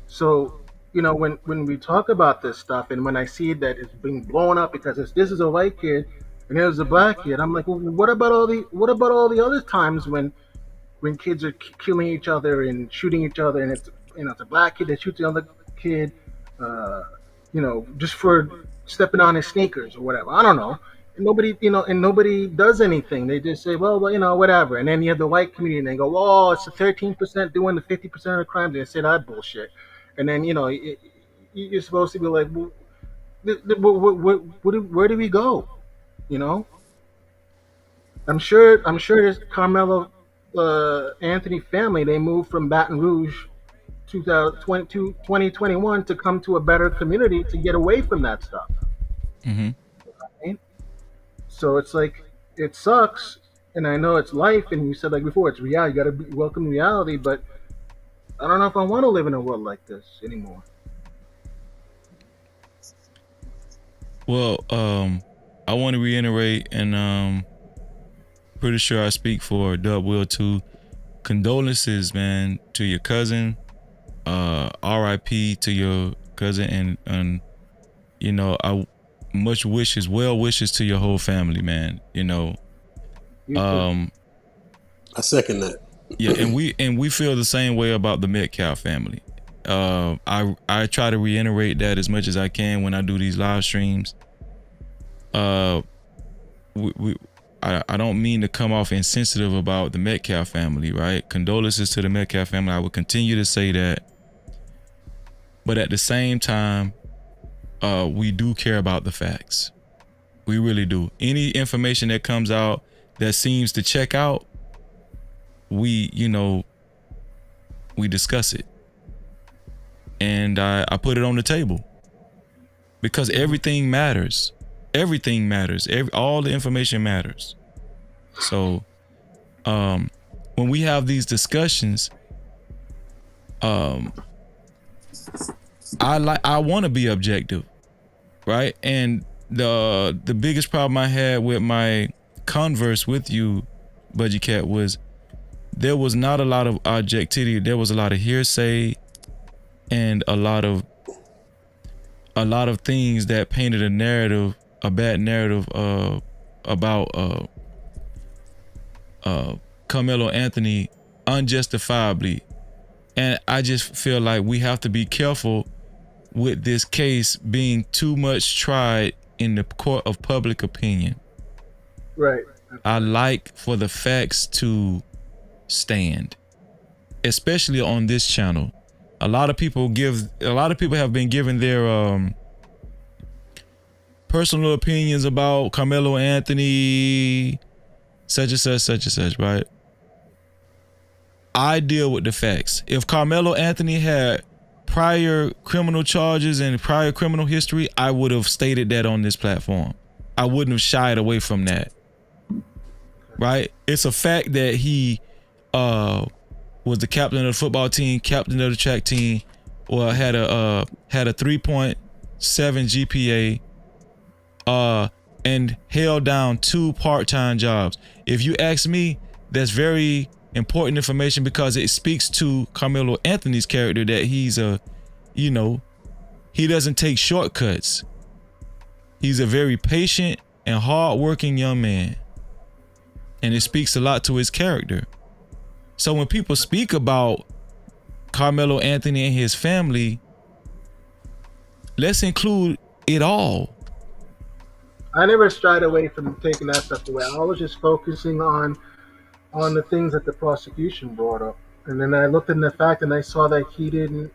F: So, when we talk about this stuff, and when I see that it's being blown up because this is a white kid and there's a black kid, I'm like, well, what about all the other times when kids are killing each other and shooting each other, and it's a black kid that shoots the other kid, just for stepping on his sneakers or whatever. I don't know. And nobody does anything. They just say, well, whatever. And then you have the white community, and they go, "Oh, it's the 13% doing the 50% of the crimes." And they say that bullshit. And then you're supposed to be like, well, where do we go? I'm sure this Carmelo Anthony family, they moved from Baton Rouge 2021 to come to a better community to get away from that stuff. Right? So it's like, it sucks, and I know it's life, and you said like before, it's reality. You got to welcome reality, but I don't know if I want to live in a world like this anymore.
A: Well, I want to reiterate, and pretty sure I speak for Dub Will too. Condolences, man, to your cousin. R.I.P. to your cousin, and I well wishes to your whole family, man.
Q: I second that.
A: Yeah, and we feel the same way about the Metcalf family. I try to reiterate that as much as I can when I do these live streams. I don't mean to come off insensitive about the Metcalf family, right? Condolences to the Metcalf family. I will continue to say that. But at the same time, we do care about the facts. We really do. Any information that comes out that seems to check out, we discuss it. And I put it on the table. Because everything matters. Everything matters. All the information matters. So when we have these discussions, I want to be objective, right? And the biggest problem I had with my converse with you, Budgie Cat, was there was not a lot of objectivity. There was a lot of hearsay and a lot of a lot of things that painted a bad narrative about Carmelo Anthony unjustifiably. And I just feel like we have to be careful with this case being too much tried in the court of public opinion.
F: Right.
A: I like for the facts to stand, especially on this channel. A lot of people have been giving their personal opinions about Carmelo Anthony, such and such, right? I deal with the facts. If Carmelo Anthony had prior criminal charges and prior criminal history, I would have stated that on this platform. I wouldn't have shied away from that. Right? It's a fact that he was the captain of the football team, captain of the track team, or had a 3.7 GPA, and held down 2 part-time jobs. If you ask me, that's very important information because it speaks to Carmelo Anthony's character, that he's he doesn't take shortcuts. He's a very patient and hard-working young man. And it speaks a lot to his character. So when people speak about Carmelo Anthony and his family, let's include it all.
F: I never shied away from taking that stuff away. I was just focusing on the things that the prosecution brought up. And then I looked at the fact and I saw that he didn't,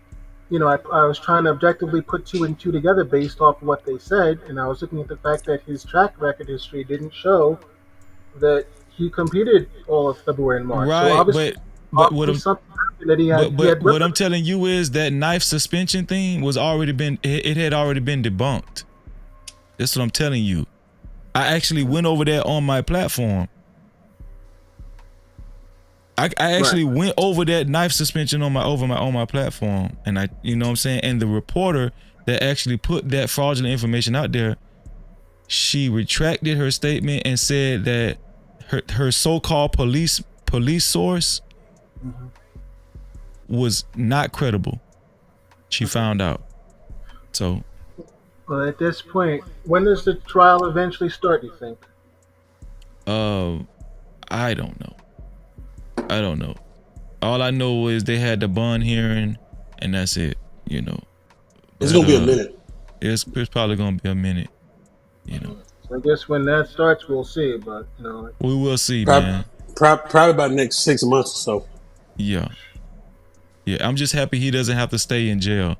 F: I was trying to objectively put 2 and 2 together based off of what they said. And I was looking at the fact that his track record history didn't show that he competed all of February and March.
A: Right,
F: So
A: but what
F: what
A: I'm telling you is that knife suspension thing had already been debunked. That's what I'm telling you. I actually went over that on my platform. I actually went over that knife suspension on my platform, and I, you know what I'm saying, and the reporter that actually put that fraudulent information out there, she retracted her statement and said that her so-called police source was not credible. She found out. So,
F: well, at this point, when does the trial eventually start, you think?
A: I don't know. All I know is they had the bond hearing, and that's it.
Q: It's gonna be a minute.
A: It's probably gonna be a minute.
F: So I guess when that starts, we'll see. But
A: we will see,
Q: man. Probably about the next 6 months or so.
A: Yeah. I'm just happy he doesn't have to stay in jail,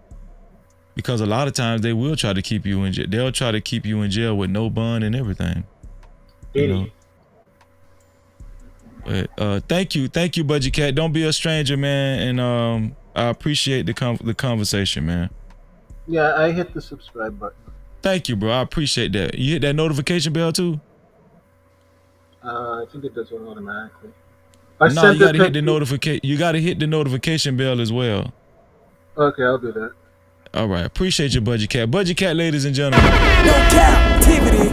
A: because a lot of times they will try to keep you in jail. They'll try to keep you in jail with no bond and everything. But thank you, Budget Cat. Don't be a stranger, man. And I appreciate the conversation, man.
F: Yeah, I hit the subscribe button.
A: Thank you, bro. I appreciate that. You hit that notification bell too?
F: I think it does it automatically.
A: No, you gotta hit the notification. You gotta hit the notification bell as well.
F: Okay, I'll do that.
A: All right, appreciate your Budget Cat. Budget Cat, ladies and gentlemen.
J: No Cap-tivity.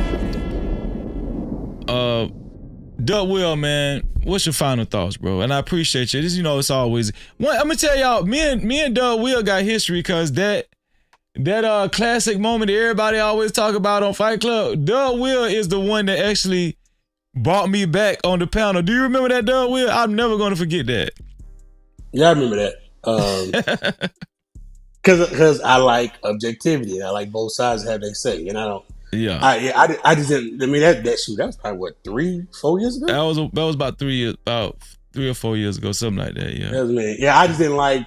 A: Doug Will, man, what's your final thoughts, bro? And I appreciate you. This, it's always I'm gonna tell y'all, me and Doug Will got history, because that classic moment that everybody always talk about on Fight Club, Doug Will is the one that actually brought me back on the panel. Do you remember that, Doug Will? I'm never gonna forget that.
Q: Yeah, I remember that. Because I like objectivity. I like both sides have their say, and I don't.
A: Yeah.
Q: I just didn't. I mean, that was probably what, 3-4 years ago.
A: That was about 3 or 4 years ago, something like that. Yeah.
Q: That was me. Yeah, I just didn't like.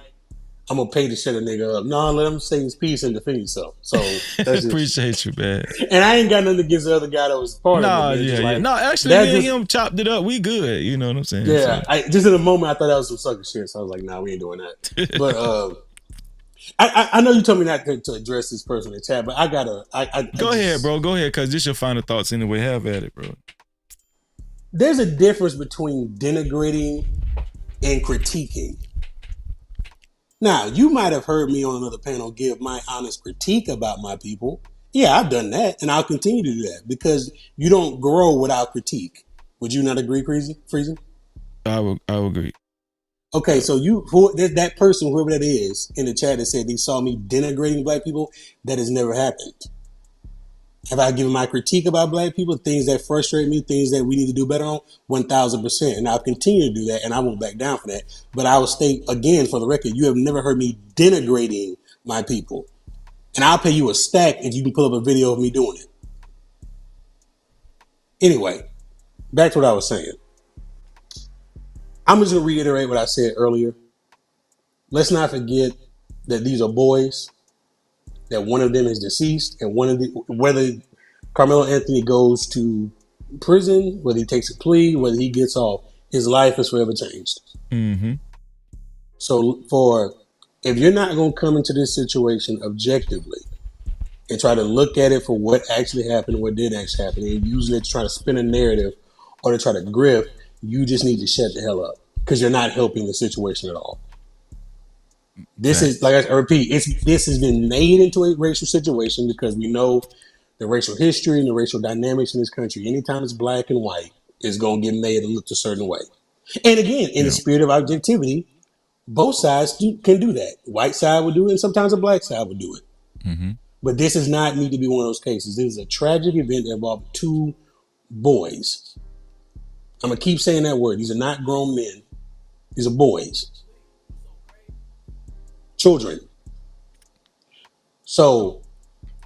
Q: I'm gonna pay to shut a nigga up. No, let him say his piece and defend himself. So that's just,
A: appreciate you, man.
Q: And I ain't got nothing against the other guy that was part of it.
A: Yeah. No, actually, me and him chopped it up. We good. You know what I'm saying?
Q: Yeah. So. Just in a moment, I thought that was some sucker shit. So I was like, nah, we ain't doing that. But I know you told me not to address this person in the chat, but I gotta.
A: Go ahead, bro. Go ahead, because this your final thoughts anyway. Have at it, bro.
Q: There's a difference between denigrating and critiquing. Now, you might have heard me on another panel give my honest critique about my people. Yeah, I've done that, and I'll continue to do that, because you don't grow without critique. Would you not agree, Freezy?
A: I would agree.
Q: Okay, so that person, whoever that is, in the chat that said they saw me denigrating black people, that has never happened. Have I given my critique about black people, things that frustrate me, things that we need to do better on? 1,000%. And I'll continue to do that, and I won't back down for that. But I will state again, for the record, you have never heard me denigrating my people. And I'll pay you a stack if you can pull up a video of me doing it. Anyway, back to what I was saying. I'm just going to reiterate what I said earlier. Let's not forget that these are boys, that one of them is deceased, and whether Carmelo Anthony goes to prison, whether he takes a plea, whether he gets off, his life is forever changed.
A: Mm-hmm.
Q: So if you're not going to come into this situation objectively and try to look at it for what actually happened, what did actually happen, and using it to try to spin a narrative or to try to grift, you just need to shut the hell up because you're not helping the situation at all. This is, like I repeat, this has been made into a racial situation because we know the racial history and the racial dynamics in this country. Anytime it's black and white, it's going to get made to look a certain way. And again, in the spirit of objectivity, both sides can do that. White side would do it, and sometimes the black side would do it.
A: Mm-hmm.
Q: But this does not need to be one of those cases. This is a tragic event that involved two boys. I'm going to keep saying that word. These are not grown men. These are boys. Children. So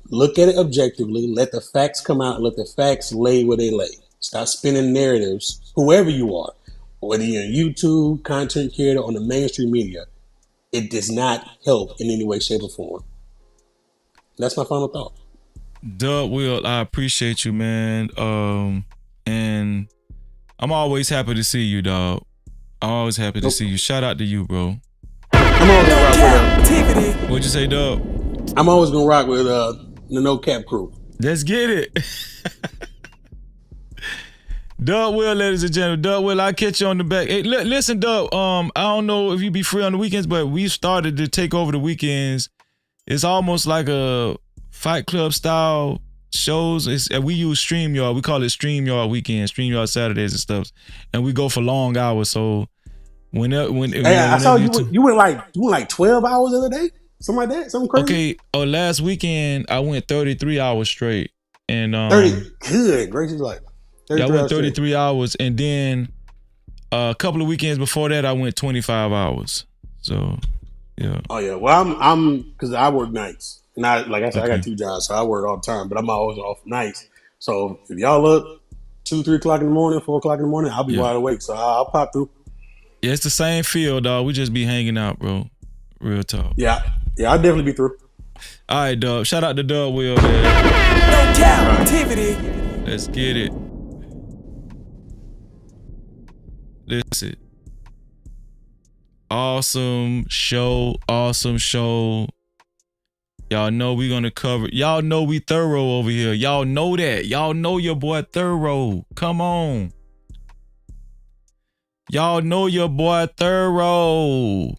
Q: look at it objectively. Let the facts come out. Let the facts lay where they lay. Stop spinning narratives, whoever you are, whether you're on YouTube, content creator, on the mainstream media. It does not help in any way, shape, or form. That's my final thought.
A: Doug Will, I appreciate you, man. And I'm always happy to see you, dog. I'm always happy to see you. Shout out to you, bro.
Q: I'm always gonna rock with
A: What'd you say, Doug?
Q: I'm always gonna rock with the No Cap crew.
A: Let's get it. Doug Will, ladies and gentlemen. Doug Will, I'll catch you on the back. Hey, listen, Doug, I don't know if you be free on the weekends, but we started to take over the weekends. It's almost like a Fight Club style shows. We use StreamYard. We call it StreamYard weekends, StreamYard Saturdays and stuff. And we go for long hours. So
Q: I saw you went like 12 hours the other day? Something like that? Something crazy?
A: Okay, last weekend I went 33 hours straight. And
Q: 30, good gracious life.
A: Yeah, I went 33 hours, and then a couple of weekends before that, I went 25 hours. So, yeah.
Q: Oh yeah. Well, I'm because I work nights. Not like I said, I got two jobs, so I work all the time. But I'm always off nights. So if y'all up 2, 3 o'clock in the morning, 4 o'clock in the morning, I'll be wide awake. So I'll pop through.
A: Yeah, it's the same feel, dog. We just be hanging out, bro. Real talk.
Q: Yeah, I'll definitely be through.
A: All right, dog. Shout out to Doug Will, man.
J: No Cap-tivity.
A: Let's get it. Listen. Awesome show. Y'all know we gonna cover. Y'all know we thorough over here. Y'all know that. Y'all know your boy thorough. Come on. Y'all know your boy thorough.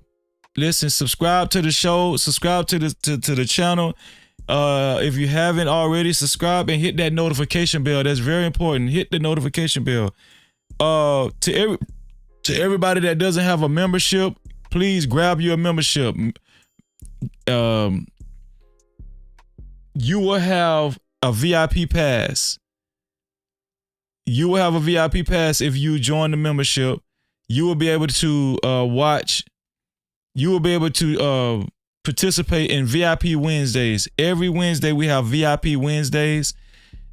A: Listen, subscribe to the show. Subscribe to the channel. If you haven't already, subscribe and hit that notification bell. That's very important. Hit the notification bell. To everybody that doesn't have a membership, please grab your membership. You will have a VIP pass. You will have a VIP pass if you join the membership. You will be able to watch. You will be able to participate in VIP Wednesdays. Every Wednesday we have VIP Wednesdays.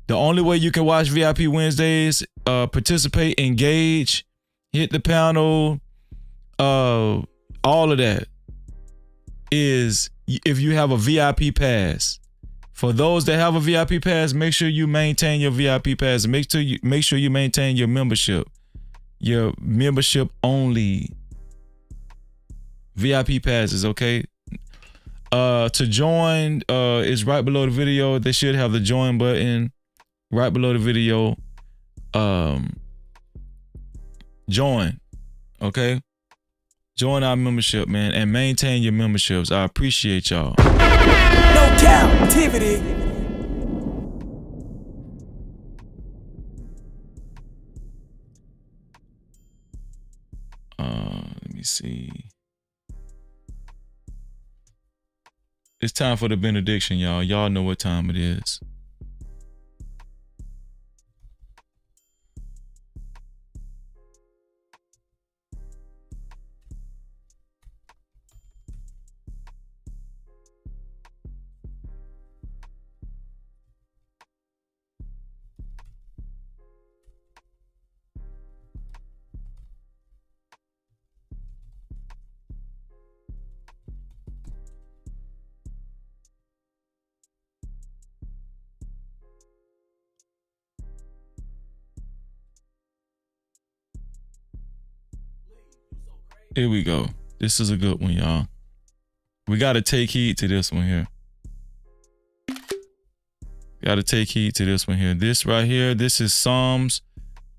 A: The only way you can watch VIP Wednesdays, participate, engage, hit the panel, all of that is if you have a VIP pass. For those that have a VIP pass, make sure you maintain your VIP pass. Make sure you maintain your membership. Your membership only VIP passes, okay? To join is right below the video. They should have the join button right below the video. Join, okay? Join our membership, man, and maintain your memberships. I appreciate y'all.
J: No Cap-tivity.
A: Let me me see. It's time for the benediction, y'all. Y'all know what time it is. Here we go. This is a good one, y'all. We got to take heed to this one here. Got to take heed to this one here. This right here, this is Psalms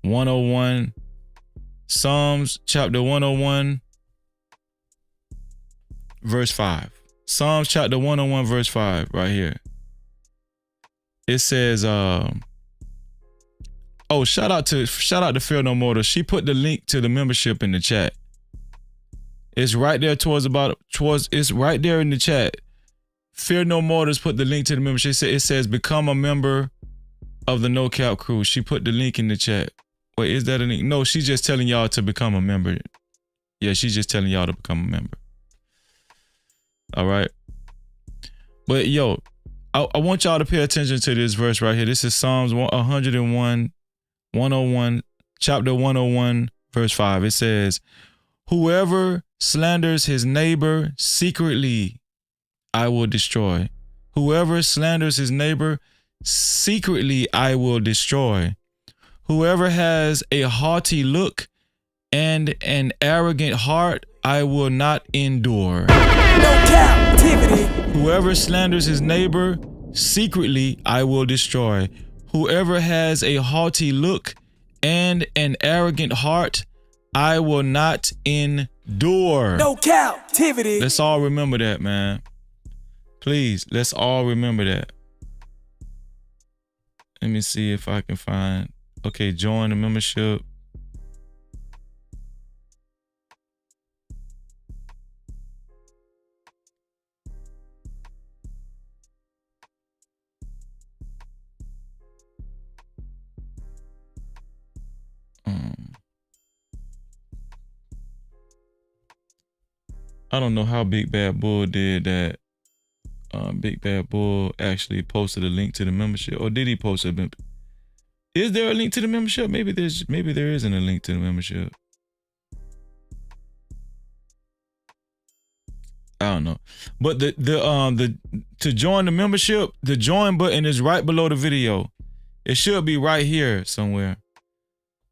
A: 101. Psalms chapter 101, verse 5. Psalms chapter 101, verse 5, right here. It says, shout out to Fear No Mortal. She put the link to the membership in the chat. It's right there it's right there in the chat. Fear No Mortals put the link to the membership. It says become a member of the No Cap crew. She put the link in the chat. Wait, is that a link? No, she's just telling y'all to become a member. Yeah, she's just telling y'all to become a member. All right. But yo, I want y'all to pay attention to this verse right here. This is Psalms 101, chapter 101, verse 5. It says, whoever slanders his neighbor secretly, I will destroy. Whoever slanders his neighbor secretly, I will destroy. Whoever has a haughty look and an arrogant heart, I will not endure.
J: No captivity.
A: Whoever slanders his neighbor secretly, I will destroy. Whoever has a haughty look and an arrogant heart, I will not endure.
J: No captivity.
A: Let's all remember that, man. Please, let's all remember that. Let me see if I can find. Okay, join the membership. I don't know how Big Bad Bull did that. Big Bad Bull actually posted a link to the membership, or did he post a membership? Is there a link to the membership? Maybe there isn't a link to the membership. I don't know. But to join the membership, the join button is right below the video. It should be right here somewhere.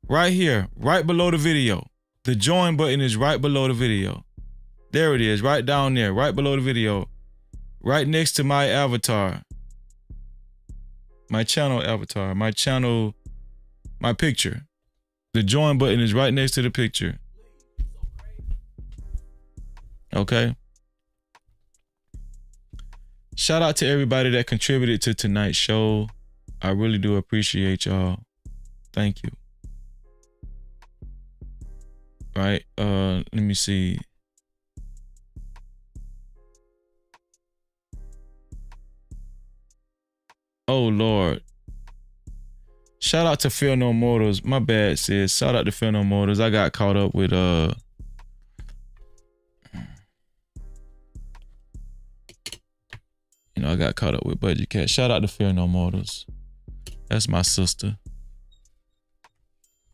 A: Right here, right below the video. The join button is right below the video. There it is, right down there, right below the video. Right next to my avatar. My channel avatar, my picture. The join button is right next to the picture. Okay. Shout out to everybody that contributed to tonight's show. I really do appreciate y'all. Thank you. Right, let me see. Oh Lord. Shout out to Fear No Mortals. My bad, sis. Shout out to Fear No Mortals. I got caught up with I got caught up with Budget Cat. Shout out to Fear No Mortals. That's my sister.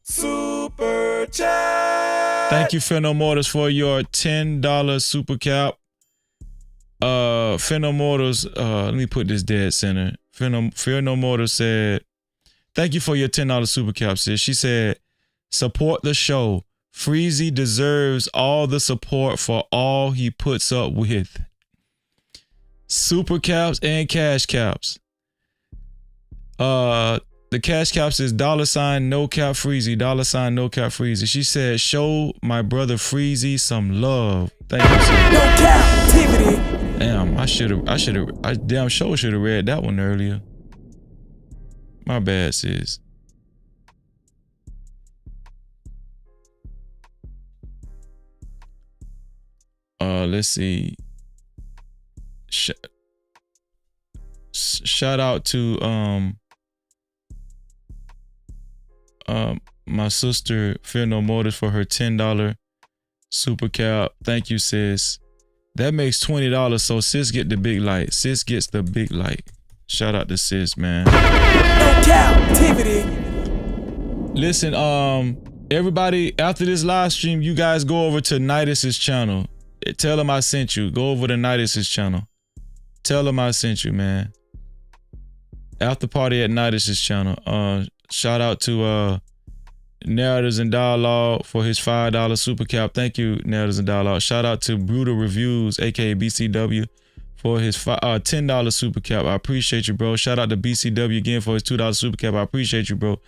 A: Super chat. Thank you, Fear No Mortals, for your $10 super cap. Fear No Mortals, let me put this dead center. Fear No Mortals said, thank you for your $10 super cap, sis. She said, support the show. Freezy deserves all the support for all he puts up with. Super caps and cash caps. The cash caps is $ no cap Freezy, $, no cap Freezy. She said, show my brother Freezy some love. Thank you, sis.
J: No captivity.
A: Damn, I damn sure should have read that one earlier. My bad, sis. Let's see. Shout out to my sister Fear No Motors for her $10 super cap. Thank you, sis. That makes $20, so sis get the big light. Sis gets the big light. Shout out to sis, man.
J: No Cap-tivity.
A: Listen, everybody, after this live stream, you guys go over to Nidus's channel. Tell him I sent you. Go over to Nidus's channel. Tell him I sent you, man. After party at Nidus's channel. Shout out to Narratives and Dialogue for his $5 super cap. Thank you, Narratives and Dialogue. Shout out to Brutal Reviews, aka BCW, for his $10 super cap. I appreciate you, bro. Shout out to BCW again for his $2 super cap. I appreciate you, bro.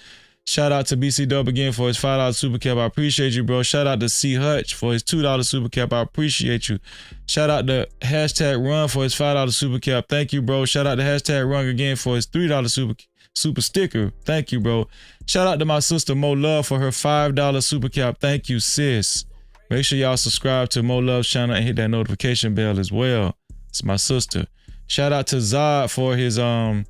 A: Shout out to BCW again for his $5 super cap. I appreciate you, bro. Shout out to C Hutch for his $2 super cap. I appreciate you. Shout out to hashtag Run for his $5 super cap. Thank you, bro. Shout out to hashtag Run again for his $3 super sticker. Thank you, bro. Shout out to my sister Mo Love for her $5 super cap. Thank you, sis. Make sure y'all subscribe to Mo Love's channel and hit that notification bell as well. It's my sister. Shout out to Zod for his $5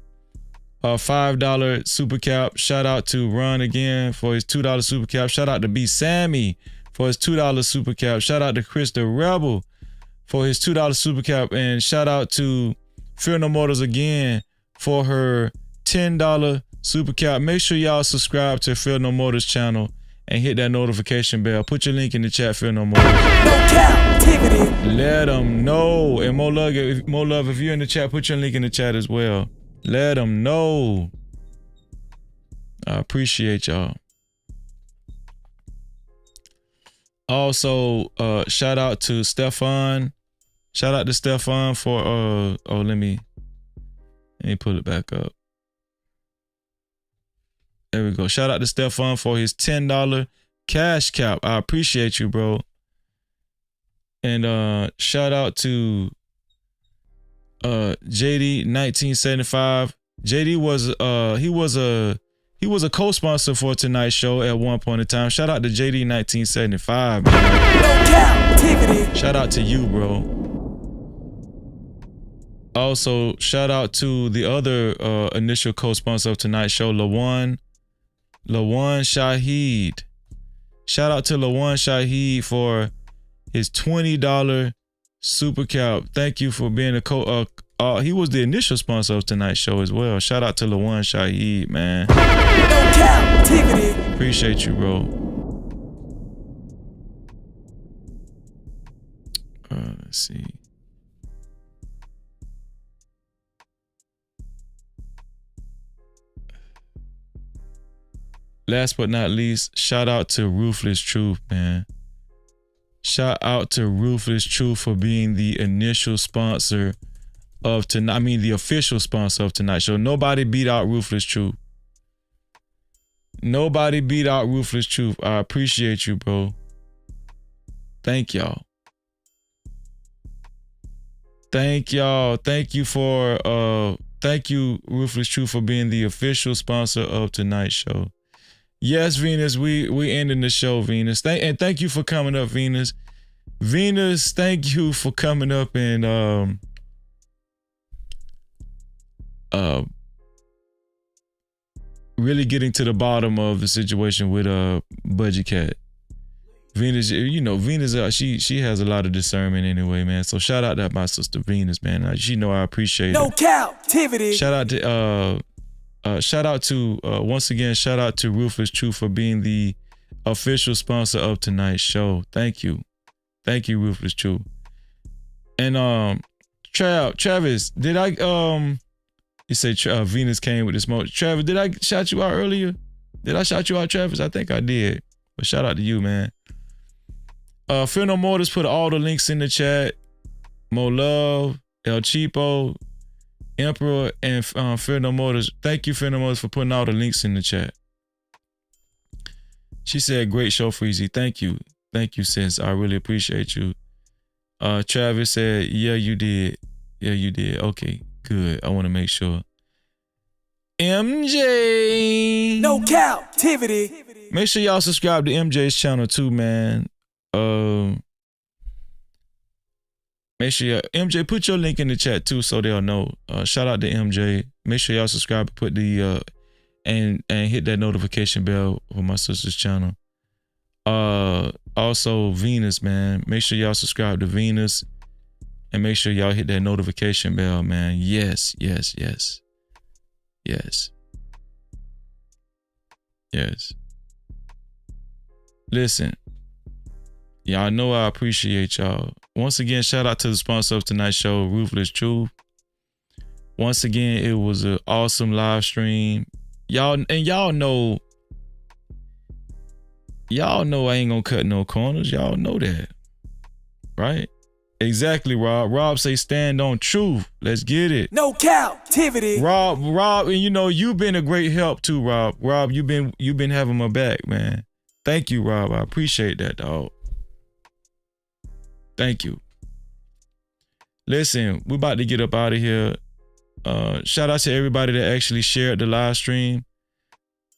A: super cap. Shout out to Run again for his $2 super cap. Shout out to B Sammy for his $2 super cap. Shout out to Chris the Rebel for his $2 super cap. And shout out to Fear No Motors again for her $10 super cap. Make sure y'all subscribe to Fear No Motors channel and hit that notification bell. Put your link in the chat, Fear No Motors.
J: No Cap-tivity.
A: Let them know. And Mo Love, if you're in the chat, put your link in the chat as well. Let them know. I appreciate y'all. Also, shout out to Stefan. Shout out to Stefan for let me pull it back up. There we go. Shout out to Stefan for his $10 cash cap. I appreciate you, bro. And shout out to JD 1975. JD was a co-sponsor for tonight's show at one point in time. Shout out to JD 1975, man.
J: No Cap-tivity.
A: Shout out to you, bro. Also, shout out to the other initial co-sponsor of tonight's show, Lawan Shahid. Shout out to Lawan Shahid for his $20 super cap. Thank you for being he was the initial sponsor of tonight's show as well. Shout out to Lawan Shahid, man.
J: No Cap-tivity.
A: Appreciate you, bro. Let's see. Last but not least, shout out to Ruthless Truth, man. Shout out to Ruthless Truth for being the initial sponsor of tonight. I mean, the official sponsor of tonight's show. Nobody beat out Ruthless Truth. Nobody beat out Ruthless Truth. I appreciate you, bro. Thank y'all. Thank y'all. Thank you, Ruthless Truth, for being the official sponsor of tonight's show. Yes, Venus, we ending the show, Venus. Thank you for coming up, Venus. Venus, thank you for coming up and really getting to the bottom of the situation with Budgie Cat. Venus, you know, Venus, she has a lot of discernment anyway, man. So shout out to my sister Venus, man. She know I appreciate it.
J: No Cap-tivity.
A: Shout out to once again, shout out to Ruthless Truth for being the official sponsor of tonight's show. Thank you. Thank you, Ruthless Truth. And Travis, did I you say Venus came with this moment. Travis, did I shout you out earlier? Did I shout you out, Travis? I think I did. But shout out to you, man. Fear No Motors put all the links in the chat. Mo Love, El Cheapo, Emperor, and Fear No Motors. Thank you, Fear No Motors, for putting all the links in the chat. She said, great show, Freezy. Thank you. Thank you, sis. I really appreciate you. Travis said, yeah, you did. Yeah, you did. Okay, good. I want to make sure. MJ.
J: No Cap-tivity.
A: Make sure y'all subscribe to MJ's channel too, man. Make sure MJ put your link in the chat too, so they'll know. Shout out to MJ. Make sure y'all subscribe and put the and hit that notification bell for my sister's channel. Also Venus, man. Make sure y'all subscribe to Venus and make sure y'all hit that notification bell, man. Yes. Listen, y'all know I appreciate y'all. Once again, shout out to the sponsor of tonight's show, Ruthless Truth. Once again, it was an awesome live stream. Y'all know I ain't gonna cut no corners. Y'all know that, right? Exactly, Rob. Rob say stand on truth. Let's get it.
J: No Cap-tivity.
A: Rob, and you know you've been a great help too, Rob. Rob, you've been having my back, man. Thank you, Rob. I appreciate that, dog. Thank you. Listen, we're about to get up out of here. Shout out to everybody that actually shared the live stream.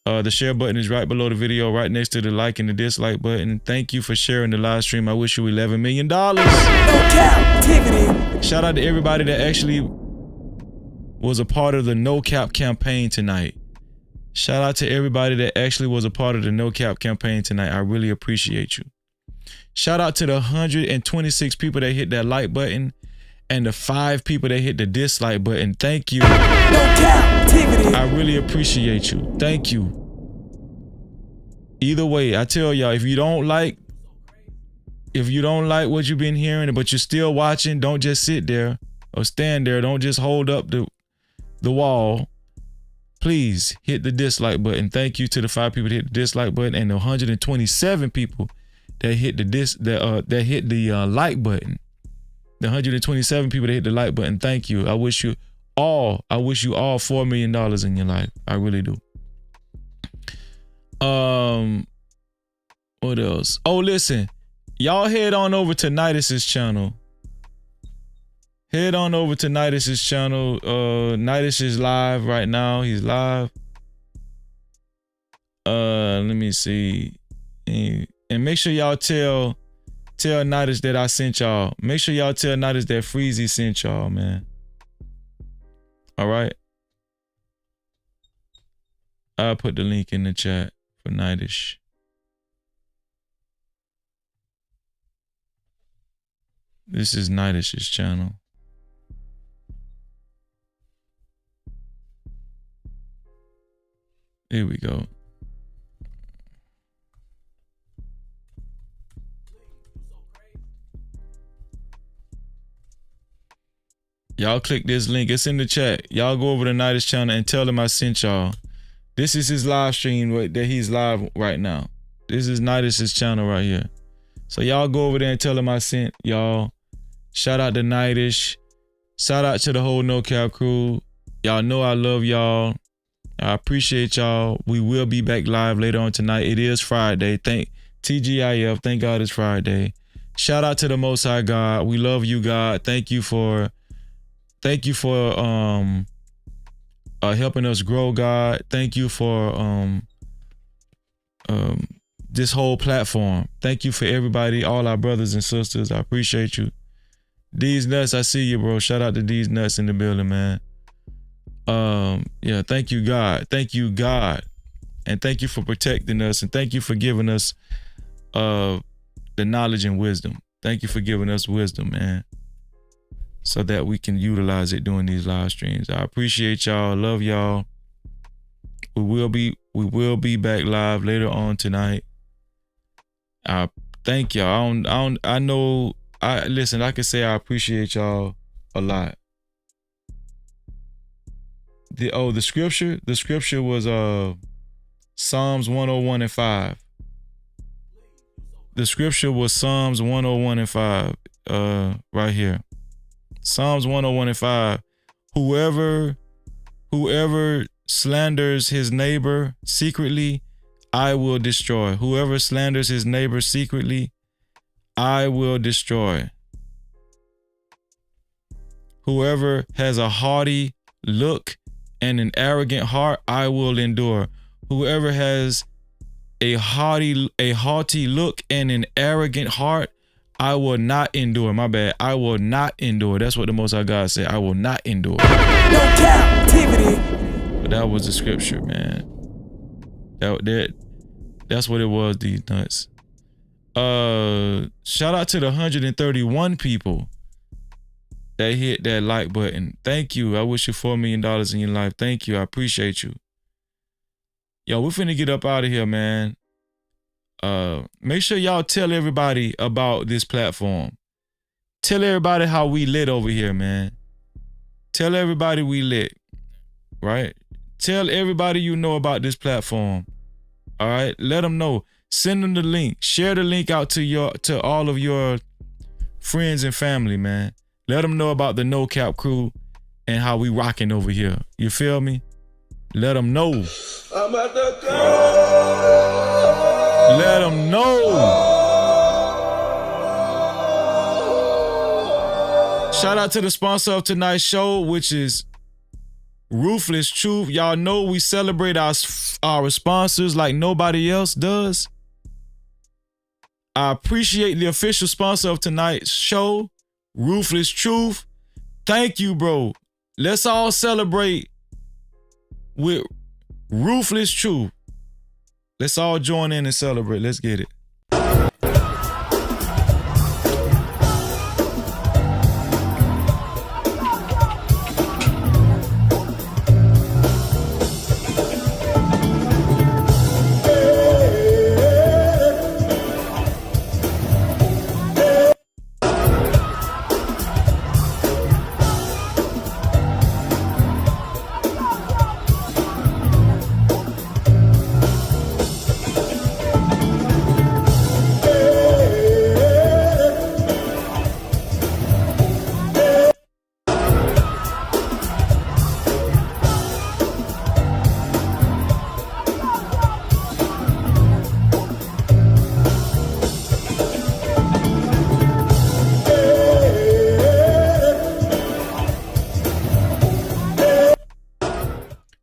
A: The share button is right below the video, right next to the like and the dislike button. Thank you for sharing the live stream. I wish you $11 million. No Cap-tivity. Shout out to everybody that actually was a part of the No Cap campaign tonight. Shout out to everybody that actually was a part of the No Cap campaign tonight. I really appreciate you. Shout out to the 126 people that hit that like button and the 5 people that hit the dislike button. Thank you. No Cap-tivity. I really appreciate you. Thank you. Either way, I tell y'all, if you don't like what you've been hearing, but you're still watching, don't just sit there or stand there. Don't just hold up the wall. Please hit the dislike button. Thank you to the 5 people that hit the dislike button and the 127 people that hit the like button. The 127 people that hit the like button. Thank you. I wish you all $4 million in your life. I really do. What else? Oh, listen, y'all head on over to Nidus's channel. Head on over to Nidus's channel. Nidus is live right now. He's live. Let me see. And make sure y'all tell Nidus that I sent y'all. Make sure y'all tell Nidus that Freezy sent y'all, man. All right. I'll put the link in the chat for Nidus. This is Nidus's channel. Here we go. Y'all click this link. It's in the chat. Y'all go over to Nidus channel and tell him I sent y'all. This is his live stream that he's live right now. This is Nidus's channel right here. So y'all go over there and tell him I sent y'all. Shout out to Nidus. Shout out to the whole No Cap crew. Y'all know I love y'all. I appreciate y'all. We will be back live later on tonight. It is Friday. Thank TGIF. Thank God it's Friday. Shout out to the Most High God. We love you, God. Thank you for helping us grow, God. Thank you for this whole platform. Thank you for everybody, all our brothers and sisters. I appreciate you. These Nuts, I see you, bro. Shout out to These Nuts in the building, man. Yeah, thank you, God. Thank you, God. And thank you for protecting us. And thank you for giving us the knowledge and wisdom. Thank you for giving us wisdom, man, so that we can utilize it during these live streams. I appreciate y'all. Love y'all. We will be back live later on tonight. I thank y'all. Listen, I can say I appreciate y'all a lot. The scripture was Psalms 101 and 5. The scripture was Psalms 101 and 5, right here. Psalms 101 and 5. Whoever slanders his neighbor secretly, I will destroy. Whoever slanders his neighbor secretly, I will destroy. Whoever has a haughty look and an arrogant heart, I will endure. Whoever has a haughty look and an arrogant heart, I will not endure. My bad. I will not endure. That's what the Most High God said. I will not endure.
J: No captivity.
A: But that was the scripture, man. That's what it was, these nuts. Shout out to the 131 people that hit that like button. Thank you. I wish you $4 million in your life. Thank you. I appreciate you. Yo, we're finna get up out of here, man. Make sure y'all tell everybody about this platform. Tell everybody how we lit over here, man. Tell everybody we lit, right? Tell everybody you know about this platform. All right, let them know. Send them the link. Share the link out to all of your friends and family, man. Let them know about the No Cap crew and how we rocking over here. You feel me? Let them know.
R: I'm at the go.
A: Let them know. Shout out to the sponsor of tonight's show, which is Ruthless Truth. Y'all know we celebrate our sponsors like nobody else does. I appreciate the official sponsor of tonight's show, Ruthless Truth. Thank you, bro. Let's all celebrate with Ruthless Truth. Let's all join in and celebrate. Let's get it.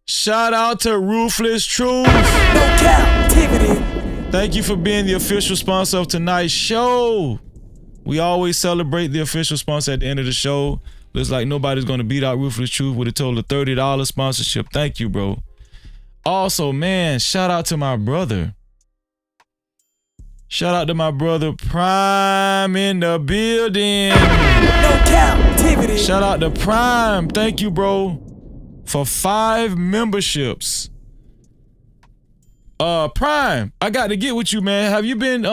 A: Shout out to Ruthless Truth.
J: No captivity.
A: Thank you for being the official sponsor of tonight's show. We always celebrate the official sponsor at the end of the show. Looks like nobody's going to beat out Ruthless Truth with a total of $30 sponsorship. Thank you, bro. Also, man, shout out to my brother. Shout out to my brother Prime in the building.
J: No captivity.
A: Shout out to Prime. Thank you, bro, for 5 memberships. Prime, I got to get with you, man. Have you been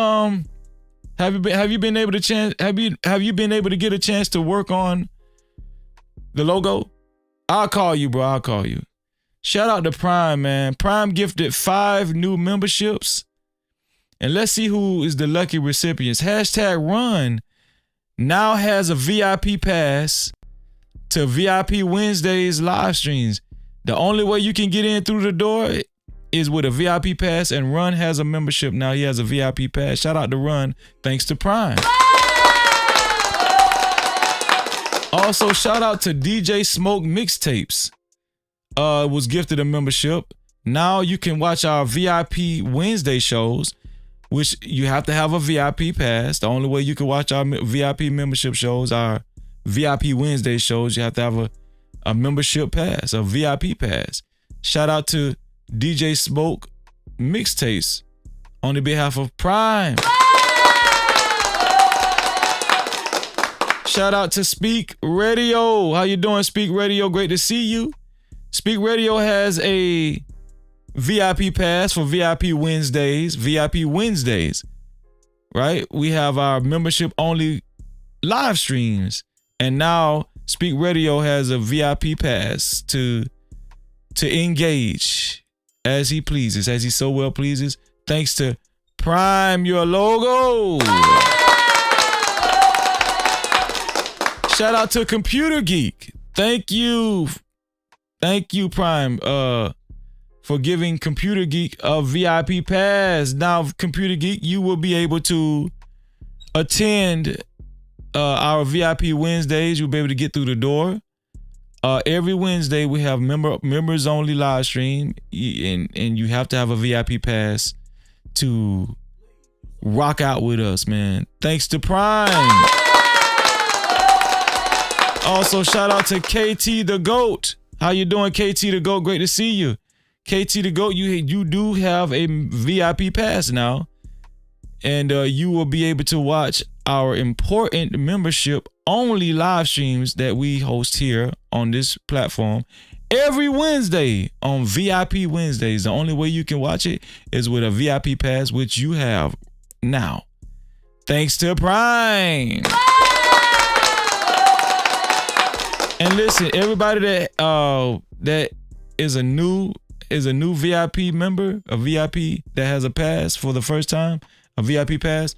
A: able to get a chance to work on the logo? I'll call you, bro. I'll call you. Shout out to Prime, man. Prime gifted 5 new memberships. And let's see who is the lucky recipients. #Run now has a VIP pass to VIP Wednesdays live streams. The only way you can get in through the door is with a VIP pass, and Run has a membership now. He has a VIP pass. Shout out to Run, thanks to Prime. Also, shout out to DJ Smoke Mixtapes. Was gifted a membership. Now you can watch our VIP Wednesday shows, which you have to have a VIP pass. The only way you can watch our VIP membership shows, our VIP Wednesday shows, you have to have a membership pass, a VIP pass. Shout out to DJ Smoke Mixtapes on the behalf of Prime. Shout out to Speak Radio. How you doing, Speak Radio? Great to see you. Speak Radio has a VIP pass for VIP Wednesdays. VIP Wednesdays, right? We have our membership only live streams, and now Speak Radio has a VIP pass to engage as he pleases, as he so well pleases. Thanks to Prime, your logo. Shout out to Computer Geek. Thank you, Prime, for giving Computer Geek a VIP pass. Now, Computer Geek, you will be able to attend our VIP Wednesdays. You'll be able to get through the door. Every Wednesday we have members only live stream, and you have to have a VIP pass to rock out with us, man. Thanks to Prime. Also, shout out to KT the GOAT. How you doing, KT the GOAT? Great to see you. KT the GOAT, you do have a VIP pass now. And you will be able to watch our important membership-only live streams that we host here on this platform every Wednesday on VIP Wednesdays. The only way you can watch it is with a VIP pass, which you have now. Thanks to Prime. And listen, everybody that is a new VIP member, a VIP that has a pass for the first time, a VIP pass,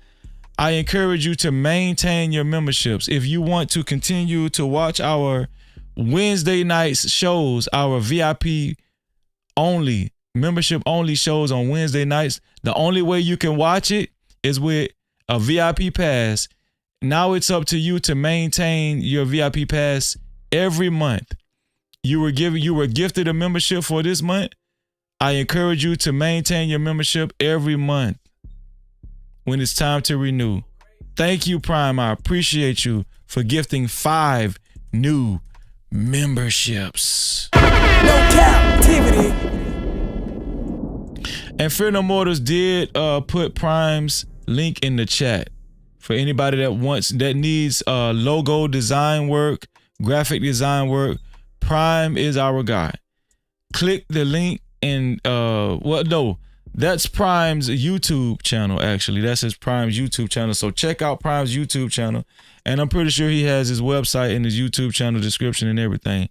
A: I encourage you to maintain your memberships. If you want to continue to watch our Wednesday nights shows, our VIP only, membership only shows on Wednesday nights, the only way you can watch it is with a VIP pass. Now it's up to you to maintain your VIP pass every month. You were gifted a membership for this month. I encourage you to maintain your membership every month when it's time to renew. Thank you, Prime. I appreciate you for gifting 5 new memberships.
J: No Cap-tivity.
A: And Fear No Mortals did put Prime's link in the chat for anybody that needs logo design work, graphic design work. Prime is our guy. Click the link and that's Prime's YouTube channel, actually. That's his Prime's YouTube channel. So check out Prime's YouTube channel. And I'm pretty sure he has his website in his YouTube channel description and everything.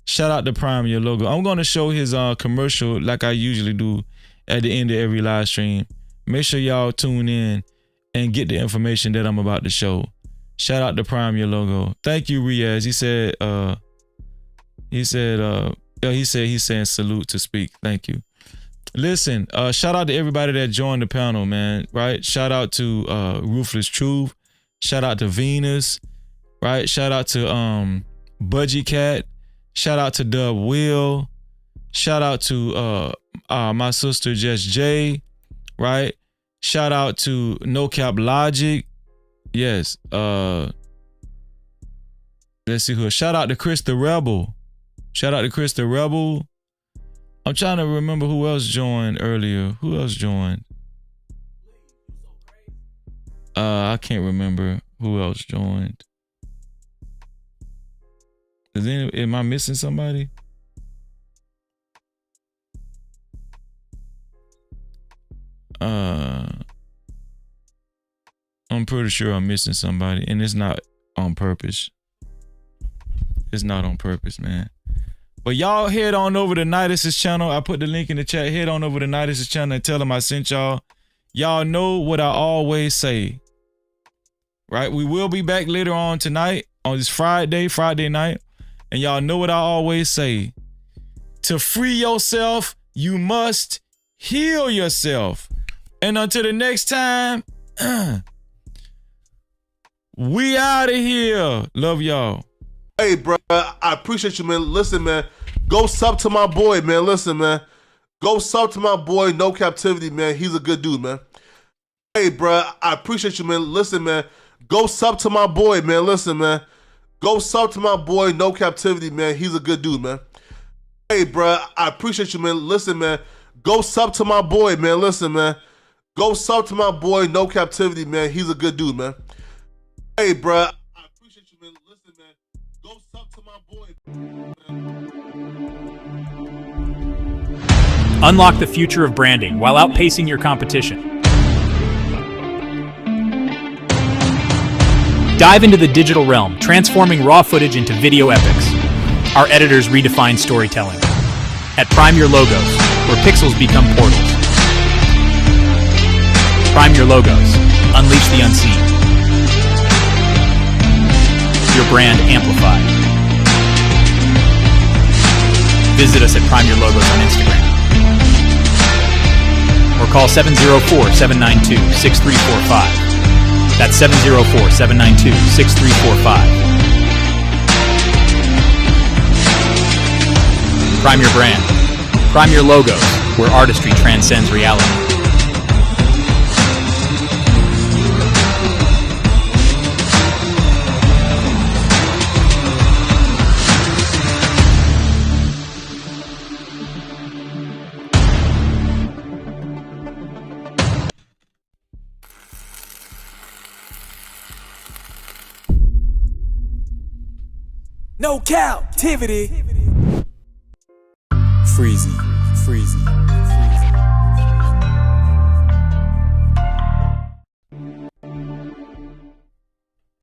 A: Shout out to Prime, your logo. I'm going to show his commercial like I usually do at the end of every live stream. Make sure y'all tune in and get the information that I'm about to show. Shout out to Prime, your logo. Thank you, Riaz. He's saying salute to speak. Thank you. Listen, shout out to everybody that joined the panel, man, right? Shout out to Ruthless Truth. Shout out to Venus, right? Shout out to Budgie Cat. Shout out to Dub Will. Shout out to my sister Just J, right? Shout out to No Cap Logic. Yes. Let's see who. Shout out to Chris the Rebel. Shout out to Chris the Rebel. I'm trying to remember who else joined earlier. Who else joined? I can't remember who else joined. Am I missing somebody? I'm pretty sure I'm missing somebody, and it's not on purpose. It's not on purpose, man. But y'all head on over to Nidus's channel. I put the link in the chat. Head on over to Nidus's channel and tell him I sent y'all. Y'all know what I always say, right? We will be back later on tonight, on this Friday night. And y'all know what I always say. To free yourself, you must heal yourself. And until the next time, we out of here. Love y'all.
R: Hey, bro, I appreciate you, man. Listen, man, go sub to my boy, man. Listen, man, go sub to my boy, No Cap-tivity, man. He's a good dude, man. Hey, bro, I appreciate you, man. Listen, man, go sub to my boy, man. Listen, man, go sub to my boy, No Cap-tivity, man. He's a good dude, man. Hey, bro, I appreciate you, man. Listen, man, go sub to my boy, man. Listen, man, go sub to my boy, No Cap-tivity, man. He's a good dude, man. Hey, bro.
T: Unlock the future of branding while outpacing your competition. Dive into the digital realm, transforming raw footage into video epics. Our editors redefine storytelling. At Prime Your Logos, where pixels become portals. Prime Your Logos. Unleash the unseen. Your brand amplified. Visit us at Prime Your Logos on Instagram. Or call 704-792-6345. That's 704-792-6345. Prime your brand. Prime Your Logos, where artistry transcends reality.
J: No Cap-tivity. Freezy.